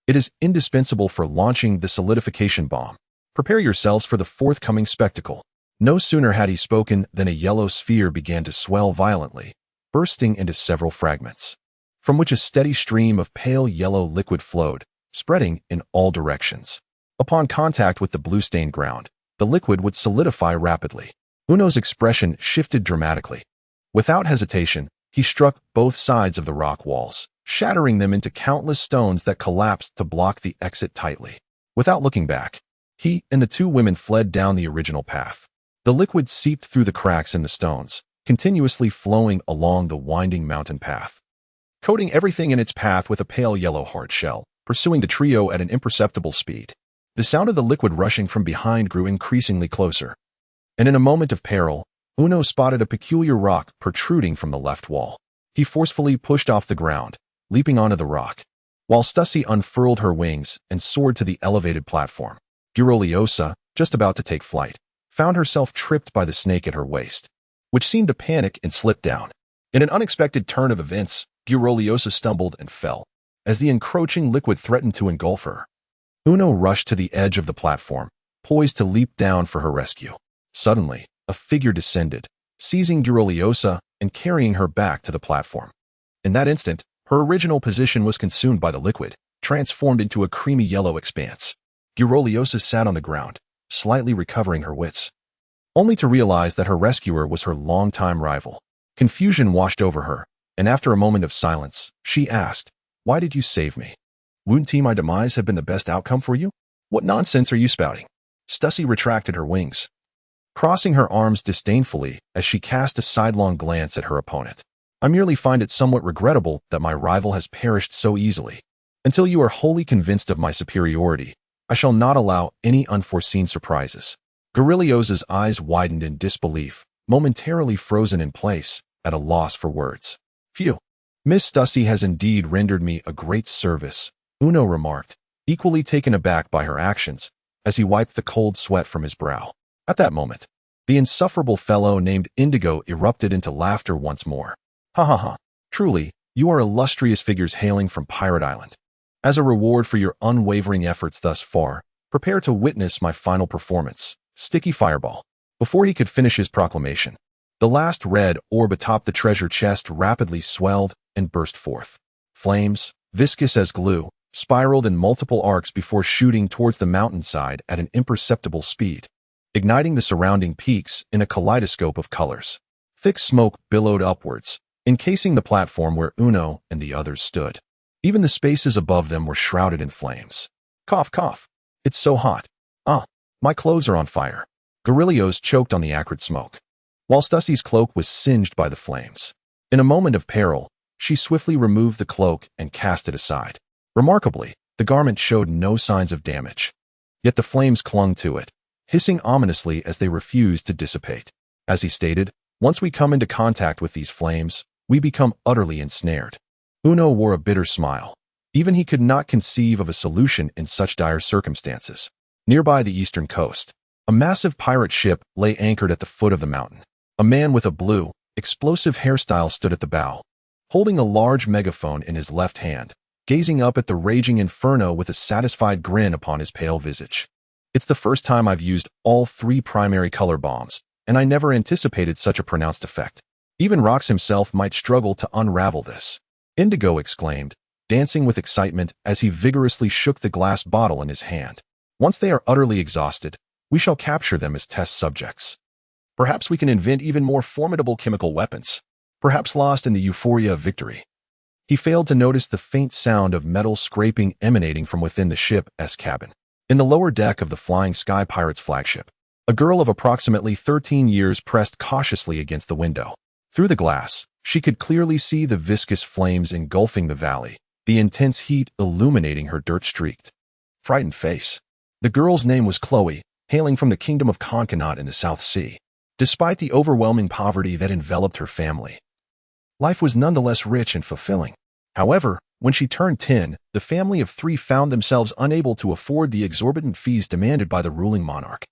it is indispensable for launching the solidification bomb. Prepare yourselves for the forthcoming spectacle. No sooner had he spoken than a yellow sphere began to swell violently, bursting into several fragments, from which a steady stream of pale yellow liquid flowed, spreading in all directions. Upon contact with the blue-stained ground, the liquid would solidify rapidly. Uno's expression shifted dramatically. Without hesitation, he struck both sides of the rock walls, shattering them into countless stones that collapsed to block the exit tightly. Without looking back, he and the 2 women fled down the original path. The liquid seeped through the cracks in the stones, continuously flowing along the winding mountain path, coating everything in its path with a pale yellow hard shell, pursuing the trio at an imperceptible speed. The sound of the liquid rushing from behind grew increasingly closer, and in a moment of peril, Uno spotted a peculiar rock protruding from the left wall. He forcefully pushed off the ground, leaping onto the rock, while Stussy unfurled her wings and soared to the elevated platform. Giroliosa, just about to take flight, found herself tripped by the snake at her waist, which seemed to panic and slip down. In an unexpected turn of events, Giroliosa stumbled and fell, as the encroaching liquid threatened to engulf her. Uno rushed to the edge of the platform, poised to leap down for her rescue. Suddenly, a figure descended, seizing Giroliosa and carrying her back to the platform. In that instant, her original position was consumed by the liquid, transformed into a creamy yellow expanse. Giroliosa sat on the ground, slightly recovering her wits, only to realize that her rescuer was her longtime rival. Confusion washed over her, and after a moment of silence, she asked, "Why did you save me? Wouldn't my demise have been the best outcome for you? What nonsense are you spouting?" Stussy retracted her wings, crossing her arms disdainfully as she cast a sidelong glance at her opponent. "I merely find it somewhat regrettable that my rival has perished so easily. Until you are wholly convinced of my superiority, I shall not allow any unforeseen surprises." Gorillio's eyes widened in disbelief, momentarily frozen in place, at a loss for words. "Phew. Miss Stussy has indeed rendered me a great service," Uno remarked, equally taken aback by her actions, as he wiped the cold sweat from his brow. At that moment, the insufferable fellow named Indigo erupted into laughter once more. "Ha ha ha. Truly, you are illustrious figures hailing from Pirate Island. As a reward for your unwavering efforts thus far, prepare to witness my final performance, Sticky Fireball." Before he could finish his proclamation, the last red orb atop the treasure chest rapidly swelled and burst forth. Flames, viscous as glue, spiraled in multiple arcs before shooting towards the mountainside at an imperceptible speed, igniting the surrounding peaks in a kaleidoscope of colors. Thick smoke billowed upwards, encasing the platform where Uno and the others stood. Even the spaces above them were shrouded in flames. Cough, cough. It's so hot. Ah, my clothes are on fire. Gorillio's choked on the acrid smoke, while Stussy's cloak was singed by the flames. In a moment of peril, she swiftly removed the cloak and cast it aside. Remarkably, the garment showed no signs of damage. Yet the flames clung to it, hissing ominously as they refused to dissipate. As he stated, "Once we come into contact with these flames, we become utterly ensnared." Uno wore a bitter smile. Even he could not conceive of a solution in such dire circumstances. Nearby the eastern coast, a massive pirate ship lay anchored at the foot of the mountain. A man with a blue, explosive hairstyle stood at the bow, holding a large megaphone in his left hand, gazing up at the raging inferno with a satisfied grin upon his pale visage. "It's the first time I've used all 3 primary color bombs, and I never anticipated such a pronounced effect. Even Rox himself might struggle to unravel this," Indigo exclaimed, dancing with excitement as he vigorously shook the glass bottle in his hand. "Once they are utterly exhausted, we shall capture them as test subjects. Perhaps we can invent even more formidable chemical weapons, perhaps lost in the euphoria of victory." He failed to notice the faint sound of metal scraping emanating from within the ship's cabin. In the lower deck of the Flying Sky Pirates flagship, a girl of approximately 13 years pressed cautiously against the window. Through the glass, she could clearly see the viscous flames engulfing the valley, the intense heat illuminating her dirt-streaked, frightened face. The girl's name was Chloe, hailing from the kingdom of Conconot in the South Sea. Despite the overwhelming poverty that enveloped her family, life was nonetheless rich and fulfilling. However, when she turned 10, the family of 3 found themselves unable to afford the exorbitant fees demanded by the ruling monarch,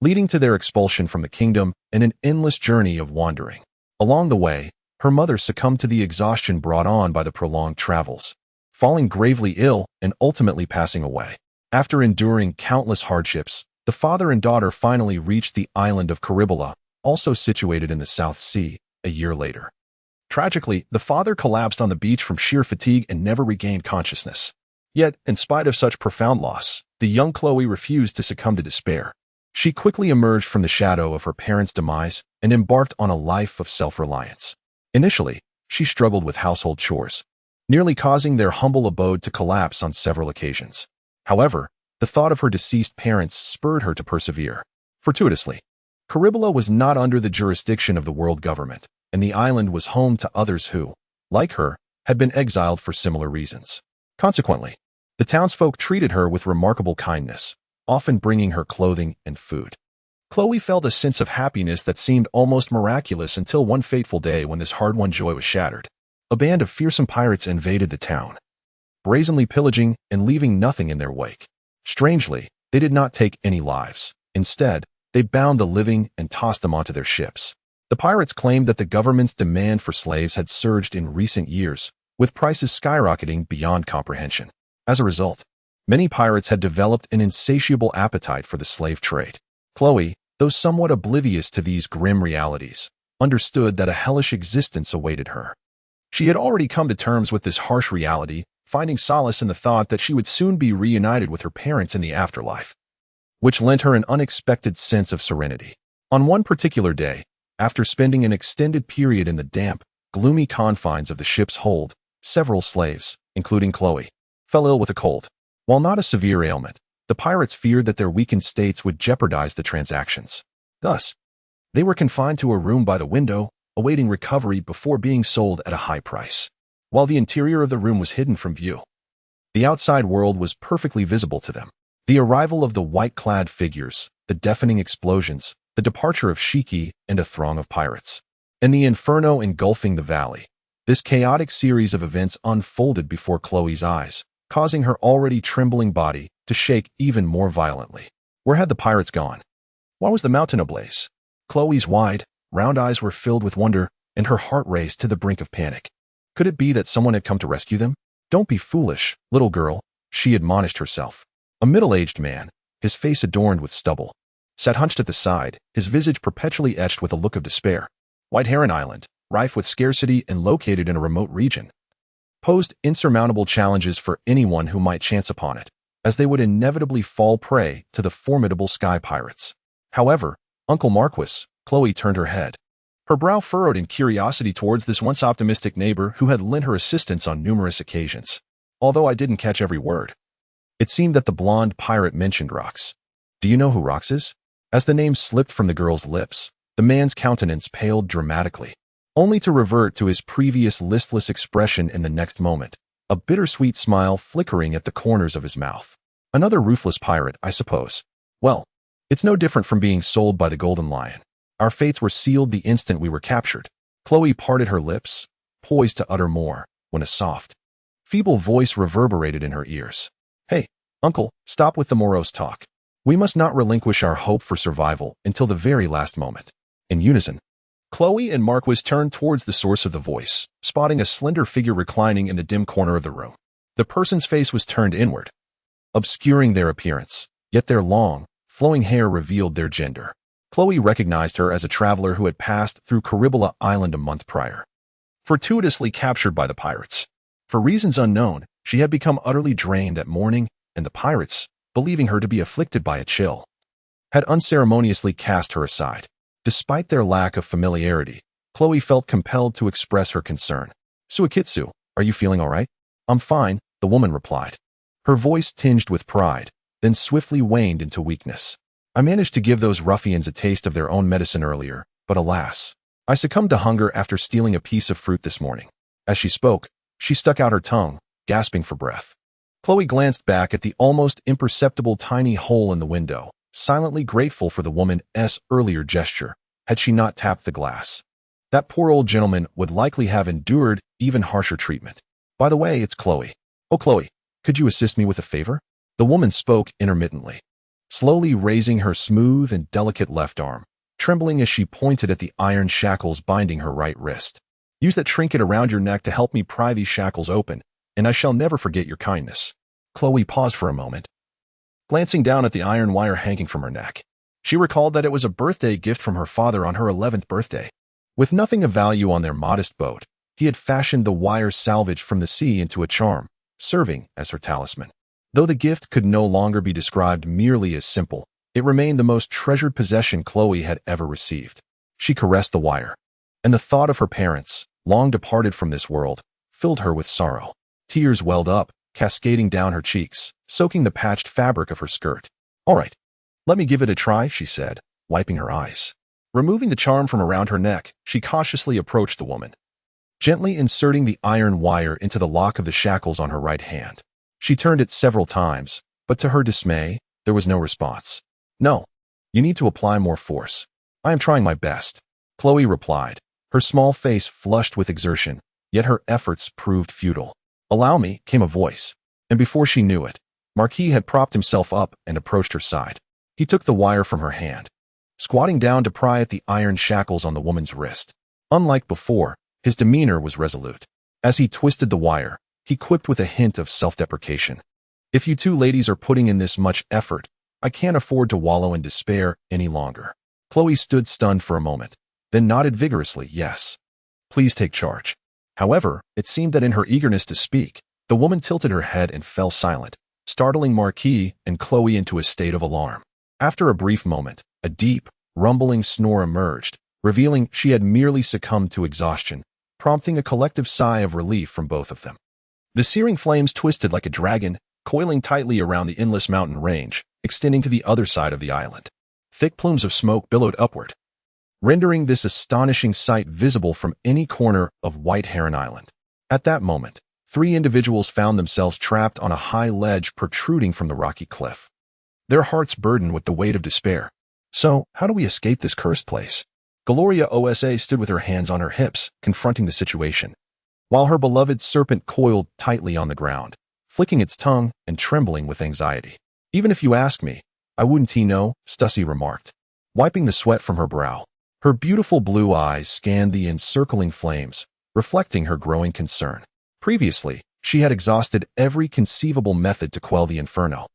leading to their expulsion from the kingdom and an endless journey of wandering. Along the way, her mother succumbed to the exhaustion brought on by the prolonged travels, falling gravely ill and ultimately passing away. After enduring countless hardships, the father and daughter finally reached the island of Caribula, also situated in the South Sea, a year later. Tragically, the father collapsed on the beach from sheer fatigue and never regained consciousness. Yet, in spite of such profound loss, the young Chloe refused to succumb to despair. She quickly emerged from the shadow of her parents' demise and embarked on a life of self-reliance. Initially, she struggled with household chores, nearly causing their humble abode to collapse on several occasions. However, the thought of her deceased parents spurred her to persevere. Fortuitously, Caribula was not under the jurisdiction of the world government, and the island was home to others who, like her, had been exiled for similar reasons. Consequently, the townsfolk treated her with remarkable kindness, often bringing her clothing and food. Chloe felt a sense of happiness that seemed almost miraculous until one fateful day when this hard-won joy was shattered. A band of fearsome pirates invaded the town, brazenly pillaging and leaving nothing in their wake. Strangely, they did not take any lives. Instead, they bound the living and tossed them onto their ships. The pirates claimed that the government's demand for slaves had surged in recent years, with prices skyrocketing beyond comprehension. As a result, many pirates had developed an insatiable appetite for the slave trade. Chloe, though somewhat oblivious to these grim realities, understood that a hellish existence awaited her. She had already come to terms with this harsh reality, finding solace in the thought that she would soon be reunited with her parents in the afterlife, which lent her an unexpected sense of serenity. On one particular day, After spending an extended period in the damp, gloomy confines of the ship's hold, several slaves, including Chloe, fell ill with a cold. While not a severe ailment, the pirates feared that their weakened states would jeopardize the transactions. Thus, they were confined to a room by the window, awaiting recovery before being sold at a high price. While the interior of the room was hidden from view, the outside world was perfectly visible to them. The arrival of the white-clad figures, the deafening explosions, the departure of Shiki and a throng of pirates, and the inferno engulfing the valley. This chaotic series of events unfolded before Chloe's eyes, causing her already trembling body to shake even more violently. Where had the pirates gone? Why was the mountain ablaze? Chloe's wide, round eyes were filled with wonder, and her heart raced to the brink of panic. Could it be that someone had come to rescue them? Don't be foolish, little girl, she admonished herself. A middle-aged man, his face adorned with stubble, sat hunched at the side, his visage perpetually etched with a look of despair. White Heron Island, rife with scarcity and located in a remote region, posed insurmountable challenges for anyone who might chance upon it, as they would inevitably fall prey to the formidable sky pirates. However, Uncle Marquis, Chloe turned her head, her brow furrowed in curiosity towards this once optimistic neighbor who had lent her assistance on numerous occasions. Although I didn't catch every word, it seemed that the blonde pirate mentioned Rox. Do you know who Rox is? As the name slipped from the girl's lips, the man's countenance paled dramatically, only to revert to his previous listless expression in the next moment, a bittersweet smile flickering at the corners of his mouth. Another ruthless pirate, I suppose. Well, it's no different from being sold by the Golden Lion. Our fates were sealed the instant we were captured. Chloe parted her lips, poised to utter more, when a soft, feeble voice reverberated in her ears. Hey, uncle, stop with the morose talk. We must not relinquish our hope for survival until the very last moment. In unison, Chloe and Marquis turned towards the source of the voice, spotting a slender figure reclining in the dim corner of the room. The person's face was turned inward, obscuring their appearance, yet their long, flowing hair revealed their gender. Chloe recognized her as a traveler who had passed through Beehive Island a month prior, fortuitously captured by the pirates. For reasons unknown, she had become utterly drained that morning, and the pirates, believing her to be afflicted by a chill, had unceremoniously cast her aside. Despite their lack of familiarity, Chloe felt compelled to express her concern. Suikitsu, are you feeling all right? I'm fine, the woman replied, her voice tinged with pride, then swiftly waned into weakness. I managed to give those ruffians a taste of their own medicine earlier, but alas, I succumbed to hunger after stealing a piece of fruit this morning. As she spoke, she stuck out her tongue, gasping for breath. Chloe glanced back at the almost imperceptible tiny hole in the window, silently grateful for the woman's earlier gesture, had she not tapped the glass. That poor old gentleman would likely have endured even harsher treatment. By the way, it's Chloe. Oh, Chloe, could you assist me with a favor? The woman spoke intermittently, slowly raising her smooth and delicate left arm, trembling as she pointed at the iron shackles binding her right wrist. Use that trinket around your neck to help me pry these shackles open, and I shall never forget your kindness. Chloe paused for a moment, glancing down at the iron wire hanging from her neck. She recalled that it was a birthday gift from her father on her 11th birthday. With nothing of value on their modest boat, he had fashioned the wire salvaged from the sea into a charm, serving as her talisman. Though the gift could no longer be described merely as simple, it remained the most treasured possession Chloe had ever received. She caressed the wire, and the thought of her parents, long departed from this world, filled her with sorrow. Tears welled up, cascading down her cheeks, soaking the patched fabric of her skirt. All right, let me give it a try, she said, wiping her eyes. Removing the charm from around her neck, she cautiously approached the woman, gently inserting the iron wire into the lock of the shackles on her right hand. She turned it several times, but to her dismay, there was no response. No, you need to apply more force. I am trying my best, Chloe replied, her small face flushed with exertion, yet her efforts proved futile. Allow me, came a voice, and before she knew it, Marquis had propped himself up and approached her side. He took the wire from her hand, squatting down to pry at the iron shackles on the woman's wrist. Unlike before, his demeanor was resolute. As he twisted the wire, he quipped with a hint of self-deprecation. If you two ladies are putting in this much effort, I can't afford to wallow in despair any longer. Chloe stood stunned for a moment, then nodded vigorously, yes. Please take charge. However, it seemed that in her eagerness to speak, the woman tilted her head and fell silent, startling Marquis and Chloe into a state of alarm. After a brief moment, a deep, rumbling snore emerged, revealing she had merely succumbed to exhaustion, prompting a collective sigh of relief from both of them. The searing flames twisted like a dragon, coiling tightly around the endless mountain range, extending to the other side of the island. Thick plumes of smoke billowed upward, rendering this astonishing sight visible from any corner of White Heron Island. At that moment, 3 individuals found themselves trapped on a high ledge protruding from the rocky cliff, their hearts burdened with the weight of despair. So, how do we escape this cursed place? Gloria Osa stood with her hands on her hips, confronting the situation, while her beloved serpent coiled tightly on the ground, flicking its tongue and trembling with anxiety. Even if you ask me, I wouldn't know, Stussy remarked, wiping the sweat from her brow. Her beautiful blue eyes scanned the encircling flames, reflecting her growing concern. Previously, she had exhausted every conceivable method to quell the inferno.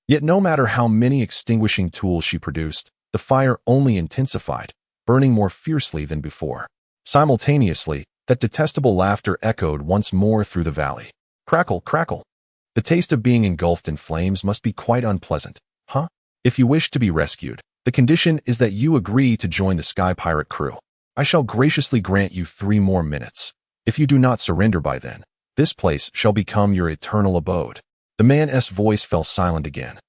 Yet no matter how many extinguishing tools she produced, the fire only intensified, burning more fiercely than before. Simultaneously, that detestable laughter echoed once more through the valley. Crackle, crackle. The taste of being engulfed in flames must be quite unpleasant, huh? If you wish to be rescued, the condition is that you agree to join the Sky Pirate crew. I shall graciously grant you 3 more minutes. If you do not surrender by then, this place shall become your eternal abode. The man's voice fell silent again,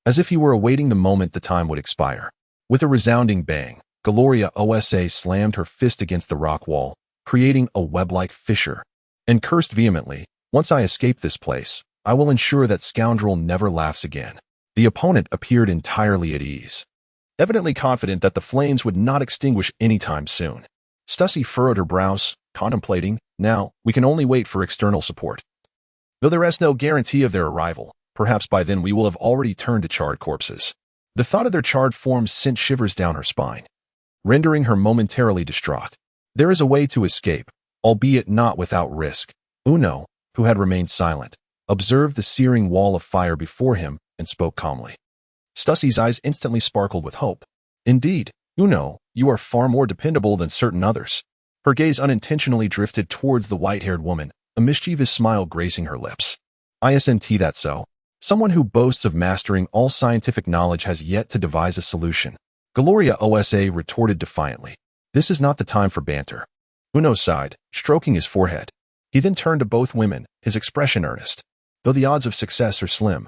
as if he were awaiting the moment the time would expire. With a resounding bang, Gloria Osa slammed her fist against the rock wall, creating a web-like fissure, and cursed vehemently, "Once I escape this place, I will ensure that scoundrel never laughs again." The opponent appeared entirely at ease, evidently confident that the flames would not extinguish anytime soon. Stussy furrowed her brows, contemplating, "Now, we can only wait for external support. Though there is no guarantee of their arrival, perhaps by then we will have already turned to charred corpses." The thought of their charred forms sent shivers down her spine, rendering her momentarily distraught. There is a way to escape, albeit not without risk. Uno, who had remained silent, observed the searing wall of fire before him and spoke calmly. Stussy's eyes instantly sparkled with hope. "Indeed, Uno, you are far more dependable than certain others." Her gaze unintentionally drifted towards the white-haired woman, a mischievous smile gracing her lips. "Isn't that so? Someone who boasts of mastering all scientific knowledge has yet to devise a solution." Gloria Osa retorted defiantly. "This is not the time for banter." Uno sighed, stroking his forehead. He then turned to both women, his expression earnest. "Though the odds of success are slim,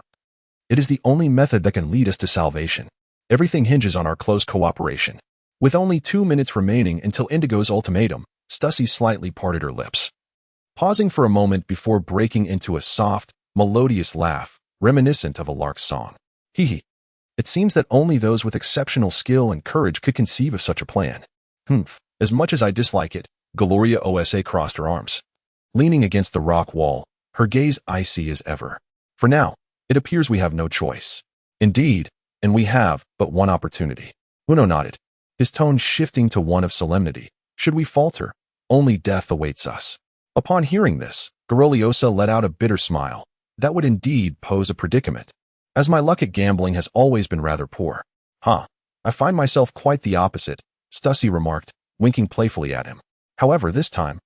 it is the only method that can lead us to salvation. Everything hinges on our close cooperation." With only 2 minutes remaining until Indigo's ultimatum, Stussy slightly parted her lips, pausing for a moment before breaking into a soft, melodious laugh, reminiscent of a lark's song. "Hee hee. It seems that only those with exceptional skill and courage could conceive of such a plan. Humph. As much as I dislike it." Gloria Osa crossed her arms, leaning against the rock wall, her gaze icy as ever. "For now, it appears we have no choice." "Indeed, and we have but one opportunity." Uno nodded, his tone shifting to one of solemnity. "Should we falter, only death awaits us." Upon hearing this, Gloriosa let out a bitter smile. "That would indeed pose a predicament, as my luck at gambling has always been rather poor." "Huh. I find myself quite the opposite," Stussy remarked, winking playfully at him. "However, this time,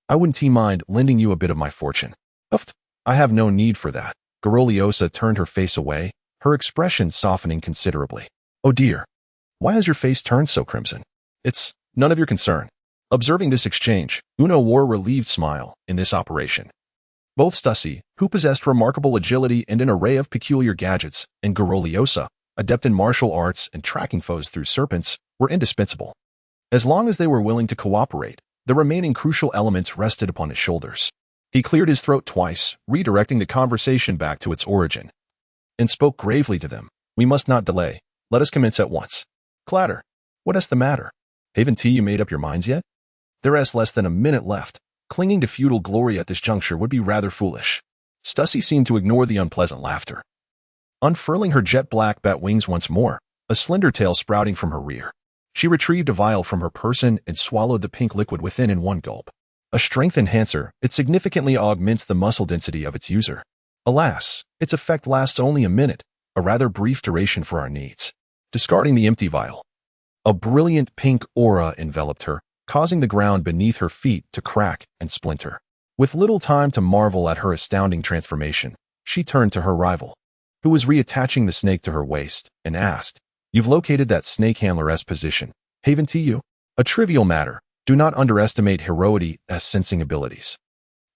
I wouldn't mind lending you a bit of my fortune." "Uft. I have no need for that." Gloriosa turned her face away, her expression softening considerably. "Oh dear. Why has your face turned so crimson?" "It's none of your concern." Observing this exchange, Uno wore a relieved smile. In this operation, both Stussy, who possessed remarkable agility and an array of peculiar gadgets, and Gloriosa, adept in martial arts and tracking foes through serpents, were indispensable. As long as they were willing to cooperate, the remaining crucial elements rested upon his shoulders. He cleared his throat twice, redirecting the conversation back to its origin, and spoke gravely to them. "We must not delay. Let us commence at once." "Clatter. What is the matter? Haven't you made up your minds yet?" "There is less than a minute left. Clinging to feudal glory at this juncture would be rather foolish." Stussy seemed to ignore the unpleasant laughter, unfurling her jet-black bat wings once more, a slender tail sprouting from her rear. She retrieved a vial from her person and swallowed the pink liquid within in one gulp. A strength enhancer, it significantly augments the muscle density of its user. Alas, its effect lasts only a minute, a rather brief duration for our needs. Discarding the empty vial, a brilliant pink aura enveloped her, causing the ground beneath her feet to crack and splinter. With little time to marvel at her astounding transformation, she turned to her rival, who was reattaching the snake to her waist, and asked, "You've located that snake handler's position, haven't you?" A trivial matter. Do not underestimate Hiroti as sensing abilities.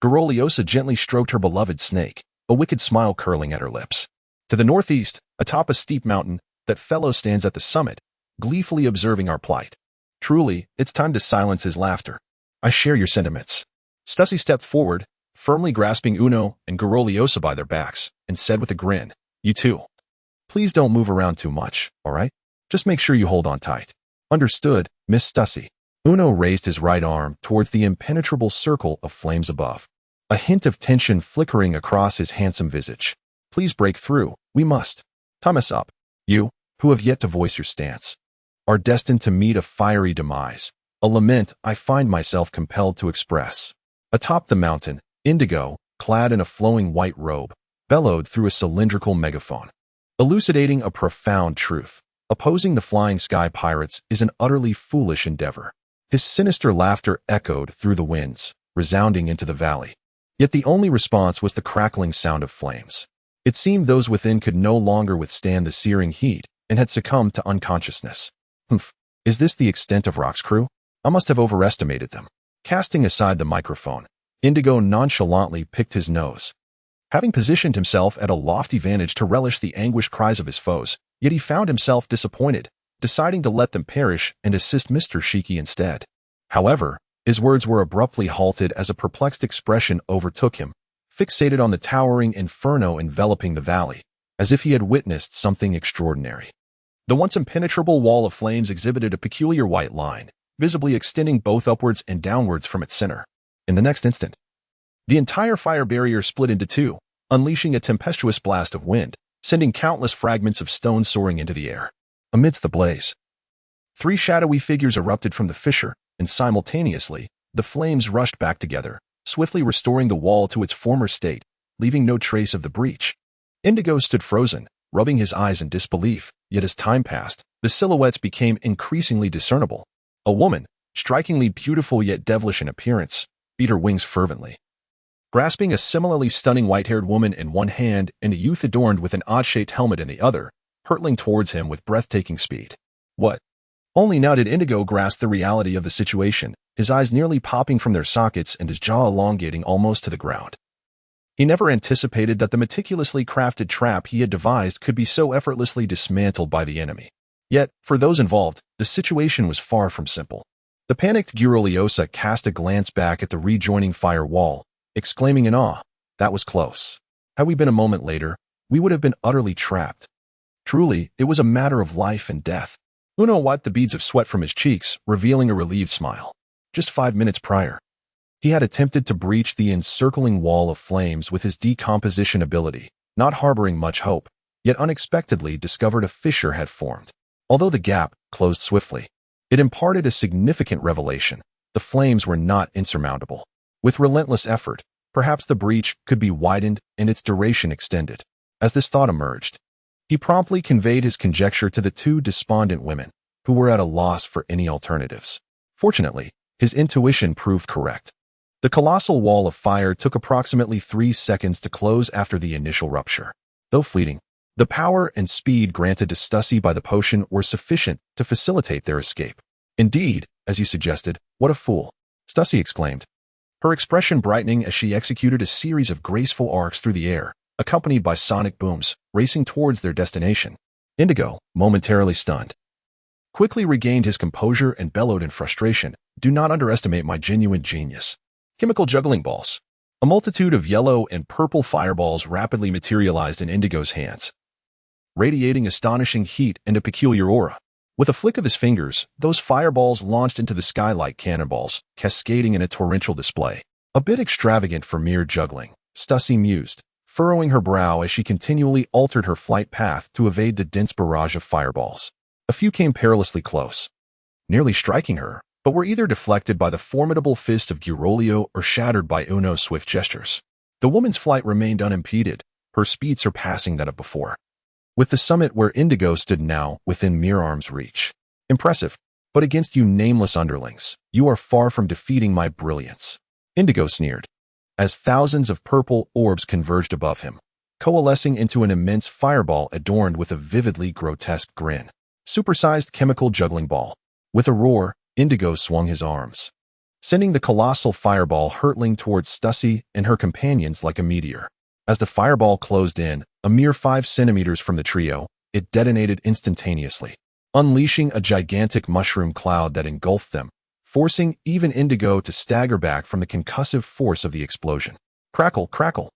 Goroliosa gently stroked her beloved snake, a wicked smile curling at her lips. To the northeast, atop a steep mountain, that fellow stands at the summit, gleefully observing our plight. Truly, it's time to silence his laughter. I share your sentiments. Stussy stepped forward, firmly grasping Uno and Goroliosa by their backs, and said with a grin, "You too. Please don't move around too much, all right? Just make sure you hold on tight." "Understood, Miss Stussy." Uno raised his right arm towards the impenetrable circle of flames above, a hint of tension flickering across his handsome visage. "Please break through. We must. Time us up. You, who have yet to voice your stance, are destined to meet a fiery demise, a lament I find myself compelled to express." Atop the mountain, Indigo, clad in a flowing white robe, bellowed through a cylindrical megaphone, elucidating a profound truth. Opposing the flying sky pirates is an utterly foolish endeavor. His sinister laughter echoed through the winds, resounding into the valley. Yet the only response was the crackling sound of flames. It seemed those within could no longer withstand the searing heat and had succumbed to unconsciousness. Humph, is this the extent of Rock's crew? I must have overestimated them. Casting aside the microphone, Indigo nonchalantly picked his nose. Having positioned himself at a lofty vantage to relish the anguished cries of his foes, yet he found himself disappointed, deciding to let them perish and assist Mr. Shiki instead. However, his words were abruptly halted as a perplexed expression overtook him, fixated on the towering inferno enveloping the valley, as if he had witnessed something extraordinary. The once impenetrable wall of flames exhibited a peculiar white line, visibly extending both upwards and downwards from its center. In the next instant, the entire fire barrier split into two, unleashing a tempestuous blast of wind, sending countless fragments of stone soaring into the air. Amidst the blaze, 3 shadowy figures erupted from the fissure, and simultaneously, the flames rushed back together, swiftly restoring the wall to its former state, leaving no trace of the breach. Indigo stood frozen, rubbing his eyes in disbelief, yet as time passed, the silhouettes became increasingly discernible. A woman, strikingly beautiful yet devilish in appearance, beat her wings fervently. Grasping a similarly stunning white-haired woman in one hand and a youth adorned with an odd-shaped helmet in the other, hurtling towards him with breathtaking speed. What? Only now did Indigo grasp the reality of the situation, his eyes nearly popping from their sockets and his jaw elongating almost to the ground. He never anticipated that the meticulously crafted trap he had devised could be so effortlessly dismantled by the enemy. Yet, for those involved, the situation was far from simple. The panicked Goroliosa cast a glance back at the rejoining fire wall, exclaiming in awe, "That was close. Had we been a moment later, we would have been utterly trapped." Truly, it was a matter of life and death. Uno wiped the beads of sweat from his cheeks, revealing a relieved smile. Just 5 minutes prior, he had attempted to breach the encircling wall of flames with his decomposition ability, not harboring much hope, yet unexpectedly discovered a fissure had formed. Although the gap closed swiftly, it imparted a significant revelation. The flames were not insurmountable. With relentless effort, perhaps the breach could be widened and its duration extended. As this thought emerged, he promptly conveyed his conjecture to the 2 despondent women, who were at a loss for any alternatives. Fortunately, his intuition proved correct. The colossal wall of fire took approximately 3 seconds to close after the initial rupture. Though fleeting, the power and speed granted to Stussy by the potion were sufficient to facilitate their escape. "Indeed, as you suggested, what a fool," Stussy exclaimed, her expression brightening as she executed a series of graceful arcs through the air, accompanied by sonic booms, racing towards their destination. Indigo, momentarily stunned, quickly regained his composure and bellowed in frustration, "Do not underestimate my genuine genius." Chemical juggling balls. A multitude of yellow and purple fireballs rapidly materialized in Indigo's hands, radiating astonishing heat and a peculiar aura. With a flick of his fingers, those fireballs launched into the sky like cannonballs, cascading in a torrential display. A bit extravagant for mere juggling, Stussy mused, furrowing her brow as she continually altered her flight path to evade the dense barrage of fireballs. A few came perilously close, nearly striking her, but were either deflected by the formidable fist of Gorolio or shattered by Uno's swift gestures. The woman's flight remained unimpeded, her speed surpassing that of before, with the summit where Indigo stood now within mere arm's reach. "Impressive, but against you nameless underlings, you are far from defeating my brilliance," Indigo sneered, as thousands of purple orbs converged above him, coalescing into an immense fireball adorned with a vividly grotesque grin. Supersized chemical juggling ball. With a roar, Indigo swung his arms, sending the colossal fireball hurtling towards Stussy and her companions like a meteor. As the fireball closed in, a mere 5 centimeters from the trio, it detonated instantaneously, unleashing a gigantic mushroom cloud that engulfed them, forcing even Indigo to stagger back from the concussive force of the explosion. Crackle, crackle.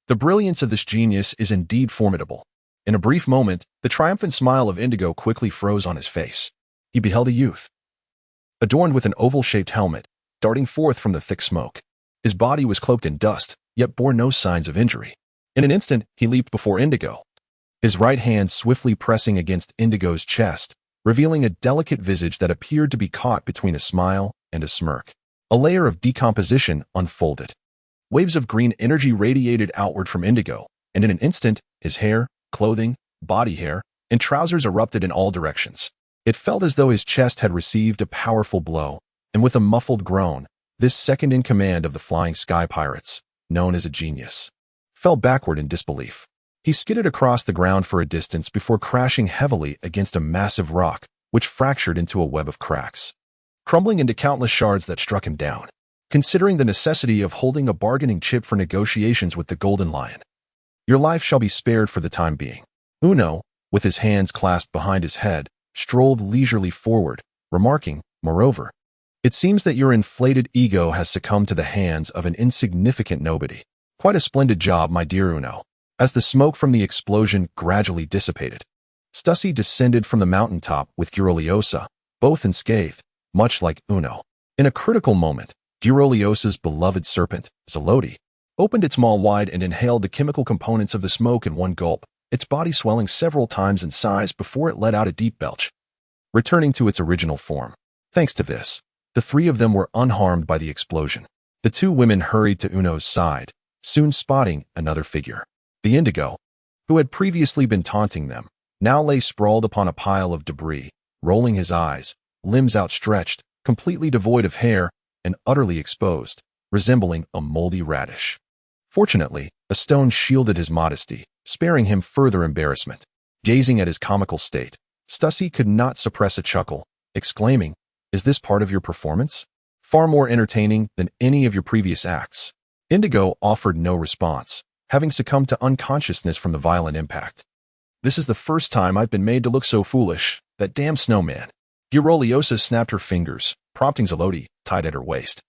The brilliance of this genius is indeed formidable. In a brief moment, the triumphant smile of Indigo quickly froze on his face. He beheld a youth, adorned with an oval-shaped helmet, darting forth from the thick smoke. His body was cloaked in dust, yet bore no signs of injury. In an instant, he leaped before Indigo, his right hand swiftly pressing against Indigo's chest, revealing a delicate visage that appeared to be caught between a smile and a smirk. A layer of decomposition unfolded. Waves of green energy radiated outward from Indigo, and in an instant, his hair, clothing, body hair, and trousers erupted in all directions. It felt as though his chest had received a powerful blow, and with a muffled groan, this second in command of the Flying Sky Pirates, known as a genius, fell backward in disbelief. He skidded across the ground for a distance before crashing heavily against a massive rock, which fractured into a web of cracks, crumbling into countless shards that struck him down. Considering the necessity of holding a bargaining chip for negotiations with the Golden Lion, your life shall be spared for the time being. Uno, with his hands clasped behind his head, strolled leisurely forward, remarking, moreover, it seems that your inflated ego has succumbed to the hands of an insignificant nobody. Quite a splendid job, my dear Uno. As the smoke from the explosion gradually dissipated, Stussy descended from the mountaintop with Gyroleosa, both unscathed, much like Uno. In a critical moment, Gyroleosa's beloved serpent, Zeloti, opened its maw wide and inhaled the chemical components of the smoke in one gulp, its body swelling several times in size before it let out a deep belch, returning to its original form. Thanks to this, the 3 of them were unharmed by the explosion. The 2 women hurried to Uno's side, soon spotting another figure. The Indigo, who had previously been taunting them, now lay sprawled upon a pile of debris, rolling his eyes, limbs outstretched, completely devoid of hair, and utterly exposed, resembling a moldy radish. Fortunately, a stone shielded his modesty, sparing him further embarrassment. Gazing at his comical state, Stussy could not suppress a chuckle, exclaiming, "Is this part of your performance? Far more entertaining than any of your previous acts." Indigo offered no response, having succumbed to unconsciousness from the violent impact. "This is the first time I've been made to look so foolish. That damn snowman." Gyroleosa snapped her fingers, prompting Zeloti, tied at her waist,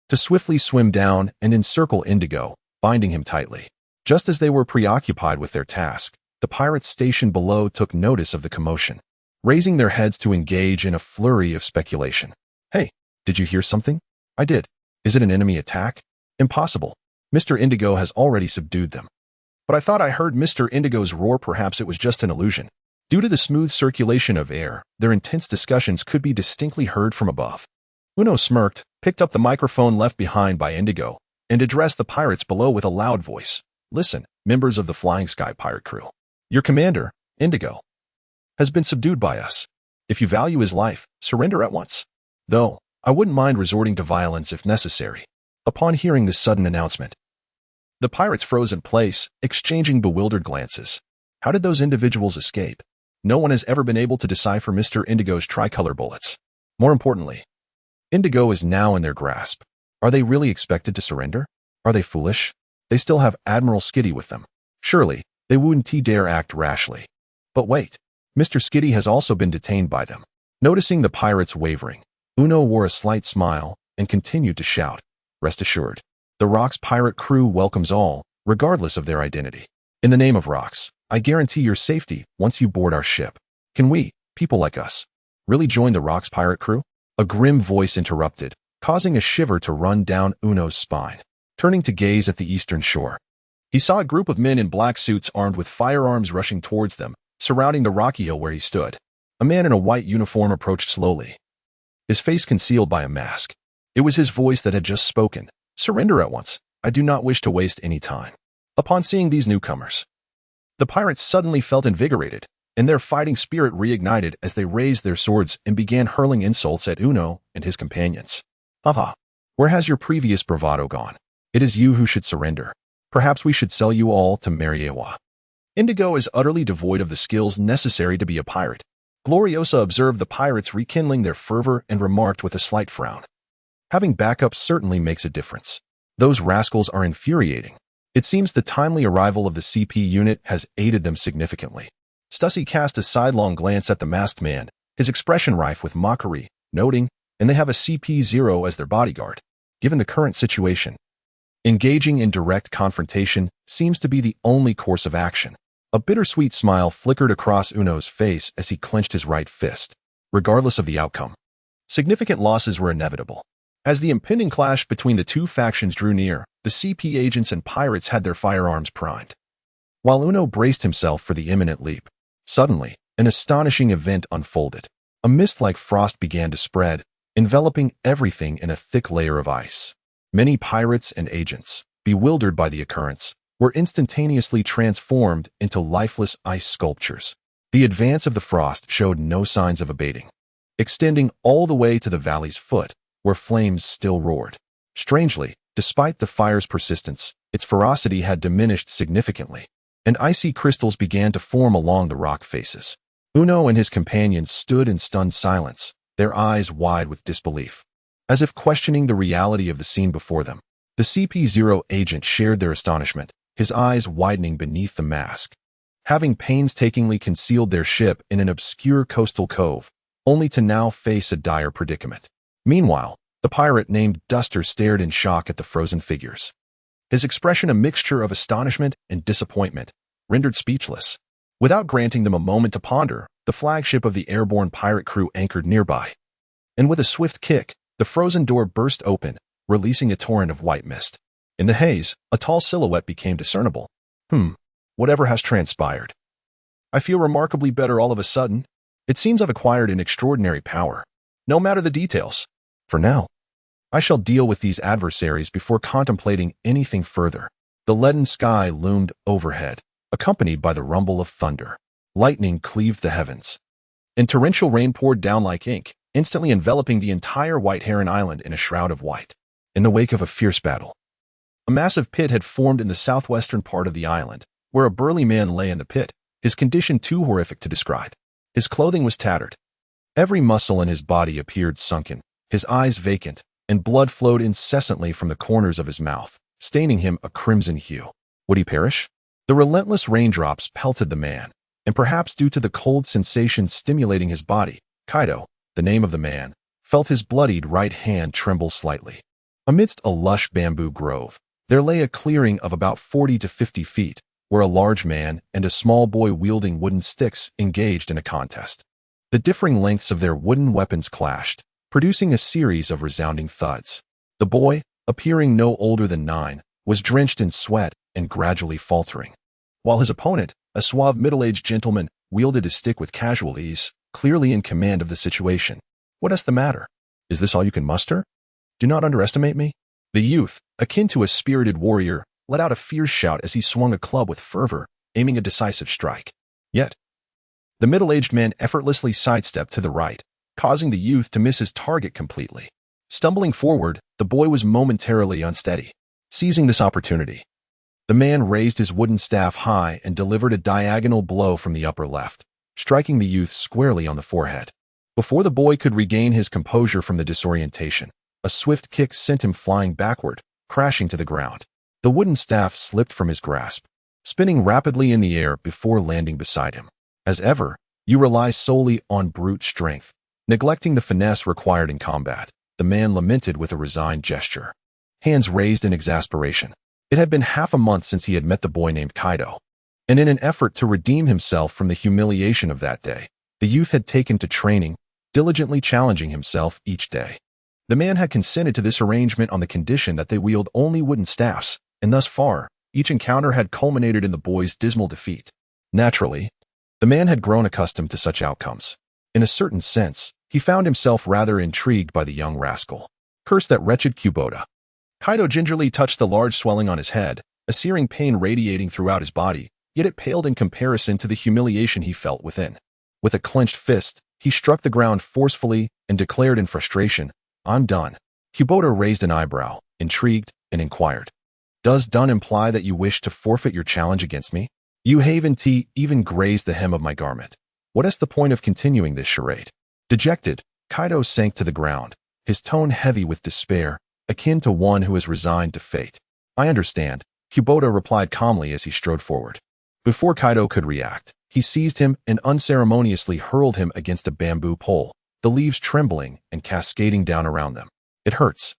to swiftly swim down and encircle Indigo, binding him tightly. Just as they were preoccupied with their task, the pirates stationed below took notice of the commotion, raising their heads to engage in a flurry of speculation. "Hey, did you hear something?" "I did." "Is it an enemy attack?" "Impossible. Mr. Indigo has already subdued them." "But I thought I heard Mr. Indigo's roar. Perhaps it was just an illusion." Due to the smooth circulation of air, their intense discussions could be distinctly heard from above. Uno smirked, picked up the microphone left behind by Indigo, and addressed the pirates below with a loud voice. "Listen, members of the Flying Sky Pirate crew. Your commander, Indigo, has been subdued by us. If you value his life, surrender at once. Though, I wouldn't mind resorting to violence if necessary." Upon hearing this sudden announcement, the pirates froze in place, exchanging bewildered glances. How did those individuals escape? No one has ever been able to decipher Mr. Indigo's tricolor bullets. More importantly, Indigo is now in their grasp. Are they really expected to surrender? Are they foolish? They still have Admiral Skitty with them. Surely, they wouldn't dare act rashly. But wait, Mr. Skitty has also been detained by them. Noticing the pirates wavering, Uno wore a slight smile and continued to shout, "Rest assured, the Rock's pirate crew welcomes all, regardless of their identity. In the name of Rocks, I guarantee your safety once you board our ship. Can we, people like us, really join the Rock's pirate crew?" A grim voice interrupted, causing a shiver to run down Uno's spine. Turning to gaze at the eastern shore, he saw a group of men in black suits armed with firearms rushing towards them, surrounding the rocky hill where he stood. A man in a white uniform approached slowly, his face concealed by a mask. It was his voice that had just spoken. "Surrender at once. I do not wish to waste any time." Upon seeing these newcomers, the pirates suddenly felt invigorated, and their fighting spirit reignited as they raised their swords and began hurling insults at Uno and his companions. "Haha, where has your previous bravado gone? It is you who should surrender. Perhaps we should sell you all to Mariewa." Indigo is utterly devoid of the skills necessary to be a pirate. Gloriosa observed the pirates rekindling their fervor and remarked with a slight frown. Having backup certainly makes a difference. Those rascals are infuriating. It seems the timely arrival of the CP unit has aided them significantly. Stussy cast a sidelong glance at the masked man, his expression rife with mockery, noting, and they have a CP-0 as their bodyguard. Given the current situation, engaging in direct confrontation seems to be the only course of action. A bittersweet smile flickered across Uno's face as he clenched his right fist. Regardless of the outcome, significant losses were inevitable. As the impending clash between the two factions drew near, the CP agents and pirates had their firearms primed. While Uno braced himself for the imminent leap, suddenly, an astonishing event unfolded. A mist like frost began to spread, enveloping everything in a thick layer of ice. Many pirates and agents, bewildered by the occurrence, were instantaneously transformed into lifeless ice sculptures. The advance of the frost showed no signs of abating, extending all the way to the valley's foot, where flames still roared. Strangely, despite the fire's persistence, its ferocity had diminished significantly, and icy crystals began to form along the rock faces. Uno and his companions stood in stunned silence, their eyes wide with disbelief, as if questioning the reality of the scene before them. The CP-0 agent shared their astonishment, his eyes widening beneath the mask. Having painstakingly concealed their ship in an obscure coastal cove, only to now face a dire predicament. Meanwhile, the pirate named Duster stared in shock at the frozen figures. His expression a mixture of astonishment and disappointment, rendered speechless. Without granting them a moment to ponder, the flagship of the airborne pirate crew anchored nearby. And with a swift kick, the frozen door burst open, releasing a torrent of white mist. In the haze, a tall silhouette became discernible. Whatever has transpired. I feel remarkably better all of a sudden. It seems I've acquired an extraordinary power. No matter the details. For now, I shall deal with these adversaries before contemplating anything further. The leaden sky loomed overhead, accompanied by the rumble of thunder. Lightning cleaved the heavens, and torrential rain poured down like ink, instantly enveloping the entire White Heron Island in a shroud of white. In the wake of a fierce battle, a massive pit had formed in the southwestern part of the island, where a burly man lay in the pit, his condition too horrific to describe. His clothing was tattered. Every muscle in his body appeared sunken, his eyes vacant, and blood flowed incessantly from the corners of his mouth, staining him a crimson hue. Would he perish? The relentless raindrops pelted the man, and perhaps due to the cold sensation stimulating his body, Kaido, the name of the man, felt his bloodied right hand tremble slightly. Amidst a lush bamboo grove, there lay a clearing of about 40 to 50 feet, where a large man and a small boy wielding wooden sticks engaged in a contest. The differing lengths of their wooden weapons clashed, producing a series of resounding thuds. The boy, appearing no older than 9, was drenched in sweat and gradually faltering, while his opponent, a suave middle-aged gentleman, wielded his stick with casual ease, clearly in command of the situation. What is the matter? Is this all you can muster? Do not underestimate me. The youth, akin to a spirited warrior, let out a fierce shout as he swung a club with fervor, aiming a decisive strike. Yet, the middle-aged man effortlessly sidestepped to the right, causing the youth to miss his target completely. Stumbling forward, the boy was momentarily unsteady. Seizing this opportunity, the man raised his wooden staff high and delivered a diagonal blow from the upper left, striking the youth squarely on the forehead. Before the boy could regain his composure from the disorientation, a swift kick sent him flying backward, crashing to the ground. The wooden staff slipped from his grasp, spinning rapidly in the air before landing beside him. As ever, you rely solely on brute strength, neglecting the finesse required in combat, the man lamented with a resigned gesture, hands raised in exasperation. It had been half a month since he had met the boy named Kaido, and in an effort to redeem himself from the humiliation of that day, the youth had taken to training, diligently challenging himself each day. The man had consented to this arrangement on the condition that they wield only wooden staffs, and thus far, each encounter had culminated in the boy's dismal defeat. Naturally, the man had grown accustomed to such outcomes. In a certain sense, he found himself rather intrigued by the young rascal. Curse that wretched Kubota. Kaido gingerly touched the large swelling on his head, a searing pain radiating throughout his body, yet it paled in comparison to the humiliation he felt within. With a clenched fist, he struck the ground forcefully and declared in frustration, "I'm done." Kubota raised an eyebrow, intrigued, and inquired, "Does done imply that you wish to forfeit your challenge against me?" You haven't even grazed the hem of my garment. What is the point of continuing this charade? Dejected, Kaido sank to the ground, his tone heavy with despair, akin to one who is resigned to fate. I understand, Kubota replied calmly as he strode forward. Before Kaido could react, he seized him and unceremoniously hurled him against a bamboo pole, the leaves trembling and cascading down around them. It hurts.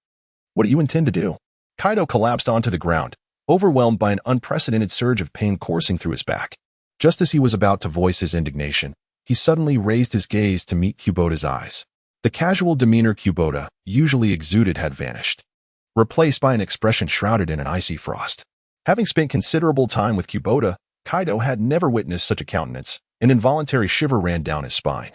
What do you intend to do? Kaido collapsed onto the ground, overwhelmed by an unprecedented surge of pain coursing through his back. Just as he was about to voice his indignation, he suddenly raised his gaze to meet Kubota's eyes. The casual demeanor Kubota usually exuded had vanished, replaced by an expression shrouded in an icy frost. Having spent considerable time with Kubota, Kaido had never witnessed such a countenance. An involuntary shiver ran down his spine,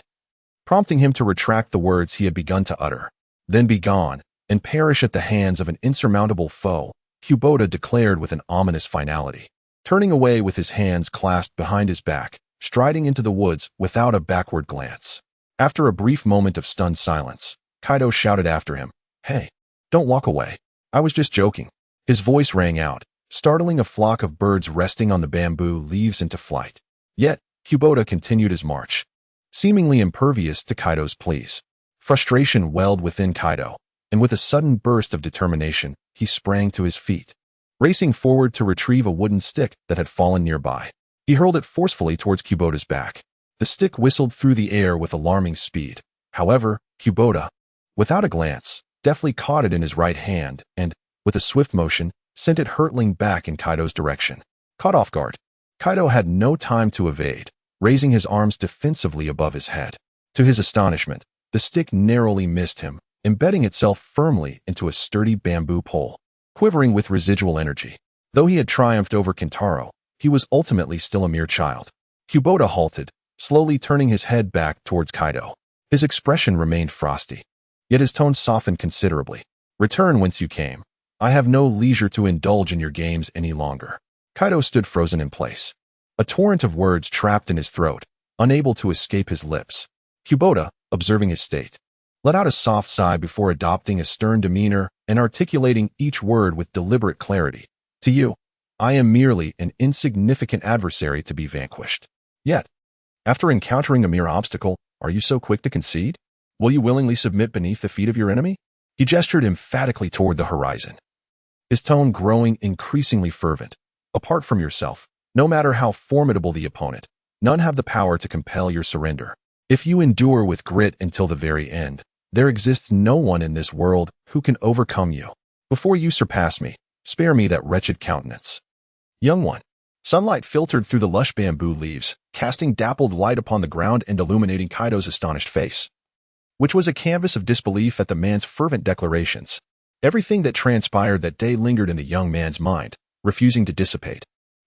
prompting him to retract the words he had begun to utter. Then be gone, and perish at the hands of an insurmountable foe, Kubota declared with an ominous finality. Turning away with his hands clasped behind his back, striding into the woods without a backward glance. After a brief moment of stunned silence, Kaido shouted after him, "Hey, don't walk away. I was just joking." His voice rang out, startling a flock of birds resting on the bamboo leaves into flight. Yet, Kubota continued his march, seemingly impervious to Kaido's pleas. Frustration welled within Kaido, and with a sudden burst of determination, he sprang to his feet, racing forward to retrieve a wooden stick that had fallen nearby. He hurled it forcefully towards Kubota's back. The stick whistled through the air with alarming speed. However, Kubota, without a glance, deftly caught it in his right hand and, with a swift motion, sent it hurtling back in Kaido's direction. Caught off guard, Kaido had no time to evade, raising his arms defensively above his head. To his astonishment, the stick narrowly missed him, embedding itself firmly into a sturdy bamboo pole. Quivering with residual energy, though he had triumphed over Kintaro, he was ultimately still a mere child. Kubota halted, slowly turning his head back towards Kaido. His expression remained frosty, yet his tone softened considerably. "Return whence you came. I have no leisure to indulge in your games any longer." Kaido stood frozen in place, a torrent of words trapped in his throat, unable to escape his lips. Kubota, observing his state, let out a soft sigh before adopting a stern demeanor and articulating each word with deliberate clarity. "To you, I am merely an insignificant adversary to be vanquished. Yet, after encountering a mere obstacle, are you so quick to concede? Will you willingly submit beneath the feet of your enemy?" He gestured emphatically toward the horizon, his tone growing increasingly fervent. "Apart from yourself, no matter how formidable the opponent, none have the power to compel your surrender. If you endure with grit until the very end, there exists no one in this world who can overcome you. Before you surpass me, spare me that wretched countenance." "Young one." Sunlight filtered through the lush bamboo leaves, casting dappled light upon the ground and illuminating Kaido's astonished face, which was a canvas of disbelief at the man's fervent declarations. Everything that transpired that day lingered in the young man's mind, refusing to dissipate.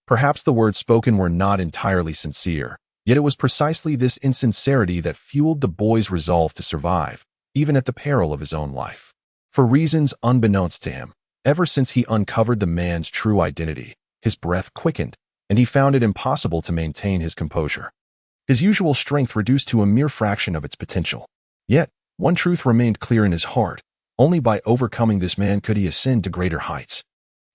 Perhaps the words spoken were not entirely sincere, yet it was precisely this insincerity that fueled the boy's resolve to survive, even at the peril of his own life. For reasons unbeknownst to him, ever since he uncovered the man's true identity, his breath quickened, and he found it impossible to maintain his composure. His usual strength reduced to a mere fraction of its potential. Yet, one truth remained clear in his heart. Only by overcoming this man could he ascend to greater heights.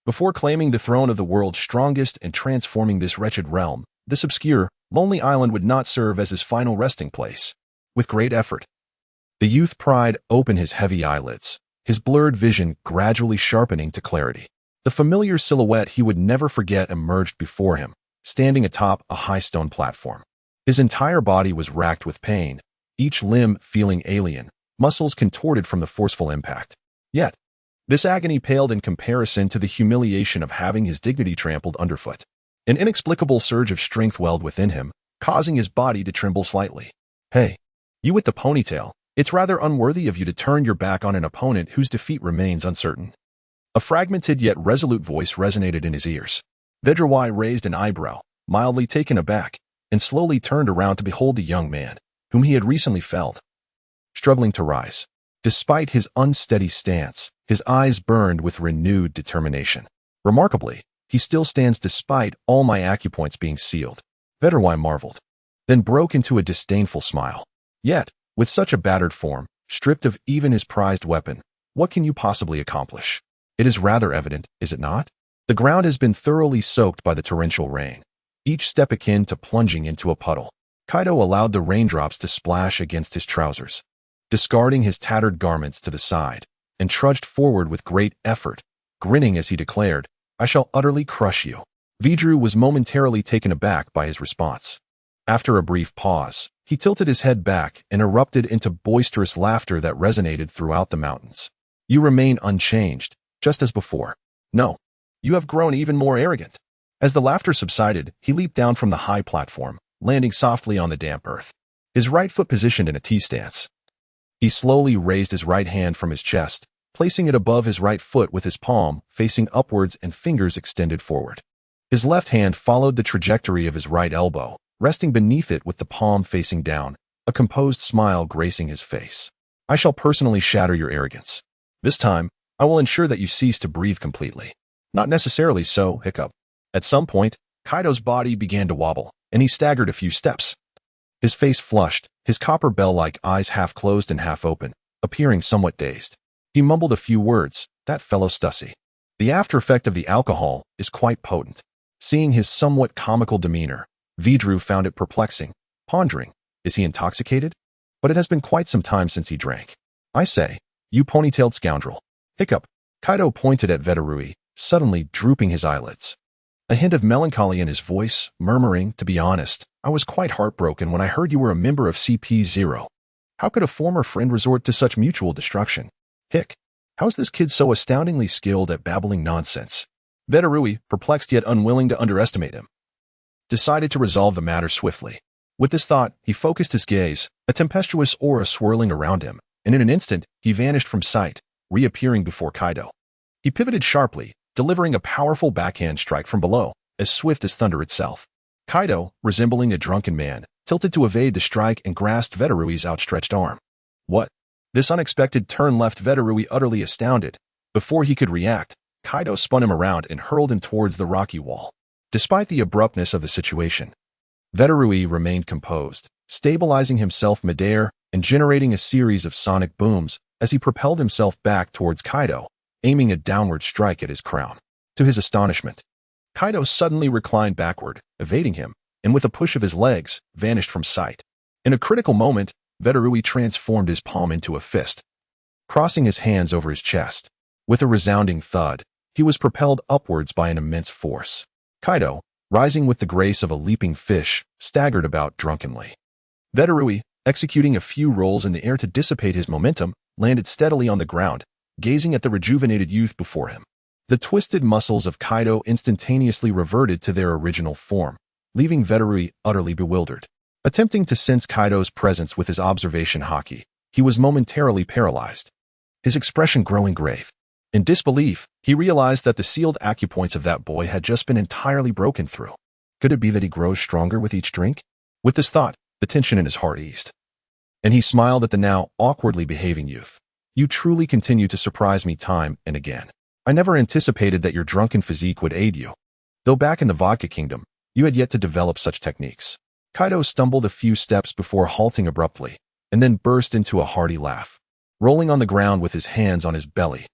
Before claiming the throne of the world's strongest and transforming this wretched realm, this obscure, lonely island would not serve as his final resting place. With great effort, the youth pried open his heavy eyelids, his blurred vision gradually sharpening to clarity. The familiar silhouette he would never forget emerged before him, standing atop a high stone platform. His entire body was racked with pain, each limb feeling alien, muscles contorted from the forceful impact. Yet, this agony paled in comparison to the humiliation of having his dignity trampled underfoot. An inexplicable surge of strength welled within him, causing his body to tremble slightly. "Hey, you with the ponytail, it's rather unworthy of you to turn your back on an opponent whose defeat remains uncertain." A fragmented yet resolute voice resonated in his ears. Vedrawai raised an eyebrow, mildly taken aback, and slowly turned around to behold the young man, whom he had recently felled, struggling to rise. Despite his unsteady stance, his eyes burned with renewed determination. "Remarkably, he still stands despite all my acupoints being sealed," Vedrawai marveled, then broke into a disdainful smile. "Yet, with such a battered form, stripped of even his prized weapon, what can you possibly accomplish? It is rather evident, is it not? The ground has been thoroughly soaked by the torrential rain, each step akin to plunging into a puddle. Kaido allowed the raindrops to splash against his trousers, discarding his tattered garments to the side, and trudged forward with great effort, grinning as he declared, "I shall utterly crush you." Vidru was momentarily taken aback by his response. After a brief pause, he tilted his head back and erupted into boisterous laughter that resonated throughout the mountains. "You remain unchanged, just as before. No, you have grown even more arrogant." As the laughter subsided, he leaped down from the high platform, landing softly on the damp earth, his right foot positioned in a T-stance. He slowly raised his right hand from his chest, placing it above his right foot with his palm facing upwards and fingers extended forward. His left hand followed the trajectory of his right elbow, resting beneath it with the palm facing down, a composed smile gracing his face. "I shall personally shatter your arrogance. This time, I will ensure that you cease to breathe completely." "Not necessarily so," hiccup. At some point, Kaido's body began to wobble, and he staggered a few steps. His face flushed, his copper bell-like eyes half closed and half open, appearing somewhat dazed. He mumbled a few words, "That fellow Stussy." The after-effect of the alcohol is quite potent. Seeing his somewhat comical demeanor, Vidru found it perplexing, pondering, is he intoxicated? But it has been quite some time since he drank. "I say, you ponytailed scoundrel." Hiccup. Kaido pointed at Vedarui, suddenly drooping his eyelids. A hint of melancholy in his voice, murmuring, "To be honest, I was quite heartbroken when I heard you were a member of CP0. How could a former friend resort to such mutual destruction? Hick. How's this kid so astoundingly skilled at babbling nonsense?" Vedarui, perplexed yet unwilling to underestimate him, decided to resolve the matter swiftly. With this thought, he focused his gaze, a tempestuous aura swirling around him, and in an instant, he vanished from sight, reappearing before Kaido. He pivoted sharply, delivering a powerful backhand strike from below, as swift as thunder itself. Kaido, resembling a drunken man, tilted to evade the strike and grasped Vedarui's outstretched arm. What? This unexpected turn left Vedarui utterly astounded. Before he could react, Kaido spun him around and hurled him towards the rocky wall. Despite the abruptness of the situation, Vedarui remained composed, stabilizing himself midair and generating a series of sonic booms as he propelled himself back towards Kaido, aiming a downward strike at his crown. To his astonishment, Kaido suddenly reclined backward, evading him, and with a push of his legs, vanished from sight. In a critical moment, Vedarui transformed his palm into a fist, crossing his hands over his chest. With a resounding thud, he was propelled upwards by an immense force. Kaido, rising with the grace of a leaping fish, staggered about drunkenly. Vedarui, executing a few rolls in the air to dissipate his momentum, landed steadily on the ground, gazing at the rejuvenated youth before him. The twisted muscles of Kaido instantaneously reverted to their original form, leaving Vedarui utterly bewildered. Attempting to sense Kaido's presence with his observation haki, he was momentarily paralyzed, his expression growing grave. In disbelief, he realized that the sealed acupoints of that boy had just been entirely broken through. Could it be that he grows stronger with each drink? With this thought, the tension in his heart eased, and he smiled at the now awkwardly behaving youth. "You truly continue to surprise me time and again. I never anticipated that your drunken physique would aid you. Though back in the Vodka Kingdom, you had yet to develop such techniques." Kaido stumbled a few steps before halting abruptly, and then burst into a hearty laugh, rolling on the ground with his hands on his belly.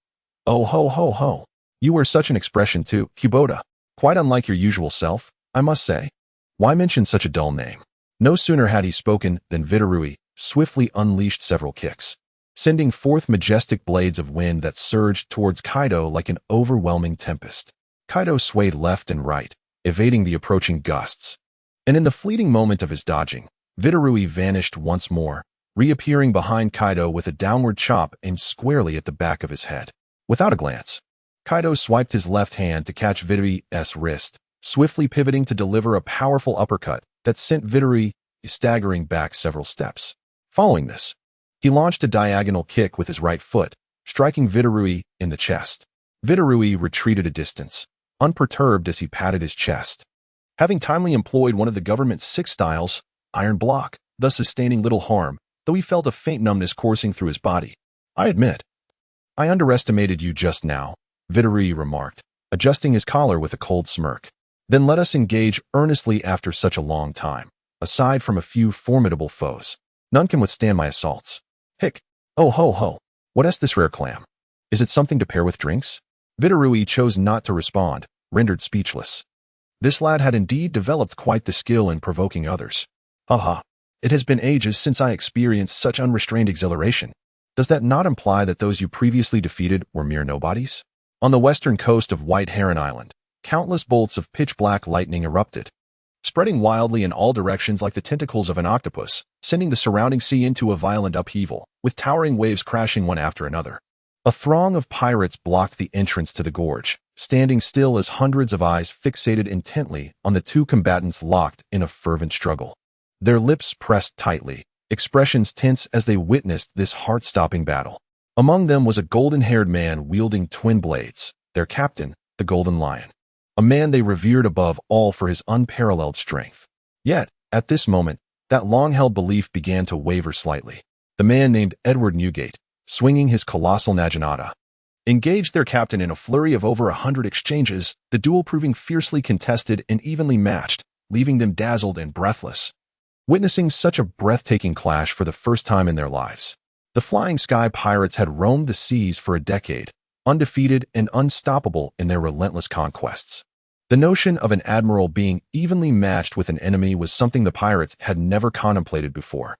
"Oh ho ho ho. You wear such an expression too, Kubota. Quite unlike your usual self, I must say. Why mention such a dull name?" No sooner had he spoken than Vedarui swiftly unleashed several kicks, sending forth majestic blades of wind that surged towards Kaido like an overwhelming tempest. Kaido swayed left and right, evading the approaching gusts. And in the fleeting moment of his dodging, Vedarui vanished once more, reappearing behind Kaido with a downward chop aimed squarely at the back of his head. Without a glance, Kaido swiped his left hand to catch Vidarui's wrist, swiftly pivoting to deliver a powerful uppercut that sent Vedarui staggering back several steps. Following this, he launched a diagonal kick with his right foot, striking Vedarui in the chest. Vedarui retreated a distance, unperturbed as he patted his chest, having timely employed one of the government's 6 styles, iron block, thus sustaining little harm, though he felt a faint numbness coursing through his body. "I admit, I underestimated you just now," Vedarui remarked, adjusting his collar with a cold smirk. "Then let us engage earnestly after such a long time. Aside from a few formidable foes, none can withstand my assaults. Hick. Oh ho ho. What is this rare clam? Is it something to pair with drinks?" Vedarui chose not to respond, rendered speechless. This lad had indeed developed quite the skill in provoking others. Haha. It has been ages since I experienced such unrestrained exhilaration. Does that not imply that those you previously defeated were mere nobodies? On the western coast of White Heron Island, countless bolts of pitch-black lightning erupted, spreading wildly in all directions like the tentacles of an octopus, sending the surrounding sea into a violent upheaval, with towering waves crashing one after another. A throng of pirates blocked the entrance to the gorge, standing still as hundreds of eyes fixated intently on the two combatants locked in a fervent struggle. Their lips pressed tightly, expressions tense as they witnessed this heart-stopping battle. Among them was a golden-haired man wielding twin blades, their captain, the Golden Lion, a man they revered above all for his unparalleled strength. Yet, at this moment, that long-held belief began to waver slightly. The man named Edward Newgate, swinging his colossal naginata, engaged their captain in a flurry of over 100 exchanges, the duel proving fiercely contested and evenly matched, leaving them dazzled and breathless, witnessing such a breathtaking clash for the first time in their lives. The Flying Sky Pirates had roamed the seas for a decade, undefeated and unstoppable in their relentless conquests. The notion of an admiral being evenly matched with an enemy was something the pirates had never contemplated before.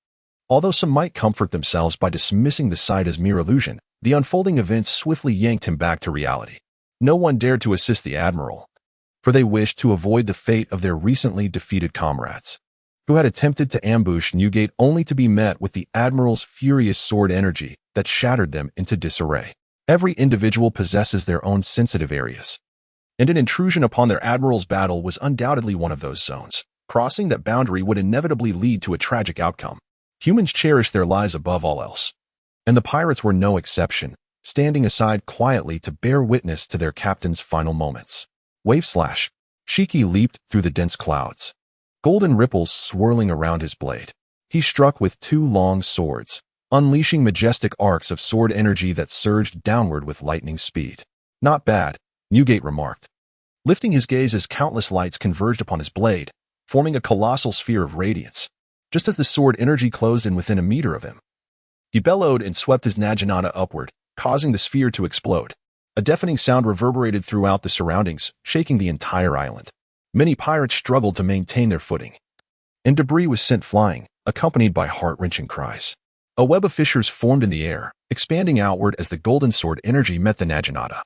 Although some might comfort themselves by dismissing the sight as mere illusion, the unfolding events swiftly yanked him back to reality. No one dared to assist the admiral, for they wished to avoid the fate of their recently defeated comrades, who had attempted to ambush Newgate only to be met with the admiral's furious sword energy that shattered them into disarray. Every individual possesses their own sensitive areas, and an intrusion upon their admiral's battle was undoubtedly one of those zones. Crossing that boundary would inevitably lead to a tragic outcome. Humans cherish their lives above all else, and the pirates were no exception, standing aside quietly to bear witness to their captain's final moments. Wave slash. Shiki leaped through the dense clouds, golden ripples swirling around his blade. He struck with two long swords, unleashing majestic arcs of sword energy that surged downward with lightning speed. Not bad, Newgate remarked, lifting his gaze as countless lights converged upon his blade, forming a colossal sphere of radiance. Just as the sword energy closed in within a meter of him, he bellowed and swept his naginata upward, causing the sphere to explode. A deafening sound reverberated throughout the surroundings, shaking the entire island. Many pirates struggled to maintain their footing, and debris was sent flying, accompanied by heart-wrenching cries. A web of fissures formed in the air, expanding outward as the golden sword energy met the naginata,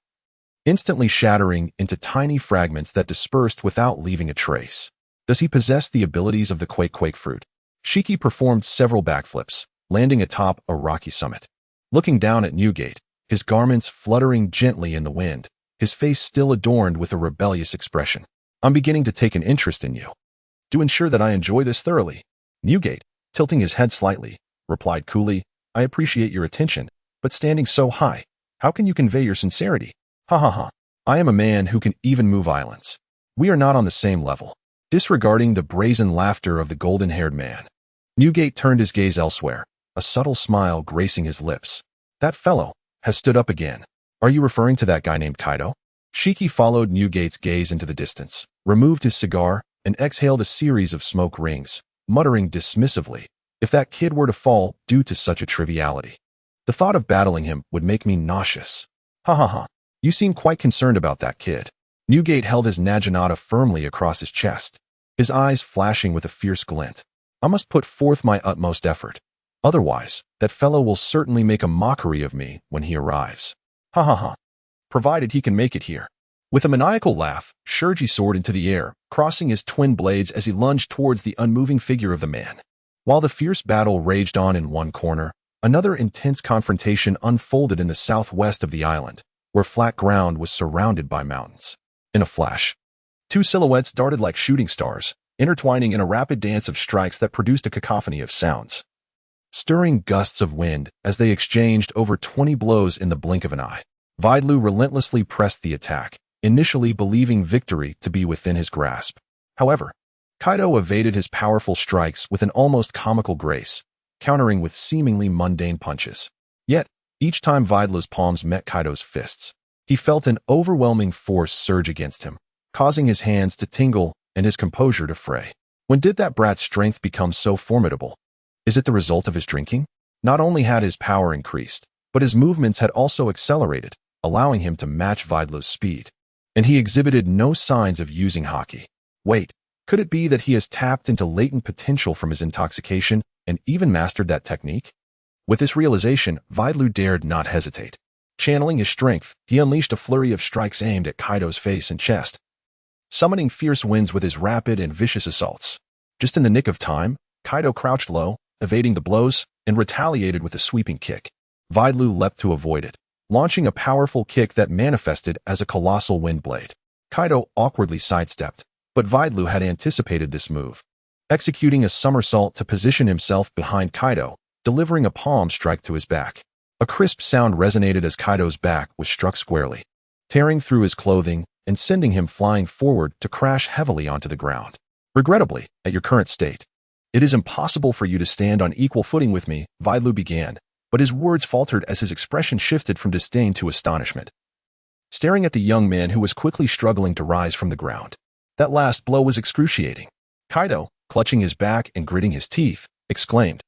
instantly shattering into tiny fragments that dispersed without leaving a trace. Does he possess the abilities of the Quake fruit? Shiki performed several backflips, landing atop a rocky summit. Looking down at Newgate, his garments fluttering gently in the wind, his face still adorned with a rebellious expression. I'm beginning to take an interest in you. To ensure that I enjoy this thoroughly, Newgate, tilting his head slightly, replied coolly, I appreciate your attention, but standing so high, how can you convey your sincerity? Ha ha ha. I am a man who can even move islands. We are not on the same level. Disregarding the brazen laughter of the golden-haired man, Newgate turned his gaze elsewhere, a subtle smile gracing his lips. That fellow has stood up again. Are you referring to that guy named Kaido? Shiki followed Newgate's gaze into the distance, removed his cigar, and exhaled a series of smoke rings, muttering dismissively, if that kid were to fall due to such a triviality, the thought of battling him would make me nauseous. Ha ha ha. You seem quite concerned about that kid. Newgate held his naginata firmly across his chest, his eyes flashing with a fierce glint. I must put forth my utmost effort. Otherwise, that fellow will certainly make a mockery of me when he arrives. Ha ha ha. Provided he can make it here. With a maniacal laugh, Shurji soared into the air, crossing his twin blades as he lunged towards the unmoving figure of the man. While the fierce battle raged on in one corner, another intense confrontation unfolded in the southwest of the island, where flat ground was surrounded by mountains. In a flash, two silhouettes darted like shooting stars, intertwining in a rapid dance of strikes that produced a cacophony of sounds, stirring gusts of wind as they exchanged over 20 blows in the blink of an eye. Vidlu relentlessly pressed the attack, initially believing victory to be within his grasp. However, Kaido evaded his powerful strikes with an almost comical grace, countering with seemingly mundane punches. Yet, each time Vidlu's palms met Kaido's fists, he felt an overwhelming force surge against him, causing his hands to tingle and his composure to fray. When did that brat's strength become so formidable? Is it the result of his drinking? Not only had his power increased, but his movements had also accelerated, allowing him to match Vidlu's speed. And he exhibited no signs of using haki. Wait, Could it be that he has tapped into latent potential from his intoxication and even mastered that technique? With this realization, Weidlu dared not hesitate. Channeling his strength, he unleashed a flurry of strikes aimed at Kaido's face and chest, summoning fierce winds with his rapid and vicious assaults. Just in the nick of time, Kaido crouched low, evading the blows, and retaliated with a sweeping kick. Weidlu leapt to avoid it, launching a powerful kick that manifested as a colossal wind blade. Kaido awkwardly sidestepped, but Weidlu had anticipated this move, executing a somersault to position himself behind Kaido, delivering a palm strike to his back. A crisp sound resonated as Kaido's back was struck squarely, tearing through his clothing and sending him flying forward to crash heavily onto the ground. Regrettably, at your current state, it is impossible for you to stand on equal footing with me, Weidlu began, but his words faltered as his expression shifted from disdain to astonishment. Staring at the young man who was quickly struggling to rise from the ground. That last blow was excruciating. Kaido, clutching his back and gritting his teeth, exclaimed,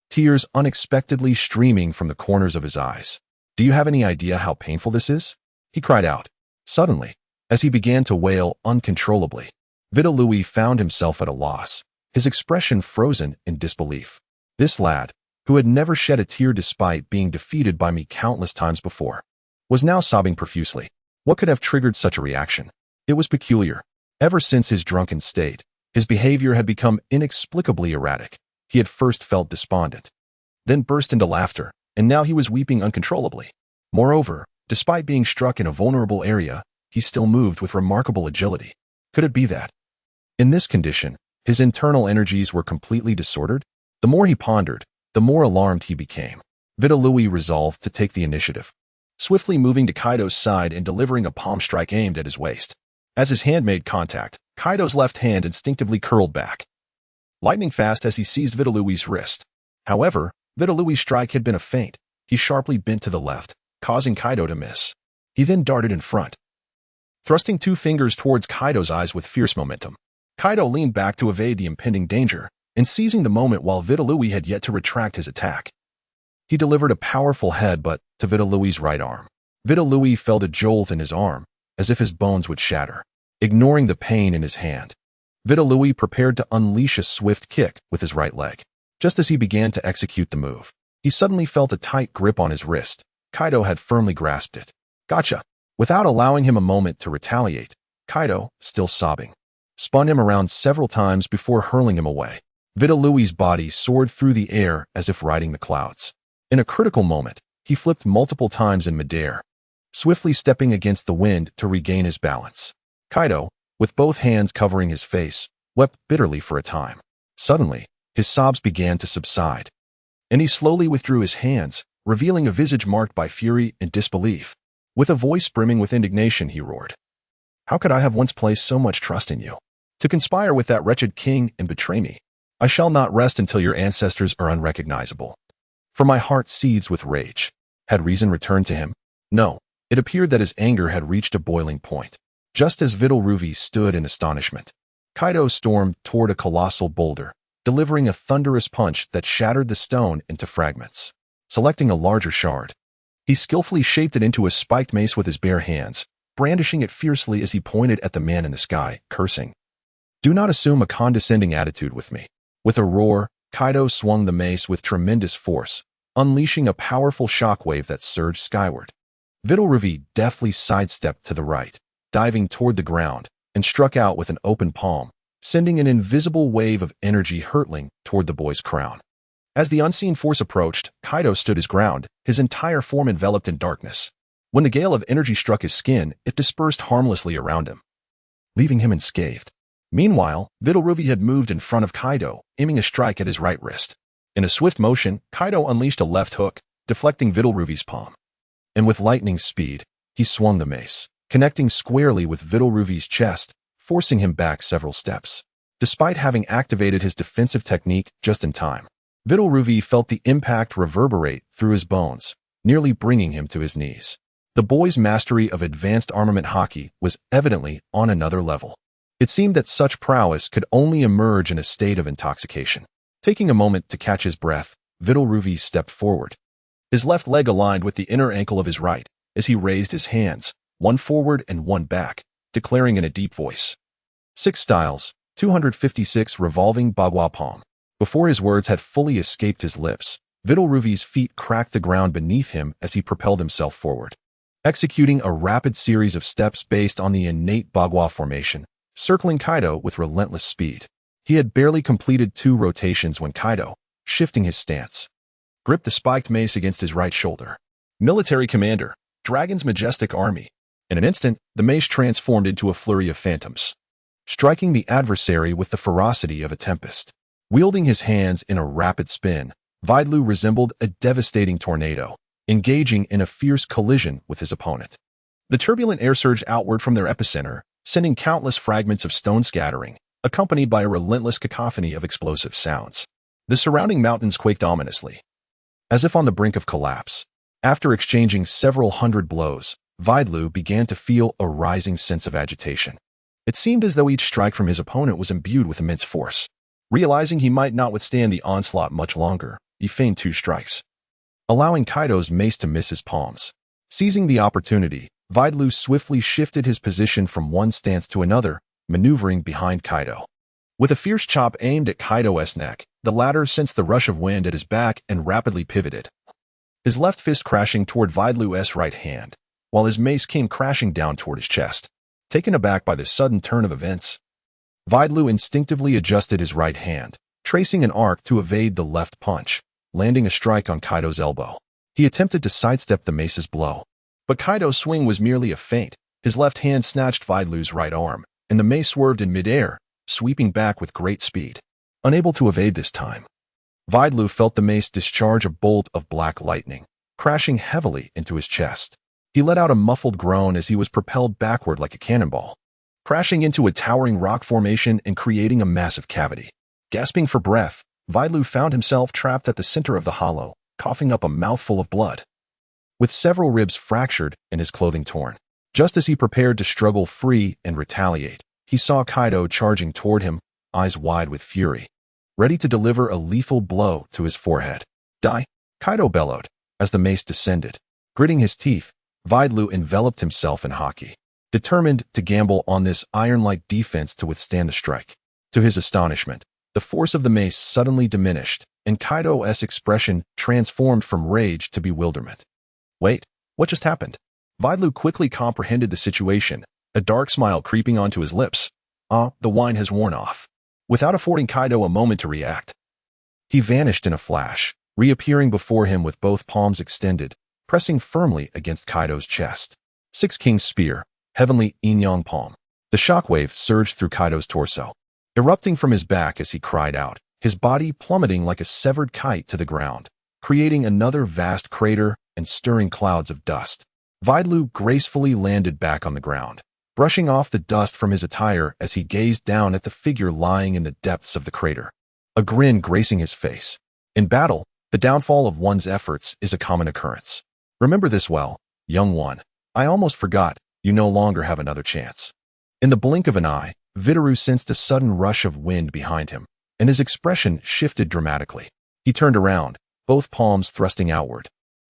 tears unexpectedly streaming from the corners of his eyes. Do you have any idea how painful this is? He cried out. Suddenly, as he began to wail uncontrollably, Vitalui found himself at a loss, his expression frozen in disbelief. This lad, who had never shed a tear despite being defeated by me countless times before, was now sobbing profusely. What could have triggered such a reaction? It was peculiar. Ever since his drunken state, his behavior had become inexplicably erratic. He had first felt despondent, then burst into laughter, and now he was weeping uncontrollably. Moreover, despite being struck in a vulnerable area, he still moved with remarkable agility. Could it be that, in this condition, his internal energies were completely disordered? The more he pondered, the more alarmed he became. Vitalui resolved to take the initiative, swiftly moving to Kaido's side and delivering a palm strike aimed at his waist. As his hand made contact, Kaido's left hand instinctively curled back, lightning fast as he seized Vitalui's wrist. However, Vitalui's strike had been a feint. He sharply bent to the left, causing Kaido to miss. He then darted in front, thrusting two fingers towards Kaido's eyes with fierce momentum. Kaido leaned back to evade the impending danger, and seizing the moment while Vitalui had yet to retract his attack, he delivered a powerful headbutt to Vitalui's right arm. Vitalui felt a jolt in his arm, as if his bones would shatter. Ignoring the pain in his hand, Vitalui prepared to unleash a swift kick with his right leg. Just as he began to execute the move, he suddenly felt a tight grip on his wrist. Kaido had firmly grasped it. Gotcha! Without allowing him a moment to retaliate, Kaido, still sobbing, spun him around several times before hurling him away. Vitalui's body soared through the air as if riding the clouds. In a critical moment, he flipped multiple times in midair, swiftly stepping against the wind to regain his balance. Kaido, with both hands covering his face, wept bitterly for a time. Suddenly, his sobs began to subside, and he slowly withdrew his hands, revealing a visage marked by fury and disbelief. With a voice brimming with indignation, he roared, "How could I have once placed so much trust in you? To conspire with that wretched king and betray me? I shall not rest until your ancestors are unrecognizable." For my heart seethes with rage. Had reason returned to him? No, it appeared that his anger had reached a boiling point. Just as Vitalui stood in astonishment, Kaido stormed toward a colossal boulder, delivering a thunderous punch that shattered the stone into fragments. Selecting a larger shard, he skillfully shaped it into a spiked mace with his bare hands, brandishing it fiercely as he pointed at the man in the sky, cursing, "Do not assume a condescending attitude with me." With a roar, Kaido swung the mace with tremendous force, unleashing a powerful shockwave that surged skyward. Vitalui deftly sidestepped to the right, diving toward the ground, and struck out with an open palm, sending an invisible wave of energy hurtling toward the boy's crown. As the unseen force approached, Kaido stood his ground, his entire form enveloped in darkness. When the gale of energy struck his skin, it dispersed harmlessly around him, leaving him unscathed. Meanwhile, Vitalui had moved in front of Kaido, aiming a strike at his right wrist. In a swift motion, Kaido unleashed a left hook, deflecting Vitalui's palm. And with lightning speed, he swung the mace, connecting squarely with Vitalui's chest, forcing him back several steps. Despite having activated his defensive technique just in time, Vitalui felt the impact reverberate through his bones, nearly bringing him to his knees. The boy's mastery of advanced armament hockey was evidently on another level. It seemed that such prowess could only emerge in a state of intoxication. Taking a moment to catch his breath, Vitalui stepped forward, his left leg aligned with the inner ankle of his right, as he raised his hands, one forward and one back, declaring in a deep voice, 6 styles, 256 Revolving Bagua Palm. Before his words had fully escaped his lips, Vidalruvi's feet cracked the ground beneath him as he propelled himself forward, executing a rapid series of steps based on the innate Bagua formation, circling Kaido with relentless speed. He had barely completed 2 rotations when Kaido, shifting his stance, gripped the spiked mace against his right shoulder. Military commander, Dragon's majestic army. In an instant, the mace transformed into a flurry of phantoms, striking the adversary with the ferocity of a tempest. Wielding his hands in a rapid spin, Vidlu resembled a devastating tornado, engaging in a fierce collision with his opponent. The turbulent air surged outward from their epicenter, sending countless fragments of stone scattering, accompanied by a relentless cacophony of explosive sounds. The surrounding mountains quaked ominously, as if on the brink of collapse. After exchanging several hundred blows, Vidlu began to feel a rising sense of agitation. It seemed as though each strike from his opponent was imbued with immense force. Realizing he might not withstand the onslaught much longer, he feigned 2 strikes, allowing Kaido's mace to miss his palms. Seizing the opportunity, Vidlu swiftly shifted his position from one stance to another, maneuvering behind Kaido. With a fierce chop aimed at Kaido's neck, the latter sensed the rush of wind at his back and rapidly pivoted, his left fist crashing toward Vidlu's right hand, while his mace came crashing down toward his chest. Taken aback by this sudden turn of events, Vidlu instinctively adjusted his right hand, tracing an arc to evade the left punch, landing a strike on Kaido's elbow. He attempted to sidestep the mace's blow, but Kaido's swing was merely a feint. His left hand snatched Vidlu's right arm, and the mace swerved in midair, sweeping back with great speed. Unable to evade this time, Vidlu felt the mace discharge a bolt of black lightning, crashing heavily into his chest. He let out a muffled groan as he was propelled backward like a cannonball, crashing into a towering rock formation and creating a massive cavity. Gasping for breath, Vidlu found himself trapped at the center of the hollow, coughing up a mouthful of blood, with several ribs fractured and his clothing torn. Just as he prepared to struggle free and retaliate, he saw Kaido charging toward him, eyes wide with fury, ready to deliver a lethal blow to his forehead. Die! Kaido bellowed as the mace descended. Gritting his teeth, Vidlu enveloped himself in haki, determined to gamble on this iron-like defense to withstand the strike. To his astonishment, the force of the mace suddenly diminished, and Kaido's expression transformed from rage to bewilderment. Wait, what just happened? Vidlu quickly comprehended the situation, a dark smile creeping onto his lips. The wine has worn off. Without affording Kaido a moment to react, he vanished in a flash, reappearing before him with both palms extended, pressing firmly against Kaido's chest. 6 King's Spear, Heavenly Inyang Palm. The shockwave surged through Kaido's torso, erupting from his back as he cried out, his body plummeting like a severed kite to the ground, creating another vast crater and stirring clouds of dust. Vidlu gracefully landed back on the ground, brushing off the dust from his attire as he gazed down at the figure lying in the depths of the crater, a grin gracing his face. In battle, the downfall of one's efforts is a common occurrence. Remember this well, young one. I almost forgot, you no longer have another chance. In the blink of an eye, Viduru sensed a sudden rush of wind behind him, and his expression shifted dramatically. He turned around, both palms thrusting outward,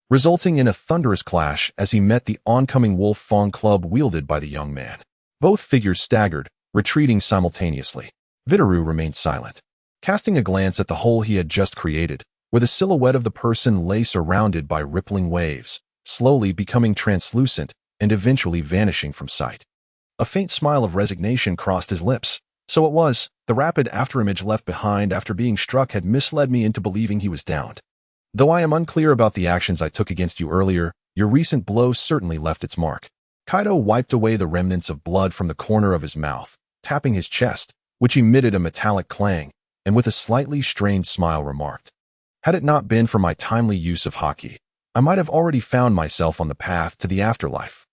resulting in a thunderous clash as he met the oncoming Wolf Fang club wielded by the young man. Both figures staggered, retreating simultaneously. Viduru remained silent, casting a glance at the hole he had just created, where the silhouette of the person lay surrounded by rippling waves, slowly becoming translucent and eventually vanishing from sight. A faint smile of resignation crossed his lips. So it was, the rapid afterimage left behind after being struck had misled me into believing he was downed. Though I am unclear about the actions I took against you earlier, your recent blow certainly left its mark. Kaido wiped away the remnants of blood from the corner of his mouth, tapping his chest, which emitted a metallic clang, and with a slightly strained smile remarked, had it not been for my timely use of haki, I might have already found myself on the path to the afterlife.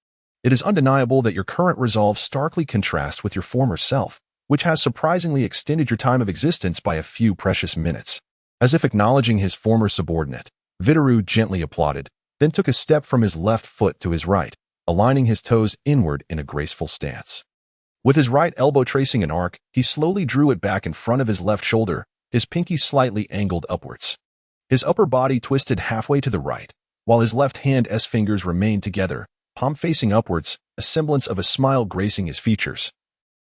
It is undeniable that your current resolve starkly contrasts with your former self, which has surprisingly extended your time of existence by a few precious minutes. As if acknowledging his former subordinate, Viduru gently applauded, then took a step from his left foot to his right, aligning his toes inward in a graceful stance. With his right elbow tracing an arc, he slowly drew it back in front of his left shoulder, his pinky slightly angled upwards. His upper body twisted halfway to the right, while his left hand's fingers remained together, palm facing upwards, a semblance of a smile gracing his features,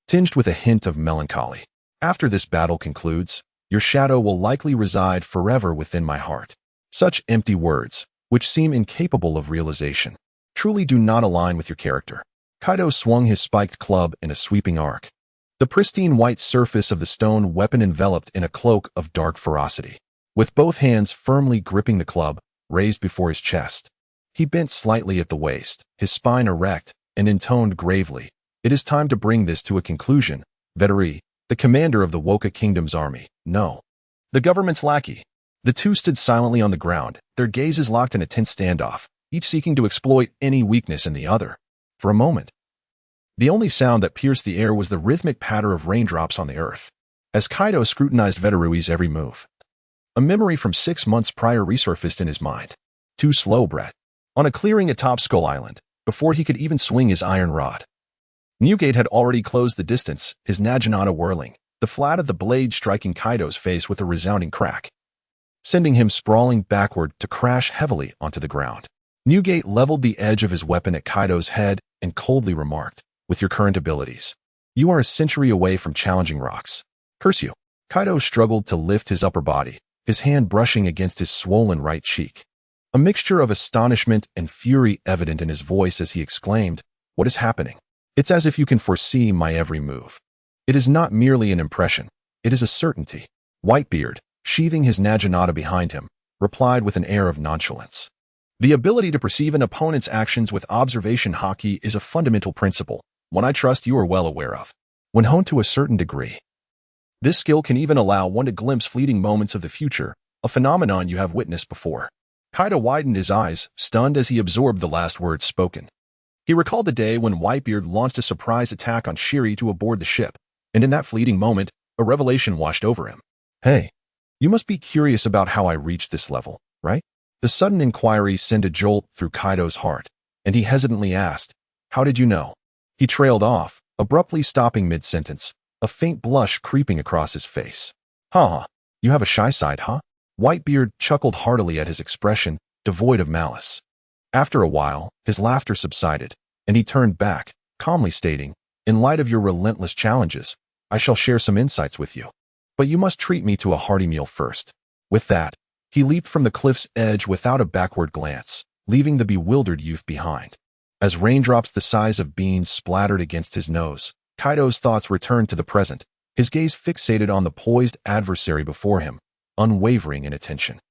tinged with a hint of melancholy. After this battle concludes, your shadow will likely reside forever within my heart. Such empty words, which seem incapable of realization, truly do not align with your character. Kaido swung his spiked club in a sweeping arc. The pristine white surface of the stone weapon enveloped in a cloak of dark ferocity. With both hands firmly gripping the club, raised before his chest, he bent slightly at the waist, his spine erect, and intoned gravely, "It is time to bring this to a conclusion. Vettori, the commander of the Woka Kingdom's army, no. The government's lackey." The two stood silently on the ground, their gazes locked in a tense standoff, each seeking to exploit any weakness in the other. For a moment, the only sound that pierced the air was the rhythmic patter of raindrops on the earth, as Kaido scrutinized Vettori's every move. A memory from 6 months prior resurfaced in his mind. Too slow, Brett. On a clearing atop Skull Island, before he could even swing his iron rod. Newgate had already closed the distance, his naginata whirling, the flat of the blade striking Kaido's face with a resounding crack, sending him sprawling backward to crash heavily onto the ground. Newgate leveled the edge of his weapon at Kaido's head and coldly remarked, "With your current abilities, you are a century away from challenging rocks. Curse you." Kaido struggled to lift his upper body, his hand brushing against his swollen right cheek. A mixture of astonishment and fury evident in his voice as he exclaimed, "What is happening? It's as if you can foresee my every move." "It is not merely an impression, it is a certainty." Whitebeard, sheathing his naginata behind him, replied with an air of nonchalance. "The ability to perceive an opponent's actions with observation haki is a fundamental principle, one I trust you are well aware of. When honed to a certain degree, this skill can even allow one to glimpse fleeting moments of the future, a phenomenon you have witnessed before." Kaido widened his eyes, stunned as he absorbed the last words spoken. He recalled the day when Whitebeard launched a surprise attack on Shiri to aboard the ship, and in that fleeting moment, a revelation washed over him. "Hey, you must be curious about how I reached this level, right?" The sudden inquiry sent a jolt through Kaido's heart, and he hesitantly asked, "How did you know?" He trailed off, abruptly stopping mid-sentence, a faint blush creeping across his face. "Huh, you have a shy side, huh?" Whitebeard chuckled heartily at his expression, devoid of malice. After a while, his laughter subsided, and he turned back, calmly stating, "In light of your relentless challenges, I shall share some insights with you. But you must treat me to a hearty meal first." With that, he leaped from the cliff's edge without a backward glance, leaving the bewildered youth behind. As raindrops the size of beans splattered against his nose, Kaido's thoughts returned to the present, his gaze fixated on the poised adversary before him, unwavering in attention.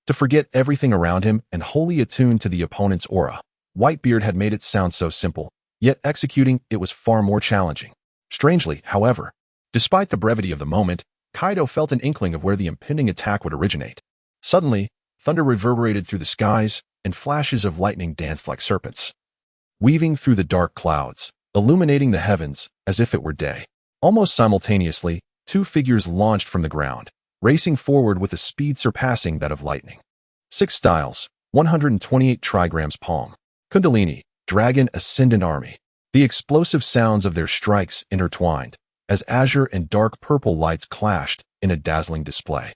To forget everything around him and wholly attuned to the opponent's aura, Whitebeard had made it sound so simple, yet executing it was far more challenging. Strangely, however, despite the brevity of the moment, Kaido felt an inkling of where the impending attack would originate. Suddenly, thunder reverberated through the skies, and flashes of lightning danced like serpents, weaving through the dark clouds, illuminating the heavens as if it were day. Almost simultaneously, two figures launched from the ground, racing forward with a speed surpassing that of lightning. 6 styles, 128 trigrams palm. Kundalini, dragon ascendant army. The explosive sounds of their strikes intertwined, as azure and dark purple lights clashed in a dazzling display,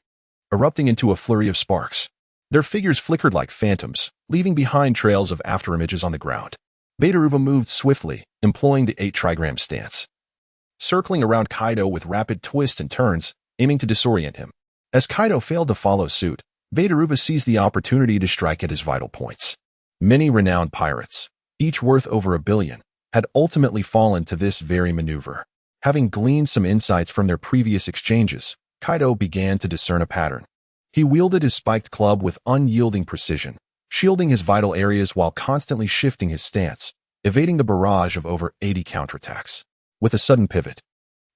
erupting into a flurry of sparks. Their figures flickered like phantoms, leaving behind trails of afterimages on the ground. Beteruva moved swiftly, employing the 8 trigram stance, circling around Kaido with rapid twists and turns, aiming to disorient him. As Kaido failed to follow suit, Beteruva seized the opportunity to strike at his vital points. Many renowned pirates, each worth over 1 billion, had ultimately fallen to this very maneuver. Having gleaned some insights from their previous exchanges, Kaido began to discern a pattern. He wielded his spiked club with unyielding precision, shielding his vital areas while constantly shifting his stance, evading the barrage of over 80 counterattacks. With a sudden pivot,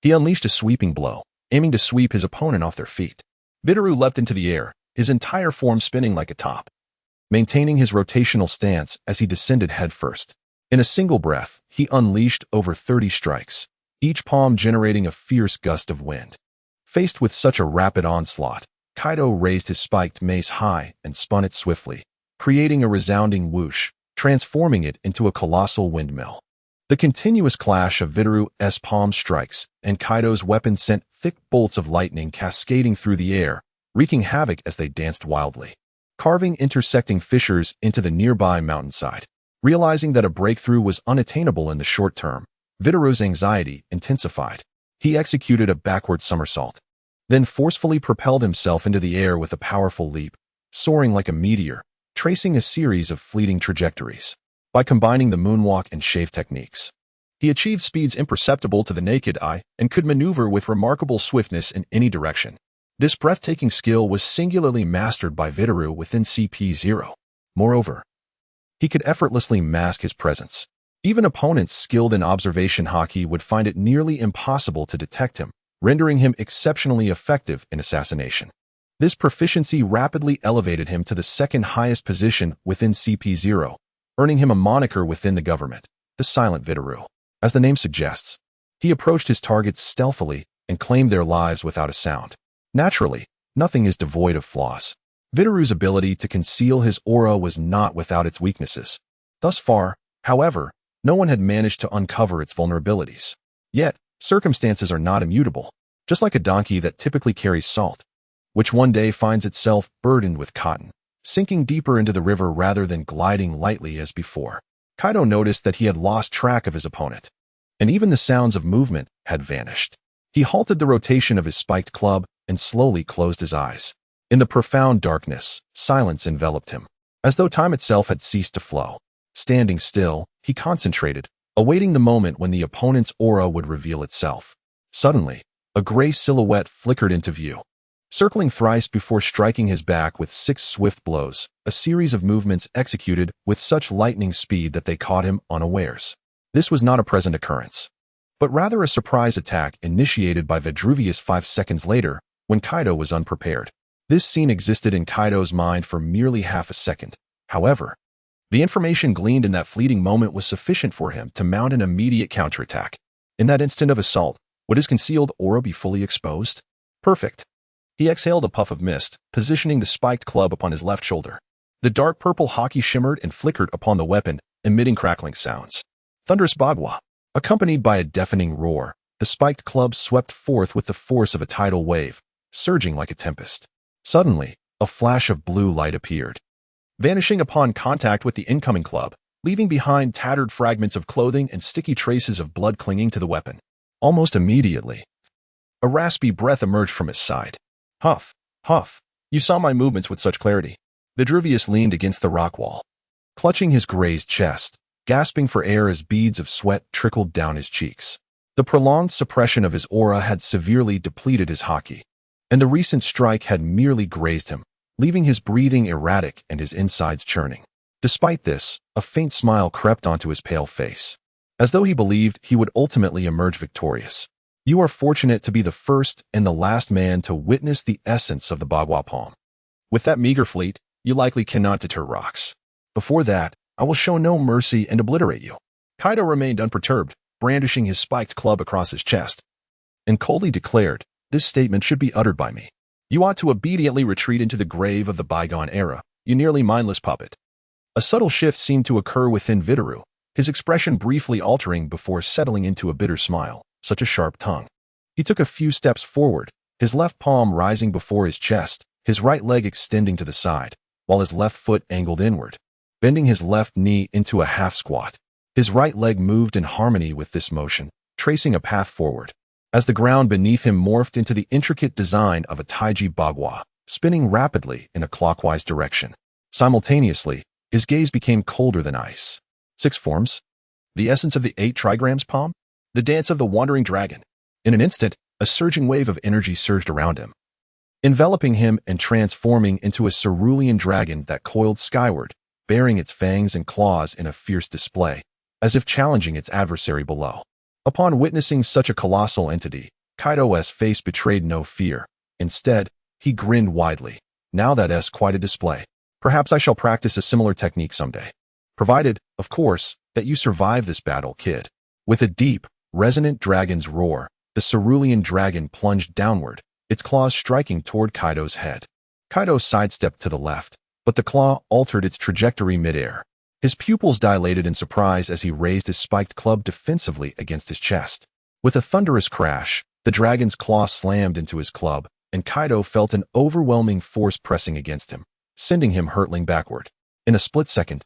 he unleashed a sweeping blow, aiming to sweep his opponent off their feet. Beteru leapt into the air, his entire form spinning like a top, maintaining his rotational stance as he descended headfirst. In a single breath, he unleashed over 30 strikes, each palm generating a fierce gust of wind. Faced with such a rapid onslaught, Kaido raised his spiked mace high and spun it swiftly, creating a resounding whoosh, transforming it into a colossal windmill. The continuous clash of Beteru's palm strikes and Kaido's weapon sent thick bolts of lightning cascading through the air, wreaking havoc as they danced wildly, carving intersecting fissures into the nearby mountainside. Realizing that a breakthrough was unattainable in the short term, Beteru's anxiety intensified. He executed a backward somersault, then forcefully propelled himself into the air with a powerful leap, soaring like a meteor, tracing a series of fleeting trajectories. By combining the moonwalk and shave techniques, he achieved speeds imperceptible to the naked eye and could maneuver with remarkable swiftness in any direction. This breathtaking skill was singularly mastered by Vitaru within CP0. Moreover, he could effortlessly mask his presence. Even opponents skilled in observation haki would find it nearly impossible to detect him, rendering him exceptionally effective in assassination. This proficiency rapidly elevated him to the second highest position within CP0, earning him a moniker within the government, the Silent Vitaru. As the name suggests, he approached his targets stealthily and claimed their lives without a sound. Naturally, nothing is devoid of flaws. Vitaru's ability to conceal his aura was not without its weaknesses. Thus far, however, no one had managed to uncover its vulnerabilities. Yet, circumstances are not immutable, just like a donkey that typically carries salt, which one day finds itself burdened with cotton, sinking deeper into the river rather than gliding lightly as before. Kaido noticed that he had lost track of his opponent, and even the sounds of movement had vanished. He halted the rotation of his spiked club and slowly closed his eyes. In the profound darkness, silence enveloped him, as though time itself had ceased to flow. Standing still, he concentrated, awaiting the moment when the opponent's aura would reveal itself. Suddenly, a gray silhouette flickered into view. Circling thrice before striking his back with 6 swift blows, a series of movements executed with such lightning speed that they caught him unawares. This was not a present occurrence, but rather a surprise attack initiated by Vitruvius 5 seconds later when Kaido was unprepared. This scene existed in Kaido's mind for merely half a second. However, the information gleaned in that fleeting moment was sufficient for him to mount an immediate counterattack. In that instant of assault, would his concealed aura be fully exposed? Perfect. He exhaled a puff of mist, positioning the spiked club upon his left shoulder. The dark purple haki shimmered and flickered upon the weapon, emitting crackling sounds. Thunderous bagua. Accompanied by a deafening roar, the spiked club swept forth with the force of a tidal wave, surging like a tempest. Suddenly, a flash of blue light appeared, vanishing upon contact with the incoming club, leaving behind tattered fragments of clothing and sticky traces of blood clinging to the weapon. Almost immediately, a raspy breath emerged from his side. Huff, huff, you saw my movements with such clarity. Vitruvius leaned against the rock wall, clutching his grazed chest, gasping for air as beads of sweat trickled down his cheeks. The prolonged suppression of his aura had severely depleted his haki, and the recent strike had merely grazed him, leaving his breathing erratic and his insides churning. Despite this, a faint smile crept onto his pale face, as though he believed he would ultimately emerge victorious. You are fortunate to be the first and the last man to witness the essence of the Bagua palm. With that meager fleet, you likely cannot deter rocks. Before that, I will show no mercy and obliterate you. Kaido remained unperturbed, brandishing his spiked club across his chest, and coldly declared, this statement should be uttered by me. You ought to obediently retreat into the grave of the bygone era, you nearly mindless puppet. A subtle shift seemed to occur within Vitaru, his expression briefly altering before settling into a bitter smile. Such a sharp tongue. He took a few steps forward, his left palm rising before his chest, his right leg extending to the side, while his left foot angled inward, bending his left knee into a half squat. His right leg moved in harmony with this motion, tracing a path forward, as the ground beneath him morphed into the intricate design of a Taiji Bagua, spinning rapidly in a clockwise direction. Simultaneously, his gaze became colder than ice. 6 forms? The essence of the 8 trigrams palm? The dance of the wandering dragon. In an instant, a surging wave of energy surged around him, enveloping him and transforming into a cerulean dragon that coiled skyward, baring its fangs and claws in a fierce display, as if challenging its adversary below. Upon witnessing such a colossal entity, Kaido's face betrayed no fear. Instead, he grinned widely. Now that's quite a display. Perhaps I shall practice a similar technique someday. Provided, of course, that you survive this battle, kid. With a deep, resonant dragon's roar, the cerulean dragon plunged downward, its claws striking toward Kaido's head. Kaido sidestepped to the left, but the claw altered its trajectory midair. His pupils dilated in surprise as he raised his spiked club defensively against his chest. With a thunderous crash, the dragon's claw slammed into his club, and Kaido felt an overwhelming force pressing against him, sending him hurtling backward. In a split second,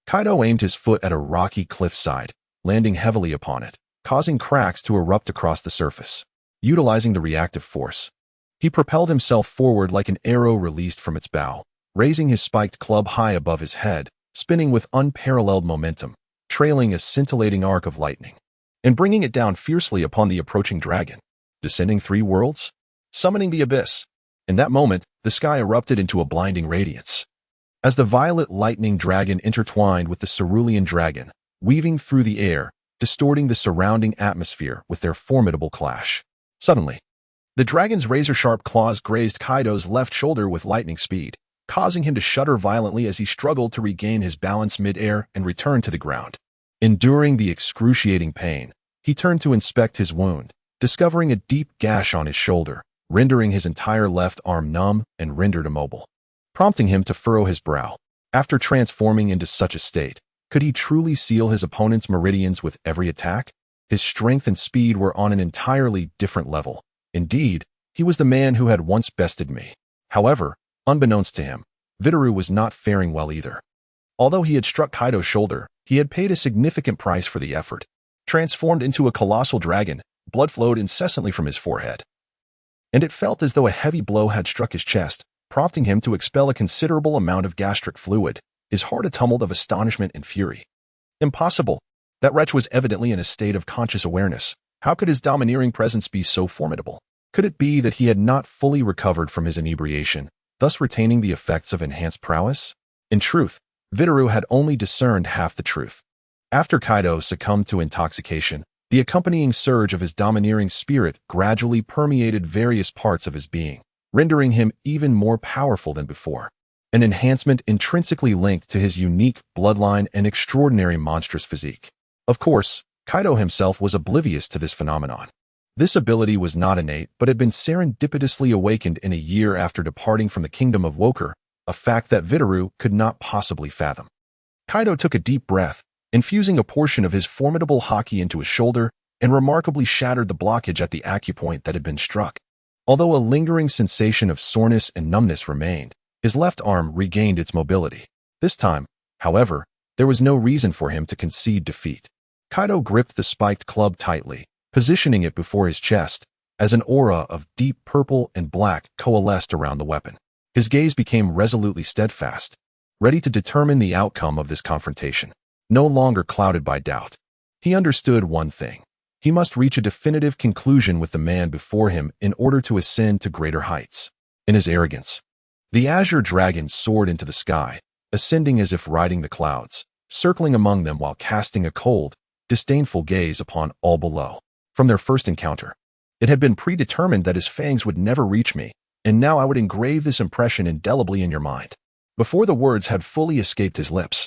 Kaido aimed his foot at a rocky cliffside, landing heavily upon it, causing cracks to erupt across the surface. utilizing the reactive force. He propelled himself forward like an arrow released from its bow, raising his spiked club high above his head, spinning with unparalleled momentum, trailing a scintillating arc of lightning, and bringing it down fiercely upon the approaching dragon. Descending 3 worlds? Summoning the abyss. In that moment, the sky erupted into a blinding radiance. As the violet lightning dragon intertwined with the cerulean dragon, weaving through the air, distorting the surrounding atmosphere with their formidable clash. Suddenly, the dragon's razor-sharp claws grazed Kaido's left shoulder with lightning speed, causing him to shudder violently as he struggled to regain his balance mid-air and return to the ground. Enduring the excruciating pain, he turned to inspect his wound, discovering a deep gash on his shoulder, rendering his entire left arm numb and rendered immobile, prompting him to furrow his brow. After transforming into such a state, could he truly seal his opponent's meridians with every attack? His strength and speed were on an entirely different level. Indeed, he was the man who had once bested me. However, unbeknownst to him, Viteru was not faring well either. Although he had struck Kaido's shoulder, he had paid a significant price for the effort. Transformed into a colossal dragon, blood flowed incessantly from his forehead, and it felt as though a heavy blow had struck his chest, prompting him to expel a considerable amount of gastric fluid, his heart a tumult of astonishment and fury. Impossible! That wretch was evidently in a state of conscious awareness. How could his domineering presence be so formidable? Could it be that he had not fully recovered from his inebriation, thus retaining the effects of enhanced prowess? In truth, Viteru had only discerned half the truth. After Kaido succumbed to intoxication, the accompanying surge of his domineering spirit gradually permeated various parts of his being, rendering him even more powerful than before. An enhancement intrinsically linked to his unique bloodline and extraordinary monstrous physique. Of course, Kaido himself was oblivious to this phenomenon. This ability was not innate but had been serendipitously awakened in a year after departing from the kingdom of Woker, a fact that Viteru could not possibly fathom. Kaido took a deep breath, infusing a portion of his formidable haki into his shoulder, and remarkably shattered the blockage at the acupoint that had been struck. Although a lingering sensation of soreness and numbness remained, his left arm regained its mobility. This time, however, there was no reason for him to concede defeat. Kaido gripped the spiked club tightly, positioning it before his chest, as an aura of deep purple and black coalesced around the weapon. His gaze became resolutely steadfast, ready to determine the outcome of this confrontation. No longer clouded by doubt, he understood one thing. He must reach a definitive conclusion with the man before him in order to ascend to greater heights. In his arrogance, the azure dragon soared into the sky, ascending as if riding the clouds, circling among them while casting a cold, disdainful gaze upon all below. From their first encounter, it had been predetermined that his fangs would never reach me, and now I would engrave this impression indelibly in your mind. Before the words had fully escaped his lips,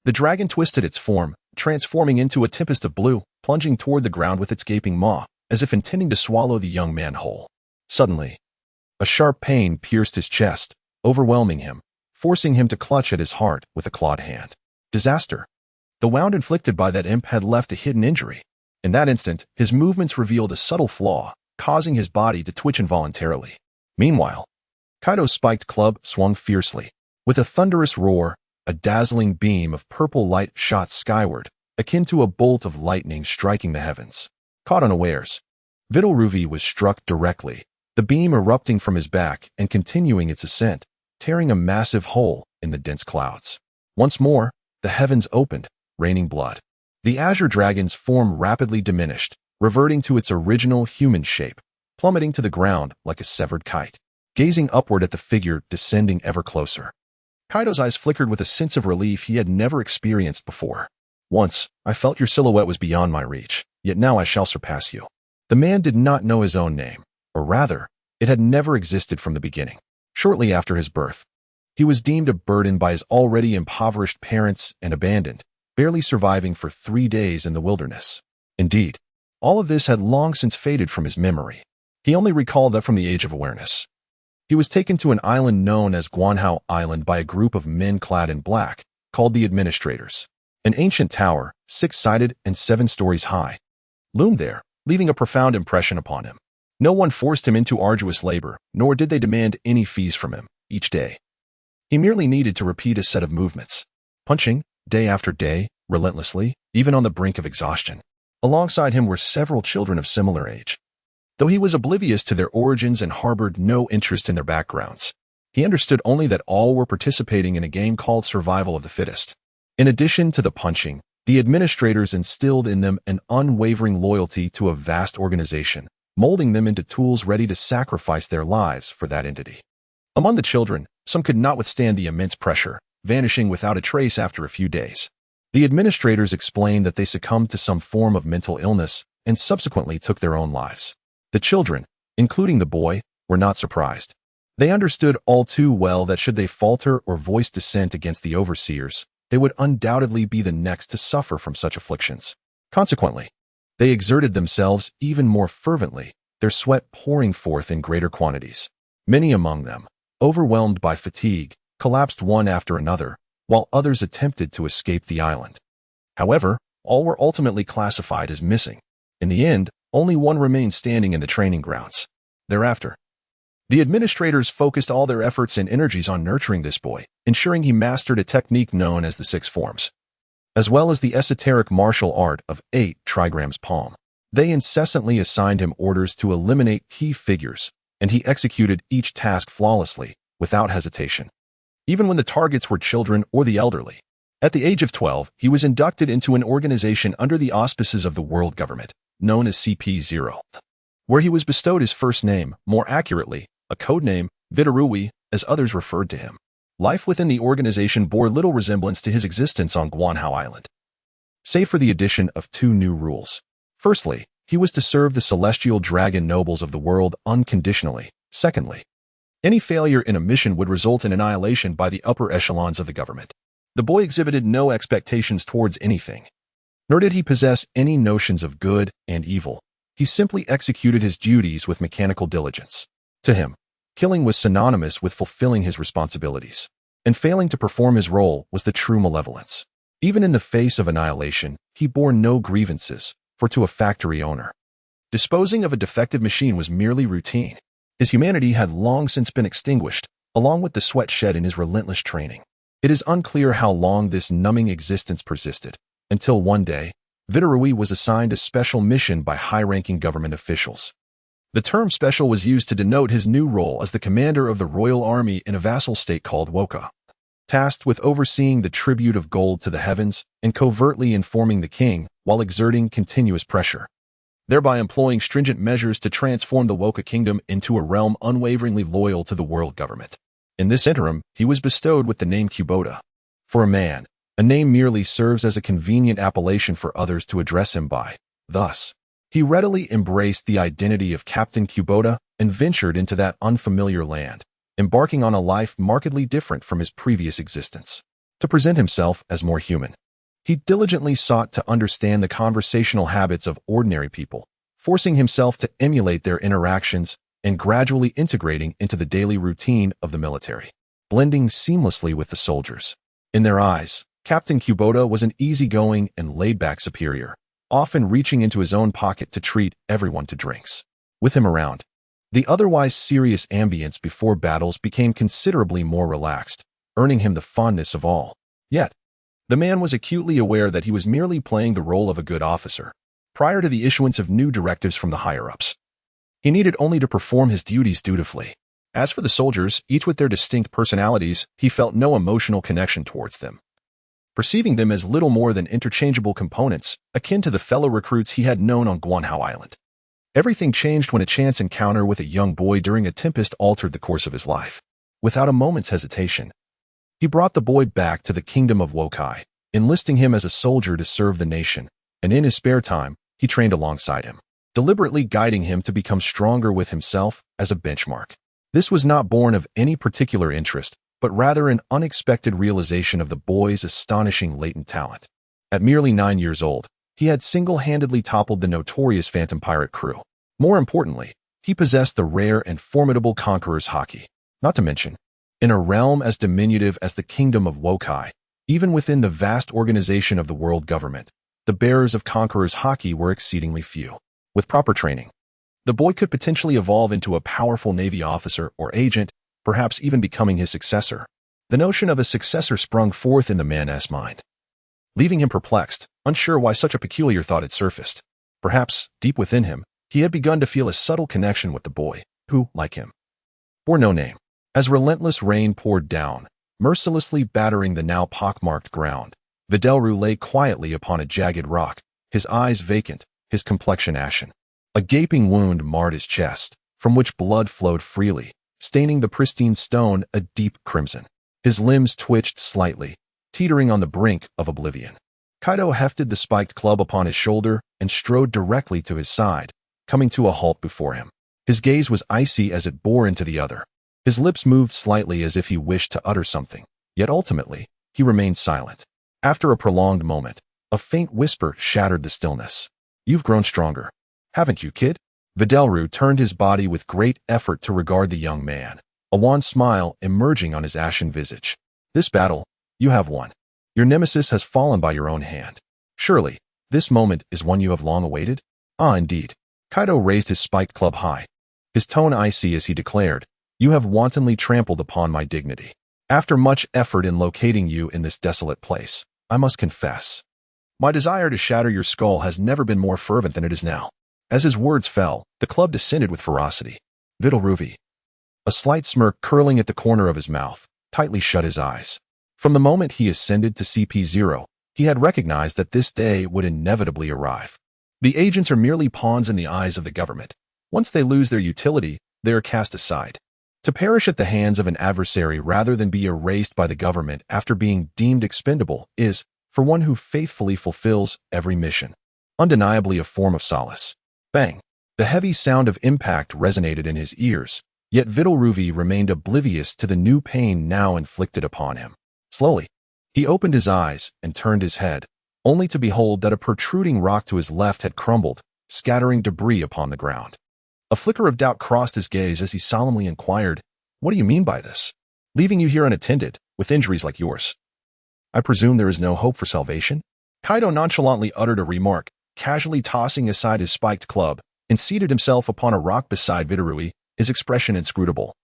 the dragon twisted its form, transforming into a tempest of blue, plunging toward the ground with its gaping maw, as if intending to swallow the young man whole. Suddenly, a sharp pain pierced his chest, overwhelming him, forcing him to clutch at his heart with a clawed hand. Disaster! The wound inflicted by that imp had left a hidden injury. In that instant, his movements revealed a subtle flaw, causing his body to twitch involuntarily. Meanwhile, Kaido's spiked club swung fiercely. With a thunderous roar, a dazzling beam of purple light shot skyward, akin to a bolt of lightning striking the heavens. Caught unawares, Viteru was struck directly, the beam erupting from his back and continuing its ascent, tearing a massive hole in the dense clouds. Once more, the heavens opened, raining blood. The azure dragon's form rapidly diminished, reverting to its original human shape, plummeting to the ground like a severed kite. Gazing upward at the figure descending ever closer, Kaido's eyes flickered with a sense of relief he had never experienced before. Once, I felt your silhouette was beyond my reach, yet now I shall surpass you. The man did not know his own name, or rather, it had never existed from the beginning. Shortly after his birth, he was deemed a burden by his already impoverished parents and abandoned, barely surviving for 3 days in the wilderness. Indeed, all of this had long since faded from his memory. He only recalled that from the age of awareness. He was taken to an island known as Guanhao Island by a group of men clad in black, called the Administrators. An ancient tower, 6-sided and 7 stories high, loomed there, leaving a profound impression upon him. No one forced him into arduous labor, nor did they demand any fees from him each day. He merely needed to repeat a set of movements, punching, day after day, relentlessly, even on the brink of exhaustion. Alongside him were several children of similar age. Though he was oblivious to their origins and harbored no interest in their backgrounds, he understood only that all were participating in a game called survival of the fittest. In addition to the punching, the administrators instilled in them an unwavering loyalty to a vast organization, molding them into tools ready to sacrifice their lives for that entity. Among the children, some could not withstand the immense pressure, vanishing without a trace after a few days. The administrators explained that they succumbed to some form of mental illness and subsequently took their own lives. The children, including the boy, were not surprised. They understood all too well that should they falter or voice dissent against the overseers, they would undoubtedly be the next to suffer from such afflictions. Consequently, they exerted themselves even more fervently, their sweat pouring forth in greater quantities. Many among them, overwhelmed by fatigue, collapsed one after another, while others attempted to escape the island. However, all were ultimately classified as missing. In the end, only one remained standing in the training grounds. Thereafter, the administrators focused all their efforts and energies on nurturing this boy, ensuring he mastered a technique known as the 6 forms, as well as the esoteric martial art of 8 trigrams palm. They incessantly assigned him orders to eliminate key figures, and he executed each task flawlessly, without hesitation, even when the targets were children or the elderly. At the age of 12, he was inducted into an organization under the auspices of the world government, known as CP0, where he was bestowed his first name, more accurately, a code name, Vidarui, as others referred to him. Life within the organization bore little resemblance to his existence on Guanhao Island, save for the addition of 2 new rules. Firstly, he was to serve the celestial dragon nobles of the world unconditionally. Secondly, any failure in a mission would result in annihilation by the upper echelons of the government. The boy exhibited no expectations towards anything, nor did he possess any notions of good and evil. He simply executed his duties with mechanical diligence. To him, killing was synonymous with fulfilling his responsibilities, and failing to perform his role was the true malevolence. Even in the face of annihilation, he bore no grievances, for to a factory owner, disposing of a defective machine was merely routine. His humanity had long since been extinguished, along with the sweat shed in his relentless training. It is unclear how long this numbing existence persisted, until one day, Vidarui was assigned a special mission by high-ranking government officials. The term special was used to denote his new role as the commander of the royal army in a vassal state called Woka, tasked with overseeing the tribute of gold to the heavens and covertly informing the king while exerting continuous pressure, thereby employing stringent measures to transform the Woka kingdom into a realm unwaveringly loyal to the world government. In this interim, he was bestowed with the name Kubota. For a man, a name merely serves as a convenient appellation for others to address him by. Thus, he readily embraced the identity of Captain Kubota and ventured into that unfamiliar land, embarking on a life markedly different from his previous existence. To present himself as more human, he diligently sought to understand the conversational habits of ordinary people, forcing himself to emulate their interactions and gradually integrating into the daily routine of the military, blending seamlessly with the soldiers. In their eyes, Captain Kubota was an easygoing and laid-back superior, often reaching into his own pocket to treat everyone to drinks. With him around, the otherwise serious ambience before battles became considerably more relaxed, earning him the fondness of all. Yet, the man was acutely aware that he was merely playing the role of a good officer. Prior to the issuance of new directives from the higher-ups, he needed only to perform his duties dutifully. As for the soldiers, each with their distinct personalities, he felt no emotional connection towards them, perceiving them as little more than interchangeable components, akin to the fellow recruits he had known on Guanhao Island. Everything changed when a chance encounter with a young boy during a tempest altered the course of his life. Without a moment's hesitation, he brought the boy back to the kingdom of Wokai, enlisting him as a soldier to serve the nation, and in his spare time, he trained alongside him, deliberately guiding him to become stronger with himself as a benchmark. This was not born of any particular interest, but rather an unexpected realization of the boy's astonishing latent talent. At merely 9 years old, he had single-handedly toppled the notorious Phantom Pirate crew. More importantly, he possessed the rare and formidable Conqueror's Haki. Not to mention, in a realm as diminutive as the Kingdom of Wokai, even within the vast organization of the world government, the bearers of Conqueror's Haki were exceedingly few. With proper training, the boy could potentially evolve into a powerful Navy officer or agent, perhaps even becoming his successor. The notion of a successor sprung forth in the man's mind, leaving him perplexed, unsure why such a peculiar thought had surfaced. Perhaps, deep within him, He had begun to feel a subtle connection with the boy, who, like him, bore no name. As relentless rain poured down, mercilessly battering the now pockmarked ground, Videlru lay quietly upon a jagged rock, his eyes vacant, his complexion ashen. A gaping wound marred his chest, from which blood flowed freely, staining the pristine stone a deep crimson. His limbs twitched slightly, teetering on the brink of oblivion. Kaido hefted the spiked club upon his shoulder and strode directly to his side, coming to a halt before him. His gaze was icy as it bore into the other. His lips moved slightly as if he wished to utter something, yet ultimately, he remained silent. After a prolonged moment, a faint whisper shattered the stillness. "You've grown stronger, haven't you, kid?" Videlru turned his body with great effort to regard the young man, a wan smile emerging on his ashen visage. "This battle, you have won. Your nemesis has fallen by your own hand. Surely, this moment is one you have long awaited?" "Ah, indeed." Kaido raised his spiked club high, his tone icy as he declared, "You have wantonly trampled upon my dignity. After much effort in locating you in this desolate place, I must confess, my desire to shatter your skull has never been more fervent than it is now." As his words fell, the club descended with ferocity. Videlru, a slight smirk curling at the corner of his mouth, tightly shut his eyes. From the moment he ascended to CP0, he had recognized that this day would inevitably arrive. The agents are merely pawns in the eyes of the government. Once they lose their utility, they are cast aside, to perish at the hands of an adversary rather than be erased by the government after being deemed expendable is, for one who faithfully fulfills every mission, undeniably a form of solace. Bang! The heavy sound of impact resonated in his ears, yet Videlru remained oblivious to the new pain now inflicted upon him. Slowly, he opened his eyes and turned his head, only to behold that a protruding rock to his left had crumbled, scattering debris upon the ground. A flicker of doubt crossed his gaze as he solemnly inquired, "What do you mean by this? Leaving you here unattended, with injuries like yours? I presume there is no hope for salvation?" Kaido nonchalantly uttered a remark, casually tossing aside his spiked club, and seated himself upon a rock beside Videlru, his expression inscrutable,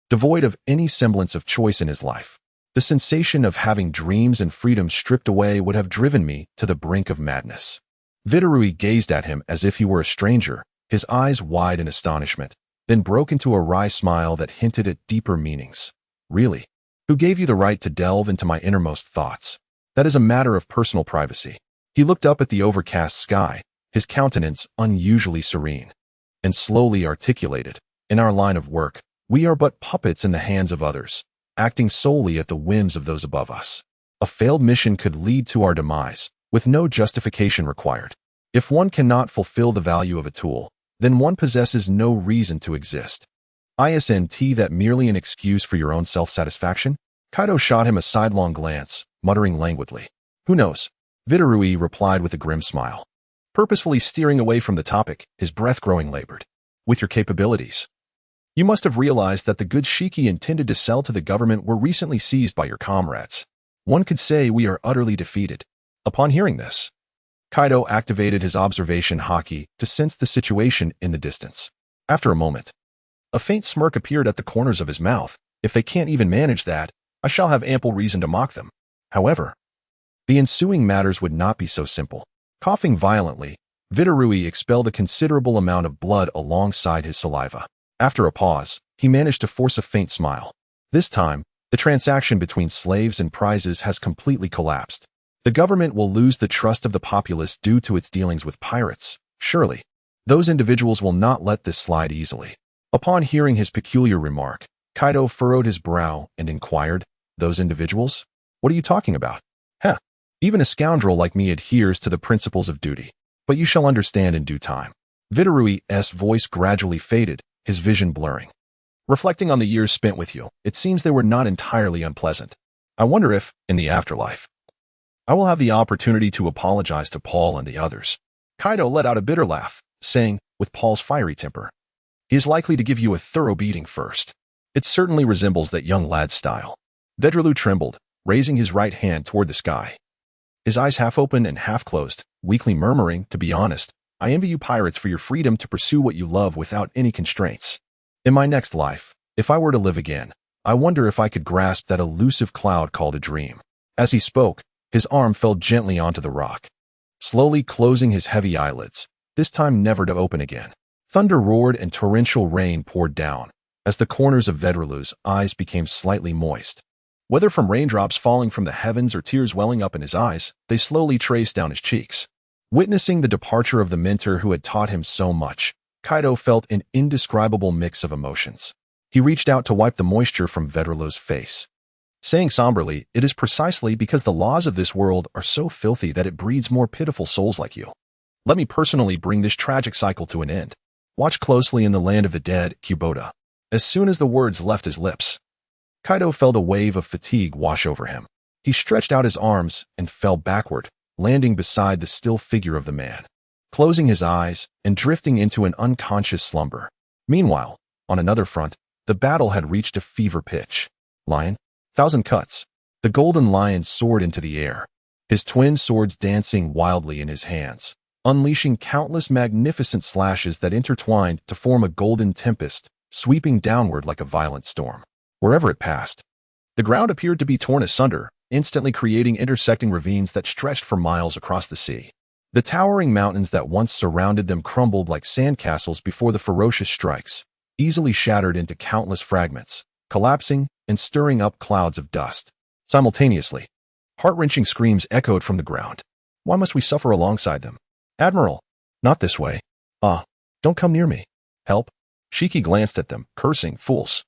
devoid of any semblance of choice in his life. The sensation of having dreams and freedom stripped away would have driven me to the brink of madness. Videlru gazed at him as if he were a stranger, his eyes wide in astonishment, then broke into a wry smile that hinted at deeper meanings. "Really? Who gave you the right to delve into my innermost thoughts? That is a matter of personal privacy." He looked up at the overcast sky, his countenance unusually serene, and slowly articulated, "In our line of work, we are but puppets in the hands of others, acting solely at the whims of those above us. A failed mission could lead to our demise, with no justification required. If one cannot fulfill the value of a tool, then one possesses no reason to exist. Isn't that merely an excuse for your own self-satisfaction?" Kaido shot him a sidelong glance, muttering languidly, "Who knows?" Videlru replied with a grim smile, purposefully steering away from the topic, his breath growing labored. "With your capabilities, you must have realized that the goods Shiki intended to sell to the government were recently seized by your comrades. One could say we are utterly defeated." Upon hearing this, Kaido activated his observation haki to sense the situation in the distance. After a moment, a faint smirk appeared at the corners of his mouth. "If they can't even manage that, I shall have ample reason to mock them." However, the ensuing matters would not be so simple. Coughing violently, Videlru expelled a considerable amount of blood alongside his saliva. After a pause, he managed to force a faint smile. "This time, the transaction between slaves and prizes has completely collapsed. The government will lose the trust of the populace due to its dealings with pirates. Surely, those individuals will not let this slide easily." Upon hearing his peculiar remark, Kaido furrowed his brow and inquired, "Those individuals? What are you talking about?" "Heh, even a scoundrel like me adheres to the principles of duty, but you shall understand in due time." Videlru's voice gradually faded, his vision blurring. "Reflecting on the years spent with you, it seems they were not entirely unpleasant. I wonder if, in the afterlife, I will have the opportunity to apologize to Paul and the others." Kaido let out a bitter laugh, saying, with Paul's fiery temper, "He is likely to give you a thorough beating first. It certainly resembles that young lad's style." Videlru trembled, raising his right hand toward the sky, his eyes half open and half closed, weakly murmuring, "To be honest, I envy you pirates for your freedom to pursue what you love without any constraints. In my next life, if I were to live again, I wonder if I could grasp that elusive cloud called a dream." As he spoke, his arm fell gently onto the rock, slowly closing his heavy eyelids, this time never to open again. Thunder roared and torrential rain poured down, as the corners of Vedrulu's eyes became slightly moist. Whether from raindrops falling from the heavens or tears welling up in his eyes, they slowly traced down his cheeks. Witnessing the departure of the mentor who had taught him so much, Kaido felt an indescribable mix of emotions. He reached out to wipe the moisture from Vedrulu's face, saying somberly, "It is precisely because the laws of this world are so filthy that it breeds more pitiful souls like you. Let me personally bring this tragic cycle to an end. Watch closely in the land of the dead, Kubota." As soon as the words left his lips, Kaido felt a wave of fatigue wash over him. He stretched out his arms and fell backward, landing beside the still figure of the man, closing his eyes and drifting into an unconscious slumber. Meanwhile, on another front, the battle had reached a fever pitch. Lion, thousand cuts. The golden lion soared into the air, his twin swords dancing wildly in his hands, unleashing countless magnificent slashes that intertwined to form a golden tempest, sweeping downward like a violent storm. Wherever it passed, the ground appeared to be torn asunder, instantly creating intersecting ravines that stretched for miles across the sea. The towering mountains that once surrounded them crumbled like sandcastles before the ferocious strikes, easily shattered into countless fragments, collapsing and stirring up clouds of dust. Simultaneously, heart-wrenching screams echoed from the ground. Why must we suffer alongside them? Admiral, not this way. Don't come near me. Help. Shiki glanced at them, cursing, "Fools.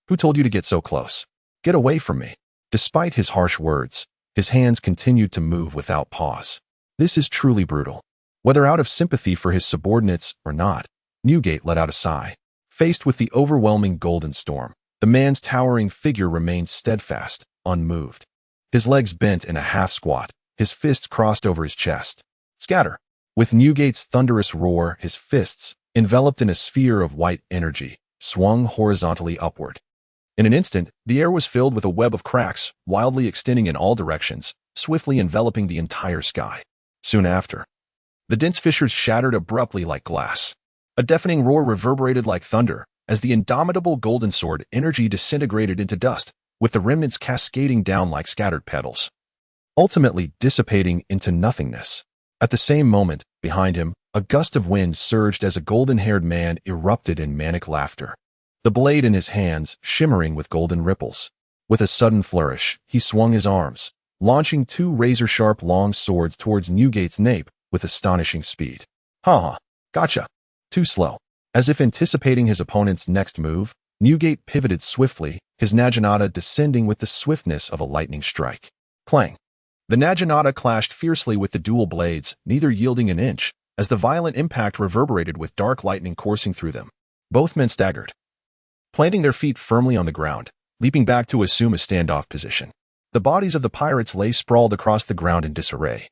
Who told you to get so close? Get away from me." Despite his harsh words, his hands continued to move without pause. This is truly brutal. Whether out of sympathy for his subordinates or not, Newgate let out a sigh. Faced with the overwhelming golden storm, the man's towering figure remained steadfast, unmoved. His legs bent in a half-squat, his fists crossed over his chest. Scatter! With Newgate's thunderous roar, his fists, enveloped in a sphere of white energy, swung horizontally upward. In an instant, the air was filled with a web of cracks, wildly extending in all directions, swiftly enveloping the entire sky. Soon after, the dense fissures shattered abruptly like glass. A deafening roar reverberated like thunder, as the indomitable golden sword energy disintegrated into dust, with the remnants cascading down like scattered petals, ultimately dissipating into nothingness. At the same moment, behind him, a gust of wind surged as a golden-haired man erupted in manic laughter, the blade in his hands shimmering with golden ripples. With a sudden flourish, he swung his arms, launching two razor-sharp long swords towards Newgate's nape with astonishing speed. Gotcha. Too slow. As if anticipating his opponent's next move, Newgate pivoted swiftly, his naginata descending with the swiftness of a lightning strike. Clang. The naginata clashed fiercely with the dual blades, neither yielding an inch, as the violent impact reverberated with dark lightning coursing through them. Both men staggered, planting their feet firmly on the ground, leaping back to assume a standoff position. The bodies of the pirates lay sprawled across the ground in disarray,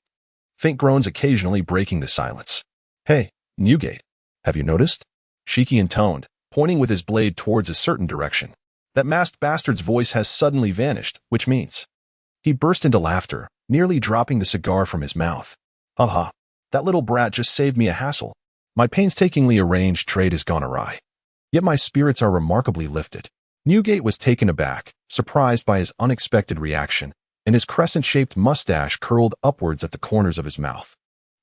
faint groans occasionally breaking the silence. "Hey, Newgate, have you noticed?" Shiki intoned, pointing with his blade towards a certain direction. "That masked bastard's voice has suddenly vanished, which means—" He burst into laughter, nearly dropping the cigar from his mouth. That little brat just saved me a hassle. My painstakingly arranged trade has gone awry. Yet my spirits are remarkably lifted." Newgate was taken aback, surprised by his unexpected reaction, and his crescent-shaped mustache curled upwards at the corners of his mouth.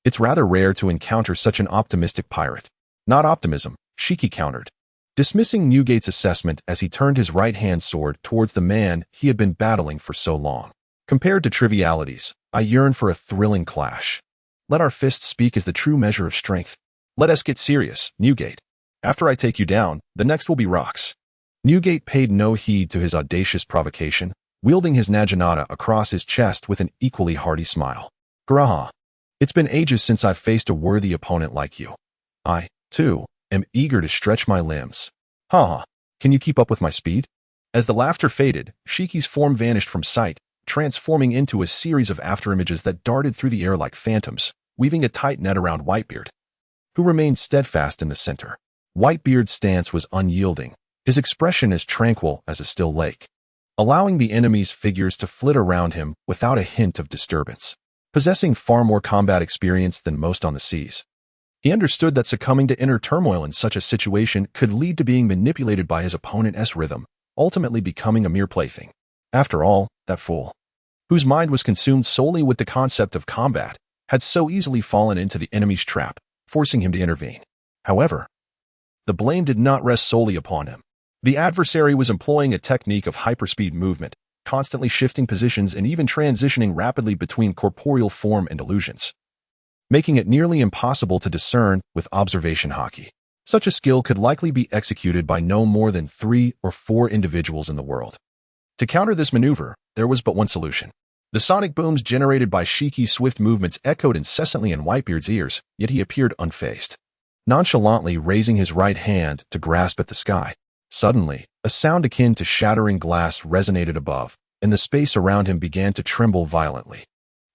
"It's rather rare to encounter such an optimistic pirate." "Not optimism," Shiki countered, dismissing Newgate's assessment as he turned his right-hand sword towards the man he had been battling for so long. "Compared to trivialities, I yearn for a thrilling clash. Let our fists speak as the true measure of strength. Let us get serious, Newgate. After I take you down, the next will be rocks." Newgate paid no heed to his audacious provocation, wielding his naginata across his chest with an equally hearty smile. "Graha, it's been ages since I've faced a worthy opponent like you. I, too, am eager to stretch my limbs. Can you keep up with my speed?" As the laughter faded, Shiki's form vanished from sight, transforming into a series of afterimages that darted through the air like phantoms, weaving a tight net around Whitebeard, who remained steadfast in the center. Whitebeard's stance was unyielding, his expression as tranquil as a still lake, allowing the enemy's figures to flit around him without a hint of disturbance. Possessing far more combat experience than most on the seas, he understood that succumbing to inner turmoil in such a situation could lead to being manipulated by his opponent's rhythm, ultimately becoming a mere plaything. After all, that fool, whose mind was consumed solely with the concept of combat, had so easily fallen into the enemy's trap, forcing him to intervene. However, the blame did not rest solely upon him. The adversary was employing a technique of hyperspeed movement, constantly shifting positions and even transitioning rapidly between corporeal form and illusions, making it nearly impossible to discern with observation haki. Such a skill could likely be executed by no more than 3 or 4 individuals in the world. To counter this maneuver, there was but one solution. The sonic booms generated by Shiki's swift movements echoed incessantly in Whitebeard's ears, yet he appeared unfazed, nonchalantly raising his right hand to grasp at the sky. Suddenly, a sound akin to shattering glass resonated above, and the space around him began to tremble violently.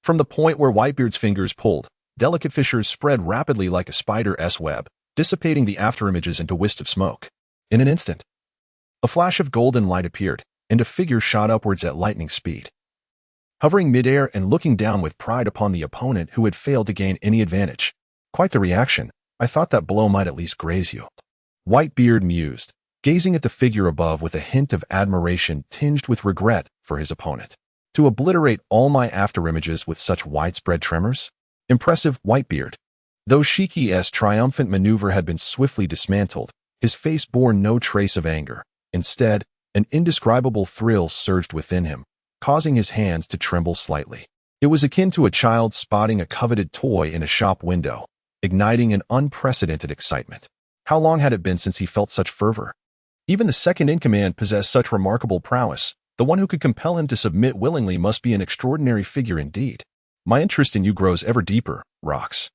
From the point where Whitebeard's fingers pulled, delicate fissures spread rapidly like a spider's web, dissipating the afterimages into wisps of smoke. In an instant, a flash of golden light appeared, and a figure shot upwards at lightning speed, hovering midair and looking down with pride upon the opponent who had failed to gain any advantage. Quite the reaction. I thought that blow might at least graze you. Whitebeard mused, gazing at the figure above with a hint of admiration tinged with regret for his opponent. To obliterate all my afterimages with such widespread tremors? Impressive, Whitebeard. Though Shiki's triumphant maneuver had been swiftly dismantled, his face bore no trace of anger. Instead, an indescribable thrill surged within him, causing his hands to tremble slightly. It was akin to a child spotting a coveted toy in a shop window, igniting an unprecedented excitement. How long had it been since he felt such fervor? Even the second-in-command possessed such remarkable prowess. The one who could compel him to submit willingly must be an extraordinary figure indeed. My interest in you grows ever deeper, Rocks.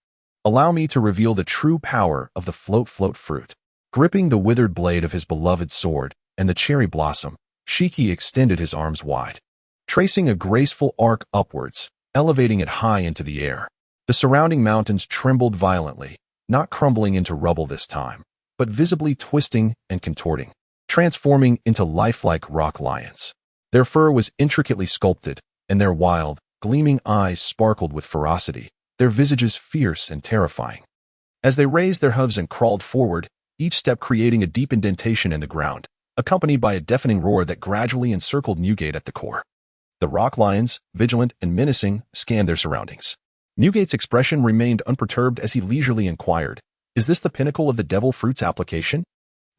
Allow me to reveal the true power of the float fruit. Gripping the withered blade of his beloved sword and the cherry blossom, Shiki extended his arms wide, tracing a graceful arc upwards, elevating it high into the air. The surrounding mountains trembled violently, not crumbling into rubble this time, but visibly twisting and contorting, transforming into lifelike rock lions. Their fur was intricately sculpted, and their wild, gleaming eyes sparkled with ferocity, their visages fierce and terrifying. As they raised their hooves and crawled forward, each step creating a deep indentation in the ground, accompanied by a deafening roar that gradually encircled Newgate at the core. The rock lions, vigilant and menacing, scanned their surroundings. Newgate's expression remained unperturbed as he leisurely inquired, "Is this the pinnacle of the devil fruit's application?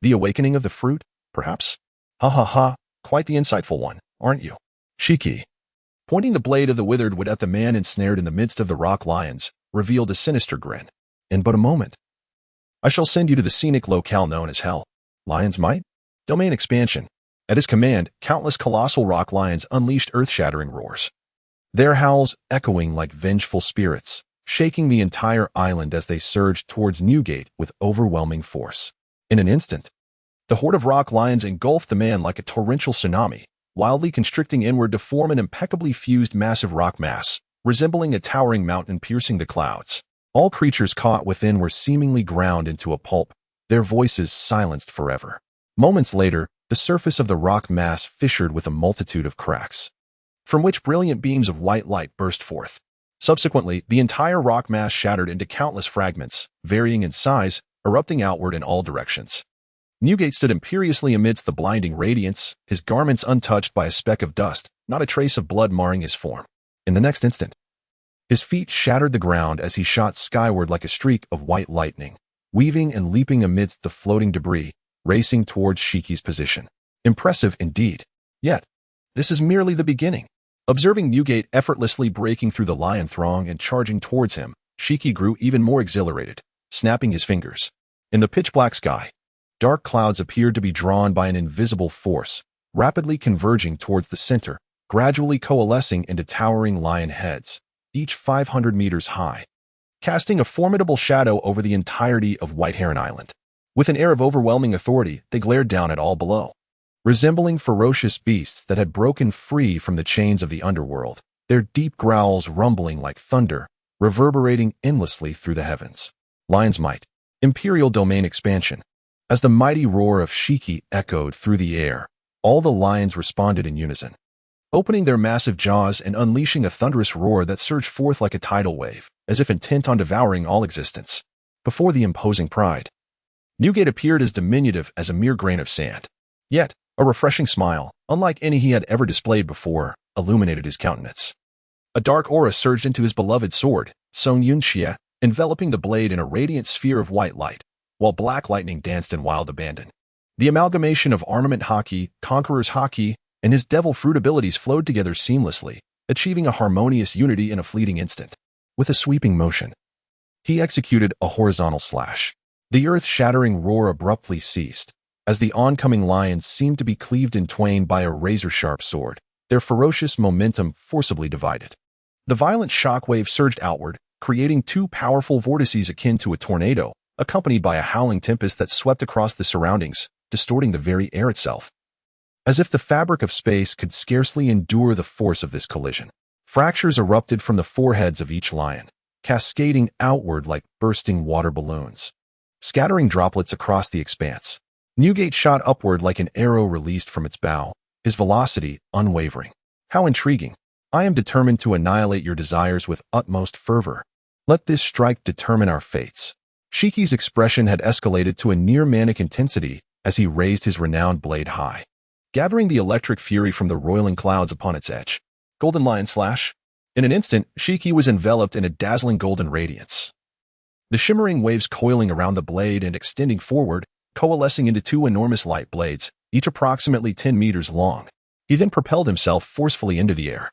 The awakening of the fruit, perhaps? Ha ha ha, quite the insightful one, aren't you?" Shiki, pointing the blade of the withered wood at the man ensnared in the midst of the rock lions, revealed a sinister grin. "In but a moment, I shall send you to the scenic locale known as Hell. Lion's Might? Domain expansion." At his command, countless colossal rock lions unleashed earth-shattering roars, their howls echoing like vengeful spirits, shaking the entire island as they surged towards Newgate with overwhelming force. In an instant, the horde of rock lions engulfed the man like a torrential tsunami, wildly constricting inward to form an impeccably fused massive rock mass, resembling a towering mountain piercing the clouds. All creatures caught within were seemingly ground into a pulp, their voices silenced forever. Moments later, the surface of the rock mass fissured with a multitude of cracks, from which brilliant beams of white light burst forth. Subsequently, the entire rock mass shattered into countless fragments, varying in size, erupting outward in all directions. Newgate stood imperiously amidst the blinding radiance, his garments untouched by a speck of dust, not a trace of blood marring his form. In the next instant, his feet shattered the ground as he shot skyward like a streak of white lightning, weaving and leaping amidst the floating debris, racing towards Shiki's position. Impressive indeed. Yet, this is merely the beginning. Observing Newgate effortlessly breaking through the lion throng and charging towards him, Shiki grew even more exhilarated, snapping his fingers. In the pitch-black sky, dark clouds appeared to be drawn by an invisible force, rapidly converging towards the center, gradually coalescing into towering lion heads, each 500 meters high, casting a formidable shadow over the entirety of White Heron Island. With an air of overwhelming authority, they glared down at all below, resembling ferocious beasts that had broken free from the chains of the underworld, their deep growls rumbling like thunder, reverberating endlessly through the heavens. Lion's Might. Imperial Domain Expansion. As the mighty roar of Shiki echoed through the air, all the lions responded in unison, opening their massive jaws and unleashing a thunderous roar that surged forth like a tidal wave, as if intent on devouring all existence. Before the imposing pride, Newgate appeared as diminutive as a mere grain of sand. Yet, a refreshing smile, unlike any he had ever displayed before, illuminated his countenance. A dark aura surged into his beloved sword, Song Yunxia, enveloping the blade in a radiant sphere of white light, while black lightning danced in wild abandon. The amalgamation of armament haki, conqueror's haki, and his devil fruit abilities flowed together seamlessly, achieving a harmonious unity in a fleeting instant. With a sweeping motion, he executed a horizontal slash. The earth-shattering roar abruptly ceased, as the oncoming lions seemed to be cleaved in twain by a razor-sharp sword, their ferocious momentum forcibly divided. The violent shockwave surged outward, creating two powerful vortices akin to a tornado, accompanied by a howling tempest that swept across the surroundings, distorting the very air itself. As if the fabric of space could scarcely endure the force of this collision, fractures erupted from the foreheads of each lion, cascading outward like bursting water balloons, scattering droplets across the expanse. Newgate shot upward like an arrow released from its bow, his velocity unwavering. How intriguing! I am determined to annihilate your desires with utmost fervor. Let this strike determine our fates. Shiki's expression had escalated to a near-manic intensity as he raised his renowned blade high, gathering the electric fury from the roiling clouds upon its edge. Golden Lion Slash. In an instant, Shiki was enveloped in a dazzling golden radiance. The shimmering waves coiling around the blade and extending forward, coalescing into two enormous light blades, each approximately 10 meters long. He then propelled himself forcefully into the air,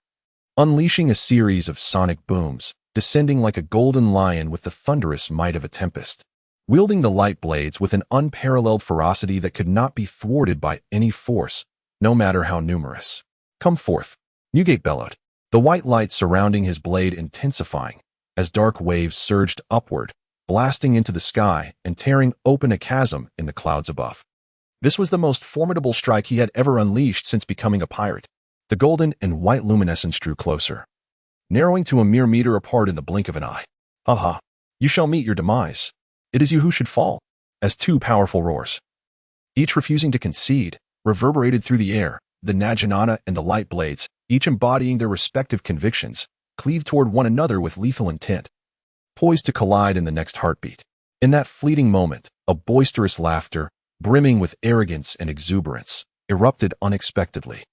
unleashing a series of sonic booms, descending like a golden lion with the thunderous might of a tempest, wielding the light blades with an unparalleled ferocity that could not be thwarted by any force, no matter how numerous. Come forth, Newgate bellowed, the white light surrounding his blade intensifying as dark waves surged upward, blasting into the sky and tearing open a chasm in the clouds above. This was the most formidable strike he had ever unleashed since becoming a pirate. The golden and white luminescence drew closer, narrowing to a mere meter apart in the blink of an eye. Aha! You shall meet your demise. It is you who should fall. As two powerful roars, each refusing to concede, reverberated through the air. The Naginata and the light blades, each embodying their respective convictions, cleaved toward one another with lethal intent, poised to collide in the next heartbeat. In that fleeting moment, a boisterous laughter, brimming with arrogance and exuberance, erupted unexpectedly.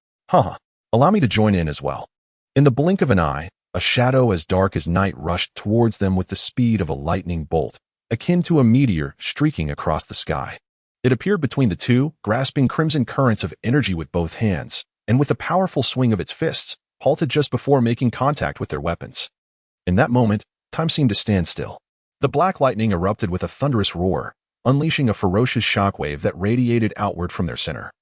Allow me to join in as well. In the blink of an eye, a shadow as dark as night rushed towards them with the speed of a lightning bolt, akin to a meteor streaking across the sky. It appeared between the two, grasping crimson currents of energy with both hands, and with a powerful swing of its fists, halted just before making contact with their weapons. In that moment, time seemed to stand still. The black lightning erupted with a thunderous roar, unleashing a ferocious shockwave that radiated outward from their center.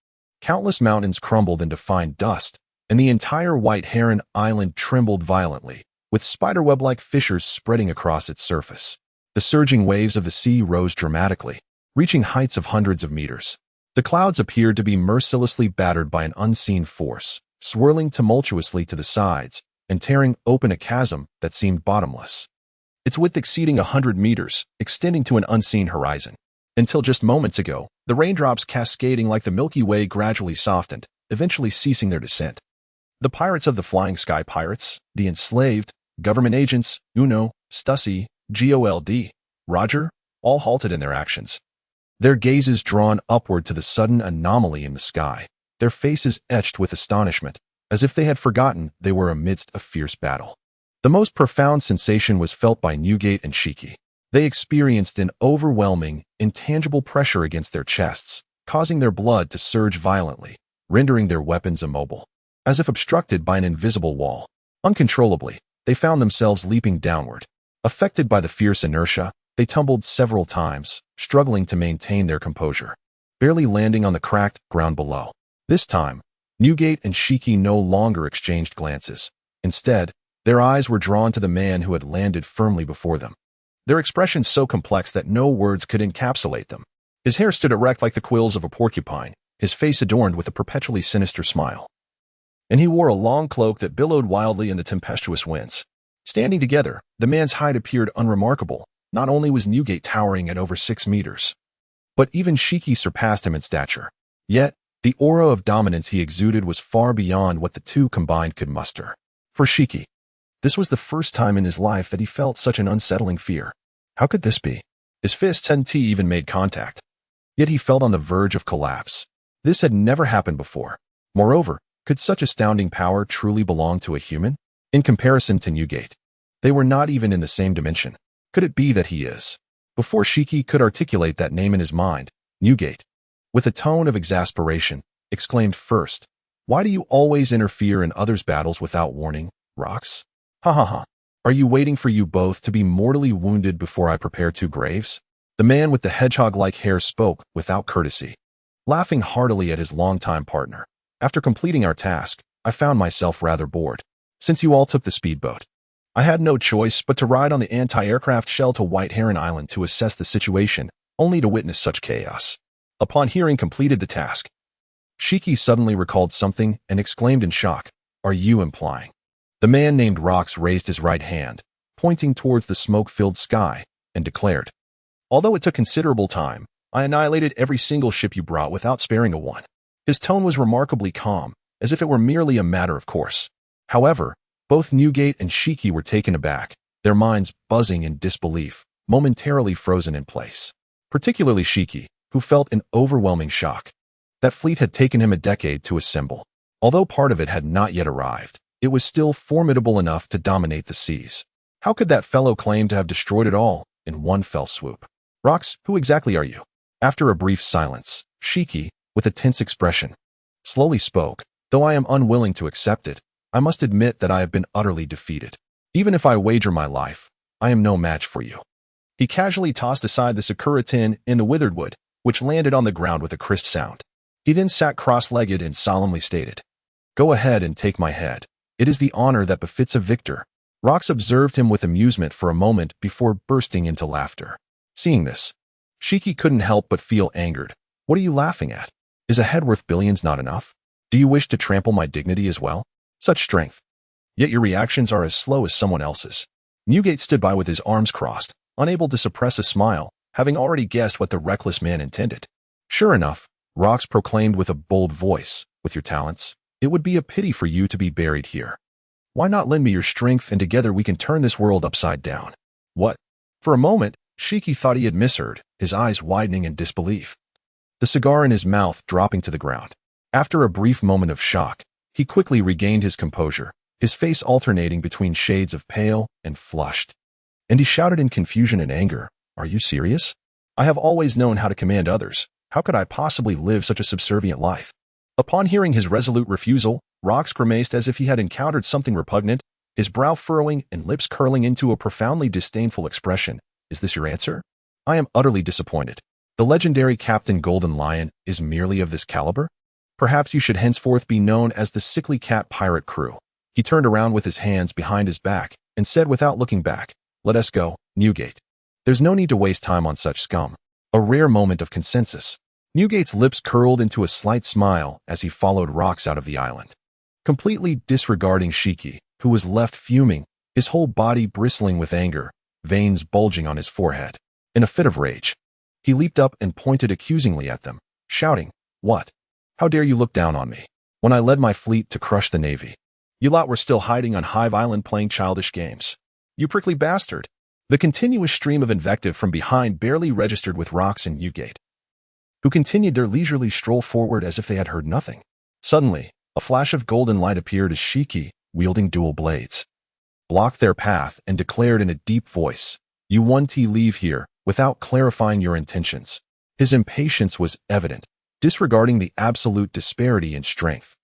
Countless mountains crumbled into fine dust, and the entire White Heron Island trembled violently, with spiderweb-like fissures spreading across its surface. The surging waves of the sea rose dramatically, reaching heights of hundreds of meters. The clouds appeared to be mercilessly battered by an unseen force, swirling tumultuously to the sides and tearing open a chasm that seemed bottomless, its width exceeding 100 meters, extending to an unseen horizon. Until just moments ago, the raindrops cascading like the Milky Way gradually softened, eventually ceasing their descent. The pirates of the Flying Sky Pirates, the enslaved, government agents, Uno, Stussy, Gold, Roger, all halted in their actions, their gazes drawn upward to the sudden anomaly in the sky, their faces etched with astonishment, as if they had forgotten they were amidst a fierce battle. The most profound sensation was felt by Newgate and Shiki. They experienced an overwhelming, intangible pressure against their chests, causing their blood to surge violently, rendering their weapons immobile, as if obstructed by an invisible wall. Uncontrollably, they found themselves leaping downward. Affected by the fierce inertia, they tumbled several times, struggling to maintain their composure, barely landing on the cracked ground below. This time, Newgate and Shiki no longer exchanged glances. Instead, their eyes were drawn to the man who had landed firmly before them, their expressions so complex that no words could encapsulate them. His hair stood erect like the quills of a porcupine, his face adorned with a perpetually sinister smile, and he wore a long cloak that billowed wildly in the tempestuous winds. Standing together, the man's height appeared unremarkable. Not only was Newgate towering at over 6 meters, but even Shiki surpassed him in stature. Yet, the aura of dominance he exuded was far beyond what the two combined could muster. For Shiki, this was the first time in his life that he felt such an unsettling fear. How could this be? His fists hadn't even made contact, yet he felt on the verge of collapse. This had never happened before. Moreover, could such astounding power truly belong to a human? In comparison to Newgate, they were not even in the same dimension. Could it be that he is Before Shiki could articulate that name in his mind, Newgate, with a tone of exasperation, exclaimed first, "Why do you always interfere in others' battles without warning, Rocks? Ha ha ha. Are you waiting for you both to be mortally wounded before I prepare two graves?" The man with the hedgehog-like hair spoke without courtesy, laughing heartily at his longtime partner. "After completing our task, I found myself rather bored. Since you all took the speedboat, I had no choice but to ride on the anti-aircraft shell to White Heron Island to assess the situation, only to witness such chaos." Upon hearing completed the task, Shiki suddenly recalled something and exclaimed in shock, "Are you implying?" The man named Rocks raised his right hand, pointing towards the smoke-filled sky, and declared, "Although it took considerable time, I annihilated every single ship you brought without sparing a one." His tone was remarkably calm, as if it were merely a matter of course. However, both Newgate and Shiki were taken aback, their minds buzzing in disbelief, momentarily frozen in place. Particularly Shiki, who felt an overwhelming shock. That fleet had taken him a decade to assemble. Although part of it had not yet arrived, it was still formidable enough to dominate the seas. How could that fellow claim to have destroyed it all in one fell swoop? "Rocks, who exactly are you?" After a brief silence, Shiki, with a tense expression, slowly spoke. "Though I am unwilling to accept it, I must admit that I have been utterly defeated. Even if I wager my life, I am no match for you." He casually tossed aside the Sakura tin in the withered wood, which landed on the ground with a crisp sound. He then sat cross-legged and solemnly stated, "Go ahead and take my head. It is the honor that befits a victor." Rocks observed him with amusement for a moment before bursting into laughter. Seeing this, Shiki couldn't help but feel angered. "What are you laughing at? Is a head worth billions not enough? Do you wish to trample my dignity as well? Such strength. Yet your reactions are as slow as someone else's." Newgate stood by with his arms crossed, unable to suppress a smile, having already guessed what the reckless man intended. "Sure enough," Rocks proclaimed with a bold voice, "with your talents, it would be a pity for you to be buried here. Why not lend me your strength and together we can turn this world upside down?" "What?" For a moment, Shiki thought he had misheard, his eyes widening in disbelief, the cigar in his mouth dropping to the ground. After a brief moment of shock, he quickly regained his composure, his face alternating between shades of pale and flushed. And he shouted in confusion and anger, "Are you serious? I have always known how to command others. How could I possibly live such a subservient life?" Upon hearing his resolute refusal, Rocks grimaced as if he had encountered something repugnant, his brow furrowing and lips curling into a profoundly disdainful expression. "Is this your answer? I am utterly disappointed. The legendary Captain Golden Lion is merely of this caliber? Perhaps you should henceforth be known as the Sickly Cat Pirate Crew." He turned around with his hands behind his back and said without looking back, "Let us go, Newgate. There's no need to waste time on such scum." A rare moment of consensus. Newgate's lips curled into a slight smile as he followed Rocks out of the island, completely disregarding Shiki, who was left fuming, his whole body bristling with anger, veins bulging on his forehead. In a fit of rage, he leaped up and pointed accusingly at them, shouting, "What? How dare you look down on me, when I led my fleet to crush the Navy? You lot were still hiding on Hive Island playing childish games. You prickly bastard." The continuous stream of invective from behind barely registered with Rocks and Newgate, who continued their leisurely stroll forward as if they had heard nothing. Suddenly, a flash of golden light appeared as Shiki, wielding dual blades, blocked their path and declared in a deep voice, "You won't leave here without clarifying your intentions." His impatience was evident, disregarding the absolute disparity in strength,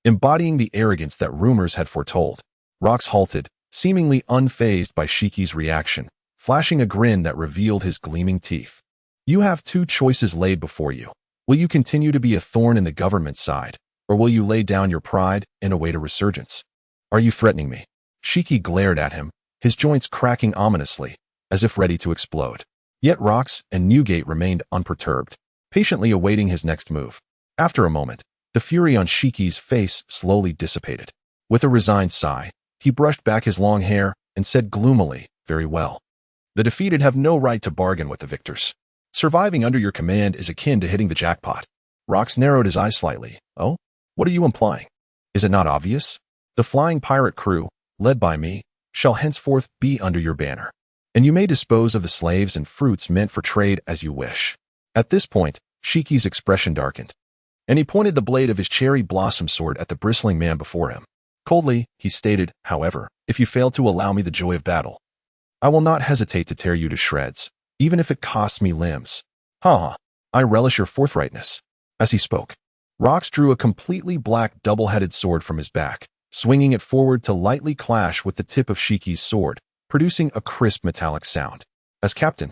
embodying the arrogance that rumors had foretold. Rocks halted, seemingly unfazed by Shiki's reaction, flashing a grin that revealed his gleaming teeth. "You have two choices laid before you. Will you continue to be a thorn in the government's side, or will you lay down your pride and await a resurgence? Are you threatening me?" Shiki glared at him, his joints cracking ominously, as if ready to explode. Yet Rocks and Newgate remained unperturbed, patiently awaiting his next move. After a moment, the fury on Shiki's face slowly dissipated. With a resigned sigh, he brushed back his long hair and said gloomily, "Very well. The defeated have no right to bargain with the victors. Surviving under your command is akin to hitting the jackpot." Rocks narrowed his eyes slightly. "Oh? What are you implying? Is it not obvious? The flying pirate crew, led by me, shall henceforth be under your banner, and you may dispose of the slaves and fruits meant for trade as you wish." At this point, Shiki's expression darkened, and he pointed the blade of his cherry blossom sword at the bristling man before him. Coldly, he stated, "However, if you fail to allow me the joy of battle, I will not hesitate to tear you to shreds." even if it costs me limbs. Ha! I relish your forthrightness. As he spoke, Rox drew a completely black double-headed sword from his back, swinging it forward to lightly clash with the tip of Shiki's sword, producing a crisp metallic sound. As captain,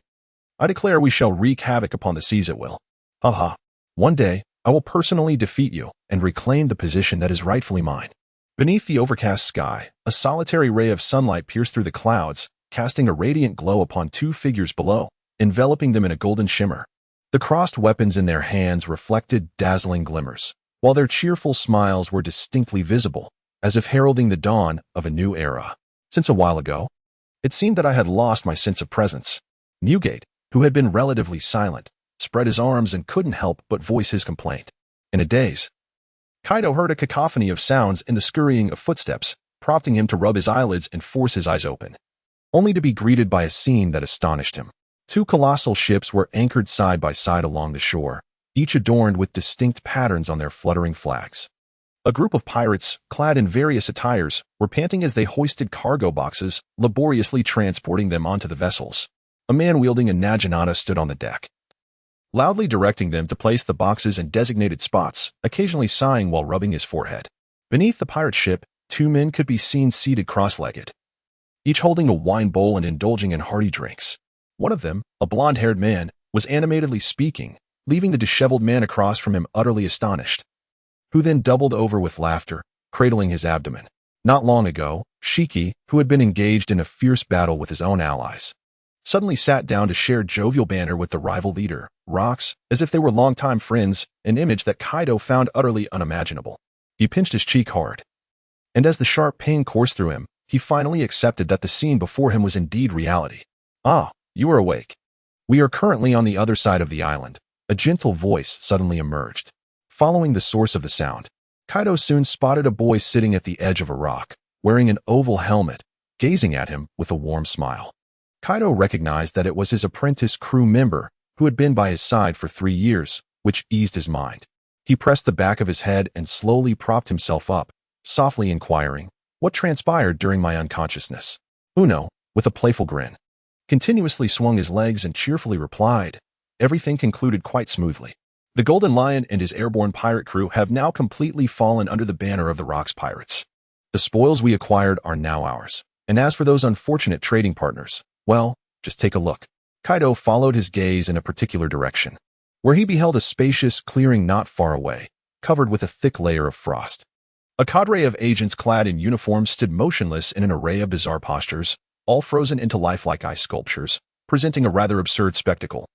I declare we shall wreak havoc upon the seas at will. Ha! One day, I will personally defeat you and reclaim the position that is rightfully mine. Beneath the overcast sky, a solitary ray of sunlight pierced through the clouds, casting a radiant glow upon two figures below, enveloping them in a golden shimmer. The crossed weapons in their hands reflected dazzling glimmers, while their cheerful smiles were distinctly visible, as if heralding the dawn of a new era. Since a while ago, it seemed that I had lost my sense of presence. Newgate, who had been relatively silent, spread his arms and couldn't help but voice his complaint. In a daze, Kaido heard a cacophony of sounds and the scurrying of footsteps, prompting him to rub his eyelids and force his eyes open, only to be greeted by a scene that astonished him. Two colossal ships were anchored side by side along the shore, each adorned with distinct patterns on their fluttering flags. A group of pirates, clad in various attires, were panting as they hoisted cargo boxes, laboriously transporting them onto the vessels. A man wielding a naginata stood on the deck, loudly directing them to place the boxes in designated spots, occasionally sighing while rubbing his forehead. Beneath the pirate ship, two men could be seen seated cross-legged, each holding a wine bowl and indulging in hearty drinks. One of them, a blonde-haired man, was animatedly speaking, leaving the disheveled man across from him utterly astonished, who then doubled over with laughter, cradling his abdomen. Not long ago, Shiki, who had been engaged in a fierce battle with his own allies, suddenly sat down to share jovial banter with the rival leader, Rox, as if they were longtime friends, an image that Kaido found utterly unimaginable. He pinched his cheek hard, and as the sharp pain coursed through him, he finally accepted that the scene before him was indeed reality. Ah, you are awake. We are currently on the other side of the island. A gentle voice suddenly emerged. Following the source of the sound, Kaido soon spotted a boy sitting at the edge of a rock, wearing an oval helmet, gazing at him with a warm smile. Kaido recognized that it was his apprentice crew member who had been by his side for 3 years, which eased his mind. He pressed the back of his head and slowly propped himself up, softly inquiring, "What transpired during my unconsciousness?" Uno, with a playful grin, continuously swung his legs and cheerfully replied, "Everything concluded quite smoothly. The Golden Lion and his airborne pirate crew have now completely fallen under the banner of the Rocks Pirates. The spoils we acquired are now ours. And as for those unfortunate trading partners, well, just take a look." Kaido followed his gaze in a particular direction, where he beheld a spacious clearing not far away, covered with a thick layer of frost. A cadre of agents clad in uniforms stood motionless in an array of bizarre postures, all frozen into lifelike ice sculptures, presenting a rather absurd spectacle.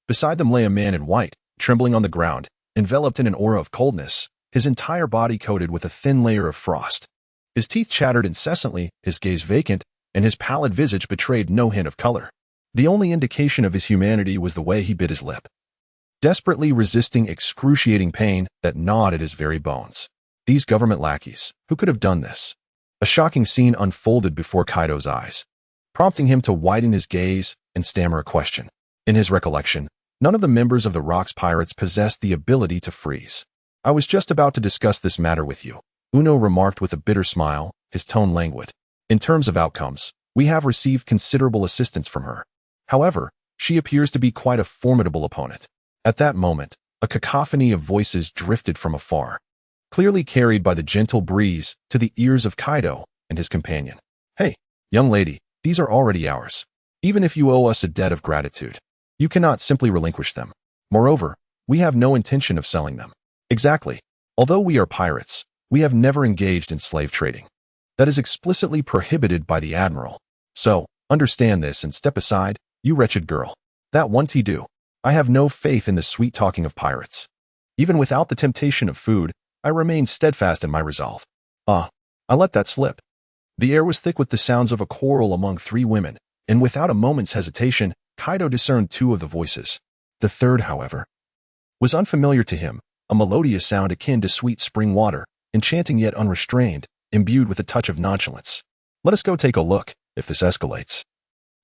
Beside them lay a man in white, trembling on the ground, enveloped in an aura of coldness, his entire body coated with a thin layer of frost. His teeth chattered incessantly, his gaze vacant, and his pallid visage betrayed no hint of color. The only indication of his humanity was the way he bit his lip, desperately resisting excruciating pain that gnawed at his very bones. These government lackeys, who could have done this? A shocking scene unfolded before Kaido's eyes, prompting him to widen his gaze and stammer a question. In his recollection, none of the members of the Rocks Pirates possessed the ability to freeze. "I was just about to discuss this matter with you," Uno remarked with a bitter smile, his tone languid. "In terms of outcomes, we have received considerable assistance from her. However, she appears to be quite a formidable opponent." At that moment, a cacophony of voices drifted from afar, clearly carried by the gentle breeze to the ears of Kaido and his companion. "Hey, young lady, these are already ours. Even if you owe us a debt of gratitude, you cannot simply relinquish them. Moreover, we have no intention of selling them." "Exactly. Although we are pirates, we have never engaged in slave trading. That is explicitly prohibited by the Admiral. So, understand this and step aside, you wretched girl. That won't do. I have no faith in the sweet talking of pirates. Even without the temptation of food, I remain steadfast in my resolve." I let that slip. The air was thick with the sounds of a quarrel among 3 women, and without a moment's hesitation, Kaido discerned 2 of the voices. The third, however, was unfamiliar to him, a melodious sound akin to sweet spring water, enchanting yet unrestrained, imbued with a touch of nonchalance. "Let us go take a look. If this escalates,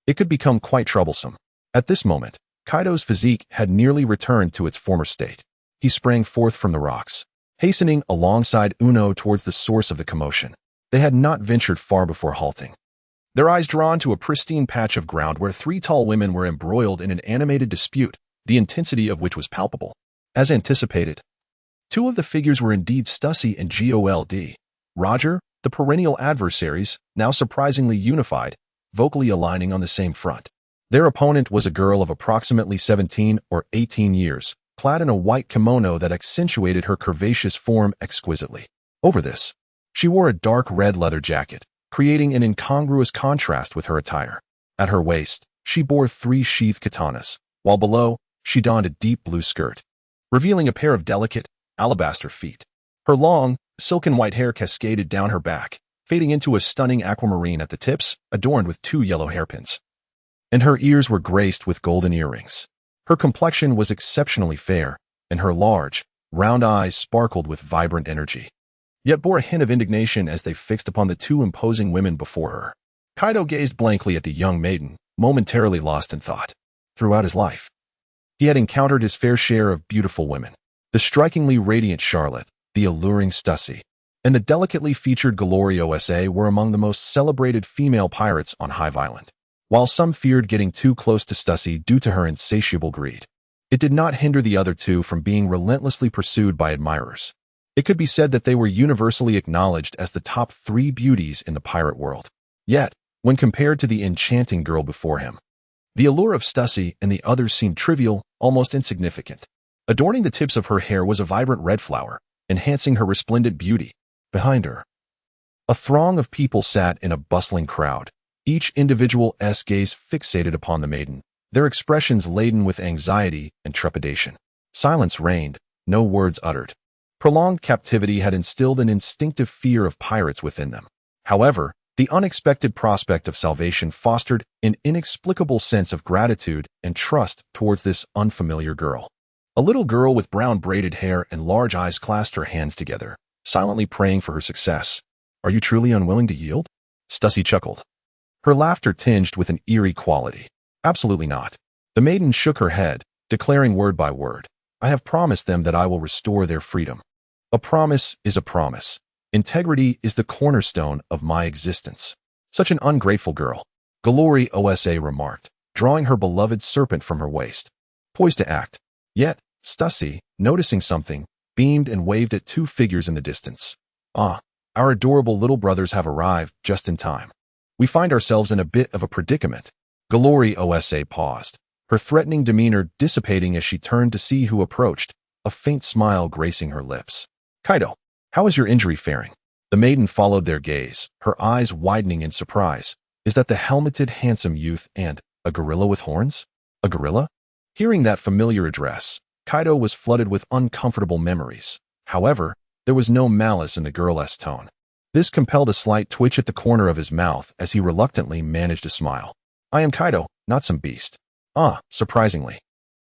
it could become quite troublesome." At this moment, Kaido's physique had nearly returned to its former state. He sprang forth from the rocks, hastening alongside Uno towards the source of the commotion. They had not ventured far before halting. their eyes drawn to a pristine patch of ground where three tall women were embroiled in an animated dispute, the intensity of which was palpable. As anticipated, two of the figures were indeed Stussy and Gold. Roger, the perennial adversaries, now surprisingly unified, vocally aligning on the same front. Their opponent was a girl of approximately 17 or 18 years, clad in a white kimono that accentuated her curvaceous form exquisitely. Over this, she wore a dark red leather jacket, creating an incongruous contrast with her attire. At her waist, she bore three sheathed katanas, while below, she donned a deep blue skirt, revealing a pair of delicate, alabaster feet. Her long, silken white hair cascaded down her back, fading into a stunning aquamarine at the tips, adorned with two yellow hairpins. And her ears were graced with golden earrings. Her complexion was exceptionally fair, and her large, round eyes sparkled with vibrant energy, yet bore a hint of indignation as they fixed upon the two imposing women before her. Kaido gazed blankly at the young maiden, momentarily lost in thought. Throughout his life, he had encountered his fair share of beautiful women. The strikingly radiant Charlotte, the alluring Stussy, and the delicately featured Gold were among the most celebrated female pirates on Beehive Island. While some feared getting too close to Stussy due to her insatiable greed, it did not hinder the other two from being relentlessly pursued by admirers. It could be said that they were universally acknowledged as the top three beauties in the pirate world. Yet, when compared to the enchanting girl before him, the allure of Stussy and the others seemed trivial, almost insignificant. Adorning the tips of her hair was a vibrant red flower, enhancing her resplendent beauty. Behind her, a throng of people sat in a bustling crowd, each individual's gaze fixated upon the maiden, their expressions laden with anxiety and trepidation. Silence reigned, no words uttered. Prolonged captivity had instilled an instinctive fear of pirates within them. However, the unexpected prospect of salvation fostered an inexplicable sense of gratitude and trust towards this unfamiliar girl. A little girl with brown braided hair and large eyes clasped her hands together, silently praying for her success. "Are you truly unwilling to yield?" Stussy chuckled, her laughter tinged with an eerie quality. "Absolutely not." The maiden shook her head, declaring word by word, "I have promised them that I will restore their freedom. A promise is a promise. Integrity is the cornerstone of my existence." "Such an ungrateful girl," Gold remarked, drawing her beloved serpent from her waist. Poised to act. Yet, Stussy, noticing something, beamed and waved at two figures in the distance. "Ah, our adorable little brothers have arrived just in time. We find ourselves in a bit of a predicament." Gold paused, her threatening demeanor dissipating as she turned to see who approached, a faint smile gracing her lips. "Kaido, how is your injury faring?" The maiden followed their gaze, her eyes widening in surprise. "Is that the helmeted handsome youth and a gorilla with horns?" "A gorilla?" Hearing that familiar address, Kaido was flooded with uncomfortable memories. However, there was no malice in the girl's tone. This compelled a slight twitch at the corner of his mouth as he reluctantly managed a smile. "I am Kaido, not some beast." "Ah, surprisingly.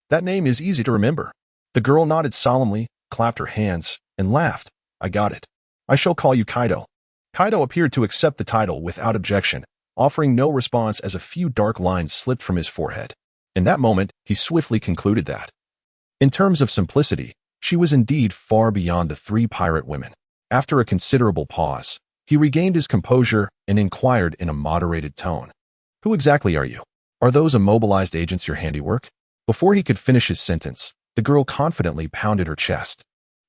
That name is easy to remember." The girl nodded solemnly, clapped her hands, and laughed. "I got it. I shall call you Kaido." Kaido appeared to accept the title without objection, offering no response as a few dark lines slipped from his forehead. In that moment, he swiftly concluded that, in terms of simplicity, she was indeed far beyond the three pirate women. After a considerable pause, he regained his composure and inquired in a moderated tone, "Who exactly are you? Are those immobilized agents your handiwork?" Before he could finish his sentence, the girl confidently pounded her chest,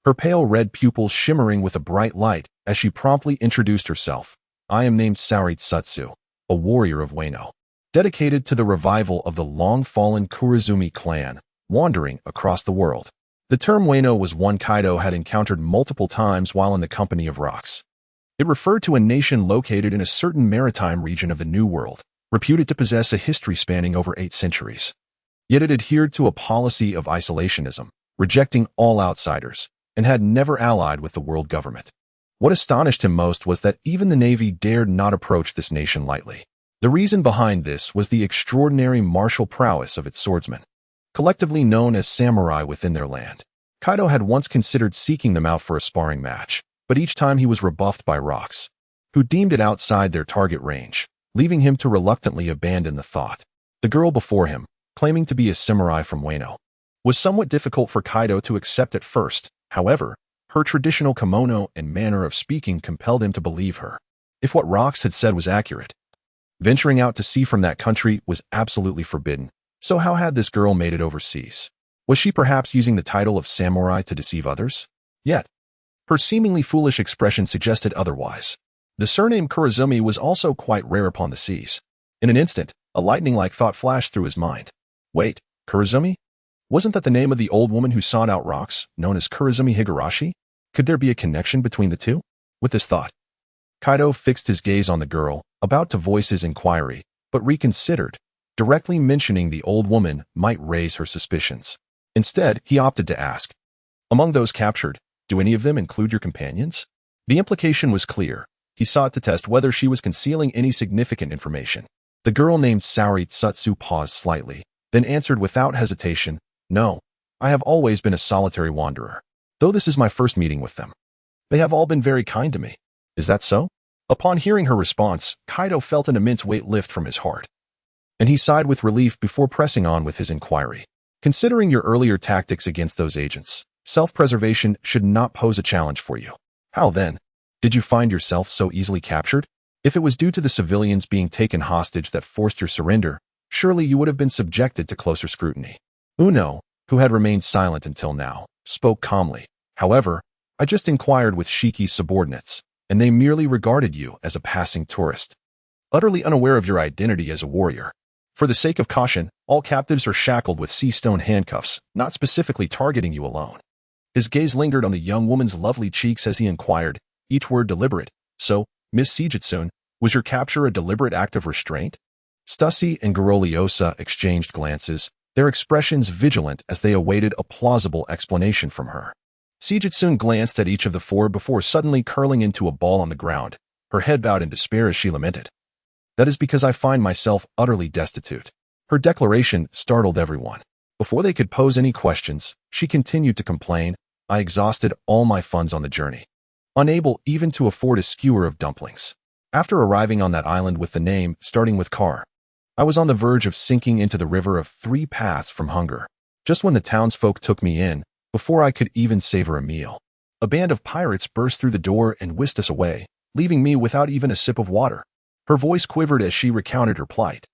her pale red pupils shimmering with a bright light as she promptly introduced herself. "I am named Saori Tsutsu, a warrior of Wano, dedicated to the revival of the long-fallen Kurizumi clan, wandering across the world." The term Wano was one Kaido had encountered multiple times while in the company of rocks. It referred to a nation located in a certain maritime region of the New World, reputed to possess a history spanning over 8 centuries. Yet it adhered to a policy of isolationism, rejecting all outsiders, and had never allied with the world government. What astonished him most was that even the Navy dared not approach this nation lightly. The reason behind this was the extraordinary martial prowess of its swordsmen, collectively known as samurai within their land. Kaido had once considered seeking them out for a sparring match, but each time he was rebuffed by rocks, who deemed it outside their target range, leaving him to reluctantly abandon the thought. The girl before him, claiming to be a samurai from Wano, was somewhat difficult for Kaido to accept at first. However, her traditional kimono and manner of speaking compelled him to believe her. If what Rocks had said was accurate, Venturing out to sea from that country was absolutely forbidden. So how had this girl made it overseas? Was she perhaps using the title of samurai to deceive others? Yet, her seemingly foolish expression suggested otherwise. The surname Kurizumi was also quite rare upon the seas. In an instant, a lightning-like thought flashed through his mind. Wait, Kurizumi? Wasn't that the name of the old woman who sawed out rocks, known as Kurizumi Higurashi? Could there be a connection between the two? With this thought, Kaido fixed his gaze on the girl, about to voice his inquiry, but reconsidered. Directly mentioning the old woman might raise her suspicions. Instead, he opted to ask, "Among those captured, do any of them include your companions?" The implication was clear. He sought to test whether she was concealing any significant information. The girl named Saori Tsutsu paused slightly, then answered without hesitation, "No, I have always been a solitary wanderer, though this is my first meeting with them. They have all been very kind to me." "Is that so?" Upon hearing her response, Kaido felt an immense weight lift from his heart, and he sighed with relief before pressing on with his inquiry. "Considering your earlier tactics against those agents, self-preservation should not pose a challenge for you. How then did you find yourself so easily captured? If it was due to the civilians being taken hostage that forced your surrender, surely you would have been subjected to closer scrutiny." Uno, who had remained silent until now, spoke calmly. "However, I just inquired with Shiki's subordinates, and they merely regarded you as a passing tourist, utterly unaware of your identity as a warrior. For the sake of caution, all captives are shackled with sea stone handcuffs, not specifically targeting you alone." His gaze lingered on the young woman's lovely cheeks as he inquired, each word deliberate. "So, Miss Seijutsun, was your capture a deliberate act of restraint?" Stussy and Garoliosa exchanged glances, their expressions vigilant as they awaited a plausible explanation from her. Seijutsun glanced at each of the four before suddenly curling into a ball on the ground, her head bowed in despair as she lamented, "That is because I find myself utterly destitute." Her declaration startled everyone. Before they could pose any questions, she continued to complain, "I exhausted all my funds on the journey, unable even to afford a skewer of dumplings. After arriving on that island with the name starting with Car, I was on the verge of sinking into the river of 3 paths from hunger. Just when the townsfolk took me in, before I could even savor a meal, a band of pirates burst through the door and whisked us away, leaving me without even a sip of water." Her voice quivered as she recounted her plight.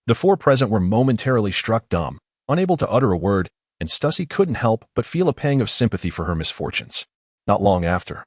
The four present were momentarily struck dumb, unable to utter a word, and Stussy couldn't help but feel a pang of sympathy for her misfortunes. Not long after,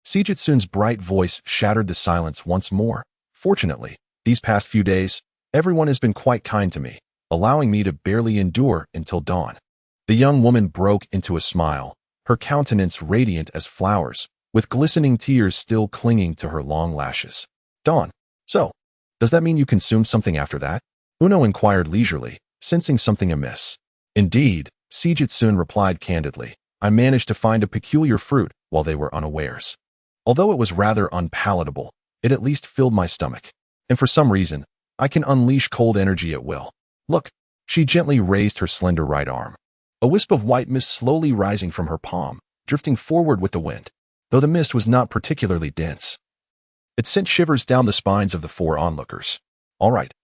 Seijutsun's bright voice shattered the silence once more. "Fortunately, these past few days, everyone has been quite kind to me, allowing me to barely endure until dawn." The young woman broke into a smile, her countenance radiant as flowers, with glistening tears still clinging to her long lashes. "Dawn? So, does that mean you consumed something after that?" Uno inquired leisurely, sensing something amiss. "Indeed," Seijutsun replied candidly, "I managed to find a peculiar fruit while they were unawares. Although it was rather unpalatable, it at least filled my stomach. And for some reason, I can unleash cold energy at will. Look." She gently raised her slender right arm, a wisp of white mist slowly rising from her palm, drifting forward with the wind. Though the mist was not particularly dense, it sent shivers down the spines of the four onlookers. All right.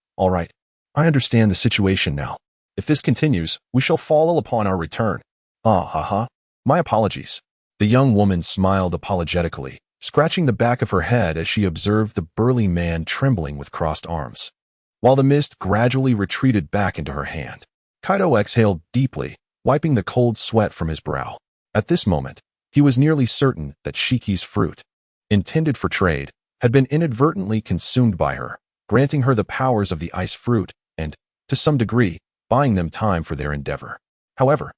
I understand the situation now. If this continues, we shall fall upon our return. Ah ha ha. My apologies." The young woman smiled apologetically, scratching the back of her head as she observed the burly man trembling with crossed arms, while the mist gradually retreated back into her hand. Kaido exhaled deeply, wiping the cold sweat from his brow. At this moment, he was nearly certain that Shiki's fruit, intended for trade, had been inadvertently consumed by her, granting her the powers of the ice fruit and, to some degree, buying them time for their endeavor. However,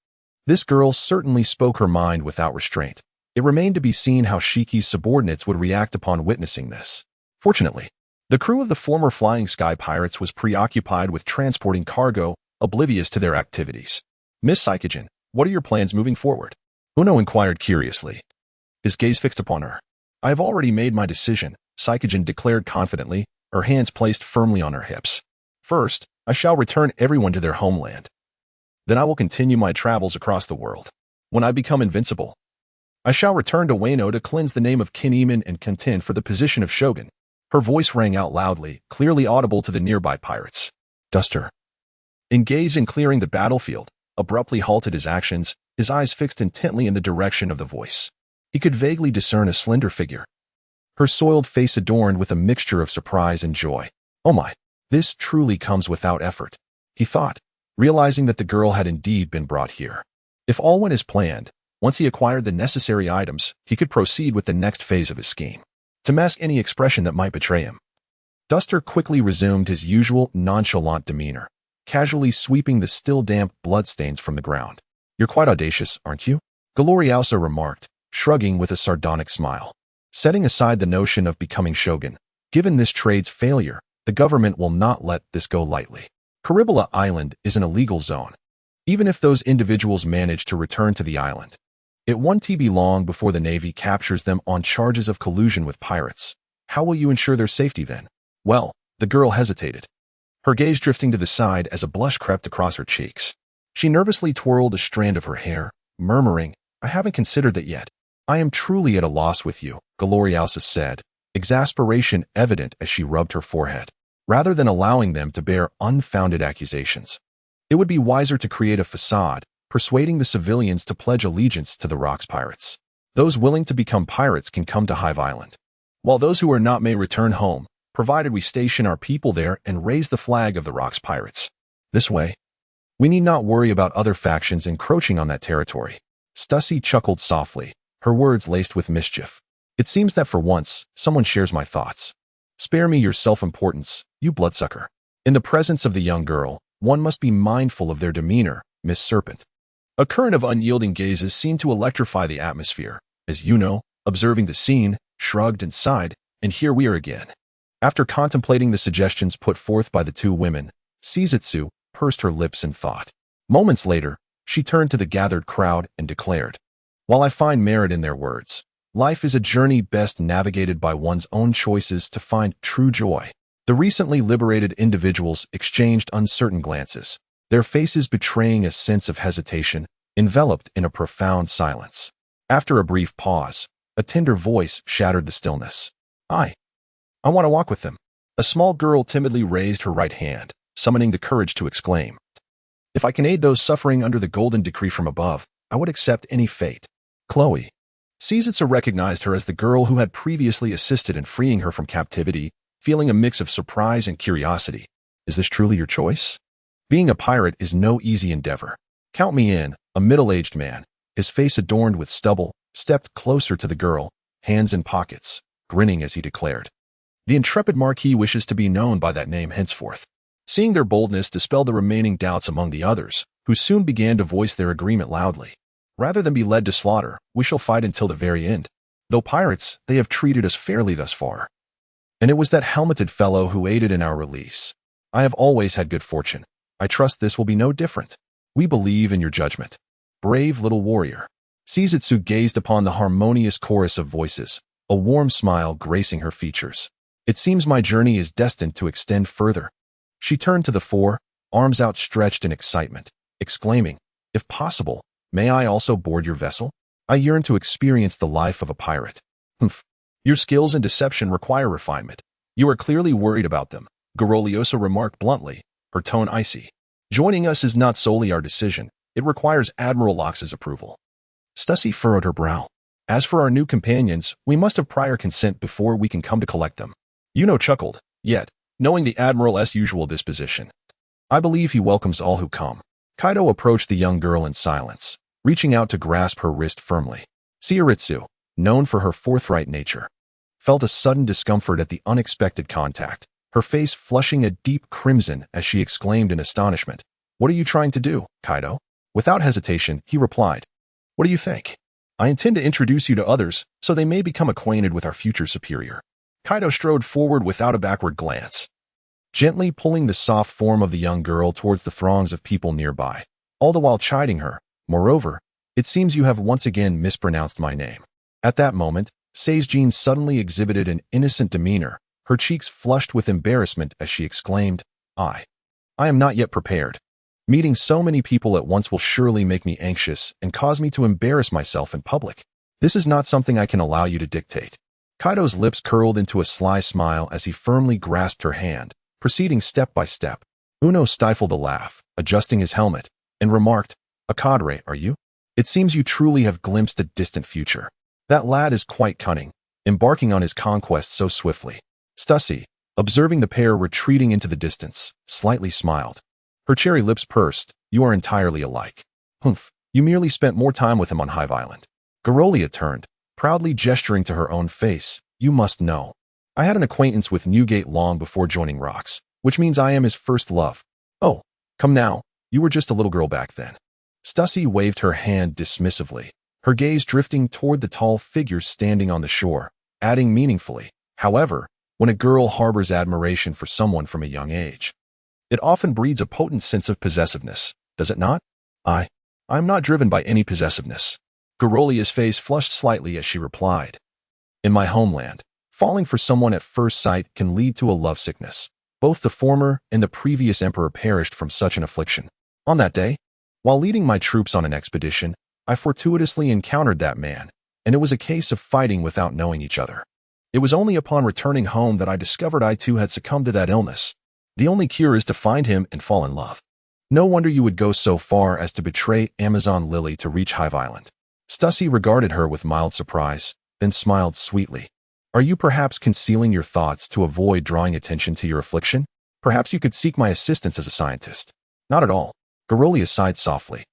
this girl certainly spoke her mind without restraint. It remained to be seen how Shiki's subordinates would react upon witnessing this. Fortunately, the crew of the former Flying Sky Pirates was preoccupied with transporting cargo, oblivious to their activities. "Miss Saikijin, what are your plans moving forward?" Uno inquired curiously, his gaze fixed upon her. "I have already made my decision," Saikijin declared confidently, her hands placed firmly on her hips. "First, I shall return everyone to their homeland. Then I will continue my travels across the world. When I become invincible, I shall return to Wano to cleanse the name of Kinemon and contend for the position of shogun." Her voice rang out loudly, clearly audible to the nearby pirates. Duster, engaged in clearing the battlefield, abruptly halted his actions, his eyes fixed intently in the direction of the voice. He could vaguely discern a slender figure, her soiled face adorned with a mixture of surprise and joy. "Oh my, This truly comes without effort, he thought, realizing that the girl had indeed been brought here. If all went as planned, once he acquired the necessary items, he could proceed with the next phase of his scheme, to mask any expression that might betray him. Duster quickly resumed his usual nonchalant demeanor, casually sweeping the still damp bloodstains from the ground. "You're quite audacious, aren't you?" Gloriosa remarked, shrugging with a sardonic smile. "Setting aside the notion of becoming shogun, given this trade's failure, the government will not let this go lightly. Beehive Island is an illegal zone. Even if those individuals manage to return to the island, it won't be long before the Navy captures them on charges of collusion with pirates. How will you ensure their safety then?" "Well," the girl hesitated, her gaze drifting to the side as a blush crept across her cheeks. She nervously twirled a strand of her hair, murmuring, "I haven't considered that yet." "I am truly at a loss with you," Gloriosa said, exasperation evident as she rubbed her forehead. "Rather than allowing them to bear unfounded accusations, it would be wiser to create a facade, persuading the civilians to pledge allegiance to the Rocks pirates. Those willing to become pirates can come to Beehive Island, while those who are not may return home, provided we station our people there and raise the flag of the Rocks pirates. This way, we need not worry about other factions encroaching on that territory." Stussy chuckled softly, her words laced with mischief. "It seems that for once, someone shares my thoughts. Spare me your self-importance, you bloodsucker." In the presence of the young girl, one must be mindful of their demeanor, Miss Serpent. A current of unyielding gazes seemed to electrify the atmosphere, as Yuno, observing the scene, shrugged and sighed, and here we are again. After contemplating the suggestions put forth by the two women, Shizutsu pursed her lips in thought. Moments later, she turned to the gathered crowd and declared, "While I find merit in their words, life is a journey best navigated by one's own choices to find true joy." The recently liberated individuals exchanged uncertain glances, their faces betraying a sense of hesitation, enveloped in a profound silence. After a brief pause, a tender voice shattered the stillness. I want to walk with them." A small girl timidly raised her right hand, summoning the courage to exclaim, "If I can aid those suffering under the golden decree from above, I would accept any fate." Chloe. Shizutsu recognized her as the girl who had previously assisted in freeing her from captivity, feeling a mix of surprise and curiosity. "Is this truly your choice? Being a pirate is no easy endeavor." "Count me in." A middle-aged man, his face adorned with stubble, stepped closer to the girl, hands in pockets, grinning as he declared, "The intrepid Marquis wishes to be known by that name henceforth." Seeing their boldness dispelled the remaining doubts among the others, who soon began to voice their agreement loudly. "Rather than be led to slaughter, we shall fight until the very end. Though pirates, they have treated us fairly thus far. And it was that helmeted fellow who aided in our release. I have always had good fortune. I trust this will be no different. We believe in your judgment. Brave little warrior." Shizutsu gazed upon the harmonious chorus of voices, a warm smile gracing her features. "It seems my journey is destined to extend further." She turned to the four, arms outstretched in excitement, exclaiming, "If possible, may I also board your vessel? I yearn to experience the life of a pirate." "Humph. Your skills in deception require refinement. You are clearly worried about them," Gloriosa remarked bluntly, her tone icy. "Joining us is not solely our decision. It requires Admiral Lox's approval." Stussy furrowed her brow. "As for our new companions, we must have prior consent before we can come to collect them." Yuno chuckled, yet, knowing the Admiral's usual disposition, "I believe he welcomes all who come." Kaido approached the young girl in silence, reaching out to grasp her wrist firmly. Shizutsu, known for her forthright nature, felt a sudden discomfort at the unexpected contact, her face flushing a deep crimson as she exclaimed in astonishment, "What are you trying to do, Kaido?" Without hesitation, he replied, "What do you think? I intend to introduce you to others, so they may become acquainted with our future superior." Kaido strode forward without a backward glance, gently pulling the soft form of the young girl towards the throngs of people nearby, all the while chiding her. "Moreover, it seems you have once again mispronounced my name." At that moment, Seijin suddenly exhibited an innocent demeanor, her cheeks flushed with embarrassment as she exclaimed, I am not yet prepared. Meeting so many people at once will surely make me anxious and cause me to embarrass myself in public. This is not something I can allow you to dictate." Kaido's lips curled into a sly smile as he firmly grasped her hand, proceeding step by step. Uno stifled a laugh, adjusting his helmet, and remarked, "A cadre, are you? It seems you truly have glimpsed a distant future. That lad is quite cunning, embarking on his conquest so swiftly." Stussy, observing the pair retreating into the distance, slightly smiled. Her cherry lips pursed. You are entirely alike. Humph, you merely spent more time with him on Beehive Island. Garolia turned, proudly gesturing to her own face. You must know. I had an acquaintance with Newgate long before joining Rocks, which means I am his first love. Oh, come now, you were just a little girl back then. Stussy waved her hand dismissively, her gaze drifting toward the tall figure standing on the shore, adding meaningfully, however, when a girl harbors admiration for someone from a young age, it often breeds a potent sense of possessiveness, does it not? I'm not driven by any possessiveness. Garolia's face flushed slightly as she replied. In my homeland, falling for someone at first sight can lead to a lovesickness. Both the former and the previous emperor perished from such an affliction. On that day, while leading my troops on an expedition, I fortuitously encountered that man, and it was a case of fighting without knowing each other. It was only upon returning home that I discovered I too had succumbed to that illness. The only cure is to find him and fall in love. No wonder you would go so far as to betray Amazon Lily to reach Beehive Island. Stussy regarded her with mild surprise, then smiled sweetly. Are you perhaps concealing your thoughts to avoid drawing attention to your affliction? Perhaps you could seek my assistance as a scientist. Not at all. Garolia sighed softly,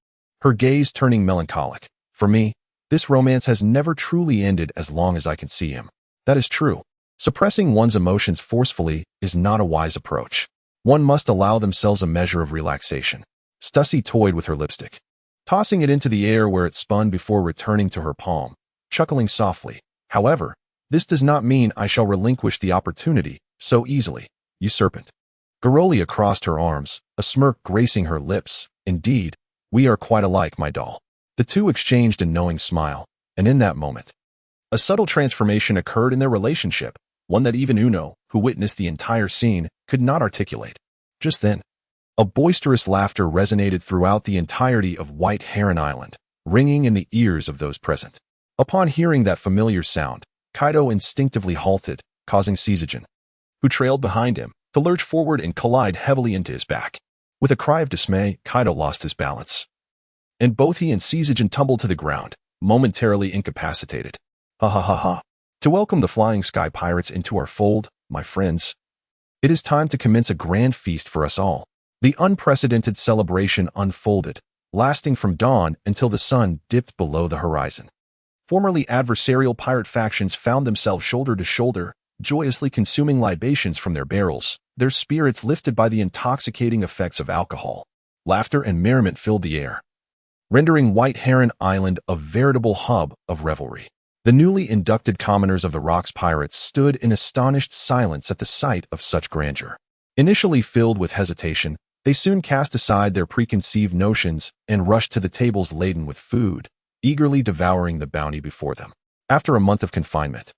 her gaze turning melancholic. For me, this romance has never truly ended as long as I can see him. That is true. Suppressing one's emotions forcefully is not a wise approach. One must allow themselves a measure of relaxation. Stussy toyed with her lipstick, tossing it into the air where it spun before returning to her palm, chuckling softly. However, this does not mean I shall relinquish the opportunity so easily, you serpent. Garolia crossed her arms, a smirk gracing her lips. Indeed, we are quite alike, my doll. The two exchanged a knowing smile, and in that moment, a subtle transformation occurred in their relationship, one that even Uno, who witnessed the entire scene, could not articulate. Just then, a boisterous laughter resonated throughout the entirety of White Heron Island, ringing in the ears of those present. Upon hearing that familiar sound, Kaido instinctively halted, causing Seizugen, who trailed behind him, to lurch forward and collide heavily into his back. With a cry of dismay, Kaido lost his balance, and both he and Seizugen tumbled to the ground, momentarily incapacitated. Ha ha ha ha. To welcome the Flying Sky Pirates into our fold, my friends, it is time to commence a grand feast for us all. The unprecedented celebration unfolded, lasting from dawn until the sun dipped below the horizon. Formerly adversarial pirate factions found themselves shoulder to shoulder, joyously consuming libations from their barrels, their spirits lifted by the intoxicating effects of alcohol. Laughter and merriment filled the air, rendering White Heron Island a veritable hub of revelry. The newly inducted commoners of the Rocks Pirates stood in astonished silence at the sight of such grandeur. Initially filled with hesitation, they soon cast aside their preconceived notions and rushed to the tables laden with food, eagerly devouring the bounty before them. After a month of confinement,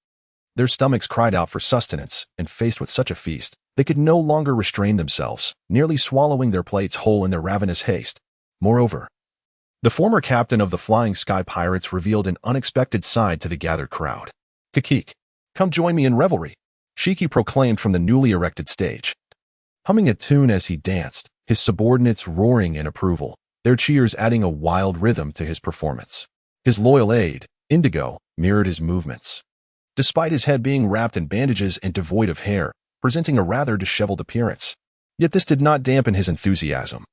their stomachs cried out for sustenance, and faced with such a feast, they could no longer restrain themselves, nearly swallowing their plates whole in their ravenous haste. Moreover, the former captain of the Flying Sky Pirates revealed an unexpected side to the gathered crowd. Kakik, come join me in revelry, Shiki proclaimed from the newly erected stage. Humming a tune as he danced, his subordinates roaring in approval, their cheers adding a wild rhythm to his performance. His loyal aide, Indigo, mirrored his movements, despite his head being wrapped in bandages and devoid of hair, presenting a rather disheveled appearance. Yet this did not dampen his enthusiasm.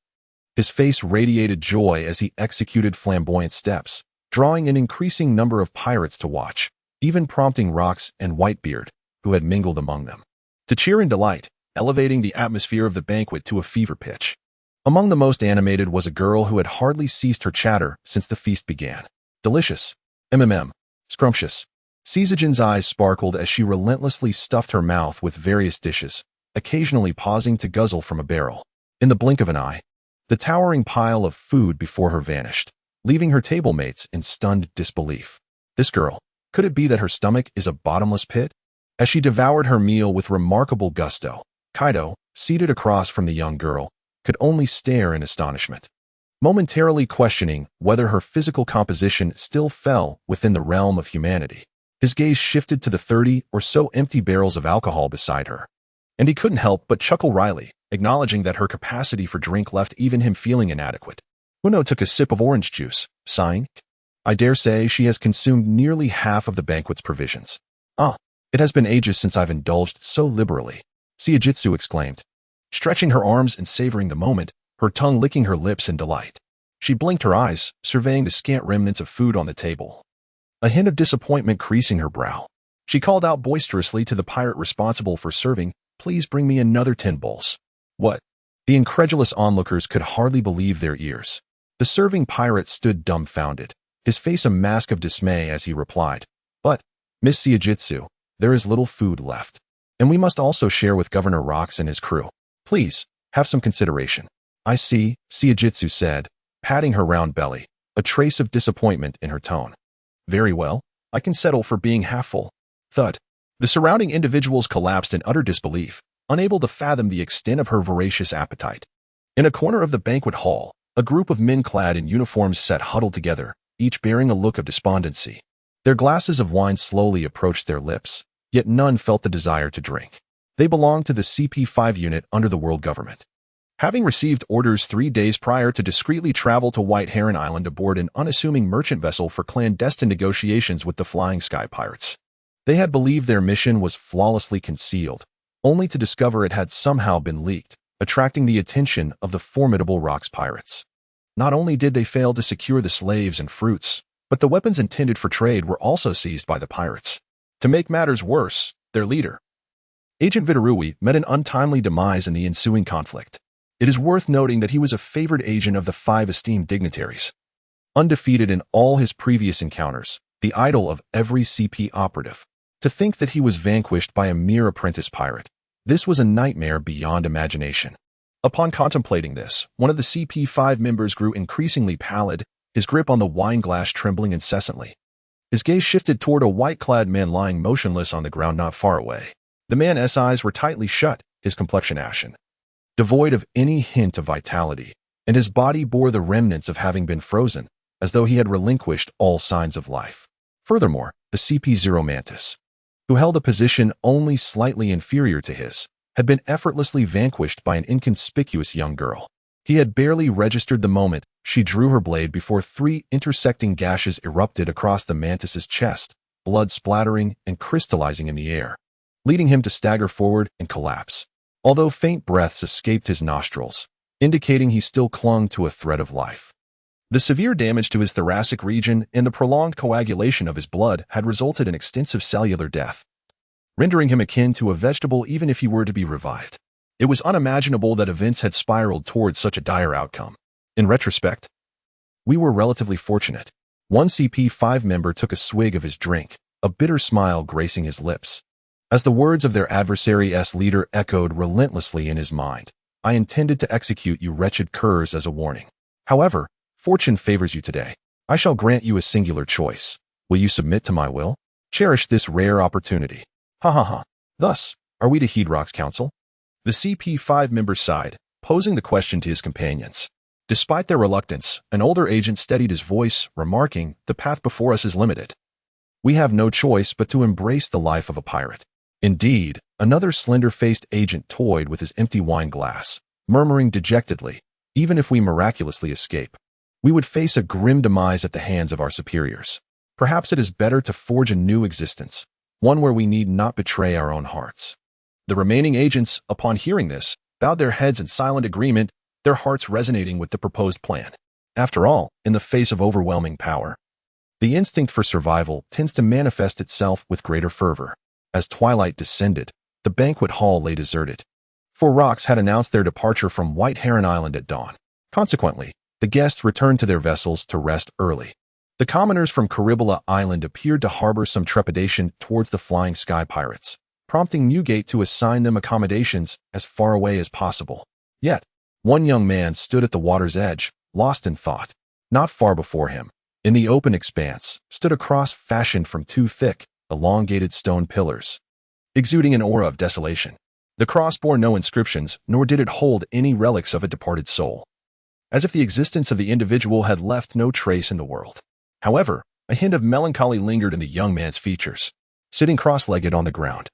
His face radiated joy as he executed flamboyant steps, drawing an increasing number of pirates to watch, even prompting Rocks and Whitebeard, who had mingled among them, to cheer in delight, elevating the atmosphere of the banquet to a fever pitch. Among the most animated was a girl who had hardly ceased her chatter since the feast began. Delicious. Scrumptious. Seizugen's eyes sparkled as she relentlessly stuffed her mouth with various dishes, occasionally pausing to guzzle from a barrel. In the blink of an eye, the towering pile of food before her vanished, leaving her table mates in stunned disbelief. This girl, could it be that her stomach is a bottomless pit? As she devoured her meal with remarkable gusto, Kaido, seated across from the young girl, could only stare in astonishment, momentarily questioning whether her physical composition still fell within the realm of humanity. His gaze shifted to the 30 or so empty barrels of alcohol beside her, and he couldn't help but chuckle wryly, acknowledging that her capacity for drink left even him feeling inadequate. Uno took a sip of orange juice, sighing, I dare say she has consumed nearly half of the banquet's provisions. It has been ages since I've indulged so liberally. Siajitsu exclaimed, stretching her arms and savoring the moment, her tongue licking her lips in delight. She blinked her eyes, surveying the scant remnants of food on the table, a hint of disappointment creasing her brow. She called out boisterously to the pirate responsible for serving, "Please bring me another 10 bowls." What? The incredulous onlookers could hardly believe their ears. The serving pirate stood dumbfounded, his face a mask of dismay as he replied, "But, Miss Siajitsu, there is little food left, and we must also share with Governor Rocks and his crew. Please, have some consideration." "I see," Siajitsu said, patting her round belly, a trace of disappointment in her tone. "Very well, I can settle for being half full." Thud. The surrounding individuals collapsed in utter disbelief, unable to fathom the extent of her voracious appetite. In a corner of the banquet hall, a group of men clad in uniforms sat huddled together, each bearing a look of despondency. Their glasses of wine slowly approached their lips, yet none felt the desire to drink. They belonged to the CP5 unit under the world government. Having received orders 3 days prior to discreetly travel to White Heron Island aboard an unassuming merchant vessel for clandestine negotiations with the Flying Sky Pirates, they had believed their mission was flawlessly concealed, only to discover it had somehow been leaked, attracting the attention of the formidable Rocks pirates. Not only did they fail to secure the slaves and fruits, but the weapons intended for trade were also seized by the pirates. To make matters worse, their leader, Agent Vidarui, met an untimely demise in the ensuing conflict. It is worth noting that he was a favored agent of the 5 esteemed dignitaries. Undefeated in all his previous encounters, the idol of every CP operative. To think that he was vanquished by a mere apprentice pirate, this was a nightmare beyond imagination. Upon contemplating this, one of the CP5 members grew increasingly pallid, his grip on the wine glass trembling incessantly. His gaze shifted toward a white-clad man lying motionless on the ground not far away. The man's eyes were tightly shut, his complexion ashen, devoid of any hint of vitality, and his body bore the remnants of having been frozen, as though he had relinquished all signs of life. Furthermore, the CP0 Mantis, who held a position only slightly inferior to his, had been effortlessly vanquished by an inconspicuous young girl. He had barely registered the moment she drew her blade before 3 intersecting gashes erupted across the mantis's chest, blood splattering and crystallizing in the air, leading him to stagger forward and collapse, although faint breaths escaped his nostrils, indicating he still clung to a thread of life. The severe damage to his thoracic region and the prolonged coagulation of his blood had resulted in extensive cellular death, rendering him akin to a vegetable even if he were to be revived. It was unimaginable that events had spiraled towards such a dire outcome. In retrospect, we were relatively fortunate. One CP5 member took a swig of his drink, a bitter smile gracing his lips, as the words of their adversary's leader echoed relentlessly in his mind. "I intended to execute you wretched curs as a warning. However, fortune favors you today. I shall grant you a singular choice. Will you submit to my will? Cherish this rare opportunity." Ha ha ha. Thus, are we to heed Rock's counsel? The CP5 member sighed, posing the question to his companions. Despite their reluctance, an older agent steadied his voice, remarking, "The path before us is limited. We have no choice but to embrace the life of a pirate." Indeed, another slender-faced agent toyed with his empty wine glass, murmuring dejectedly, "Even if we miraculously escape, we would face a grim demise at the hands of our superiors. Perhaps it is better to forge a new existence, one where we need not betray our own hearts." The remaining agents, upon hearing this, bowed their heads in silent agreement, their hearts resonating with the proposed plan. After all, in the face of overwhelming power, the instinct for survival tends to manifest itself with greater fervor. As twilight descended, the banquet hall lay deserted. 4 Rocks had announced their departure from White Heron Island at dawn. Consequently, the guests returned to their vessels to rest early. The commoners from Caribala Island appeared to harbor some trepidation towards the Flying Sky Pirates, prompting Newgate to assign them accommodations as far away as possible. Yet, one young man stood at the water's edge, lost in thought. Not far before him, in the open expanse, stood a cross fashioned from 2 thick, elongated stone pillars, exuding an aura of desolation. The cross bore no inscriptions, nor did it hold any relics of a departed soul, as if the existence of the individual had left no trace in the world. However, a hint of melancholy lingered in the young man's features. Sitting cross-legged on the ground,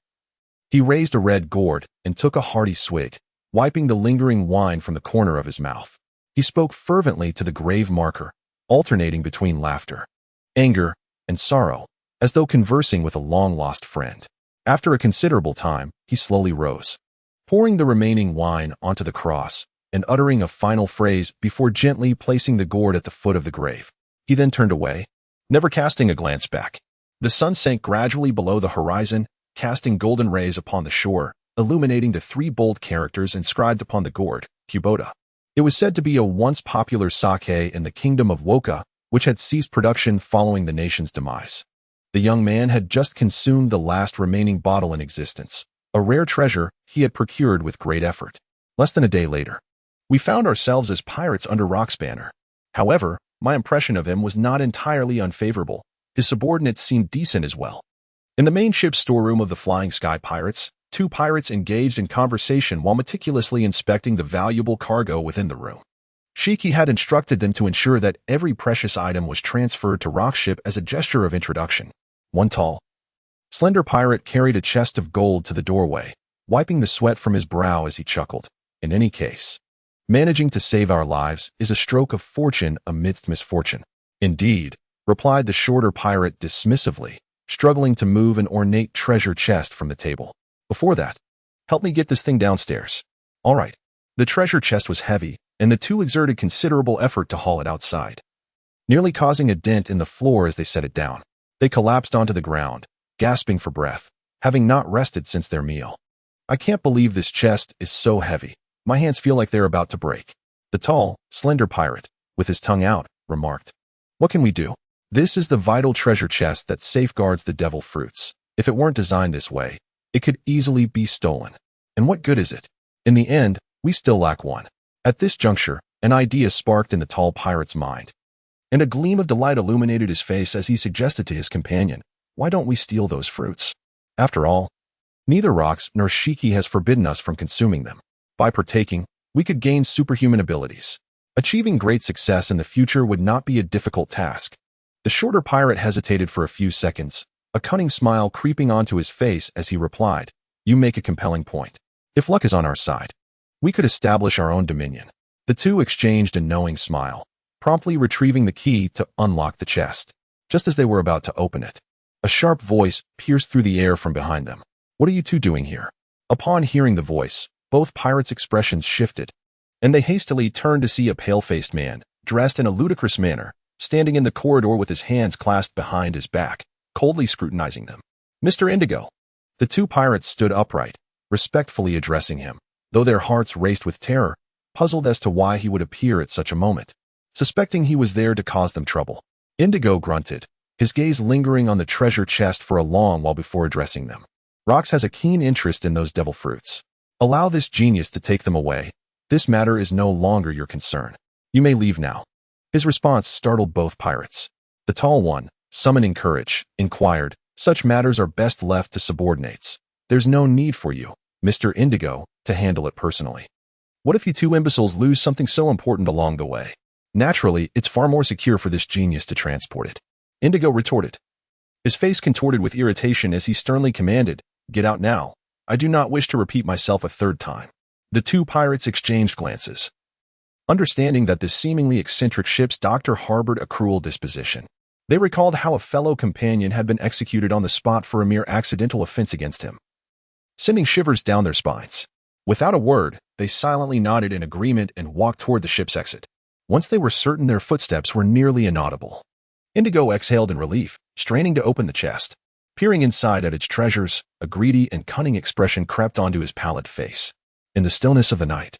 he raised a red gourd and took a hearty swig, wiping the lingering wine from the corner of his mouth. He spoke fervently to the grave marker, alternating between laughter, anger, and sorrow, as though conversing with a long-lost friend. After a considerable time, he slowly rose, pouring the remaining wine onto the cross and uttering a final phrase before gently placing the gourd at the foot of the grave. He then turned away, never casting a glance back. The sun sank gradually below the horizon, casting golden rays upon the shore, illuminating the three bold characters inscribed upon the gourd, Kubota. It was said to be a once popular sake in the kingdom of Woka, which had ceased production following the nation's demise. The young man had just consumed the last remaining bottle in existence, a rare treasure he had procured with great effort. Less than a day later, we found ourselves as pirates under Rock's banner. However, my impression of him was not entirely unfavorable. His subordinates seemed decent as well. In the main ship's storeroom of the Flying Sky Pirates, two pirates engaged in conversation while meticulously inspecting the valuable cargo within the room. Shiki had instructed them to ensure that every precious item was transferred to Rock's ship as a gesture of introduction. One tall, slender pirate carried a chest of gold to the doorway, wiping the sweat from his brow as he chuckled. In any case, managing to save our lives is a stroke of fortune amidst misfortune. Indeed, replied the shorter pirate dismissively, struggling to move an ornate treasure chest from the table. Before that, help me get this thing downstairs. All right. The treasure chest was heavy, and the two exerted considerable effort to haul it outside, nearly causing a dent in the floor as they set it down. They collapsed onto the ground, gasping for breath, having not rested since their meal. I can't believe this chest is so heavy. My hands feel like they're about to break. The tall, slender pirate, with his tongue out, remarked. What can we do? This is the vital treasure chest that safeguards the devil fruits. If it weren't designed this way, it could easily be stolen. And what good is it? In the end, we still lack one. At this juncture, an idea sparked in the tall pirate's mind, and a gleam of delight illuminated his face as he suggested to his companion, why don't we steal those fruits? After all, neither Rocks nor Shiki has forbidden us from consuming them. By partaking, we could gain superhuman abilities. Achieving great success in the future would not be a difficult task. The shorter pirate hesitated for a few seconds, a cunning smile creeping onto his face as he replied, You make a compelling point. If luck is on our side, we could establish our own dominion. The two exchanged a knowing smile, promptly retrieving the key to unlock the chest. Just as they were about to open it, a sharp voice pierced through the air from behind them. What are you two doing here? Upon hearing the voice, both pirates' expressions shifted, and they hastily turned to see a pale-faced man, dressed in a ludicrous manner, standing in the corridor with his hands clasped behind his back, coldly scrutinizing them. Mr. Indigo. The two pirates stood upright, respectfully addressing him, though their hearts raced with terror, puzzled as to why he would appear at such a moment, suspecting he was there to cause them trouble. Indigo grunted, his gaze lingering on the treasure chest for a long while before addressing them. Rox has a keen interest in those devil fruits. Allow this genius to take them away. This matter is no longer your concern. You may leave now. His response startled both pirates. The tall one, summoning courage, inquired, Such matters are best left to subordinates. There's no need for you, Mr. Indigo, to handle it personally. What if you two imbeciles lose something so important along the way? Naturally, it's far more secure for this genius to transport it. Indigo retorted, his face contorted with irritation as he sternly commanded, Get out now. I do not wish to repeat myself a third time. The two pirates exchanged glances, understanding that this seemingly eccentric ship's doctor harbored a cruel disposition. They recalled how a fellow companion had been executed on the spot for a mere accidental offense against him, sending shivers down their spines. Without a word, they silently nodded in agreement and walked toward the ship's exit. Once they were certain their footsteps were nearly inaudible, Indigo exhaled in relief, straining to open the chest. Peering inside at its treasures, a greedy and cunning expression crept onto his pallid face. In the stillness of the night,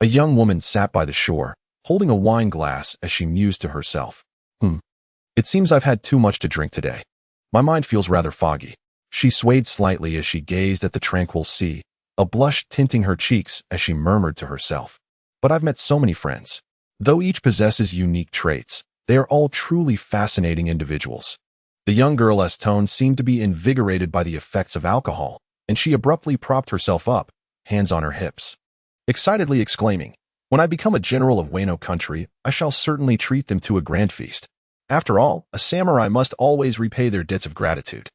a young woman sat by the shore, holding a wine glass as she mused to herself. It seems I've had too much to drink today. My mind feels rather foggy. She swayed slightly as she gazed at the tranquil sea, a blush tinting her cheeks as she murmured to herself. But I've met so many friends. Though each possesses unique traits, they are all truly fascinating individuals. The young girl's tone seemed to be invigorated by the effects of alcohol, and she abruptly propped herself up, hands on her hips, excitedly exclaiming, When I become a general of Wano country, I shall certainly treat them to a grand feast. After all, a samurai must always repay their debts of gratitude.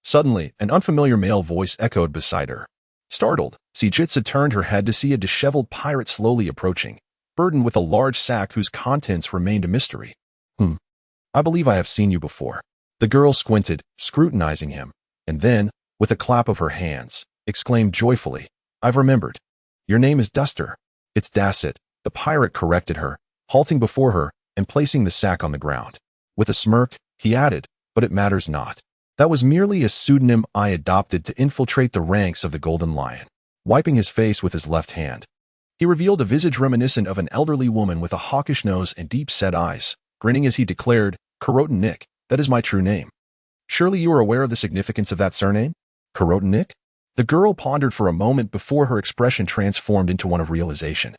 Suddenly, an unfamiliar male voice echoed beside her. Startled, Sejitsa turned her head to see a disheveled pirate slowly approaching, burdened with a large sack whose contents remained a mystery. I believe I have seen you before. The girl squinted, scrutinizing him, and then, with a clap of her hands, exclaimed joyfully, I've remembered. Your name is Duster. It's Dasset, the pirate corrected her, halting before her and placing the sack on the ground. With a smirk, he added, but it matters not. That was merely a pseudonym I adopted to infiltrate the ranks of the Golden Lion. Wiping his face with his left hand, he revealed a visage reminiscent of an elderly woman with a hawkish nose and deep-set eyes, grinning as he declared, Kuroten Nick, that is my true name. Surely you are aware of the significance of that surname? Kuroten Nick? The girl pondered for a moment before her expression transformed into one of realization.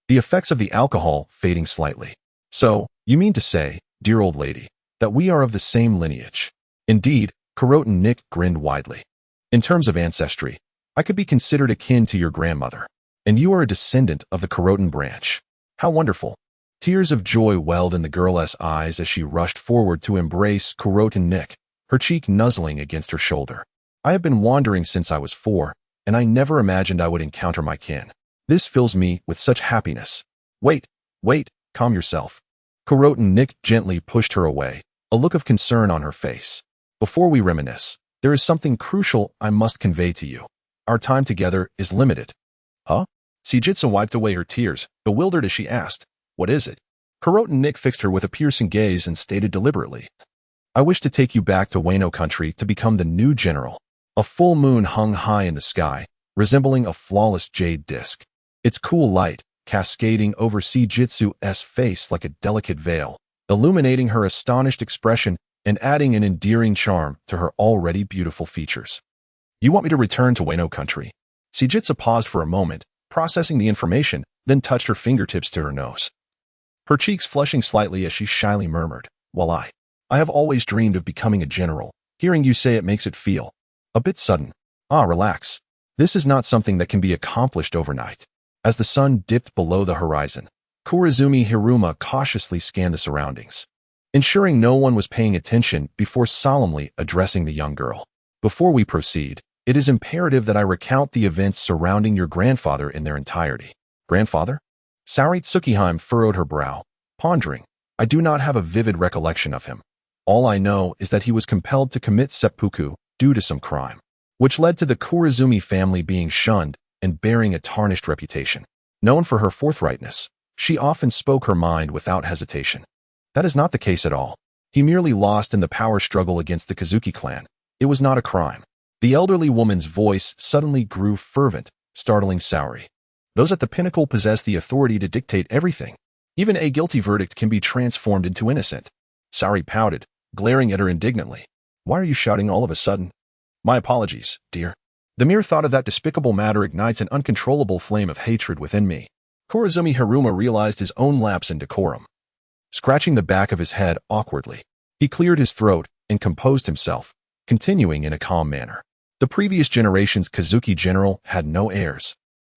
The effects of the alcohol fading slightly. So, you mean to say, dear old lady, that we are of the same lineage? Indeed, Kuroten Nick grinned widely. In terms of ancestry, I could be considered akin to your grandmother, and you are a descendant of the Kuroten branch. How wonderful. Tears of joy welled in the girl's eyes as she rushed forward to embrace Kuroten Nick, her cheek nuzzling against her shoulder. I have been wandering since I was 4, and I never imagined I would encounter my kin. This fills me with such happiness. Wait, calm yourself. Kuroten Nick gently pushed her away, a look of concern on her face. Before we reminisce, there is something crucial I must convey to you. Our time together is limited. Huh? Shijitsu wiped away her tears, bewildered as she asked, what is it? Kuroten Nick fixed her with a piercing gaze and stated deliberately, I wish to take you back to Wano country to become the new general. A full moon hung high in the sky, resembling a flawless jade disk. Its cool light, cascading over Shijitsu's face like a delicate veil, illuminating her astonished expression and adding an endearing charm to her already beautiful features. You want me to return to Wano country? Shijitsu paused for a moment, processing the information, then touched her fingertips to her nose. Her cheeks flushing slightly as she shyly murmured, well, I have always dreamed of becoming a general. Hearing you say it makes it feel a bit sudden. Relax. This is not something that can be accomplished overnight. As the sun dipped below the horizon, Kurizumi Hiruma cautiously scanned the surroundings, ensuring no one was paying attention before solemnly addressing the young girl. Before we proceed, it is imperative that I recount the events surrounding your grandfather in their entirety. Grandfather? Saori Tsukihime furrowed her brow, pondering. I do not have a vivid recollection of him. All I know is that he was compelled to commit seppuku due to some crime, which led to the Kurizumi family being shunned and bearing a tarnished reputation. Known for her forthrightness, she often spoke her mind without hesitation. That is not the case at all. He merely lost in the power struggle against the Kazuki clan. It was not a crime. The elderly woman's voice suddenly grew fervent, startling Saori. Those at the pinnacle possess the authority to dictate everything. Even a guilty verdict can be transformed into innocent. Saori pouted, glaring at her indignantly. Why are you shouting all of a sudden? My apologies, dear. The mere thought of that despicable matter ignites an uncontrollable flame of hatred within me. Kurizumi Hiruma realized his own lapse in decorum. Scratching the back of his head awkwardly, he cleared his throat and composed himself, continuing in a calm manner. The previous generation's Kazuki general had no heirs,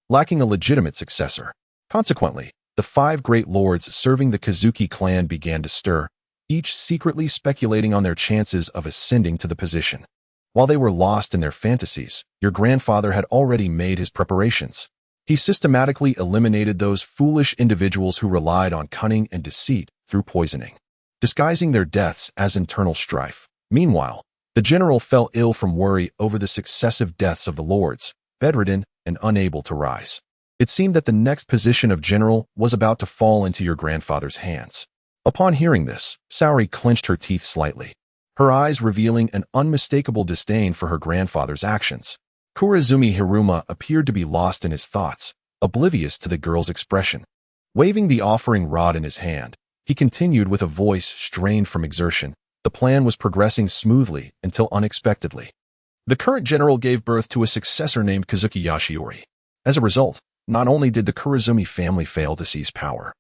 lacking a legitimate successor. Consequently, the 5 great lords serving the Kazuki clan began to stir, each secretly speculating on their chances of ascending to the position. While they were lost in their fantasies, your grandfather had already made his preparations. He systematically eliminated those foolish individuals who relied on cunning and deceit through poisoning, disguising their deaths as internal strife. Meanwhile, the general fell ill from worry over the successive deaths of the lords, bedridden and unable to rise. It seemed that the next position of general was about to fall into your grandfather's hands. Upon hearing this, Saori clenched her teeth slightly, her eyes revealing an unmistakable disdain for her grandfather's actions. Kurizumi Hiruma appeared to be lost in his thoughts, oblivious to the girl's expression. Waving the offering rod in his hand, he continued with a voice strained from exertion. The plan was progressing smoothly until unexpectedly. The current general gave birth to a successor named Kazuki Yashiori. As a result, not only did the Kurizumi family fail to seize power,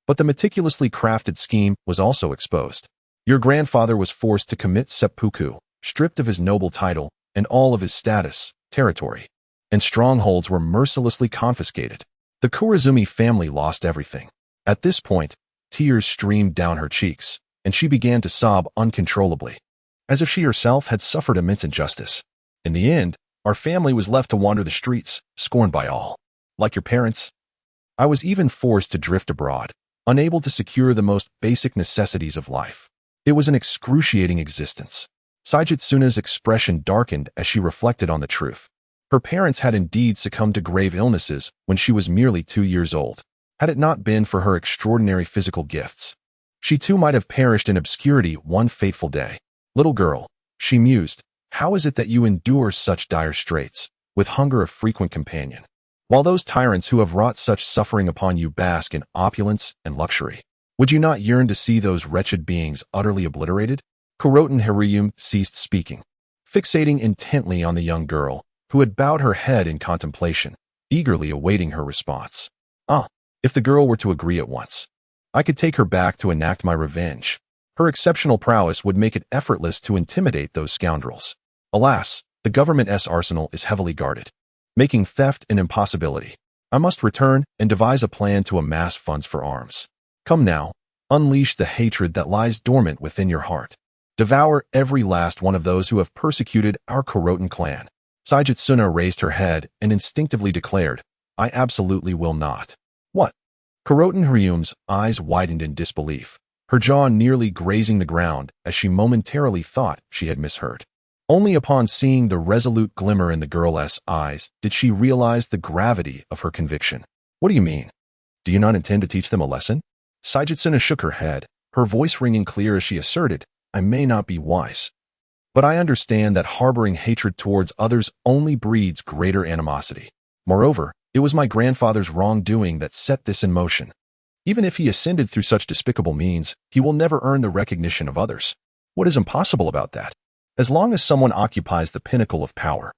but the meticulously crafted scheme was also exposed. Your grandfather was forced to commit seppuku, stripped of his noble title and all of his status, territory, and strongholds were mercilessly confiscated. The Kurizumi family lost everything. At this point, tears streamed down her cheeks, and she began to sob uncontrollably, as if she herself had suffered immense injustice. In the end, our family was left to wander the streets, scorned by all. Like your parents, I was even forced to drift abroad, unable to secure the most basic necessities of life. It was an excruciating existence. Saijitsuna's expression darkened as she reflected on the truth. Her parents had indeed succumbed to grave illnesses when she was merely 2 years old. Had it not been for her extraordinary physical gifts, she too might have perished in obscurity one fateful day. Little girl, she mused, how is it that you endure such dire straits, with hunger a frequent companion, while those tyrants who have wrought such suffering upon you bask in opulence and luxury? Would you not yearn to see those wretched beings utterly obliterated? Kuroten Haruyum ceased speaking, fixating intently on the young girl, who had bowed her head in contemplation, eagerly awaiting her response. If the girl were to agree at once, I could take her back to enact my revenge. Her exceptional prowess would make it effortless to intimidate those scoundrels. Alas, the government's arsenal is heavily guarded, making theft an impossibility. I must return and devise a plan to amass funds for arms. Come now, unleash the hatred that lies dormant within your heart. Devour every last one of those who have persecuted our Kuroten clan. Saijitsuna raised her head and instinctively declared, I absolutely will not. What? Kuroten Haruyum's eyes widened in disbelief, her jaw nearly grazing the ground as she momentarily thought she had misheard. Only upon seeing the resolute glimmer in the girl's eyes did she realize the gravity of her conviction. What do you mean? Do you not intend to teach them a lesson? Saijitsuna shook her head, her voice ringing clear as she asserted, I may not be wise, but I understand that harboring hatred towards others only breeds greater animosity. Moreover, it was my grandfather's wrongdoing that set this in motion. Even if he ascended through such despicable means, he will never earn the recognition of others. What is impossible about that? As long as someone occupies the pinnacle of power,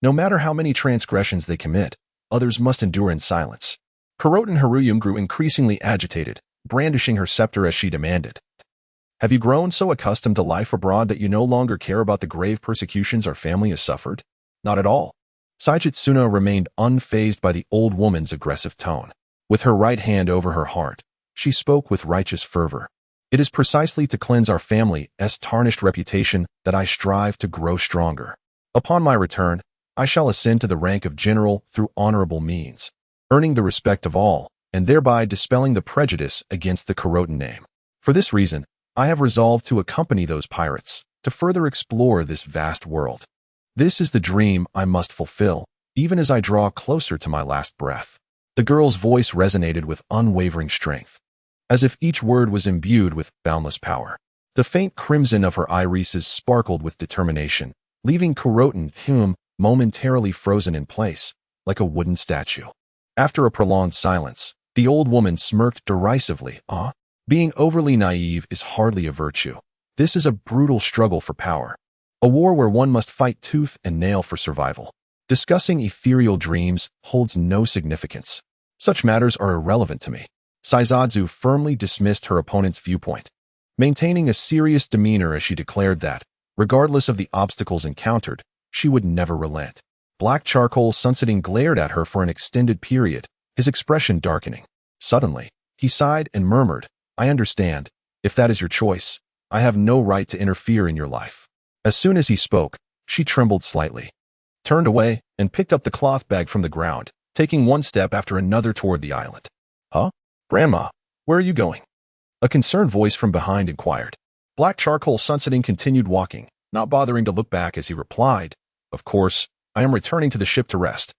no matter how many transgressions they commit, others must endure in silence. Kuroten Haruyum grew increasingly agitated, brandishing her scepter as she demanded, have you grown so accustomed to life abroad that you no longer care about the grave persecutions our family has suffered? Not at all. Saijitsuna remained unfazed by the old woman's aggressive tone. With her right hand over her heart, she spoke with righteous fervor. It is precisely to cleanse our family's tarnished reputation that I strive to grow stronger. Upon my return, I shall ascend to the rank of general through honorable means, earning the respect of all, and thereby dispelling the prejudice against the Kuroten name. For this reason, I have resolved to accompany those pirates, to further explore this vast world. This is the dream I must fulfill, even as I draw closer to my last breath. The girl's voice resonated with unwavering strength, as if each word was imbued with boundless power. The faint crimson of her irises sparkled with determination, leaving Kuroten Haruyum momentarily frozen in place, like a wooden statue. After a prolonged silence, the old woman smirked derisively. Being overly naive is hardly a virtue. This is a brutal struggle for power, a war where one must fight tooth and nail for survival. Discussing ethereal dreams holds no significance. Such matters are irrelevant to me. Saizatsu firmly dismissed her opponent's viewpoint, maintaining a serious demeanor as she declared that, regardless of the obstacles encountered, she would never relent. Black charcoal sunsetting glared at her for an extended period, his expression darkening. Suddenly, he sighed and murmured, I understand. If that is your choice, I have no right to interfere in your life. As soon as he spoke, she trembled slightly, turned away, and picked up the cloth bag from the ground, taking one step after another toward the island. Grandma, where are you going? A concerned voice from behind inquired. Black charcoal sunsetting continued walking, not bothering to look back as he replied, Of course, I am returning to the ship to rest.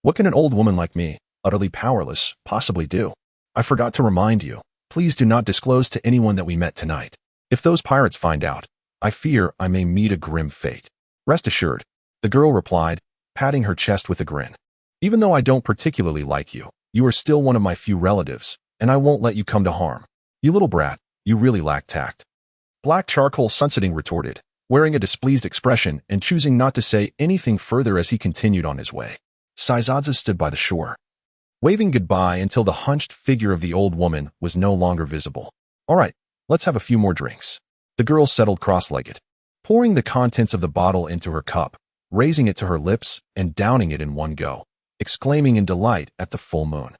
What can an old woman like me, utterly powerless, possibly do? I forgot to remind you. Please do not disclose to anyone that we met tonight. If those pirates find out, I fear I may meet a grim fate. Rest assured, the girl replied, patting her chest with a grin. Even though I don't particularly like you, you are still one of my few relatives, and I won't let you come to harm. You little brat, you really lack tact. Black charcoal sunsetting retorted, wearing a displeased expression and choosing not to say anything further as he continued on his way. Saizatsu stood by the shore, waving goodbye until the hunched figure of the old woman was no longer visible. All right, let's have a few more drinks. The girl settled cross-legged, pouring the contents of the bottle into her cup, raising it to her lips and downing it in one go, exclaiming in delight at the full moon.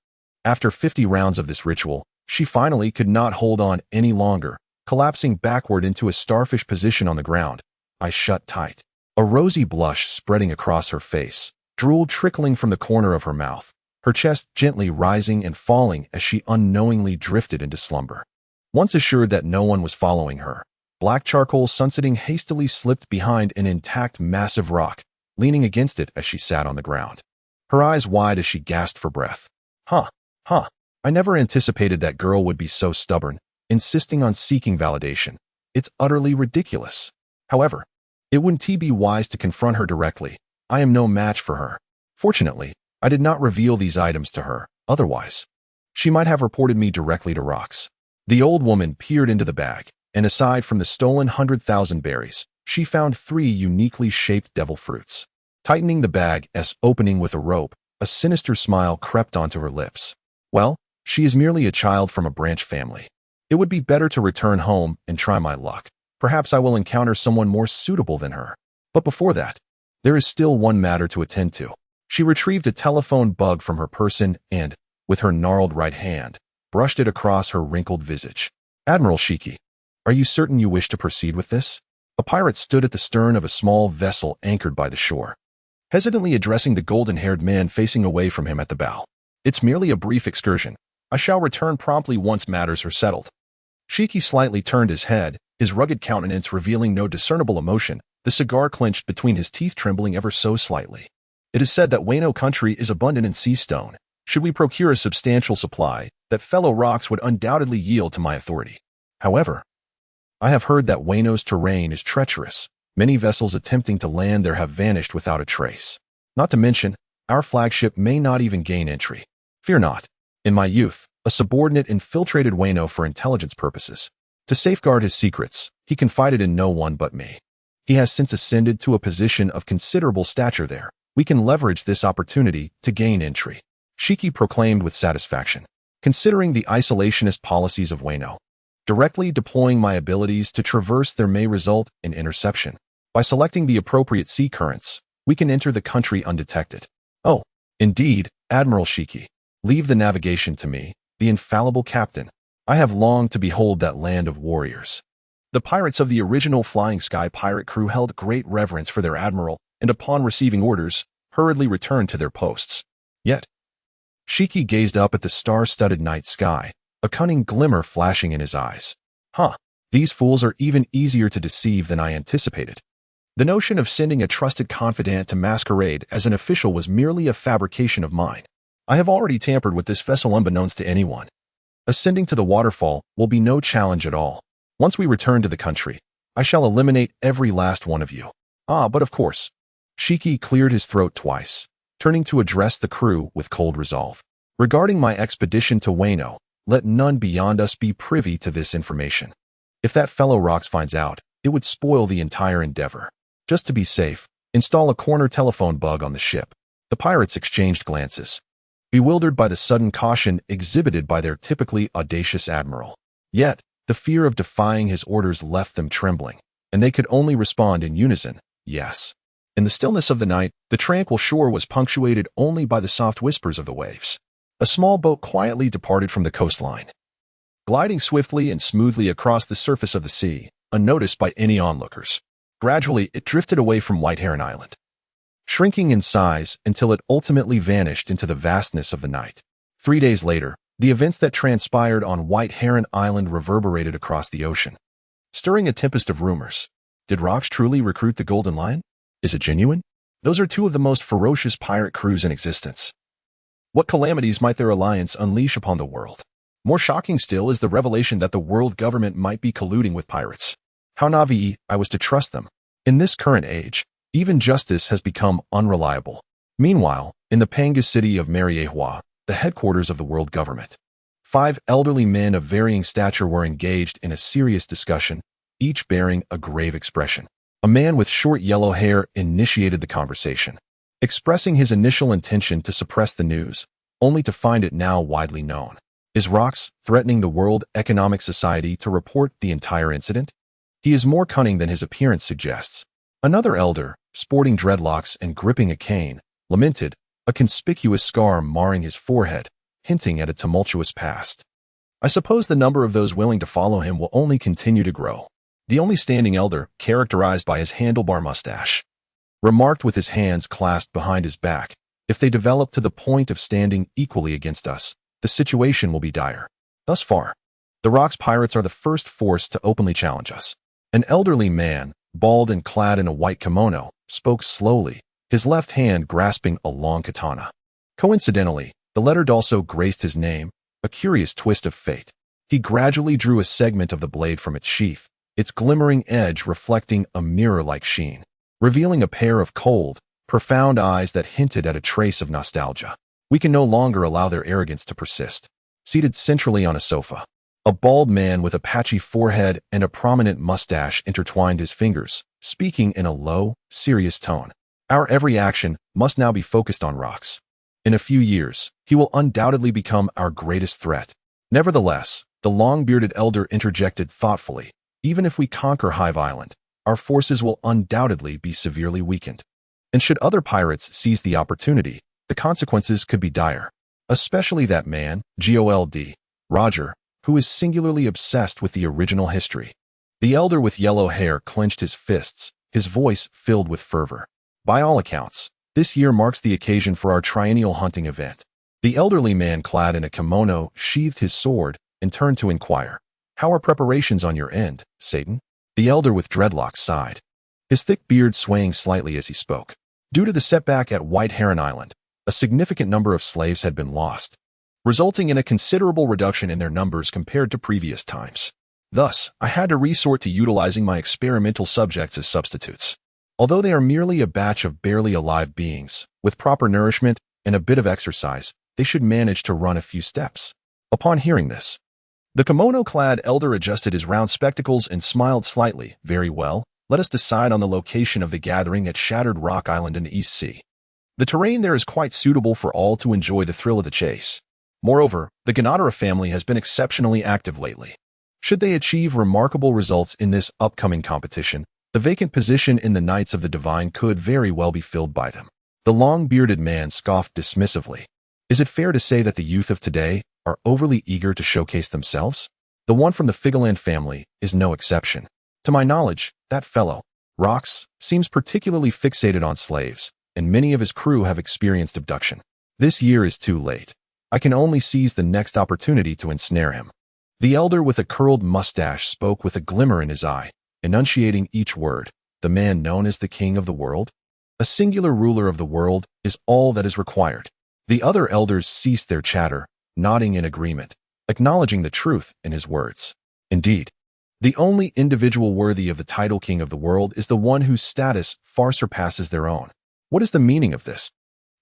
After 50 rounds of this ritual, she finally could not hold on any longer, collapsing backward into a starfish position on the ground, eyes shut tight. A rosy blush spreading across her face, drool trickling from the corner of her mouth, her chest gently rising and falling as she unknowingly drifted into slumber. Once assured that no one was following her, Black charcoal sunsetting hastily slipped behind an intact massive rock, leaning against it as she sat on the ground. Her eyes wide as she gasped for breath. Huh. I never anticipated that girl would be so stubborn, insisting on seeking validation. It's utterly ridiculous. However, it wouldn't be wise to confront her directly. I am no match for her. Fortunately, I did not reveal these items to her. Otherwise, she might have reported me directly to Rocks. The old woman peered into the bag, and aside from the stolen 100,000 berries, she found 3 uniquely shaped devil fruits. Tightening the bag's opening with a rope, a sinister smile crept onto her lips. Well, she is merely a child from a branch family. It would be better to return home and try my luck. Perhaps I will encounter someone more suitable than her. But before that, there is still one matter to attend to. She retrieved a telephone bug from her person and, with her gnarled right hand, brushed it across her wrinkled visage. Admiral Shiki, are you certain you wish to proceed with this? A pirate stood at the stern of a small vessel anchored by the shore, hesitantly addressing the golden-haired man facing away from him at the bow. It's merely a brief excursion. I shall return promptly once matters are settled. Shiki slightly turned his head, his rugged countenance revealing no discernible emotion, the cigar clenched between his teeth trembling ever so slightly. It is said that Wano country is abundant in sea stone. Should we procure a substantial supply, that fellow Rocks would undoubtedly yield to my authority. However, I have heard that Wano's terrain is treacherous. Many vessels attempting to land there have vanished without a trace. Not to mention, our flagship may not even gain entry. Fear not. In my youth, a subordinate infiltrated Wano for intelligence purposes. To safeguard his secrets, he confided in no one but me. He has since ascended to a position of considerable stature there. We can leverage this opportunity to gain entry. Shiki proclaimed with satisfaction. Considering the isolationist policies of Wano, directly deploying my abilities to traverse there may result in interception. By selecting the appropriate sea currents, we can enter the country undetected. Oh, indeed, Admiral Shiki. Leave the navigation to me, the infallible captain. I have longed to behold that land of warriors. The pirates of the original Flying Sky pirate crew held great reverence for their admiral, and upon receiving orders, hurriedly returned to their posts. Yet, Shiki gazed up at the star-studded night sky, a cunning glimmer flashing in his eyes. These fools are even easier to deceive than I anticipated. The notion of sending a trusted confidant to masquerade as an official was merely a fabrication of mine. I have already tampered with this vessel unbeknownst to anyone. Ascending to the waterfall will be no challenge at all. Once we return to the country, I shall eliminate every last one of you. But of course. Shiki cleared his throat twice, turning to address the crew with cold resolve. Regarding my expedition to Wano, let none beyond us be privy to this information. If that fellow Rocks finds out, it would spoil the entire endeavor. Just to be safe, install a corner telephone bug on the ship. The pirates exchanged glances, bewildered by the sudden caution exhibited by their typically audacious admiral. Yet, the fear of defying his orders left them trembling, and they could only respond in unison, yes. In the stillness of the night, the tranquil shore was punctuated only by the soft whispers of the waves. A small boat quietly departed from the coastline, gliding swiftly and smoothly across the surface of the sea, unnoticed by any onlookers. Gradually, it drifted away from White Heron Island, shrinking in size until it ultimately vanished into the vastness of the night. 3 days later, the events that transpired on White Heron Island reverberated across the ocean, stirring a tempest of rumors. Did Rocks truly recruit the Golden Lion? Is it genuine? Those are 2 of the most ferocious pirate crews in existence. What calamities might their alliance unleash upon the world? More shocking still is the revelation that the world government might be colluding with pirates. How naive I was to trust them. In this current age, even justice has become unreliable. Meanwhile, in the Panga city of Mariehua, the headquarters of the world government, 5 elderly men of varying stature were engaged in a serious discussion, each bearing a grave expression. A man with short yellow hair initiated the conversation, expressing his initial intention to suppress the news, only to find it now widely known. Is Rocks threatening the World Economic Society to report the entire incident? He is more cunning than his appearance suggests. Another elder, sporting dreadlocks and gripping a cane, lamented, a conspicuous scar marring his forehead, hinting at a tumultuous past. I suppose the number of those willing to follow him will only continue to grow. The only standing elder, characterized by his handlebar mustache, remarked with his hands clasped behind his back, if they develop to the point of standing equally against us, the situation will be dire. Thus far, the Rocks pirates are the first force to openly challenge us. An elderly man, bald and clad in a white kimono, spoke slowly, his left hand grasping a long katana. Coincidentally, the letter also graced his name, a curious twist of fate. He gradually drew a segment of the blade from its sheath, its glimmering edge reflecting a mirror-like sheen, revealing a pair of cold, profound eyes that hinted at a trace of nostalgia. We can no longer allow their arrogance to persist. Seated centrally on a sofa, a bald man with a patchy forehead and a prominent mustache intertwined his fingers, speaking in a low, serious tone. Our every action must now be focused on Rocks. In a few years, he will undoubtedly become our greatest threat. Nevertheless, the long-bearded elder interjected thoughtfully, even if we conquer Hive Island, our forces will undoubtedly be severely weakened. And should other pirates seize the opportunity, the consequences could be dire. Especially that man, Gold, Roger, who is singularly obsessed with the original history. The elder with yellow hair clenched his fists, his voice filled with fervor. By all accounts, this year marks the occasion for our triennial hunting event. The elderly man clad in a kimono sheathed his sword and turned to inquire, "How are preparations on your end, Satan?" The elder with dreadlocks sighed, his thick beard swaying slightly as he spoke. Due to the setback at White Heron Island, a significant number of slaves had been lost, resulting in a considerable reduction in their numbers compared to previous times. Thus, I had to resort to utilizing my experimental subjects as substitutes. Although they are merely a batch of barely alive beings, with proper nourishment and a bit of exercise, they should manage to run a few steps. Upon hearing this, the kimono-clad elder adjusted his round spectacles and smiled slightly. "Very well, let us decide on the location of the gathering at Shattered Rock Island in the East Sea. The terrain there is quite suitable for all to enjoy the thrill of the chase. Moreover, the Ganadara family has been exceptionally active lately. Should they achieve remarkable results in this upcoming competition, the vacant position in the Knights of the Divine could very well be filled by them." The long-bearded man scoffed dismissively. Is it fair to say that the youth of today are overly eager to showcase themselves? The one from the Figaland family is no exception. To my knowledge, that fellow, Rocks, seems particularly fixated on slaves, and many of his crew have experienced abduction. This year is too late. I can only seize the next opportunity to ensnare him. The elder with a curled mustache spoke with a glimmer in his eye, enunciating each word. The man known as the king of the world? A singular ruler of the world is all that is required. The other elders ceased their chatter, nodding in agreement, acknowledging the truth in his words. Indeed, the only individual worthy of the title king of the world is the one whose status far surpasses their own. What is the meaning of this?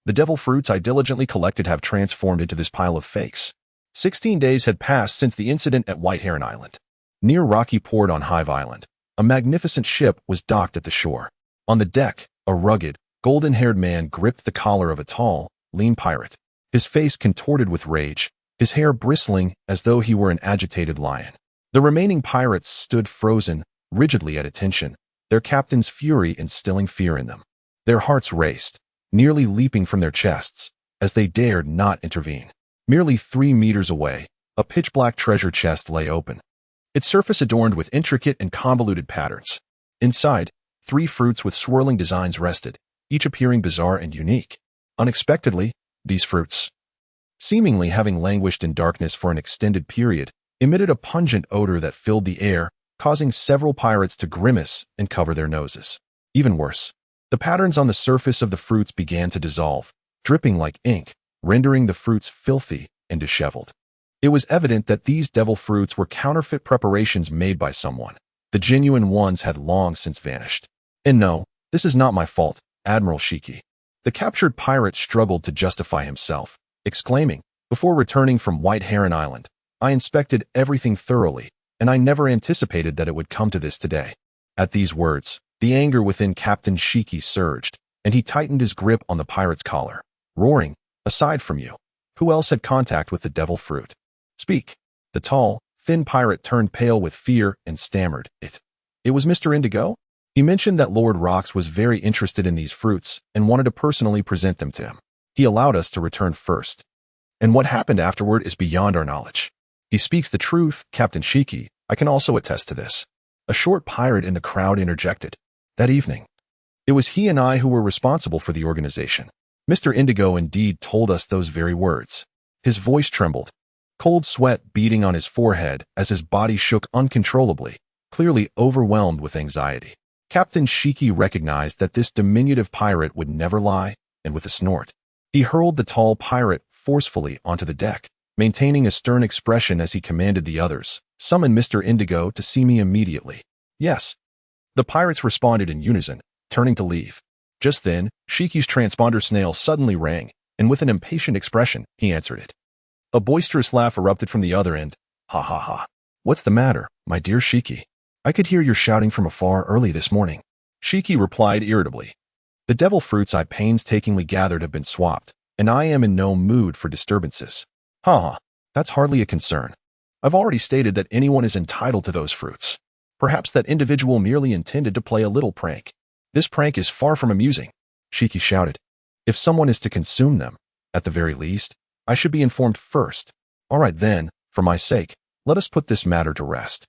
The devil fruits I diligently collected have transformed into this pile of fakes. 16 days had passed since the incident at White Heron Island. Near Rocky Port on Hive Island, a magnificent ship was docked at the shore. On the deck, a rugged, golden-haired man gripped the collar of a tall, lean pirate, his face contorted with rage, his hair bristling as though he were an agitated lion. The remaining pirates stood frozen, rigidly at attention, their captain's fury instilling fear in them. Their hearts raced, nearly leaping from their chests, as they dared not intervene. Merely 3 meters away, a pitch-black treasure chest lay open, its surface adorned with intricate and convoluted patterns. Inside, 3 fruits with swirling designs rested, each appearing bizarre and unique. Unexpectedly, these fruits, seemingly having languished in darkness for an extended period, emitted a pungent odor that filled the air, causing several pirates to grimace and cover their noses. Even worse, the patterns on the surface of the fruits began to dissolve, dripping like ink, rendering the fruits filthy and disheveled. It was evident that these devil fruits were counterfeit preparations made by someone. The genuine ones had long since vanished. And no, this is not my fault, Admiral Shiki. The captured pirate struggled to justify himself, exclaiming, "Before returning from White Heron Island, I inspected everything thoroughly, and I never anticipated that it would come to this today." At these words, the anger within Captain Shiki surged, and he tightened his grip on the pirate's collar, roaring, "Aside from you, who else had contact with the devil fruit? Speak." The tall, thin pirate turned pale with fear and stammered, It was Mr. Indigo? He mentioned that Lord Rocks was very interested in these fruits and wanted to personally present them to him. He allowed us to return first. And what happened afterward is beyond our knowledge. He speaks the truth, Captain Shiki. I can also attest to this. A short pirate in the crowd interjected. That evening, it was he and I who were responsible for the organization. Mr. Indigo indeed told us those very words. His voice trembled, cold sweat beading on his forehead as his body shook uncontrollably, clearly overwhelmed with anxiety. Captain Shiki recognized that this diminutive pirate would never lie, and with a snort, he hurled the tall pirate forcefully onto the deck, maintaining a stern expression as he commanded the others, "Summon Mr. Indigo to see me immediately." "Yes." The pirates responded in unison, turning to leave. Just then, Shiki's transponder snail suddenly rang, and with an impatient expression, he answered it. A boisterous laugh erupted from the other end. "Ha ha ha. What's the matter, my dear Shiki? I could hear your shouting from afar early this morning." Shiki replied irritably. "The devil fruits I painstakingly gathered have been swapped, and I am in no mood for disturbances." "Ha, that's hardly a concern. I've already stated that anyone is entitled to those fruits. Perhaps that individual merely intended to play a little prank." "This prank is far from amusing," Shiki shouted. "If someone is to consume them, at the very least, I should be informed first. All right then, for my sake, let us put this matter to rest.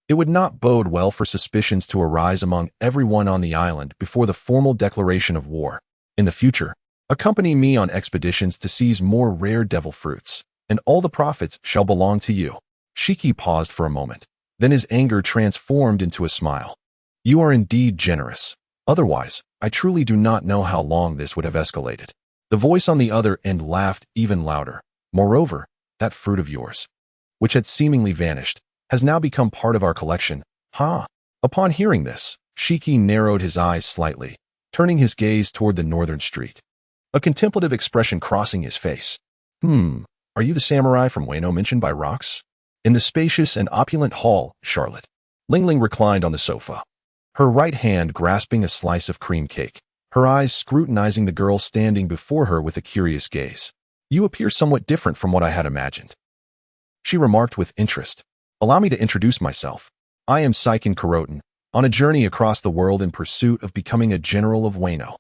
It would not bode well for suspicions to arise among everyone on the island before the formal declaration of war. In the future, accompany me on expeditions to seize more rare devil fruits, and all the profits shall belong to you." Shiki paused for a moment. Then his anger transformed into a smile. "You are indeed generous. Otherwise, I truly do not know how long this would have escalated." The voice on the other end laughed even louder. "Moreover, that fruit of yours, which had seemingly vanished, has now become part of our collection." "Ha!" Upon hearing this, Shiki narrowed his eyes slightly, turning his gaze toward the northern street, a contemplative expression crossing his face. Are you the samurai from Wano mentioned by Rox?" In the spacious and opulent hall, Charlotte Lingling reclined on the sofa, her right hand grasping a slice of cream cake, her eyes scrutinizing the girl standing before her with a curious gaze. "You appear somewhat different from what I had imagined," she remarked with interest. "Allow me to introduce myself. I am Saiken Kuroten, on a journey across the world in pursuit of becoming a general of Wano."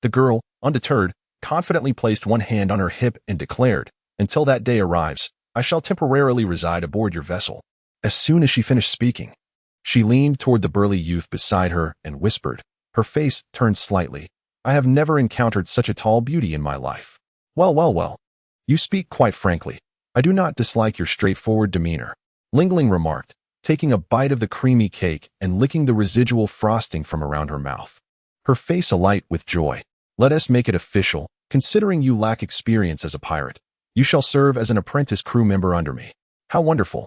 The girl, undeterred, confidently placed one hand on her hip and declared, "Until that day arrives, I shall temporarily reside aboard your vessel." As soon as she finished speaking, she leaned toward the burly youth beside her and whispered, her face turned slightly, "I have never encountered such a tall beauty in my life." Well. You speak quite frankly. I do not dislike your straightforward demeanor," Lingling remarked, taking a bite of the creamy cake and licking the residual frosting from around her mouth, her face alight with joy. "Let us make it official. Considering you lack experience as a pirate, you shall serve as an apprentice crew member under me." "How wonderful!"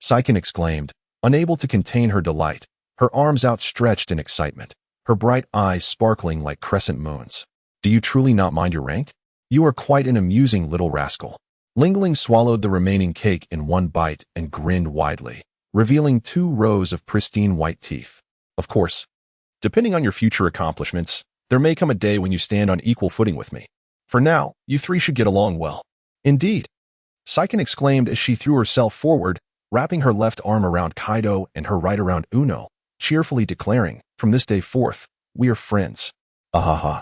Saiken exclaimed, unable to contain her delight, her arms outstretched in excitement, her bright eyes sparkling like crescent moons. "Do you truly not mind your rank? You are quite an amusing little rascal." Lingling swallowed the remaining cake in one bite and grinned widely, revealing 2 rows of pristine white teeth. "Of course, depending on your future accomplishments, there may come a day when you stand on equal footing with me. For now, you 3 should get along well." "Indeed," Saiken exclaimed as she threw herself forward, wrapping her left arm around Kaido and her right around Uno, cheerfully declaring, "From this day forth, we are friends." "Ahaha.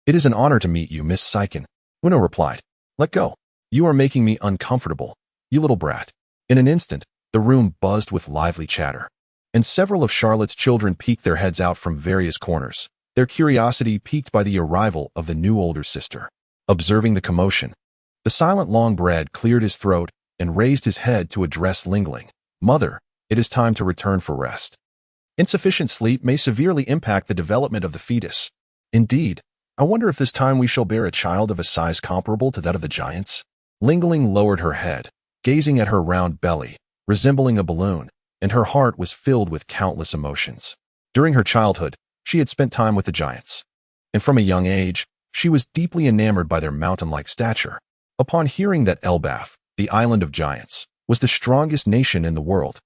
It is an honor to meet you, Miss Saiken," Uno replied. "Let go. You are making me uncomfortable, you little brat." In an instant, the room buzzed with lively chatter, and several of Charlotte's children peeked their heads out from various corners, their curiosity piqued by the arrival of the new older sister. Observing the commotion, the silent Longbread cleared his throat and raised his head to address Lingling. "Mother, it is time to return for rest. Insufficient sleep may severely impact the development of the fetus. Indeed, I wonder if this time we shall bear a child of a size comparable to that of the giants." Lingling lowered her head, gazing at her round belly, resembling a balloon, and her heart was filled with countless emotions. During her childhood, she had spent time with the giants, and from a young age, she was deeply enamored by their mountain-like stature. Upon hearing that Elbaf, the island of giants, was the strongest nation in the world,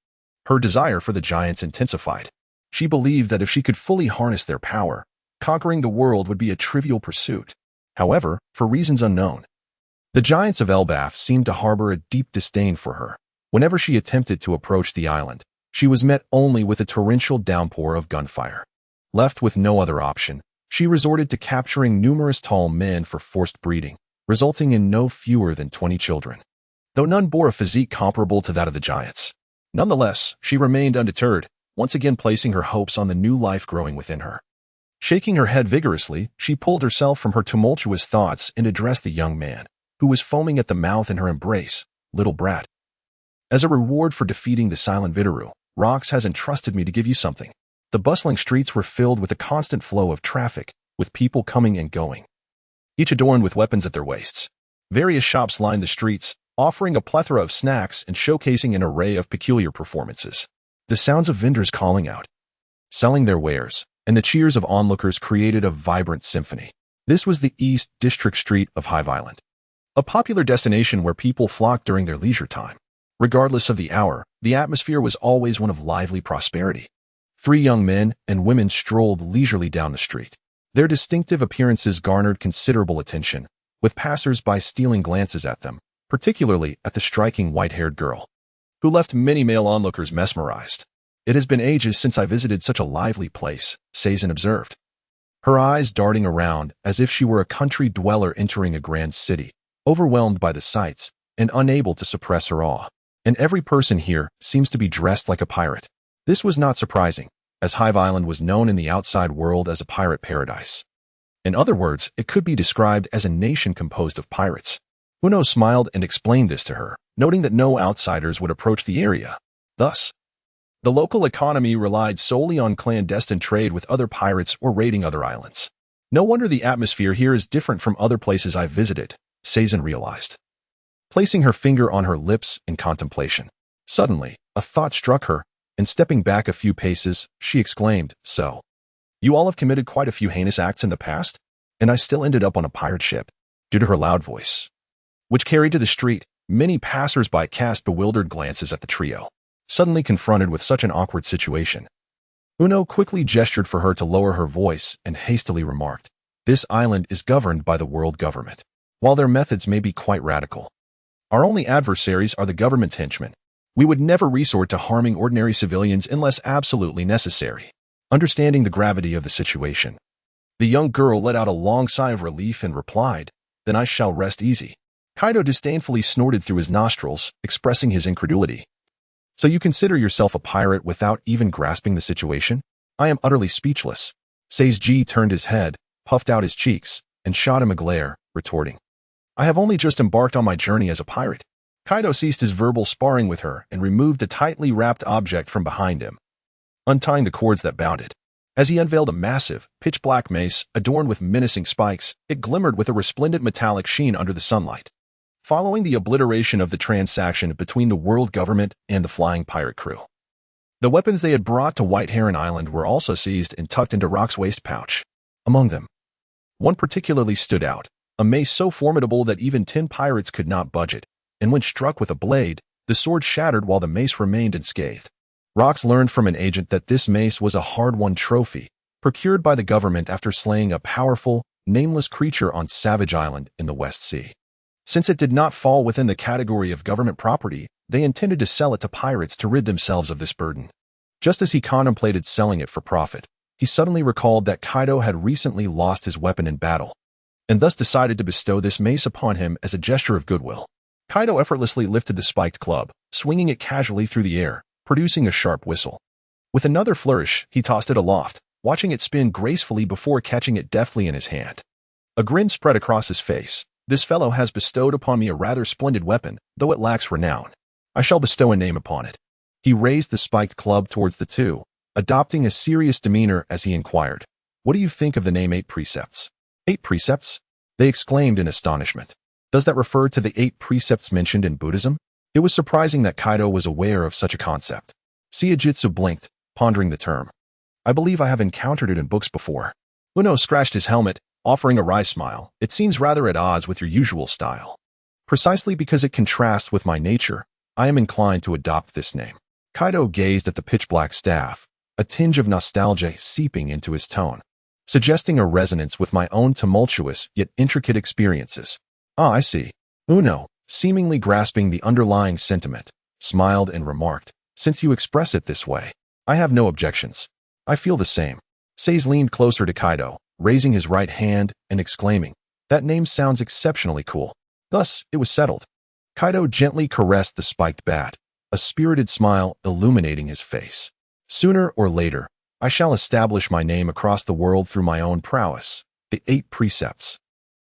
her desire for the giants intensified. She believed that if she could fully harness their power, conquering the world would be a trivial pursuit. However, for reasons unknown, the giants of Elbaf seemed to harbor a deep disdain for her. Whenever she attempted to approach the island, she was met only with a torrential downpour of gunfire. Left with no other option, she resorted to capturing numerous tall men for forced breeding, resulting in no fewer than 20 children. Though none bore a physique comparable to that of the giants, nonetheless, she remained undeterred, once again placing her hopes on the new life growing within her. Shaking her head vigorously, she pulled herself from her tumultuous thoughts and addressed the young man, who was foaming at the mouth in her embrace. "Little brat, as a reward for defeating the silent Vitaru, Rox has entrusted me to give you something." The bustling streets were filled with a constant flow of traffic, with people coming and going, each adorned with weapons at their waists. Various shops lined the streets, offering a plethora of snacks and showcasing an array of peculiar performances. The sounds of vendors calling out, selling their wares, and the cheers of onlookers created a vibrant symphony. This was the East District Street of Beehive Island, a popular destination where people flocked during their leisure time. Regardless of the hour, the atmosphere was always one of lively prosperity. 3 young men and women strolled leisurely down the street. Their distinctive appearances garnered considerable attention, with passers-by stealing glances at them, particularly at the striking white-haired girl, who left many male onlookers mesmerized. "It has been ages since I visited such a lively place," Sazin observed, her eyes darting around as if she were a country dweller entering a grand city, overwhelmed by the sights and unable to suppress her awe. "And every person here seems to be dressed like a pirate." This was not surprising, as Beehive Island was known in the outside world as a pirate paradise. In other words, it could be described as a nation composed of pirates. Uno smiled and explained this to her, noting that no outsiders would approach the area. Thus, the local economy relied solely on clandestine trade with other pirates or raiding other islands. No wonder the atmosphere here is different from other places I've visited, Sazin realized, placing her finger on her lips in contemplation. Suddenly, a thought struck her, and stepping back a few paces, she exclaimed, "So, you all have committed quite a few heinous acts in the past, and I still ended up on a pirate ship." Due to her loud voice, which carried to the street, many passers-by cast bewildered glances at the trio. Suddenly confronted with such an awkward situation, Uno quickly gestured for her to lower her voice and hastily remarked, "This island is governed by the world government. While their methods may be quite radical, our only adversaries are the government's henchmen. We would never resort to harming ordinary civilians unless absolutely necessary." Understanding the gravity of the situation, the young girl let out a long sigh of relief and replied, "Then I shall rest easy." Kaido disdainfully snorted through his nostrils, expressing his incredulity. "So you consider yourself a pirate without even grasping the situation? I am utterly speechless." Sage turned his head, puffed out his cheeks, and shot him a glare, retorting, "I have only just embarked on my journey as a pirate." Kaido ceased his verbal sparring with her and removed a tightly wrapped object from behind him, untying the cords that bound it. As he unveiled a massive, pitch-black mace adorned with menacing spikes, it glimmered with a resplendent metallic sheen under the sunlight. Following the obliteration of the transaction between the world government and the flying pirate crew, the weapons they had brought to White Heron Island were also seized and tucked into Rock's waist pouch. Among them, one particularly stood out, a mace so formidable that even 10 pirates could not budge it, and when struck with a blade, the sword shattered while the mace remained unscathed. Rox learned from an agent that this mace was a hard-won trophy, procured by the government after slaying a powerful, nameless creature on Savage Island in the West Sea. Since it did not fall within the category of government property, they intended to sell it to pirates to rid themselves of this burden. Just as he contemplated selling it for profit, he suddenly recalled that Kaido had recently lost his weapon in battle, and thus decided to bestow this mace upon him as a gesture of goodwill. Kaido effortlessly lifted the spiked club, swinging it casually through the air, producing a sharp whistle. With another flourish, he tossed it aloft, watching it spin gracefully before catching it deftly in his hand. A grin spread across his face. "This fellow has bestowed upon me a rather splendid weapon, though it lacks renown. I shall bestow a name upon it." He raised the spiked club towards the two, adopting a serious demeanor as he inquired, "What do you think of the name 8 Precepts?" 8 Precepts? They exclaimed in astonishment. Does that refer to the 8 precepts mentioned in Buddhism? It was surprising that Kaido was aware of such a concept. Siajitsu blinked, pondering the term. "I believe I have encountered it in books before." Uno scratched his helmet, offering a wry smile. "It seems rather at odds with your usual style. Precisely because it contrasts with my nature, I am inclined to adopt this name." Kaido gazed at the pitch-black staff, a tinge of nostalgia seeping into his tone, suggesting a resonance with my own tumultuous yet intricate experiences. "Ah, I see." Uno, seemingly grasping the underlying sentiment, smiled and remarked, "Since you express it this way, I have no objections. I feel the same." Seize leaned closer to Kaido, raising his right hand and exclaiming, "That name sounds exceptionally cool." Thus, it was settled. Kaido gently caressed the spiked bat, a spirited smile illuminating his face. "Sooner or later, I shall establish my name across the world through my own prowess, the 8 Precepts."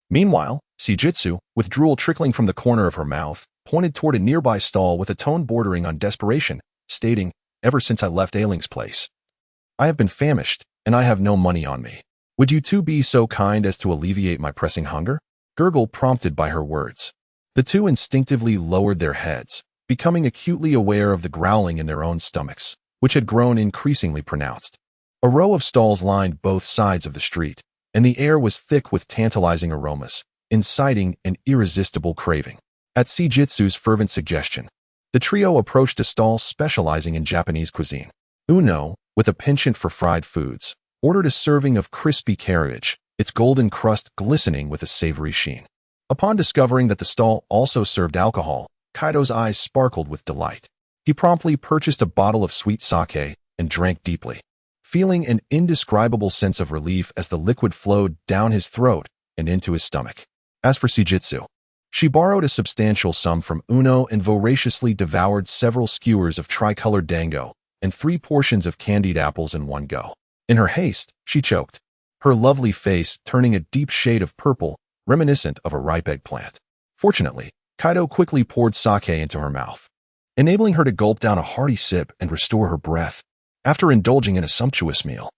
Meanwhile, Sijitsu, with drool trickling from the corner of her mouth, pointed toward a nearby stall with a tone bordering on desperation, stating, "Ever since I left Ailing's place, I have been famished, and I have no money on me. Would you two be so kind as to alleviate my pressing hunger? Gurgle prompted by her words. The two instinctively lowered their heads, becoming acutely aware of the growling in their own stomachs, which had grown increasingly pronounced. A row of stalls lined both sides of the street, and the air was thick with tantalizing aromas, inciting an irresistible craving. At Seijitsu's fervent suggestion, the trio approached a stall specializing in Japanese cuisine. Uno, with a penchant for fried foods, ordered a serving of crispy cabbage, its golden crust glistening with a savory sheen. Upon discovering that the stall also served alcohol, Kaido's eyes sparkled with delight. He promptly purchased a bottle of sweet sake and drank deeply, feeling an indescribable sense of relief as the liquid flowed down his throat and into his stomach. As for Seijitsu, she borrowed a substantial sum from Uno and voraciously devoured several skewers of tricolored dango and 3 portions of candied apples in one go. In her haste, she choked, her lovely face turning a deep shade of purple, reminiscent of a ripe eggplant. Fortunately, Kaido quickly poured sake into her mouth, enabling her to gulp down a hearty sip and restore her breath. After indulging in a sumptuous meal,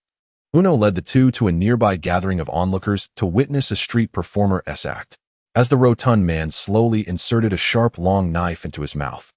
Uno led the two to a nearby gathering of onlookers to witness a street performer's act. As the rotund man slowly inserted a sharp, long knife into his mouth,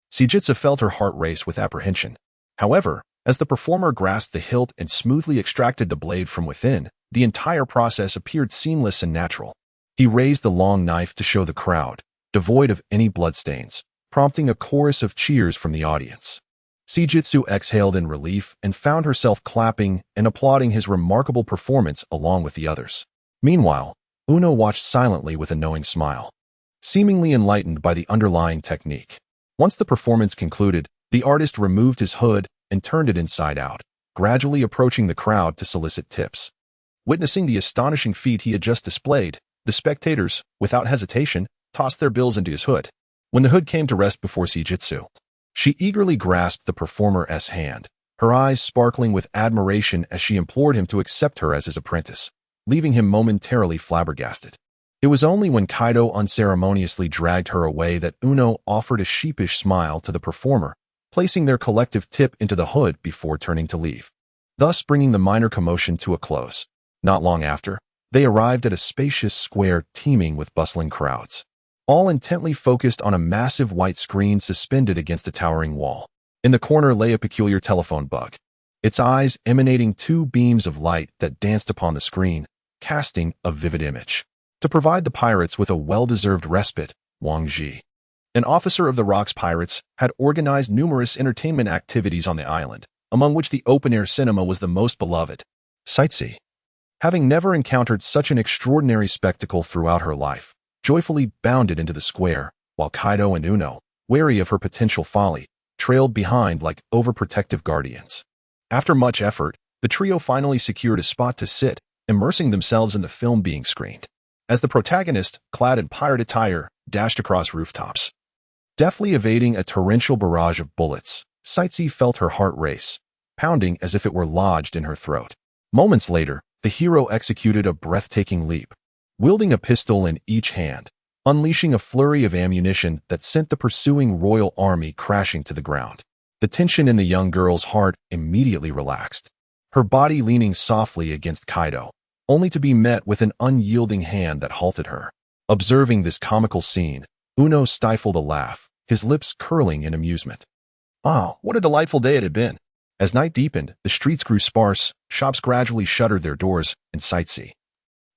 Seijitsu felt her heart race with apprehension. However, as the performer grasped the hilt and smoothly extracted the blade from within, the entire process appeared seamless and natural. He raised the long knife to show the crowd, devoid of any bloodstains, prompting a chorus of cheers from the audience. Seijitsu exhaled in relief and found herself clapping and applauding his remarkable performance along with the others. Meanwhile, Uno watched silently with a knowing smile, seemingly enlightened by the underlying technique. Once the performance concluded, the artist removed his hood and turned it inside out, gradually approaching the crowd to solicit tips. Witnessing the astonishing feat he had just displayed, the spectators, without hesitation, tossed their bills into his hood. When the hood came to rest before Seijitsu, she eagerly grasped the performer's hand, her eyes sparkling with admiration as she implored him to accept her as his apprentice, leaving him momentarily flabbergasted. It was only when Kaido unceremoniously dragged her away that Uno offered a sheepish smile to the performer, placing their collective tip into the hood before turning to leave, thus bringing the minor commotion to a close. Not long after, they arrived at a spacious square teeming with bustling crowds, all intently focused on a massive white screen suspended against a towering wall. In the corner lay a peculiar telephone bug, its eyes emanating 2 beams of light that danced upon the screen, casting a vivid image. To provide the pirates with a well-deserved respite, Wang Ji, an officer of the Rock's pirates, had organized numerous entertainment activities on the island, among which the open-air cinema was the most beloved. Sightsee, having never encountered such an extraordinary spectacle throughout her life, joyfully bounded into the square, while Kaido and Uno, wary of her potential folly, trailed behind like overprotective guardians. After much effort, the trio finally secured a spot to sit, immersing themselves in the film being screened. As the protagonist, clad in pirate attire, dashed across rooftops, deftly evading a torrential barrage of bullets, Sightsee felt her heart race, pounding as if it were lodged in her throat. Moments later, the hero executed a breathtaking leap, wielding a pistol in each hand, unleashing a flurry of ammunition that sent the pursuing royal army crashing to the ground. The tension in the young girl's heart immediately relaxed, her body leaning softly against Kaido, only to be met with an unyielding hand that halted her. Observing this comical scene, Uno stifled a laugh, his lips curling in amusement. Ah, what a delightful day it had been. As night deepened, the streets grew sparse, shops gradually shuttered their doors, and Sightsee,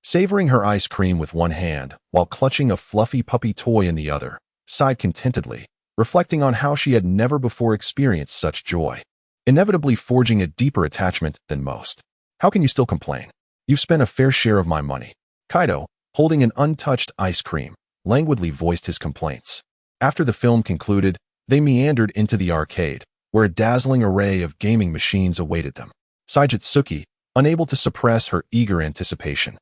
savoring her ice cream with one hand while clutching a fluffy puppy toy in the other, sighed contentedly, reflecting on how she had never before experienced such joy, inevitably forging a deeper attachment than most. How can you still complain? You've spent a fair share of my money. Kaido, holding an untouched ice cream, languidly voiced his complaints. After the film concluded, they meandered into the arcade, where a dazzling array of gaming machines awaited them. Seijitsuki, unable to suppress her eager anticipation,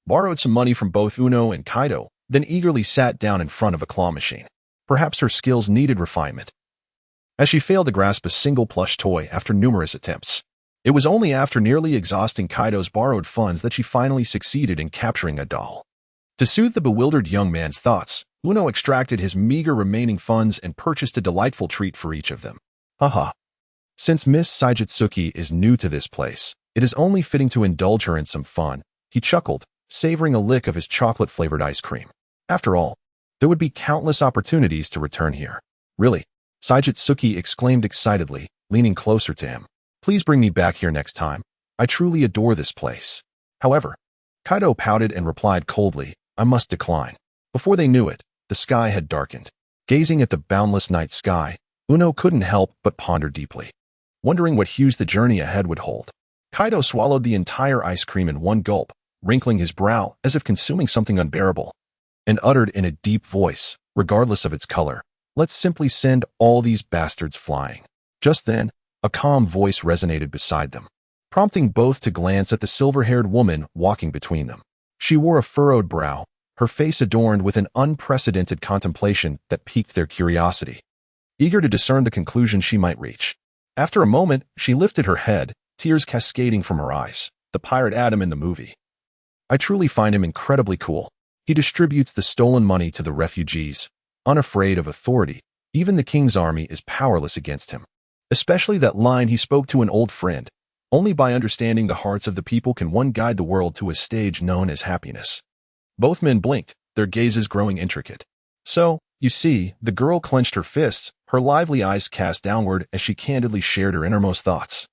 borrowed some money from both Uno and Kaido, then eagerly sat down in front of a claw machine. Perhaps her skills needed refinement, as she failed to grasp a single plush toy after numerous attempts. It was only after nearly exhausting Kaido's borrowed funds that she finally succeeded in capturing a doll. To soothe the bewildered young man's thoughts, Uno extracted his meager remaining funds and purchased a delightful treat for each of them. Haha. Since Miss Saijitsuki is new to this place, it is only fitting to indulge her in some fun, he chuckled, savoring a lick of his chocolate-flavored ice cream. After all, there would be countless opportunities to return here. Really? Saijitsuki exclaimed excitedly, leaning closer to him. Please bring me back here next time. I truly adore this place. However, Kaido pouted and replied coldly, I must decline. Before they knew it, the sky had darkened. Gazing at the boundless night sky, Uno couldn't help but ponder deeply, wondering what hues the journey ahead would hold. Kaido swallowed the entire ice cream in one gulp, wrinkling his brow as if consuming something unbearable, and uttered in a deep voice, regardless of its color, let's simply send all these bastards flying. Just then, a calm voice resonated beside them, prompting both to glance at the silver-haired woman walking between them. She wore a furrowed brow, her face adorned with an unprecedented contemplation that piqued their curiosity, eager to discern the conclusion she might reach. After a moment, she lifted her head, tears cascading from her eyes. The pirate Adam in the movie. I truly find him incredibly cool. He distributes the stolen money to the refugees, unafraid of authority. Even the king's army is powerless against him. Especially that line he spoke to an old friend. Only by understanding the hearts of the people can one guide the world to a stage known as happiness. Both men blinked, their gazes growing intricate. So, you see, the girl clenched her fists, her lively eyes cast downward as she candidly shared her innermost thoughts.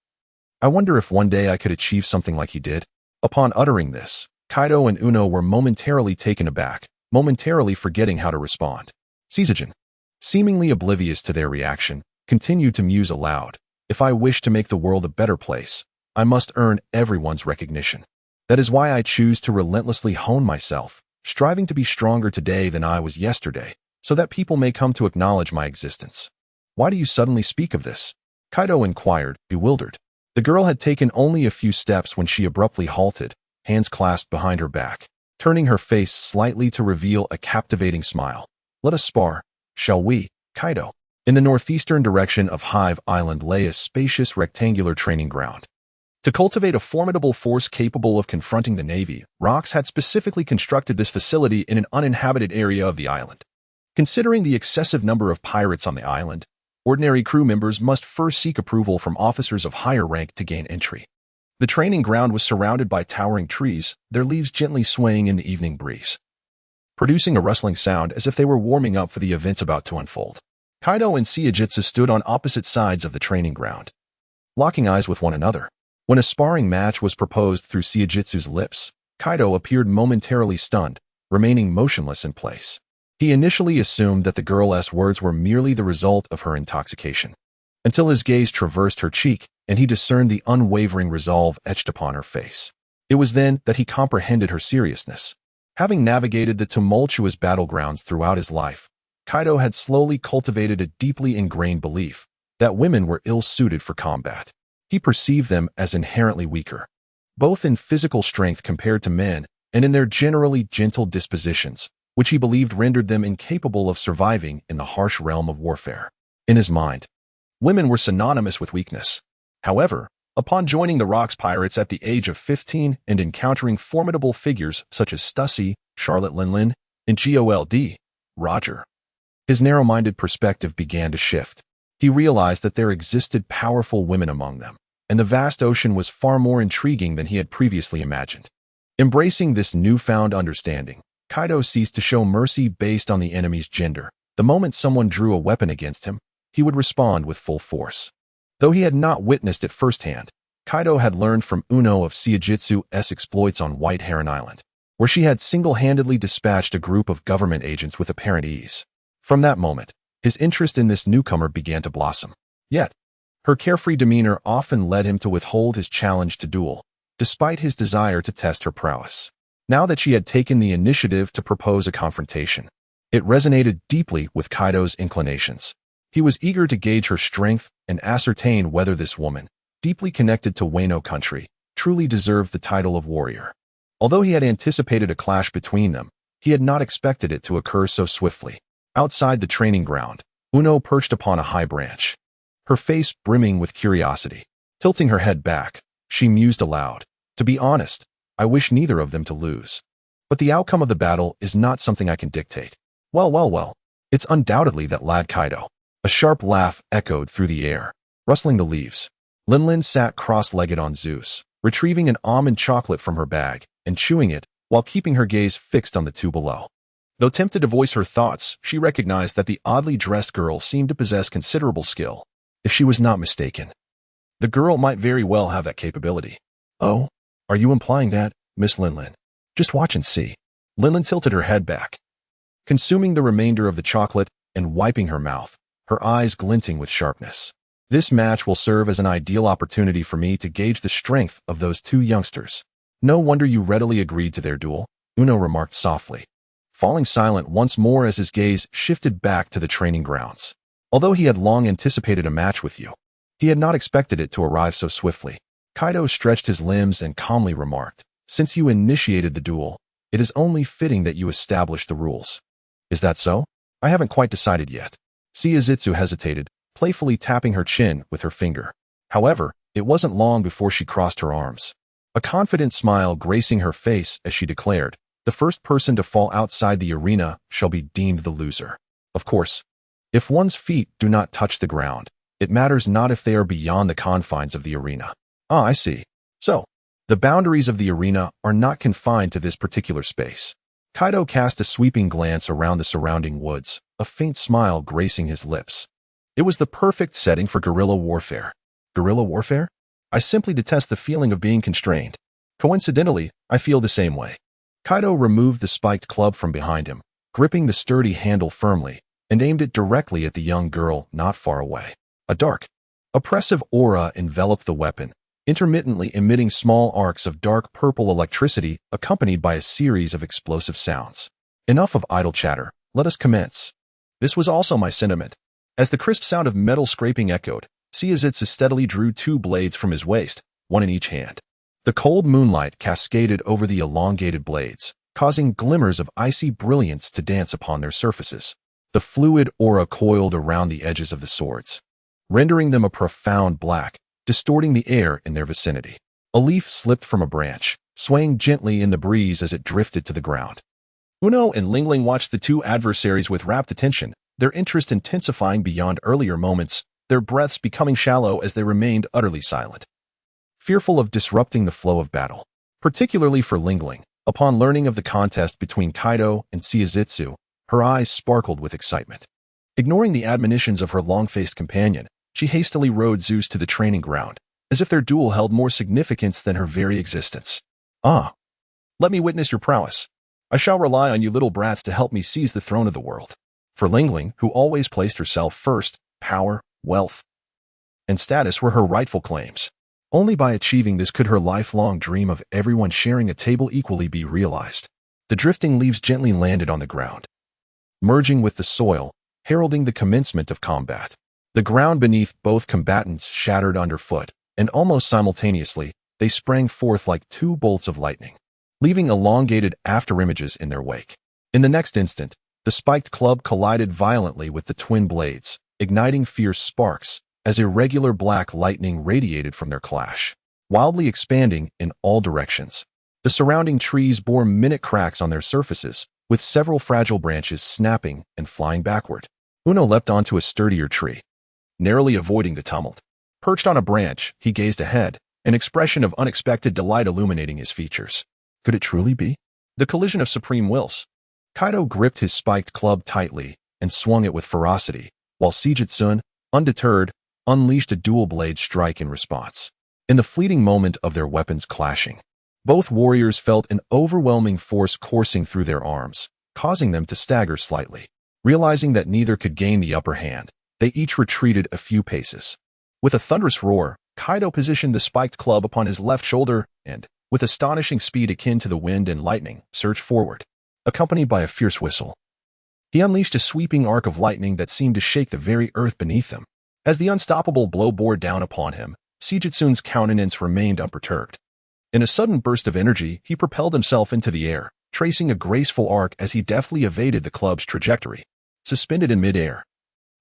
I wonder if one day I could achieve something like he did. Upon uttering this, Kaido and Uno were momentarily taken aback, momentarily forgetting how to respond. Shizujin, seemingly oblivious to their reaction, continued to muse aloud. If I wish to make the world a better place, I must earn everyone's recognition. That is why I choose to relentlessly hone myself, striving to be stronger today than I was yesterday, so that people may come to acknowledge my existence. Why do you suddenly speak of this? Kaido inquired, bewildered. The girl had taken only a few steps when she abruptly halted, hands clasped behind her back, turning her face slightly to reveal a captivating smile. Let us spar, shall we, Kaido? In the northeastern direction of Beehive Island lay a spacious rectangular training ground. To cultivate a formidable force capable of confronting the Navy, Rocks had specifically constructed this facility in an uninhabited area of the island. Considering the excessive number of pirates on the island, ordinary crew members must first seek approval from officers of higher rank to gain entry. The training ground was surrounded by towering trees, their leaves gently swaying in the evening breeze, producing a rustling sound as if they were warming up for the events about to unfold. Kaido and Saijitsu stood on opposite sides of the training ground, locking eyes with one another. When a sparring match was proposed through Saijitsu's lips, Kaido appeared momentarily stunned, remaining motionless in place. He initially assumed that the girl's words were merely the result of her intoxication, until his gaze traversed her cheek and he discerned the unwavering resolve etched upon her face. It was then that he comprehended her seriousness. Having navigated the tumultuous battlegrounds throughout his life, Kaido had slowly cultivated a deeply ingrained belief that women were ill-suited for combat. He perceived them as inherently weaker, both in physical strength compared to men and in their generally gentle dispositions, which he believed rendered them incapable of surviving in the harsh realm of warfare. In his mind, women were synonymous with weakness. However, upon joining the Rocks Pirates at the age of 15 and encountering formidable figures such as Stussy, Charlotte Linlin, and Gold, Roger, his narrow-minded perspective began to shift. He realized that there existed powerful women among them, and the vast ocean was far more intriguing than he had previously imagined. Embracing this newfound understanding, Kaido ceased to show mercy based on the enemy's gender. The moment someone drew a weapon against him, he would respond with full force. Though he had not witnessed it firsthand, Kaido had learned from Uno of Saijitsu's exploits on White Heron Island, where she had single-handedly dispatched a group of government agents with apparent ease. From that moment, his interest in this newcomer began to blossom. Yet, her carefree demeanor often led him to withhold his challenge to duel, despite his desire to test her prowess. Now that she had taken the initiative to propose a confrontation, it resonated deeply with Kaido's inclinations. He was eager to gauge her strength and ascertain whether this woman, deeply connected to Wano country, truly deserved the title of warrior. Although he had anticipated a clash between them, he had not expected it to occur so swiftly. Outside the training ground, Uno perched upon a high branch, her face brimming with curiosity. Tilting her head back, she mused aloud. To be honest, I wish neither of them to lose. But the outcome of the battle is not something I can dictate. Well, it's undoubtedly that lad Kaido. A sharp laugh echoed through the air. Rustling the leaves, Linlin sat cross-legged on Zeus, retrieving an almond chocolate from her bag and chewing it while keeping her gaze fixed on the two below. Though tempted to voice her thoughts, she recognized that the oddly dressed girl seemed to possess considerable skill. If she was not mistaken, the girl might very well have that capability. Oh, are you implying that, Miss Linlin? Just watch and see. Linlin tilted her head back, consuming the remainder of the chocolate and wiping her mouth, her eyes glinting with sharpness. This match will serve as an ideal opportunity for me to gauge the strength of those two youngsters. No wonder you readily agreed to their duel, Uno remarked softly, falling silent once more as his gaze shifted back to the training grounds. Although he had long anticipated a match with you, he had not expected it to arrive so swiftly. Kaido stretched his limbs and calmly remarked, since you initiated the duel, it is only fitting that you establish the rules. Is that so? I haven't quite decided yet. Shizitsu hesitated, playfully tapping her chin with her finger. However, it wasn't long before she crossed her arms, a confident smile gracing her face as she declared, the first person to fall outside the arena shall be deemed the loser. Of course, if one's feet do not touch the ground, it matters not if they are beyond the confines of the arena. Ah, I see. So, the boundaries of the arena are not confined to this particular space. Kaido cast a sweeping glance around the surrounding woods, a faint smile gracing his lips. It was the perfect setting for guerrilla warfare. Guerrilla warfare? I simply detest the feeling of being constrained. Coincidentally, I feel the same way. Kaido removed the spiked club from behind him, gripping the sturdy handle firmly, and aimed it directly at the young girl not far away. A dark, oppressive aura enveloped the weapon, intermittently emitting small arcs of dark purple electricity accompanied by a series of explosive sounds. Enough of idle chatter, let us commence. This was also my sentiment. As the crisp sound of metal scraping echoed, Shizitsu steadily drew two blades from his waist, one in each hand. The cold moonlight cascaded over the elongated blades, causing glimmers of icy brilliance to dance upon their surfaces. The fluid aura coiled around the edges of the swords, rendering them a profound black, distorting the air in their vicinity. A leaf slipped from a branch, swaying gently in the breeze as it drifted to the ground. Uno and Lingling watched the two adversaries with rapt attention, their interest intensifying beyond earlier moments, their breaths becoming shallow as they remained utterly silent, fearful of disrupting the flow of battle. Particularly for Lingling, upon learning of the contest between Kaido and Shizitsu, her eyes sparkled with excitement. Ignoring the admonitions of her long-faced companion, she hastily rode Zeus to the training ground, as if their duel held more significance than her very existence. Ah, let me witness your prowess. I shall rely on you little brats to help me seize the throne of the world. For Lingling, who always placed herself first, power, wealth, and status were her rightful claims. Only by achieving this could her lifelong dream of everyone sharing a table equally be realized. The drifting leaves gently landed on the ground, merging with the soil, heralding the commencement of combat. The ground beneath both combatants shattered underfoot, and almost simultaneously, they sprang forth like two bolts of lightning, leaving elongated afterimages in their wake. In the next instant, the spiked club collided violently with the twin blades, igniting fierce sparks as irregular black lightning radiated from their clash, wildly expanding in all directions. The surrounding trees bore minute cracks on their surfaces, with several fragile branches snapping and flying backward. Uno leapt onto a sturdier tree, narrowly avoiding the tumult. Perched on a branch, he gazed ahead, an expression of unexpected delight illuminating his features. Could it truly be? The collision of supreme wills. Kaido gripped his spiked club tightly and swung it with ferocity, while Shizitsu, undeterred, unleashed a dual-blade strike in response. In the fleeting moment of their weapons clashing, both warriors felt an overwhelming force coursing through their arms, causing them to stagger slightly. Realizing that neither could gain the upper hand, they each retreated a few paces. With a thunderous roar, Kaido positioned the spiked club upon his left shoulder and, with astonishing speed akin to the wind and lightning, surged forward, accompanied by a fierce whistle. He unleashed a sweeping arc of lightning that seemed to shake the very earth beneath them. As the unstoppable blow bore down upon him, Shizitsu's countenance remained unperturbed. In a sudden burst of energy, he propelled himself into the air, tracing a graceful arc as he deftly evaded the club's trajectory. Suspended in midair,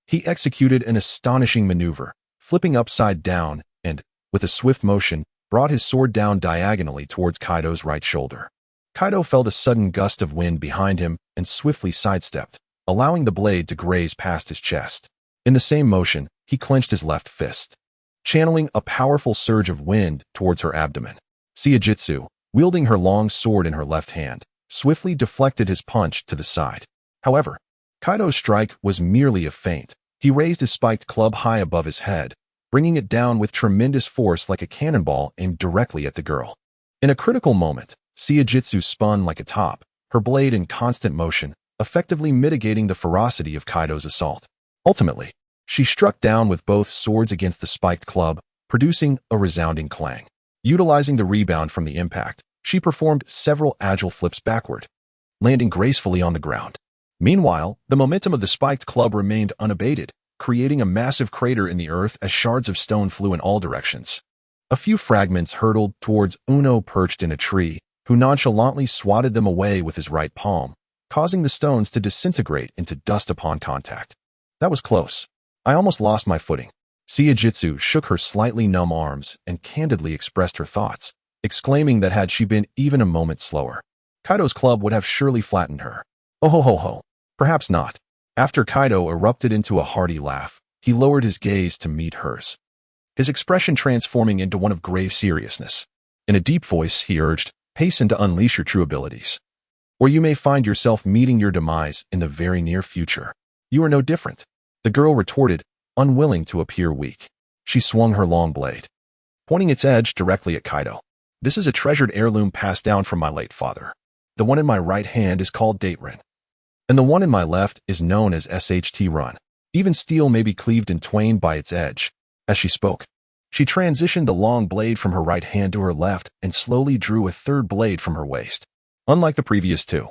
he executed an astonishing maneuver, flipping upside down and, with a swift motion, brought his sword down diagonally towards Kaido's right shoulder. Kaido felt a sudden gust of wind behind him and swiftly sidestepped, allowing the blade to graze past his chest. In the same motion, he clenched his left fist, channeling a powerful surge of wind towards her abdomen. Seijutsu, wielding her long sword in her left hand, swiftly deflected his punch to the side. However, Kaido's strike was merely a feint. He raised his spiked club high above his head, bringing it down with tremendous force like a cannonball aimed directly at the girl. In a critical moment, Seijutsu spun like a top, her blade in constant motion, effectively mitigating the ferocity of Kaido's assault. Ultimately, she struck down with both swords against the spiked club, producing a resounding clang. Utilizing the rebound from the impact, she performed several agile flips backward, landing gracefully on the ground. Meanwhile, the momentum of the spiked club remained unabated, creating a massive crater in the earth as shards of stone flew in all directions. A few fragments hurtled towards Uno perched in a tree, who nonchalantly swatted them away with his right palm, causing the stones to disintegrate into dust upon contact. That was close. I almost lost my footing. Seijutsu shook her slightly numb arms and candidly expressed her thoughts, exclaiming that had she been even a moment slower, Kaido's club would have surely flattened her. Oh ho ho ho. Perhaps not. After Kaido erupted into a hearty laugh, he lowered his gaze to meet hers, his expression transforming into one of grave seriousness. In a deep voice, he urged, "Hasten to unleash your true abilities, or you may find yourself meeting your demise in the very near future." "You are no different," the girl retorted, unwilling to appear weak. She swung her long blade, pointing its edge directly at Kaido. "This is a treasured heirloom passed down from my late father. The one in my right hand is called Date Rin, and the one in my left is known as SHT Run. Even steel may be cleaved in twain by its edge." As she spoke, she transitioned the long blade from her right hand to her left and slowly drew a third blade from her waist. Unlike the previous two,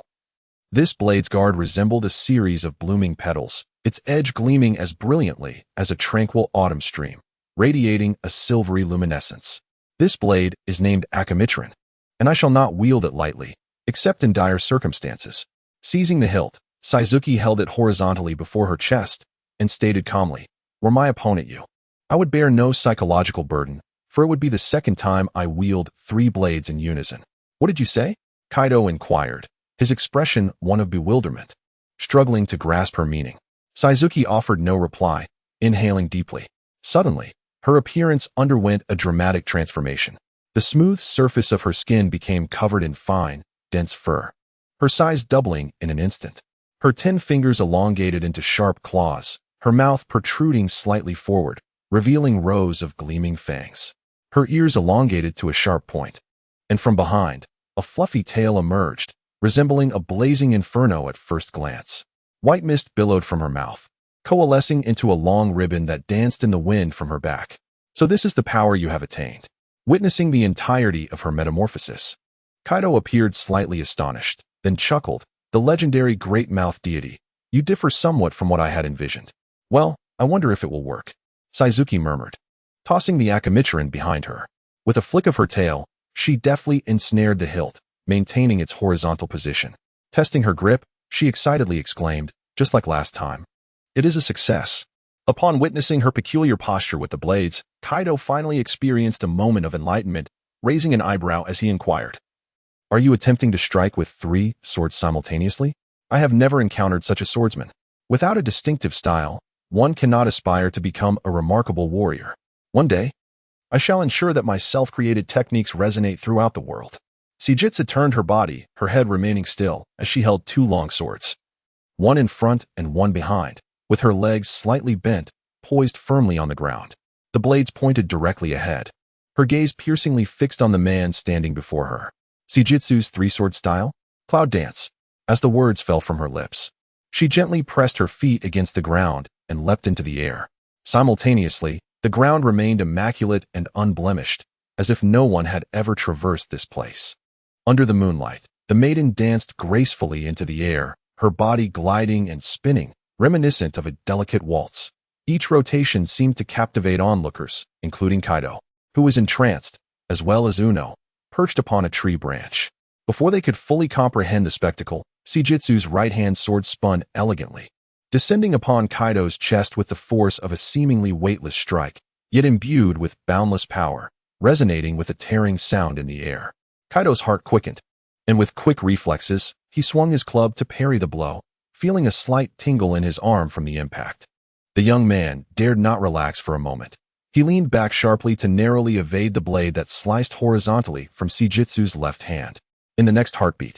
this blade's guard resembled a series of blooming petals, its edge gleaming as brilliantly as a tranquil autumn stream, radiating a silvery luminescence. "This blade is named Akamitrin, and I shall not wield it lightly, except in dire circumstances." Seizing the hilt, Saizuki held it horizontally before her chest and stated calmly, "Were my opponent you, I would bear no psychological burden, for it would be the second time I wield 3 blades in unison." "What did you say?" Kaido inquired, his expression one of bewilderment, struggling to grasp her meaning. Saizuki offered no reply, inhaling deeply. Suddenly, her appearance underwent a dramatic transformation. The smooth surface of her skin became covered in fine, dense fur, her size doubling in an instant. Her 10 fingers elongated into sharp claws, her mouth protruding slightly forward, revealing rows of gleaming fangs. Her ears elongated to a sharp point, and from behind, a fluffy tail emerged, resembling a blazing inferno at first glance. White mist billowed from her mouth, coalescing into a long ribbon that danced in the wind from her back. "So this is the power you have attained." Witnessing the entirety of her metamorphosis, Kaido appeared slightly astonished, then chuckled, "The legendary Great Mouth deity, you differ somewhat from what I had envisioned. Well, I wonder if it will work," Saizuki murmured, tossing the Akamitrin behind her. With a flick of her tail, she deftly ensnared the hilt, maintaining its horizontal position. Testing her grip, she excitedly exclaimed, "Just like last time. It is a success." Upon witnessing her peculiar posture with the blades, Kaido finally experienced a moment of enlightenment, raising an eyebrow as he inquired, "Are you attempting to strike with 3 swords simultaneously? I have never encountered such a swordsman. Without a distinctive style, one cannot aspire to become a remarkable warrior. One day, I shall ensure that my self-created techniques resonate throughout the world." Seijutsu turned her body, her head remaining still, as she held 2 long swords, one in front and one behind, with her legs slightly bent, poised firmly on the ground. The blades pointed directly ahead, her gaze piercingly fixed on the man standing before her. "Seijutsu's 3-sword style? Cloud dance." As the words fell from her lips, she gently pressed her feet against the ground and leapt into the air. Simultaneously, the ground remained immaculate and unblemished, as if no one had ever traversed this place. Under the moonlight, the maiden danced gracefully into the air, her body gliding and spinning, reminiscent of a delicate waltz. Each rotation seemed to captivate onlookers, including Kaido, who was entranced, as well as Uno, perched upon a tree branch. Before they could fully comprehend the spectacle, Seijutsu's right-hand sword spun elegantly, descending upon Kaido's chest with the force of a seemingly weightless strike, yet imbued with boundless power, resonating with a tearing sound in the air. Kaido's heart quickened, and with quick reflexes, he swung his club to parry the blow, feeling a slight tingle in his arm from the impact. The young man dared not relax for a moment. He leaned back sharply to narrowly evade the blade that sliced horizontally from Seijutsu's left hand. In the next heartbeat,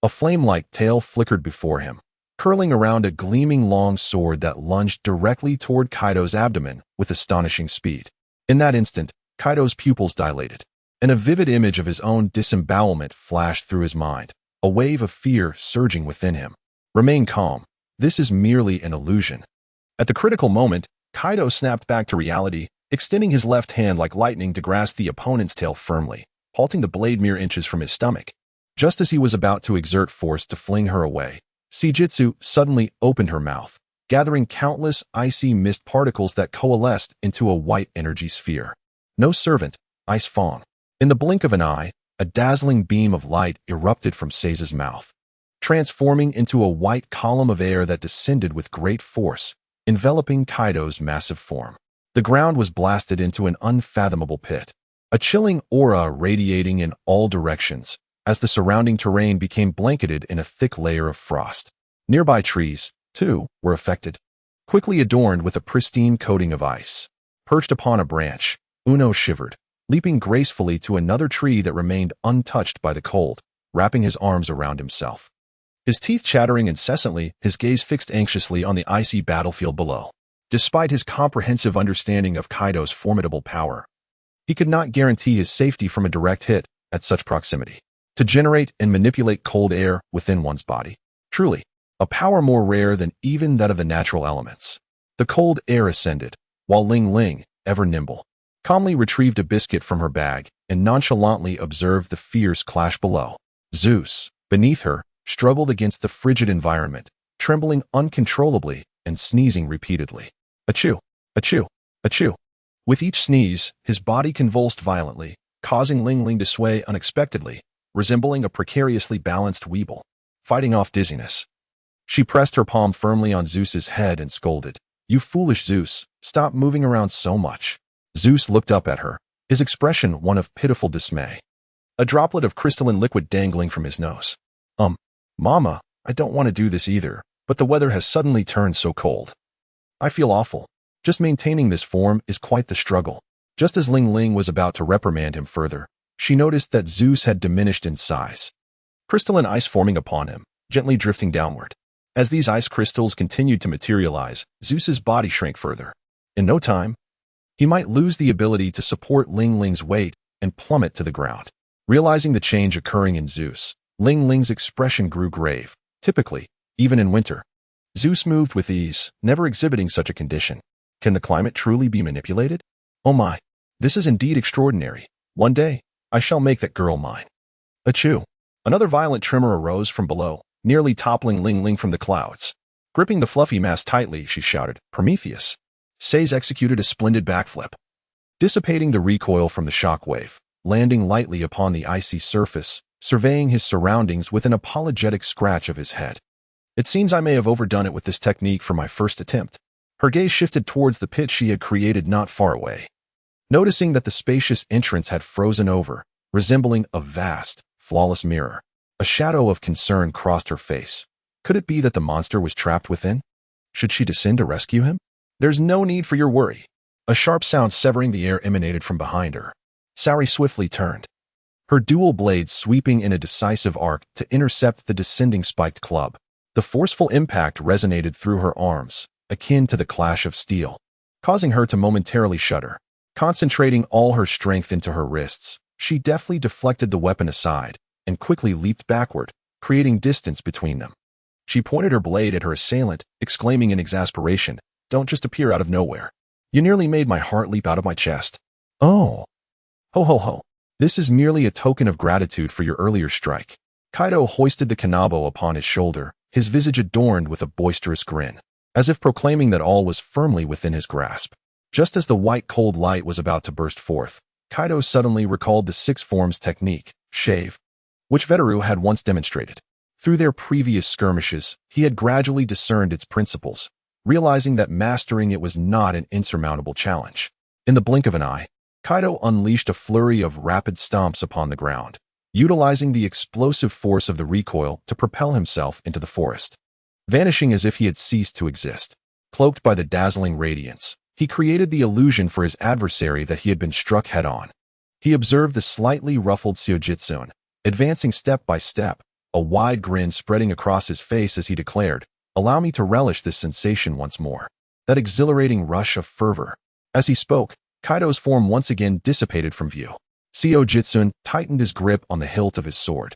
a flame-like tail flickered before him, curling around a gleaming long sword that lunged directly toward Kaido's abdomen with astonishing speed. In that instant, Kaido's pupils dilated, and a vivid image of his own disembowelment flashed through his mind, a wave of fear surging within him. Remain calm. This is merely an illusion. At the critical moment, Kaido snapped back to reality, extending his left hand like lightning to grasp the opponent's tail firmly, halting the blade mere inches from his stomach. Just as he was about to exert force to fling her away, Seijutsu suddenly opened her mouth, gathering countless icy mist particles that coalesced into a white energy sphere. No servant, Ice Fong. In the blink of an eye, a dazzling beam of light erupted from Seiza's mouth, transforming into a white column of air that descended with great force, enveloping Kaido's massive form. The ground was blasted into an unfathomable pit, a chilling aura radiating in all directions as the surrounding terrain became blanketed in a thick layer of frost. Nearby trees, too, were affected, quickly adorned with a pristine coating of ice. Perched upon a branch, Uno shivered, leaping gracefully to another tree that remained untouched by the cold, wrapping his arms around himself. His teeth chattering incessantly, his gaze fixed anxiously on the icy battlefield below. Despite his comprehensive understanding of Kaido's formidable power, he could not guarantee his safety from a direct hit at such proximity. To generate and manipulate cold air within one's body. Truly, a power more rare than even that of the natural elements. The cold air ascended, while Ling Ling, ever nimble, calmly retrieved a biscuit from her bag and nonchalantly observed the fierce clash below. Zeus, beneath her, struggled against the frigid environment, trembling uncontrollably and sneezing repeatedly. Achoo, achoo, achoo. With each sneeze, his body convulsed violently, causing Ling Ling to sway unexpectedly, resembling a precariously balanced weeble, fighting off dizziness. She pressed her palm firmly on Zeus's head and scolded, "You foolish Zeus, stop moving around so much." Zeus looked up at her, his expression one of pitiful dismay. A droplet of crystalline liquid dangling from his nose. Mama, I don't want to do this either, but the weather has suddenly turned so cold. I feel awful. Just maintaining this form is quite the struggle." Just as Ling Ling was about to reprimand him further, she noticed that Zeus had diminished in size. Crystalline ice forming upon him, gently drifting downward. As these ice crystals continued to materialize, Zeus's body shrank further. In no time, he might lose the ability to support Ling Ling's weight and plummet to the ground. Realizing the change occurring in Zeus, Ling Ling's expression grew grave. Typically, even in winter, Zeus moved with ease, never exhibiting such a condition. Can the climate truly be manipulated? Oh my, this is indeed extraordinary. One day, I shall make that girl mine. Achoo. Another violent tremor arose from below, nearly toppling Ling Ling from the clouds. Gripping the fluffy mass tightly, she shouted, "Prometheus." Seize executed a splendid backflip, dissipating the recoil from the shockwave, landing lightly upon the icy surface, surveying his surroundings with an apologetic scratch of his head. "It seems I may have overdone it with this technique for my first attempt." Her gaze shifted towards the pit she had created not far away. Noticing that the spacious entrance had frozen over, resembling a vast, flawless mirror, a shadow of concern crossed her face. Could it be that the monster was trapped within? Should she descend to rescue him? "There's no need for your worry." A sharp sound severing the air emanated from behind her. Sari swiftly turned, her dual blades sweeping in a decisive arc to intercept the descending spiked club. The forceful impact resonated through her arms, akin to the clash of steel, causing her to momentarily shudder. Concentrating all her strength into her wrists, she deftly deflected the weapon aside and quickly leaped backward, creating distance between them. She pointed her blade at her assailant, exclaiming in exasperation, "Don't just appear out of nowhere. You nearly made my heart leap out of my chest." "Oh. Ho ho ho. This is merely a token of gratitude for your earlier strike." Kaido hoisted the kanabo upon his shoulder, his visage adorned with a boisterous grin, as if proclaiming that all was firmly within his grasp. Just as the white cold light was about to burst forth, Kaido suddenly recalled the six forms technique, shave, which Veteru had once demonstrated. Through their previous skirmishes, he had gradually discerned its principles, realizing that mastering it was not an insurmountable challenge. In the blink of an eye, Kaido unleashed a flurry of rapid stomps upon the ground, utilizing the explosive force of the recoil to propel himself into the forest. Vanishing as if he had ceased to exist, cloaked by the dazzling radiance, He created the illusion for his adversary that he had been struck head-on. He observed the slightly ruffled Seojitsun, advancing step by step, a wide grin spreading across his face as he declared, "Allow me to relish this sensation once more." That exhilarating rush of fervor. As he spoke, Kaido's form once again dissipated from view. Seojitsun tightened his grip on the hilt of his sword,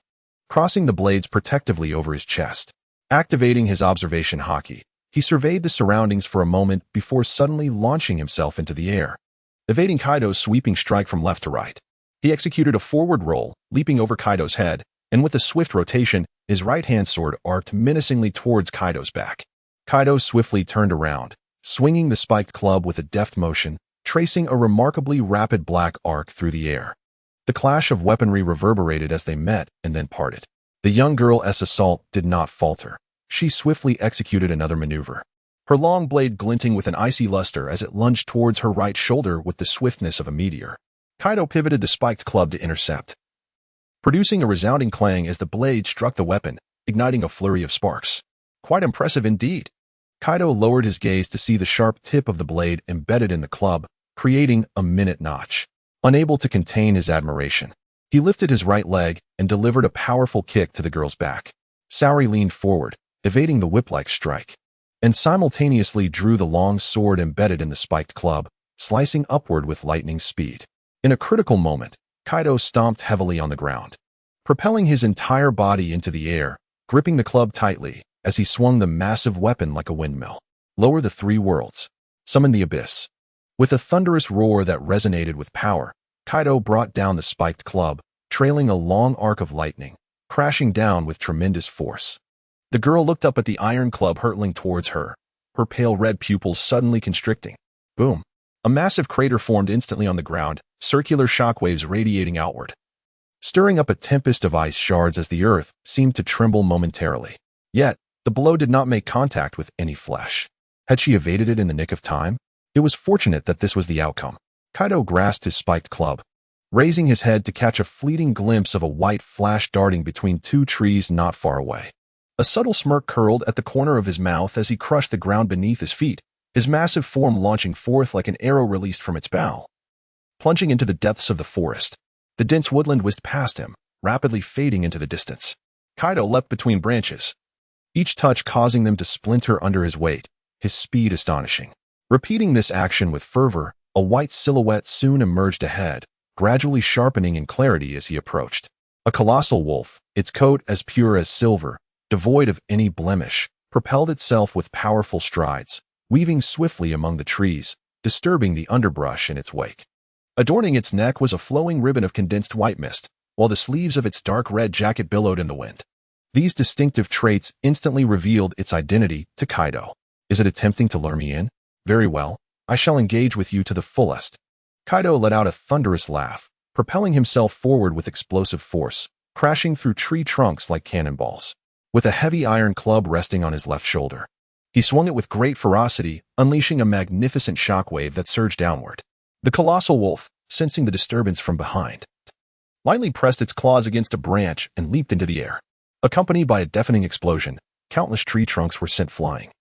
crossing the blades protectively over his chest. Activating his observation haki, he surveyed the surroundings for a moment before suddenly launching himself into the air, evading Kaido's sweeping strike from left to right. He executed a forward roll, leaping over Kaido's head, and with a swift rotation, his right-hand sword arced menacingly towards Kaido's back. Kaido swiftly turned around, swinging the spiked club with a deft motion, tracing a remarkably rapid black arc through the air. The clash of weaponry reverberated as they met and then parted. The young girl's assault did not falter. She swiftly executed another maneuver, her long blade glinting with an icy luster as it lunged towards her right shoulder with the swiftness of a meteor. Kaido pivoted the spiked club to intercept, producing a resounding clang as the blade struck the weapon, igniting a flurry of sparks. Quite impressive indeed. Kaido lowered his gaze to see the sharp tip of the blade embedded in the club, creating a minute notch. Unable to contain his admiration, he lifted his right leg and delivered a powerful kick to the girl's back. Saori leaned forward, evading the whip-like strike, and simultaneously drew the long sword embedded in the spiked club, slicing upward with lightning speed. In a critical moment, Kaido stomped heavily on the ground, propelling his entire body into the air, gripping the club tightly as he swung the massive weapon like a windmill. Lower the three worlds. Summon the abyss. With a thunderous roar that resonated with power, Kaido brought down the spiked club, trailing a long arc of lightning, crashing down with tremendous force. The girl looked up at the iron club hurtling towards her, her pale red pupils suddenly constricting. Boom. A massive crater formed instantly on the ground, circular shockwaves radiating outward, stirring up a tempest of ice shards as the earth seemed to tremble momentarily. Yet, the blow did not make contact with any flesh. Had she evaded it in the nick of time? It was fortunate that this was the outcome. Kaido grasped his spiked club, raising his head to catch a fleeting glimpse of a white flash darting between two trees not far away. A subtle smirk curled at the corner of his mouth as he crushed the ground beneath his feet, his massive form launching forth like an arrow released from its bow. Plunging into the depths of the forest, the dense woodland whizzed past him, rapidly fading into the distance. Kaido leapt between branches, each touch causing them to splinter under his weight, his speed astonishing. Repeating this action with fervor, a white silhouette soon emerged ahead, gradually sharpening in clarity as he approached. A colossal wolf, its coat as pure as silver, devoid of any blemish, propelled itself with powerful strides, weaving swiftly among the trees, disturbing the underbrush in its wake. Adorning its neck was a flowing ribbon of condensed white mist, while the sleeves of its dark red jacket billowed in the wind. These distinctive traits instantly revealed its identity to Kaido. Is it attempting to lure me in? Very well, I shall engage with you to the fullest. Kaido let out a thunderous laugh, propelling himself forward with explosive force, crashing through tree trunks like cannonballs. With a heavy iron club resting on his left shoulder, he swung it with great ferocity, unleashing a magnificent shockwave that surged downward. The colossal wolf, sensing the disturbance from behind, lightly pressed its claws against a branch and leaped into the air. Accompanied by a deafening explosion, countless tree trunks were sent flying,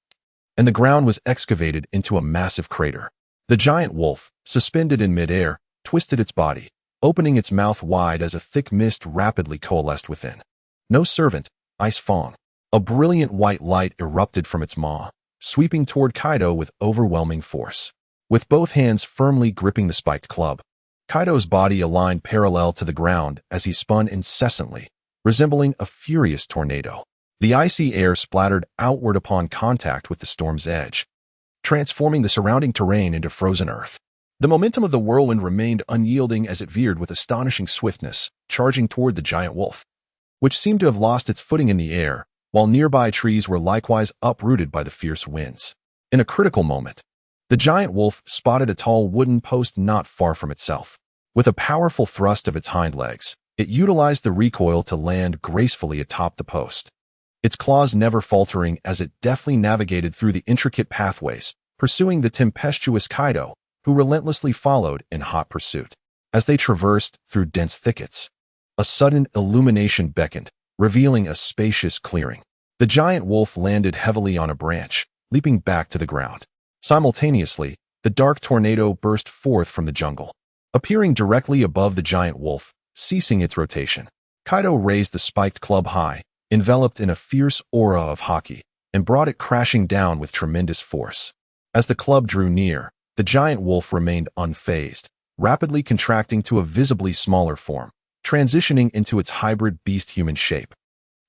and the ground was excavated into a massive crater. The giant wolf, suspended in midair, twisted its body, opening its mouth wide as a thick mist rapidly coalesced within. No servant, Ice Fong. A brilliant white light erupted from its maw, sweeping toward Kaido with overwhelming force. With both hands firmly gripping the spiked club, Kaido's body aligned parallel to the ground as he spun incessantly, resembling a furious tornado. The icy air splattered outward upon contact with the storm's edge, transforming the surrounding terrain into frozen earth. The momentum of the whirlwind remained unyielding as it veered with astonishing swiftness, charging toward the giant wolf, which seemed to have lost its footing in the air, while nearby trees were likewise uprooted by the fierce winds. In a critical moment, the giant wolf spotted a tall wooden post not far from itself. With a powerful thrust of its hind legs, it utilized the recoil to land gracefully atop the post, its claws never faltering as it deftly navigated through the intricate pathways, pursuing the tempestuous Kaido, who relentlessly followed in hot pursuit. As they traversed through dense thickets, a sudden illumination beckoned, revealing a spacious clearing. The giant wolf landed heavily on a branch, leaping back to the ground. Simultaneously, the dark tornado burst forth from the jungle, appearing directly above the giant wolf, ceasing its rotation. Kaido raised the spiked club high, enveloped in a fierce aura of haki, and brought it crashing down with tremendous force. As the club drew near, the giant wolf remained unfazed, rapidly contracting to a visibly smaller form, transitioning into its hybrid beast-human shape.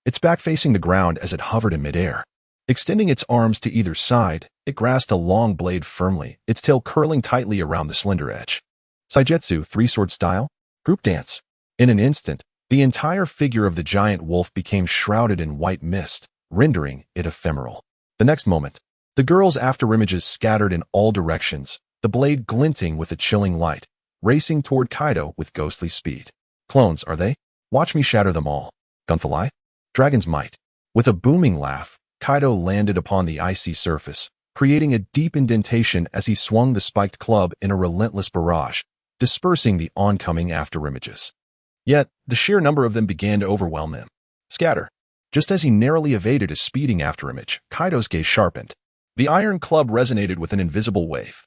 Its back facing the ground as it hovered in midair. Extending its arms to either side, it grasped a long blade firmly, its tail curling tightly around the slender edge. Saigetsu, three-sword style? Group dance. In an instant, the entire figure of the giant wolf became shrouded in white mist, rendering it ephemeral. The next moment, the girl's afterimages scattered in all directions, the blade glinting with a chilling light, racing toward Kaido with ghostly speed. Clones, are they? Watch me shatter them all. Gunfly? Dragon's might. With a booming laugh, Kaido landed upon the icy surface, creating a deep indentation as he swung the spiked club in a relentless barrage, dispersing the oncoming afterimages. Yet, the sheer number of them began to overwhelm him. Scatter. Just as he narrowly evaded a speeding afterimage, Kaido's gaze sharpened. The iron club resonated with an invisible wave,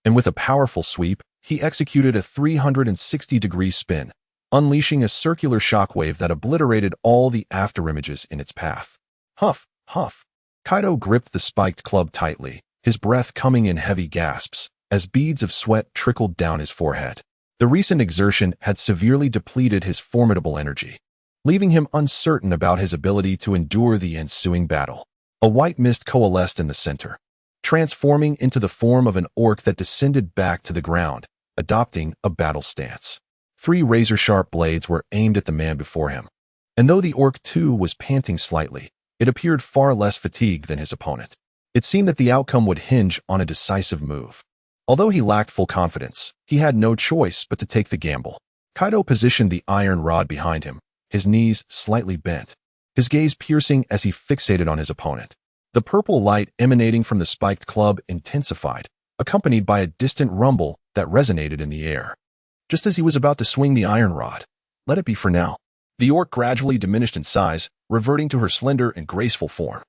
and with a powerful sweep, he executed a 360-degree spin, unleashing a circular shockwave that obliterated all the afterimages in its path. Huff, huff. Kaido gripped the spiked club tightly, his breath coming in heavy gasps, as beads of sweat trickled down his forehead. The recent exertion had severely depleted his formidable energy, leaving him uncertain about his ability to endure the ensuing battle. A white mist coalesced in the center, transforming into the form of an orc that descended back to the ground, adopting a battle stance. 3 razor-sharp blades were aimed at the man before him, and though the orc too was panting slightly, it appeared far less fatigued than his opponent. It seemed that the outcome would hinge on a decisive move. Although he lacked full confidence, he had no choice but to take the gamble. Kaido positioned the iron rod behind him, his knees slightly bent, his gaze piercing as he fixated on his opponent. The purple light emanating from the spiked club intensified, accompanied by a distant rumble that resonated in the air. Just as he was about to swing the iron rod, let it be for now. The orc gradually diminished in size, reverting to her slender and graceful form.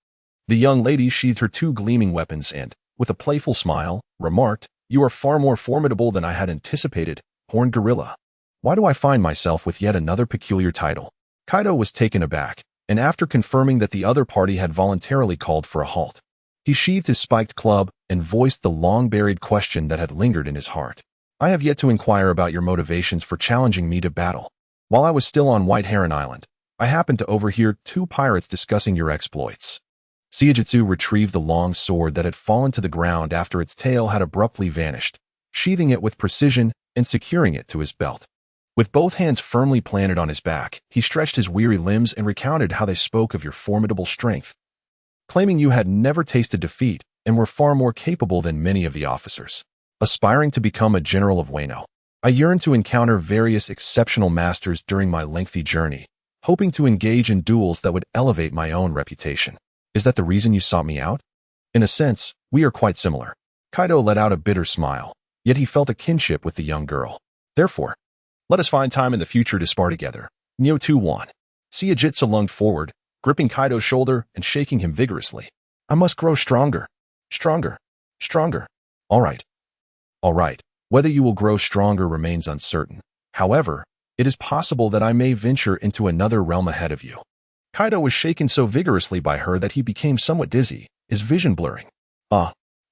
The young lady sheathed her 2 gleaming weapons and, with a playful smile, remarked, "You are far more formidable than I had anticipated, Horned Gorilla. Why do I find myself with yet another peculiar title?" Kaido was taken aback, and after confirming that the other party had voluntarily called for a halt, he sheathed his spiked club and voiced the long-buried question that had lingered in his heart. "I have yet to inquire about your motivations for challenging me to battle. While I was still on White Heron Island, I happened to overhear 2 pirates discussing your exploits." Saigetsu retrieved the long sword that had fallen to the ground after its tail had abruptly vanished, sheathing it with precision and securing it to his belt. With both hands firmly planted on his back, he stretched his weary limbs and recounted how they spoke of your formidable strength, claiming you had never tasted defeat and were far more capable than many of the officers. Aspiring to become a general of Wano, I yearned to encounter various exceptional masters during my lengthy journey, hoping to engage in duels that would elevate my own reputation. Is that the reason you sought me out? In a sense, we are quite similar. Kaido let out a bitter smile, yet he felt a kinship with the young girl. Therefore, let us find time in the future to spar together. Neo 2-1. Saigetsu lunged forward, gripping Kaido's shoulder and shaking him vigorously. I must grow stronger. Stronger. Stronger. All right. All right. Whether you will grow stronger remains uncertain. However, it is possible that I may venture into another realm ahead of you. Kaido was shaken so vigorously by her that he became somewhat dizzy, his vision blurring.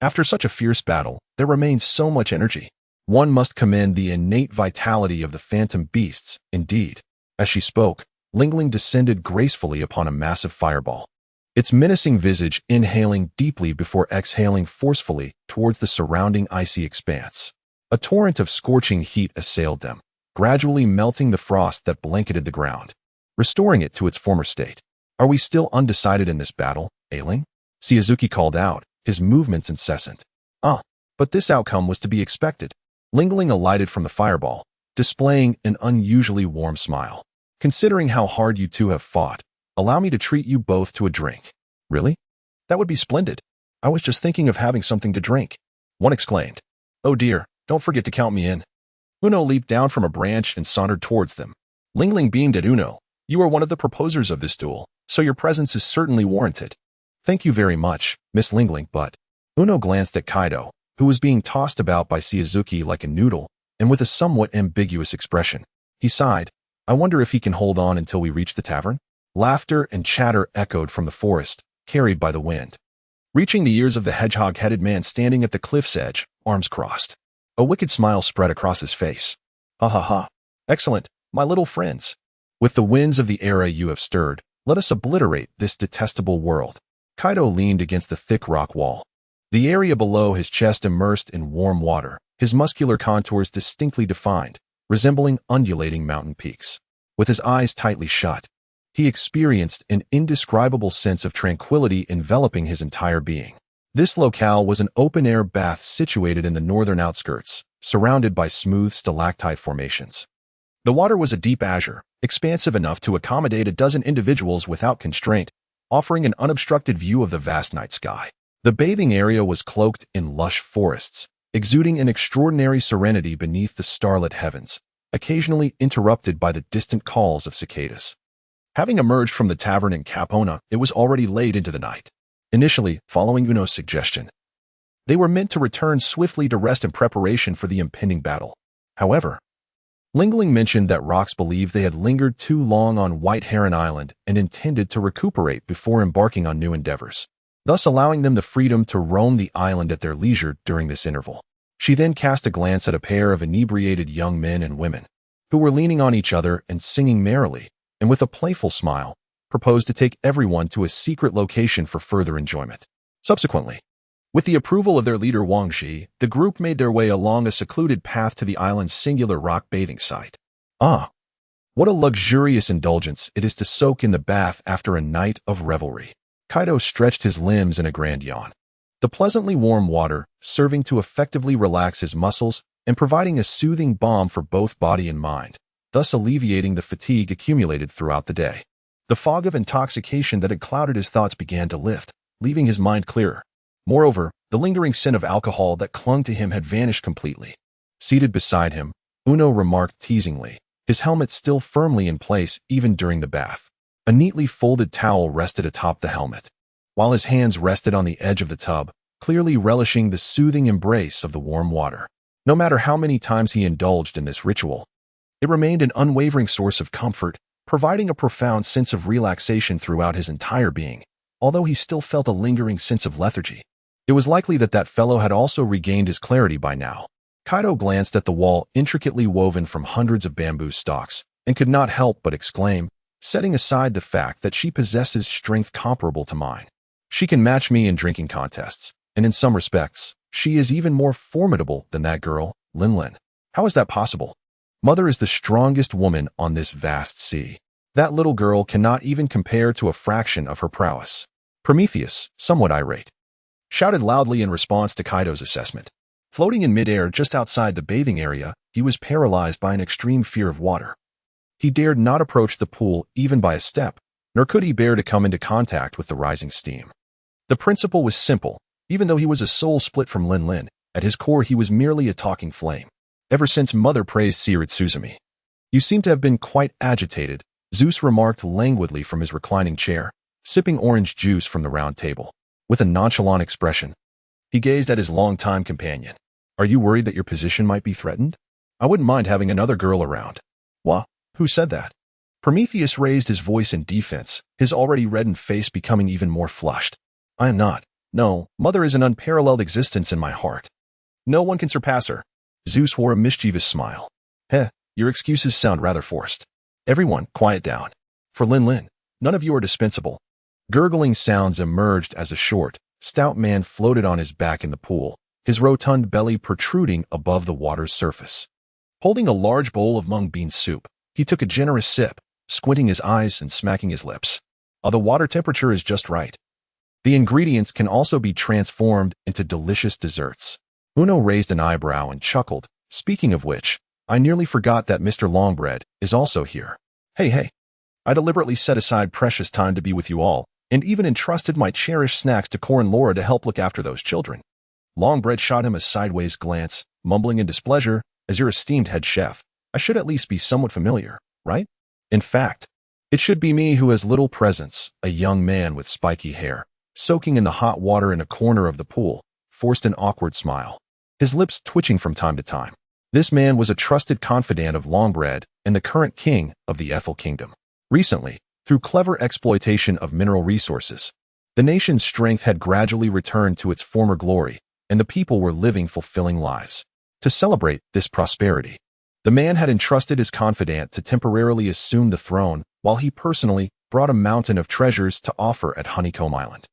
After such a fierce battle, there remains so much energy. One must commend the innate vitality of the phantom beasts, indeed. As she spoke, Lingling descended gracefully upon a massive fireball, its menacing visage inhaling deeply before exhaling forcefully towards the surrounding icy expanse. A torrent of scorching heat assailed them, gradually melting the frost that blanketed the ground, restoring it to its former state. Are we still undecided in this battle, Ailing? Saizuki called out, his movements incessant. But this outcome was to be expected. Lingling alighted from the fireball, displaying an unusually warm smile. Considering how hard you two have fought, allow me to treat you both to a drink. Really? That would be splendid. I was just thinking of having something to drink. One exclaimed. Oh dear, don't forget to count me in. Uno leaped down from a branch and sauntered towards them. Lingling beamed at Uno. You are one of the proposers of this duel, so your presence is certainly warranted. Thank you very much, Miss Lingling, but... Uno glanced at Kaido, who was being tossed about by Shizuki like a noodle and with a somewhat ambiguous expression. He sighed. I wonder if he can hold on until we reach the tavern? Laughter and chatter echoed from the forest, carried by the wind, reaching the ears of the hedgehog-headed man standing at the cliff's edge, arms crossed. A wicked smile spread across his face. Ha ha ha. Excellent, my little friends. With the winds of the era you have stirred, let us obliterate this detestable world. Kaido leaned against the thick rock wall, the area below his chest immersed in warm water, his muscular contours distinctly defined, resembling undulating mountain peaks. With his eyes tightly shut, he experienced an indescribable sense of tranquility enveloping his entire being. This locale was an open-air bath situated in the northern outskirts, surrounded by smooth stalactite formations. The water was a deep azure, expansive enough to accommodate a dozen individuals without constraint, offering an unobstructed view of the vast night sky. The bathing area was cloaked in lush forests, exuding an extraordinary serenity beneath the starlit heavens, occasionally interrupted by the distant calls of cicadas. Having emerged from the tavern in Capona, it was already late into the night. Initially, following Uno's suggestion, they were meant to return swiftly to rest in preparation for the impending battle. However, Lingling mentioned that Rox believed they had lingered too long on White Heron Island and intended to recuperate before embarking on new endeavors, thus allowing them the freedom to roam the island at their leisure during this interval. She then cast a glance at a pair of inebriated young men and women, who were leaning on each other and singing merrily, and with a playful smile, proposed to take everyone to a secret location for further enjoyment. Subsequently, with the approval of their leader Wang Zhi, the group made their way along a secluded path to the island's singular rock bathing site. Ah, what a luxurious indulgence it is to soak in the bath after a night of revelry. Kaido stretched his limbs in a grand yawn. The pleasantly warm water, serving to effectively relax his muscles and providing a soothing balm for both body and mind, thus alleviating the fatigue accumulated throughout the day. The fog of intoxication that had clouded his thoughts began to lift, leaving his mind clearer. Moreover, the lingering scent of alcohol that clung to him had vanished completely. Seated beside him, Uno remarked teasingly, his helmet still firmly in place even during the bath. A neatly folded towel rested atop the helmet, while his hands rested on the edge of the tub, clearly relishing the soothing embrace of the warm water. No matter how many times he indulged in this ritual, it remained an unwavering source of comfort, providing a profound sense of relaxation throughout his entire being, although he still felt a lingering sense of lethargy. It was likely that that fellow had also regained his clarity by now. Kaido glanced at the wall intricately woven from hundreds of bamboo stalks, and could not help but exclaim, setting aside the fact that she possesses strength comparable to mine. She can match me in drinking contests, and in some respects, she is even more formidable than that girl, Linlin. How is that possible? Mother is the strongest woman on this vast sea. That little girl cannot even compare to a fraction of her prowess. Prometheus, somewhat irate, shouted loudly in response to Kaido's assessment. Floating in midair just outside the bathing area, he was paralyzed by an extreme fear of water. He dared not approach the pool even by a step, nor could he bear to come into contact with the rising steam. The principle was simple. Even though he was a soul split from Linlin, at his core he was merely a talking flame. Ever since Mother praised Sirit Suzumi. You seem to have been quite agitated, Zeus remarked languidly from his reclining chair, sipping orange juice from the round table. With a nonchalant expression, he gazed at his longtime companion. Are you worried that your position might be threatened? I wouldn't mind having another girl around. Wha? Who said that? Prometheus raised his voice in defense, his already reddened face becoming even more flushed. I am not. No, Mother is an unparalleled existence in my heart. No one can surpass her. Zeus wore a mischievous smile. Heh, your excuses sound rather forced. Everyone, quiet down. For Linlin, none of you are dispensable. Gurgling sounds emerged as a short, stout man floated on his back in the pool, his rotund belly protruding above the water's surface. Holding a large bowl of mung bean soup, he took a generous sip, squinting his eyes and smacking his lips. The water temperature is just right. The ingredients can also be transformed into delicious desserts. Uno raised an eyebrow and chuckled. Speaking of which, I nearly forgot that Mr. Longbread is also here. Hey. I deliberately set aside precious time to be with you all, and even entrusted my cherished snacks to Cor and Laura to help look after those children. Longbread shot him a sideways glance, mumbling in displeasure, as your esteemed head chef, I should at least be somewhat familiar, right? In fact, it should be me who has little presence. A young man with spiky hair, soaking in the hot water in a corner of the pool, forced an awkward smile. his lips twitching from time to time. This man was a trusted confidant of Longbread and the current king of the Ethel Kingdom. Recently, through clever exploitation of mineral resources, the nation's strength had gradually returned to its former glory, and the people were living fulfilling lives. To celebrate this prosperity, the man had entrusted his confidant to temporarily assume the throne while he personally brought a mountain of treasures to offer at Honeycomb Island.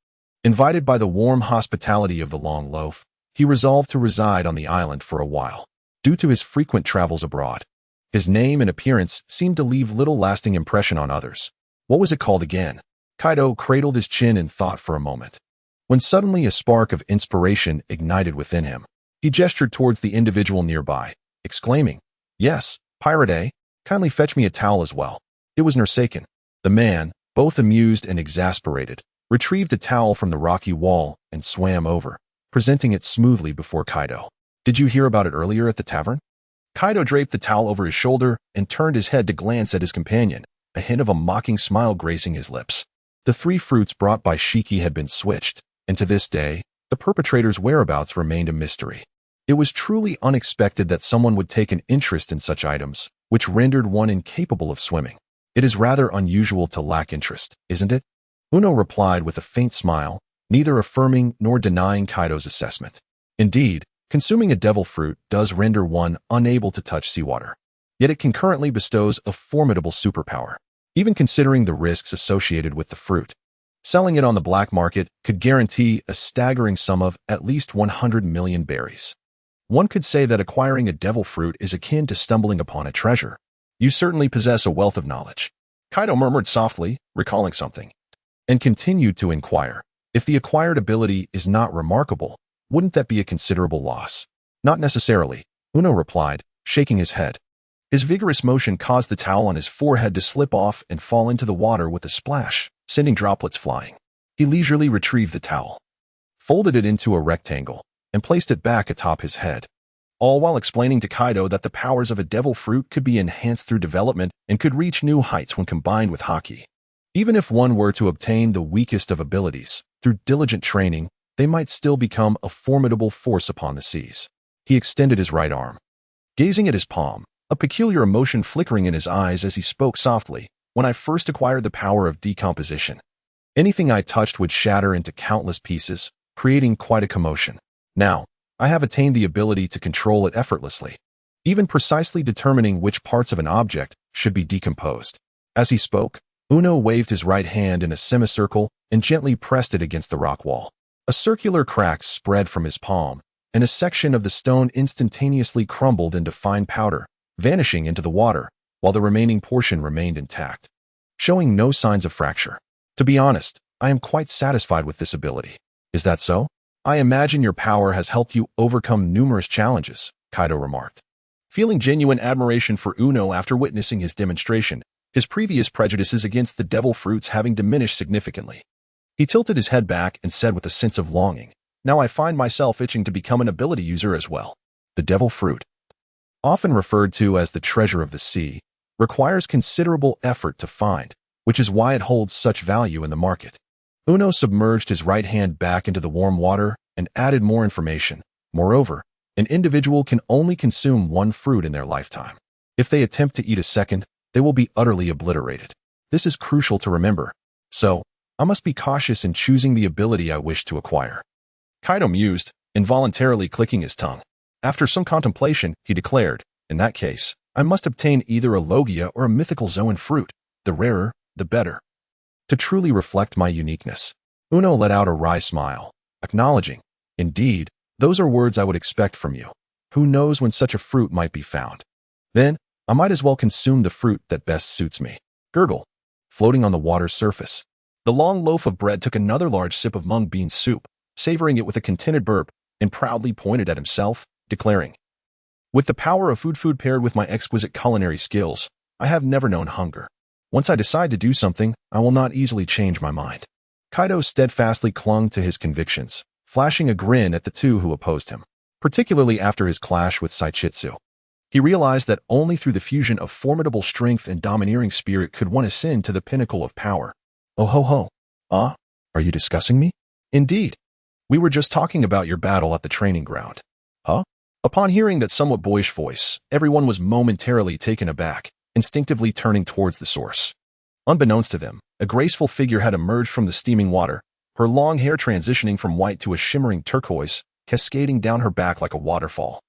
Invited by the warm hospitality of the Long Loaf, he resolved to reside on the island for a while. Due to his frequent travels abroad, his name and appearance seemed to leave little lasting impression on others. What was it called again? Kaido cradled his chin in thought for a moment. When suddenly a spark of inspiration ignited within him, he gestured towards the individual nearby, exclaiming, "Yes, Pirate, kindly fetch me a towel as well." It was Nursaken. The man, both amused and exasperated, retrieved a towel from the rocky wall and swam over, presenting it smoothly before Kaido. "Did you hear about it earlier at the tavern?" Kaido draped the towel over his shoulder and turned his head to glance at his companion, a hint of a mocking smile gracing his lips. The 3 fruits brought by Shiki had been switched, and to this day, the perpetrator's whereabouts remained a mystery. It was truly unexpected that someone would take an interest in such items, which rendered one incapable of swimming. It is rather unusual to lack interest, isn't it? Uno replied with a faint smile, neither affirming nor denying Kaido's assessment. Indeed, consuming a devil fruit does render one unable to touch seawater. Yet it concurrently bestows a formidable superpower. Even considering the risks associated with the fruit, selling it on the black market could guarantee a staggering sum of at least 100 million berries. One could say that acquiring a devil fruit is akin to stumbling upon a treasure. You certainly possess a wealth of knowledge. Kaido murmured softly, recalling something, and continued to inquire. If the acquired ability is not remarkable, wouldn't that be a considerable loss? Not necessarily, Uno replied, shaking his head. His vigorous motion caused the towel on his forehead to slip off and fall into the water with a splash, sending droplets flying. He leisurely retrieved the towel, folded it into a rectangle, and placed it back atop his head, all while explaining to Kaido that the powers of a devil fruit could be enhanced through development and could reach new heights when combined with haki. Even if one were to obtain the weakest of abilities, through diligent training, they might still become a formidable force upon the seas. He extended his right arm, gazing at his palm, a peculiar emotion flickering in his eyes as he spoke softly. "When I first acquired the power of decomposition, anything I touched would shatter into countless pieces, creating quite a commotion. Now, I have attained the ability to control it effortlessly, even precisely determining which parts of an object should be decomposed." As he spoke, Uno waved his right hand in a semicircle and gently pressed it against the rock wall. A circular crack spread from his palm, and a section of the stone instantaneously crumbled into fine powder, vanishing into the water, while the remaining portion remained intact, showing no signs of fracture. "To be honest, I am quite satisfied with this ability." "Is that so? I imagine your power has helped you overcome numerous challenges," Kaido remarked, feeling genuine admiration for Uno after witnessing his demonstration, his previous prejudices against the devil fruits having diminished significantly. He tilted his head back and said with a sense of longing, "Now I find myself itching to become an ability user as well." The devil fruit, often referred to as the treasure of the sea, requires considerable effort to find, which is why it holds such value in the market. Uno submerged his right hand back into the warm water and added more information. Moreover, an individual can only consume 1 fruit in their lifetime. If they attempt to eat a second, they will be utterly obliterated. This is crucial to remember. So, I must be cautious in choosing the ability I wish to acquire. Kaido mused, involuntarily clicking his tongue. After some contemplation, he declared, "In that case, I must obtain either a Logia or a mythical Zoan fruit. The rarer, the better. To truly reflect my uniqueness." Uno let out a wry smile, acknowledging, "Indeed, those are words I would expect from you. Who knows when such a fruit might be found? Then, I might as well consume the fruit that best suits me." Gurgle, floating on the water's surface. The long loaf of bread took another large sip of mung bean soup, savoring it with a contented burp, and proudly pointed at himself, declaring, "With the power of food paired with my exquisite culinary skills, I have never known hunger. Once I decide to do something, I will not easily change my mind." Kaido steadfastly clung to his convictions, flashing a grin at the 2 who opposed him, particularly after his clash with Saichitsu. He realized that only through the fusion of formidable strength and domineering spirit could one ascend to the pinnacle of power. "Oh ho ho. Ah, are you discussing me?" "Indeed. We were just talking about your battle at the training ground." "Huh? Upon hearing that somewhat boyish voice, everyone was momentarily taken aback, instinctively turning towards the source. Unbeknownst to them, a graceful figure had emerged from the steaming water, her long hair transitioning from white to a shimmering turquoise, cascading down her back like a waterfall,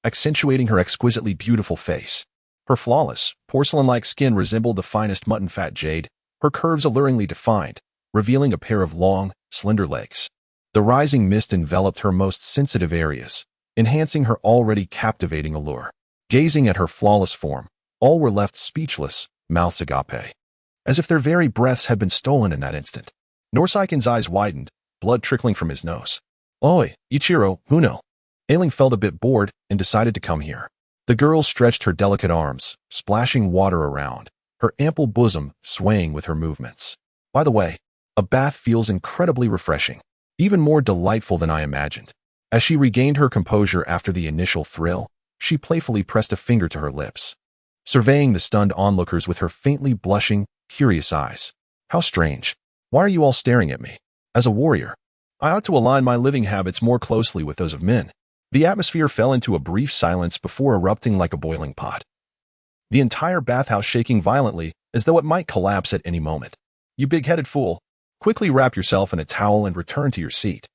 accentuating her exquisitely beautiful face. Her flawless, porcelain-like skin resembled the finest mutton-fat jade, her curves alluringly defined, revealing a pair of long, slender legs. The rising mist enveloped her most sensitive areas, enhancing her already captivating allure. Gazing at her flawless form, all were left speechless, mouths agape, as if their very breaths had been stolen in that instant. Norsaikin's eyes widened, blood trickling from his nose. "Oi, Ichiro, Huno." Ailing felt a bit bored and decided to come here. The girl stretched her delicate arms, splashing water around, her ample bosom swaying with her movements. "By the way, a bath feels incredibly refreshing, even more delightful than I imagined." As she regained her composure after the initial thrill, she playfully pressed a finger to her lips, surveying the stunned onlookers with her faintly blushing, curious eyes. "How strange. Why are you all staring at me? As a warrior, I ought to align my living habits more closely with those of men." The atmosphere fell into a brief silence before erupting like a boiling pot, the entire bathhouse shaking violently as though it might collapse at any moment. "You big-headed fool. Quickly wrap yourself in a towel and return to your seat.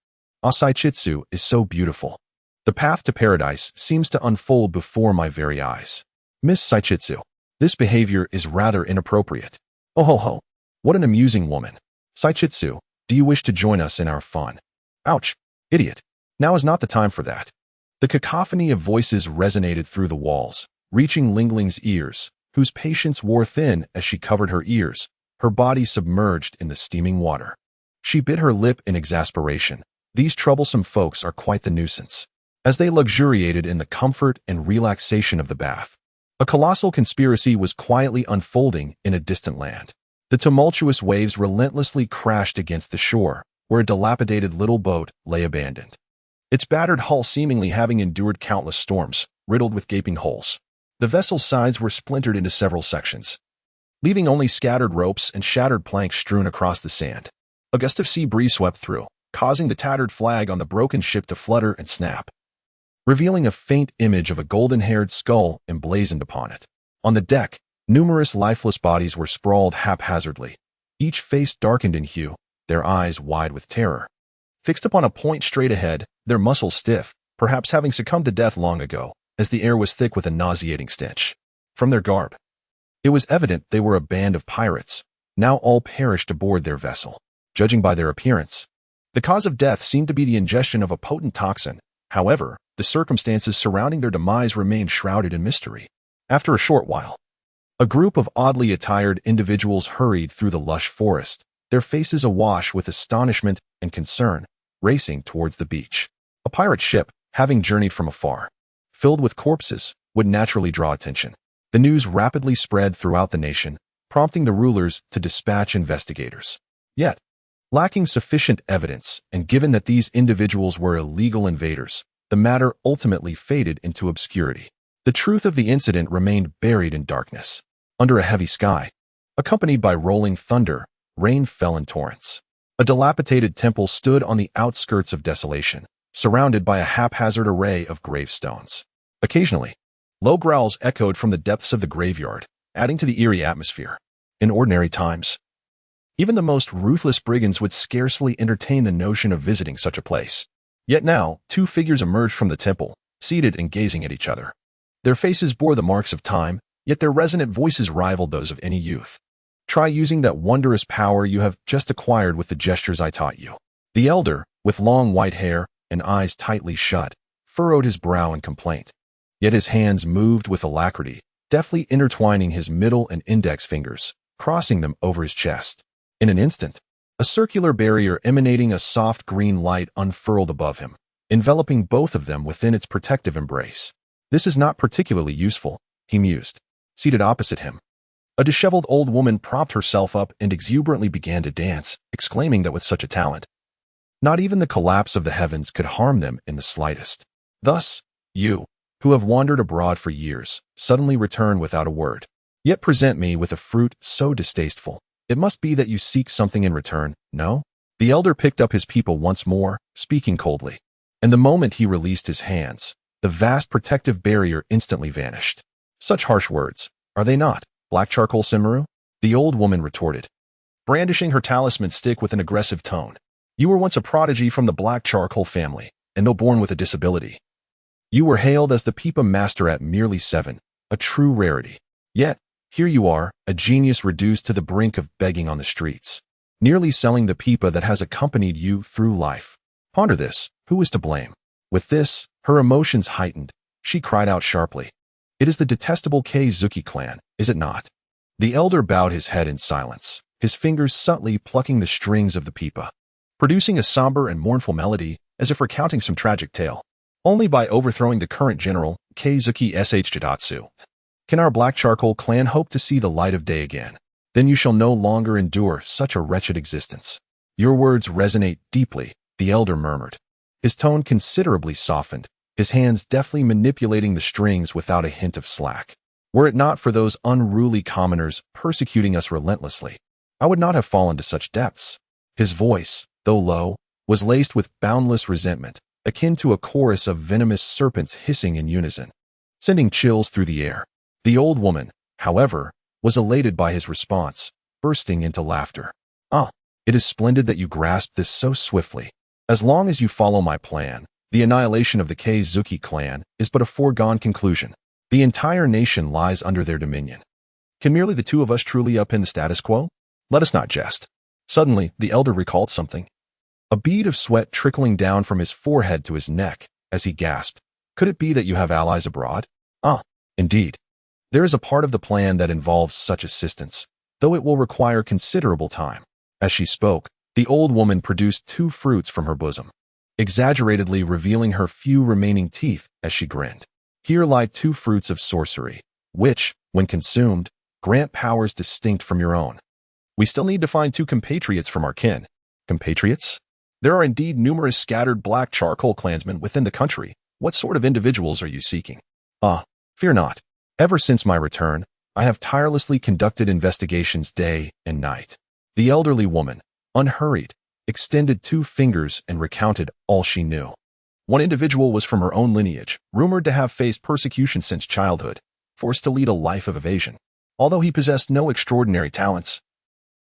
Asaichitsu is so beautiful. The path to paradise seems to unfold before my very eyes. Miss Saichitsu, this behavior is rather inappropriate." "Oh ho ho. What an amusing woman. Saichitsu, do you wish to join us in our fun?" "Ouch, idiot. Now is not the time for that." The cacophony of voices resonated through the walls, reaching Lingling's ears, whose patience wore thin as she covered her ears, her body submerged in the steaming water. She bit her lip in exasperation. These troublesome folks are quite the nuisance. As they luxuriated in the comfort and relaxation of the bath, a colossal conspiracy was quietly unfolding in a distant land. The tumultuous waves relentlessly crashed against the shore, where a dilapidated little boat lay abandoned, its battered hull seemingly having endured countless storms, riddled with gaping holes. The vessel's sides were splintered into several sections, leaving only scattered ropes and shattered planks strewn across the sand. A gust of sea breeze swept through, causing the tattered flag on the broken ship to flutter and snap, revealing a faint image of a golden-haired skull emblazoned upon it. On the deck, numerous lifeless bodies were sprawled haphazardly, each face darkened in hue, their eyes wide with terror, fixed upon a point straight ahead, their muscles stiff, perhaps having succumbed to death long ago, as the air was thick with a nauseating stench. From their garb, it was evident they were a band of pirates, now all perished aboard their vessel. Judging by their appearance, the cause of death seemed to be the ingestion of a potent toxin. However, the circumstances surrounding their demise remained shrouded in mystery. After a short while, a group of oddly attired individuals hurried through the lush forest, their faces awash with astonishment and concern, racing towards the beach. A pirate ship, having journeyed from afar, filled with corpses, would naturally draw attention. The news rapidly spread throughout the nation, prompting the rulers to dispatch investigators. Yet, lacking sufficient evidence, and given that these individuals were illegal invaders, the matter ultimately faded into obscurity. The truth of the incident remained buried in darkness. Under a heavy sky, accompanied by rolling thunder, rain fell in torrents. A dilapidated temple stood on the outskirts of desolation, surrounded by a haphazard array of gravestones. Occasionally, low growls echoed from the depths of the graveyard, adding to the eerie atmosphere. In ordinary times, even the most ruthless brigands would scarcely entertain the notion of visiting such a place. Yet now, two figures emerged from the temple, seated and gazing at each other. Their faces bore the marks of time, yet their resonant voices rivaled those of any youth. "Try using that wondrous power you have just acquired with the gestures I taught you." The elder, with long white hair and eyes tightly shut, furrowed his brow in complaint. Yet his hands moved with alacrity, deftly intertwining his middle and index fingers, crossing them over his chest. In an instant, a circular barrier emanating a soft green light unfurled above him, enveloping both of them within its protective embrace. "This is not particularly useful," he mused. Seated opposite him, a disheveled old woman propped herself up and exuberantly began to dance, exclaiming that with such a talent, not even the collapse of the heavens could harm them in the slightest. Thus, you, who have wandered abroad for years, suddenly return without a word, yet present me with a fruit so distasteful. It must be that you seek something in return, no? The elder picked up his people once more, speaking coldly. And the moment he released his hands, the The vast protective barrier instantly vanished. Such harsh words, are they not, Black Charcoal Senmaru? The old woman retorted, brandishing her talisman stick with an aggressive tone. You were once a prodigy from the Black Charcoal family, and though born with a disability, you were hailed as the Pipa Master at merely 7, a true rarity. Yet, here you are, a genius reduced to the brink of begging on the streets, nearly selling the pipa that has accompanied you through life. Ponder this, who is to blame? With this, her emotions heightened. She cried out sharply, it is the detestable Kaizuki clan, is it not? The elder bowed his head in silence, his fingers subtly plucking the strings of the pipa, producing a somber and mournful melody as if recounting some tragic tale. Only by overthrowing the current general, Kaizuki sh Jidatsu, can our Black Charcoal clan hope to see the light of day again. Then you shall no longer endure such a wretched existence. Your words resonate deeply, the elder murmured. His tone considerably softened, his hands deftly manipulating the strings without a hint of slack. Were it not for those unruly commoners persecuting us relentlessly, I would not have fallen to such depths. His voice, though low, was laced with boundless resentment, akin to a chorus of venomous serpents hissing in unison, sending chills through the air. The old woman, however, was elated by his response, bursting into laughter. Ah, it is splendid that you grasped this so swiftly. As long as you follow my plan, the annihilation of the Kaizuki clan is but a foregone conclusion. The entire nation lies under their dominion. Can merely the two of us truly upend the status quo? Let us not jest. Suddenly, the elder recalled something. A bead of sweat trickling down from his forehead to his neck, as he gasped. Could it be that you have allies abroad? Ah, indeed. There is a part of the plan that involves such assistance, though it will require considerable time. As she spoke, the old woman produced 2 fruits from her bosom, exaggeratedly revealing her few remaining teeth as she grinned. Here lie 2 fruits of sorcery, which, when consumed, grant powers distinct from your own. We still need to find 2 compatriots from our kin. Compatriots? There are indeed numerous scattered Black Charcoal clansmen within the country. What sort of individuals are you seeking? Ah, fear not. Ever since my return, I have tirelessly conducted investigations day and night. The elderly woman, unhurried, extended 2 fingers and recounted all she knew. One individual was from her own lineage, rumored to have faced persecution since childhood, forced to lead a life of evasion. Although he possessed no extraordinary talents,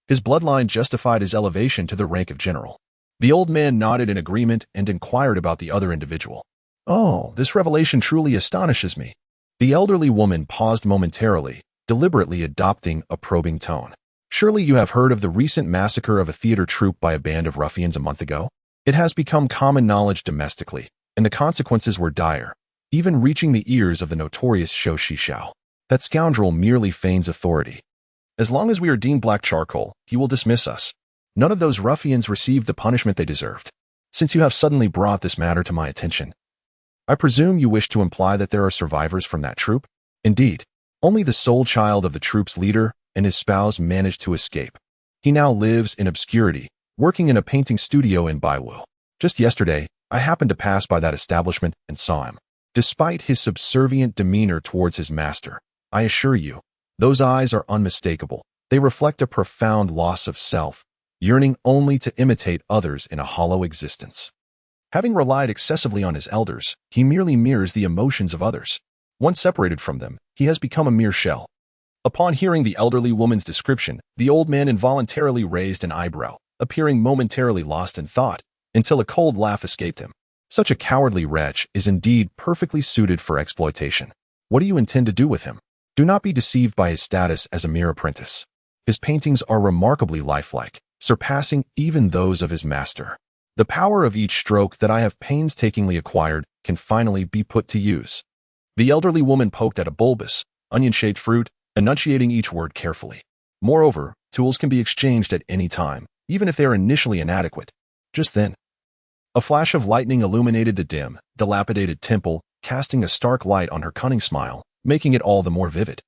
his bloodline justified his elevation to the rank of general. The old man nodded in agreement and inquired about the other individual. Oh, this revelation truly astonishes me. The elderly woman paused momentarily, deliberately adopting a probing tone. Surely you have heard of the recent massacre of a theater troupe by a band of ruffians a month ago? It has become common knowledge domestically, and the consequences were dire, even reaching the ears of the notorious Shou Shishao. That scoundrel merely feigns authority. As long as we are deemed Black Charcoal, he will dismiss us. None of those ruffians received the punishment they deserved. Since you have suddenly brought this matter to my attention, I presume you wish to imply that there are survivors from that troop? Indeed, only the sole child of the troop's leader and his spouse managed to escape. He now lives in obscurity, working in a painting studio in Baiwu. Just yesterday, I happened to pass by that establishment and saw him. Despite his subservient demeanor towards his master, I assure you, those eyes are unmistakable. They reflect a profound loss of self, yearning only to imitate others in a hollow existence. Having relied excessively on his elders, he merely mirrors the emotions of others. Once separated from them, he has become a mere shell. Upon hearing the elderly woman's description, the old man involuntarily raised an eyebrow, appearing momentarily lost in thought, until a cold laugh escaped him. Such a cowardly wretch is indeed perfectly suited for exploitation. What do you intend to do with him? Do not be deceived by his status as a mere apprentice. His paintings are remarkably lifelike, surpassing even those of his master. The power of each stroke that I have painstakingly acquired can finally be put to use. The elderly woman poked at a bulbous, onion-shaped fruit, enunciating each word carefully. Moreover, tools can be exchanged at any time, even if they are initially inadequate. Just then, a flash of lightning illuminated the dim, dilapidated temple, casting a stark light on her cunning smile, making it all the more vivid.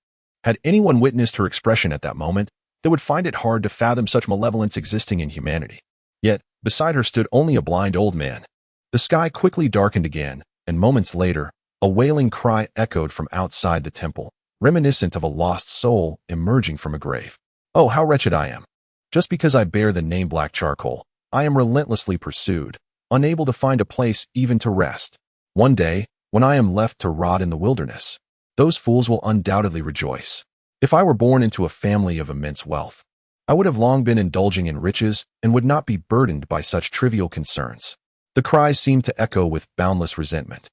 Had anyone witnessed her expression at that moment, they would find it hard to fathom such malevolence existing in humanity. Yet, beside her stood only a blind old man. The sky quickly darkened again, and moments later, a wailing cry echoed from outside the temple, reminiscent of a lost soul emerging from a grave. Oh, how wretched I am. Just because I bear the name Black Charcoal, I am relentlessly pursued, unable to find a place even to rest. One day, when I am left to rot in the wilderness. Those fools will undoubtedly rejoice. If I were born into a family of immense wealth, I would have long been indulging in riches and would not be burdened by such trivial concerns. The cries seemed to echo with boundless resentment,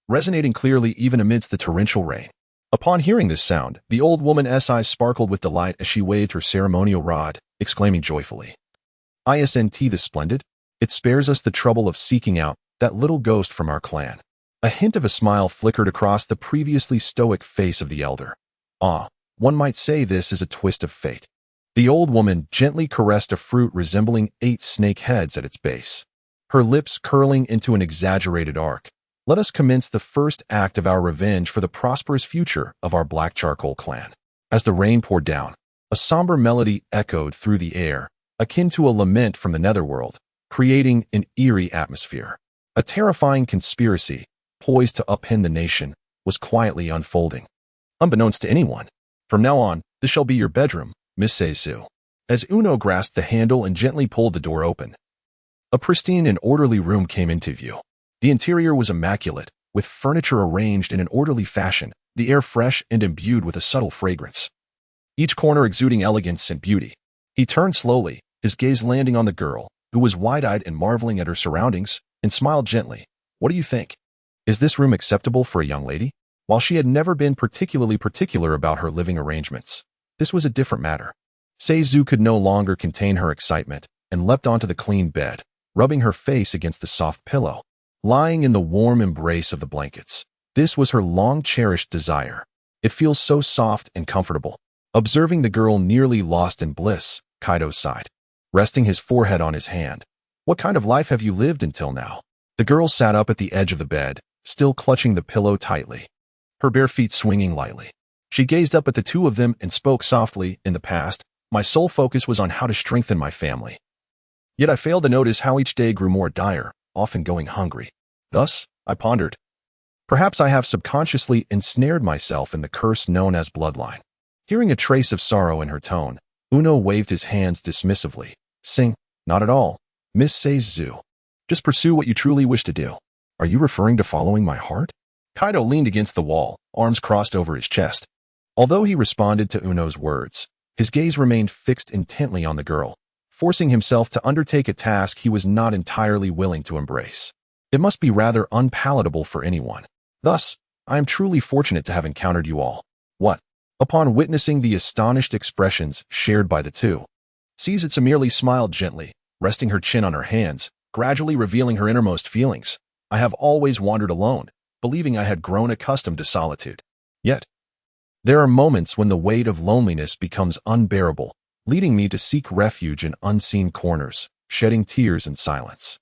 resonating clearly even amidst the torrential rain. Upon hearing this sound, the old woman's eyes sparkled with delight as she waved her ceremonial rod, exclaiming joyfully, "Isn't the splendid? It spares us the trouble of seeking out that little ghost from our clan." A hint of a smile flickered across the previously stoic face of the elder. "Ah, one might say this is a twist of fate." The old woman gently caressed a fruit resembling 8 snake heads at its base, her lips curling into an exaggerated arc. "Let us commence the first act of our revenge for the prosperous future of our black charcoal clan." As the rain poured down, a somber melody echoed through the air, akin to a lament from the netherworld, creating an eerie atmosphere. A terrifying conspiracy, poised to upend the nation, was quietly unfolding. Unbeknownst to anyone, "From now on, this shall be your bedroom, Miss Seizu." As Uno grasped the handle and gently pulled the door open, a pristine and orderly room came into view. The interior was immaculate, with furniture arranged in an orderly fashion, the air fresh and imbued with a subtle fragrance, each corner exuding elegance and beauty. He turned slowly, his gaze landing on the girl, who was wide-eyed and marveling at her surroundings, and smiled gently. "What do you think? Is this room acceptable for a young lady?" While she had never been particularly particular about her living arrangements, this was a different matter. Seizu could no longer contain her excitement and leapt onto the clean bed, rubbing her face against the soft pillow. Lying in the warm embrace of the blankets, this was her long-cherished desire. "It feels so soft and comfortable." Observing the girl nearly lost in bliss, Kaido sighed, resting his forehead on his hand. "What kind of life have you lived until now?" The girl sat up at the edge of the bed, still clutching the pillow tightly, her bare feet swinging lightly. She gazed up at the two of them and spoke softly. "In the past, my sole focus was on how to strengthen my family. Yet I failed to notice how each day grew more dire, often going hungry. Thus, I pondered, perhaps I have subconsciously ensnared myself in the curse known as bloodline." Hearing a trace of sorrow in her tone, Uno waved his hands dismissively, saying, "Not at all, Miss Seizu. Just pursue what you truly wish to do." "Are you referring to following my heart?" Kaido leaned against the wall, arms crossed over his chest. Although he responded to Uno's words, his gaze remained fixed intently on the girl, forcing himself to undertake a task he was not entirely willing to embrace. "It must be rather unpalatable for anyone. Thus, I am truly fortunate to have encountered you all." "What?" Upon witnessing the astonished expressions shared by the two, Seizu merely smiled gently, resting her chin on her hands, gradually revealing her innermost feelings. "I have always wandered alone, believing I had grown accustomed to solitude. Yet, there are moments when the weight of loneliness becomes unbearable, leading me to seek refuge in unseen corners, shedding tears in silence.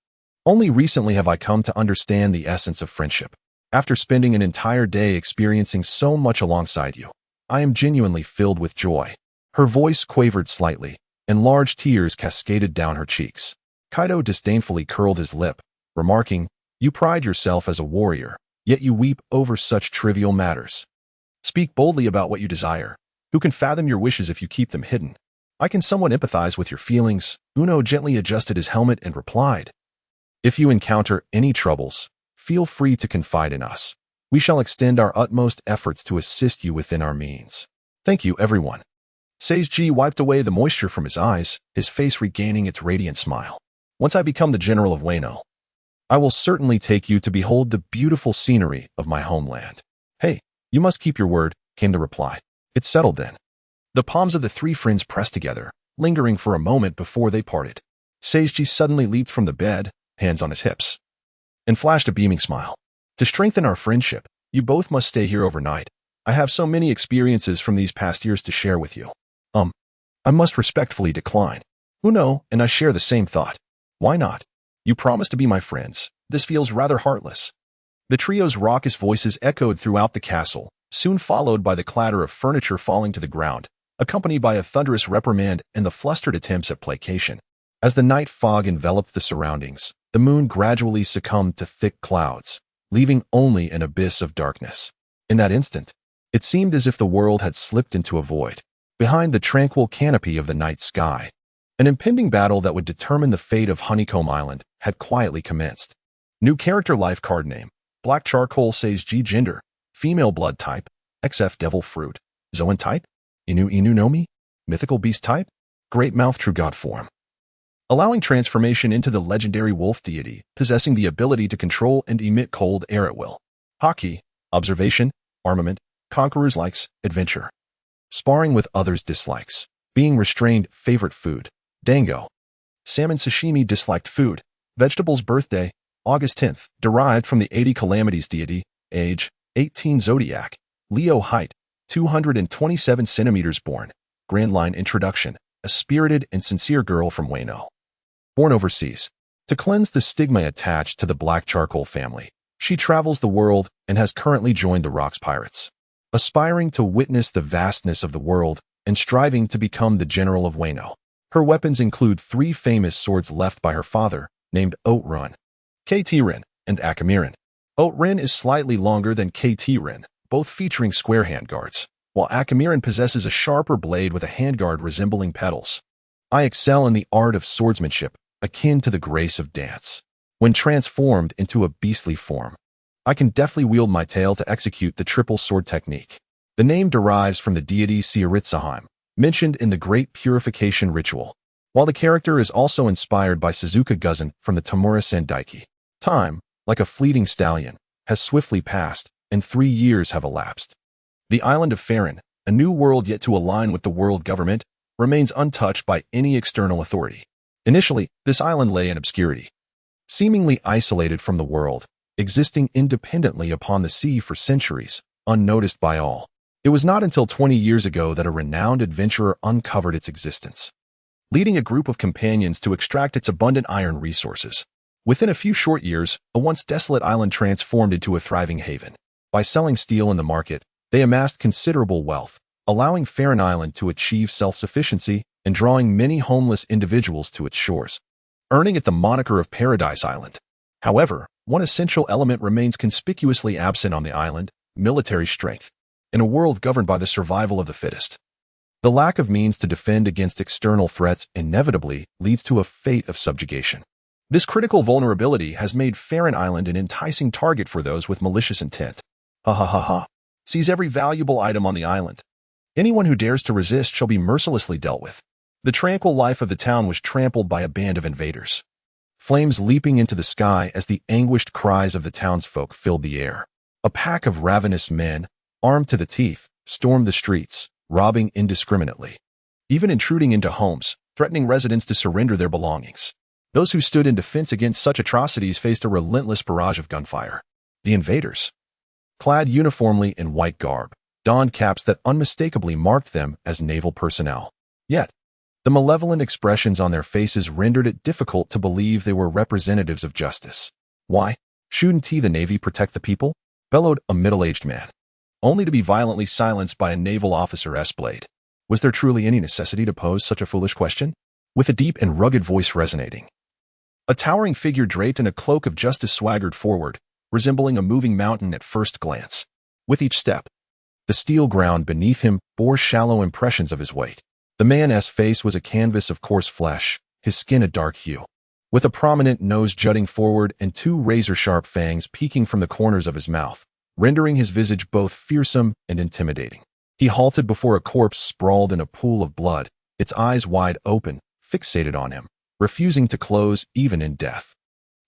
Only recently have I come to understand the essence of friendship. After spending an entire day experiencing so much alongside you, I am genuinely filled with joy." Her voice quavered slightly, and large tears cascaded down her cheeks. Kaido disdainfully curled his lip, remarking, "You pride yourself as a warrior, yet you weep over such trivial matters. Speak boldly about what you desire. Who can fathom your wishes if you keep them hidden?" "I can somewhat empathize with your feelings." Uno gently adjusted his helmet and replied, "If you encounter any troubles, feel free to confide in us. We shall extend our utmost efforts to assist you within our means." "Thank you, everyone." Seizu wiped away the moisture from his eyes, his face regaining its radiant smile. "Once I become the general of Wano, I will certainly take you to behold the beautiful scenery of my homeland." "Hey, you must keep your word," came the reply. "It's settled then." The palms of the three friends pressed together, lingering for a moment before they parted. Seizu suddenly leaped from the bed, hands on his hips, and flashed a beaming smile. "To strengthen our friendship, you both must stay here overnight. I have so many experiences from these past years to share with you." I must respectfully decline." "Uno and I share the same thought." "Why not? You promised to be my friends. This feels rather heartless." The trio's raucous voices echoed throughout the castle, soon followed by the clatter of furniture falling to the ground, accompanied by a thunderous reprimand and the flustered attempts at placation. As the night fog enveloped the surroundings, the moon gradually succumbed to thick clouds, leaving only an abyss of darkness. In that instant, it seemed as if the world had slipped into a void. Behind the tranquil canopy of the night sky, an impending battle that would determine the fate of Honeycomb Island had quietly commenced. New character life card name, Black charcoal says G gender, female blood type, XF devil fruit, Zoan type, Inu no Mi, mythical beast type, great mouth true god form. Allowing transformation into the legendary wolf deity, possessing the ability to control and emit cold air at will. Haki, observation, armament, conquerors likes, adventure. Sparring with others dislikes. Being restrained, favorite food. Dango. Salmon sashimi disliked food. Vegetables birthday, August 10th, derived from the 80 calamities deity, age, 18 zodiac, Leo height, 227 centimeters born. Grand line introduction, a spirited and sincere girl from Wano. Born overseas. To cleanse the stigma attached to the black charcoal family, she travels the world and has currently joined the Rocks Pirates. Aspiring to witness the vastness of the world and striving to become the general of Wano. Her weapons include 3 famous swords left by her father, named Oat-Run, KT-Rin, and Akamirin. Oat-Rin is slightly longer than KT-Rin, both featuring square handguards, while Akamirin possesses a sharper blade with a handguard resembling petals. I excel in the art of swordsmanship, akin to the grace of dance. When transformed into a beastly form, I can deftly wield my tail to execute the triple sword technique. The name derives from the deity Siaritsaheim, mentioned in the Great Purification Ritual, while the character is also inspired by Suzuka Guzan from the Tamura Sandaiki. Time, like a fleeting stallion, has swiftly passed, and 3 years have elapsed. The island of Farin, a new world yet to align with the world government, remains untouched by any external authority. Initially, this island lay in obscurity, seemingly isolated from the world, existing independently upon the sea for centuries, unnoticed by all. It was not until 20 years ago that a renowned adventurer uncovered its existence, leading a group of companions to extract its abundant iron resources. Within a few short years, a once desolate island transformed into a thriving haven. By selling steel in the market, they amassed considerable wealth, allowing Farin Island to achieve self-sufficiency and drawing many homeless individuals to its shores, earning it the moniker of Paradise Island. However, one essential element remains conspicuously absent on the island: military strength. In a world governed by the survival of the fittest, the lack of means to defend against external threats inevitably leads to a fate of subjugation. This critical vulnerability has made Farin Island an enticing target for those with malicious intent. Ha ha ha ha. Seize every valuable item on the island. Anyone who dares to resist shall be mercilessly dealt with. The tranquil life of the town was trampled by a band of invaders, flames leaping into the sky as the anguished cries of the townsfolk filled the air. A pack of ravenous men, armed to the teeth, stormed the streets, robbing indiscriminately, even intruding into homes, threatening residents to surrender their belongings. Those who stood in defense against such atrocities faced a relentless barrage of gunfire. The invaders, clad uniformly in white garb, donned caps that unmistakably marked them as naval personnel. Yet, the malevolent expressions on their faces rendered it difficult to believe they were representatives of justice. Why? Shouldn't the Navy protect the people? Bellowed a middle-aged man, only to be violently silenced by a naval officer S-Blade. Was there truly any necessity to pose such a foolish question? With a deep and rugged voice resonating, a towering figure draped in a cloak of justice swaggered forward, resembling a moving mountain at first glance. With each step, the steel ground beneath him bore shallow impressions of his weight. The man's face was a canvas of coarse flesh, his skin a dark hue, with a prominent nose jutting forward and 2 razor-sharp fangs peeking from the corners of his mouth, rendering his visage both fearsome and intimidating. He halted before a corpse sprawled in a pool of blood, its eyes wide open, fixated on him, refusing to close even in death.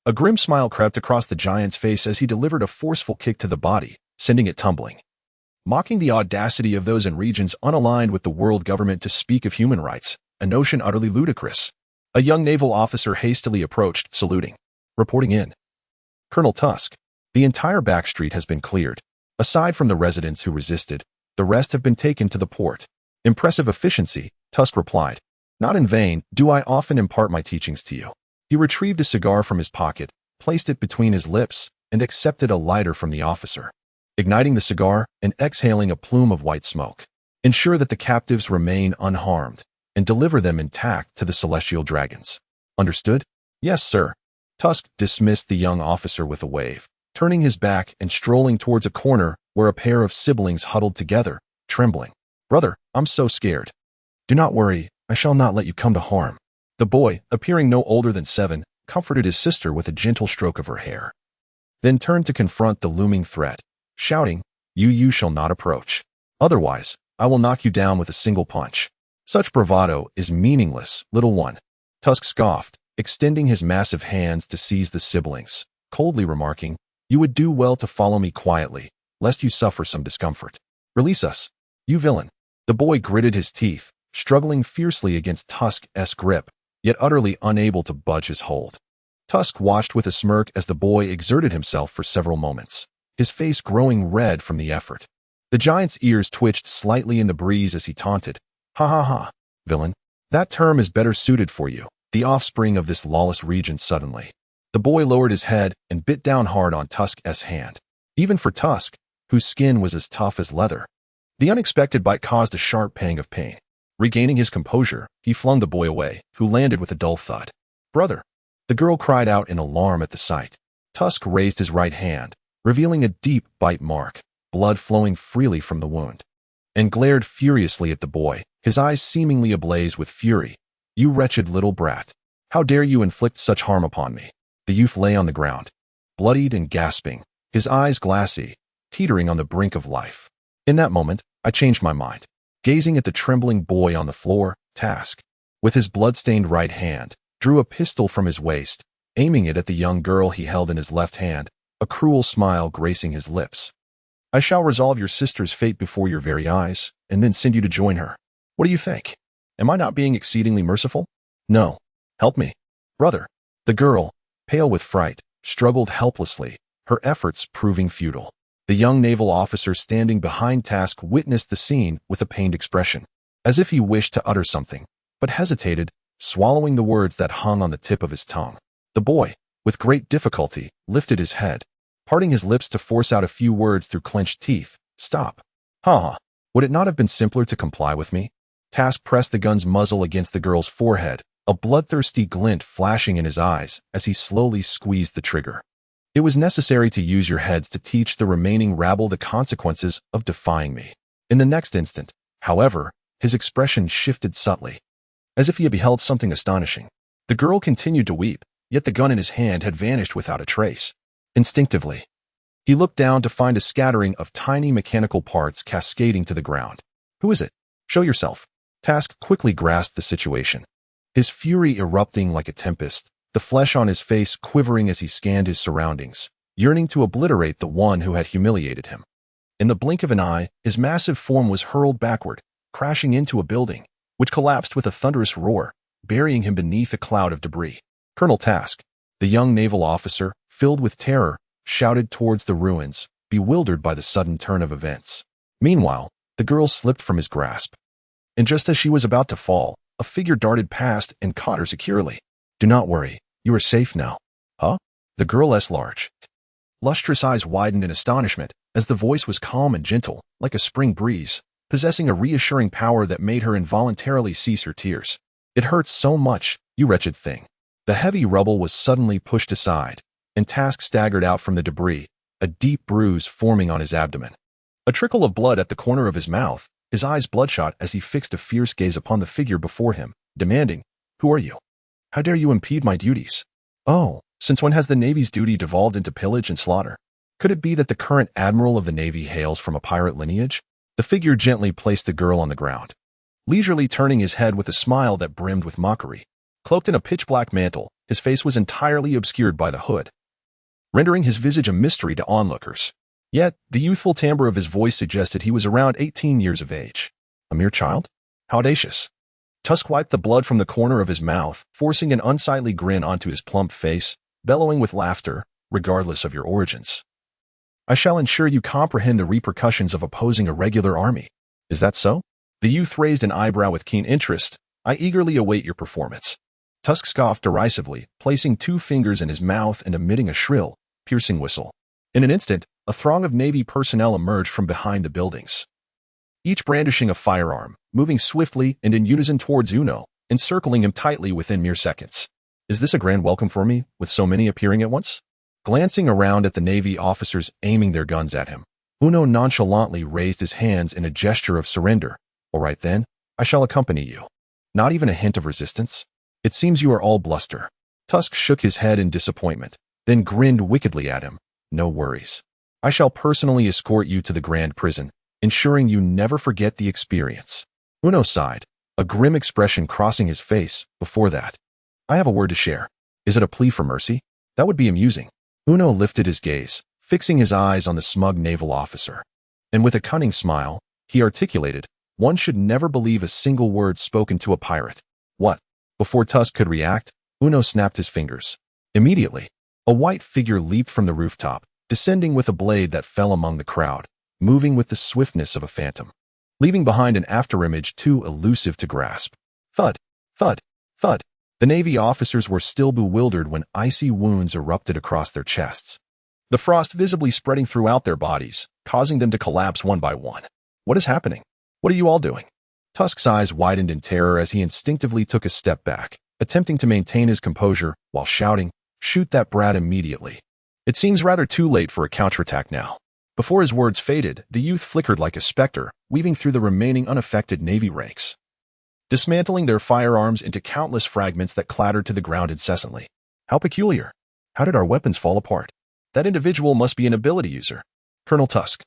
A grim smile crept across the giant's face as he delivered a forceful kick to the body, sending it tumbling, mocking the audacity of those in regions unaligned with the world government to speak of human rights, a notion utterly ludicrous. A young naval officer hastily approached, saluting. Reporting in. Colonel Tusk. The entire back street has been cleared. Aside from the residents who resisted, the rest have been taken to the port. Impressive efficiency, Tusk replied. Not in vain do I often impart my teachings to you. He retrieved a cigar from his pocket, placed it between his lips, and accepted a lighter from the officer, igniting the cigar and exhaling a plume of white smoke. Ensure that the captives remain unharmed, and deliver them intact to the celestial dragons. Understood? Yes, sir. Tusk dismissed the young officer with a wave, turning his back and strolling towards a corner where a pair of siblings huddled together, trembling. Brother, I'm so scared. Do not worry, I shall not let you come to harm. The boy, appearing no older than 7, comforted his sister with a gentle stroke of her hair. then turned to confront the looming threat, shouting, You shall not approach. Otherwise, I will knock you down with a single punch. Such bravado is meaningless, little one. Tusk scoffed, extending his massive hands to seize the siblings, coldly remarking, You would do well to follow me quietly, lest you suffer some discomfort. Release us, you villain. The boy gritted his teeth, struggling fiercely against Tusk's grip, yet utterly unable to budge his hold. Tusk watched with a smirk as the boy exerted himself for several moments, his face growing red from the effort. The giant's ears twitched slightly in the breeze as he taunted, Ha ha ha, villain. That term is better suited for you, the offspring of this lawless region. Suddenly, the boy lowered his head and bit down hard on Tusk's hand. Even for Tusk, whose skin was as tough as leather, the unexpected bite caused a sharp pang of pain. Regaining his composure, he flung the boy away, who landed with a dull thud. Brother! The girl cried out in alarm at the sight. Tusk raised his right hand, revealing a deep bite mark, blood flowing freely from the wound, and glared furiously at the boy, his eyes seemingly ablaze with fury. You wretched little brat! How dare you inflict such harm upon me? The youth lay on the ground, bloodied and gasping, his eyes glassy, teetering on the brink of life. In that moment, I changed my mind. Gazing at the trembling boy on the floor, Tusk, with his blood-stained right hand, drew a pistol from his waist, aiming it at the young girl he held in his left hand, a cruel smile gracing his lips. I shall resolve your sister's fate before your very eyes, and then send you to join her. What do you think? Am I not being exceedingly merciful? No. Help me. Brother. The girl, pale with fright, struggled helplessly, her efforts proving futile. The young naval officer standing behind Tusk witnessed the scene with a pained expression, as if he wished to utter something, but hesitated, swallowing the words that hung on the tip of his tongue. The boy, with great difficulty, lifted his head, parting his lips to force out a few words through clenched teeth. Stop. Ha! Would it not have been simpler to comply with me? Tusk pressed the gun's muzzle against the girl's forehead, a bloodthirsty glint flashing in his eyes as he slowly squeezed the trigger. It was necessary to use your heads to teach the remaining rabble the consequences of defying me. In the next instant, however, his expression shifted subtly, as if he had beheld something astonishing. The girl continued to weep, yet the gun in his hand had vanished without a trace. Instinctively, he looked down to find a scattering of tiny mechanical parts cascading to the ground. Who is it? Show yourself. Tusk quickly grasped the situation, his fury erupting like a tempest, the flesh on his face quivering as he scanned his surroundings, yearning to obliterate the one who had humiliated him. In the blink of an eye, his massive form was hurled backward, crashing into a building, which collapsed with a thunderous roar, burying him beneath a cloud of debris. Colonel Tusk, the young naval officer, filled with terror, shouted towards the ruins, bewildered by the sudden turn of events. Meanwhile, the girl slipped from his grasp, and just as she was about to fall, a figure darted past and caught her securely. Do not worry, you are safe now. Huh? The girl's large, lustrous eyes widened in astonishment as the voice was calm and gentle, like a spring breeze, possessing a reassuring power that made her involuntarily cease her tears. It hurts so much, you wretched thing. The heavy rubble was suddenly pushed aside, and Tusk staggered out from the debris, a deep bruise forming on his abdomen. A trickle of blood at the corner of his mouth, his eyes bloodshot as he fixed a fierce gaze upon the figure before him, demanding, Who are you? How dare you impede my duties? Oh, since when has the Navy's duty devolved into pillage and slaughter? Could it be that the current admiral of the Navy hails from a pirate lineage? The figure gently placed the girl on the ground, leisurely turning his head with a smile that brimmed with mockery. Cloaked in a pitch-black mantle, his face was entirely obscured by the hood, rendering his visage a mystery to onlookers. Yet, the youthful timbre of his voice suggested he was around 18 years of age. A mere child? How audacious. Tusk wiped the blood from the corner of his mouth, forcing an unsightly grin onto his plump face, bellowing with laughter, regardless of your origins. I shall ensure you comprehend the repercussions of opposing a regular army. Is that so? The youth raised an eyebrow with keen interest. I eagerly await your performance. Tusk scoffed derisively, placing 2 fingers in his mouth and emitting a shrill, piercing whistle. In an instant, a throng of Navy personnel emerged from behind the buildings, each brandishing a firearm, moving swiftly and in unison towards Uno, encircling him tightly within mere seconds. Is this a grand welcome for me, with so many appearing at once? Glancing around at the Navy officers aiming their guns at him, Uno nonchalantly raised his hands in a gesture of surrender. All right then, I shall accompany you. Not even a hint of resistance? It seems you are all bluster. Tusk shook his head in disappointment, then grinned wickedly at him, no worries. I shall personally escort you to the Grand Prison, ensuring you never forget the experience." Uno sighed, a grim expression crossing his face. "Before that, I have a word to share. Is it a plea for mercy? That would be amusing." Uno lifted his gaze, fixing his eyes on the smug naval officer. And with a cunning smile, he articulated, "One should never believe a single word spoken to a pirate." "What?" Before Tusk could react, Uno snapped his fingers. Immediately, a white figure leaped from the rooftop, descending with a blade that fell among the crowd, moving with the swiftness of a phantom, leaving behind an afterimage too elusive to grasp. Thud, thud, thud. The Navy officers were still bewildered when icy wounds erupted across their chests, the frost visibly spreading throughout their bodies, causing them to collapse one by one. "What is happening? What are you all doing?" Tusk's eyes widened in terror as he instinctively took a step back, attempting to maintain his composure while shouting, "Shoot that brat immediately." It seems rather too late for a counterattack now. Before his words faded, the youth flickered like a specter, weaving through the remaining unaffected Navy ranks, dismantling their firearms into countless fragments that clattered to the ground incessantly. "How peculiar. How did our weapons fall apart? That individual must be an ability user. Colonel Tusk,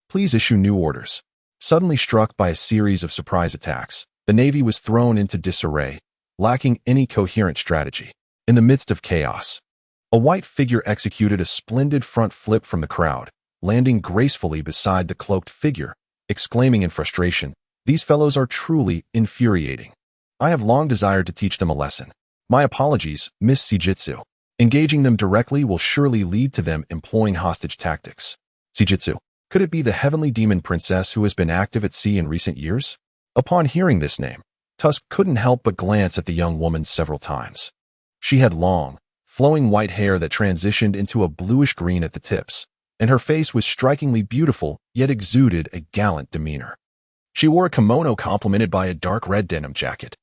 please issue new orders." Suddenly struck by a series of surprise attacks, the Navy was thrown into disarray, lacking any coherent strategy. In the midst of chaos, a white figure executed a splendid front flip from the crowd, landing gracefully beside the cloaked figure, exclaiming in frustration, "These fellows are truly infuriating. I have long desired to teach them a lesson. My apologies, Miss Seijitsu. Engaging them directly will surely lead to them employing hostage tactics." Seijitsu. Could it be the heavenly demon princess who has been active at sea in recent years? Upon hearing this name, Tusk couldn't help but glance at the young woman several times. She had long, flowing white hair that transitioned into a bluish green at the tips, and her face was strikingly beautiful, yet exuded a gallant demeanor. She wore a kimono complemented by a dark red denim jacket.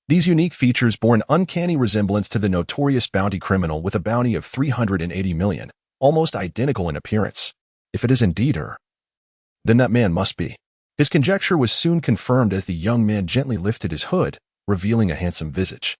These unique features bore an uncanny resemblance to the notorious bounty criminal with a bounty of 380 million, almost identical in appearance. If it is indeed her, then that man must be. His conjecture was soon confirmed as the young man gently lifted his hood, revealing a handsome visage,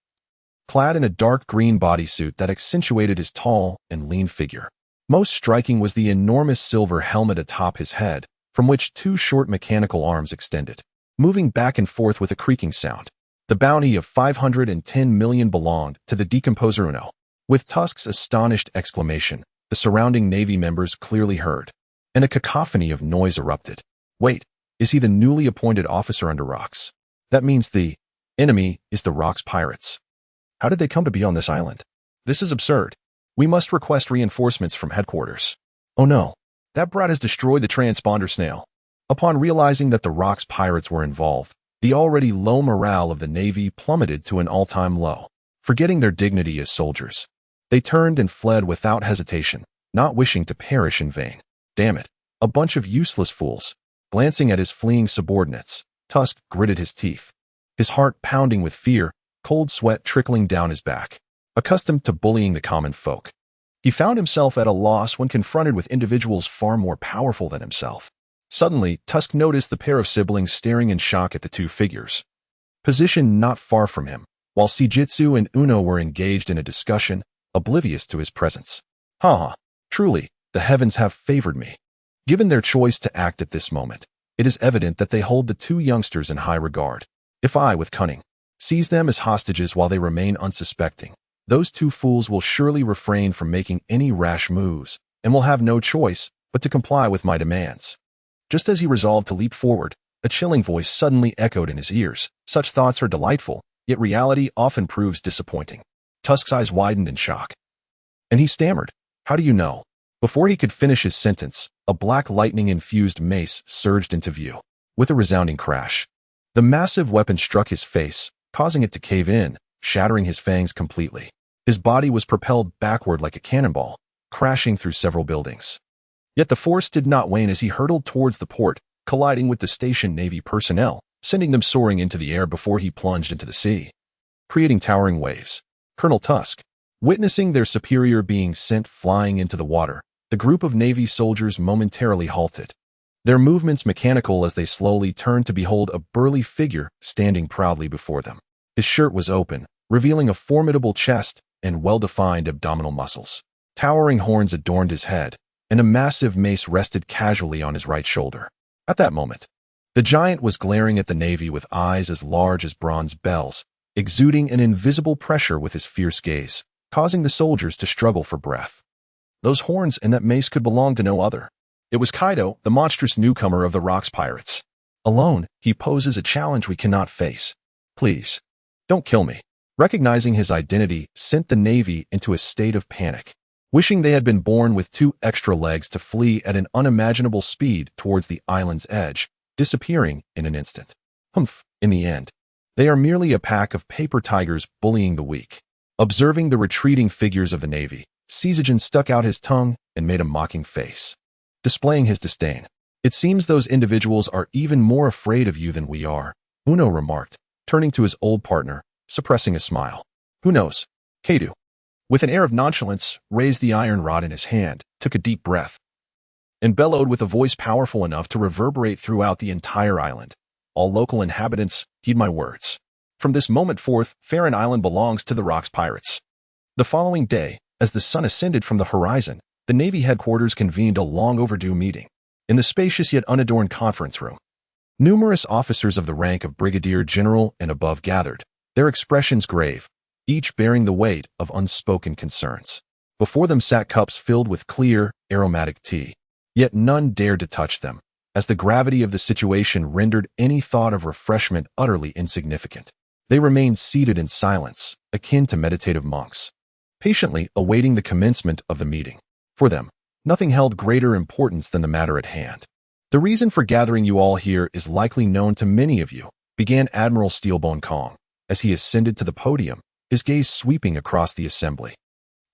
clad in a dark green bodysuit that accentuated his tall and lean figure. Most striking was the enormous silver helmet atop his head, from which two short mechanical arms extended, moving back and forth with a creaking sound. The bounty of 510 million belonged to the decomposer Uno. With Tusk's astonished exclamation, the surrounding Navy members clearly heard, and a cacophony of noise erupted. "Wait, is he the newly appointed officer under Rocks? That means the enemy is the Rocks pirates. How did they come to be on this island? This is absurd. We must request reinforcements from headquarters. Oh no, that brat has destroyed the transponder snail." Upon realizing that the Rocks pirates were involved, the already low morale of the Navy plummeted to an all-time low. Forgetting their dignity as soldiers, they turned and fled without hesitation, not wishing to perish in vain. "Damn it, a bunch of useless fools." Glancing at his fleeing subordinates, Tusk gritted his teeth, his heart pounding with fear, cold sweat trickling down his back. Accustomed to bullying the common folk, he found himself at a loss when confronted with individuals far more powerful than himself. Suddenly, Tusk noticed the pair of siblings staring in shock at the two figures, positioned not far from him, while Seijitsu and Uno were engaged in a discussion, oblivious to his presence. Truly, the heavens have favored me. Given their choice to act at this moment, it is evident that they hold the two youngsters in high regard. If I, with cunning, seize them as hostages while they remain unsuspecting, those two fools will surely refrain from making any rash moves, and will have no choice but to comply with my demands. Just as he resolved to leap forward, a chilling voice suddenly echoed in his ears. Such thoughts are delightful, yet reality often proves disappointing. Tusk's eyes widened in shock, and he stammered, "How do you know?" Before he could finish his sentence, a black lightning-infused mace surged into view. With a resounding crash, the massive weapon struck his face, causing it to cave in, shattering his fangs completely. His body was propelled backward like a cannonball, crashing through several buildings. Yet the force did not wane as he hurtled towards the port, colliding with the stationed Navy personnel, sending them soaring into the air before he plunged into the sea, creating towering waves. Colonel Tusk, witnessing their superior being sent flying into the water, the group of Navy soldiers momentarily halted, their movements mechanical as they slowly turned to behold a burly figure standing proudly before them. His shirt was open, revealing a formidable chest and well-defined abdominal muscles. Towering horns adorned his head, and a massive mace rested casually on his right shoulder. At that moment, the giant was glaring at the Navy with eyes as large as bronze bells, exuding an invisible pressure with his fierce gaze, causing the soldiers to struggle for breath. Those horns and that mace could belong to no other. It was Kaido, the monstrous newcomer of the Rocks Pirates. Alone, he poses a challenge we cannot face. Please, don't kill me. Recognizing his identity sent the Navy into a state of panic, wishing they had been born with 2 extra legs to flee at an unimaginable speed towards the island's edge, disappearing in an instant. In the end, they are merely a pack of paper tigers bullying the weak. Observing the retreating figures of the Navy, Caesargen stuck out his tongue and made a mocking face, displaying his disdain. It seems those individuals are even more afraid of you than we are, Uno remarked, turning to his old partner, suppressing a smile. Who knows? Kaido, with an air of nonchalance, raised the iron rod in his hand, took a deep breath, and bellowed with a voice powerful enough to reverberate throughout the entire island. All local inhabitants, heed my words. From this moment forth, Farron Island belongs to the Rocks Pirates. The following day, as the sun ascended from the horizon, the Navy headquarters convened a long overdue meeting in the spacious yet unadorned conference room. Numerous officers of the rank of brigadier general and above gathered, their expressions grave, each bearing the weight of unspoken concerns. Before them sat cups filled with clear, aromatic tea, yet none dared to touch them, as the gravity of the situation rendered any thought of refreshment utterly insignificant. They remained seated in silence, akin to meditative monks, patiently awaiting the commencement of the meeting. For them, nothing held greater importance than the matter at hand. The reason for gathering you all here is likely known to many of you, began Admiral Steelbone Kong, as he ascended to the podium, his gaze sweeping across the assembly.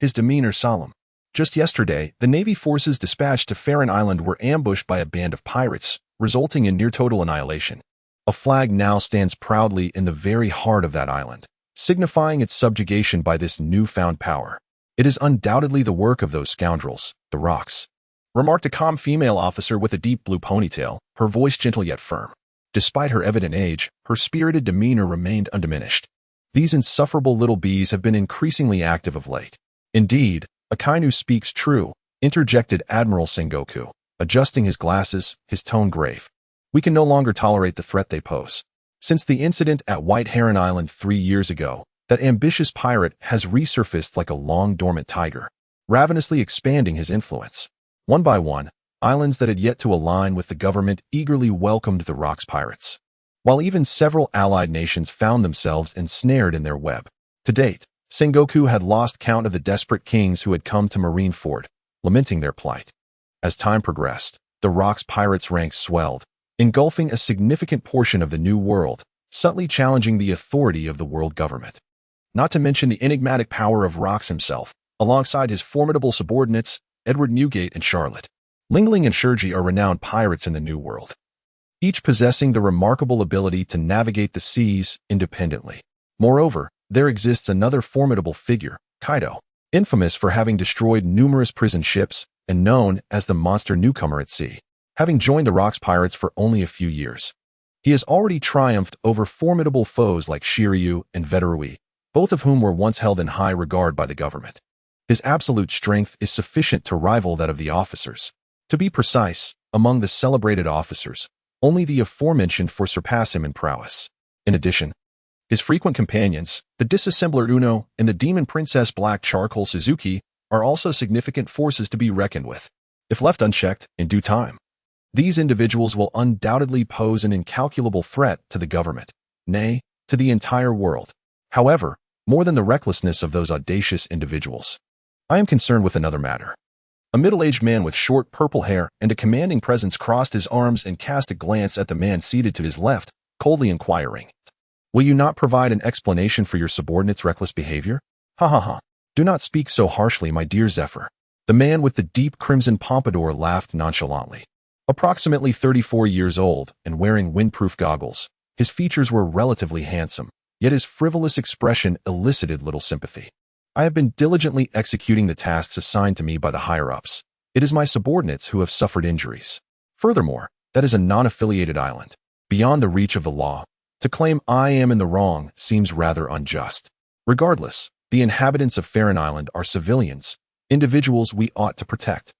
His demeanor solemn. Just yesterday, the Navy forces dispatched to Farron Island were ambushed by a band of pirates, resulting in near-total annihilation. A flag now stands proudly in the very heart of that island, signifying its subjugation by this newfound power. It is undoubtedly the work of those scoundrels, the Rocks, remarked a calm female officer with a deep blue ponytail, her voice gentle yet firm. Despite her evident age, her spirited demeanor remained undiminished. These insufferable little bees have been increasingly active of late. Indeed, Akainu speaks true, interjected Admiral Sengoku, adjusting his glasses, his tone grave. We can no longer tolerate the threat they pose. Since the incident at White Heron Island 3 years ago, that ambitious pirate has resurfaced like a long-dormant tiger, ravenously expanding his influence. One by one, islands that had yet to align with the government eagerly welcomed the Rocks Pirates, while even several allied nations found themselves ensnared in their web. To date, Sengoku had lost count of the desperate kings who had come to Marineford, lamenting their plight. As time progressed, the Rocks Pirates' ranks swelled, engulfing a significant portion of the New World, subtly challenging the authority of the world government. Not to mention the enigmatic power of Rocks himself, alongside his formidable subordinates, Edward Newgate and Charlotte. Lingling and Shurji are renowned pirates in the New World, each possessing the remarkable ability to navigate the seas independently. Moreover, there exists another formidable figure, Kaido, infamous for having destroyed numerous prison ships and known as the monster newcomer at sea. Having joined the Rocks Pirates for only a few years, he has already triumphed over formidable foes like Shiryu and Veterui, both of whom were once held in high regard by the government. His absolute strength is sufficient to rival that of the officers. To be precise, among the celebrated officers, only the aforementioned surpass him in prowess. In addition, his frequent companions, the disassembler Uno and the demon princess Black Charcoal Suzuki, are also significant forces to be reckoned with. If left unchecked, in due time, these individuals will undoubtedly pose an incalculable threat to the government, nay, to the entire world. However, more than the recklessness of those audacious individuals, I am concerned with another matter. A middle-aged man with short purple hair and a commanding presence crossed his arms and cast a glance at the man seated to his left, coldly inquiring, "Will you not provide an explanation for your subordinate's reckless behavior?" Ha ha ha. Do not speak so harshly, my dear Zephyr. The man with the deep crimson pompadour laughed nonchalantly. Approximately 34 years old and wearing windproof goggles, his features were relatively handsome, yet his frivolous expression elicited little sympathy. I have been diligently executing the tasks assigned to me by the higher-ups. It is my subordinates who have suffered injuries. Furthermore, that is a non-affiliated island, beyond the reach of the law. To claim I am in the wrong seems rather unjust. Regardless, the inhabitants of Farron Island are civilians, individuals we ought to protect.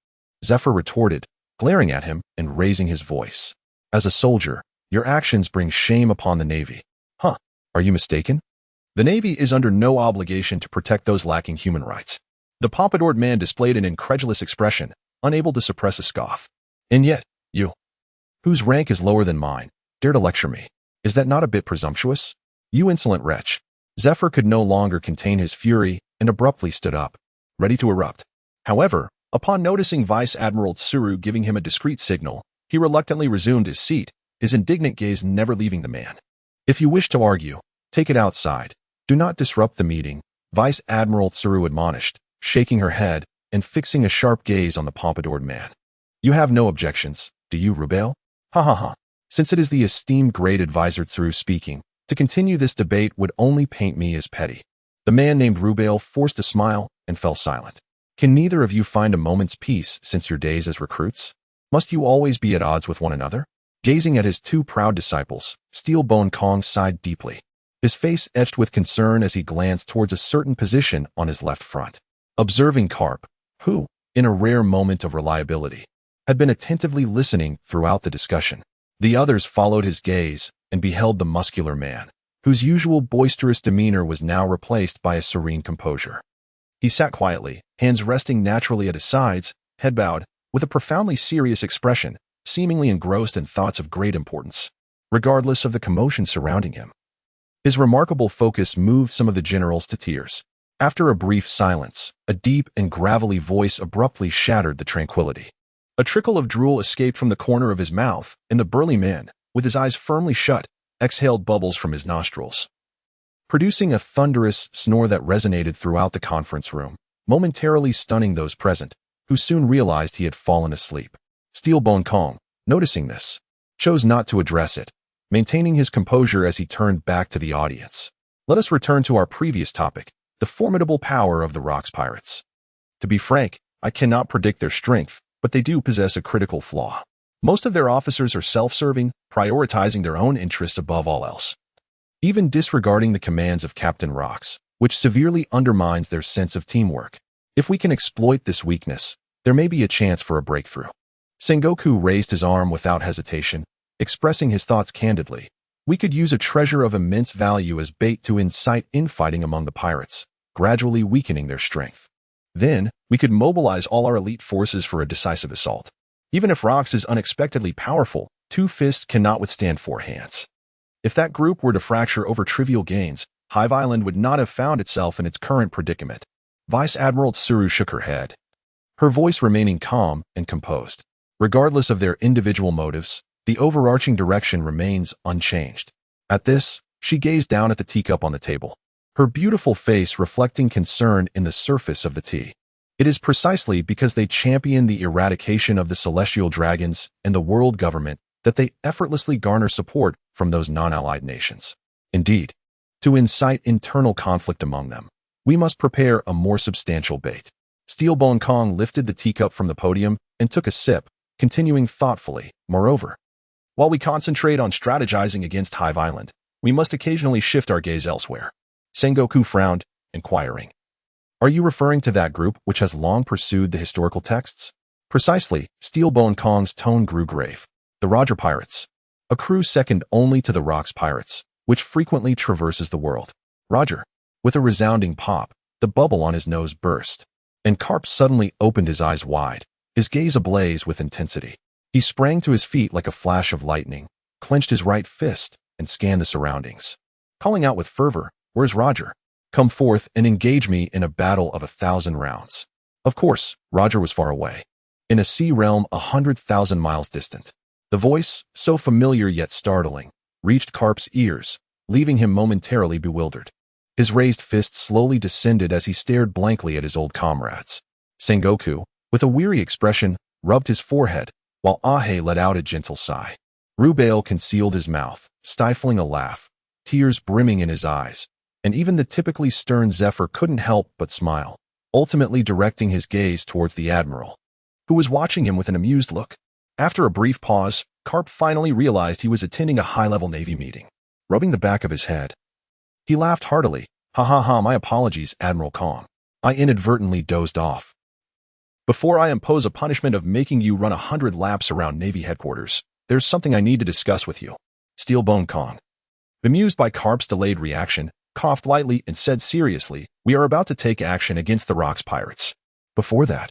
Zephyr retorted, glaring at him and raising his voice. As a soldier, your actions bring shame upon the Navy. Huh, are you mistaken? The Navy is under no obligation to protect those lacking human rights. The pompadoured man displayed an incredulous expression, unable to suppress a scoff. And yet, you, whose rank is lower than mine, dare to lecture me. Is that not a bit presumptuous? You insolent wretch. Zephyr could no longer contain his fury and abruptly stood up, ready to erupt. However, upon noticing Vice Admiral Tsuru giving him a discreet signal, he reluctantly resumed his seat, his indignant gaze never leaving the man. If you wish to argue, take it outside. Do not disrupt the meeting, Vice Admiral Tsuru admonished, shaking her head and fixing a sharp gaze on the pompadoured man. You have no objections, do you, Rubail? Ha ha ha. Since it is the esteemed great advisor Tsuru speaking, to continue this debate would only paint me as petty. The man named Rubail forced a smile and fell silent. Can neither of you find a moment's peace since your days as recruits? Must you always be at odds with one another? Gazing at his two proud disciples, Steelbone Kong sighed deeply, his face etched with concern as he glanced towards a certain position on his left front. Observing Karp, who, in a rare moment of reliability, had been attentively listening throughout the discussion. The others followed his gaze and beheld the muscular man, whose usual boisterous demeanor was now replaced by a serene composure. He sat quietly, hands resting naturally at his sides, head bowed, with a profoundly serious expression, seemingly engrossed in thoughts of great importance, regardless of the commotion surrounding him. His remarkable focus moved some of the generals to tears. After a brief silence, a deep and gravelly voice abruptly shattered the tranquility. A trickle of drool escaped from the corner of his mouth, and the burly man, with his eyes firmly shut, exhaled bubbles from his nostrils, producing a thunderous snore that resonated throughout the conference room, momentarily stunning those present, who soon realized he had fallen asleep. Steelbone Kong, noticing this, chose not to address it, maintaining his composure as he turned back to the audience. Let us return to our previous topic, the formidable power of the Rocks Pirates. To be frank, I cannot predict their strength, but they do possess a critical flaw. Most of their officers are self-serving, prioritizing their own interests above all else, even disregarding the commands of Captain Rocks, which severely undermines their sense of teamwork. If we can exploit this weakness, there may be a chance for a breakthrough. Sengoku raised his arm without hesitation, expressing his thoughts candidly. We could use a treasure of immense value as bait to incite infighting among the pirates, gradually weakening their strength. Then, we could mobilize all our elite forces for a decisive assault. Even if Rocks is unexpectedly powerful, two fists cannot withstand four hands. If that group were to fracture over trivial gains, Hive Island would not have found itself in its current predicament. Vice Admiral Tsuru shook her head, her voice remaining calm and composed. Regardless of their individual motives, the overarching direction remains unchanged. At this, she gazed down at the teacup on the table, her beautiful face reflecting concern in the surface of the tea. It is precisely because they champion the eradication of the celestial dragons and the world government that they effortlessly garner support from those non-allied nations. Indeed, to incite internal conflict among them, we must prepare a more substantial bait. Steelbone Kong lifted the teacup from the podium and took a sip, continuing thoughtfully. Moreover, while we concentrate on strategizing against Hive Island, we must occasionally shift our gaze elsewhere. Sengoku frowned, inquiring, are you referring to that group which has long pursued the historical texts? Precisely, Steelbone Kong's tone grew grave. The Roger Pirates, a crew second only to the Rocks Pirates, which frequently traverses the world. Roger. With a resounding pop, the bubble on his nose burst, and Karp suddenly opened his eyes wide, his gaze ablaze with intensity. He sprang to his feet like a flash of lightning, clenched his right fist, and scanned the surroundings, calling out with fervor, where's Roger? Come forth and engage me in a battle of 1,000 rounds. Of course, Roger was far away, in a sea realm 100,000 miles distant. The voice, so familiar yet startling, reached Karp's ears, leaving him momentarily bewildered. His raised fist slowly descended as he stared blankly at his old comrades. Sengoku, with a weary expression, rubbed his forehead, while Ahe let out a gentle sigh. Rubail concealed his mouth, stifling a laugh, tears brimming in his eyes, and even the typically stern Zephyr couldn't help but smile, ultimately directing his gaze towards the Admiral, who was watching him with an amused look. After a brief pause, Karp finally realized he was attending a high-level Navy meeting. Rubbing the back of his head, he laughed heartily. Ha ha ha, my apologies, Admiral Kong. I inadvertently dozed off. Before I impose a punishment of making you run 100 laps around Navy headquarters, there's something I need to discuss with you. Steelbone Kong, bemused by Carp's delayed reaction, coughed lightly and said seriously, we are about to take action against the Rocks pirates. Before that,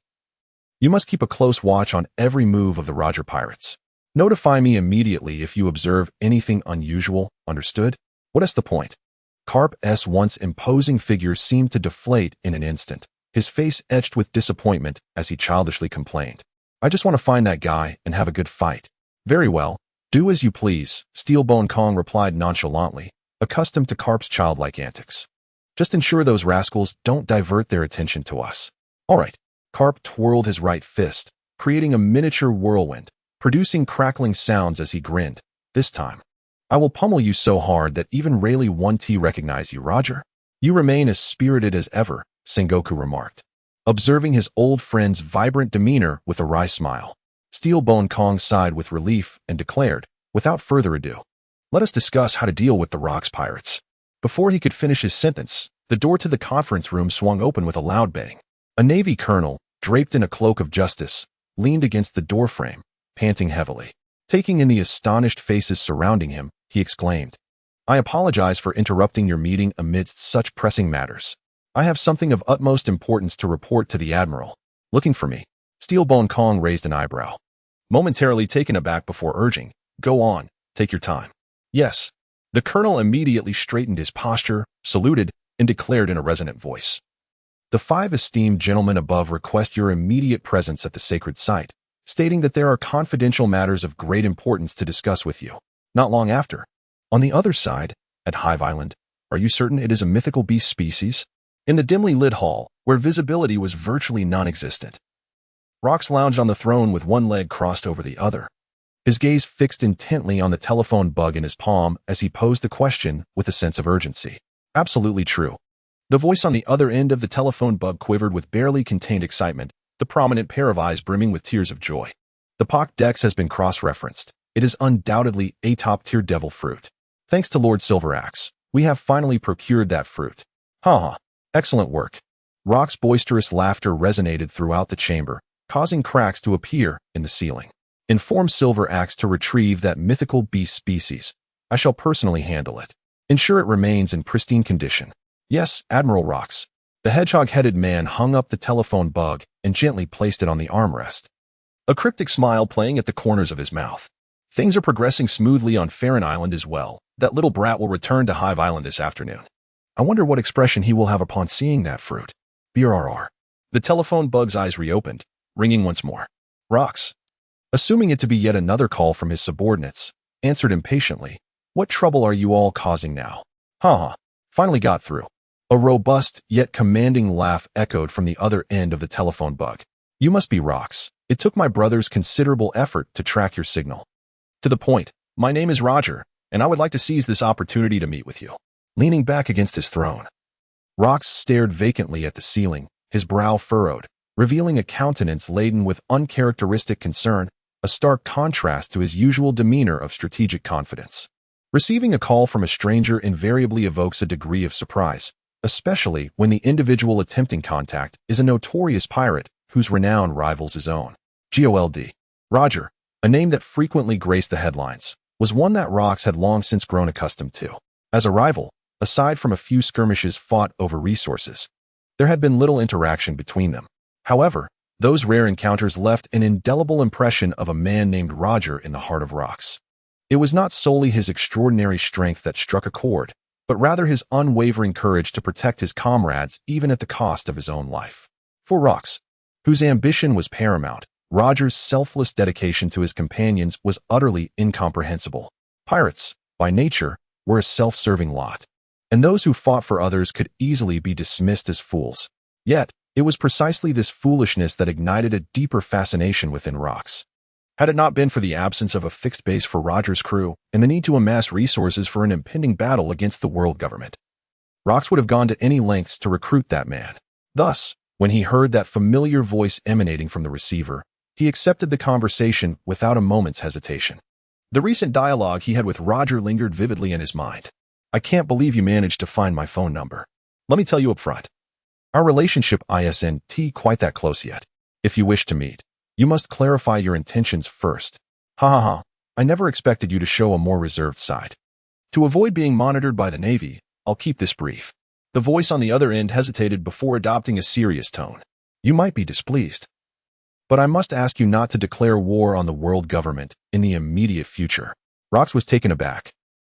you must keep a close watch on every move of the Roger pirates. Notify me immediately if you observe anything unusual, understood? What is the point? Carp's once imposing figure seemed to deflate in an instant, his face etched with disappointment as he childishly complained. I just want to find that guy and have a good fight. Very well, do as you please, Steelbone Kong replied nonchalantly, accustomed to Carp's childlike antics. Just ensure those rascals don't divert their attention to us. All right. Carp twirled his right fist, creating a miniature whirlwind, producing crackling sounds as he grinned. This time, I will pummel you so hard that even Rayleigh 1T recognize you, Roger. You remain as spirited as ever, Sengoku remarked, observing his old friend's vibrant demeanor with a wry smile. Steelbone Kong sighed with relief and declared, without further ado, let us discuss how to deal with the Rocks pirates. Before he could finish his sentence, the door to the conference room swung open with a loud bang. A Navy colonel, draped in a cloak of justice, leaned against the doorframe, panting heavily. Taking in the astonished faces surrounding him, he exclaimed, I apologize for interrupting your meeting amidst such pressing matters. I have something of utmost importance to report to the Admiral. Looking for me? Steelbone Kong raised an eyebrow, momentarily taken aback before urging, go on, take your time. Yes. The colonel immediately straightened his posture, saluted, and declared in a resonant voice. The 5 esteemed gentlemen above request your immediate presence at the sacred site, stating that there are confidential matters of great importance to discuss with you. Not long after, on the other side, at Beehive Island, are you certain it is a mythical beast species? In the dimly lit hall, where visibility was virtually non-existent, Rocks lounged on the throne with one leg crossed over the other, his gaze fixed intently on the telephone bug in his palm as he posed the question with a sense of urgency. Absolutely true. The voice on the other end of the telephone bug quivered with barely contained excitement, the prominent pair of eyes brimming with tears of joy. The POC Dex has been cross-referenced. It is undoubtedly a top-tier devil fruit. Thanks to Lord Silveraxe, we have finally procured that fruit. Ha! Excellent work. Rock's boisterous laughter resonated throughout the chamber, causing cracks to appear in the ceiling. Inform Silveraxe to retrieve that mythical beast species. I shall personally handle it. Ensure it remains in pristine condition. Yes, Admiral Rocks. The hedgehog-headed man hung up the telephone bug and gently placed it on the armrest, a cryptic smile playing at the corners of his mouth. Things are progressing smoothly on Farron Island as well. That little brat will return to Beehive Island this afternoon. I wonder what expression he will have upon seeing that fruit. BRR. The telephone bug's eyes reopened, ringing once more. Rocks, assuming it to be yet another call from his subordinates, answered impatiently, what trouble are you all causing now? Finally got through. A robust yet commanding laugh echoed from the other end of the telephone bug. You must be Rocks. It took my brother's considerable effort to track your signal. To the point, my name is Roger, and I would like to seize this opportunity to meet with you. Leaning back against his throne, Rocks stared vacantly at the ceiling, his brow furrowed, revealing a countenance laden with uncharacteristic concern, a stark contrast to his usual demeanor of strategic confidence. Receiving a call from a stranger invariably evokes a degree of surprise, especially when the individual attempting contact is a notorious pirate whose renown rivals his own. GOLD. Roger, a name that frequently graced the headlines, was one that Rocks had long since grown accustomed to. As a rival, aside from a few skirmishes fought over resources, there had been little interaction between them. However, those rare encounters left an indelible impression of a man named Roger in the heart of Rocks. It was not solely his extraordinary strength that struck a chord, but rather his unwavering courage to protect his comrades even at the cost of his own life. For Rocks, whose ambition was paramount, Roger's selfless dedication to his companions was utterly incomprehensible. Pirates, by nature, were a self-serving lot, and those who fought for others could easily be dismissed as fools. Yet, it was precisely this foolishness that ignited a deeper fascination within Rocks. Had it not been for the absence of a fixed base for Roger's crew and the need to amass resources for an impending battle against the world government, Rocks would have gone to any lengths to recruit that man. Thus, when he heard that familiar voice emanating from the receiver, he accepted the conversation without a moment's hesitation. The recent dialogue he had with Roger lingered vividly in his mind. I can't believe you managed to find my phone number. Let me tell you up front. Our relationship isn't quite that close yet. If you wish to meet, you must clarify your intentions first. Ha ha ha. I never expected you to show a more reserved side. To avoid being monitored by the Navy, I'll keep this brief. The voice on the other end hesitated before adopting a serious tone. You might be displeased, but I must ask you not to declare war on the world government in the immediate future. Rox was taken aback,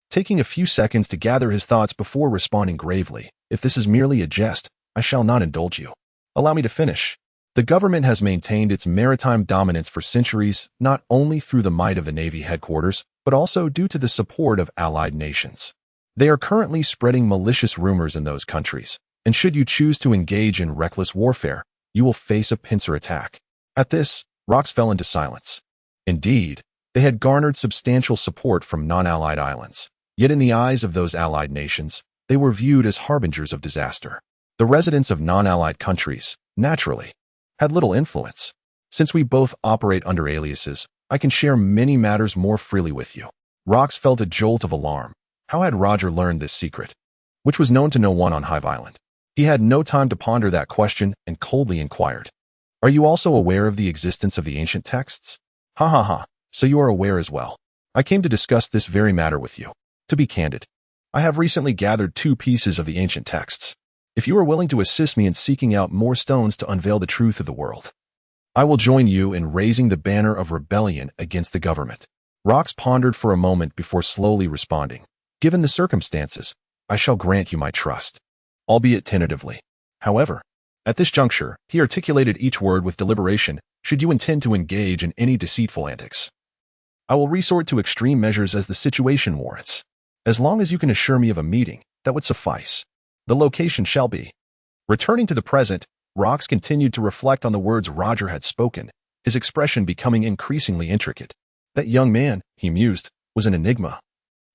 taking a few seconds to gather his thoughts before responding gravely. If this is merely a jest, I shall not indulge you. Allow me to finish. The government has maintained its maritime dominance for centuries, not only through the might of the Navy headquarters, but also due to the support of allied nations. They are currently spreading malicious rumors in those countries, and should you choose to engage in reckless warfare, you will face a pincer attack. At this, Rox fell into silence. Indeed, they had garnered substantial support from non-allied islands, yet in the eyes of those allied nations, they were viewed as harbingers of disaster. The residents of non-allied countries, naturally, had little influence. Since we both operate under aliases, I can share many matters more freely with you. Rox felt a jolt of alarm. How had Roger learned this secret, which was known to no one on Hive Island? He had no time to ponder that question and coldly inquired, "Are you also aware of the existence of the ancient texts?" Ha ha ha, so you are aware as well. I came to discuss this very matter with you. To be candid, I have recently gathered 2 pieces of the ancient texts. If you are willing to assist me in seeking out more stones to unveil the truth of the world, I will join you in raising the banner of rebellion against the government. Rox pondered for a moment before slowly responding. Given the circumstances, I shall grant you my trust, albeit tentatively. However, at this juncture, he articulated each word with deliberation. Should you intend to engage in any deceitful antics, I will resort to extreme measures as the situation warrants. As long as you can assure me of a meeting, that would suffice. The location shall be. Returning to the present, Rox continued to reflect on the words Roger had spoken, his expression becoming increasingly intricate. That young man, he mused, was an enigma,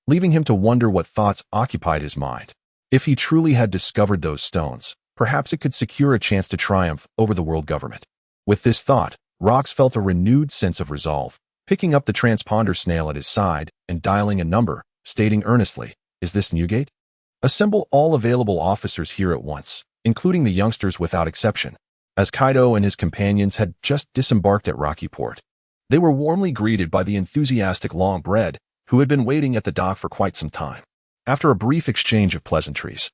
leaving him to wonder what thoughts occupied his mind. If he truly had discovered those stones, perhaps it could secure a chance to triumph over the world government. With this thought, Rox felt a renewed sense of resolve, picking up the transponder snail at his side and dialing a number, stating earnestly, "Is this Newgate? Assemble all available officers here at once, including the youngsters without exception." As Kaido and his companions had just disembarked at Rocky Port, they were warmly greeted by the enthusiastic Longbread, who had been waiting at the dock for quite some time. After a brief exchange of pleasantries,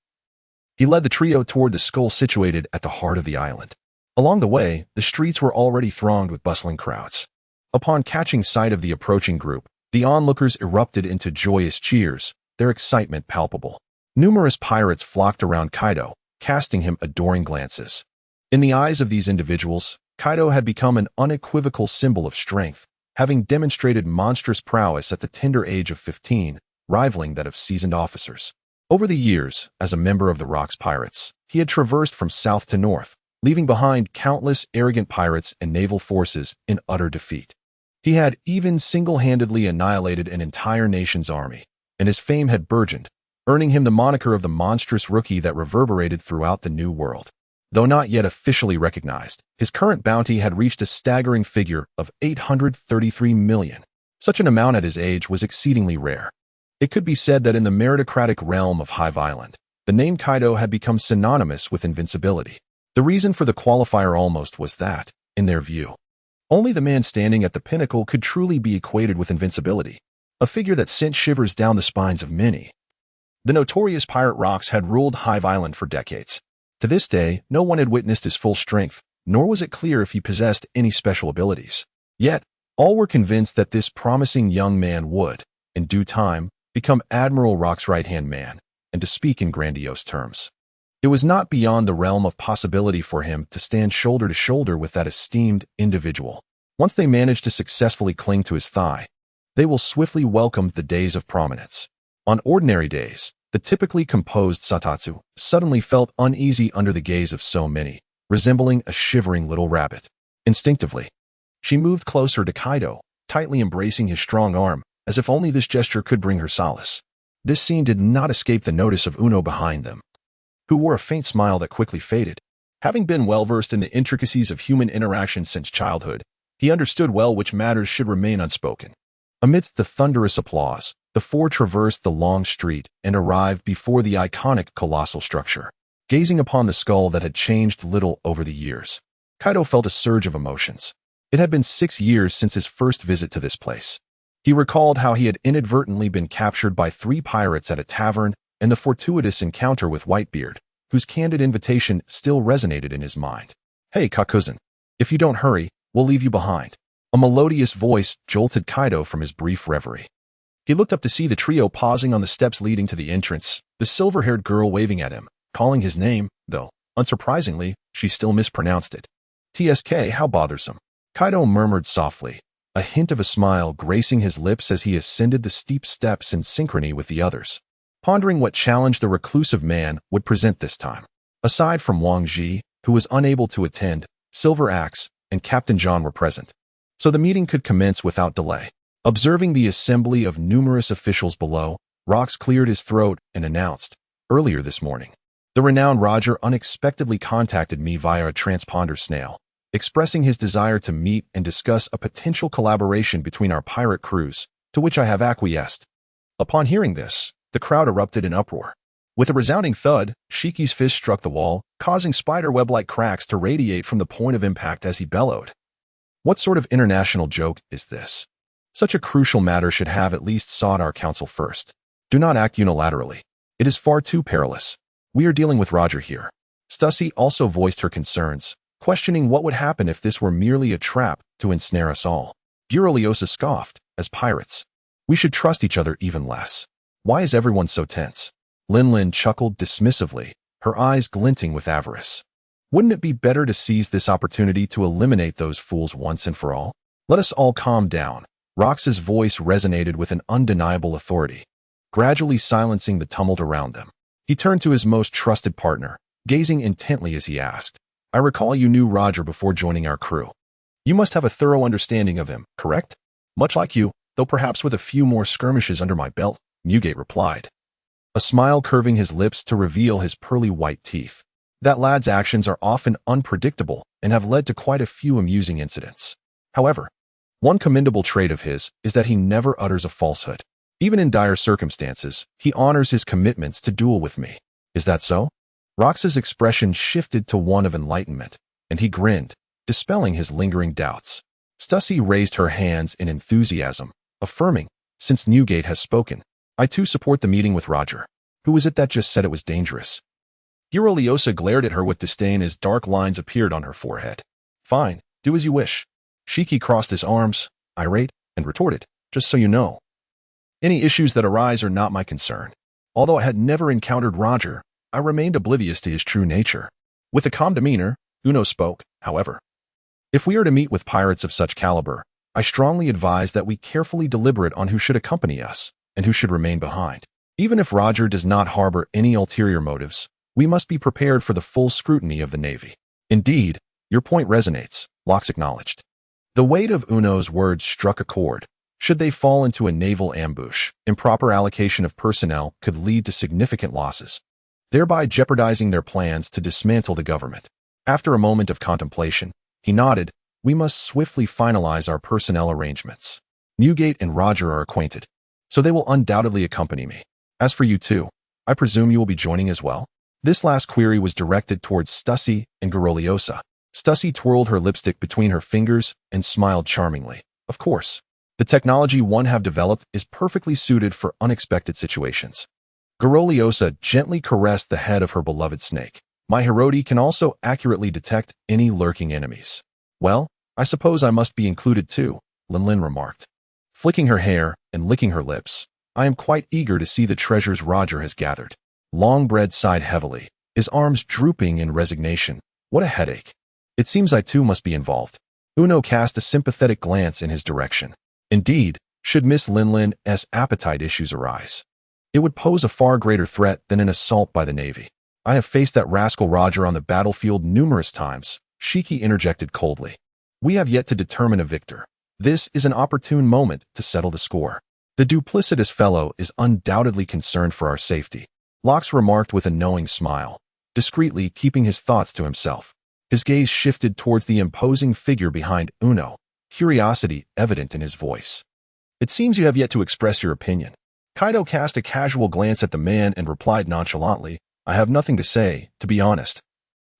he led the trio toward the skull situated at the heart of the island. Along the way, the streets were already thronged with bustling crowds. Upon catching sight of the approaching group, the onlookers erupted into joyous cheers, their excitement palpable. Numerous pirates flocked around Kaido, casting him adoring glances. In the eyes of these individuals, Kaido had become an unequivocal symbol of strength, having demonstrated monstrous prowess at the tender age of 15, rivaling that of seasoned officers. Over the years, as a member of the Rocks Pirates, he had traversed from south to north, leaving behind countless arrogant pirates and naval forces in utter defeat. He had even single-handedly annihilated an entire nation's army, and his fame had burgeoned, earning him the moniker of the monstrous rookie that reverberated throughout the New World. Though not yet officially recognized, his current bounty had reached a staggering figure of 833 million. Such an amount at his age was exceedingly rare. It could be said that in the meritocratic realm of Hive Island, the name Kaido had become synonymous with invincibility. The reason for the qualifier almost was that, in their view, only the man standing at the pinnacle could truly be equated with invincibility, a figure that sent shivers down the spines of many. The notorious pirate Rox had ruled Hive Island for decades. To this day, no one had witnessed his full strength, nor was it clear if he possessed any special abilities. Yet, all were convinced that this promising young man would, in due time, become Admiral Rock's right-hand man, and to speak in grandiose terms, it was not beyond the realm of possibility for him to stand shoulder to shoulder with that esteemed individual. Once they managed to successfully cling to his thigh, they will swiftly welcome the days of prominence. On ordinary days, the typically composed Satatsu suddenly felt uneasy under the gaze of so many, resembling a shivering little rabbit. Instinctively, she moved closer to Kaido, tightly embracing his strong arm, as if only this gesture could bring her solace. This scene did not escape the notice of Uno behind them, who wore a faint smile that quickly faded. Having been well-versed in the intricacies of human interaction since childhood, he understood well which matters should remain unspoken. Amidst the thunderous applause, the four traversed the long street and arrived before the iconic colossal structure. Gazing upon the skull that had changed little over the years, Kaido felt a surge of emotions. It had been 6 years since his first visit to this place. He recalled how he had inadvertently been captured by 3 pirates at a tavern and the fortuitous encounter with Whitebeard, whose candid invitation still resonated in his mind. "Hey, Kakuzen, if you don't hurry, we'll leave you behind." A melodious voice jolted Kaido from his brief reverie. He looked up to see the trio pausing on the steps leading to the entrance, the silver-haired girl waving at him, calling his name, though, unsurprisingly, she still mispronounced it. "TSK, how bothersome." Kaido murmured softly, a hint of a smile gracing his lips as he ascended the steep steps in synchrony with the others, pondering what challenge the reclusive man would present this time. Aside from Wang Ji, who was unable to attend, Silver Axe and Captain John were present, so the meeting could commence without delay. Observing the assembly of numerous officials below, Rox cleared his throat and announced, "Earlier this morning, the renowned Roger unexpectedly contacted me via a transponder snail, expressing his desire to meet and discuss a potential collaboration between our pirate crews, to which I have acquiesced." Upon hearing this, the crowd erupted in uproar. With a resounding thud, Shiki's fist struck the wall, causing spiderweb-like cracks to radiate from the point of impact as he bellowed. "What sort of international joke is this? Such a crucial matter should have at least sought our counsel first. Do not act unilaterally. It is far too perilous. We are dealing with Roger here." Stussy also voiced her concerns, questioning what would happen if this were merely a trap to ensnare us all. Lyosa scoffed, "As pirates, we should trust each other even less. Why is everyone so tense?" Lin chuckled dismissively, her eyes glinting with avarice. "Wouldn't it be better to seize this opportunity to eliminate those fools once and for all? Let us all calm down." Rox's voice resonated with an undeniable authority, gradually silencing the tumult around them. He turned to his most trusted partner, gazing intently as he asked, "I recall you knew Roger before joining our crew. You must have a thorough understanding of him, correct?" "Much like you, though perhaps with a few more skirmishes under my belt," Newgate replied, a smile curving his lips to reveal his pearly white teeth. "That lad's actions are often unpredictable and have led to quite a few amusing incidents. However, one commendable trait of his is that he never utters a falsehood. Even in dire circumstances, he honors his commitments to duel with me. Is that so?" Rox's expression shifted to one of enlightenment, and he grinned, dispelling his lingering doubts. Stussy raised her hands in enthusiasm, affirming, "Since Newgate has spoken, I too support the meeting with Roger. Who was it that just said it was dangerous?" Lyosa glared at her with disdain as dark lines appeared on her forehead. "Fine, do as you wish." Shiki crossed his arms, irate, and retorted, "Just so you know, any issues that arise are not my concern." Although I had never encountered Roger, I remained oblivious to his true nature. With a calm demeanor, Uno spoke, however. "If we are to meet with pirates of such caliber, I strongly advise that we carefully deliberate on who should accompany us and who should remain behind. Even if Roger does not harbor any ulterior motives, we must be prepared for the full scrutiny of the Navy." "Indeed, your point resonates," Lox acknowledged. The weight of Uno's words struck a chord. Should they fall into a naval ambush, improper allocation of personnel could lead to significant losses, thereby jeopardizing their plans to dismantle the government. After a moment of contemplation, he nodded, "We must swiftly finalize our personnel arrangements. Newgate and Roger are acquainted, so they will undoubtedly accompany me. As for you two, I presume you will be joining as well?" This last query was directed towards Stussy and Lyosa. Stussy twirled her lipstick between her fingers and smiled charmingly. "Of course. The technology one have developed is perfectly suited for unexpected situations." Lyosa gently caressed the head of her beloved snake. "My Hiroti can also accurately detect any lurking enemies." "Well, I suppose I must be included too," Lin remarked. Flicking her hair and licking her lips, "I am quite eager to see the treasures Roger has gathered." Longbread sighed heavily, his arms drooping in resignation. "What a headache. It seems I too must be involved." Uno cast a sympathetic glance in his direction. Indeed, should Miss Lin's appetite issues arise, it would pose a far greater threat than an assault by the Navy. "I have faced that rascal Roger on the battlefield numerous times," Shiki interjected coldly. "We have yet to determine a victor. This is an opportune moment to settle the score. The duplicitous fellow is undoubtedly concerned for our safety," Lox remarked with a knowing smile, discreetly keeping his thoughts to himself. His gaze shifted towards the imposing figure behind Uno, curiosity evident in his voice. "It seems you have yet to express your opinion." Kaido cast a casual glance at the man and replied nonchalantly, "I have nothing to say, to be honest.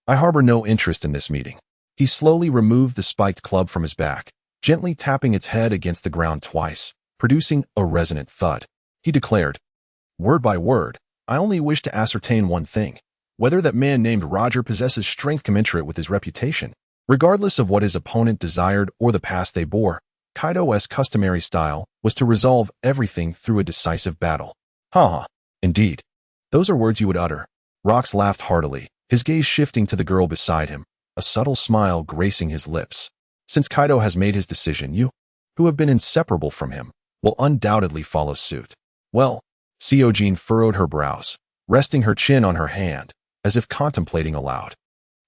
I harbor no interest in this meeting." He slowly removed the spiked club from his back, gently tapping its head against the ground twice, producing a resonant thud. He declared, "Word by word, I only wish to ascertain one thing, whether that man named Roger possesses strength commensurate with his reputation." Regardless of what his opponent desired or the past they bore, Kaido's customary style was to resolve everything through a decisive battle. "Ha ha, indeed. Those are words you would utter." Rox laughed heartily, his gaze shifting to the girl beside him, a subtle smile gracing his lips. "Since Kaido has made his decision, you, who have been inseparable from him, will undoubtedly follow suit." "Well," Seojin furrowed her brows, resting her chin on her hand, as if contemplating aloud.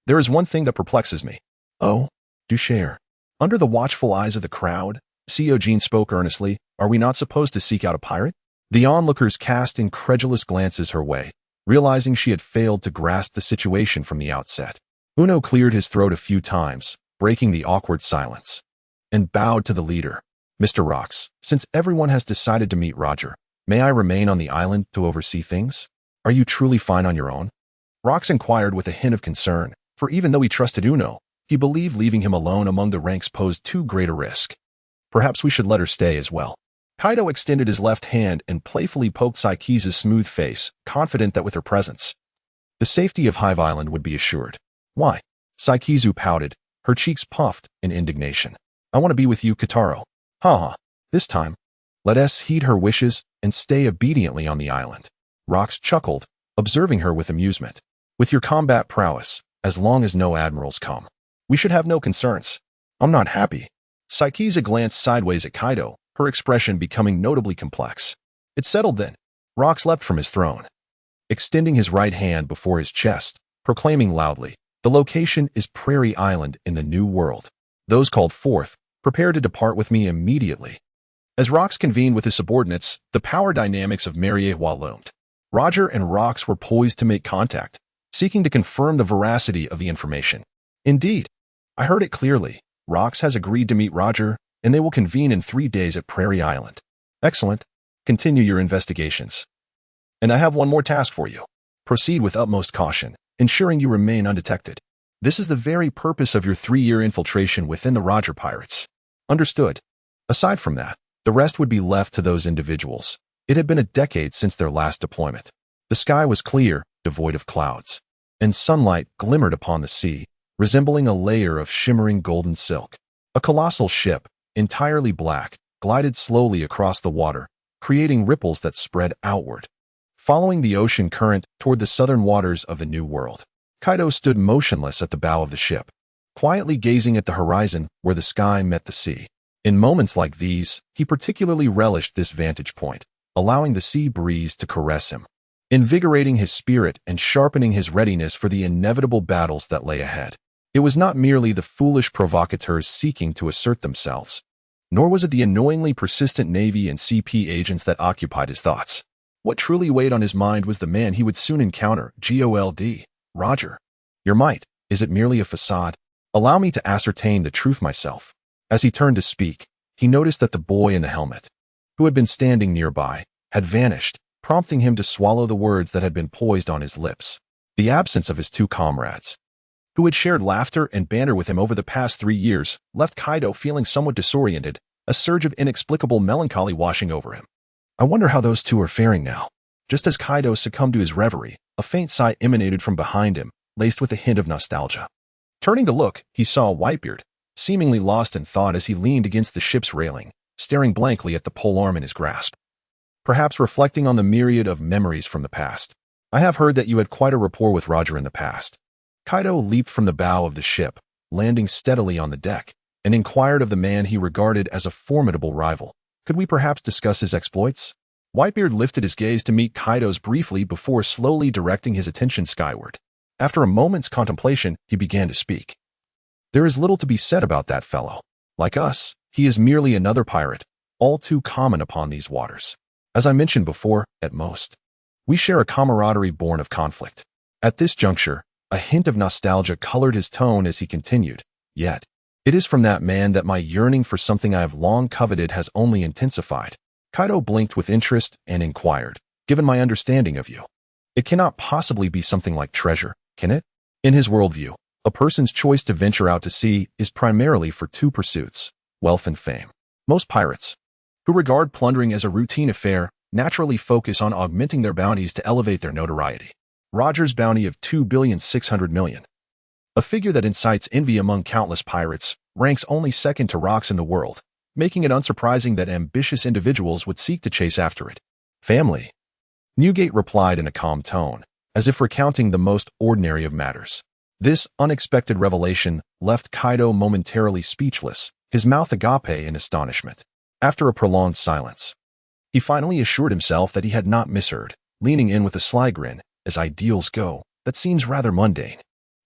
"There is one thing that perplexes me." "Oh, do share." Under the watchful eyes of the crowd, Seojin spoke earnestly, "Are we not supposed to seek out a pirate?" The onlookers cast incredulous glances her way, realizing she had failed to grasp the situation from the outset. Uno cleared his throat a few times, breaking the awkward silence, and bowed to the leader. "Mr. Rox, since everyone has decided to meet Roger, may I remain on the island to oversee things? Are you truly fine on your own?" Rox inquired with a hint of concern, for even though he trusted Uno, he believed leaving him alone among the ranks posed too great a risk. "Perhaps we should let her stay as well." Kaido extended his left hand and playfully poked Saiki's smooth face, confident that with her presence, the safety of Hive Island would be assured. "Why?" Saikizu pouted, her cheeks puffed in indignation. "I want to be with you, Kitaro." "Ha ha. This time, let us heed her wishes and stay obediently on the island." Rox chuckled, observing her with amusement. "With your combat prowess, as long as no admirals come, we should have no concerns." "I'm not happy." Saikiza glanced sideways at Kaido, her expression becoming notably complex. It settled then. Rox leapt from his throne, extending his right hand before his chest, proclaiming loudly, "The location is Prairie Island in the New World. Those called forth, prepare to depart with me immediately." As Rox convened with his subordinates, the power dynamics of Mariewa loomed. Roger and Rox were poised to make contact, seeking to confirm the veracity of the information. "Indeed, I heard it clearly. Rox has agreed to meet Roger, and they will convene in 3 days at Prairie Island." "Excellent. Continue your investigations. And I have one more task for you. Proceed with utmost caution, ensuring you remain undetected. This is the very purpose of your 3-year infiltration within the Roger Pirates." "Understood." Aside from that, the rest would be left to those individuals. It had been a decade since their last deployment. The sky was clear, devoid of clouds, and sunlight glimmered upon the sea, resembling a layer of shimmering golden silk. A colossal ship, entirely black, glided slowly across the water, creating ripples that spread outward. Following the ocean current toward the southern waters of the New World, Kaido stood motionless at the bow of the ship, quietly gazing at the horizon where the sky met the sea. In moments like these, he particularly relished this vantage point, allowing the sea breeze to caress him, invigorating his spirit and sharpening his readiness for the inevitable battles that lay ahead. It was not merely the foolish provocateurs seeking to assert themselves, nor was it the annoyingly persistent Navy and CP agents that occupied his thoughts. What truly weighed on his mind was the man he would soon encounter, GOLD, Roger. "Your might, is it merely a facade? Allow me to ascertain the truth myself." As he turned to speak, he noticed that the boy in the helmet, who had been standing nearby, had vanished, prompting him to swallow the words that had been poised on his lips. The absence of his 2 comrades, who had shared laughter and banter with him over the past 3 years, left Kaido feeling somewhat disoriented, a surge of inexplicable melancholy washing over him. I wonder how those 2 are faring now. Just as Kaido succumbed to his reverie, a faint sigh emanated from behind him, laced with a hint of nostalgia. Turning to look, he saw Whitebeard, seemingly lost in thought as he leaned against the ship's railing, staring blankly at the polearm in his grasp. Perhaps reflecting on the myriad of memories from the past. "I have heard that you had quite a rapport with Roger in the past." Kaido leaped from the bow of the ship, landing steadily on the deck, and inquired of the man he regarded as a formidable rival. "Could we perhaps discuss his exploits?" Whitebeard lifted his gaze to meet Kaido's briefly before slowly directing his attention skyward. After a moment's contemplation, he began to speak. "There is little to be said about that fellow. Like us, he is merely another pirate, all too common upon these waters. As I mentioned before, at most, we share a camaraderie born of conflict." At this juncture, a hint of nostalgia colored his tone as he continued, "Yet, it is from that man that my yearning for something I have long coveted has only intensified." Kaido blinked with interest and inquired, "Given my understanding of you, it cannot possibly be something like treasure, can it?" In his worldview, A person's choice to venture out to sea is primarily for two pursuits: wealth and fame. Most pirates, who regard plundering as a routine affair, naturally focus on augmenting their bounties to elevate their notoriety. Roger's bounty of $2,600,000,000, a figure that incites envy among countless pirates, ranks only second to rocks in the world, making it unsurprising that ambitious individuals would seek to chase after it. Family. Newgate replied in a calm tone, as if recounting the most ordinary of matters. This unexpected revelation left Kaido momentarily speechless, his mouth agape in astonishment. After a prolonged silence, he finally assured himself that he had not misheard, leaning in with a sly grin. As ideals go, that seems rather mundane.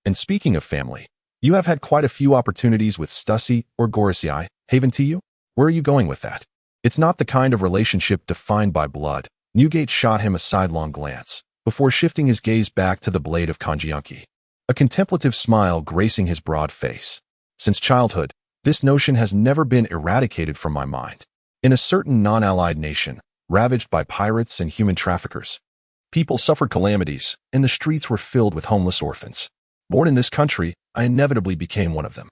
And speaking of family, you have had quite a few opportunities with Stussy or Gorosei, haven't you? Where are you going with that? It's not the kind of relationship defined by blood. Newgate shot him a sidelong glance, before shifting his gaze back to the blade of Konjiunki, a contemplative smile gracing his broad face. Since childhood, this notion has never been eradicated from my mind. In a certain non-allied nation, ravaged by pirates and human traffickers, people suffered calamities, and the streets were filled with homeless orphans. Born in this country, I inevitably became one of them.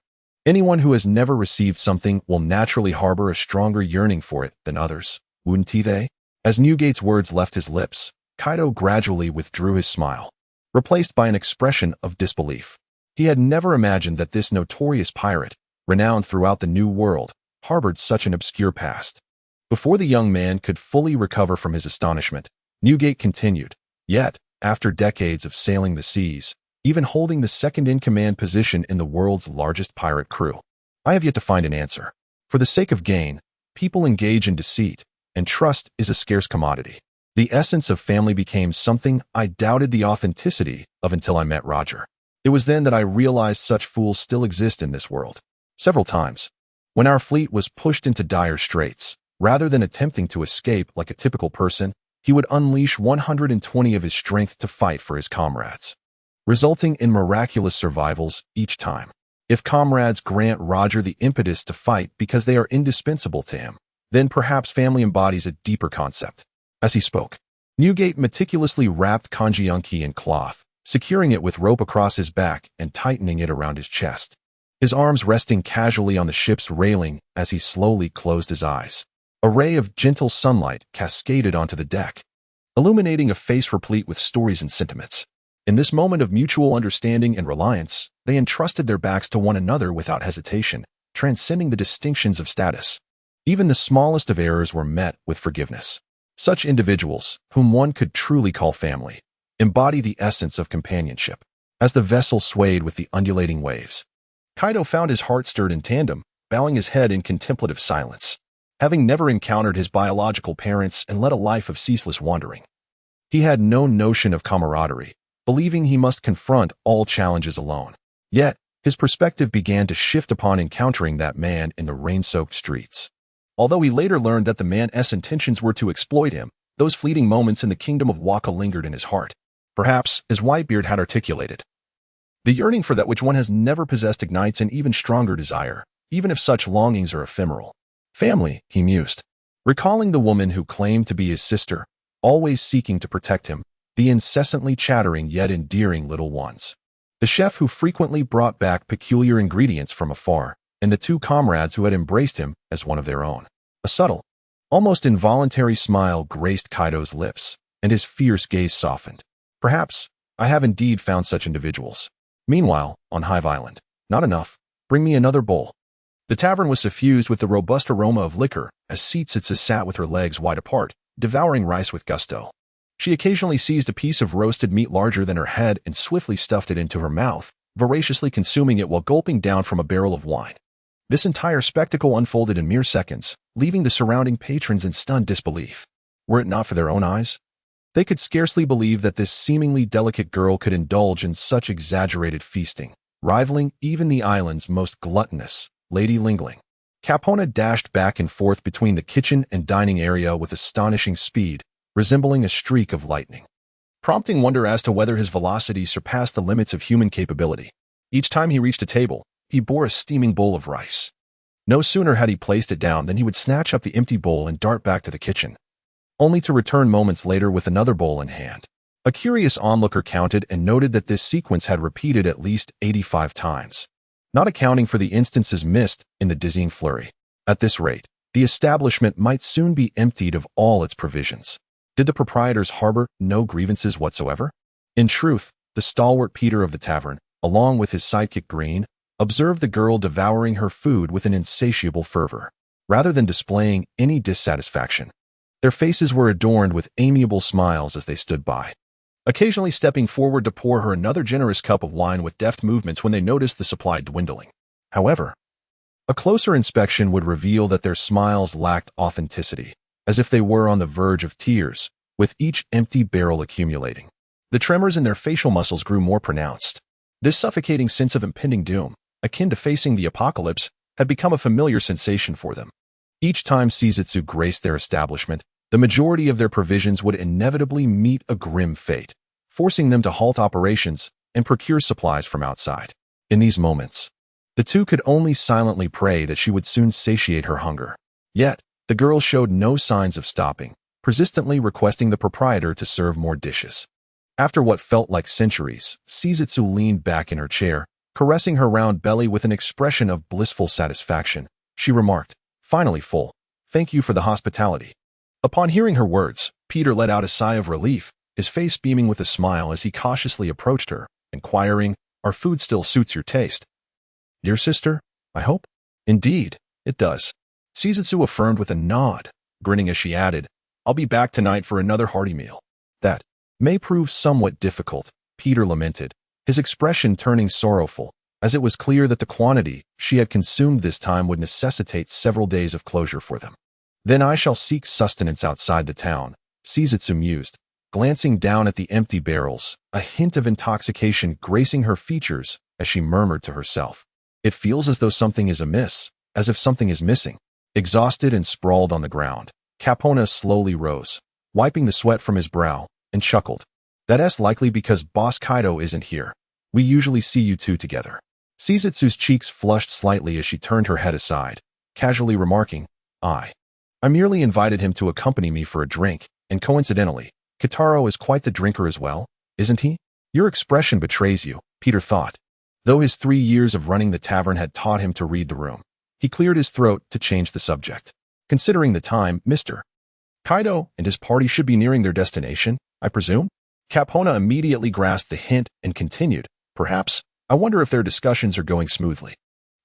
Anyone who has never received something will naturally harbor a stronger yearning for it than others, wouldn't they? As Newgate's words left his lips, Kaido gradually withdrew his smile, replaced by an expression of disbelief. He had never imagined that this notorious pirate, renowned throughout the New World, harbored such an obscure past. Before the young man could fully recover from his astonishment, Newgate continued, "Yet, after decades of sailing the seas, even holding the second-in-command position in the world's largest pirate crew, I have yet to find an answer. For the sake of gain, people engage in deceit, and trust is a scarce commodity. The essence of family became something I doubted the authenticity of until I met Roger. It was then that I realized such fools still exist in this world. Several times, when our fleet was pushed into dire straits, rather than attempting to escape like a typical person, he would unleash 120 of his strength to fight for his comrades, resulting in miraculous survivals each time. If comrades grant Roger the impetus to fight because they are indispensable to him, then perhaps family embodies a deeper concept." As he spoke, Newgate meticulously wrapped Konjiunki in cloth, securing it with rope across his back and tightening it around his chest, his arms resting casually on the ship's railing as he slowly closed his eyes. A ray of gentle sunlight cascaded onto the deck, illuminating a face replete with stories and sentiments. In this moment of mutual understanding and reliance, they entrusted their backs to one another without hesitation, transcending the distinctions of status. Even the smallest of errors were met with forgiveness. Such individuals, whom one could truly call family, embody the essence of companionship. As the vessel swayed with the undulating waves, Kaido found his heart stirred in tandem, bowing his head in contemplative silence. Having never encountered his biological parents and led a life of ceaseless wandering, he had no notion of camaraderie, believing he must confront all challenges alone. Yet, his perspective began to shift upon encountering that man in the rain-soaked streets. Although he later learned that the man's intentions were to exploit him, those fleeting moments in the kingdom of Waka lingered in his heart. Perhaps, as Whitebeard had articulated, the yearning for that which one has never possessed ignites an even stronger desire, even if such longings are ephemeral. Family, he mused, recalling the woman who claimed to be his sister, always seeking to protect him, the incessantly chattering yet endearing little ones, the chef who frequently brought back peculiar ingredients from afar, and the two comrades who had embraced him as one of their own. A subtle, almost involuntary smile graced Kaido's lips, and his fierce gaze softened. Perhaps I have indeed found such individuals. Meanwhile, on Beehive Island, not enough. Bring me another bowl. The tavern was suffused with the robust aroma of liquor as Seatsitsa sat with her legs wide apart, devouring rice with gusto. She occasionally seized a piece of roasted meat larger than her head and swiftly stuffed it into her mouth, voraciously consuming it while gulping down from a barrel of wine. This entire spectacle unfolded in mere seconds, leaving the surrounding patrons in stunned disbelief. Were it not for their own eyes, they could scarcely believe that this seemingly delicate girl could indulge in such exaggerated feasting, rivaling even the island's most gluttonous, Lady Lingling. Capona dashed back and forth between the kitchen and dining area with astonishing speed, resembling a streak of lightning, prompting wonder as to whether his velocity surpassed the limits of human capability. Each time he reached a table, he bore a steaming bowl of rice. No sooner had he placed it down than he would snatch up the empty bowl and dart back to the kitchen, only to return moments later with another bowl in hand. A curious onlooker counted and noted that this sequence had repeated at least 85 times, not accounting for the instances missed in the dizzying flurry. At this rate, the establishment might soon be emptied of all its provisions. Did the proprietors harbor no grievances whatsoever? In truth, the stalwart Peter of the tavern, along with his sidekick Green, observed the girl devouring her food with an insatiable fervor, rather than displaying any dissatisfaction. Their faces were adorned with amiable smiles as they stood by, occasionally stepping forward to pour her another generous cup of wine with deft movements when they noticed the supply dwindling. However, a closer inspection would reveal that their smiles lacked authenticity, as if they were on the verge of tears, with each empty barrel accumulating. The tremors in their facial muscles grew more pronounced. This suffocating sense of impending doom, akin to facing the apocalypse, had become a familiar sensation for them. Each time Shizutsu graced their establishment, the majority of their provisions would inevitably meet a grim fate, forcing them to halt operations and procure supplies from outside. In these moments, the two could only silently pray that she would soon satiate her hunger. Yet, the girl showed no signs of stopping, persistently requesting the proprietor to serve more dishes. After what felt like centuries, Shizutsu leaned back in her chair, caressing her round belly with an expression of blissful satisfaction. She remarked, "Finally full. Thank you for the hospitality." Upon hearing her words, Peter let out a sigh of relief, his face beaming with a smile as he cautiously approached her, inquiring, "Our food still suits your taste?" "Dear sister, I hope?" "Indeed, it does," Shizutsu affirmed with a nod, grinning as she added, "I'll be back tonight for another hearty meal." "That may prove somewhat difficult," Peter lamented, his expression turning sorrowful, as it was clear that the quantity she had consumed this time would necessitate several days of closure for them. "Then I shall seek sustenance outside the town," Shizutsu mused, glancing down at the empty barrels, a hint of intoxication gracing her features as she murmured to herself, "It feels as though something is amiss, as if something is missing." Exhausted and sprawled on the ground, Capona slowly rose, wiping the sweat from his brow, and chuckled. "That's likely because Boss Kaido isn't here. We usually see you two together." Shizutsu's cheeks flushed slightly as she turned her head aside, casually remarking, I merely invited him to accompany me for a drink, and coincidentally, Kitaro is quite the drinker as well, isn't he?" "Your expression betrays you," Peter thought. Though his 3 years of running the tavern had taught him to read the room, he cleared his throat to change the subject. "Considering the time, Mr. Kaido and his party should be nearing their destination, I presume?" Capona immediately grasped the hint and continued, "Perhaps. I wonder if their discussions are going smoothly.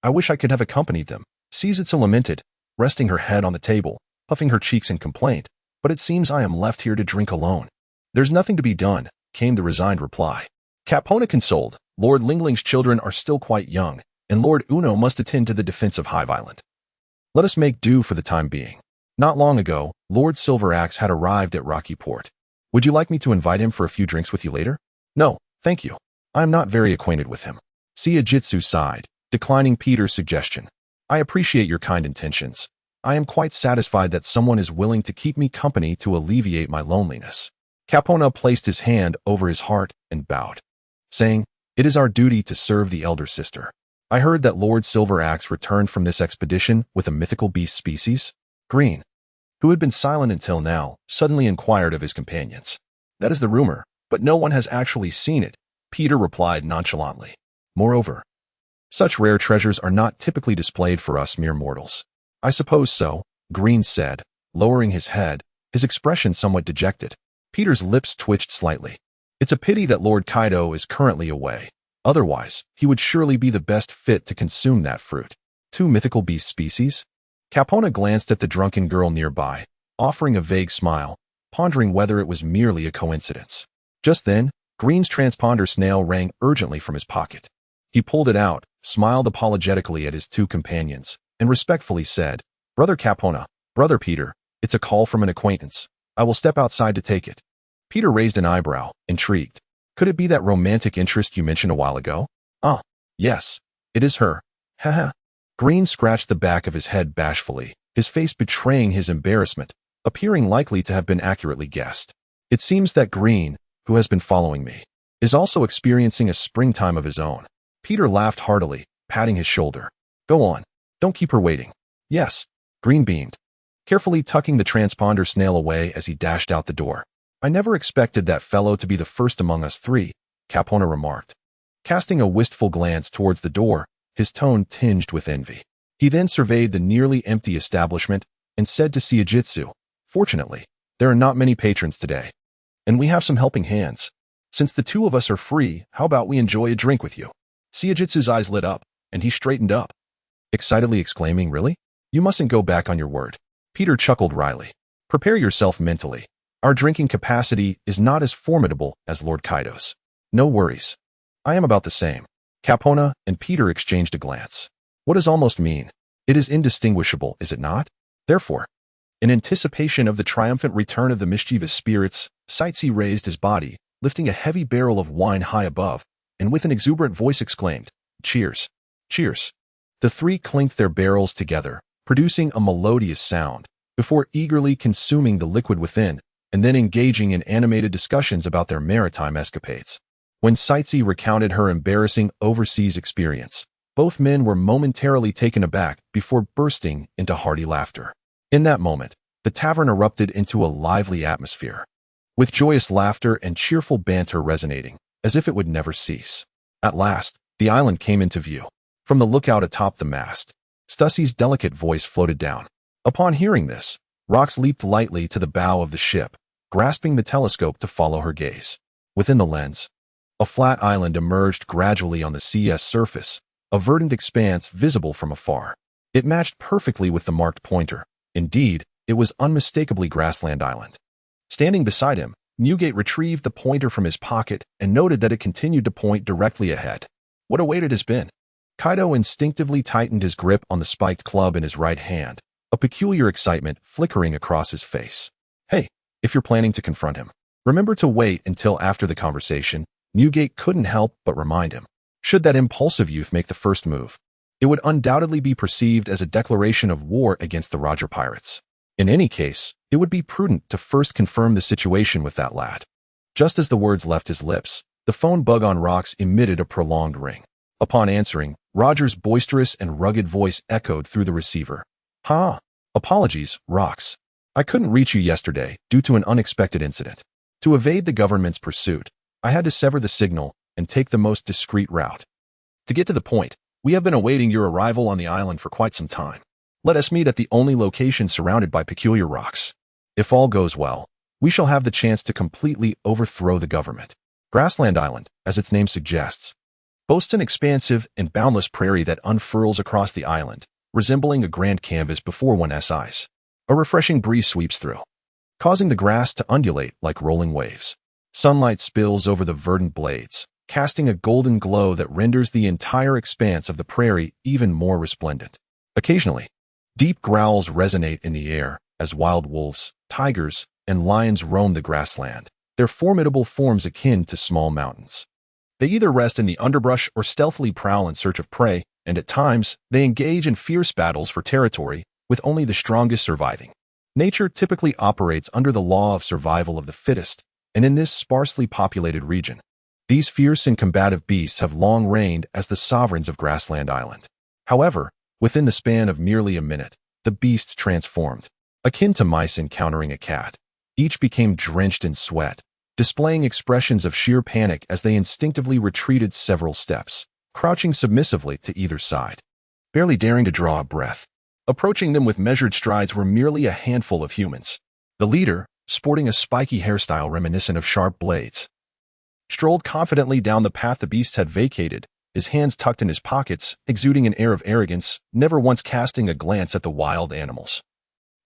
I wish I could have accompanied them." Shizutsu lamented, resting her head on the table, puffing her cheeks in complaint, "But it seems I am left here to drink alone." "There's nothing to be done," came the resigned reply. Capona consoled, "Lord Lingling's children are still quite young, and Lord Uno must attend to the defense of Beehive Island. Let us make do for the time being. Not long ago, Lord Silveraxe had arrived at Rocky Port. Would you like me to invite him for a few drinks with you later?" "No, thank you. I am not very acquainted with him." Shizutsu sighed, declining Peter's suggestion. "I appreciate your kind intentions. I am quite satisfied that someone is willing to keep me company to alleviate my loneliness." Capona placed his hand over his heart and bowed, saying, "It is our duty to serve the elder sister. I heard that Lord Silveraxe returned from this expedition with a mythical beast species." Green, who had been silent until now, suddenly inquired of his companions. "That is the rumor, but no one has actually seen it," Peter replied nonchalantly. "Moreover, such rare treasures are not typically displayed for us mere mortals." "I suppose so," Green said, lowering his head, his expression somewhat dejected. Peter's lips twitched slightly. "It's a pity that Lord Kaido is currently away. Otherwise, he would surely be the best fit to consume that fruit." "Two mythical beast species?" Capona glanced at the drunken girl nearby, offering a vague smile, pondering whether it was merely a coincidence. Just then, Green's transponder snail rang urgently from his pocket. He pulled it out, smiled apologetically at his two companions, and respectfully said, "Brother Capona, Brother Peter, it's a call from an acquaintance. I will step outside to take it." Peter raised an eyebrow, intrigued. "Could it be that romantic interest you mentioned a while ago?" "Ah, yes, it is her. Haha." Green scratched the back of his head bashfully, his face betraying his embarrassment, appearing likely to have been accurately guessed. "It seems that Green, who has been following me, is also experiencing a springtime of his own." Peter laughed heartily, patting his shoulder. "Go on. Don't keep her waiting." "Yes," Green beamed, carefully tucking the transponder snail away as he dashed out the door. I never expected that fellow to be the first among us three, Capona remarked, casting a wistful glance towards the door, his tone tinged with envy. He then surveyed the nearly empty establishment and said to Siajitsu, "Fortunately, there are not many patrons today, and we have some helping hands. Since the two of us are free, how about we enjoy a drink with you?" Siajitsu's eyes lit up, and he straightened up, excitedly exclaiming, "Really? You mustn't go back on your word." Peter chuckled wryly. "Prepare yourself mentally. Our drinking capacity is not as formidable as Lord Kaido's." "No worries. I am about the same." Capona and Peter exchanged a glance. What does almost mean? It is indistinguishable, is it not? Therefore, in anticipation of the triumphant return of the mischievous spirits, Sightsee raised his body, lifting a heavy barrel of wine high above, and with an exuberant voice exclaimed, "Cheers! Cheers!" The three clinked their barrels together, producing a melodious sound, before eagerly consuming the liquid within, and then engaging in animated discussions about their maritime escapades. When Sightsee recounted her embarrassing overseas experience, both men were momentarily taken aback before bursting into hearty laughter. In that moment, the tavern erupted into a lively atmosphere, with joyous laughter and cheerful banter resonating, as if it would never cease. At last, the island came into view. From the lookout atop the mast, Stussy's delicate voice floated down. Upon hearing this, Rox leaped lightly to the bow of the ship, grasping the telescope to follow her gaze. Within the lens, a flat island emerged gradually on the sea's surface, a verdant expanse visible from afar. It matched perfectly with the marked pointer. Indeed, it was unmistakably Grassland Island. Standing beside him, Newgate retrieved the pointer from his pocket and noted that it continued to point directly ahead. What a weight it has been! Kaido instinctively tightened his grip on the spiked club in his right hand, a peculiar excitement flickering across his face. "Hey, if you're planning to confront him, remember to wait until after the conversation," Newgate couldn't help but remind him. Should that impulsive youth make the first move, it would undoubtedly be perceived as a declaration of war against the Roger Pirates. In any case, it would be prudent to first confirm the situation with that lad. Just as the words left his lips, the phone bug on Rox emitted a prolonged ring. Upon answering, Roger's boisterous and rugged voice echoed through the receiver. Apologies, Rox. I couldn't reach you yesterday due to an unexpected incident. To evade the government's pursuit, I had to sever the signal and take the most discreet route. To get to the point, we have been awaiting your arrival on the island for quite some time. Let us meet at the only location surrounded by peculiar rocks. If all goes well, we shall have the chance to completely overthrow the government. Grassland Island, as its name suggests, boasts an expansive and boundless prairie that unfurls across the island, resembling a grand canvas before one's eyes. A refreshing breeze sweeps through, causing the grass to undulate like rolling waves. Sunlight spills over the verdant blades, casting a golden glow that renders the entire expanse of the prairie even more resplendent. Occasionally, deep growls resonate in the air as wild wolves, tigers, and lions roam the grassland, their formidable forms akin to small mountains. They either rest in the underbrush or stealthily prowl in search of prey, and at times, they engage in fierce battles for territory, with only the strongest surviving. Nature typically operates under the law of survival of the fittest, and in this sparsely populated region, these fierce and combative beasts have long reigned as the sovereigns of Grassland Island. However, within the span of merely a minute, the beasts transformed. Akin to mice encountering a cat, each became drenched in sweat, displaying expressions of sheer panic as they instinctively retreated several steps, crouching submissively to either side, barely daring to draw a breath. Approaching them with measured strides were merely a handful of humans. The leader, sporting a spiky hairstyle reminiscent of sharp blades, strolled confidently down the path the beast had vacated, his hands tucked in his pockets, exuding an air of arrogance, never once casting a glance at the wild animals,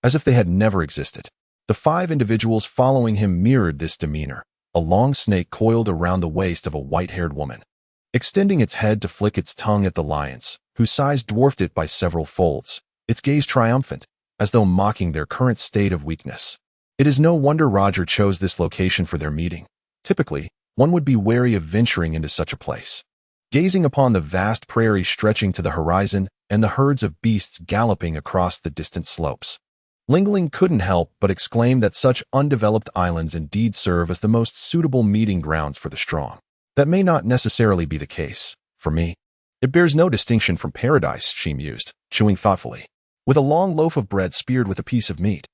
as if they had never existed. The 5 individuals following him mirrored this demeanor, a long snake coiled around the waist of a white-haired woman, extending its head to flick its tongue at the lions, whose size dwarfed it by several folds, its gaze triumphant, as though mocking their current state of weakness. It is no wonder Roger chose this location for their meeting. Typically, one would be wary of venturing into such a place. Gazing upon the vast prairie stretching to the horizon and the herds of beasts galloping across the distant slopes, Lingling couldn't help but exclaim that such undeveloped islands indeed serve as the most suitable meeting grounds for the strong. That may not necessarily be the case. For me, it bears no distinction from paradise, she mused, chewing thoughtfully, with a long loaf of bread speared with a piece of meat.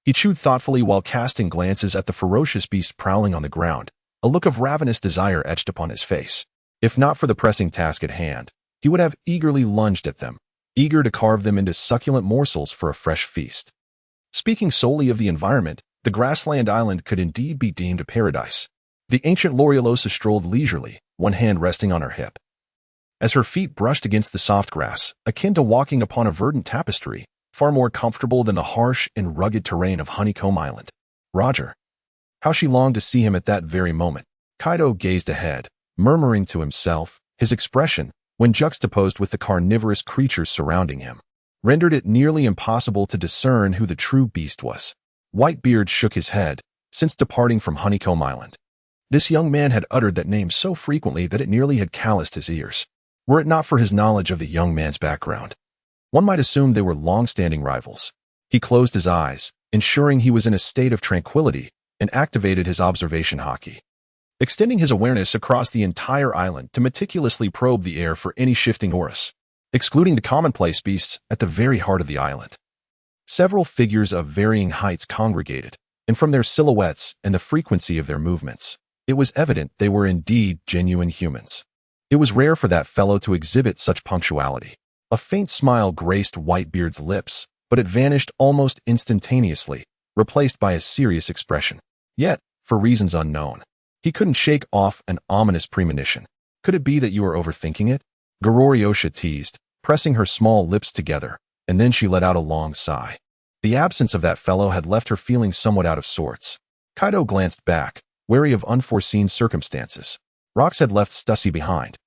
He chewed thoughtfully while casting glances at the ferocious beast prowling on the ground, a look of ravenous desire etched upon his face. If not for the pressing task at hand, he would have eagerly lunged at them, eager to carve them into succulent morsels for a fresh feast. Speaking solely of the environment, the grassland island could indeed be deemed a paradise. The ancient Loriolosa strolled leisurely, one hand resting on her hip. As her feet brushed against the soft grass, akin to walking upon a verdant tapestry, far more comfortable than the harsh and rugged terrain of Honeycomb Island. Roger. How she longed to see him at that very moment. Kaido gazed ahead, murmuring to himself, his expression, when juxtaposed with the carnivorous creatures surrounding him, rendered it nearly impossible to discern who the true beast was. Whitebeard shook his head, since departing from Honeycomb Island. This young man had uttered that name so frequently that it nearly had calloused his ears. Were it not for his knowledge of the young man's background, one might assume they were long-standing rivals. He closed his eyes, ensuring he was in a state of tranquility, and activated his observation haki, extending his awareness across the entire island to meticulously probe the air for any shifting auras, excluding the commonplace beasts at the very heart of the island. Several figures of varying heights congregated, and from their silhouettes and the frequency of their movements, it was evident they were indeed genuine humans. It was rare for that fellow to exhibit such punctuality. A faint smile graced Whitebeard's lips, but it vanished almost instantaneously, replaced by a serious expression. Yet, for reasons unknown, he couldn't shake off an ominous premonition. Could it be that you were overthinking it? Gororiosha teased, pressing her small lips together, and then she let out a long sigh. The absence of that fellow had left her feeling somewhat out of sorts. Kaido glanced back, wary of unforeseen circumstances. Rox had left Stussy behind,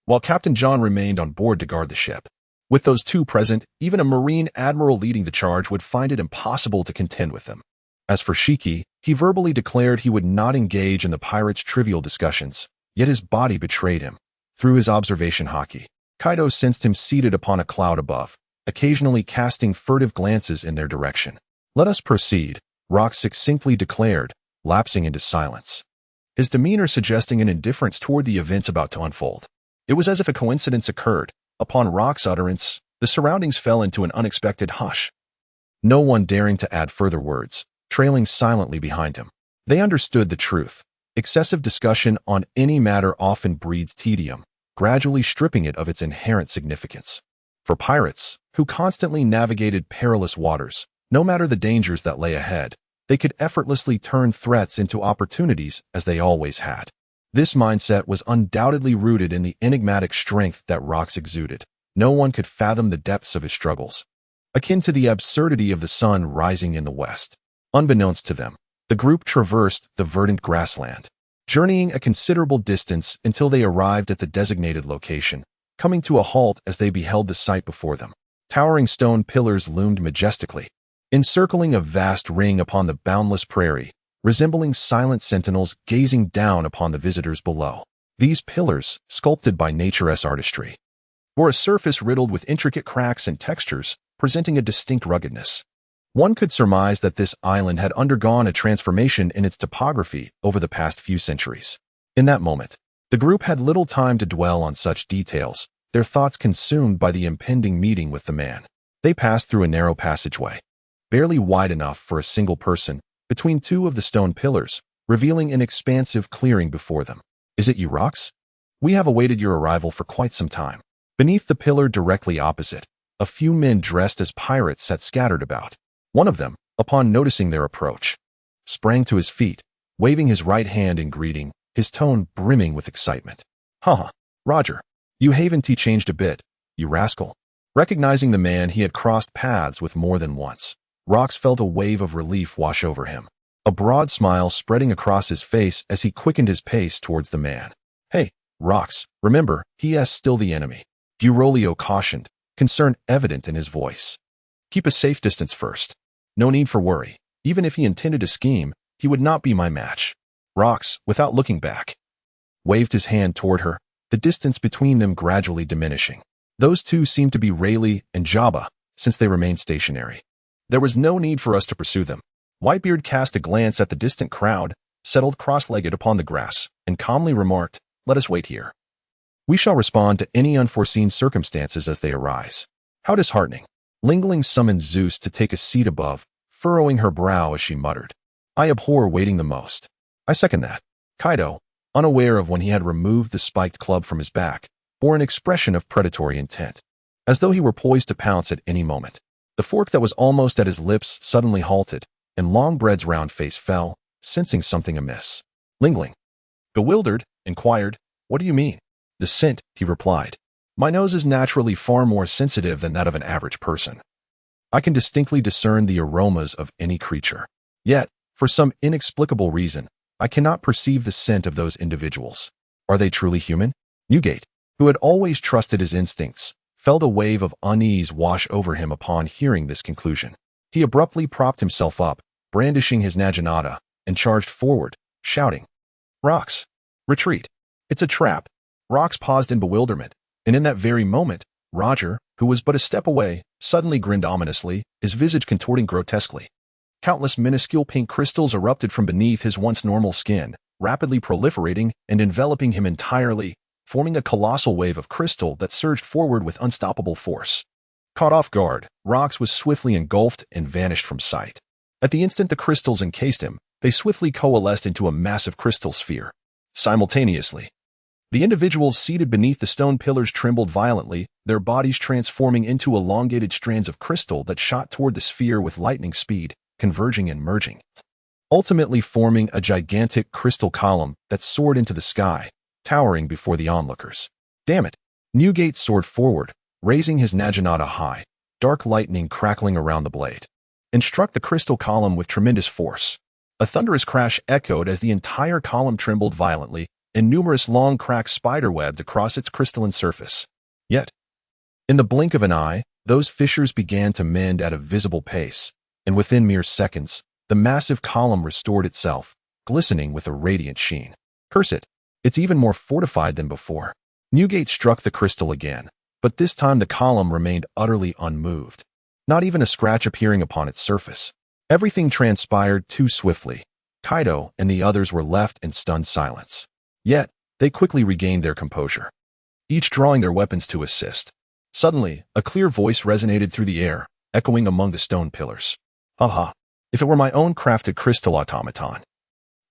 while Captain John remained on board to guard the ship. With those two present, even a Marine Admiral leading the charge would find it impossible to contend with them. As for Shiki, he verbally declared he would not engage in the pirates' trivial discussions, yet his body betrayed him. Through his observation haki, Kaido sensed him seated upon a cloud above, occasionally casting furtive glances in their direction. "Let us proceed," Rox succinctly declared, lapsing into silence, his demeanor suggesting an indifference toward the events about to unfold. It was as if a coincidence occurred. Upon Rock's utterance, the surroundings fell into an unexpected hush, no one daring to add further words, trailing silently behind him. They understood the truth. Excessive discussion on any matter often breeds tedium, gradually stripping it of its inherent significance. For pirates, who constantly navigated perilous waters, no matter the dangers that lay ahead, they could effortlessly turn threats into opportunities as they always had. This mindset was undoubtedly rooted in the enigmatic strength that Rox exuded. No one could fathom the depths of his struggles, akin to the absurdity of the sun rising in the west. Unbeknownst to them, the group traversed the verdant grassland, journeying a considerable distance until they arrived at the designated location, coming to a halt as they beheld the sight before them. Towering stone pillars loomed majestically, encircling a vast ring upon the boundless prairie, resembling silent sentinels gazing down upon the visitors below. These pillars, sculpted by nature's artistry, were a surface riddled with intricate cracks and textures, presenting a distinct ruggedness. One could surmise that this island had undergone a transformation in its topography over the past few centuries. In that moment, the group had little time to dwell on such details, their thoughts consumed by the impending meeting with the man. They passed through a narrow passageway, barely wide enough for a single person, between two of the stone pillars, revealing an expansive clearing before them. "Is it you, Rox? We have awaited your arrival for quite some time." Beneath the pillar directly opposite, a few men dressed as pirates sat scattered about. One of them, upon noticing their approach, sprang to his feet, waving his right hand in greeting, his tone brimming with excitement. "Haha, Roger, you haven't changed a bit, you rascal." Recognizing the man he had crossed paths with more than once, Rox felt a wave of relief wash over him, a broad smile spreading across his face as he quickened his pace towards the man. "Hey, Rox, remember, he is still the enemy," Gurolio cautioned, concern evident in his voice. "Keep a safe distance first. No need for worry. Even if he intended to scheme, he would not be my match." Rox, without looking back, waved his hand toward her, the distance between them gradually diminishing. Those two seemed to be Rayleigh and Jabba, since they remained stationary. There was no need for us to pursue them. Whitebeard cast a glance at the distant crowd, settled cross-legged upon the grass, and calmly remarked, "Let us wait here. We shall respond to any unforeseen circumstances as they arise." How disheartening. Lingling summoned Zeus to take a seat above, furrowing her brow as she muttered, "I abhor waiting the most." "I second that." Kaido, unaware of when he had removed the spiked club from his back, bore an expression of predatory intent, as though he were poised to pounce at any moment. The fork that was almost at his lips suddenly halted, and Longbread's round face fell, sensing something amiss. Lingling, bewildered, inquired, "What do you mean?" "The scent," he replied. "My nose is naturally far more sensitive than that of an average person. I can distinctly discern the aromas of any creature. Yet, for some inexplicable reason, I cannot perceive the scent of those individuals. Are they truly human?" Newgate, who had always trusted his instincts, felt a wave of unease wash over him upon hearing this conclusion. He abruptly propped himself up, brandishing his naginata, and charged forward, shouting, "Rocks! Retreat! It's a trap!" Rocks paused in bewilderment, and in that very moment, Roger, who was but a step away, suddenly grinned ominously, his visage contorting grotesquely. Countless minuscule pink crystals erupted from beneath his once normal skin, rapidly proliferating and enveloping him entirely, forming a colossal wave of crystal that surged forward with unstoppable force. Caught off guard, Rocks was swiftly engulfed and vanished from sight. At the instant the crystals encased him, they swiftly coalesced into a massive crystal sphere. Simultaneously, the individuals seated beneath the stone pillars trembled violently, their bodies transforming into elongated strands of crystal that shot toward the sphere with lightning speed, converging and merging, ultimately forming a gigantic crystal column that soared into the sky, towering before the onlookers. "Damn it!" Newgate soared forward, raising his naginata high, dark lightning crackling around the blade, and struck the crystal column with tremendous force. A thunderous crash echoed as the entire column trembled violently, and numerous long cracks spiderwebbed across its crystalline surface. Yet, in the blink of an eye, those fissures began to mend at a visible pace, and within mere seconds, the massive column restored itself, glistening with a radiant sheen. "Curse it! It's even more fortified than before." Newgate struck the crystal again, but this time the column remained utterly unmoved, not even a scratch appearing upon its surface. Everything transpired too swiftly. Kaido and the others were left in stunned silence. Yet, they quickly regained their composure, each drawing their weapons to assist. Suddenly, a clear voice resonated through the air, echoing among the stone pillars. "Ha! If it were my own crafted crystal automaton,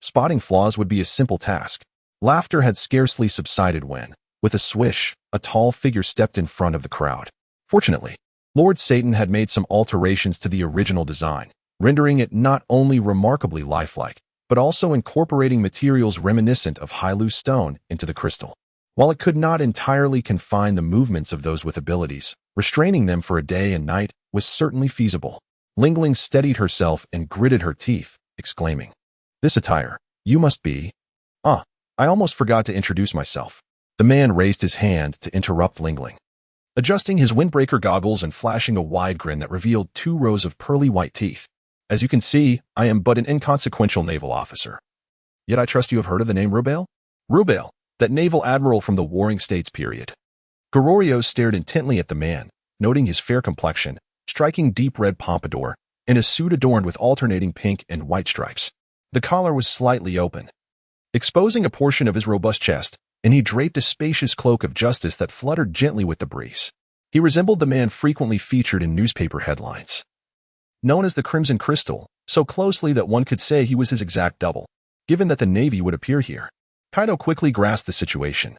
spotting flaws would be a simple task." Laughter had scarcely subsided when, with a swish, a tall figure stepped in front of the crowd. Fortunately, Lord Satan had made some alterations to the original design, rendering it not only remarkably lifelike, but also incorporating materials reminiscent of Hylu stone into the crystal. While it could not entirely confine the movements of those with abilities, restraining them for a day and night was certainly feasible. Lingling steadied herself and gritted her teeth, exclaiming, "This attire, you must be—" "Ah, I almost forgot to introduce myself." The man raised his hand to interrupt Lingling, adjusting his windbreaker goggles and flashing a wide grin that revealed 2 rows of pearly white teeth. "As you can see, I am but an inconsequential naval officer. Yet I trust you have heard of the name Rubeil?" "Rubeil, that naval admiral from the Warring States period." Gororio stared intently at the man, noting his fair complexion, striking deep red pompadour, and a suit adorned with alternating pink and white stripes. The collar was slightly open, exposing a portion of his robust chest, and he draped a spacious cloak of justice that fluttered gently with the breeze. He resembled the man frequently featured in newspaper headlines, known as the Crimson Crystal, so closely that one could say he was his exact double, given that the Navy would appear here. Kaido quickly grasped the situation,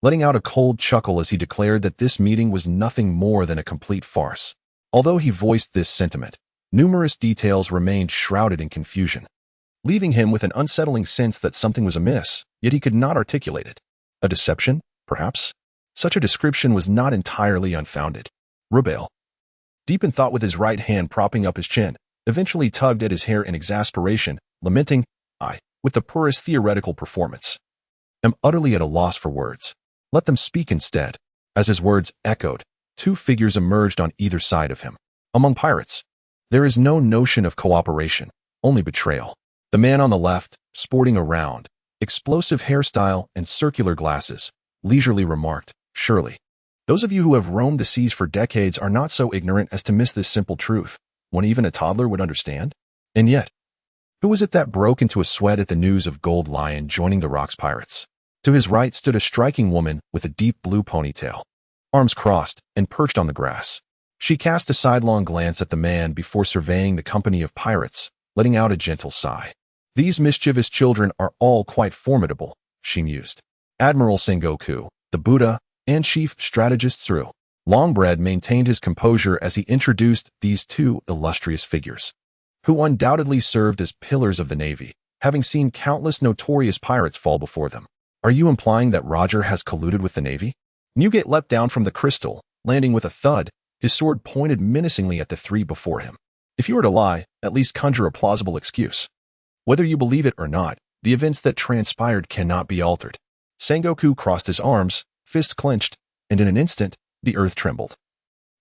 letting out a cold chuckle as he declared that this meeting was nothing more than a complete farce. Although he voiced this sentiment, numerous details remained shrouded in confusion, leaving him with an unsettling sense that something was amiss, yet he could not articulate it. A deception, perhaps? Such a description was not entirely unfounded. Rubeil, deep in thought with his right hand propping up his chin, eventually tugged at his hair in exasperation, lamenting, "I, with the poorest theoretical performance, am utterly at a loss for words. Let them speak instead." As his words echoed, 2 figures emerged on either side of him. Among pirates, there is no notion of cooperation, only betrayal. The man on the left, sporting a round, explosive hairstyle and circular glasses, leisurely remarked, "Surely, those of you who have roamed the seas for decades are not so ignorant as to miss this simple truth, one even a toddler would understand? And yet, who was it that broke into a sweat at the news of Gold Lion joining the Rocks pirates?" To his right stood a striking woman with a deep blue ponytail, arms crossed and perched on the grass. She cast a sidelong glance at the man before surveying the company of pirates, letting out a gentle sigh. These mischievous children are all quite formidable, she mused. Admiral Sengoku, the Buddha, and chief strategist through. Longbread maintained his composure as he introduced these two illustrious figures, who undoubtedly served as pillars of the Navy, having seen countless notorious pirates fall before them. Are you implying that Roger has colluded with the Navy? Newgate leapt down from the crystal, landing with a thud, his sword pointed menacingly at the three before him. If you were to lie, at least conjure a plausible excuse. Whether you believe it or not, the events that transpired cannot be altered. Sengoku crossed his arms, fist clenched, and in an instant, the earth trembled,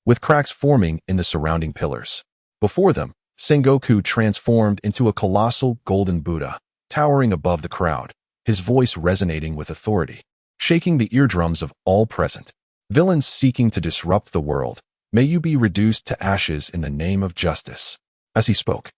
with cracks forming in the surrounding pillars. Before them, Sengoku transformed into a colossal golden Buddha, towering above the crowd, his voice resonating with authority, shaking the eardrums of all present. Villains seeking to disrupt the world, may you be reduced to ashes in the name of justice. As he spoke,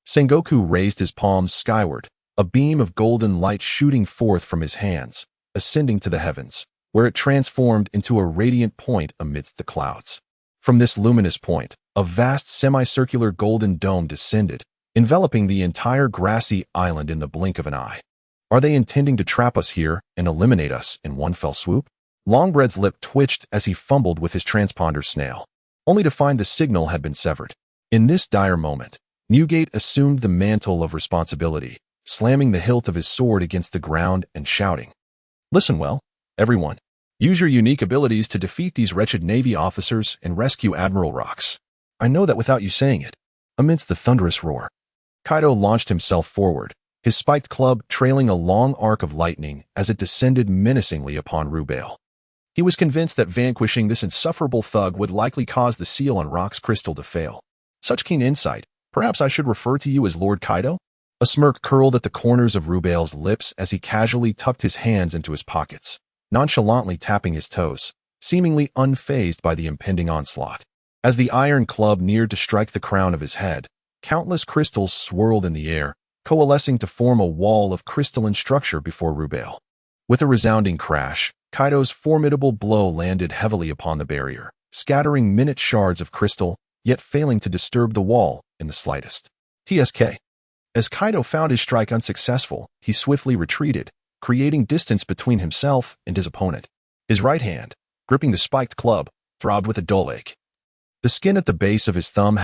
Sengoku raised his palms skyward, a beam of golden light shooting forth from his hands, ascending to the heavens, where it transformed into a radiant point amidst the clouds. From this luminous point, a vast semicircular golden dome descended, enveloping the entire grassy island in the blink of an eye. Are they intending to trap us here and eliminate us in one fell swoop? Longbread's lip twitched as he fumbled with his transponder snail, only to find the signal had been severed. In this dire moment, Newgate assumed the mantle of responsibility, slamming the hilt of his sword against the ground and shouting, "Listen well, everyone. Use your unique abilities to defeat these wretched Navy officers and rescue Admiral Rocks. I know that without you saying it." Amidst the thunderous roar, Kaido launched himself forward, his spiked club trailing a long arc of lightning as it descended menacingly upon Rubeil. He was convinced that vanquishing this insufferable thug would likely cause the seal on Rock's crystal to fail. Such keen insight. Perhaps I should refer to you as Lord Kaido? A smirk curled at the corners of Rubeil's lips as he casually tucked his hands into his pockets, nonchalantly tapping his toes, seemingly unfazed by the impending onslaught. As the iron club neared to strike the crown of his head, countless crystals swirled in the air, coalescing to form a wall of crystalline structure before Rubeil. With a resounding crash, Kaido's formidable blow landed heavily upon the barrier, scattering minute shards of crystal, yet failing to disturb the wall in the slightest. TSK. As Kaido found his strike unsuccessful, he swiftly retreated, creating distance between himself and his opponent. His right hand, gripping the spiked club, throbbed with a dull ache. The skin at the base of his thumb